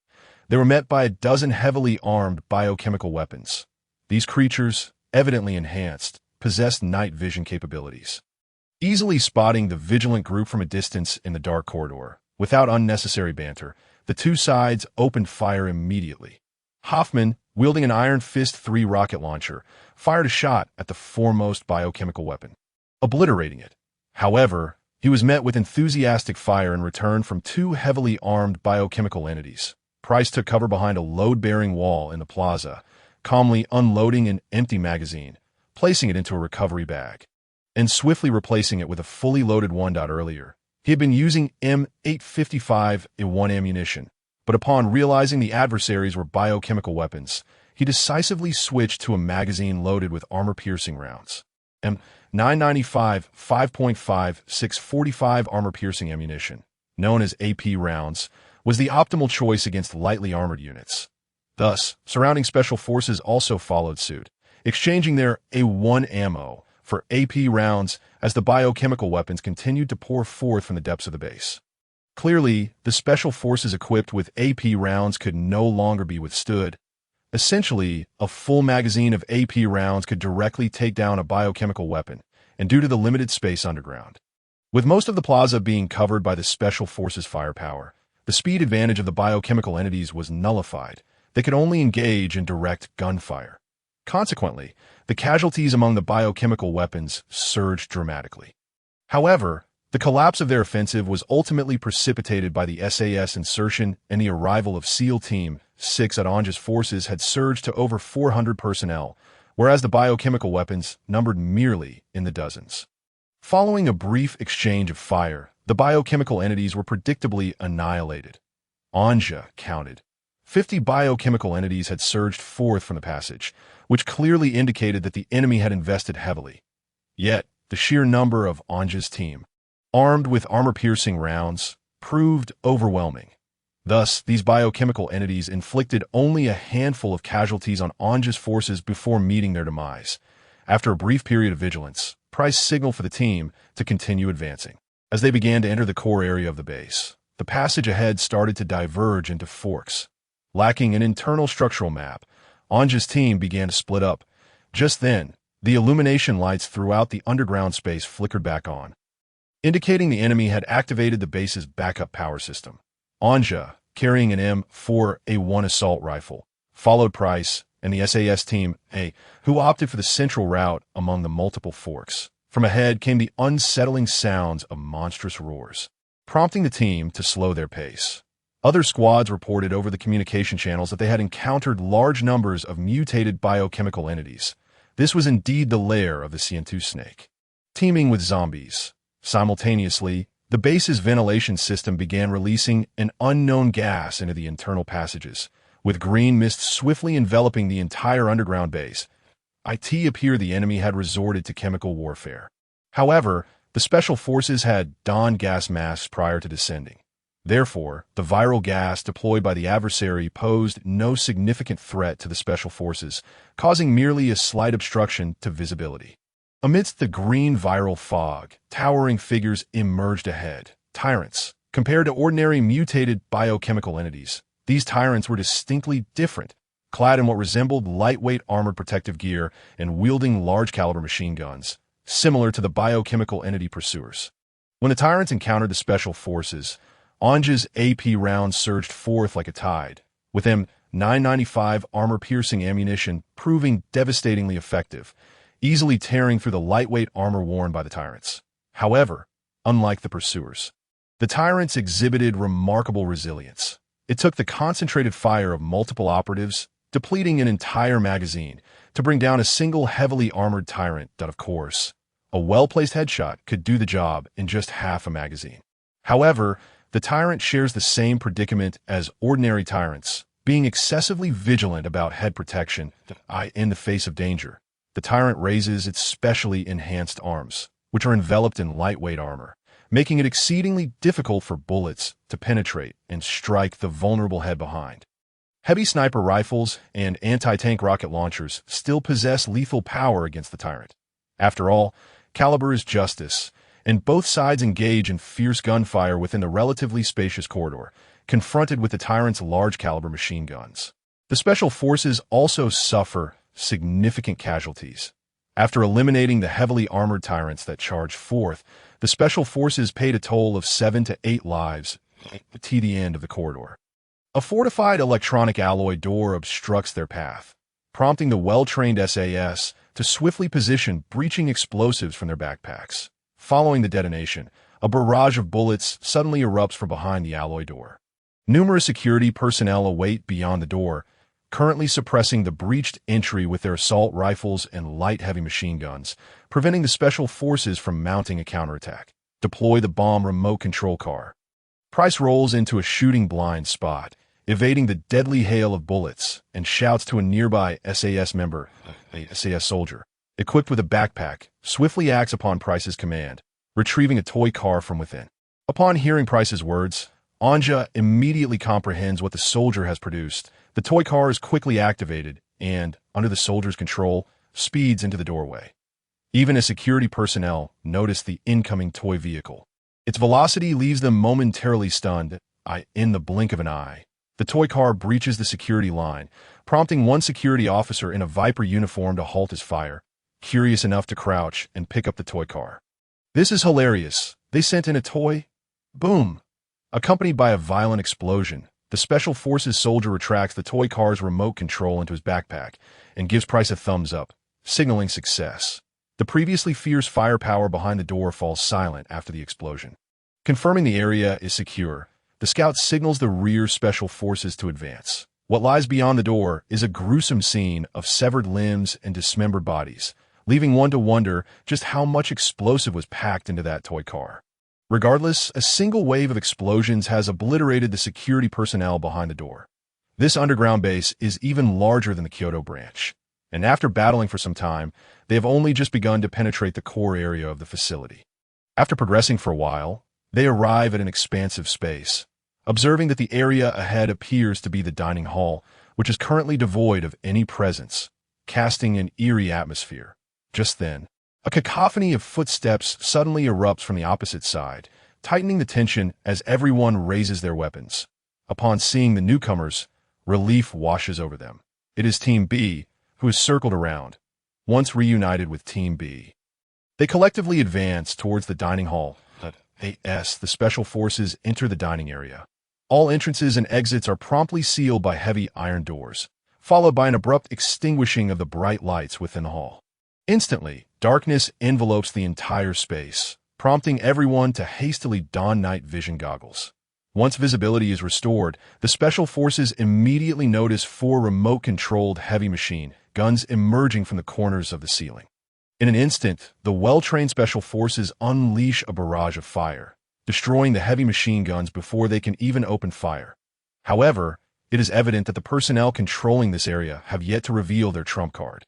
They were met by a dozen heavily armed biochemical weapons. These creatures, evidently enhanced, possessed night vision capabilities. Easily spotting the vigilant group from a distance in the dark corridor, without unnecessary banter, the two sides opened fire immediately. Hoffman, wielding an Iron Fist 3 rocket launcher, fired a shot at the foremost biochemical weapon, obliterating it. However, he was met with enthusiastic fire in return from 2 heavily armed biochemical entities. Price took cover behind a load-bearing wall in the plaza, calmly unloading an empty magazine, placing it into a recovery bag, and swiftly replacing it with a fully loaded one. Earlier, he had been using M855A1 ammunition, but upon realizing the adversaries were biochemical weapons, he decisively switched to a magazine loaded with armor-piercing rounds. M995 5.56 45 armor-piercing ammunition, known as AP rounds, was the optimal choice against lightly armored units. Thus, surrounding Special Forces also followed suit, exchanging their A1 ammo for AP rounds as the biochemical weapons continued to pour forth from the depths of the base. Clearly, the special forces equipped with AP rounds could no longer be withstood. Essentially, a full magazine of AP rounds could directly take down a biochemical weapon, and due to the limited space underground. With most of the plaza being covered by the special forces firepower, the speed advantage of the biochemical entities was nullified. They could only engage in direct gunfire. Consequently, the casualties among the biochemical weapons surged dramatically. However, the collapse of their offensive was ultimately precipitated by the SAS insertion and the arrival of SEAL Team 6 at Anja's forces had surged to over 400 personnel, whereas the biochemical weapons numbered merely in the dozens. Following a brief exchange of fire, the biochemical entities were predictably annihilated. Anja counted. 50 biochemical entities had surged forth from the passage, which clearly indicated that the enemy had invested heavily. Yet, the sheer number of Anja's team, armed with armor-piercing rounds, proved overwhelming. Thus, these biochemical entities inflicted only a handful of casualties on Anja's forces before meeting their demise. After a brief period of vigilance, Price signaled for the team to continue advancing. As they began to enter the core area of the base, the passage ahead started to diverge into forks. Lacking an internal structural map, Anja's team began to split up. Just then, the illumination lights throughout the underground space flickered back on, indicating the enemy had activated the base's backup power system. Anja, carrying an M4A1 assault rifle, followed Price and the SAS Team A, who opted for the central route among the multiple forks. From ahead came the unsettling sounds of monstrous roars, prompting the team to slow their pace. Other squads reported over the communication channels that they had encountered large numbers of mutated biochemical entities. This was indeed the lair of the CN2 snake, teeming with zombies. Simultaneously, the base's ventilation system began releasing an unknown gas into the internal passages, with green mist swiftly enveloping the entire underground base. It appeared the enemy had resorted to chemical warfare. However, the special forces had donned gas masks prior to descending. Therefore, the viral gas deployed by the adversary posed no significant threat to the special forces, causing merely a slight obstruction to visibility. Amidst the green viral fog, towering figures emerged ahead. Tyrants. Compared to ordinary mutated biochemical entities, these tyrants were distinctly different, clad in what resembled lightweight armored protective gear and wielding large-caliber machine guns, similar to the biochemical entity pursuers. When the tyrants encountered the special forces, Anja's AP rounds surged forth like a tide, with M995 armor-piercing ammunition proving devastatingly effective, easily tearing through the lightweight armor worn by the tyrants. However, unlike the pursuers, the tyrants exhibited remarkable resilience. It took the concentrated fire of multiple operatives, depleting an entire magazine, to bring down a single heavily armored tyrant that, of course, a well-placed headshot could do the job in just half a magazine. However, the tyrant shares the same predicament as ordinary tyrants, being excessively vigilant about head protection in the face of danger. The tyrant raises its specially enhanced arms, which are enveloped in lightweight armor, making it exceedingly difficult for bullets to penetrate and strike the vulnerable head behind. Heavy sniper rifles and anti-tank rocket launchers still possess lethal power against the tyrant. After all, caliber is justice, and both sides engage in fierce gunfire within the relatively spacious corridor, confronted with the tyrant's large-caliber machine guns. The special forces also suffer significant casualties. After eliminating the heavily armored tyrants that charged forth, the special forces paid a toll of 7 to 8 lives to the end of the corridor. A fortified electronic alloy door obstructs their path, prompting the well-trained SAS to swiftly position breaching explosives from their backpacks. Following the detonation, a barrage of bullets suddenly erupts from behind the alloy door. Numerous security personnel await beyond the door, currently suppressing the breached entry with their assault rifles and light-heavy machine guns, preventing the special forces from mounting a counterattack. Deploy the bomb remote control car. Price rolls into a shooting blind spot, evading the deadly hail of bullets, and shouts to a nearby SAS member, a SAS soldier, equipped with a backpack, swiftly acts upon Price's command, retrieving a toy car from within. Upon hearing Price's words, Anja immediately comprehends what the soldier has produced. The toy car is quickly activated and, under the soldier's control, speeds into the doorway. Even as security personnel notice the incoming toy vehicle. Its velocity leaves them momentarily stunned. In the blink of an eye, the toy car breaches the security line, prompting one security officer in a Viper uniform to halt his fire, curious enough to crouch and pick up the toy car. This is hilarious. They sent in a toy? Boom! Accompanied by a violent explosion, the Special Forces soldier retracts the toy car's remote control into his backpack and gives Price a thumbs up, signaling success. The previously fierce firepower behind the door falls silent after the explosion. Confirming the area is secure, the scout signals the rear Special Forces to advance. What lies beyond the door is a gruesome scene of severed limbs and dismembered bodies, leaving one to wonder just how much explosive was packed into that toy car. Regardless, a single wave of explosions has obliterated the security personnel behind the door. This underground base is even larger than the Kyoto branch, and after battling for some time, they have only just begun to penetrate the core area of the facility. After progressing for a while, they arrive at an expansive space, observing that the area ahead appears to be the dining hall, which is currently devoid of any presence, casting an eerie atmosphere. Just then, a cacophony of footsteps suddenly erupts from the opposite side, tightening the tension as everyone raises their weapons. Upon seeing the newcomers, relief washes over them. It is Team B, who is circled around, once reunited with Team B. They collectively advance towards the dining hall. The Special Forces enter the dining area. All entrances and exits are promptly sealed by heavy iron doors, followed by an abrupt extinguishing of the bright lights within the hall. Instantly, darkness envelopes the entire space, prompting everyone to hastily don night vision goggles. Once visibility is restored, the Special Forces immediately notice 4 remote-controlled heavy machine guns emerging from the corners of the ceiling. In an instant, the well-trained Special Forces unleash a barrage of fire, destroying the heavy machine guns before they can even open fire. However, it is evident that the personnel controlling this area have yet to reveal their trump card.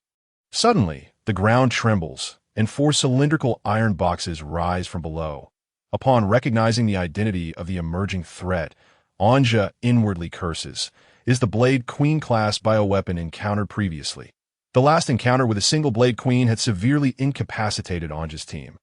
Suddenly, the ground trembles, and 4 cylindrical iron boxes rise from below. Upon recognizing the identity of the emerging threat, Anja inwardly curses. Is the Blade Queen class bioweapon encountered previously? The last encounter with a single Blade Queen had severely incapacitated Anja's team.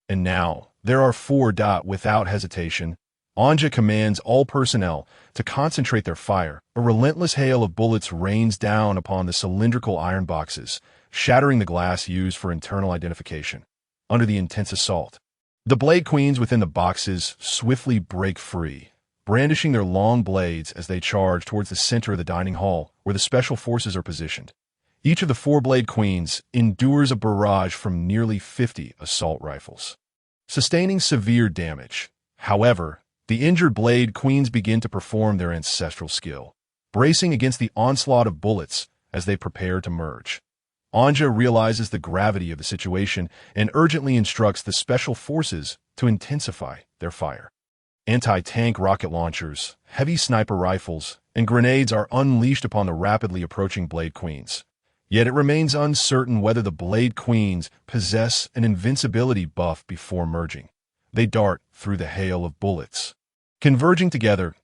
And now, there are 4. Without hesitation, Anja commands all personnel to concentrate their fire. A relentless hail of bullets rains down upon the cylindrical iron boxes, shattering the glass used for internal identification. Under the intense assault, the Blade Queens within the boxes swiftly break free, brandishing their long blades as they charge towards the center of the dining hall where the Special Forces are positioned. Each of the 4 Blade Queens endures a barrage from nearly 50 assault rifles, sustaining severe damage. However, the injured Blade Queens begin to perform their ancestral skill, bracing against the onslaught of bullets as they prepare to merge. Anja realizes the gravity of the situation and urgently instructs the Special Forces to intensify their fire. Anti-tank rocket launchers, heavy sniper rifles, and grenades are unleashed upon the rapidly approaching Blade Queens. Yet it remains uncertain whether the Blade Queens possess an invincibility buff before merging. They dart through the hail of bullets. Converging together,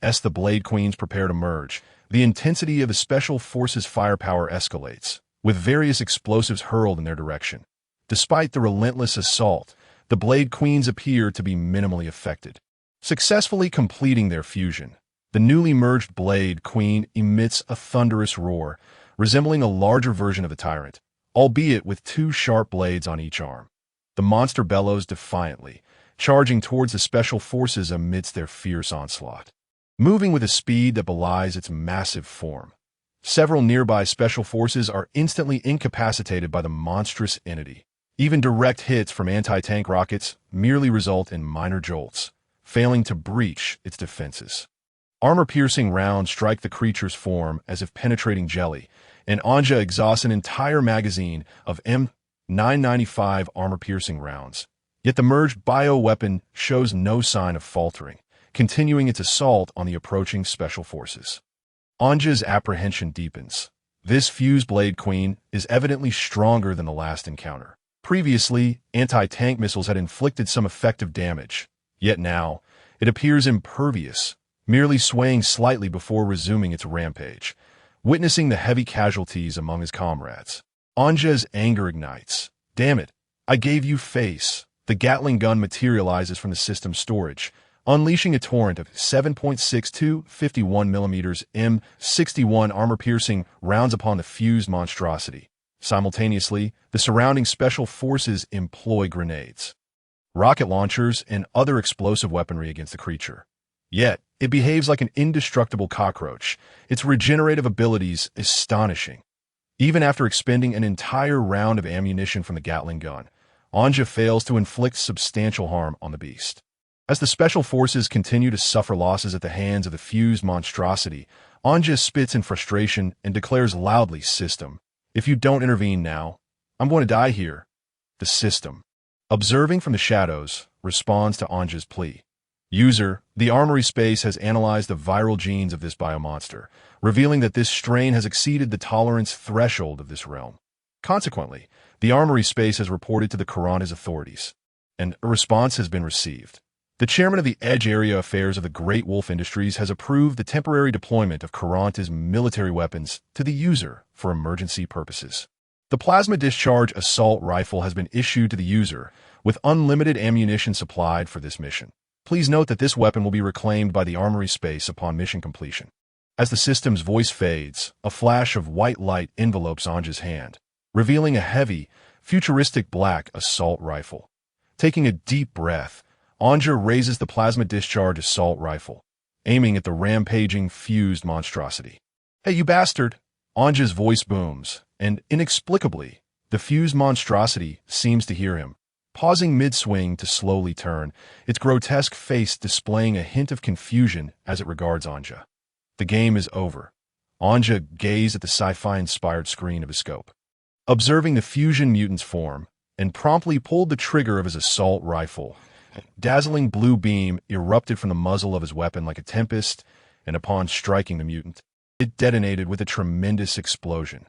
as the Blade Queens prepare to merge, the intensity of the Special Forces firepower escalates, with various explosives hurled in their direction. Despite the relentless assault, the Blade Queens appear to be minimally affected. Successfully completing their fusion, the newly merged Blade Queen emits a thunderous roar, resembling a larger version of the Tyrant, albeit with 2 sharp blades on each arm. The monster bellows defiantly, charging towards the Special Forces amidst their fierce onslaught. Moving with a speed that belies its massive form, several nearby Special Forces are instantly incapacitated by the monstrous entity. Even direct hits from anti-tank rockets merely result in minor jolts, failing to breach its defenses. Armor-piercing rounds strike the creature's form as if penetrating jelly, and Anja exhausts an entire magazine of M995 armor-piercing rounds. Yet the merged bioweapon shows no sign of faltering, continuing its assault on the approaching Special Forces. Anja's apprehension deepens. This fused Blade Queen is evidently stronger than the last encounter. Previously, anti-tank missiles had inflicted some effective damage, yet now, it appears impervious, merely swaying slightly before resuming its rampage. Witnessing the heavy casualties among his comrades, Anja's anger ignites. Damn it, I gave you face. The Gatling gun materializes from the system's storage, unleashing a torrent of 7.62 51mm M61 armor-piercing rounds upon the fused monstrosity. Simultaneously, the surrounding special forces employ grenades, rocket launchers, and other explosive weaponry against the creature. Yet, it behaves like an indestructible cockroach, its regenerative abilities astonishing. Even after expending an entire round of ammunition from the Gatling gun, Anja fails to inflict substantial harm on the beast. As the special forces continue to suffer losses at the hands of the fused monstrosity, Anja spits in frustration and declares loudly, "System, if you don't intervene now, I'm going to die here." The system, observing from the shadows, responds to Anja's plea. User, the armory space has analyzed the viral genes of this biomonster, revealing that this strain has exceeded the tolerance threshold of this realm. Consequently, the armory space has reported to the Karanta's authorities, and a response has been received. The chairman of the Edge Area Affairs of the Great Wolf Industries has approved the temporary deployment of Karanta's military weapons to the user for emergency purposes. The plasma discharge assault rifle has been issued to the user, with unlimited ammunition supplied for this mission. Please note that this weapon will be reclaimed by the armory space upon mission completion. As the system's voice fades, a flash of white light envelopes Anja's hand, revealing a heavy, futuristic black assault rifle. Taking a deep breath, Anja raises the plasma discharge assault rifle, aiming at the rampaging fused monstrosity. "Hey, you bastard!" Anja's voice booms, and inexplicably, the fused monstrosity seems to hear him. Pausing mid-swing to slowly turn, its grotesque face displaying a hint of confusion as it regards Anja. The game is over. Anja gazed at the sci-fi-inspired screen of his scope, observing the fusion mutant's form, and promptly pulled the trigger of his assault rifle. A dazzling blue beam erupted from the muzzle of his weapon like a tempest, and upon striking the mutant, it detonated with a tremendous explosion.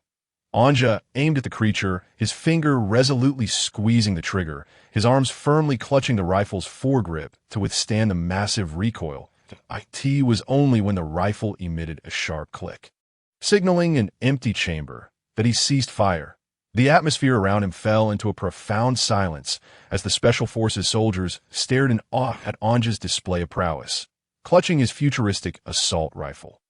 Anja aimed at the creature, his finger resolutely squeezing the trigger, his arms firmly clutching the rifle's foregrip to withstand the massive recoil. It was only when the rifle emitted a sharp click, signaling an empty chamber, that he ceased fire. The atmosphere around him fell into a profound silence as the Special Forces soldiers stared in awe at Anja's display of prowess, clutching his futuristic assault rifle.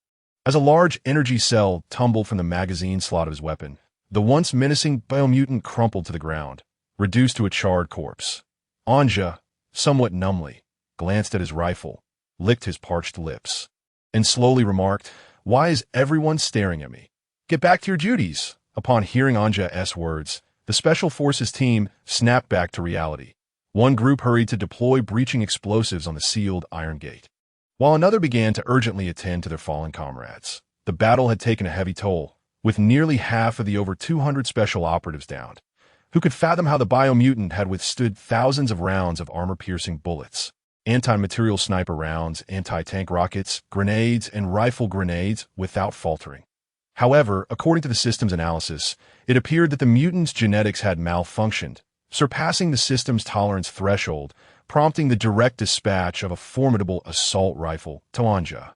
As a large energy cell tumbled from the magazine slot of his weapon, the once menacing biomutant crumpled to the ground, reduced to a charred corpse. Anja, somewhat numbly, glanced at his rifle, licked his parched lips, and slowly remarked, "Why is everyone staring at me? Get back to your duties." Upon hearing Anja's words, the Special Forces team snapped back to reality. One group hurried to deploy breaching explosives on the sealed iron gate, while another began to urgently attend to their fallen comrades. The battle had taken a heavy toll, with nearly half of the over 200 special operatives downed. Who could fathom how the biomutant had withstood thousands of rounds of armor-piercing bullets, anti-material sniper rounds, anti-tank rockets, grenades, and rifle grenades without faltering? However, according to the system's analysis, it appeared that the mutant's genetics had malfunctioned, surpassing the system's tolerance threshold, prompting the direct dispatch of a formidable assault rifle to Anja.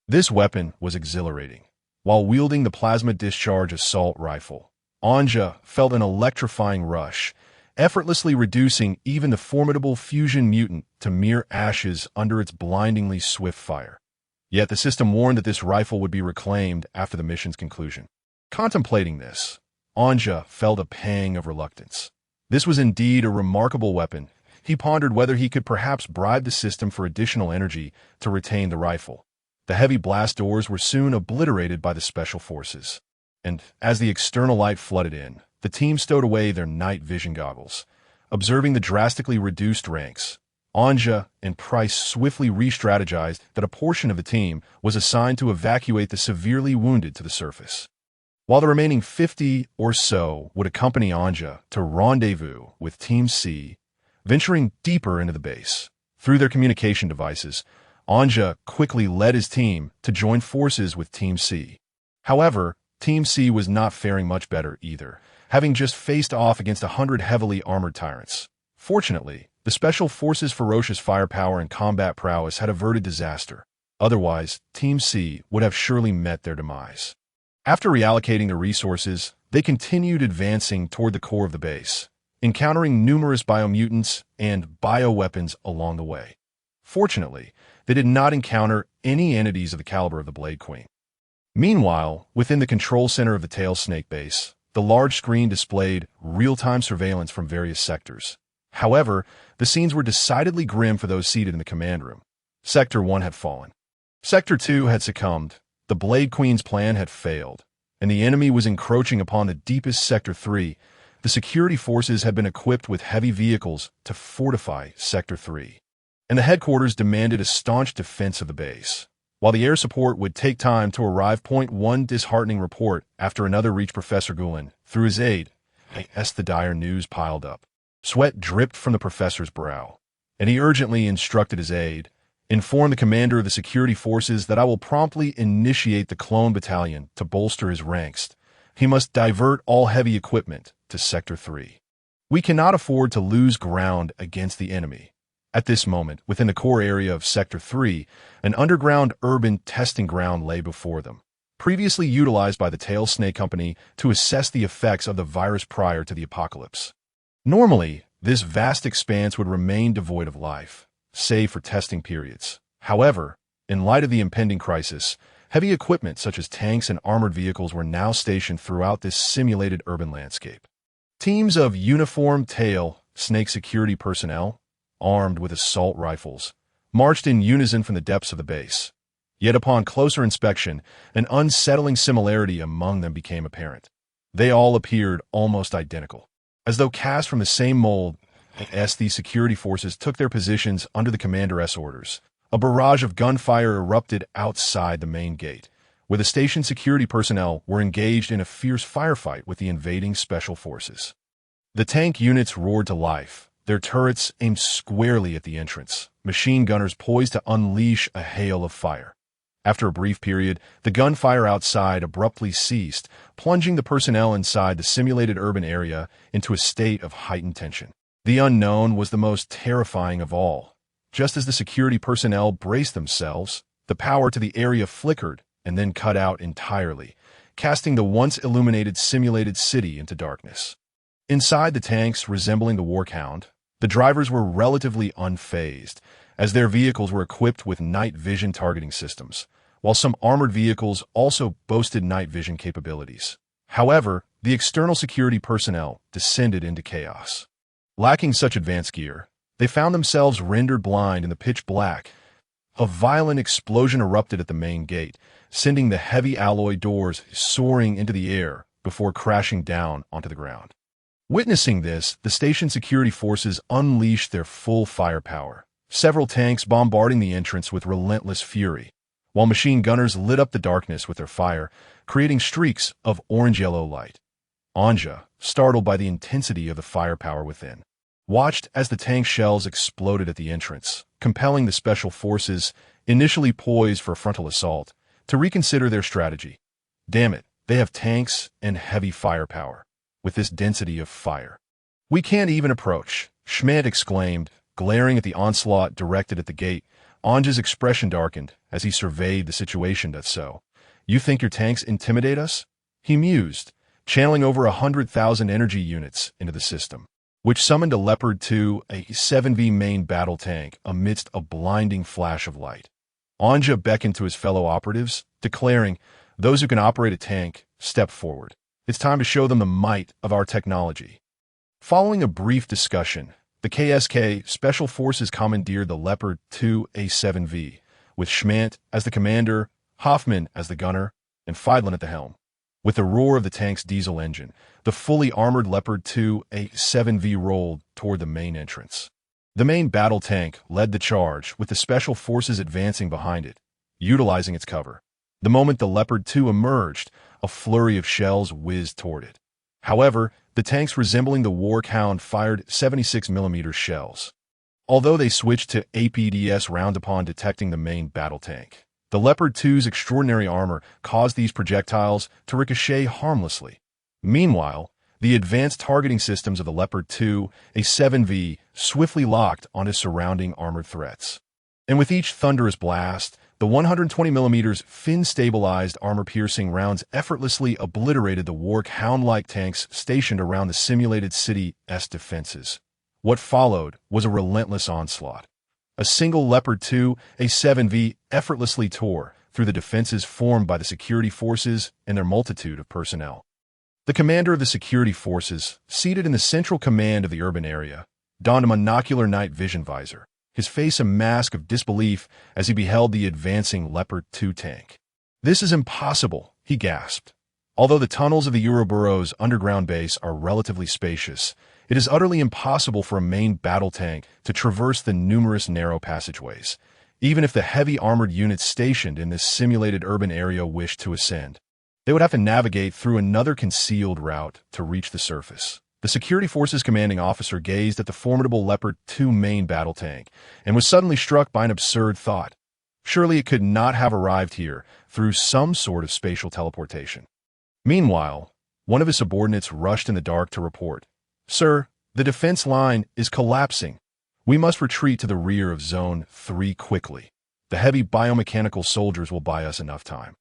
This weapon was exhilarating. While wielding the plasma discharge assault rifle, Anja felt an electrifying rush, effortlessly reducing even the formidable fusion mutant to mere ashes under its blindingly swift fire. Yet the system warned that this rifle would be reclaimed after the mission's conclusion. Contemplating this, Anja felt a pang of reluctance. This was indeed a remarkable weapon. He pondered whether he could perhaps bribe the system for additional energy to retain the rifle. The heavy blast doors were soon obliterated by the special forces, and as the external light flooded in, the team stowed away their night vision goggles. Observing the drastically reduced ranks, Anja and Price swiftly re-strategized that a portion of the team was assigned to evacuate the severely wounded to the surface, while the remaining 50 or so would accompany Anja to rendezvous with Team C, venturing deeper into the base. Through their communication devices, Anja quickly led his team to join forces with Team C. However, Team C was not faring much better either, having just faced off against 100 heavily armored tyrants. Fortunately, the Special Forces' ferocious firepower and combat prowess had averted disaster. Otherwise, Team C would have surely met their demise. After reallocating their resources, they continued advancing toward the core of the base, encountering numerous biomutants and bioweapons along the way. Fortunately, they did not encounter any entities of the caliber of the Blade Queen. Meanwhile, within the control center of the Tail Snake base, the large screen displayed real-time surveillance from various sectors. However, the scenes were decidedly grim for those seated in the command room. Sector 1 had fallen. Sector 2 had succumbed. The Blade Queen's plan had failed, and the enemy was encroaching upon the deepest Sector 3. The security forces had been equipped with heavy vehicles to fortify Sector 3, and the headquarters demanded a staunch defense of the base. While the air support would take time to arrive, one disheartening report after another reached Professor Gulen through his aide, as the dire news piled up. Sweat dripped from the professor's brow, and he urgently instructed his aide, "Inform the commander of the security forces that I will promptly initiate the clone battalion to bolster his ranks. He must divert all heavy equipment to Sector 3. We cannot afford to lose ground against the enemy." At this moment, within the core area of Sector 3, an underground urban testing ground lay before them, previously utilized by the Tail Snake Company to assess the effects of the virus prior to the apocalypse. Normally, this vast expanse would remain devoid of life, save for testing periods. However, in light of the impending crisis, heavy equipment such as tanks and armored vehicles were now stationed throughout this simulated urban landscape. Teams of uniformed Tail Snake security personnel, armed with assault rifles, marched in unison from the depths of the base. Yet upon closer inspection, an unsettling similarity among them became apparent. They all appeared almost identical, as though cast from the same mold. As the security forces took their positions under the commander's orders, a barrage of gunfire erupted outside the main gate, where the station security personnel were engaged in a fierce firefight with the invading special forces. The tank units roared to life, their turrets aimed squarely at the entrance, machine gunners poised to unleash a hail of fire. After a brief period, the gunfire outside abruptly ceased, plunging the personnel inside the simulated urban area into a state of heightened tension. The unknown was the most terrifying of all. Just as the security personnel braced themselves, the power to the area flickered and then cut out entirely, casting the once illuminated simulated city into darkness. Inside the tanks resembling the Warhound, the drivers were relatively unfazed, as their vehicles were equipped with night vision targeting systems, while some armored vehicles also boasted night vision capabilities. However, the external security personnel descended into chaos. Lacking such advanced gear, they found themselves rendered blind in the pitch black. A violent explosion erupted at the main gate, sending the heavy alloy doors soaring into the air before crashing down onto the ground. Witnessing this, the station security forces unleashed their full firepower, several tanks bombarding the entrance with relentless fury, while machine gunners lit up the darkness with their fire, creating streaks of orange-yellow light. Anja, startled by the intensity of the firepower within, watched as the tank shells exploded at the entrance, compelling the special forces, initially poised for a frontal assault, to reconsider their strategy. Damn it, they have tanks and heavy firepower. With this density of fire, we can't even approach, Schmidt exclaimed, glaring at the onslaught directed at the gate. Anja's expression darkened as he surveyed the situation. So, you think your tanks intimidate us? He mused, channeling over 100,000 energy units into the system, which summoned a Leopard 2, a 7V main battle tank, amidst a blinding flash of light. Anja beckoned to his fellow operatives, declaring, "Those who can operate a tank, step forward. It's time to show them the might of our technology." Following a brief discussion, the KSK Special Forces commandeered the Leopard 2 A7V, with Schmidt as the commander, Hoffman as the gunner, and Feidlin at the helm. With the roar of the tank's diesel engine, the fully armored Leopard 2 A7V rolled toward the main entrance. The main battle tank led the charge, with the Special Forces advancing behind it, utilizing its cover. The moment the Leopard 2 emerged, a flurry of shells whizzed toward it. However, the tanks resembling the Warhound fired 76mm shells. Although they switched to APDS round upon detecting the main battle tank, the Leopard 2's extraordinary armor caused these projectiles to ricochet harmlessly. Meanwhile, the advanced targeting systems of the Leopard 2 A7V swiftly locked onto surrounding armored threats. And with each thunderous blast, The 120mm fin-stabilized armor-piercing rounds effortlessly obliterated the Wark Hound-like tanks stationed around the simulated city's defenses. What followed was a relentless onslaught. A single Leopard 2, a 7V, effortlessly tore through the defenses formed by the security forces and their multitude of personnel. The commander of the security forces, seated in the central command of the urban area, donned a monocular night vision visor, his face a mask of disbelief as he beheld the advancing Leopard 2 tank. "This is impossible," he gasped. Although the tunnels of the Ouroboros underground base are relatively spacious, it is utterly impossible for a main battle tank to traverse the numerous narrow passageways, even if the heavy armored units stationed in this simulated urban area wished to ascend. They would have to navigate through another concealed route to reach the surface. The security forces commanding officer gazed at the formidable Leopard 2 main battle tank and was suddenly struck by an absurd thought. Surely it could not have arrived here through some sort of spatial teleportation. Meanwhile, one of his subordinates rushed in the dark to report, "Sir, the defense line is collapsing. We must retreat to the rear of Zone 3 quickly. The heavy biomechanical soldiers will buy us enough time."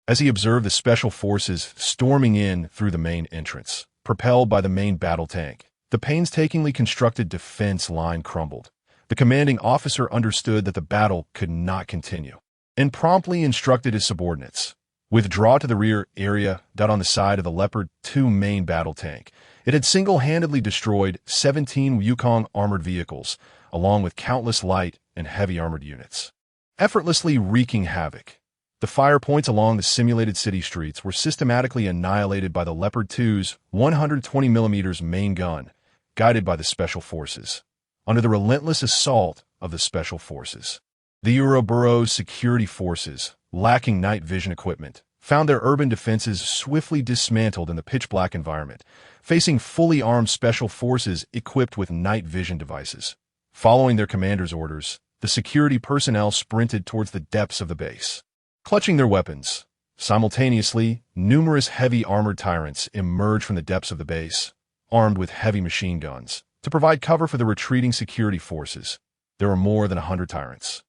As he observed the special forces storming in through the main entrance, propelled by the main battle tank, the painstakingly constructed defense line crumbled. The commanding officer understood that the battle could not continue, and promptly instructed his subordinates, "Withdraw to the rear area on the side of the Leopard 2 main battle tank." It had single-handedly destroyed 17 Yukon armored vehicles, along with countless light and heavy armored units, effortlessly wreaking havoc. The fire points along the simulated city streets were systematically annihilated by the Leopard 2's 120mm main gun, guided by the Special Forces. Under the relentless assault of the Special Forces, the Ouroboros security forces, lacking night vision equipment, found their urban defenses swiftly dismantled in the pitch-black environment, facing fully armed Special Forces equipped with night vision devices. Following their commander's orders, the security personnel sprinted towards the depths of the base, clutching their weapons. Simultaneously, numerous heavy armored tyrants emerged from the depths of the base, armed with heavy machine guns, to provide cover for the retreating security forces. There were more than 100 tyrants,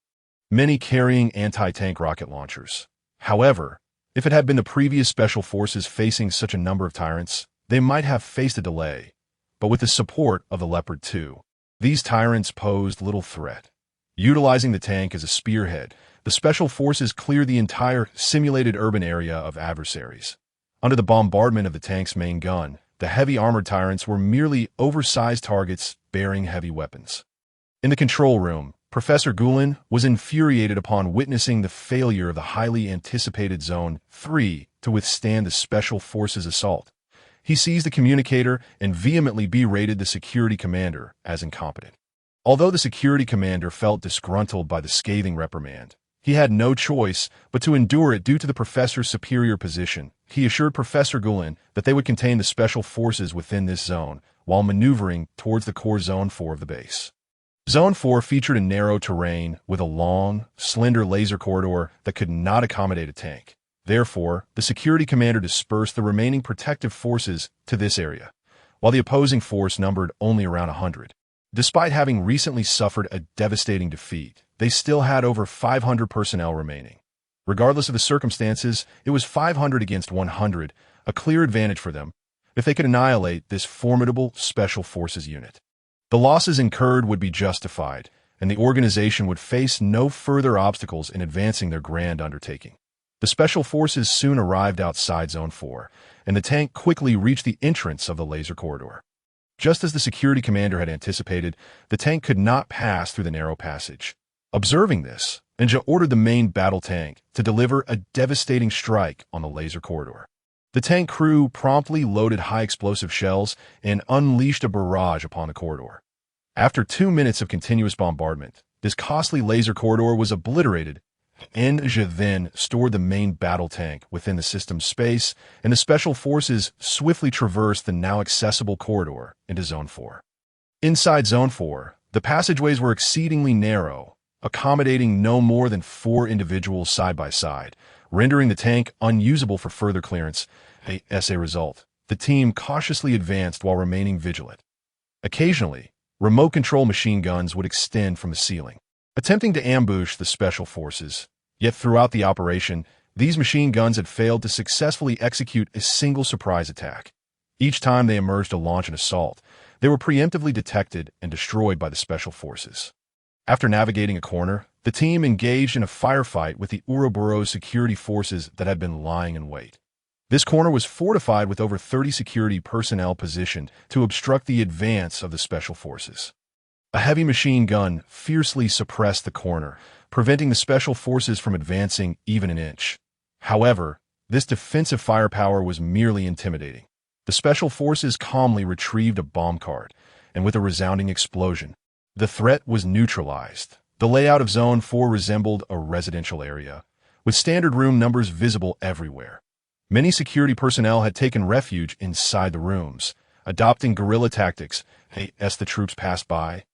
many carrying anti-tank rocket launchers. However, if it had been the previous special forces facing such a number of tyrants, they might have faced a delay. But with the support of the Leopard 2, these tyrants posed little threat. Utilizing the tank as a spearhead, the Special Forces cleared the entire simulated urban area of adversaries. Under the bombardment of the tank's main gun, the heavy armored tyrants were merely oversized targets bearing heavy weapons. In the control room, Professor Gulen was infuriated upon witnessing the failure of the highly anticipated Zone 3 to withstand the Special Forces' assault. He seized the communicator and vehemently berated the security commander as incompetent. Although the security commander felt disgruntled by the scathing reprimand, he had no choice but to endure it due to the professor's superior position. He assured Professor Gulen that they would contain the Special Forces within this zone while maneuvering towards the core Zone 4 of the base. Zone 4 featured a narrow terrain with a long, slender laser corridor that could not accommodate a tank. Therefore, the security commander dispersed the remaining protective forces to this area, while the opposing force numbered only around 100. Despite having recently suffered a devastating defeat, they still had over 500 personnel remaining. Regardless of the circumstances, it was 500 against 100, a clear advantage for them, if they could annihilate this formidable Special Forces unit. The losses incurred would be justified, and the organization would face no further obstacles in advancing their grand undertaking. The Special Forces soon arrived outside Zone 4, and the tank quickly reached the entrance of the laser corridor. Just as the security commander had anticipated, the tank could not pass through the narrow passage. Observing this, Ninja ordered the main battle tank to deliver a devastating strike on the laser corridor. The tank crew promptly loaded high explosive shells and unleashed a barrage upon the corridor. After 2 minutes of continuous bombardment, this costly laser corridor was obliterated. Ninja then stored the main battle tank within the system's space, and the Special Forces swiftly traversed the now accessible corridor into Zone 4. Inside Zone 4, the passageways were exceedingly narrow, accommodating no more than 4 individuals side by side, rendering the tank unusable for further clearance. As a result, the team cautiously advanced while remaining vigilant. Occasionally, remote control machine guns would extend from the ceiling, attempting to ambush the Special Forces. Yet throughout the operation, these machine guns had failed to successfully execute a single surprise attack. Each time they emerged to launch an assault, they were preemptively detected and destroyed by the special forces. After navigating a corner, the team engaged in a firefight with the Ouroboros security forces that had been lying in wait. This corner was fortified with over 30 security personnel positioned to obstruct the advance of the special forces. A heavy machine gun fiercely suppressed the corner, preventing the special forces from advancing even an inch. However, this defensive firepower was merely intimidating. The special forces calmly retrieved a bomb cart, and with a resounding explosion, the threat was neutralized. The layout of Zone 4 resembled a residential area, with standard room numbers visible everywhere. Many security personnel had taken refuge inside the rooms, adopting guerrilla tactics. As the troops passed by,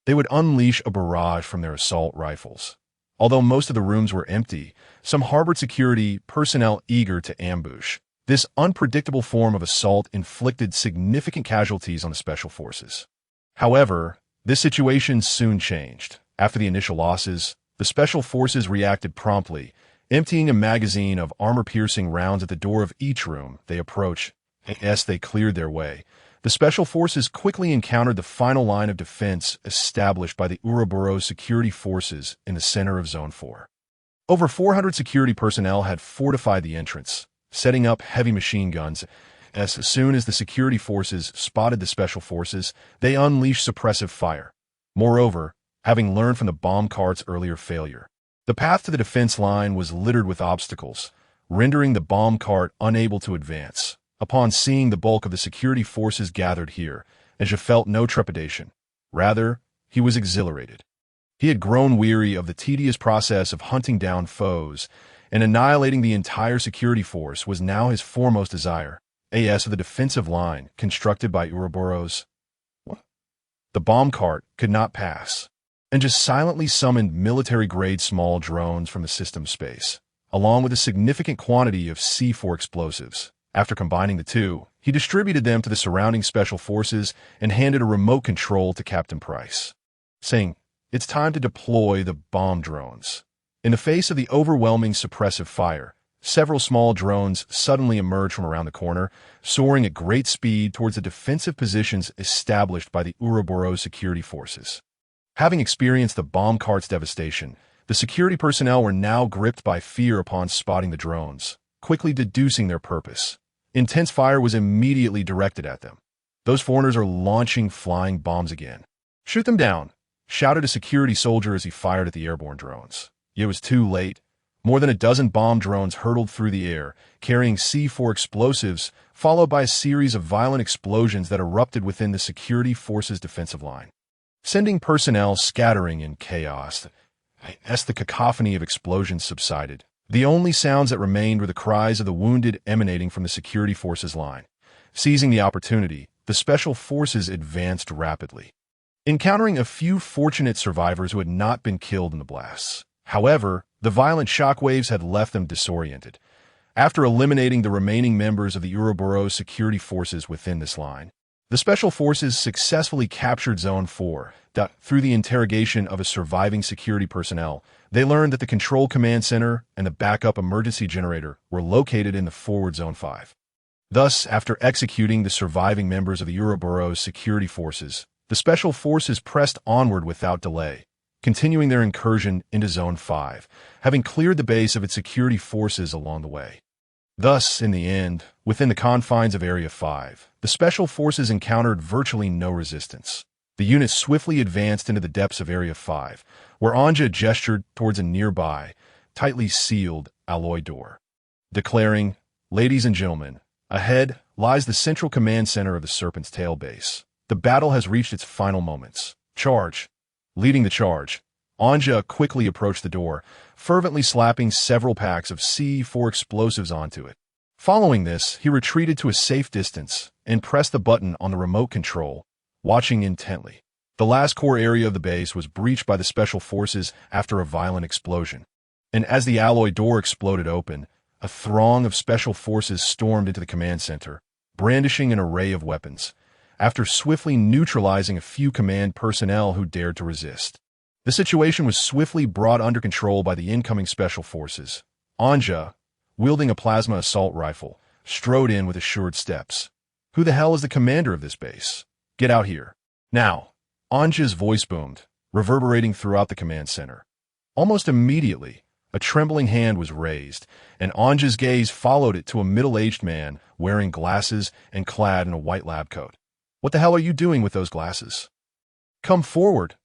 they would unleash a barrage from their assault rifles. Although most of the rooms were empty, some harbored security personnel eager to ambush. This unpredictable form of assault inflicted significant casualties on the special forces. However, this situation soon changed. After the initial losses, the special forces reacted promptly, emptying a magazine of armor-piercing rounds at the door of each room they approached. As they cleared their way, the special forces quickly encountered the final line of defense established by the Ouroboros security forces in the center of Zone 4. Over 400 security personnel had fortified the entrance, setting up heavy machine guns. As soon as the security forces spotted the special forces, they unleashed suppressive fire. Moreover, having learned from the bomb cart's earlier failure, the path to the defense line was littered with obstacles, rendering the bomb cart unable to advance. Upon seeing the bulk of the security forces gathered here, Anja felt no trepidation. Rather, he was exhilarated. He had grown weary of the tedious process of hunting down foes, and annihilating the entire security force was now his foremost desire. Of the defensive line constructed by Ouroboros, the bomb cart could not pass, and just silently summoned military-grade small drones from the system space, along with a significant quantity of C4 explosives. After combining the two, he distributed them to the surrounding special forces and handed a remote control to Captain Price, saying, "It's time to deploy the bomb drones." In the face of the overwhelming suppressive fire, several small drones suddenly emerged from around the corner, soaring at great speed towards the defensive positions established by the Ouroboros security forces. Having experienced the bomb cart's devastation, the security personnel were now gripped by fear upon spotting the drones, quickly deducing their purpose. Intense fire was immediately directed at them. "Those foreigners are launching flying bombs again. Shoot them down," shouted a security soldier as he fired at the airborne drones. It was too late. More than a dozen bomb drones hurtled through the air, carrying C4 explosives, followed by a series of violent explosions that erupted within the security forces' defensive line, sending personnel scattering in chaos. As the cacophony of explosions subsided, the only sounds that remained were the cries of the wounded emanating from the security forces' line. Seizing the opportunity, the special forces advanced rapidly, encountering a few fortunate survivors who had not been killed in the blasts. However, the violent shockwaves had left them disoriented. After eliminating the remaining members of the Ouroboros security forces within this line, the special forces successfully captured Zone 4. Through the interrogation of a surviving security personnel, they learned that the Control Command Center and the backup emergency generator were located in the forward Zone 5. Thus, after executing the surviving members of the Ouroboros security forces, the special forces pressed onward without delay, continuing their incursion into Zone 5, having cleared the base of its security forces along the way. Thus, in the end, within the confines of Area 5, the special forces encountered virtually no resistance. The unit swiftly advanced into the depths of Area 5, where Anja gestured towards a nearby, tightly sealed alloy door, declaring, "Ladies and gentlemen, ahead lies the central command center of the Serpent's Tail base. The battle has reached its final moments. Charge!" Leading the charge, Anja quickly approached the door, fervently slapping several packs of C4 explosives onto it. Following this, he retreated to a safe distance and pressed the button on the remote control, watching intently. The last core area of the base was breached by the special forces after a violent explosion, and as the alloy door exploded open, a throng of special forces stormed into the command center, brandishing an array of weapons, after swiftly neutralizing a few command personnel who dared to resist. The situation was swiftly brought under control by the incoming special forces. Anja, wielding a plasma assault rifle, strode in with assured steps. "Who the hell is the commander of this base? Get out here. Now." Anja's voice boomed, reverberating throughout the command center. Almost immediately, a trembling hand was raised, and Anja's gaze followed it to a middle-aged man wearing glasses and clad in a white lab coat. "What the hell are you doing with those glasses?" "Come forward,"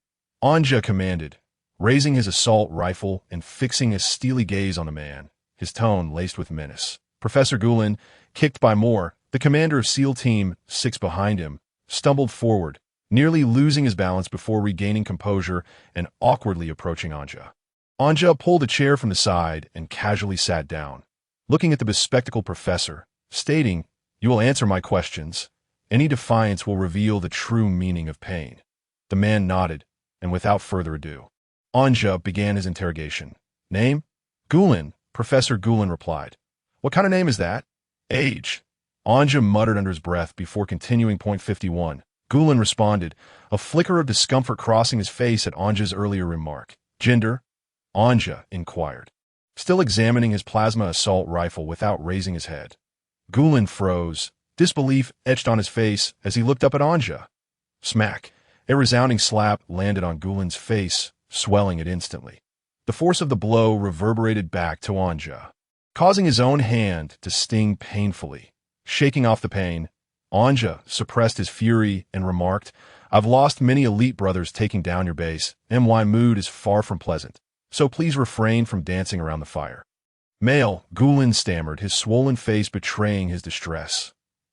Anja commanded, raising his assault rifle and fixing a steely gaze on the man, his tone laced with menace. Professor Gulen, kicked by Moore, the commander of SEAL Team 6 behind him, stumbled forward, nearly losing his balance before regaining composure and awkwardly approaching Anja. Anja pulled a chair from the side and casually sat down, looking at the bespectacled professor, stating, "You will answer my questions. Any defiance will reveal the true meaning of pain." The man nodded, and without further ado, Anja began his interrogation. "Name?" "Gulen," Professor Gulen replied. "What kind of name is that?" "Age," Anja muttered under his breath before continuing. Point 51. Gulen responded, a flicker of discomfort crossing his face at Anja's earlier remark. "Gender?" Anja inquired, still examining his plasma assault rifle without raising his head. Gulen froze, disbelief etched on his face as he looked up at Anja. Smack! A resounding slap landed on Gulen's face, swelling it instantly. The force of the blow reverberated back to Anja, causing his own hand to sting painfully. Shaking off the pain, Anja suppressed his fury and remarked, "I've lost many elite brothers taking down your base. My mood is far from pleasant, so please refrain from dancing around the fire." "Male," Gulen stammered, his swollen face betraying his distress.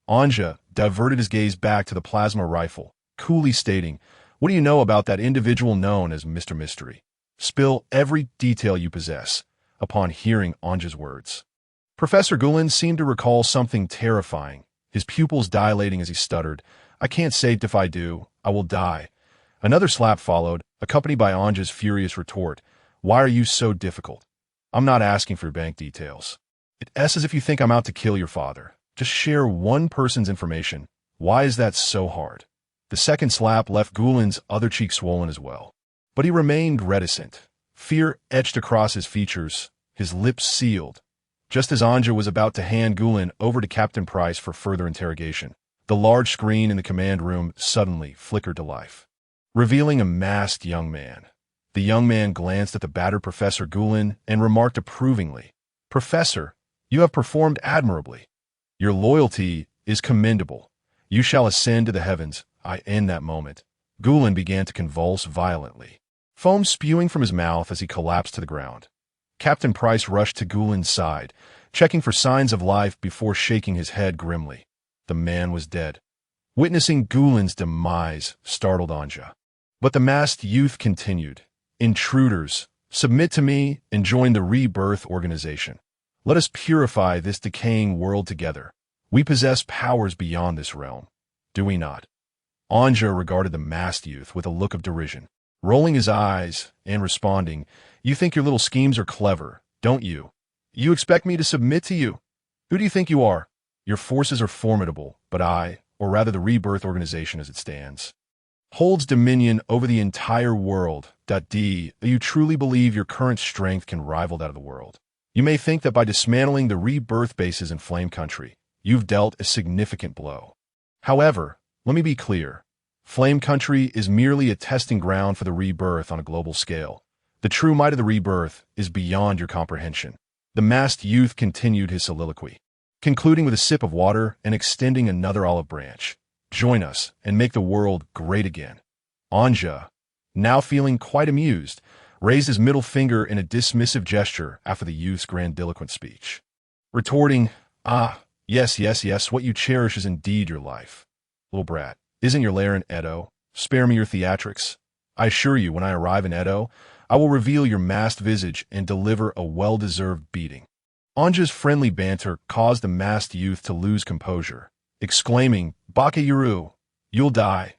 Anja diverted his gaze back to the plasma rifle, coolly stating, "What do you know about that individual known as Mr. Mystery? Spill every detail you possess." Upon hearing Anja's words, Professor Gulen seemed to recall something terrifying, his pupils dilating as he stuttered, "I can't say if I do, I will die." Another slap followed, accompanied by Anja's furious retort, "Why are you so difficult? I'm not asking for your bank details. It's as if you think I'm out to kill your father. Just share one person's information. Why is that so hard?" The second slap left Gulen's other cheek swollen as well. But he remained reticent, fear etched across his features, his lips sealed. Just as Anja was about to hand Gulen over to Captain Price for further interrogation, the large screen in the command room suddenly flickered to life, revealing a masked young man. The young man glanced at the battered Professor Gulen and remarked approvingly, "Professor, you have performed admirably. Your loyalty is commendable. You shall ascend to the heavens." In that moment, Gulen began to convulse violently, foam spewing from his mouth as he collapsed to the ground. Captain Price rushed to Gulen's side, checking for signs of life before shaking his head grimly. The man was dead. Witnessing Gulen's demise startled Anja. But the masked youth continued, "Intruders, submit to me and join the Rebirth Organization. Let us purify this decaying world together. We possess powers beyond this realm, do we not?" Anja regarded the masked youth with a look of derision, rolling his eyes and responding, "You think your little schemes are clever, don't you? You expect me to submit to you? Who do you think you are? Your forces are formidable, but I, or rather the Rebirth Organization as it stands, holds dominion over the entire world. Do you truly believe your current strength can rival that of the world? You may think that by dismantling the Rebirth bases in Flame Country, you've dealt a significant blow. However, let me be clear. Flame Country is merely a testing ground for the Rebirth on a global scale. The true might of the Rebirth is beyond your comprehension." The masked youth continued his soliloquy, concluding with a sip of water and extending another olive branch. "Join us and make the world great again." Anja, now feeling quite amused, raised his middle finger in a dismissive gesture after the youth's grandiloquent speech, retorting, yes, what you cherish is indeed your life. Little brat, isn't your lair in Edo? Spare me your theatrics. I assure you, when I arrive in Edo, I will reveal your masked visage and deliver a well-deserved beating." Anja's friendly banter caused the masked youth to lose composure, exclaiming, "Bakayuru, you'll die."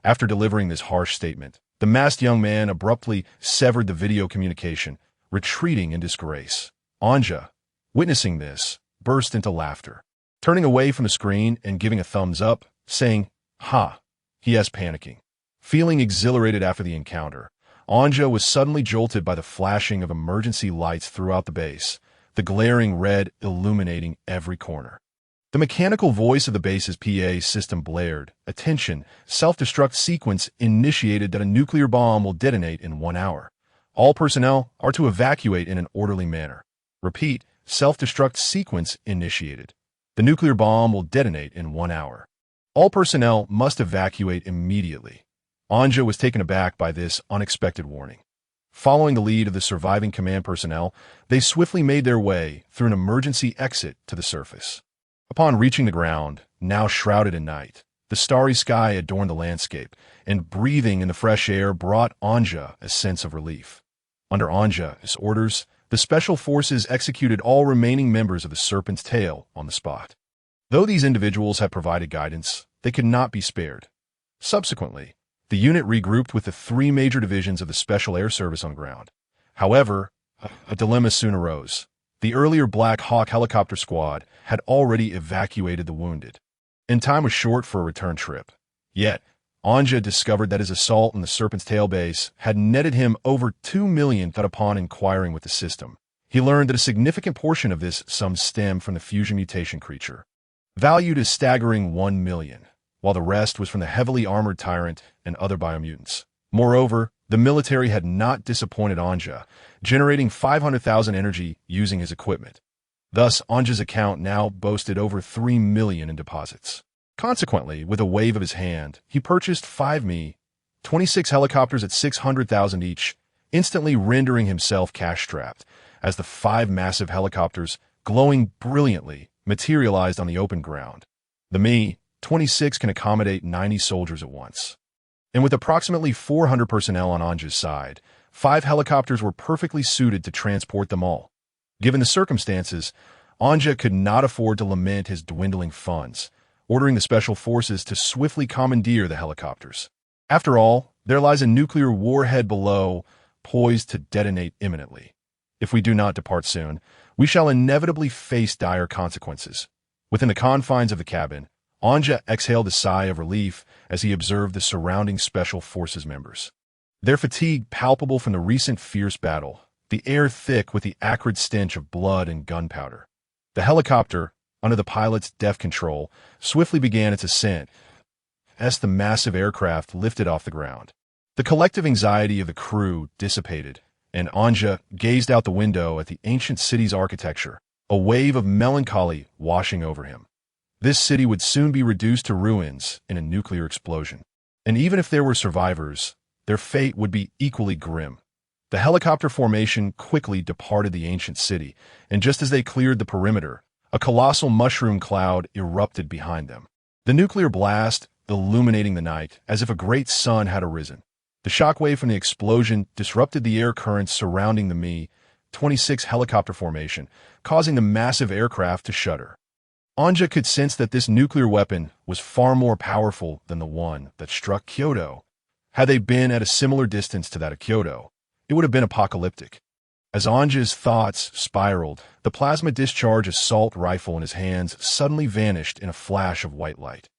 After delivering this harsh statement, the masked young man abruptly severed the video communication, retreating in disgrace. Anja, witnessing this, burst into laughter, turning away from the screen and giving a thumbs up, saying, "Ha, he is panicking." Feeling exhilarated after the encounter, Anja was suddenly jolted by the flashing of emergency lights throughout the base, the glaring red illuminating every corner. The mechanical voice of the base's PA system blared, "Attention, self-destruct sequence initiated that a nuclear bomb will detonate in 1 hour. All personnel are to evacuate in an orderly manner. Repeat, self-destruct sequence initiated. The nuclear bomb will detonate in 1 hour. All personnel must evacuate immediately." Anja was taken aback by this unexpected warning. Following the lead of the surviving command personnel, they swiftly made their way through an emergency exit to the surface. Upon reaching the ground, now shrouded in night, the starry sky adorned the landscape, and breathing in the fresh air brought Anja a sense of relief. Under Anja's orders, the Special Forces executed all remaining members of the Serpent's Tail on the spot. Though these individuals had provided guidance, they could not be spared. Subsequently, the unit regrouped with the 3 major divisions of the Special Air Service on ground. However, a dilemma soon arose. The earlier Black Hawk helicopter squad had already evacuated the wounded, and time was short for a return trip. Yet, Anja discovered that his assault on the Serpent's Tail base had netted him over 2 million. Upon inquiring with the system, he learned that a significant portion of this sum stemmed from the fusion mutation creature, valued a staggering 1 million, while the rest was from the heavily armored tyrant and other biomutants. Moreover, the military had not disappointed Anja, generating 500,000 energy using his equipment. Thus, Anja's account now boasted over 3 million in deposits. Consequently, with a wave of his hand, he purchased 5 Mi-26 helicopters at 600,000 each, instantly rendering himself cash-strapped, as the 5 massive helicopters, glowing brilliantly, materialized on the open ground. The Mi-26 can accommodate 90 soldiers at once. And with approximately 400 personnel on Anja's side, 5 helicopters were perfectly suited to transport them all. Given the circumstances, Anja could not afford to lament his dwindling funds, ordering the Special Forces to swiftly commandeer the helicopters. After all, there lies a nuclear warhead below, poised to detonate imminently. If we do not depart soon, we shall inevitably face dire consequences. Within the confines of the cabin, Anja exhaled a sigh of relief as he observed the surrounding Special Forces members. Their fatigue palpable from the recent fierce battle, the air thick with the acrid stench of blood and gunpowder. The helicopter, under the pilot's deft control, swiftly began its ascent as the massive aircraft lifted off the ground. The collective anxiety of the crew dissipated, and Anja gazed out the window at the ancient city's architecture, a wave of melancholy washing over him. This city would soon be reduced to ruins in a nuclear explosion. And even if there were survivors, their fate would be equally grim. The helicopter formation quickly departed the ancient city, and just as they cleared the perimeter, a colossal mushroom cloud erupted behind them. The nuclear blast illuminating the night as if a great sun had arisen. The shockwave from the explosion disrupted the air currents surrounding the Mi-26 helicopter formation, causing the massive aircraft to shudder. Anja could sense that this nuclear weapon was far more powerful than the one that struck Kyoto. Had they been at a similar distance to that of Kyoto, it would have been apocalyptic. As Anja's thoughts spiraled, the plasma discharge assault rifle in his hands suddenly vanished in a flash of white light.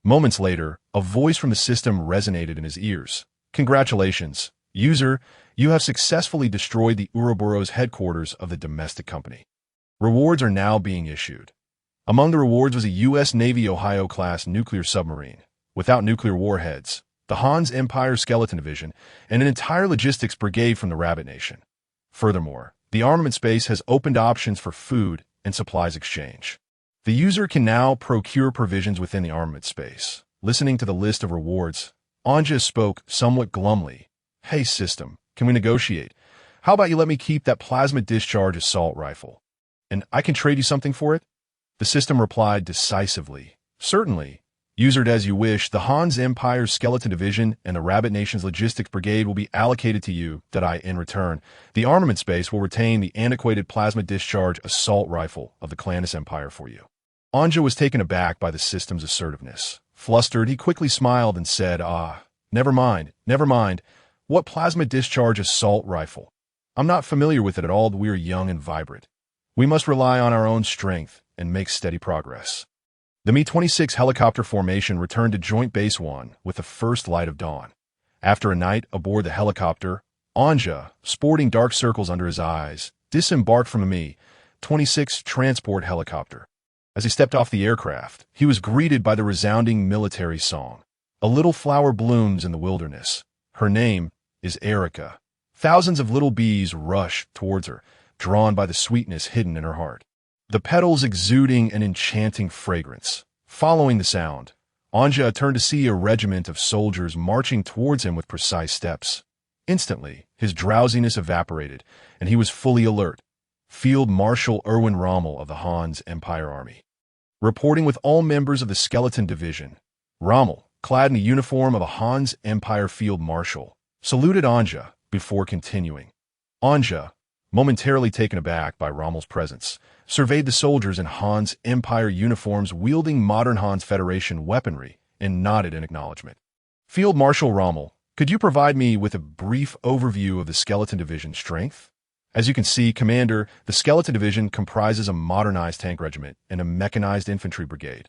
Moments later, a voice from the system resonated in his ears. "Congratulations, user, you have successfully destroyed the Ouroboros headquarters of the domestic company. Rewards are now being issued." Among the rewards was a U.S. Navy Ohio-class nuclear submarine, without nuclear warheads, the Hans Empire Skeleton Division, and an entire logistics brigade from the Rabbit Nation. Furthermore, the armament space has opened options for food and supplies exchange. The user can now procure provisions within the armament space. Listening to the list of rewards, Anja spoke somewhat glumly. "Hey, system, can we negotiate? How about you let me keep that plasma discharge assault rifle? And I can trade you something for it?" The system replied decisively. "Certainly. Usered as you wish, the Hans Empire Skeleton Division and the Rabbit Nation's Logistics Brigade will be allocated to you, that I, in return, the armament space will retain the antiquated plasma discharge assault rifle of the Clannis Empire for you." Anja was taken aback by the system's assertiveness. Flustered, he quickly smiled and said, never mind. What plasma discharge assault rifle? I'm not familiar with it at all, but we are young and vibrant. We must rely on our own strength and make steady progress." The Mi-26 helicopter formation returned to Joint Base 1 with the first light of dawn. After a night aboard the helicopter, Anja, sporting dark circles under his eyes, disembarked from a Mi-26 transport helicopter. As he stepped off the aircraft, he was greeted by the resounding military song. A little flower blooms in the wilderness. Her name is Erica. Thousands of little bees rush towards her, drawn by the sweetness hidden in her heart. The petals exuding an enchanting fragrance. Following the sound, Anja turned to see a regiment of soldiers marching towards him with precise steps. Instantly, his drowsiness evaporated, and he was fully alert. Field Marshal Erwin Rommel of the Hans Empire Army. Reporting with all members of the Skeleton Division, Rommel, clad in the uniform of a Hans Empire Field Marshal, saluted Anja before continuing. Anja, momentarily taken aback by Rommel's presence, surveyed the soldiers in Hans Empire uniforms wielding modern Hans Federation weaponry and nodded in acknowledgement. Field Marshal Rommel, could you provide me with a brief overview of the Skeleton Division's strength? As you can see, Commander, the Skeleton Division comprises a modernized tank regiment and a mechanized infantry brigade.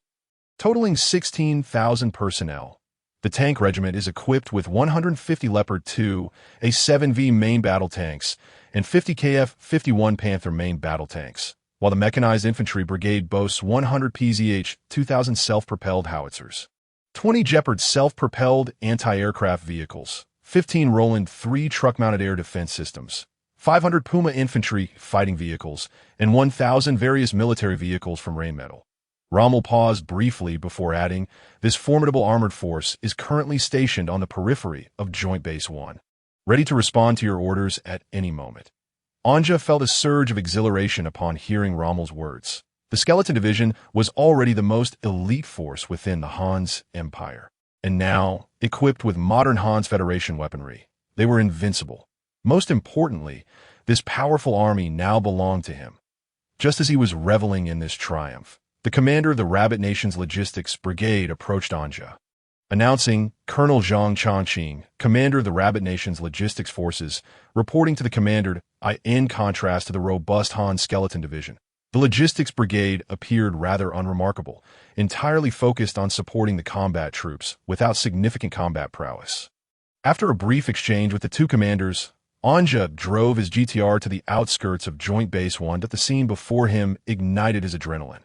Totaling 16,000 personnel, the tank regiment is equipped with 150 Leopard 2, A7V main battle tanks, and 50 KF-51 Panther main battle tanks, while the mechanized infantry brigade boasts 100 PZH 2000 self-propelled howitzers, 20 Jeopard self-propelled anti-aircraft vehicles, 15 Roland 3 truck-mounted air defense systems, 500 Puma Infantry Fighting Vehicles, and 1,000 various military vehicles from Rheinmetall. Rommel paused briefly before adding, this formidable armored force is currently stationed on the periphery of Joint Base 1, ready to respond to your orders at any moment. Anja felt a surge of exhilaration upon hearing Rommel's words. The Skeleton Division was already the most elite force within the Hans Empire, and now, equipped with modern Hans Federation weaponry, they were invincible. Most importantly, this powerful army now belonged to him. Just as he was reveling in this triumph, the commander of the Rabbit Nation's Logistics Brigade approached Anja, announcing Colonel Zhang Chongqing, commander of the Rabbit Nation's Logistics Forces, reporting to the commander. In contrast to the robust Hans Skeleton Division, the Logistics Brigade appeared rather unremarkable, entirely focused on supporting the combat troops without significant combat prowess. After a brief exchange with the two commanders, Anja drove his GTR to the outskirts of Joint Base 1, but the scene before him ignited his adrenaline.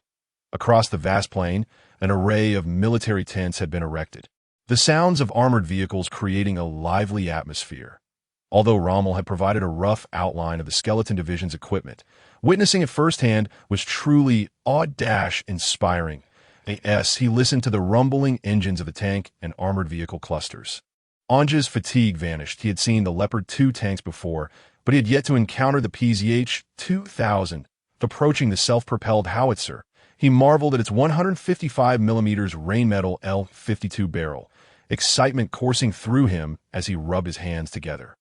Across the vast plain, an array of military tents had been erected, the sounds of armored vehicles creating a lively atmosphere. Although Rommel had provided a rough outline of the Skeleton Division's equipment, witnessing it firsthand was truly awe-inspiring. He listened to the rumbling engines of the tank and armored vehicle clusters. Anja's fatigue vanished. He had seen the Leopard 2 tanks before, but he had yet to encounter the PZH 2000. Approaching the self-propelled howitzer, he marveled at its 155mm Rheinmetall L52 barrel, excitement coursing through him as he rubbed his hands together.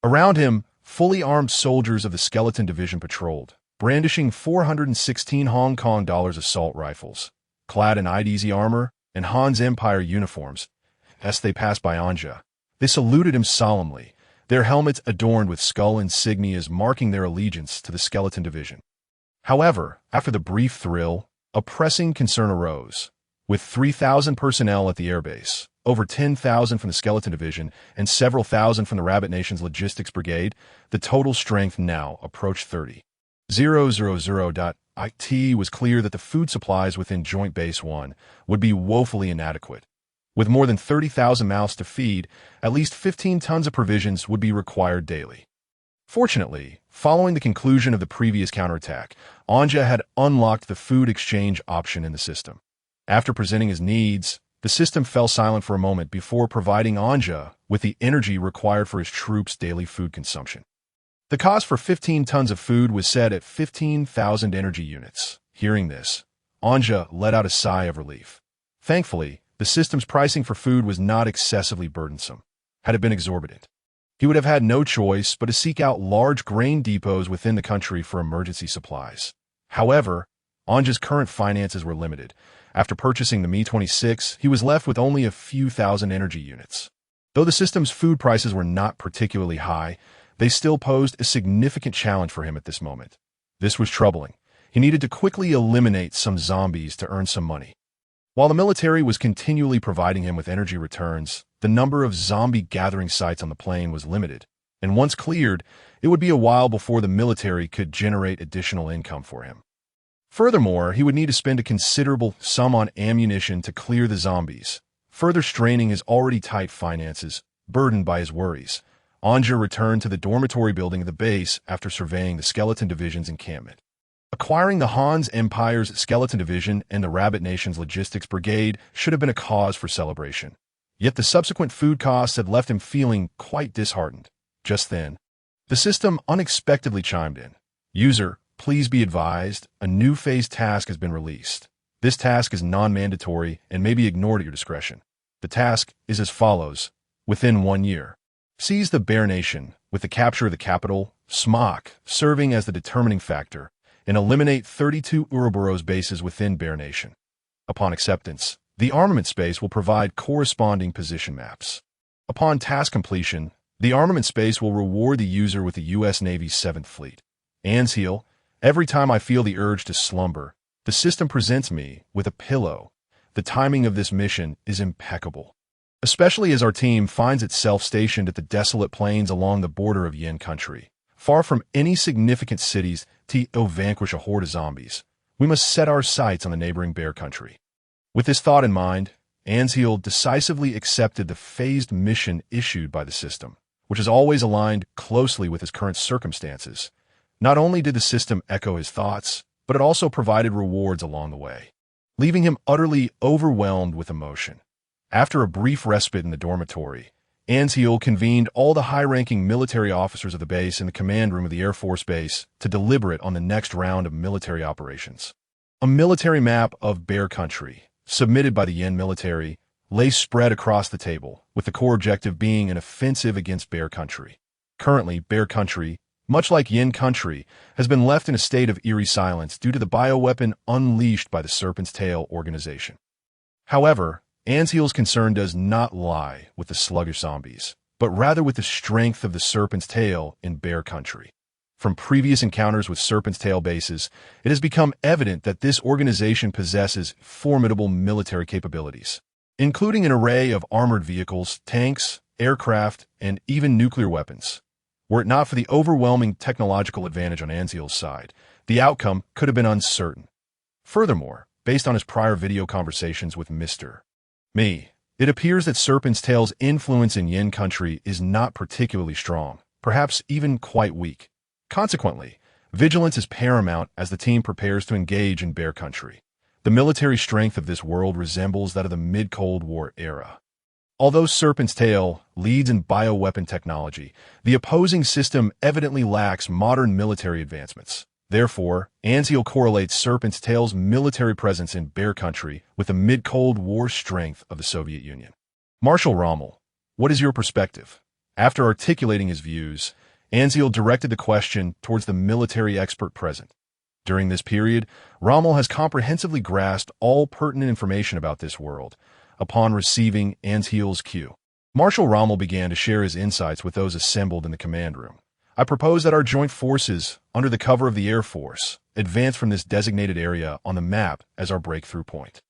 Around him, fully armed soldiers of the Skeleton Division patrolled, brandishing 416 Hong Kong dollars assault rifles, clad in IDZ armor and Hans Empire uniforms. As they passed by Anja, they saluted him solemnly, their helmets adorned with skull insignias marking their allegiance to the Skeleton Division. However, after the brief thrill, a pressing concern arose. With 3,000 personnel at the airbase, over 10,000 from the Skeleton Division, and several thousand from the Rabbit Nation's Logistics Brigade, the total strength now approached 30,000. It was clear that the food supplies within Joint Base 1 would be woefully inadequate. With more than 30,000 mouths to feed, at least 15 tons of provisions would be required daily. Fortunately, following the conclusion of the previous counterattack, Anja had unlocked the food exchange option in the system. After presenting his needs, the system fell silent for a moment before providing Anja with the energy required for his troops' daily food consumption. The cost for 15 tons of food was set at 15,000 energy units. Hearing this, Anja let out a sigh of relief. Thankfully, the system's pricing for food was not excessively burdensome. Had it been exorbitant, he would have had no choice but to seek out large grain depots within the country for emergency supplies. However, Anja's current finances were limited. After purchasing the Mi-26, he was left with only a few thousand energy units. Though the system's food prices were not particularly high, they still posed a significant challenge for him at this moment. This was troubling. He needed to quickly eliminate some zombies to earn some money. While the military was continually providing him with energy returns, the number of zombie gathering sites on the plain was limited. And once cleared, it would be a while before the military could generate additional income for him. Furthermore, he would need to spend a considerable sum on ammunition to clear the zombies, further straining his already tight finances, burdened by his worries. Anja returned to the dormitory building of the base after surveying the Skeleton Division's encampment. Acquiring the Hans Empire's Skeleton Division and the Rabbit Nation's Logistics Brigade should have been a cause for celebration. Yet the subsequent food costs had left him feeling quite disheartened. Just then, the system unexpectedly chimed in. User, please be advised, a new phase task has been released. This task is non-mandatory and may be ignored at your discretion. The task is as follows. Within 1 year, seize the Bear Nation with the capture of the capital, Smok, serving as the determining factor, and eliminate 32 Ouroboros bases within Bear Nation. Upon acceptance, the armament space will provide corresponding position maps. Upon task completion, the armament space will reward the user with the U.S. Navy's 7th Fleet. Ansheel, every time I feel the urge to slumber, the system presents me with a pillow. The timing of this mission is impeccable, especially as our team finds itself stationed at the desolate plains along the border of Yin country. Far from any significant cities to vanquish a horde of zombies, we must set our sights on the neighboring bear country. With this thought in mind, Ansheel decisively accepted the phased mission issued by the system, which is always aligned closely with his current circumstances. Not only did the system echo his thoughts, but it also provided rewards along the way, leaving him utterly overwhelmed with emotion. After a brief respite in the dormitory, Ansheel convened all the high-ranking military officers of the base in the command room of the Air Force Base to deliberate on the next round of military operations. A military map of Bear Country, submitted by the Yin military, lay spread across the table, with the core objective being an offensive against Bear Country. Currently, Bear Country, much like Yin Country, has been left in a state of eerie silence due to the bioweapon unleashed by the Serpent's Tail organization. However, Ansheel's concern does not lie with the sluggish zombies, but rather with the strength of the Serpent's Tail in Bear Country. From previous encounters with Serpent's Tail bases, it has become evident that this organization possesses formidable military capabilities, including an array of armored vehicles, tanks, aircraft, and even nuclear weapons. Were it not for the overwhelming technological advantage on Ansheel's side, the outcome could have been uncertain. Furthermore, based on his prior video conversations with Mr. Me, it appears that Serpent's Tail's influence in Yin Country is not particularly strong, perhaps even quite weak. Consequently, vigilance is paramount as the team prepares to engage in Bear Country. The military strength of this world resembles that of the mid-Cold War era. Although Serpent's Tail leads in bioweapon technology, the opposing system evidently lacks modern military advancements. Therefore, Ansheel correlates Serpent's Tail's military presence in Bear Country with the mid-Cold War strength of the Soviet Union. Marshal Rommel, what is your perspective? After articulating his views, Ansheel directed the question towards the military expert present. During this period, Rommel has comprehensively grasped all pertinent information about this world. Upon receiving Ansheel's cue, Marshal Rommel began to share his insights with those assembled in the command room. I propose that our joint forces, under the cover of the Air Force, advance from this designated area on the map as our breakthrough point.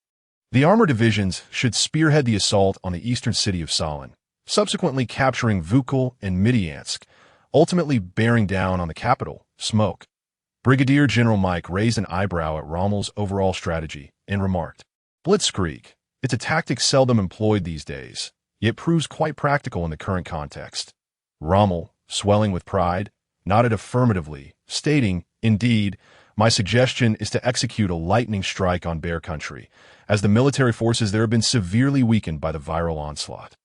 The armored divisions should spearhead the assault on the eastern city of Salin, subsequently capturing Vukal and Midiansk, ultimately bearing down on the capital, Smok. Brigadier General Mike raised an eyebrow at Rommel's overall strategy and remarked, "Blitzkrieg. It's a tactic seldom employed these days, yet proves quite practical in the current context." Rommel, swelling with pride, nodded affirmatively, stating, "Indeed, my suggestion is to execute a lightning strike on Bear Country, as the military forces there have been severely weakened by the viral onslaught.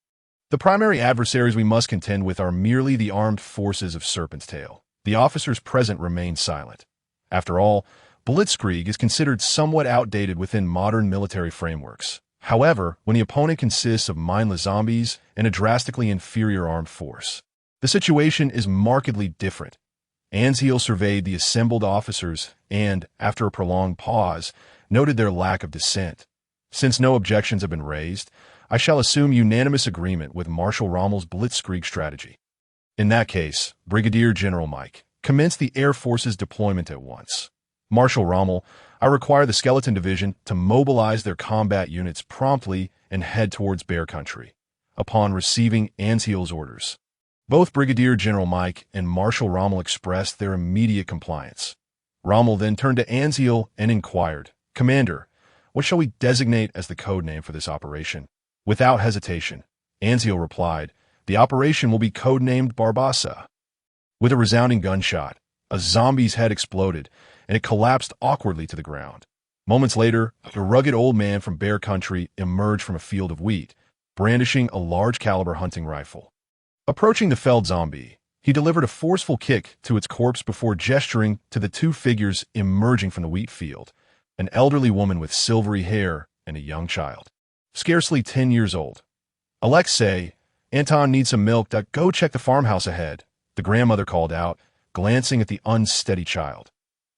The primary adversaries we must contend with are merely the armed forces of Serpent's Tail. The officers present remain silent. After all, Blitzkrieg is considered somewhat outdated within modern military frameworks. However, when the opponent consists of mindless zombies and a drastically inferior armed force, the situation is markedly different." Ansheel surveyed the assembled officers and, after a prolonged pause, noted their lack of dissent. "Since no objections have been raised, I shall assume unanimous agreement with Marshal Rommel's Blitzkrieg strategy. In that case, Brigadier General Mike, commence the Air Force's deployment at once. Marshal Rommel, I require the Skeleton Division to mobilize their combat units promptly and head towards Bear Country." Upon receiving Ansheel's orders, Both Brigadier General Mike and Marshal Rommel expressed their immediate compliance. Rommel then turned to Anziel and inquired, "Commander, what shall we designate as the code name for this operation?" Without hesitation, Anziel replied, "The operation will be codenamed Barbassa." With a resounding gunshot, a zombie's head exploded, and it collapsed awkwardly to the ground. Moments later, a rugged old man from Bear Country emerged from a field of wheat, brandishing a large-caliber hunting rifle. Approaching the felled zombie, he delivered a forceful kick to its corpse before gesturing to the two figures emerging from the wheat field, an elderly woman with silvery hair and a young child, scarcely 10 years old. "Alexei, Anton needs some milk. Go check the farmhouse ahead," the grandmother called out, glancing at the unsteady child.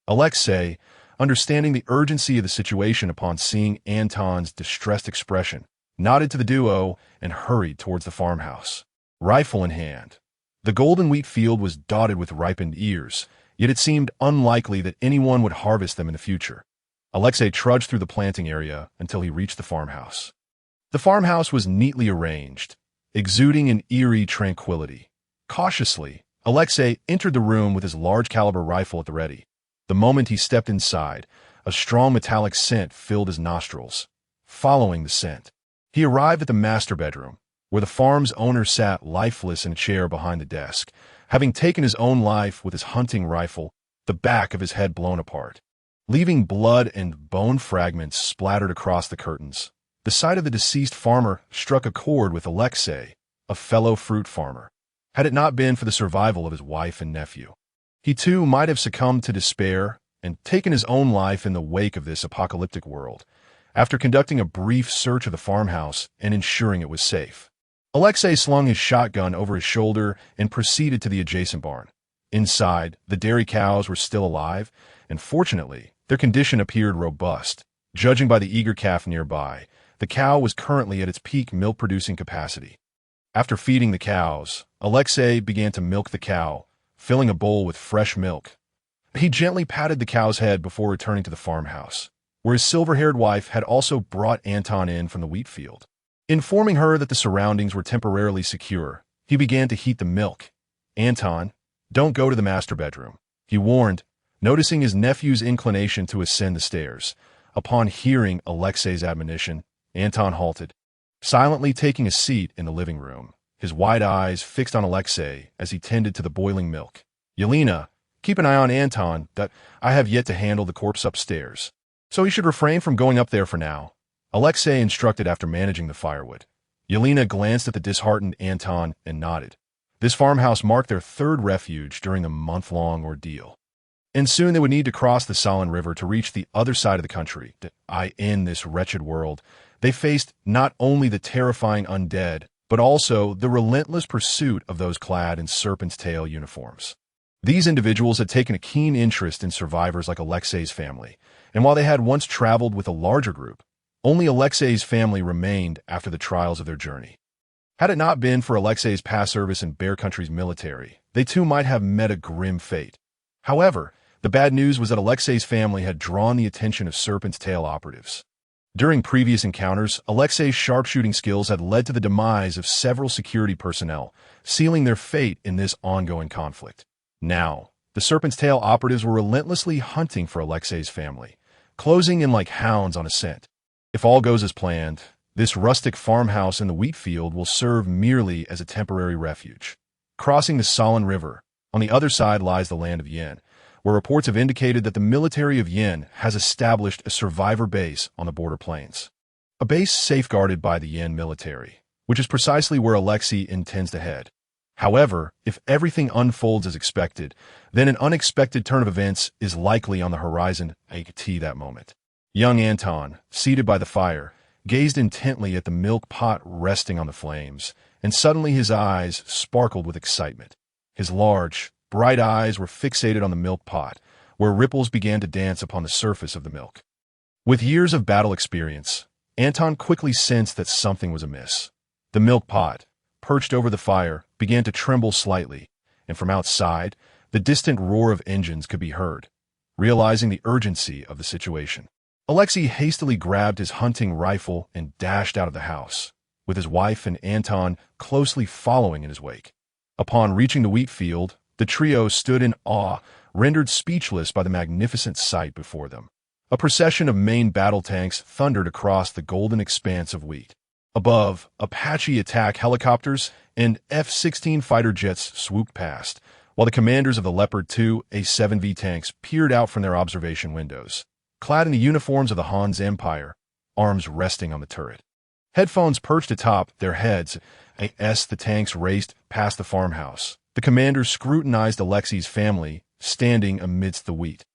Alexei, understanding the urgency of the situation upon seeing Anton's distressed expression, nodded to the duo and hurried towards the farmhouse, rifle in hand. The golden wheat field was dotted with ripened ears, yet it seemed unlikely that anyone would harvest them in the future. Alexei trudged through the planting area until he reached the farmhouse. The farmhouse was neatly arranged, exuding an eerie tranquility. Cautiously, Alexei entered the room with his large-caliber rifle at the ready. The moment he stepped inside, a strong metallic scent filled his nostrils. Following the scent, he arrived at the master bedroom, where the farm's owner sat lifeless in a chair behind the desk, having taken his own life with his hunting rifle, the back of his head blown apart, leaving blood and bone fragments splattered across the curtains. The sight of the deceased farmer struck a chord with Alexei, a fellow fruit farmer. Had it not been for the survival of his wife and nephew, he too might have succumbed to despair and taken his own life in the wake of this apocalyptic world, after conducting a brief search of the farmhouse and ensuring it was safe. Alexei slung his shotgun over his shoulder and proceeded to the adjacent barn. Inside, the dairy cows were still alive, and fortunately, their condition appeared robust. Judging by the eager calf nearby, the cow was currently at its peak milk-producing capacity. After feeding the cows, Alexei began to milk the cow, filling a bowl with fresh milk. He gently patted the cow's head before returning to the farmhouse, where his silver-haired wife had also brought Anton in from the wheat field. Informing her that the surroundings were temporarily secure, he began to heat the milk. "Anton, don't go to the master bedroom," he warned, noticing his nephew's inclination to ascend the stairs. Upon hearing Alexei's admonition, Anton halted, silently taking a seat in the living room, his wide eyes fixed on Alexei as he tended to the boiling milk. "Yelena, keep an eye on Anton. That I have yet to handle the corpse upstairs, so he should refrain from going up there for now," Alexei instructed after managing the firewood. Yelena glanced at the disheartened Anton and nodded. This farmhouse marked their third refuge during the month-long ordeal, and soon they would need to cross the Solin River to reach the other side of the country. In this wretched world, they faced not only the terrifying undead, but also the relentless pursuit of those clad in serpent's tail uniforms. These individuals had taken a keen interest in survivors like Alexei's family, and while they had once traveled with a larger group, only Alexei's family remained after the trials of their journey. Had it not been for Alexei's past service in Bear Country's military, they too might have met a grim fate. However, the bad news was that Alexei's family had drawn the attention of Serpent's Tail operatives. During previous encounters, Alexei's sharpshooting skills had led to the demise of several security personnel, sealing their fate in this ongoing conflict. Now, the Serpent's Tail operatives were relentlessly hunting for Alexei's family, closing in like hounds on a scent. If all goes as planned, this rustic farmhouse in the wheat field will serve merely as a temporary refuge. Crossing the Solin River, on the other side lies the land of Yin, where reports have indicated that the military of Yin has established a survivor base on the border plains. A base safeguarded by the Yin military, which is precisely where Alexei intends to head. However, if everything unfolds as expected, then an unexpected turn of events is likely on the horizon at that moment. Young Anton, seated by the fire, gazed intently at the milk pot resting on the flames, and suddenly his eyes sparkled with excitement. His large, bright eyes were fixated on the milk pot, where ripples began to dance upon the surface of the milk. With years of battle experience, Anton quickly sensed that something was amiss. The milk pot, perched over the fire, began to tremble slightly, and from outside, the distant roar of engines could be heard. Realizing the urgency of the situation, Alexei hastily grabbed his hunting rifle and dashed out of the house, with his wife and Anton closely following in his wake. Upon reaching the wheat field, the trio stood in awe, rendered speechless by the magnificent sight before them. A procession of main battle tanks thundered across the golden expanse of wheat. Above, Apache attack helicopters and F-16 fighter jets swooped past, while the commanders of the Leopard 2 A-7V tanks peered out from their observation windows, clad in the uniforms of the Hans Empire, arms resting on the turret. Headphones perched atop their heads as the tanks raced past the farmhouse. The commanders scrutinized Alexei's family, standing amidst the wheat.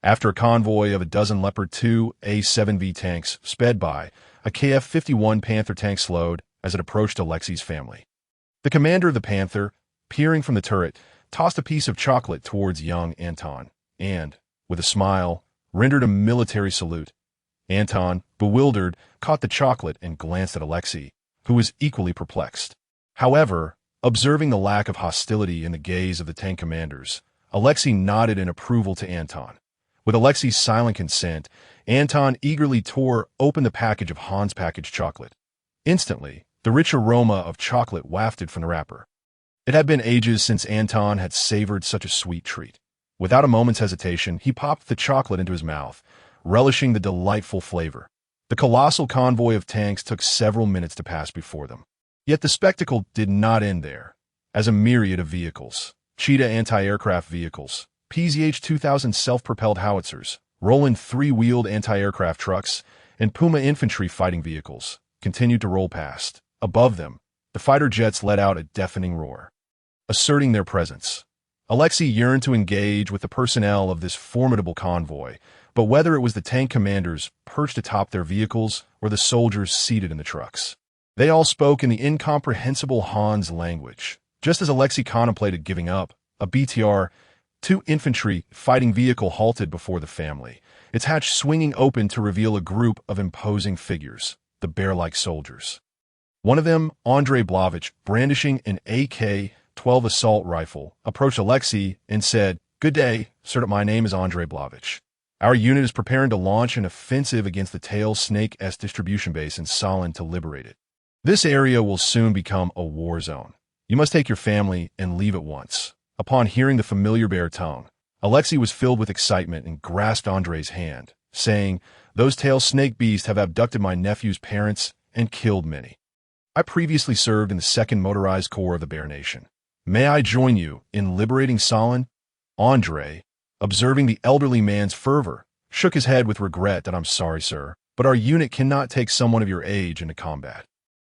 After a convoy of a dozen Leopard 2 A-7V tanks sped by, a KF-51 Panther tank slowed as it approached Alexei's family. The commander of the Panther, peering from the turret, tossed a piece of chocolate towards young Anton, and, with a smile, rendered a military salute. Anton, bewildered, caught the chocolate and glanced at Alexei, who was equally perplexed. However, observing the lack of hostility in the gaze of the tank commanders, Alexei nodded in approval to Anton. With Alexei's silent consent, Anton eagerly tore open the package of Hans packaged chocolate. Instantly, the rich aroma of chocolate wafted from the wrapper. It had been ages since Anton had savored such a sweet treat. Without a moment's hesitation, he popped the chocolate into his mouth, relishing the delightful flavor. The colossal convoy of tanks took several minutes to pass before them. Yet the spectacle did not end there. As a myriad of vehicles, Cheetah anti-aircraft vehicles, PZH-2000 self-propelled howitzers, Roland three-wheeled anti-aircraft trucks, and Puma Infantry Fighting Vehicles continued to roll past. Above them, the fighter jets let out a deafening roar, asserting their presence. Alexei yearned to engage with the personnel of this formidable convoy, but whether it was the tank commanders perched atop their vehicles or the soldiers seated in the trucks, they all spoke in the incomprehensible Hans language. Just as Alexei contemplated giving up, a BTR-2 infantry fighting vehicle halted before the family, its hatch swinging open to reveal a group of imposing figures, the bear-like soldiers. One of them, Andrei Blavich, brandishing an AK-12 assault rifle, approached Alexei and said, "Good day, sir. My name is Andrei Blavich. Our unit is preparing to launch an offensive against the Tail Snake S distribution base in Solin to liberate it. This area will soon become a war zone. You must take your family and leave at once." Upon hearing the familiar baritone, Alexei was filled with excitement and grasped Andrei's hand, saying, "Those tail snake beasts have abducted my nephew's parents and killed many. I previously served in the 2nd Motorized Corps of the Bear Nation. May I join you in liberating Solin?" Andrei, observing the elderly man's fervor, shook his head with regret that, "I'm sorry, sir, but our unit cannot take someone of your age into combat.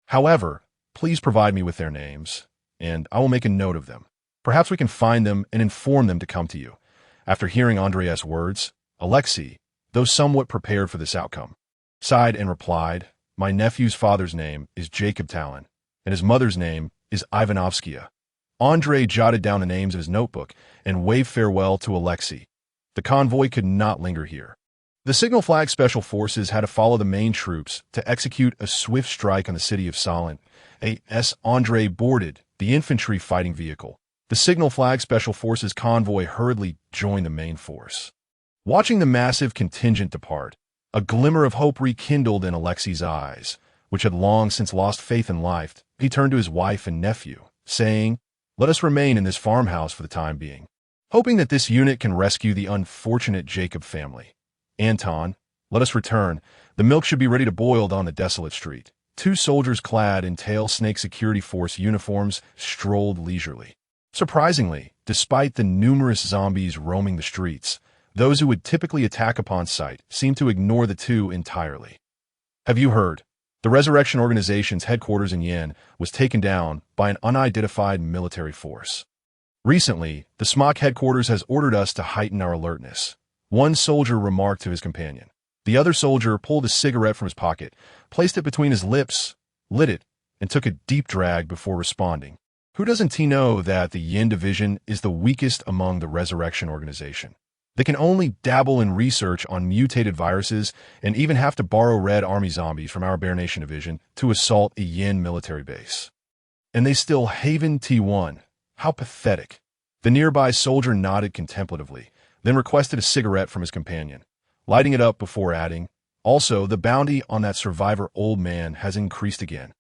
However, please provide me with their names, and I will make a note of them. Perhaps we can find them and inform them to come to you." After hearing Andrei's words, Alexei, though somewhat prepared for this outcome, sighed and replied, "My nephew's father's name is Jacob Talon, and his mother's name is Ivanovskia." Andrei jotted down the names of his notebook and waved farewell to Alexei. The convoy could not linger here. The Signal Flag Special Forces had to follow the main troops to execute a swift strike on the city of Solin. As Andrei boarded the infantry fighting vehicle, the Signal Flag Special Forces convoy hurriedly joined the main force. Watching the massive contingent depart, a glimmer of hope rekindled in Alexei's eyes, which had long since lost faith in life. He turned to his wife and nephew, saying, "Let us remain in this farmhouse for the time being, hoping that this unit can rescue the unfortunate Jacob family. Anton, let us return. The milk should be ready to boil on the desolate street." Two soldiers clad in Tail Snake Security Force uniforms strolled leisurely. Surprisingly, despite the numerous zombies roaming the streets, those who would typically attack upon sight seemed to ignore the two entirely. "Have you heard? The Resurrection Organization's headquarters in Yen was taken down by an unidentified military force. Recently, the SMOC headquarters has ordered us to heighten our alertness," one soldier remarked to his companion. The other soldier pulled a cigarette from his pocket, placed it between his lips, lit it, and took a deep drag before responding. "Who doesn't he know that the Yin Division is the weakest among the Resurrection Organization? They can only dabble in research on mutated viruses and even have to borrow Red Army zombies from our Bear Nation division to assault a Yin military base. And they still Haven T1. How pathetic." The nearby soldier nodded contemplatively, then requested a cigarette from his companion, lighting it up before adding, "Also, the bounty on that survivor old man has increased again."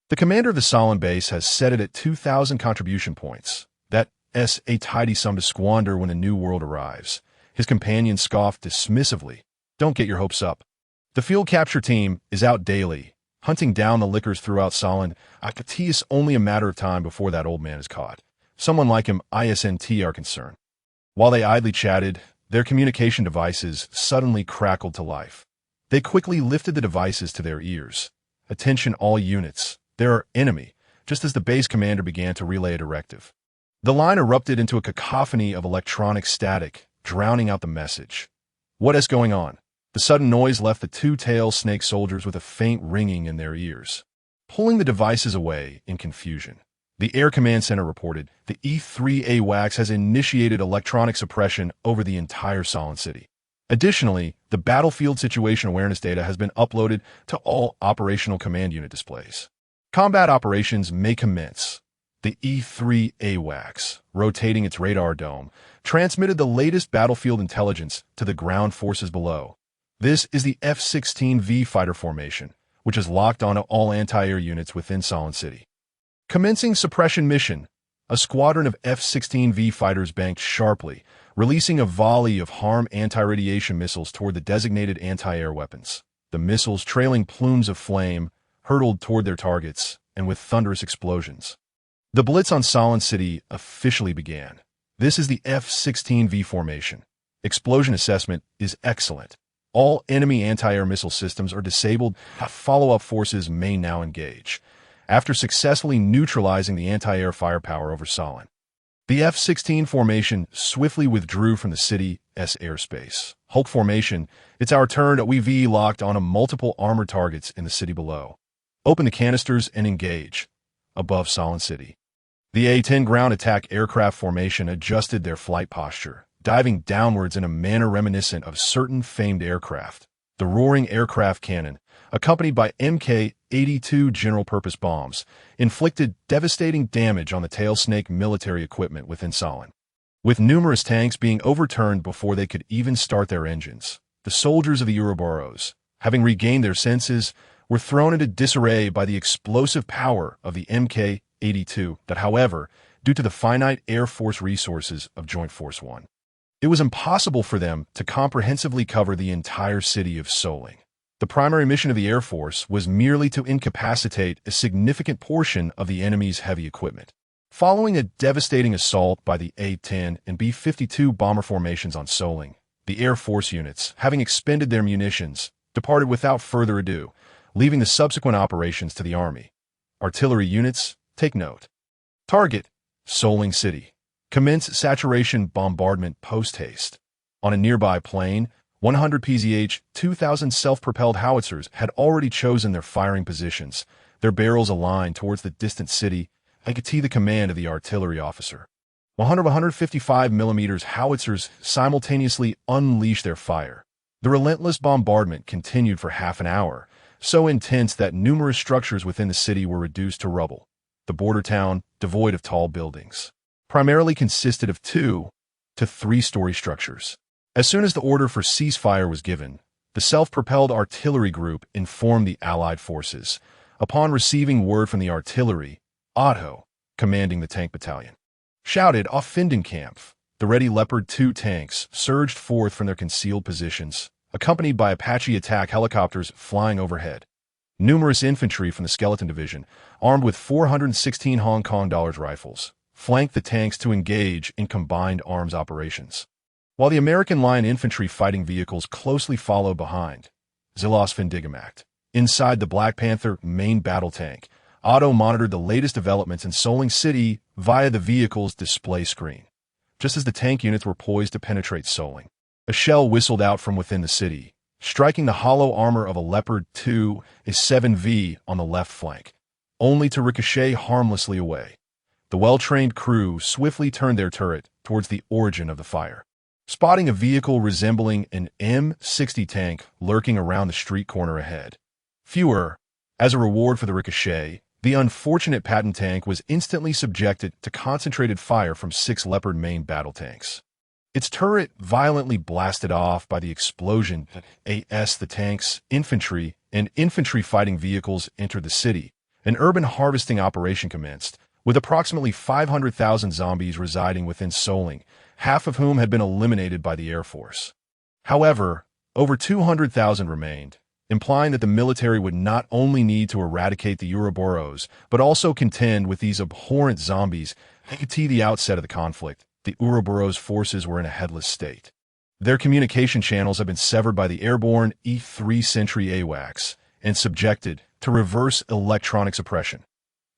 The commander of the Solon base has set it at 2,000 contribution points. That's a tidy sum to squander when a new world arrives. His companions scoff dismissively. Don't get your hopes up. The field capture team is out daily, hunting down the lickers throughout Solon. It's only a matter of time before that old man is caught. Someone like him, ISNT, are concerned. While they idly chatted, their communication devices suddenly crackled to life. They quickly lifted the devices to their ears. Attention all units. There are enemy, just as the base commander began to relay a directive. The line erupted into a cacophony of electronic static, drowning out the message. What is going on? The sudden noise left the two-tailed snake soldiers with a faint ringing in their ears. Pulling the devices away in confusion, the Air Command Center reported the E-3 AWACS has initiated electronic suppression over the entire Solon City. Additionally, the battlefield situation awareness data has been uploaded to all operational command unit displays. Combat operations may commence. The E-3 AWACS, rotating its radar dome, transmitted the latest battlefield intelligence to the ground forces below. This is the F-16V fighter formation, which is locked onto all anti-air units within Solon City. Commencing suppression mission, a squadron of F-16V fighters banked sharply, releasing a volley of HARM anti-radiation missiles toward the designated anti-air weapons. The missiles, trailing plumes of flame, hurtled toward their targets, and with thunderous explosions. The blitz on Solon City officially began. This is the F-16V formation. Explosion assessment is excellent. All enemy anti-air missile systems are disabled. Follow-up forces may now engage. After successfully neutralizing the anti-air firepower over Solon, the F-16 formation swiftly withdrew from the city's airspace. Hulk formation, it's our turn. We've locked onto multiple armored targets in the city below. Open the canisters and engage. Above Solon City, the A-10 ground attack aircraft formation adjusted their flight posture, diving downwards in a manner reminiscent of certain famed aircraft. The roaring aircraft cannon, accompanied by Mk-82 general-purpose bombs, inflicted devastating damage on the tail snake military equipment within Solon. With numerous tanks being overturned before they could even start their engines, the soldiers of the Ouroboros, having regained their senses, were thrown into disarray by the explosive power of the Mk-82 that, however, due to the finite Air Force resources of Joint Force 1, it was impossible for them to comprehensively cover the entire city of Solon. The primary mission of the Air Force was merely to incapacitate a significant portion of the enemy's heavy equipment. Following a devastating assault by the A-10 and B-52 bomber formations on Solon, the Air Force units, having expended their munitions, departed without further ado, leaving the subsequent operations to the Army. Artillery units, take note. Target, Solon City. Commence saturation bombardment post-haste. On a nearby plain, 100 PZH 2,000 self-propelled howitzers had already chosen their firing positions, their barrels aligned towards the distant city. I could see the command of the artillery officer. 155 millimeters howitzers simultaneously unleashed their fire. The relentless bombardment continued for half an hour, so intense that numerous structures within the city were reduced to rubble. The border town, devoid of tall buildings, primarily consisted of 2 to 3-story structures. As soon as the order for ceasefire was given, the self-propelled artillery group informed the Allied forces. Upon receiving word from the artillery, Otto, commanding the tank battalion, shouted "Auf Findenkampf." The Ready Leopard 2 tanks surged forth from their concealed positions, accompanied by Apache attack helicopters flying overhead. Numerous infantry from the Skeleton Division, armed with 416 Hong Kong dollars rifles, flanked the tanks to engage in combined arms operations, while the American Lion infantry fighting vehicles closely followed behind. Zilos Findigamact. Inside the Black Panther main battle tank, Otto monitored the latest developments in Solon City via the vehicle's display screen. Just as the tank units were poised to penetrate Solon, a shell whistled out from within the city, striking the hollow armor of a Leopard 2, a 7V on the left flank, only to ricochet harmlessly away. The well-trained crew swiftly turned their turret towards the origin of the fire, spotting a vehicle resembling an M60 tank lurking around the street corner ahead. As a reward for the ricochet, the unfortunate Patton tank was instantly subjected to concentrated fire from 6 Leopard main battle tanks. Its turret violently blasted off by the explosion as the tanks, infantry, and infantry fighting vehicles entered the city, An urban harvesting operation commenced, with approximately 500,000 zombies residing within Soling, half of whom had been eliminated by the Air Force. However, over 200,000 remained, implying that the military would not only need to eradicate the Ouroboros, but also contend with these abhorrent zombies. At the outset of the conflict, the Ouroboros forces were in a headless state. Their communication channels have been severed by the airborne E-3 Sentry AWACS and subjected to reverse electronic suppression.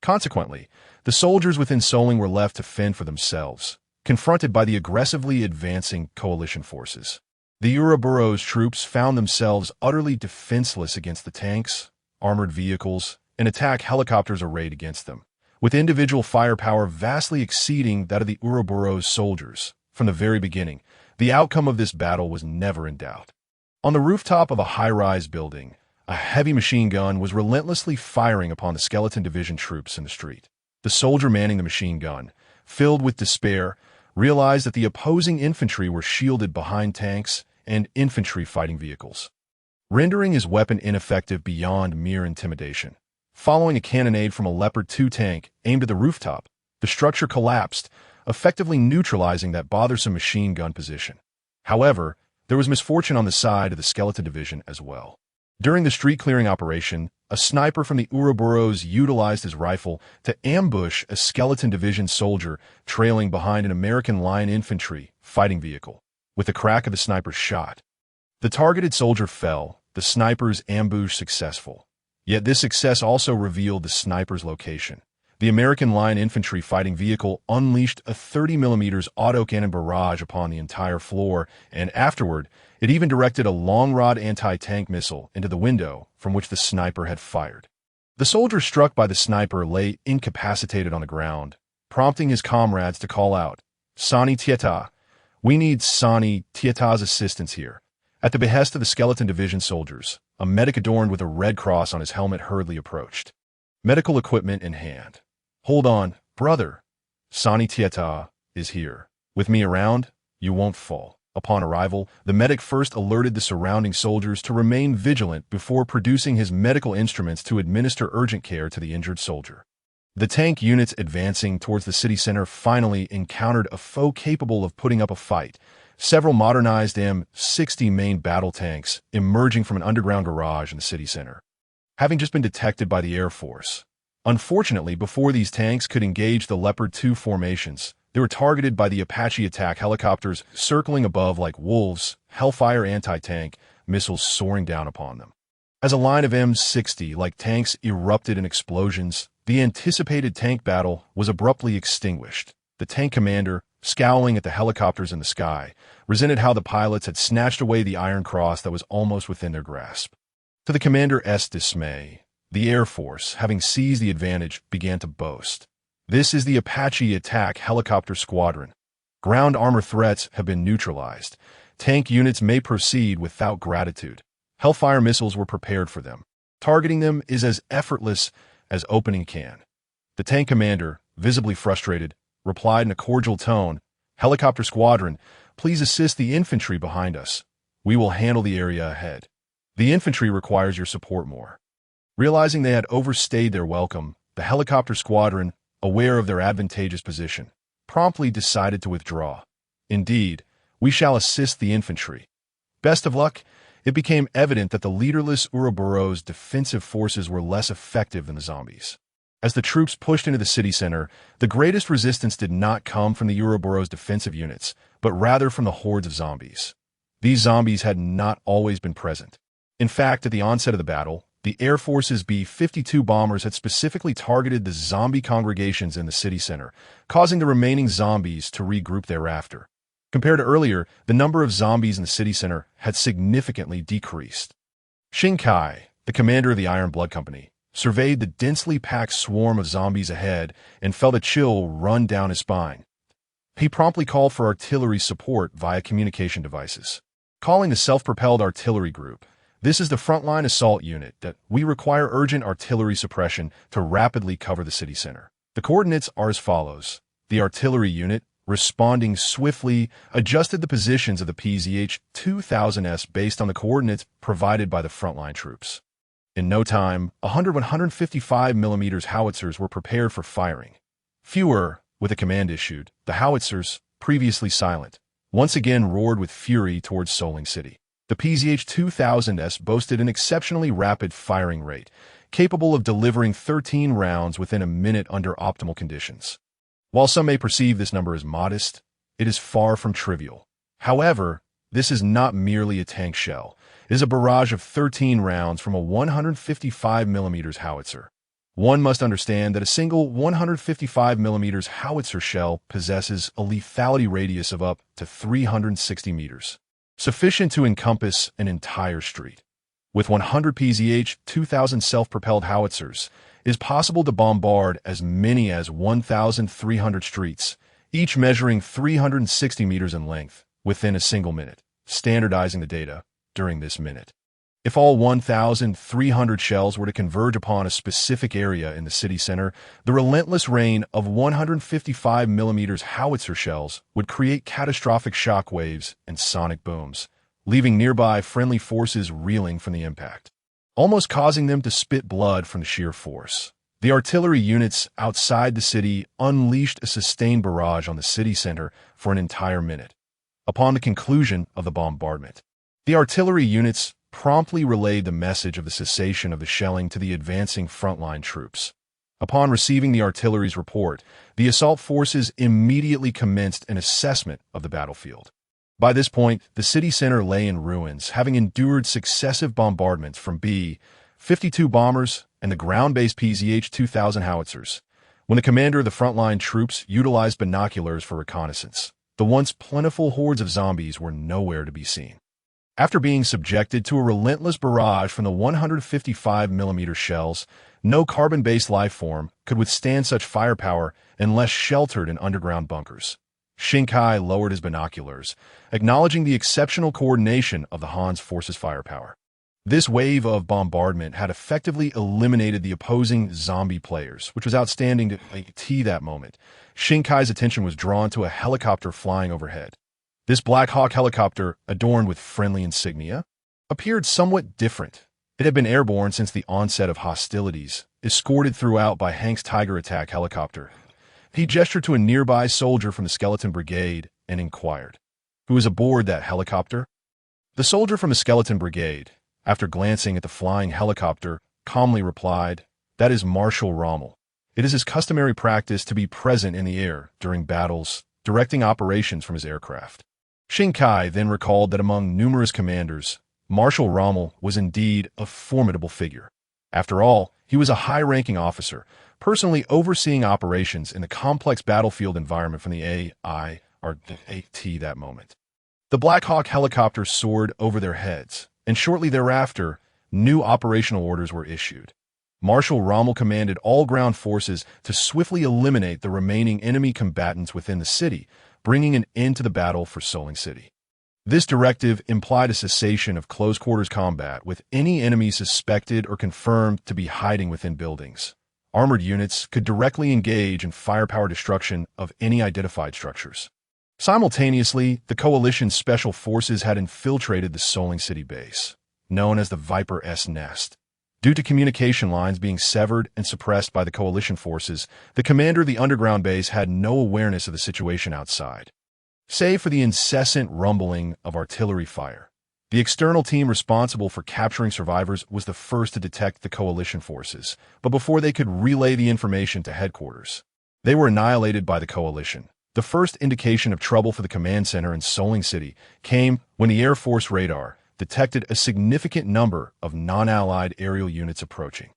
Consequently, the soldiers within Soling were left to fend for themselves, confronted by the aggressively advancing coalition forces. The Ouroboros troops found themselves utterly defenseless against the tanks, armored vehicles, and attack helicopters arrayed against them, with individual firepower vastly exceeding that of the Ouroboros soldiers. From the very beginning, the outcome of this battle was never in doubt. On the rooftop of a high-rise building, a heavy machine gun was relentlessly firing upon the Skeleton Division troops in the street. The soldier manning the machine gun, filled with despair, realized that the opposing infantry were shielded behind tanks and infantry fighting vehicles, rendering his weapon ineffective beyond mere intimidation. Following a cannonade from a Leopard 2 tank aimed at the rooftop, the structure collapsed, effectively neutralizing that bothersome machine gun position. However, there was misfortune on the side of the Skeleton Division as well. During the street-clearing operation, a sniper from the Ouroboros utilized his rifle to ambush a Skeleton Division soldier trailing behind an American Line Infantry Fighting Vehicle. With the crack of the sniper's shot, the targeted soldier fell, the sniper's ambush successful. Yet this success also revealed the sniper's location. The American Line Infantry Fighting Vehicle unleashed a 30mm autocannon barrage upon the entire floor, and afterward, it even directed a long-rod anti-tank missile into the window from which the sniper had fired. The soldier struck by the sniper lay incapacitated on the ground, prompting his comrades to call out, "Sani Tieta! We need Sani Tieta's assistance here." At the behest of the Skeleton Division soldiers, a medic adorned with a red cross on his helmet hurriedly approached, medical equipment in hand. "Hold on, brother. Sani Tieta is here. With me around, you won't fall." Upon arrival, the medic first alerted the surrounding soldiers to remain vigilant before producing his medical instruments to administer urgent care to the injured soldier. The tank units advancing towards the city center finally encountered a foe capable of putting up a fight. Several modernized M60 main battle tanks emerging from an underground garage in the city center, having just been detected by the Air Force. Unfortunately, before these tanks could engage the Leopard 2 formations, they were targeted by the Apache attack helicopters circling above like wolves, Hellfire anti-tank missiles soaring down upon them. As a line of M60-like tanks erupted in explosions, the anticipated tank battle was abruptly extinguished. The tank commander, scowling at the helicopters in the sky, resented how the pilots had snatched away the Iron Cross that was almost within their grasp. To the commander's dismay, the Air Force, having seized the advantage, began to boast. "This is the Apache attack helicopter squadron. Ground armor threats have been neutralized. Tank units may proceed without gratitude. Hellfire missiles were prepared for them. Targeting them is as effortless as opening a can." The tank commander, visibly frustrated, replied in a cordial tone, "Helicopter squadron, please assist the infantry behind us. We will handle the area ahead. The infantry requires your support more." Realizing they had overstayed their welcome, the helicopter squadron, aware of their advantageous position, promptly decided to withdraw. "Indeed, we shall assist the infantry." Best of luck, it became evident that the leaderless Ouroboros' defensive forces were less effective than the zombies. As the troops pushed into the city center, the greatest resistance did not come from the Ouroboros' defensive units, but rather from the hordes of zombies. These zombies had not always been present. In fact, at the onset of the battle, the Air Force's B-52 bombers had specifically targeted the zombie congregations in the city center, causing the remaining zombies to regroup thereafter. Compared to earlier, the number of zombies in the city center had significantly decreased. Shinkai, the commander of the Iron Blood Company, surveyed the densely packed swarm of zombies ahead and felt a chill run down his spine. He promptly called for artillery support via communication devices. Calling the self-propelled artillery group, "This is the frontline assault unit that we require urgent artillery suppression to rapidly cover the city center." The coordinates are as follows. The artillery unit, responding swiftly, adjusted the positions of the PZH-2000S based on the coordinates provided by the frontline troops. In no time, 155 millimeters howitzers were prepared for firing. Fewer, with a command issued, the howitzers, previously silent, once again roared with fury towards Soling City. The PZH-2000S boasted an exceptionally rapid firing rate, capable of delivering 13 rounds within a minute under optimal conditions. While some may perceive this number as modest, it is far from trivial. However, this is not merely a tank shell. It is a barrage of 13 rounds from a 155 millimeters howitzer. One must understand that a single 155 millimeters howitzer shell possesses a lethality radius of up to 360 meters, sufficient to encompass an entire street. With 100 PZH-2000 self-propelled howitzers, it is possible to bombard as many as 1,300 streets, each measuring 360 meters in length, within a single minute, standardizing the data during this minute. If all 1,300 shells were to converge upon a specific area in the city center, the relentless rain of 155 millimeters howitzer shells would create catastrophic shock waves and sonic booms, leaving nearby friendly forces reeling from the impact, almost causing them to spit blood from the sheer force. The artillery units outside the city unleashed a sustained barrage on the city center for an entire minute. Upon the conclusion of the bombardment, the artillery units promptly relayed the message of the cessation of the shelling to the advancing frontline troops. Upon receiving the artillery's report, the assault forces immediately commenced an assessment of the battlefield. By this point, the city center lay in ruins, having endured successive bombardments from B-52 bombers and the ground-based PZH-2000 howitzers. When the commander of the frontline troops utilized binoculars for reconnaissance, the once plentiful hordes of zombies were nowhere to be seen. After being subjected to a relentless barrage from the 155 millimeter shells, no carbon-based life form could withstand such firepower unless sheltered in underground bunkers. Shinkai lowered his binoculars, acknowledging the exceptional coordination of the Han's forces' firepower. This wave of bombardment had effectively eliminated the opposing zombie players, which was outstanding to AT that moment. Shinkai's attention was drawn to a helicopter flying overhead. This Black Hawk helicopter, adorned with friendly insignia, appeared somewhat different. It had been airborne since the onset of hostilities, escorted throughout by Hank's Tiger attack helicopter. He gestured to a nearby soldier from the Skeleton Brigade and inquired, "Who was aboard that helicopter?" The soldier from the Skeleton Brigade, after glancing at the flying helicopter, calmly replied, "That is Marshal Rommel. It is his customary practice to be present in the air during battles, directing operations from his aircraft." Shinkai then recalled that among numerous commanders, Marshal Rommel was indeed a formidable figure. After all, he was a high-ranking officer, personally overseeing operations in the complex battlefield environment from the AT that moment. The Black Hawk helicopter soared over their heads, and shortly thereafter, new operational orders were issued. Marshal Rommel commanded all ground forces to swiftly eliminate the remaining enemy combatants within the city, bringing an end to the battle for Soling City. This directive implied a cessation of close-quarters combat with any enemy suspected or confirmed to be hiding within buildings. Armored units could directly engage in firepower destruction of any identified structures. Simultaneously, the Coalition's special forces had infiltrated the Soling City base, known as the Viper-S Nest. Due to communication lines being severed and suppressed by the Coalition forces, the commander of the underground base had no awareness of the situation outside. Save for the incessant rumbling of artillery fire, the external team responsible for capturing survivors was the first to detect the Coalition forces, but before they could relay the information to headquarters, they were annihilated by the Coalition. The first indication of trouble for the command center in Soling City came when the Air Force radar detected a significant number of non-allied aerial units approaching.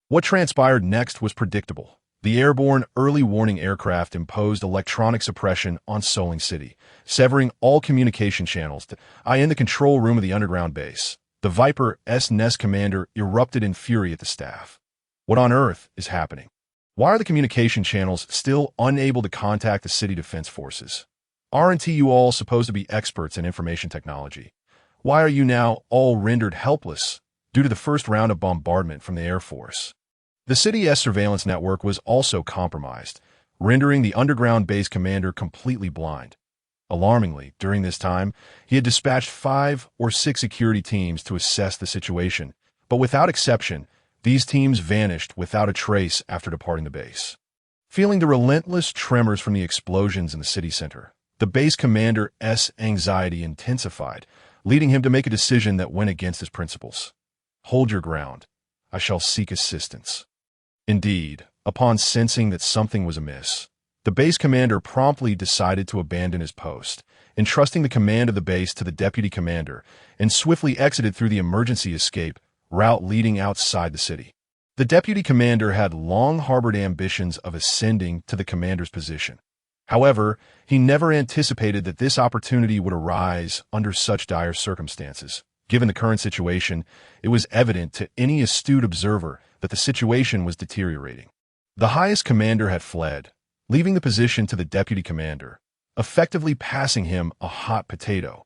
What transpired next was predictable. The airborne early warning aircraft imposed electronic suppression on Soling City, severing all communication channels. In the control room of the underground base, the Viper-S Nest commander erupted in fury at the staff. What on earth is happening? Why are the communication channels still unable to contact the city defense forces? Aren't you all supposed to be experts in information technology? Why are you now all rendered helpless due to the first round of bombardment from the Air Force? The city's surveillance network was also compromised, rendering the underground base commander completely blind. Alarmingly, during this time, he had dispatched 5 or 6 security teams to assess the situation, But without exception, these teams vanished without a trace after departing the base. Feeling the relentless tremors from the explosions in the city center, the base commander's anxiety intensified, leading him to make a decision that went against his principles. Hold your ground. I shall seek assistance. Indeed, upon sensing that something was amiss, the base commander promptly decided to abandon his post, entrusting the command of the base to the deputy commander, and swiftly exited through the emergency escape route leading outside the city. The deputy commander had long harbored ambitions of ascending to the commander's position. However, he never anticipated that this opportunity would arise under such dire circumstances. Given the current situation, it was evident to any astute observer that the situation was deteriorating. The highest commander had fled, leaving the position to the deputy commander, effectively passing him a hot potato.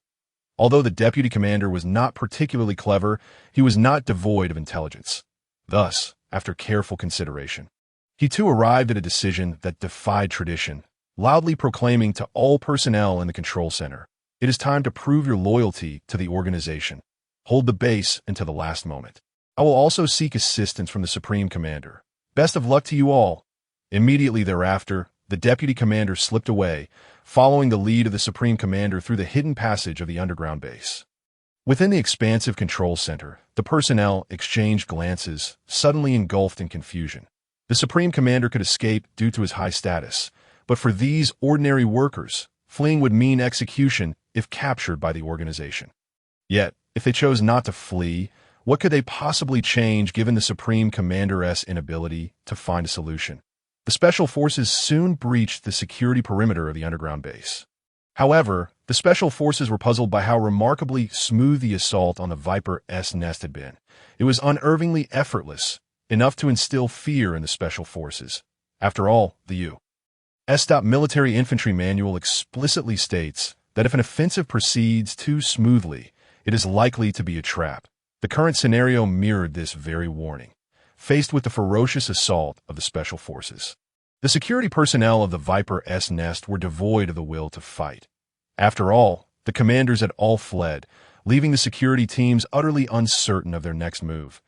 Although the deputy commander was not particularly clever, he was not devoid of intelligence. Thus, after careful consideration, he too arrived at a decision that defied tradition, loudly proclaiming to all personnel in the control center, "It is time to prove your loyalty to the organization. Hold the base until the last moment. I will also seek assistance from the Supreme Commander. Best of luck to you all." Immediately thereafter, the deputy commander slipped away, following the lead of the Supreme Commander through the hidden passage of the underground base. Within the expansive control center, the personnel exchanged glances, suddenly engulfed in confusion. The Supreme Commander could escape due to his high status, but for these ordinary workers, fleeing would mean execution if captured by the organization. Yet, if they chose not to flee, what could they possibly change given the Supreme Commander's inability to find a solution? The Special Forces soon breached the security perimeter of the underground base. However, the Special Forces were puzzled by how remarkably smooth the assault on the Viper's nest had been. It was unerringly effortless, enough to instill fear in the Special Forces. After all, the U.S. Military Infantry Manual explicitly states that if an offensive proceeds too smoothly, it is likely to be a trap. The current scenario mirrored this very warning. Faced with the ferocious assault of the Special Forces, the security personnel of the Viper's nest were devoid of the will to fight. After all, the commanders had all fled, leaving the security teams utterly uncertain of their next move.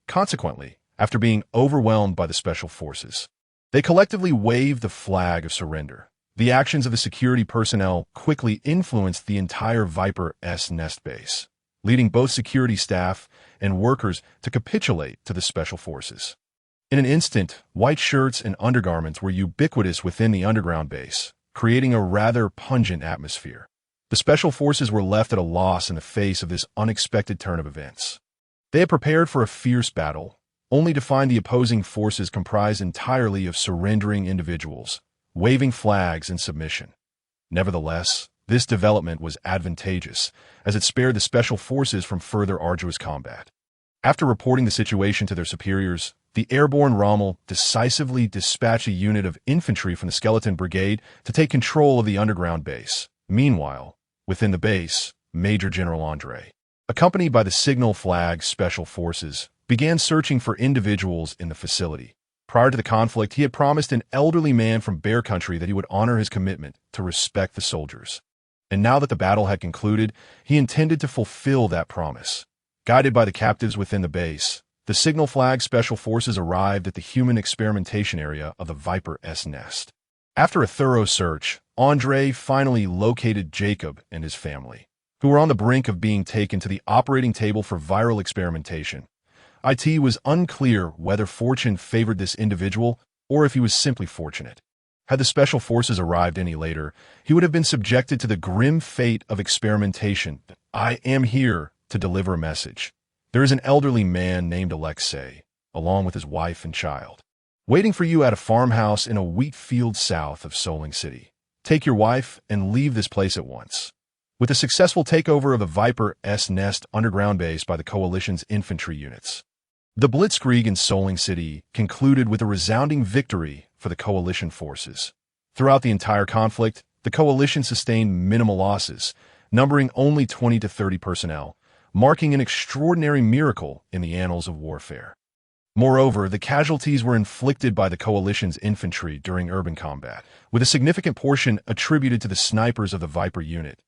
Consequently, after being overwhelmed by the Special Forces, they collectively waved the flag of surrender. The actions of the security personnel quickly influenced the entire Viper's nest base, leading both security staff and workers to capitulate to the Special Forces. In an instant, white shirts and undergarments were ubiquitous within the underground base, creating a rather pungent atmosphere. The Special Forces were left at a loss in the face of this unexpected turn of events. They had prepared for a fierce battle, only to find the opposing forces comprised entirely of surrendering individuals, waving flags in submission. Nevertheless, this development was advantageous, as it spared the Special Forces from further arduous combat. After reporting the situation to their superiors, the airborne Rommel decisively dispatched a unit of infantry from the Skeleton Brigade to take control of the underground base. Meanwhile, within the base, Major General Andre, accompanied by the Signal Flag Special Forces, began searching for individuals in the facility. Prior to the conflict, he had promised an elderly man from Bear Country that he would honor his commitment to respect the soldiers. And now that the battle had concluded, he intended to fulfill that promise. Guided by the captives within the base, the Signal Flag Special Forces arrived at the human experimentation area of the Viper's nest. After a thorough search, Andre finally located Jacob and his family, who were on the brink of being taken to the operating table for viral experimentation. It was unclear whether fortune favored this individual or if he was simply fortunate. Had the Special Forces arrived any later, he would have been subjected to the grim fate of experimentation. I am here to deliver a message. There is an elderly man named Alexei, along with his wife and child, waiting for you at a farmhouse in a wheat field south of Soling City. Take your wife and leave this place at once. With the successful takeover of the Viper's nest underground base by the Coalition's infantry units, the Blitzkrieg in Soling City concluded with a resounding victory for the Coalition forces. Throughout the entire conflict, the Coalition sustained minimal losses, numbering only 20 to 30 personnel, marking an extraordinary miracle in the annals of warfare. Moreover, the casualties were inflicted by the Coalition's infantry during urban combat, with a significant portion attributed to the snipers of the Viper unit.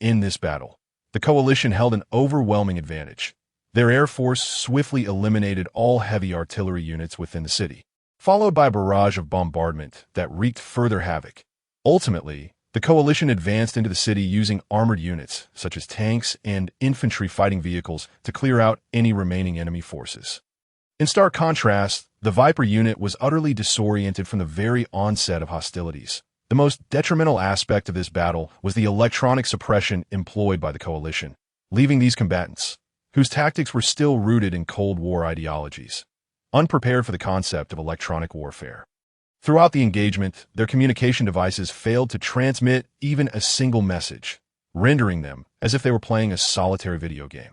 In this battle, the Coalition held an overwhelming advantage. Their air force swiftly eliminated all heavy artillery units within the city, followed by a barrage of bombardment that wreaked further havoc. Ultimately, the coalition advanced into the city using armored units, such as tanks and infantry fighting vehicles, to clear out any remaining enemy forces. In stark contrast, the Viper unit was utterly disoriented from the very onset of hostilities. The most detrimental aspect of this battle was the electronic suppression employed by the coalition, leaving these combatants, whose tactics were still rooted in Cold War ideologies, unprepared for the concept of electronic warfare. Throughout the engagement, their communication devices failed to transmit even a single message, rendering them as if they were playing a solitary video game,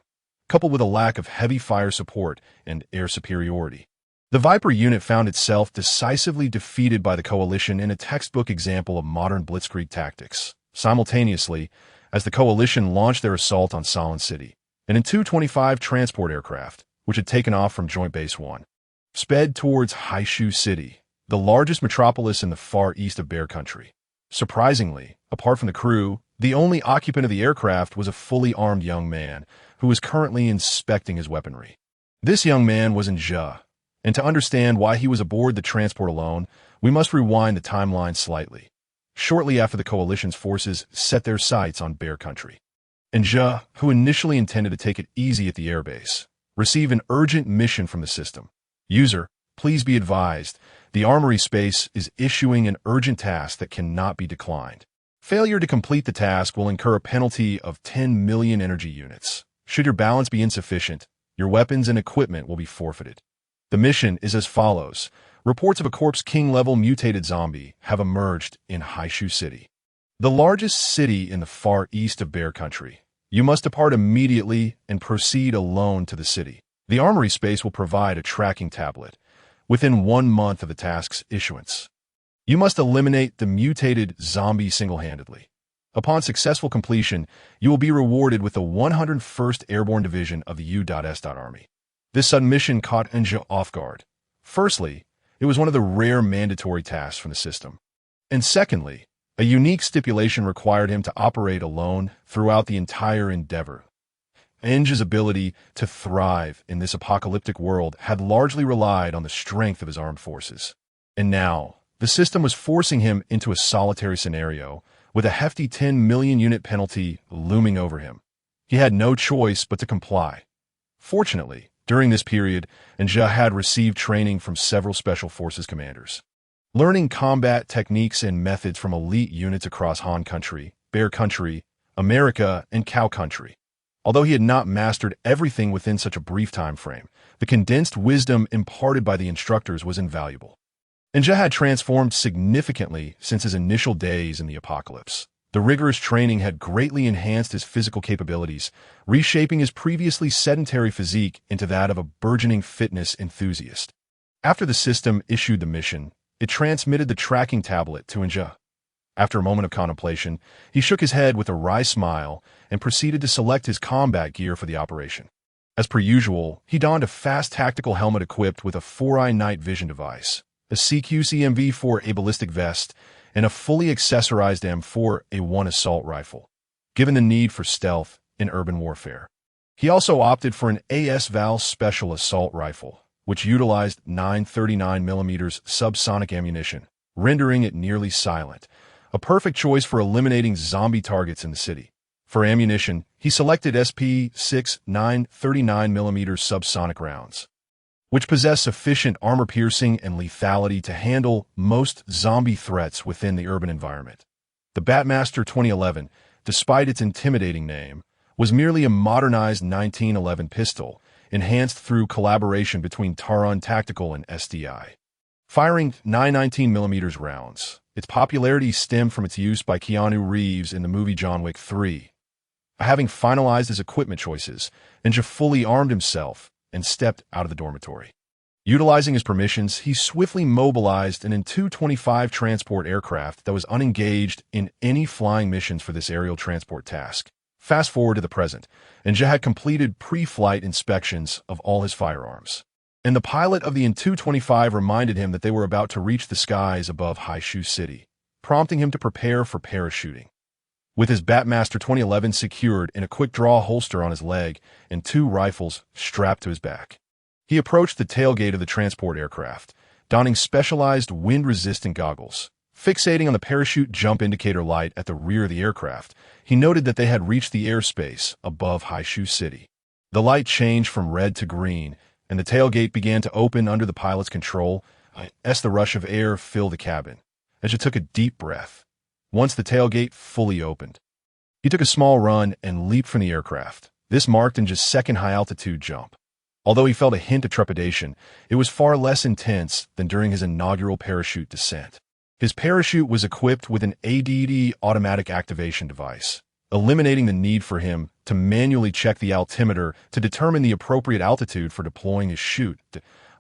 coupled with a lack of heavy fire support and air superiority. The Viper unit found itself decisively defeated by the coalition in a textbook example of modern blitzkrieg tactics, simultaneously as the coalition launched their assault on Solon City. And in Tu-25 transport aircraft, which had taken off from Joint Base 1, sped towards Haishu City, the largest metropolis in the far east of Bear Country. Surprisingly, apart from the crew, the only occupant of the aircraft was a fully armed young man who was currently inspecting his weaponry. This young man was Nja, and to understand why he was aboard the transport alone, we must rewind the timeline slightly. Shortly after the coalition's forces set their sights on Bear Country, Nja, who initially intended to take it easy at the airbase, received an urgent mission from the system. User, please be advised, the armory space is issuing an urgent task that cannot be declined. Failure to complete the task will incur a penalty of 10 million energy units. Should your balance be insufficient, your weapons and equipment will be forfeited. The mission is as follows. Reports of a Corpse King-level mutated zombie have emerged in Haishu City, the largest city in the far east of Bear Country. You must depart immediately and proceed alone to the city. The armory space will provide a tracking tablet within 1 month of the task's issuance. You must eliminate the mutated zombie single-handedly. Upon successful completion, you will be rewarded with the 101st Airborne Division of the U.S. Army. This sudden mission caught Nja off guard. Firstly, it was one of the rare mandatory tasks from the system. And secondly, a unique stipulation required him to operate alone throughout the entire endeavor. Nja's ability to thrive in this apocalyptic world had largely relied on the strength of his armed forces. And now, the system was forcing him into a solitary scenario with a hefty 10 million unit penalty looming over him. He had no choice but to comply. Fortunately, during this period, Nja had received training from several Special Forces commanders, learning combat techniques and methods from elite units across Han Country, Bear Country, America, and Cow Country. Although he had not mastered everything within such a brief time frame, the condensed wisdom imparted by the instructors was invaluable. Nja had transformed significantly since his initial days in the apocalypse. The rigorous training had greatly enhanced his physical capabilities, reshaping his previously sedentary physique into that of a burgeoning fitness enthusiast. After the system issued the mission, it transmitted the tracking tablet to Nja. After a moment of contemplation, he shook his head with a wry smile and proceeded to select his combat gear for the operation. As per usual, he donned a fast tactical helmet equipped with a 4-eye night vision device, a CQC-MV4 a ballistic vest, and a fully accessorized M4A1 assault rifle, given the need for stealth in urban warfare. He also opted for an AS-Val Special Assault Rifle, which utilized 939mm subsonic ammunition, rendering it nearly silent, a perfect choice for eliminating zombie targets in the city. For ammunition, he selected SP-6 939mm subsonic rounds, which possess sufficient armor-piercing and lethality to handle most zombie threats within the urban environment. The Batmaster 2011, despite its intimidating name, was merely a modernized 1911 pistol, enhanced through collaboration between Taron Tactical and SDI. Firing 919mm rounds, its popularity stemmed from its use by Keanu Reeves in the movie John Wick 3. Having finalized his equipment choices, Nja fully armed himself and stepped out of the dormitory. Utilizing his permissions, he swiftly mobilized an Tu-25 transport aircraft that was unengaged in any flying missions for this aerial transport task. Fast forward to the present, Nja had completed pre-flight inspections of all his firearms, and the pilot of the Tu-25 reminded him that they were about to reach the skies above Haishu City, prompting him to prepare for parachuting. With his Batmaster 2011 secured in a quick-draw holster on his leg and 2 rifles strapped to his back. He approached the tailgate of the transport aircraft, donning specialized wind-resistant goggles. Fixating on the parachute jump indicator light at the rear of the aircraft, he noted that they had reached the airspace above Haishu City. The light changed from red to green, and the tailgate began to open under the pilot's control as the rush of air filled the cabin. As he took a deep breath, once the tailgate fully opened, he took a small run and leaped from the aircraft. This marked in just second high-altitude jump. Although he felt a hint of trepidation, it was far less intense than during his inaugural parachute descent. His parachute was equipped with an ADD automatic activation device, eliminating the need for him to manually check the altimeter to determine the appropriate altitude for deploying his chute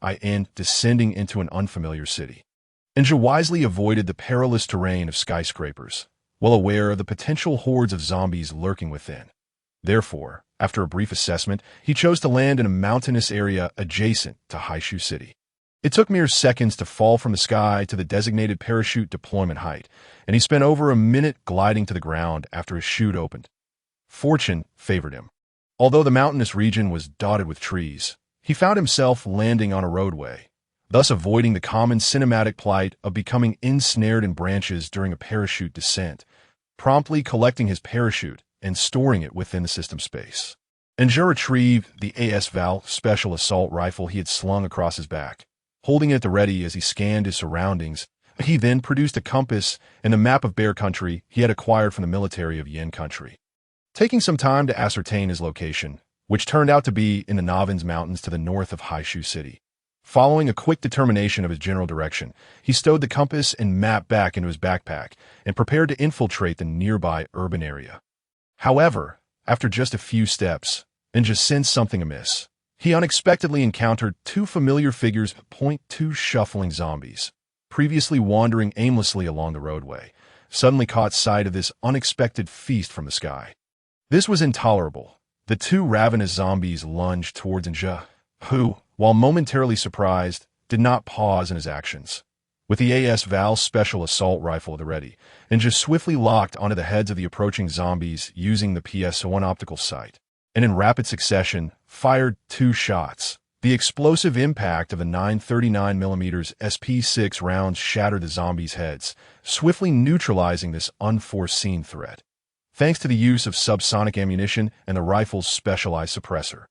and descending into an unfamiliar city. Ninja wisely avoided the perilous terrain of skyscrapers, well aware of the potential hordes of zombies lurking within. Therefore, after a brief assessment, he chose to land in a mountainous area adjacent to Haishu City. It took mere seconds to fall from the sky to the designated parachute deployment height, and he spent over a minute gliding to the ground after his chute opened. Fortune favored him. Although the mountainous region was dotted with trees, he found himself landing on a roadway, thus avoiding the common cinematic plight of becoming ensnared in branches during a parachute descent, promptly collecting his parachute and storing it within the system space. Ninja retrieved the AS-Val special assault rifle he had slung across his back. Holding it at the ready as he scanned his surroundings, he then produced a compass and the map of Bear Country he had acquired from the military of Yin Country. Taking some time to ascertain his location, which turned out to be in the Navins Mountains to the north of Haishu City. Following a quick determination of his general direction, he stowed the compass and map back into his backpack and prepared to infiltrate the nearby urban area. However, after just a few steps, Ninja sensed something amiss. He unexpectedly encountered 2 familiar figures, .2 shuffling zombies, previously wandering aimlessly along the roadway, suddenly caught sight of this unexpected feast from the sky. This was intolerable. The 2 ravenous zombies lunged towards Ninja, who, while momentarily surprised, did not pause in his actions. With the AS-Val special assault rifle at the ready, Ninja swiftly locked onto the heads of the approaching zombies using the PS-1 optical sight, and in rapid succession, fired 2 shots. The explosive impact of the 939mm SP6 rounds shattered the zombies' heads, swiftly neutralizing this unforeseen threat, thanks to the use of subsonic ammunition and the rifle's specialized suppressor.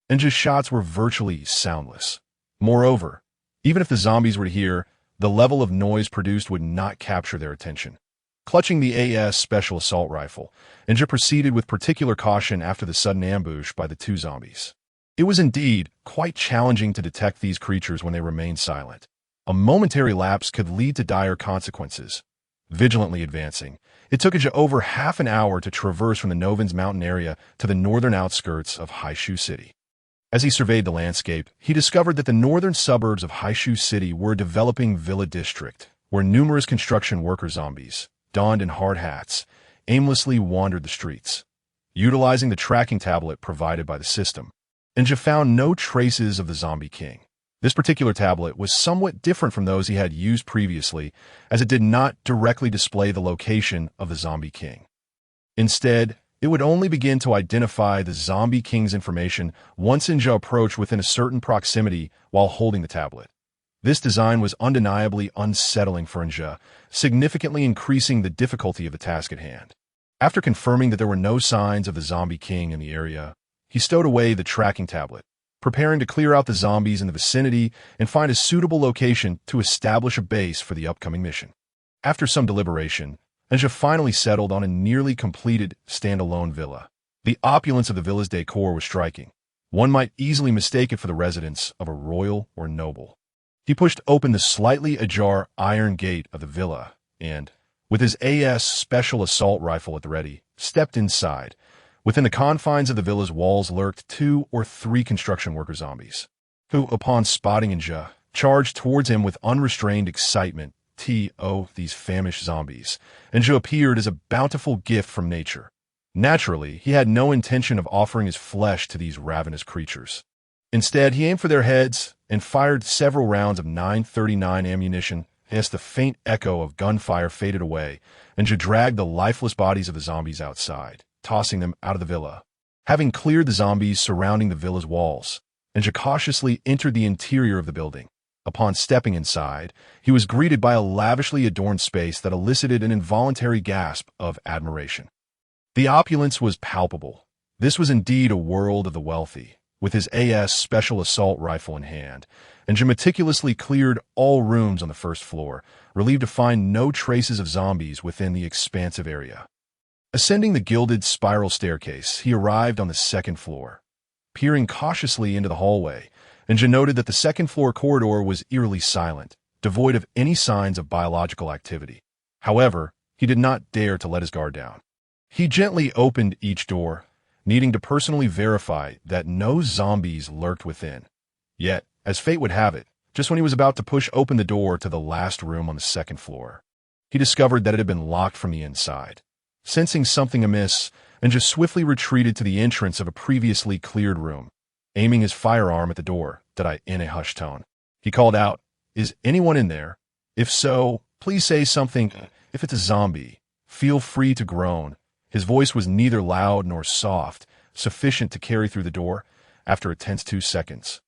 Ninja's shots were virtually soundless. Moreover, even if the zombies were to hear, the level of noise produced would not capture their attention. Clutching the AS special assault rifle, Ninja proceeded with particular caution after the sudden ambush by the 2 zombies. It was indeed quite challenging to detect these creatures when they remained silent. A momentary lapse could lead to dire consequences. Vigilantly advancing, it took Ninja over half an hour to traverse from the Novins mountain area to the northern outskirts of Haishu City. As he surveyed the landscape, he discovered that the northern suburbs of Haishu City were a developing villa district, where numerous construction worker zombies, donned in hard hats, aimlessly wandered the streets. Utilizing the tracking tablet provided by the system, Ninja found no traces of the Zombie King. This particular tablet was somewhat different from those he had used previously, as it did not directly display the location of the Zombie King. Instead, it would only begin to identify the Zombie King's information once Ninja approached within a certain proximity while holding the tablet. This design was undeniably unsettling for Ninja, significantly increasing the difficulty of the task at hand. After confirming that there were no signs of the Zombie King in the area, he stowed away the tracking tablet, preparing to clear out the zombies in the vicinity and find a suitable location to establish a base for the upcoming mission. After some deliberation, Ninja finally settled on a nearly completed standalone villa. The opulence of the villa's decor was striking. One might easily mistake it for the residence of a royal or noble. He pushed open the slightly ajar iron gate of the villa and, with his AS special assault rifle at the ready, stepped inside. Within the confines of the villa's walls lurked 2 or 3 construction worker zombies, who, upon spotting Ninja, charged towards him with unrestrained excitement. These famished zombies. Ninja appeared as a bountiful gift from nature. Naturally, he had no intention of offering his flesh to these ravenous creatures. Instead, he aimed for their heads and fired several rounds of 939 ammunition as the faint echo of gunfire faded away, and dragged the lifeless bodies of the zombies outside, tossing them out of the villa. Having cleared the zombies surrounding the villa's walls, and cautiously entered the interior of the building. Upon stepping inside, he was greeted by a lavishly adorned space that elicited an involuntary gasp of admiration. The opulence was palpable. This was indeed a world of the wealthy, with his AS special assault rifle in hand, and meticulously cleared all rooms on the first floor, relieved to find no traces of zombies within the expansive area. Ascending the gilded spiral staircase, he arrived on the second floor. Peering cautiously into the hallway, and noted that the second-floor corridor was eerily silent, devoid of any signs of biological activity. However, he did not dare to let his guard down. He gently opened each door, needing to personally verify that no zombies lurked within. Yet, as fate would have it, just when he was about to push open the door to the last room on the second floor, he discovered that it had been locked from the inside. Sensing something amiss, and swiftly retreated to the entrance of a previously cleared room. Aiming his firearm at the door, in a hushed tone, he called out, "Is anyone in there? If so, please say something. If it's a zombie, feel free to groan." His voice was neither loud nor soft, sufficient to carry through the door. After a tense 2 seconds,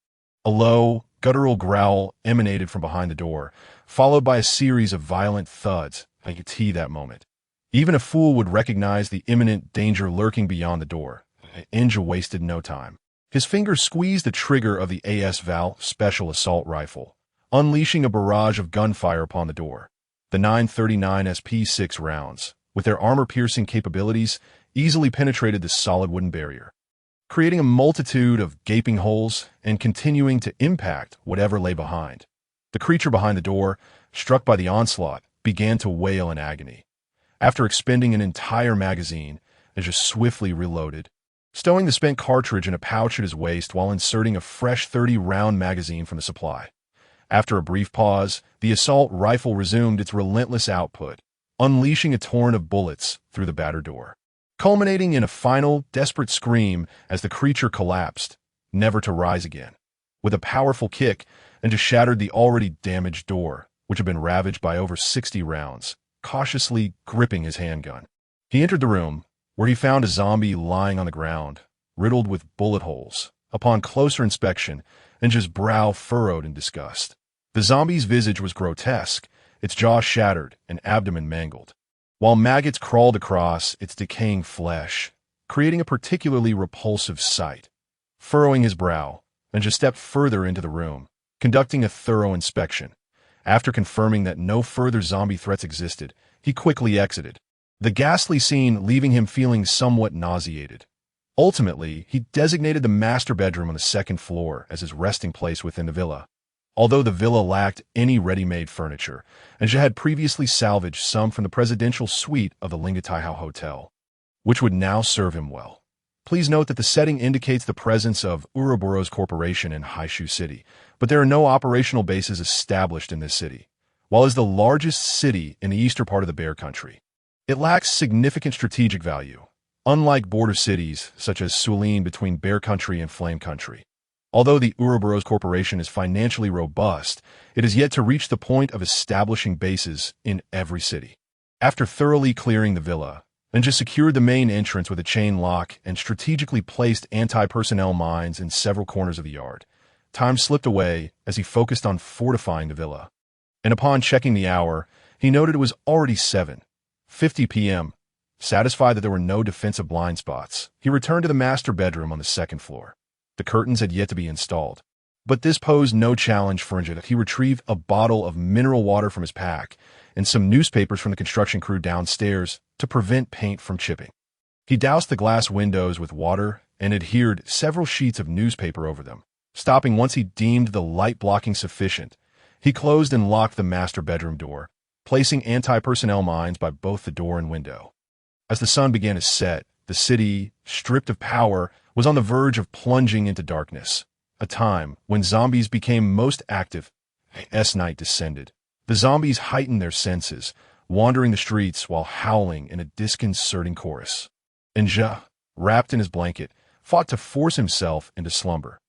a low, guttural growl emanated from behind the door, followed by a series of violent thuds. I could see that moment. Even a fool would recognize the imminent danger lurking beyond the door. Inja wasted no time. His fingers squeezed the trigger of the AS Val special assault rifle, unleashing a barrage of gunfire upon the door. The 939 SP6 rounds, with their armor-piercing capabilities, easily penetrated the solid wooden barrier, creating a multitude of gaping holes and continuing to impact whatever lay behind. The creature behind the door, struck by the onslaught, began to wail in agony. After expending an entire magazine, it swiftly reloaded, stowing the spent cartridge in a pouch at his waist while inserting a fresh 30-round magazine from the supply. After a brief pause, the assault rifle resumed its relentless output, unleashing a torrent of bullets through the battered door, culminating in a final, desperate scream as the creature collapsed, never to rise again. With a powerful kick, and shattered the already damaged door, which had been ravaged by over 60 rounds, cautiously gripping his handgun. He entered the room, where he found a zombie lying on the ground, riddled with bullet holes. Upon closer inspection, Inja's brow furrowed in disgust. The zombie's visage was grotesque, its jaw shattered and abdomen mangled, while maggots crawled across its decaying flesh, creating a particularly repulsive sight. Furrowing his brow, Inja stepped further into the room, conducting a thorough inspection. After confirming that no further zombie threats existed, he quickly exited, the ghastly scene leaving him feeling somewhat nauseated. Ultimately, he designated the master bedroom on the second floor as his resting place within the villa. Although the villa lacked any ready-made furniture, Inja had previously salvaged some from the presidential suite of the Lingataiho Hotel, which would now serve him well. Please note that the setting indicates the presence of Ouroboros Corporation in Haishu City, but there are no operational bases established in this city. While it is the largest city in the eastern part of the Bear Country, it lacks significant strategic value, unlike border cities such as Sulin between Bear Country and Flame Country. Although the Ouroboros Corporation is financially robust, it is yet to reach the point of establishing bases in every city. After thoroughly clearing the villa, Inja secured the main entrance with a chain lock and strategically placed anti-personnel mines in several corners of the yard. Time slipped away as he focused on fortifying the villa. And upon checking the hour, he noted it was already 7:50 p.m. Satisfied that there were no defensive blind spots, he returned to the master bedroom on the second floor. The curtains had yet to be installed, but this posed no challenge for Inja. He retrieved a bottle of mineral water from his pack and some newspapers from the construction crew downstairs to prevent paint from chipping. He doused the glass windows with water and adhered several sheets of newspaper over them, stopping once he deemed the light blocking sufficient. He closed and locked the master bedroom door, placing anti-personnel mines by both the door and window. As the sun began to set, the city, stripped of power, was on the verge of plunging into darkness, a time when zombies became most active. As night descended, the zombies heightened their senses, wandering the streets while howling in a disconcerting chorus. Inja, wrapped in his blanket, fought to force himself into slumber.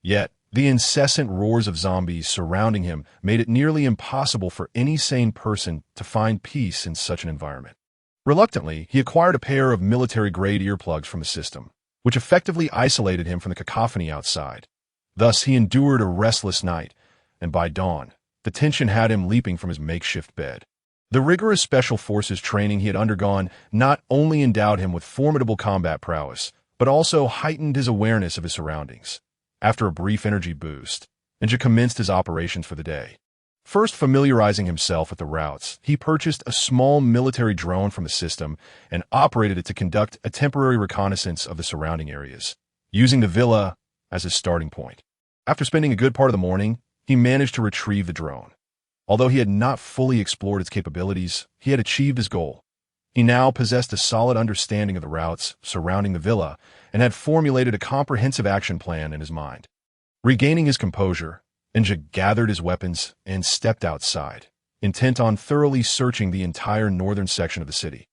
Yet, The incessant roars of zombies surrounding him made it nearly impossible for any sane person to find peace in such an environment. Reluctantly, he acquired a pair of military-grade earplugs from the system, which effectively isolated him from the cacophony outside. Thus, he endured a restless night, and by dawn, the tension had him leaping from his makeshift bed. The rigorous Special Forces training he had undergone not only endowed him with formidable combat prowess, but also heightened his awareness of his surroundings. After a brief energy boost, Ninja commenced his operations for the day. First familiarizing himself with the routes, he purchased a small military drone from the system and operated it to conduct a temporary reconnaissance of the surrounding areas, using the villa as his starting point. After spending a good part of the morning, he managed to retrieve the drone. Although he had not fully explored its capabilities, he had achieved his goal. He now possessed a solid understanding of the routes surrounding the villa and had formulated a comprehensive action plan in his mind. Regaining his composure, Ninja gathered his weapons and stepped outside, intent on thoroughly searching the entire northern section of the city.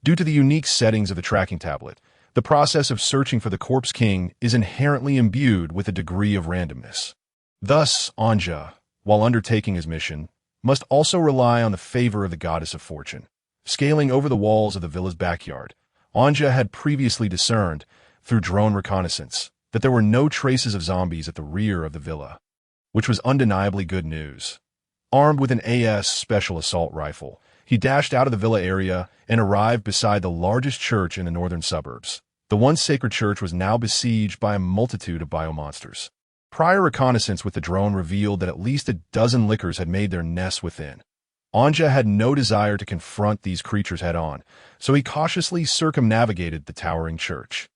Due to the unique settings of the tracking tablet, the process of searching for the Corpse King is inherently imbued with a degree of randomness. Thus, Anja, while undertaking his mission, must also rely on the favor of the goddess of fortune. Scaling over the walls of the villa's backyard, Anja had previously discerned, through drone reconnaissance, that there were no traces of zombies at the rear of the villa, which was undeniably good news. Armed with an AS special assault rifle, he dashed out of the villa area and arrived beside the largest church in the northern suburbs. The once sacred church was now besieged by a multitude of biomonsters. Prior reconnaissance with the drone revealed that at least a dozen lickers had made their nests within. Anja had no desire to confront these creatures head-on, so he cautiously circumnavigated the towering church.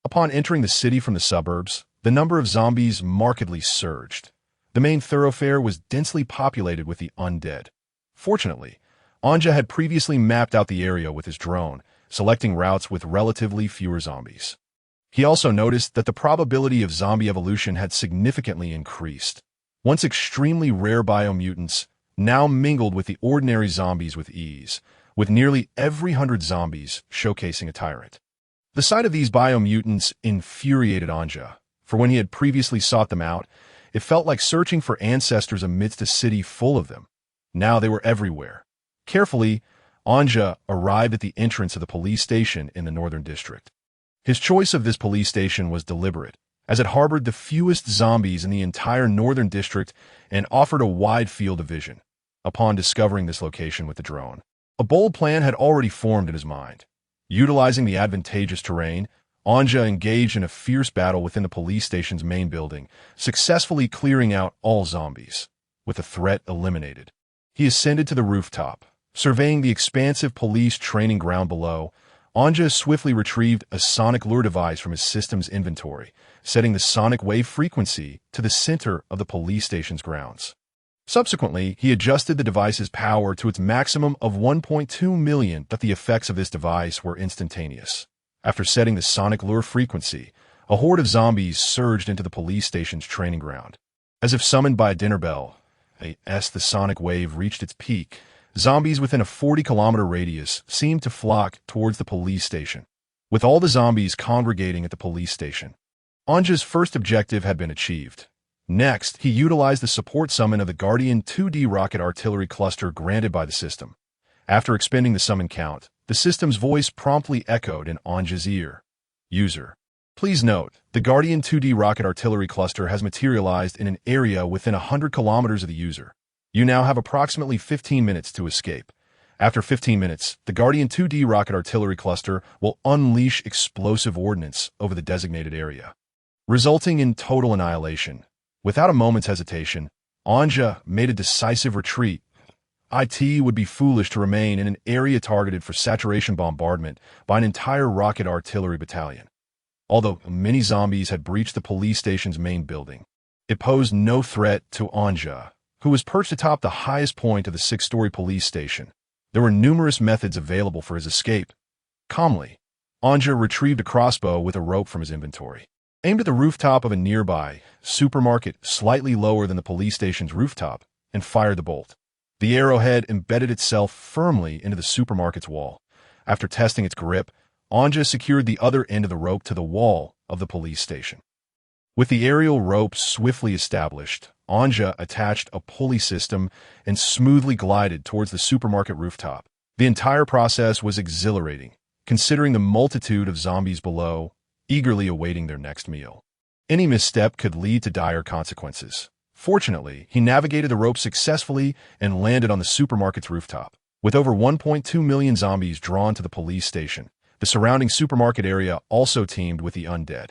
Upon entering the city from the suburbs, the number of zombies markedly surged. The main thoroughfare was densely populated with the undead. Fortunately, Anja had previously mapped out the area with his drone, selecting routes with relatively fewer zombies. He also noticed that the probability of zombie evolution had significantly increased. Once extremely rare biomutants now mingled with the ordinary zombies with ease, with nearly every 100 zombies showcasing a tyrant. The sight of these biomutants infuriated Anja, for when he had previously sought them out, it felt like searching for ancestors amidst a city full of them. Now they were everywhere. Carefully, Anja arrived at the entrance of the police station in the northern district. His choice of this police station was deliberate, as it harbored the fewest zombies in the entire northern district and offered a wide field of vision. Upon discovering this location with the drone, a bold plan had already formed in his mind. Utilizing the advantageous terrain, Anja engaged in a fierce battle within the police station's main building, successfully clearing out all zombies. With the threat eliminated, he ascended to the rooftop. Surveying the expansive police training ground below, Anja swiftly retrieved a sonic lure device from his system's inventory, setting the sonic wave frequency to the center of the police station's grounds. Subsequently, he adjusted the device's power to its maximum of 1.2 million, but the effects of this device were instantaneous. After setting the sonic lure frequency, a horde of zombies surged into the police station's training ground. As if summoned by a dinner bell, as the sonic wave reached its peak, zombies within a 40-kilometer radius seemed to flock towards the police station. With all the zombies congregating at the police station, Anja's first objective had been achieved. Next, he utilized the support summon of the Guardian 2D rocket artillery cluster granted by the system. After expending the summon count, the system's voice promptly echoed in Anja's ear. User. Please note, the Guardian 2D rocket artillery cluster has materialized in an area within 100 kilometers of the user. You now have approximately 15 minutes to escape. After 15 minutes, the Guardian 2D rocket artillery cluster will unleash explosive ordnance over the designated area, resulting in total annihilation. Without a moment's hesitation, Anja made a decisive retreat. It would be foolish to remain in an area targeted for saturation bombardment by an entire rocket artillery battalion. Although many zombies had breached the police station's main building, it posed no threat to Anja, who was perched atop the highest point of the 6-story police station. There were numerous methods available for his escape. Calmly, Anja retrieved a crossbow with a rope from his inventory, aimed at the rooftop of a nearby supermarket slightly lower than the police station's rooftop, and fired the bolt. The arrowhead embedded itself firmly into the supermarket's wall. After testing its grip, Anja secured the other end of the rope to the wall of the police station. With the aerial ropes swiftly established, Anja attached a pulley system and smoothly glided towards the supermarket rooftop. The entire process was exhilarating, considering the multitude of zombies below, eagerly awaiting their next meal. Any misstep could lead to dire consequences. Fortunately, he navigated the rope successfully and landed on the supermarket's rooftop. With over 1.2 million zombies drawn to the police station, the surrounding supermarket area also teemed with the undead.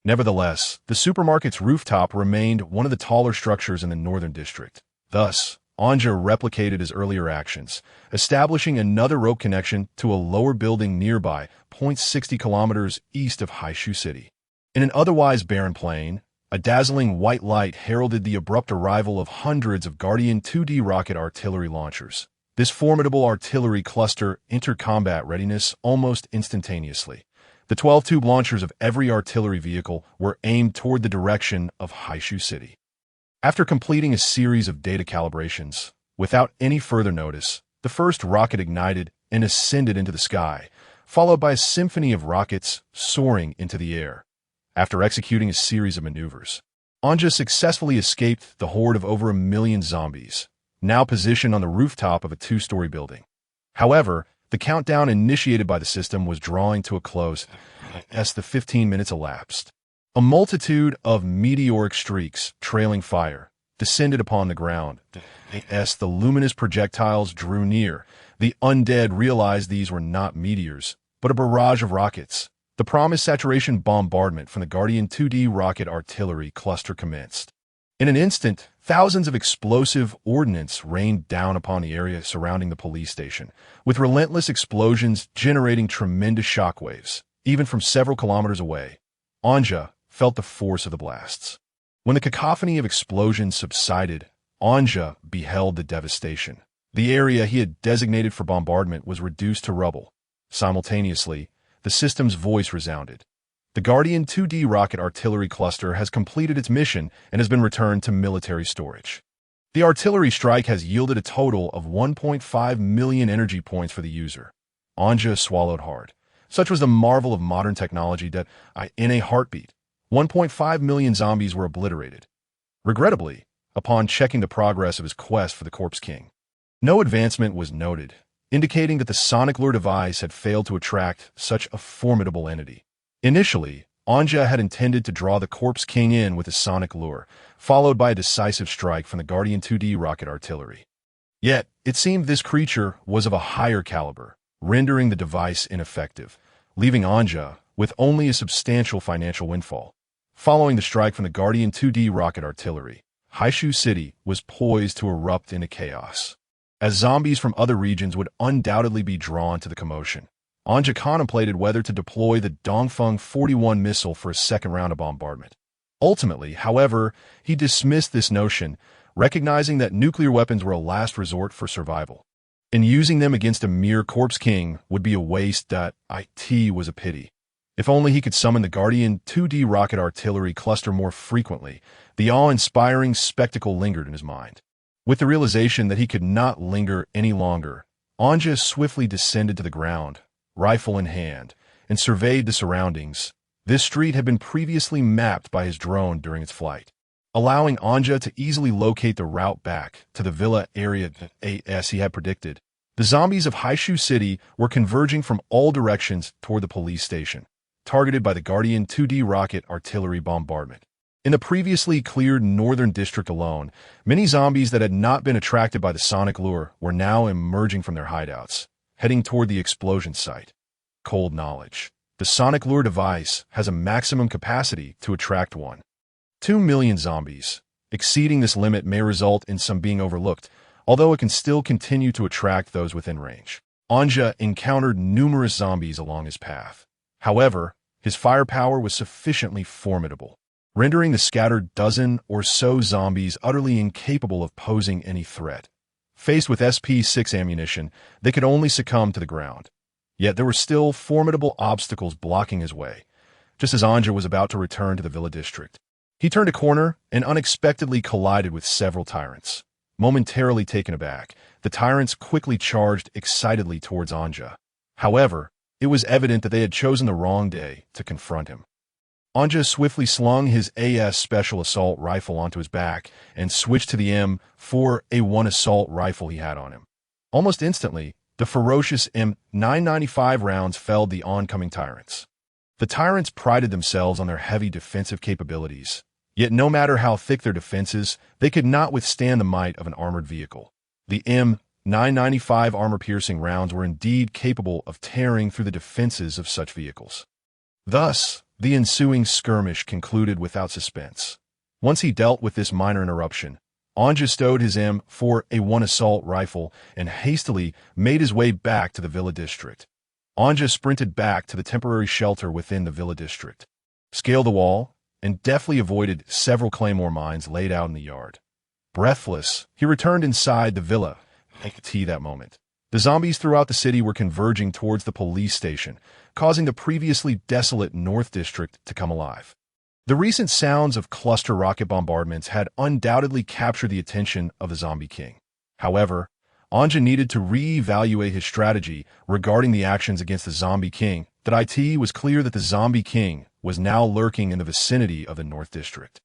Nevertheless, the supermarket's rooftop remained one of the taller structures in the northern district. Thus, Anja replicated his earlier actions, establishing another rope connection to a lower building nearby, 0.60 kilometers east of Haishu City. In an otherwise barren plain, a dazzling white light heralded the abrupt arrival of hundreds of Guardian 2D rocket artillery launchers. This formidable artillery cluster entered combat readiness almost instantaneously. The 12 tube launchers of every artillery vehicle were aimed toward the direction of Haishu City. After completing a series of data calibrations, without any further notice, the first rocket ignited and ascended into the sky, followed by a symphony of rockets soaring into the air. After executing a series of maneuvers, Anja successfully escaped the horde of over 1 million zombies, now positioned on the rooftop of a 2-story building. However, the countdown initiated by the system was drawing to a close as the 15 minutes elapsed. A multitude of meteoric streaks, trailing fire, descended upon the ground. As the luminous projectiles drew near, the undead realized these were not meteors, but a barrage of rockets. The promised saturation bombardment from the Guardian 2D rocket artillery cluster commenced. In an instant, thousands of explosive ordnance rained down upon the area surrounding the police station, with relentless explosions generating tremendous shockwaves, even from several kilometers away. Anja felt the force of the blasts. When the cacophony of explosions subsided, Anja beheld the devastation. The area he had designated for bombardment was reduced to rubble. Simultaneously, the system's voice resounded. The Guardian 2D rocket artillery cluster has completed its mission and has been returned to military storage. The artillery strike has yielded a total of 1.5 million energy points for the user. Anja swallowed hard. Such was the marvel of modern technology that, in a heartbeat, 1.5 million zombies were obliterated. Regrettably, upon checking the progress of his quest for the Corpse King, no advancement was noted, indicating that the sonic lure device had failed to attract such a formidable entity. Initially, Anja had intended to draw the Corpse King in with a sonic lure, followed by a decisive strike from the Guardian 2D rocket artillery. Yet, it seemed this creature was of a higher caliber, rendering the device ineffective, leaving Anja with only a substantial financial windfall. Following the strike from the Guardian 2D rocket artillery, Haishu City was poised to erupt into chaos, as zombies from other regions would undoubtedly be drawn to the commotion. Anja contemplated whether to deploy the Dongfeng 41 missile for a second round of bombardment. Ultimately, however, he dismissed this notion, recognizing that nuclear weapons were a last resort for survival. And using them against a mere Corpse King would be a waste that was a pity. If only he could summon the Guardian 2D rocket artillery cluster more frequently, the awe-inspiring spectacle lingered in his mind. With the realization that he could not linger any longer, Anja swiftly descended to the ground, rifle in hand, and surveyed the surroundings. This street had been previously mapped by his drone during its flight, allowing Anja to easily locate the route back to the villa area as he had predicted. The zombies of Haishu City were converging from all directions toward the police station, targeted by the Guardian 2D rocket artillery bombardment. In the previously cleared northern district alone, many zombies that had not been attracted by the sonic lure were now emerging from their hideouts, heading toward the explosion site. Cold knowledge. The sonic lure device has a maximum capacity to attract 2 million zombies. Exceeding this limit may result in some being overlooked, although it can still continue to attract those within range. Anja encountered numerous zombies along his path. However, his firepower was sufficiently formidable, rendering the scattered dozen or so zombies utterly incapable of posing any threat. Faced with SP-6 ammunition, they could only succumb to the ground. Yet there were still formidable obstacles blocking his way. Just as Anja was about to return to the Villa District, he turned a corner and unexpectedly collided with several tyrants. Momentarily taken aback, the tyrants quickly charged excitedly towards Anja. However, it was evident that they had chosen the wrong day to confront him. Anja swiftly slung his AS Special Assault Rifle onto his back and switched to the M4A1 assault rifle he had on him. Almost instantly, the ferocious M995 rounds felled the oncoming tyrants. The tyrants prided themselves on their heavy defensive capabilities, yet no matter how thick their defenses, they could not withstand the might of an armored vehicle. The M995 armor-piercing rounds were indeed capable of tearing through the defenses of such vehicles. Thus, the ensuing skirmish concluded without suspense. Once he dealt with this minor interruption, Anja stowed his M4A1 assault rifle and hastily made his way back to the villa district. Anja sprinted back to the temporary shelter within the villa district, scaled the wall, and deftly avoided several claymore mines laid out in the yard. Breathless, he returned inside the villa. That moment, the zombies throughout the city were converging towards the police station, causing the previously desolate North District to come alive. The recent sounds of cluster rocket bombardments had undoubtedly captured the attention of the Zombie King. However, Anja needed to re-evaluate his strategy regarding the actions against the Zombie King. It was clear that the Zombie King was now lurking in the vicinity of the North District.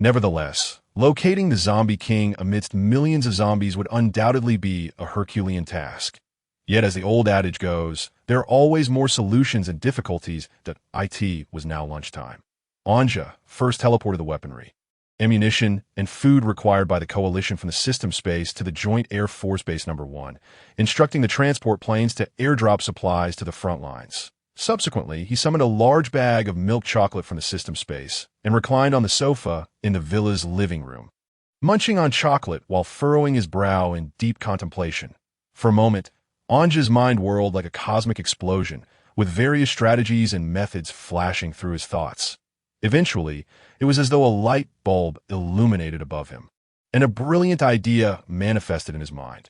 Nevertheless, locating the Zombie King amidst millions of zombies would undoubtedly be a Herculean task. Yet as the old adage goes, there are always more solutions and difficulties. It was now lunchtime. Anja first teleported the weaponry, ammunition, and food required by the coalition from the system space to the Joint Air Force Base No. 1, instructing the transport planes to airdrop supplies to the front lines. Subsequently, he summoned a large bag of milk chocolate from the system space and reclined on the sofa in the villa's living room, munching on chocolate while furrowing his brow in deep contemplation. For a moment, Anja's mind whirled like a cosmic explosion, with various strategies and methods flashing through his thoughts. Eventually, it was as though a light bulb illuminated above him, and a brilliant idea manifested in his mind.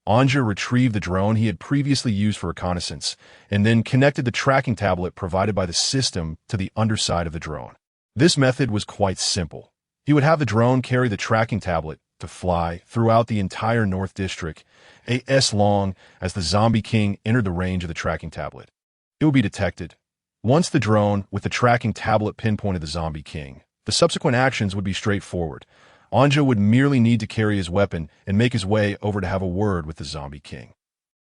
Anja retrieved the drone he had previously used for reconnaissance, and then connected the tracking tablet provided by the system to the underside of the drone. This method was quite simple. He would have the drone carry the tracking tablet to fly throughout the entire North District, as long as the Zombie King entered the range of the tracking tablet. It would be detected. Once the drone with the tracking tablet pinpointed the Zombie King, the subsequent actions would be straightforward. Anja would merely need to carry his weapon and make his way over to have a word with the Zombie King.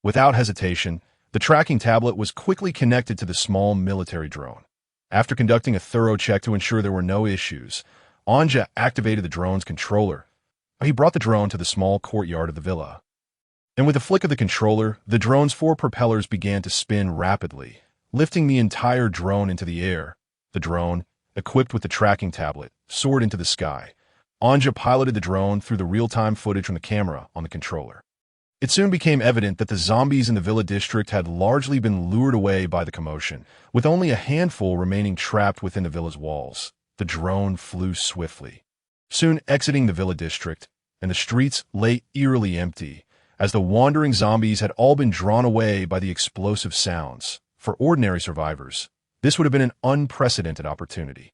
Without hesitation, the tracking tablet was quickly connected to the small military drone. After conducting a thorough check to ensure there were no issues, Anja activated the drone's controller. He brought the drone to the small courtyard of the villa. And with a flick of the controller, the drone's 4 propellers began to spin rapidly, lifting the entire drone into the air. The drone, equipped with the tracking tablet, soared into the sky. Anja piloted the drone through the real-time footage from the camera on the controller. It soon became evident that the zombies in the villa district had largely been lured away by the commotion, with only a handful remaining trapped within the villa's walls. The drone flew swiftly, soon exiting the villa district, and the streets lay eerily empty, as the wandering zombies had all been drawn away by the explosive sounds. For ordinary survivors, this would have been an unprecedented opportunity.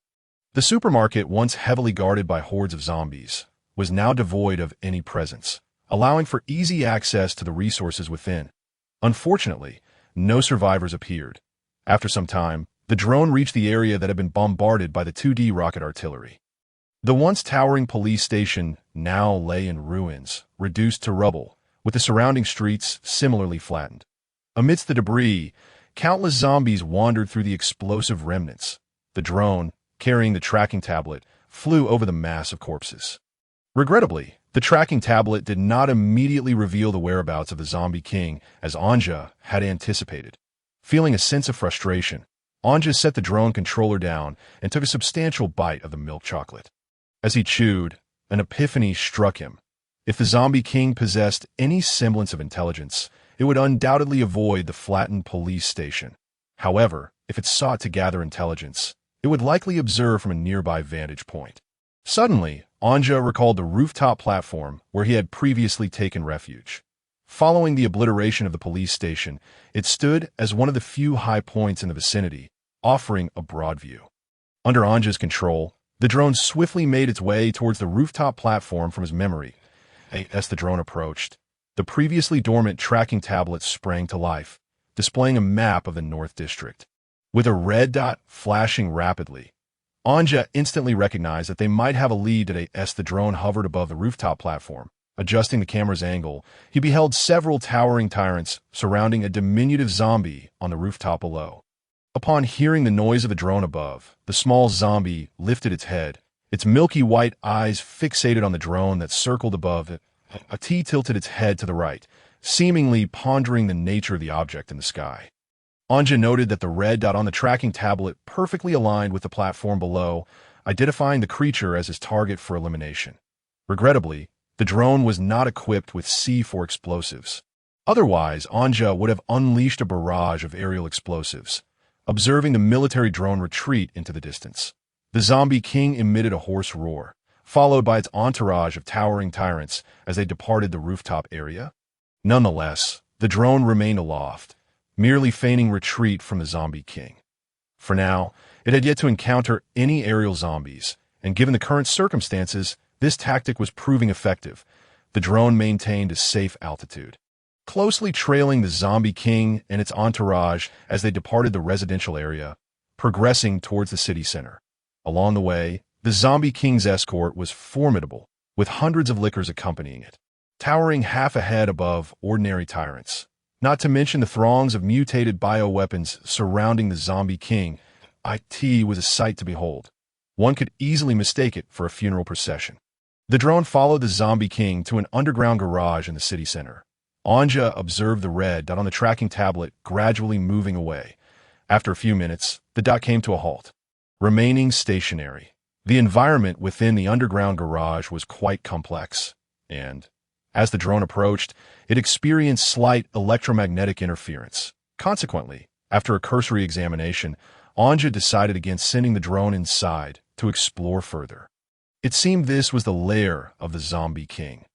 The supermarket, once heavily guarded by hordes of zombies, was now devoid of any presence, allowing for easy access to the resources within. Unfortunately, no survivors appeared. After some time, the drone reached the area that had been bombarded by the 2D rocket artillery. The once towering police station now lay in ruins, reduced to rubble, with the surrounding streets similarly flattened. Amidst the debris, countless zombies wandered through the explosive remnants. The drone, carrying the tracking tablet, flew over the mass of corpses. Regrettably, the tracking tablet did not immediately reveal the whereabouts of the Zombie King as Anja had anticipated. Feeling a sense of frustration, Anja set the drone controller down and took a substantial bite of the milk chocolate. As he chewed, an epiphany struck him. If the Zombie King possessed any semblance of intelligence, it would undoubtedly avoid the flattened police station. However, if it sought to gather intelligence, it would likely observe from a nearby vantage point. Suddenly, Anja recalled the rooftop platform where he had previously taken refuge. Following the obliteration of the police station, it stood as one of the few high points in the vicinity, offering a broad view. Under Anja's control, the drone swiftly made its way towards the rooftop platform from his memory. As the drone approached, the previously dormant tracking tablet sprang to life, displaying a map of the North District. With a red dot flashing rapidly, Anja instantly recognized that they might have a lead as the drone hovered above the rooftop platform. Adjusting the camera's angle, he beheld several towering tyrants surrounding a diminutive zombie on the rooftop below. Upon hearing the noise of the drone above, the small zombie lifted its head, its milky white eyes fixated on the drone that circled above it. A T tilted its head to the right, seemingly pondering the nature of the object in the sky. Anja noted that the red dot on the tracking tablet perfectly aligned with the platform below, identifying the creature as his target for elimination. Regrettably, the drone was not equipped with C4 explosives. Otherwise, Anja would have unleashed a barrage of aerial explosives, observing the military drone retreat into the distance. The zombie king emitted a hoarse roar, followed by its entourage of towering tyrants as they departed the rooftop area. Nonetheless, the drone remained aloft, merely feigning retreat from the zombie king. For now, it had yet to encounter any aerial zombies, and given the current circumstances, this tactic was proving effective. The drone maintained a safe altitude, closely trailing the zombie king and its entourage as they departed the residential area, progressing towards the city center. Along the way, the zombie king's escort was formidable, with hundreds of lickers accompanying it, towering half a head above ordinary tyrants. Not to mention the throngs of mutated bioweapons surrounding the zombie king. It was a sight to behold. One could easily mistake it for a funeral procession. The drone followed the zombie king to an underground garage in the city center. Anja observed the red dot on the tracking tablet gradually moving away. After a few minutes, the dot came to a halt, remaining stationary. The environment within the underground garage was quite complex, and as the drone approached, it experienced slight electromagnetic interference. Consequently, after a cursory examination, Anja decided against sending the drone inside to explore further. It seemed this was the lair of the zombie king.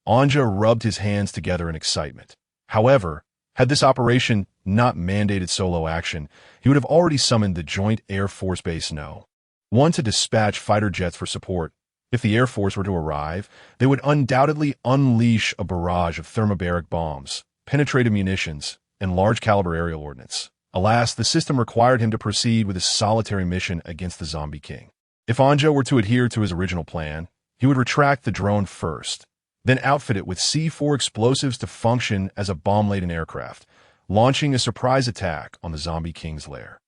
Anja rubbed his hands together in excitement. However, had this operation not mandated solo action, he would have already summoned the Joint Air Force Base No. 1 to dispatch fighter jets for support. If the Air Force were to arrive, they would undoubtedly unleash a barrage of thermobaric bombs, penetrating munitions, and large-caliber aerial ordnance. Alas, the system required him to proceed with his solitary mission against the zombie king. If Anja were to adhere to his original plan, he would retract the drone first, then outfit it with C4 explosives to function as a bomb-laden aircraft, launching a surprise attack on the zombie king's lair.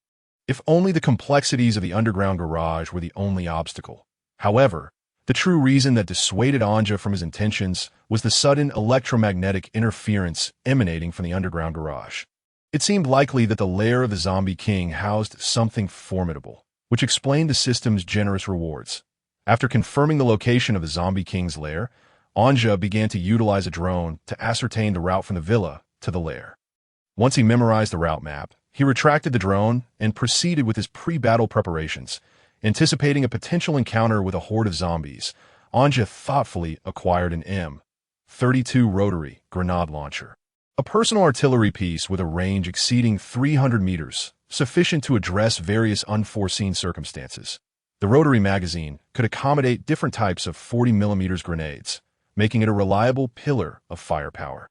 If only the complexities of the underground garage were the only obstacle. However, the true reason that dissuaded Anja from his intentions was the sudden electromagnetic interference emanating from the underground garage. It seemed likely that the lair of the zombie king housed something formidable, which explained the system's generous rewards. After confirming the location of the zombie king's lair, Anja began to utilize a drone to ascertain the route from the villa to the lair. Once he memorized the route map, he retracted the drone and proceeded with his pre-battle preparations. Anticipating a potential encounter with a horde of zombies, Anja thoughtfully acquired an M32 rotary grenade launcher, a personal artillery piece with a range exceeding 300 meters, sufficient to address various unforeseen circumstances. The rotary magazine could accommodate different types of 40mm grenades, making it a reliable pillar of firepower.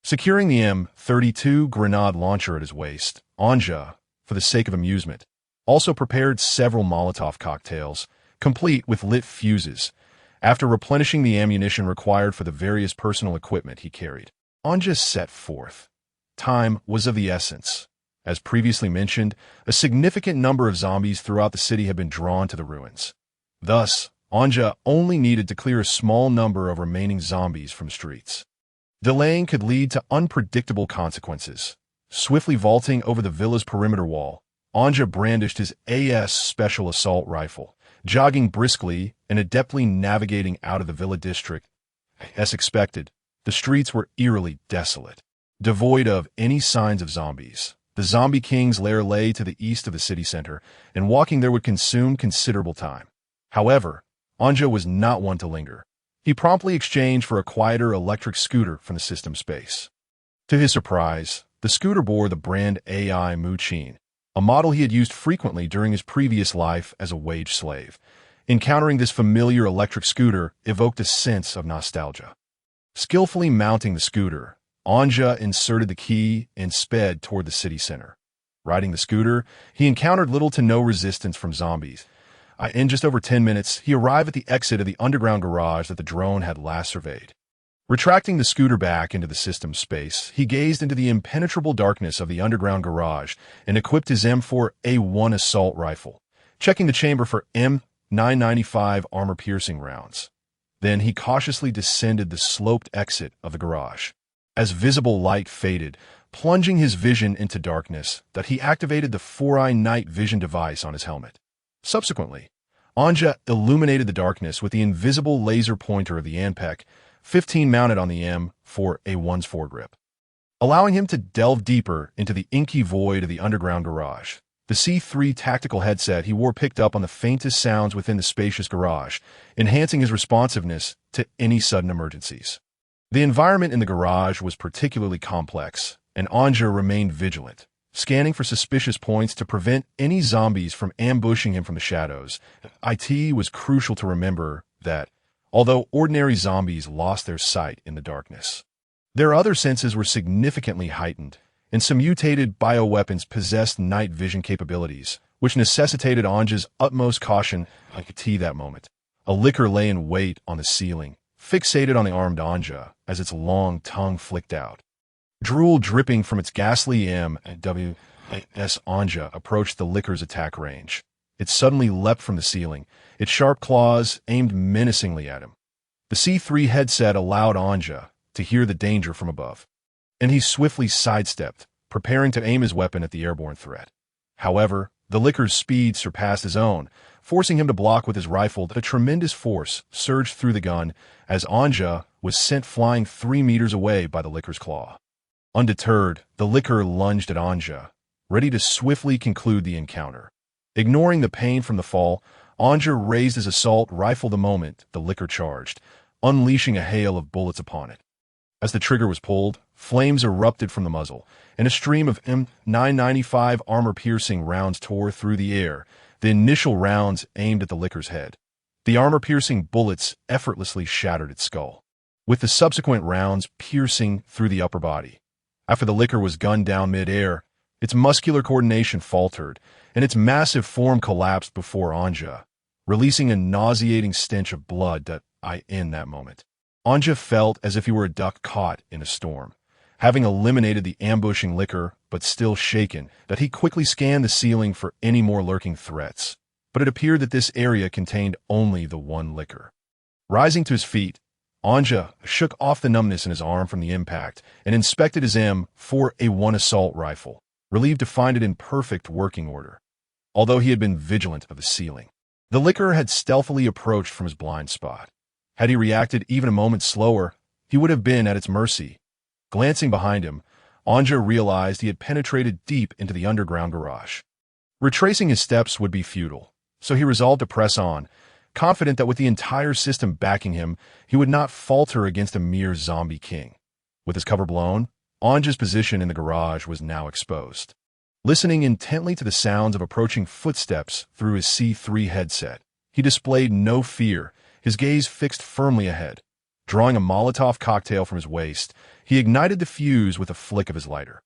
Securing the M32 grenade launcher at his waist, Anja, for the sake of amusement, also prepared several Molotov cocktails, complete with lit fuses, after replenishing the ammunition required for the various personal equipment he carried. Anja set forth. Time was of the essence. As previously mentioned, a significant number of zombies throughout the city had been drawn to the ruins. Thus, Anja only needed to clear a small number of remaining zombies from streets. Delaying could lead to unpredictable consequences. Swiftly vaulting over the villa's perimeter wall, Anja brandished his AS Special Assault Rifle, jogging briskly and adeptly navigating out of the villa district. As expected, the streets were eerily desolate, devoid of any signs of zombies. The zombie king's lair lay to the east of the city center, and walking there would consume considerable time. However, Anja was not one to linger. He promptly exchanged for a quieter electric scooter from the system space. To his surprise, the scooter bore the brand AI Muchin, a model he had used frequently during his previous life as a wage slave. Encountering this familiar electric scooter evoked a sense of nostalgia. Skillfully mounting the scooter, Anja inserted the key and sped toward the city center. Riding the scooter, he encountered little to no resistance from zombies, In just over 10 minutes, he arrived at the exit of the underground garage that the drone had last surveyed. Retracting the scooter back into the system space, he gazed into the impenetrable darkness of the underground garage and equipped his M4A1 assault rifle, checking the chamber for M995 armor-piercing rounds. Then he cautiously descended the sloped exit of the garage. As visible light faded, plunging his vision into darkness, that he activated the 4-eye night vision device on his helmet. Subsequently, Anja illuminated the darkness with the invisible laser pointer of the ANPEC 15 mounted on the M4A1's foregrip, allowing him to delve deeper into the inky void of the underground garage. The C3 tactical headset he wore picked up on the faintest sounds within the spacious garage, enhancing his responsiveness to any sudden emergencies. The environment in the garage was particularly complex, and Anja remained vigilant, scanning for suspicious points to prevent any zombies from ambushing him from the shadows. It was crucial to remember that, although ordinary zombies lost their sight in the darkness, their other senses were significantly heightened, and some mutated bioweapons possessed night vision capabilities, which necessitated Anja's utmost caution. That moment, a licker lay in wait on the ceiling, fixated on the armed Anja as its long tongue flicked out. Drool dripping from its ghastly MWS, Anja approached the licker's attack range. It suddenly leapt from the ceiling, its sharp claws aimed menacingly at him. The C3 headset allowed Anja to hear the danger from above, and he swiftly sidestepped, preparing to aim his weapon at the airborne threat. However, the licker's speed surpassed his own, forcing him to block with his rifle. A tremendous force surged through the gun as Anja was sent flying 3 meters away by the licker's claw. Undeterred, the licker lunged at Anja, ready to swiftly conclude the encounter. Ignoring the pain from the fall, Anja raised his assault rifle the moment the licker charged, unleashing a hail of bullets upon it. As the trigger was pulled, flames erupted from the muzzle, and a stream of M995 armor-piercing rounds tore through the air, the initial rounds aimed at the licker's head. The armor-piercing bullets effortlessly shattered its skull, with the subsequent rounds piercing through the upper body. After the licker was gunned down mid-air, its muscular coordination faltered, and its massive form collapsed before Anja, releasing a nauseating stench of blood in that moment. Anja felt as if he were a duck caught in a storm. Having eliminated the ambushing licker, but still shaken, that he quickly scanned the ceiling for any more lurking threats. But it appeared that this area contained only the one licker. Rising to his feet, Anja shook off the numbness in his arm from the impact and inspected his M4A1 assault rifle, relieved to find it in perfect working order. Although he had been vigilant of the ceiling, the licker had stealthily approached from his blind spot. Had he reacted even a moment slower, he would have been at its mercy. Glancing behind him, Anja realized he had penetrated deep into the underground garage. Retracing his steps would be futile, so he resolved to press on, confident that with the entire system backing him, he would not falter against a mere zombie king. With his cover blown, Anja's position in the garage was now exposed. Listening intently to the sounds of approaching footsteps through his C3 headset, he displayed no fear, his gaze fixed firmly ahead. Drawing a Molotov cocktail from his waist, he ignited the fuse with a flick of his lighter.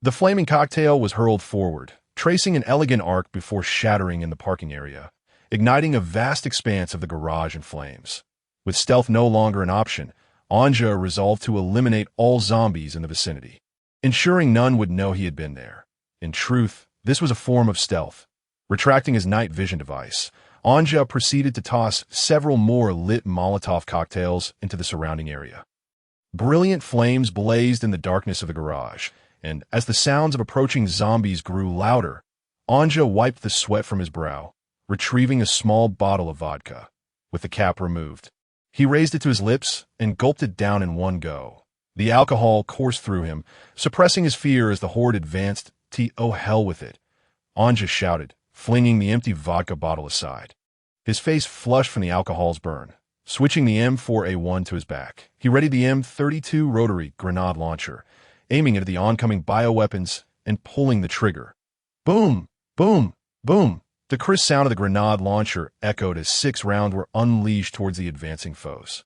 The flaming cocktail was hurled forward, tracing an elegant arc before shattering in the parking area, igniting a vast expanse of the garage in flames. With stealth no longer an option, Anja resolved to eliminate all zombies in the vicinity, ensuring none would know he had been there. In truth, this was a form of stealth. Retracting his night vision device, Anja proceeded to toss several more lit Molotov cocktails into the surrounding area. Brilliant flames blazed in the darkness of the garage, and as the sounds of approaching zombies grew louder, Anja wiped the sweat from his brow, retrieving a small bottle of vodka, with the cap removed. He raised it to his lips and gulped it down in one go. The alcohol coursed through him, suppressing his fear as the horde advanced. Oh, hell with it, Anja shouted, flinging the empty vodka bottle aside. His face flushed from the alcohol's burn. Switching the M4A1 to his back, he readied the M32 rotary grenade launcher, aiming it at the oncoming bioweapons and pulling the trigger. Boom! Boom! Boom! The crisp sound of the grenade launcher echoed as 6 rounds were unleashed towards the advancing foes.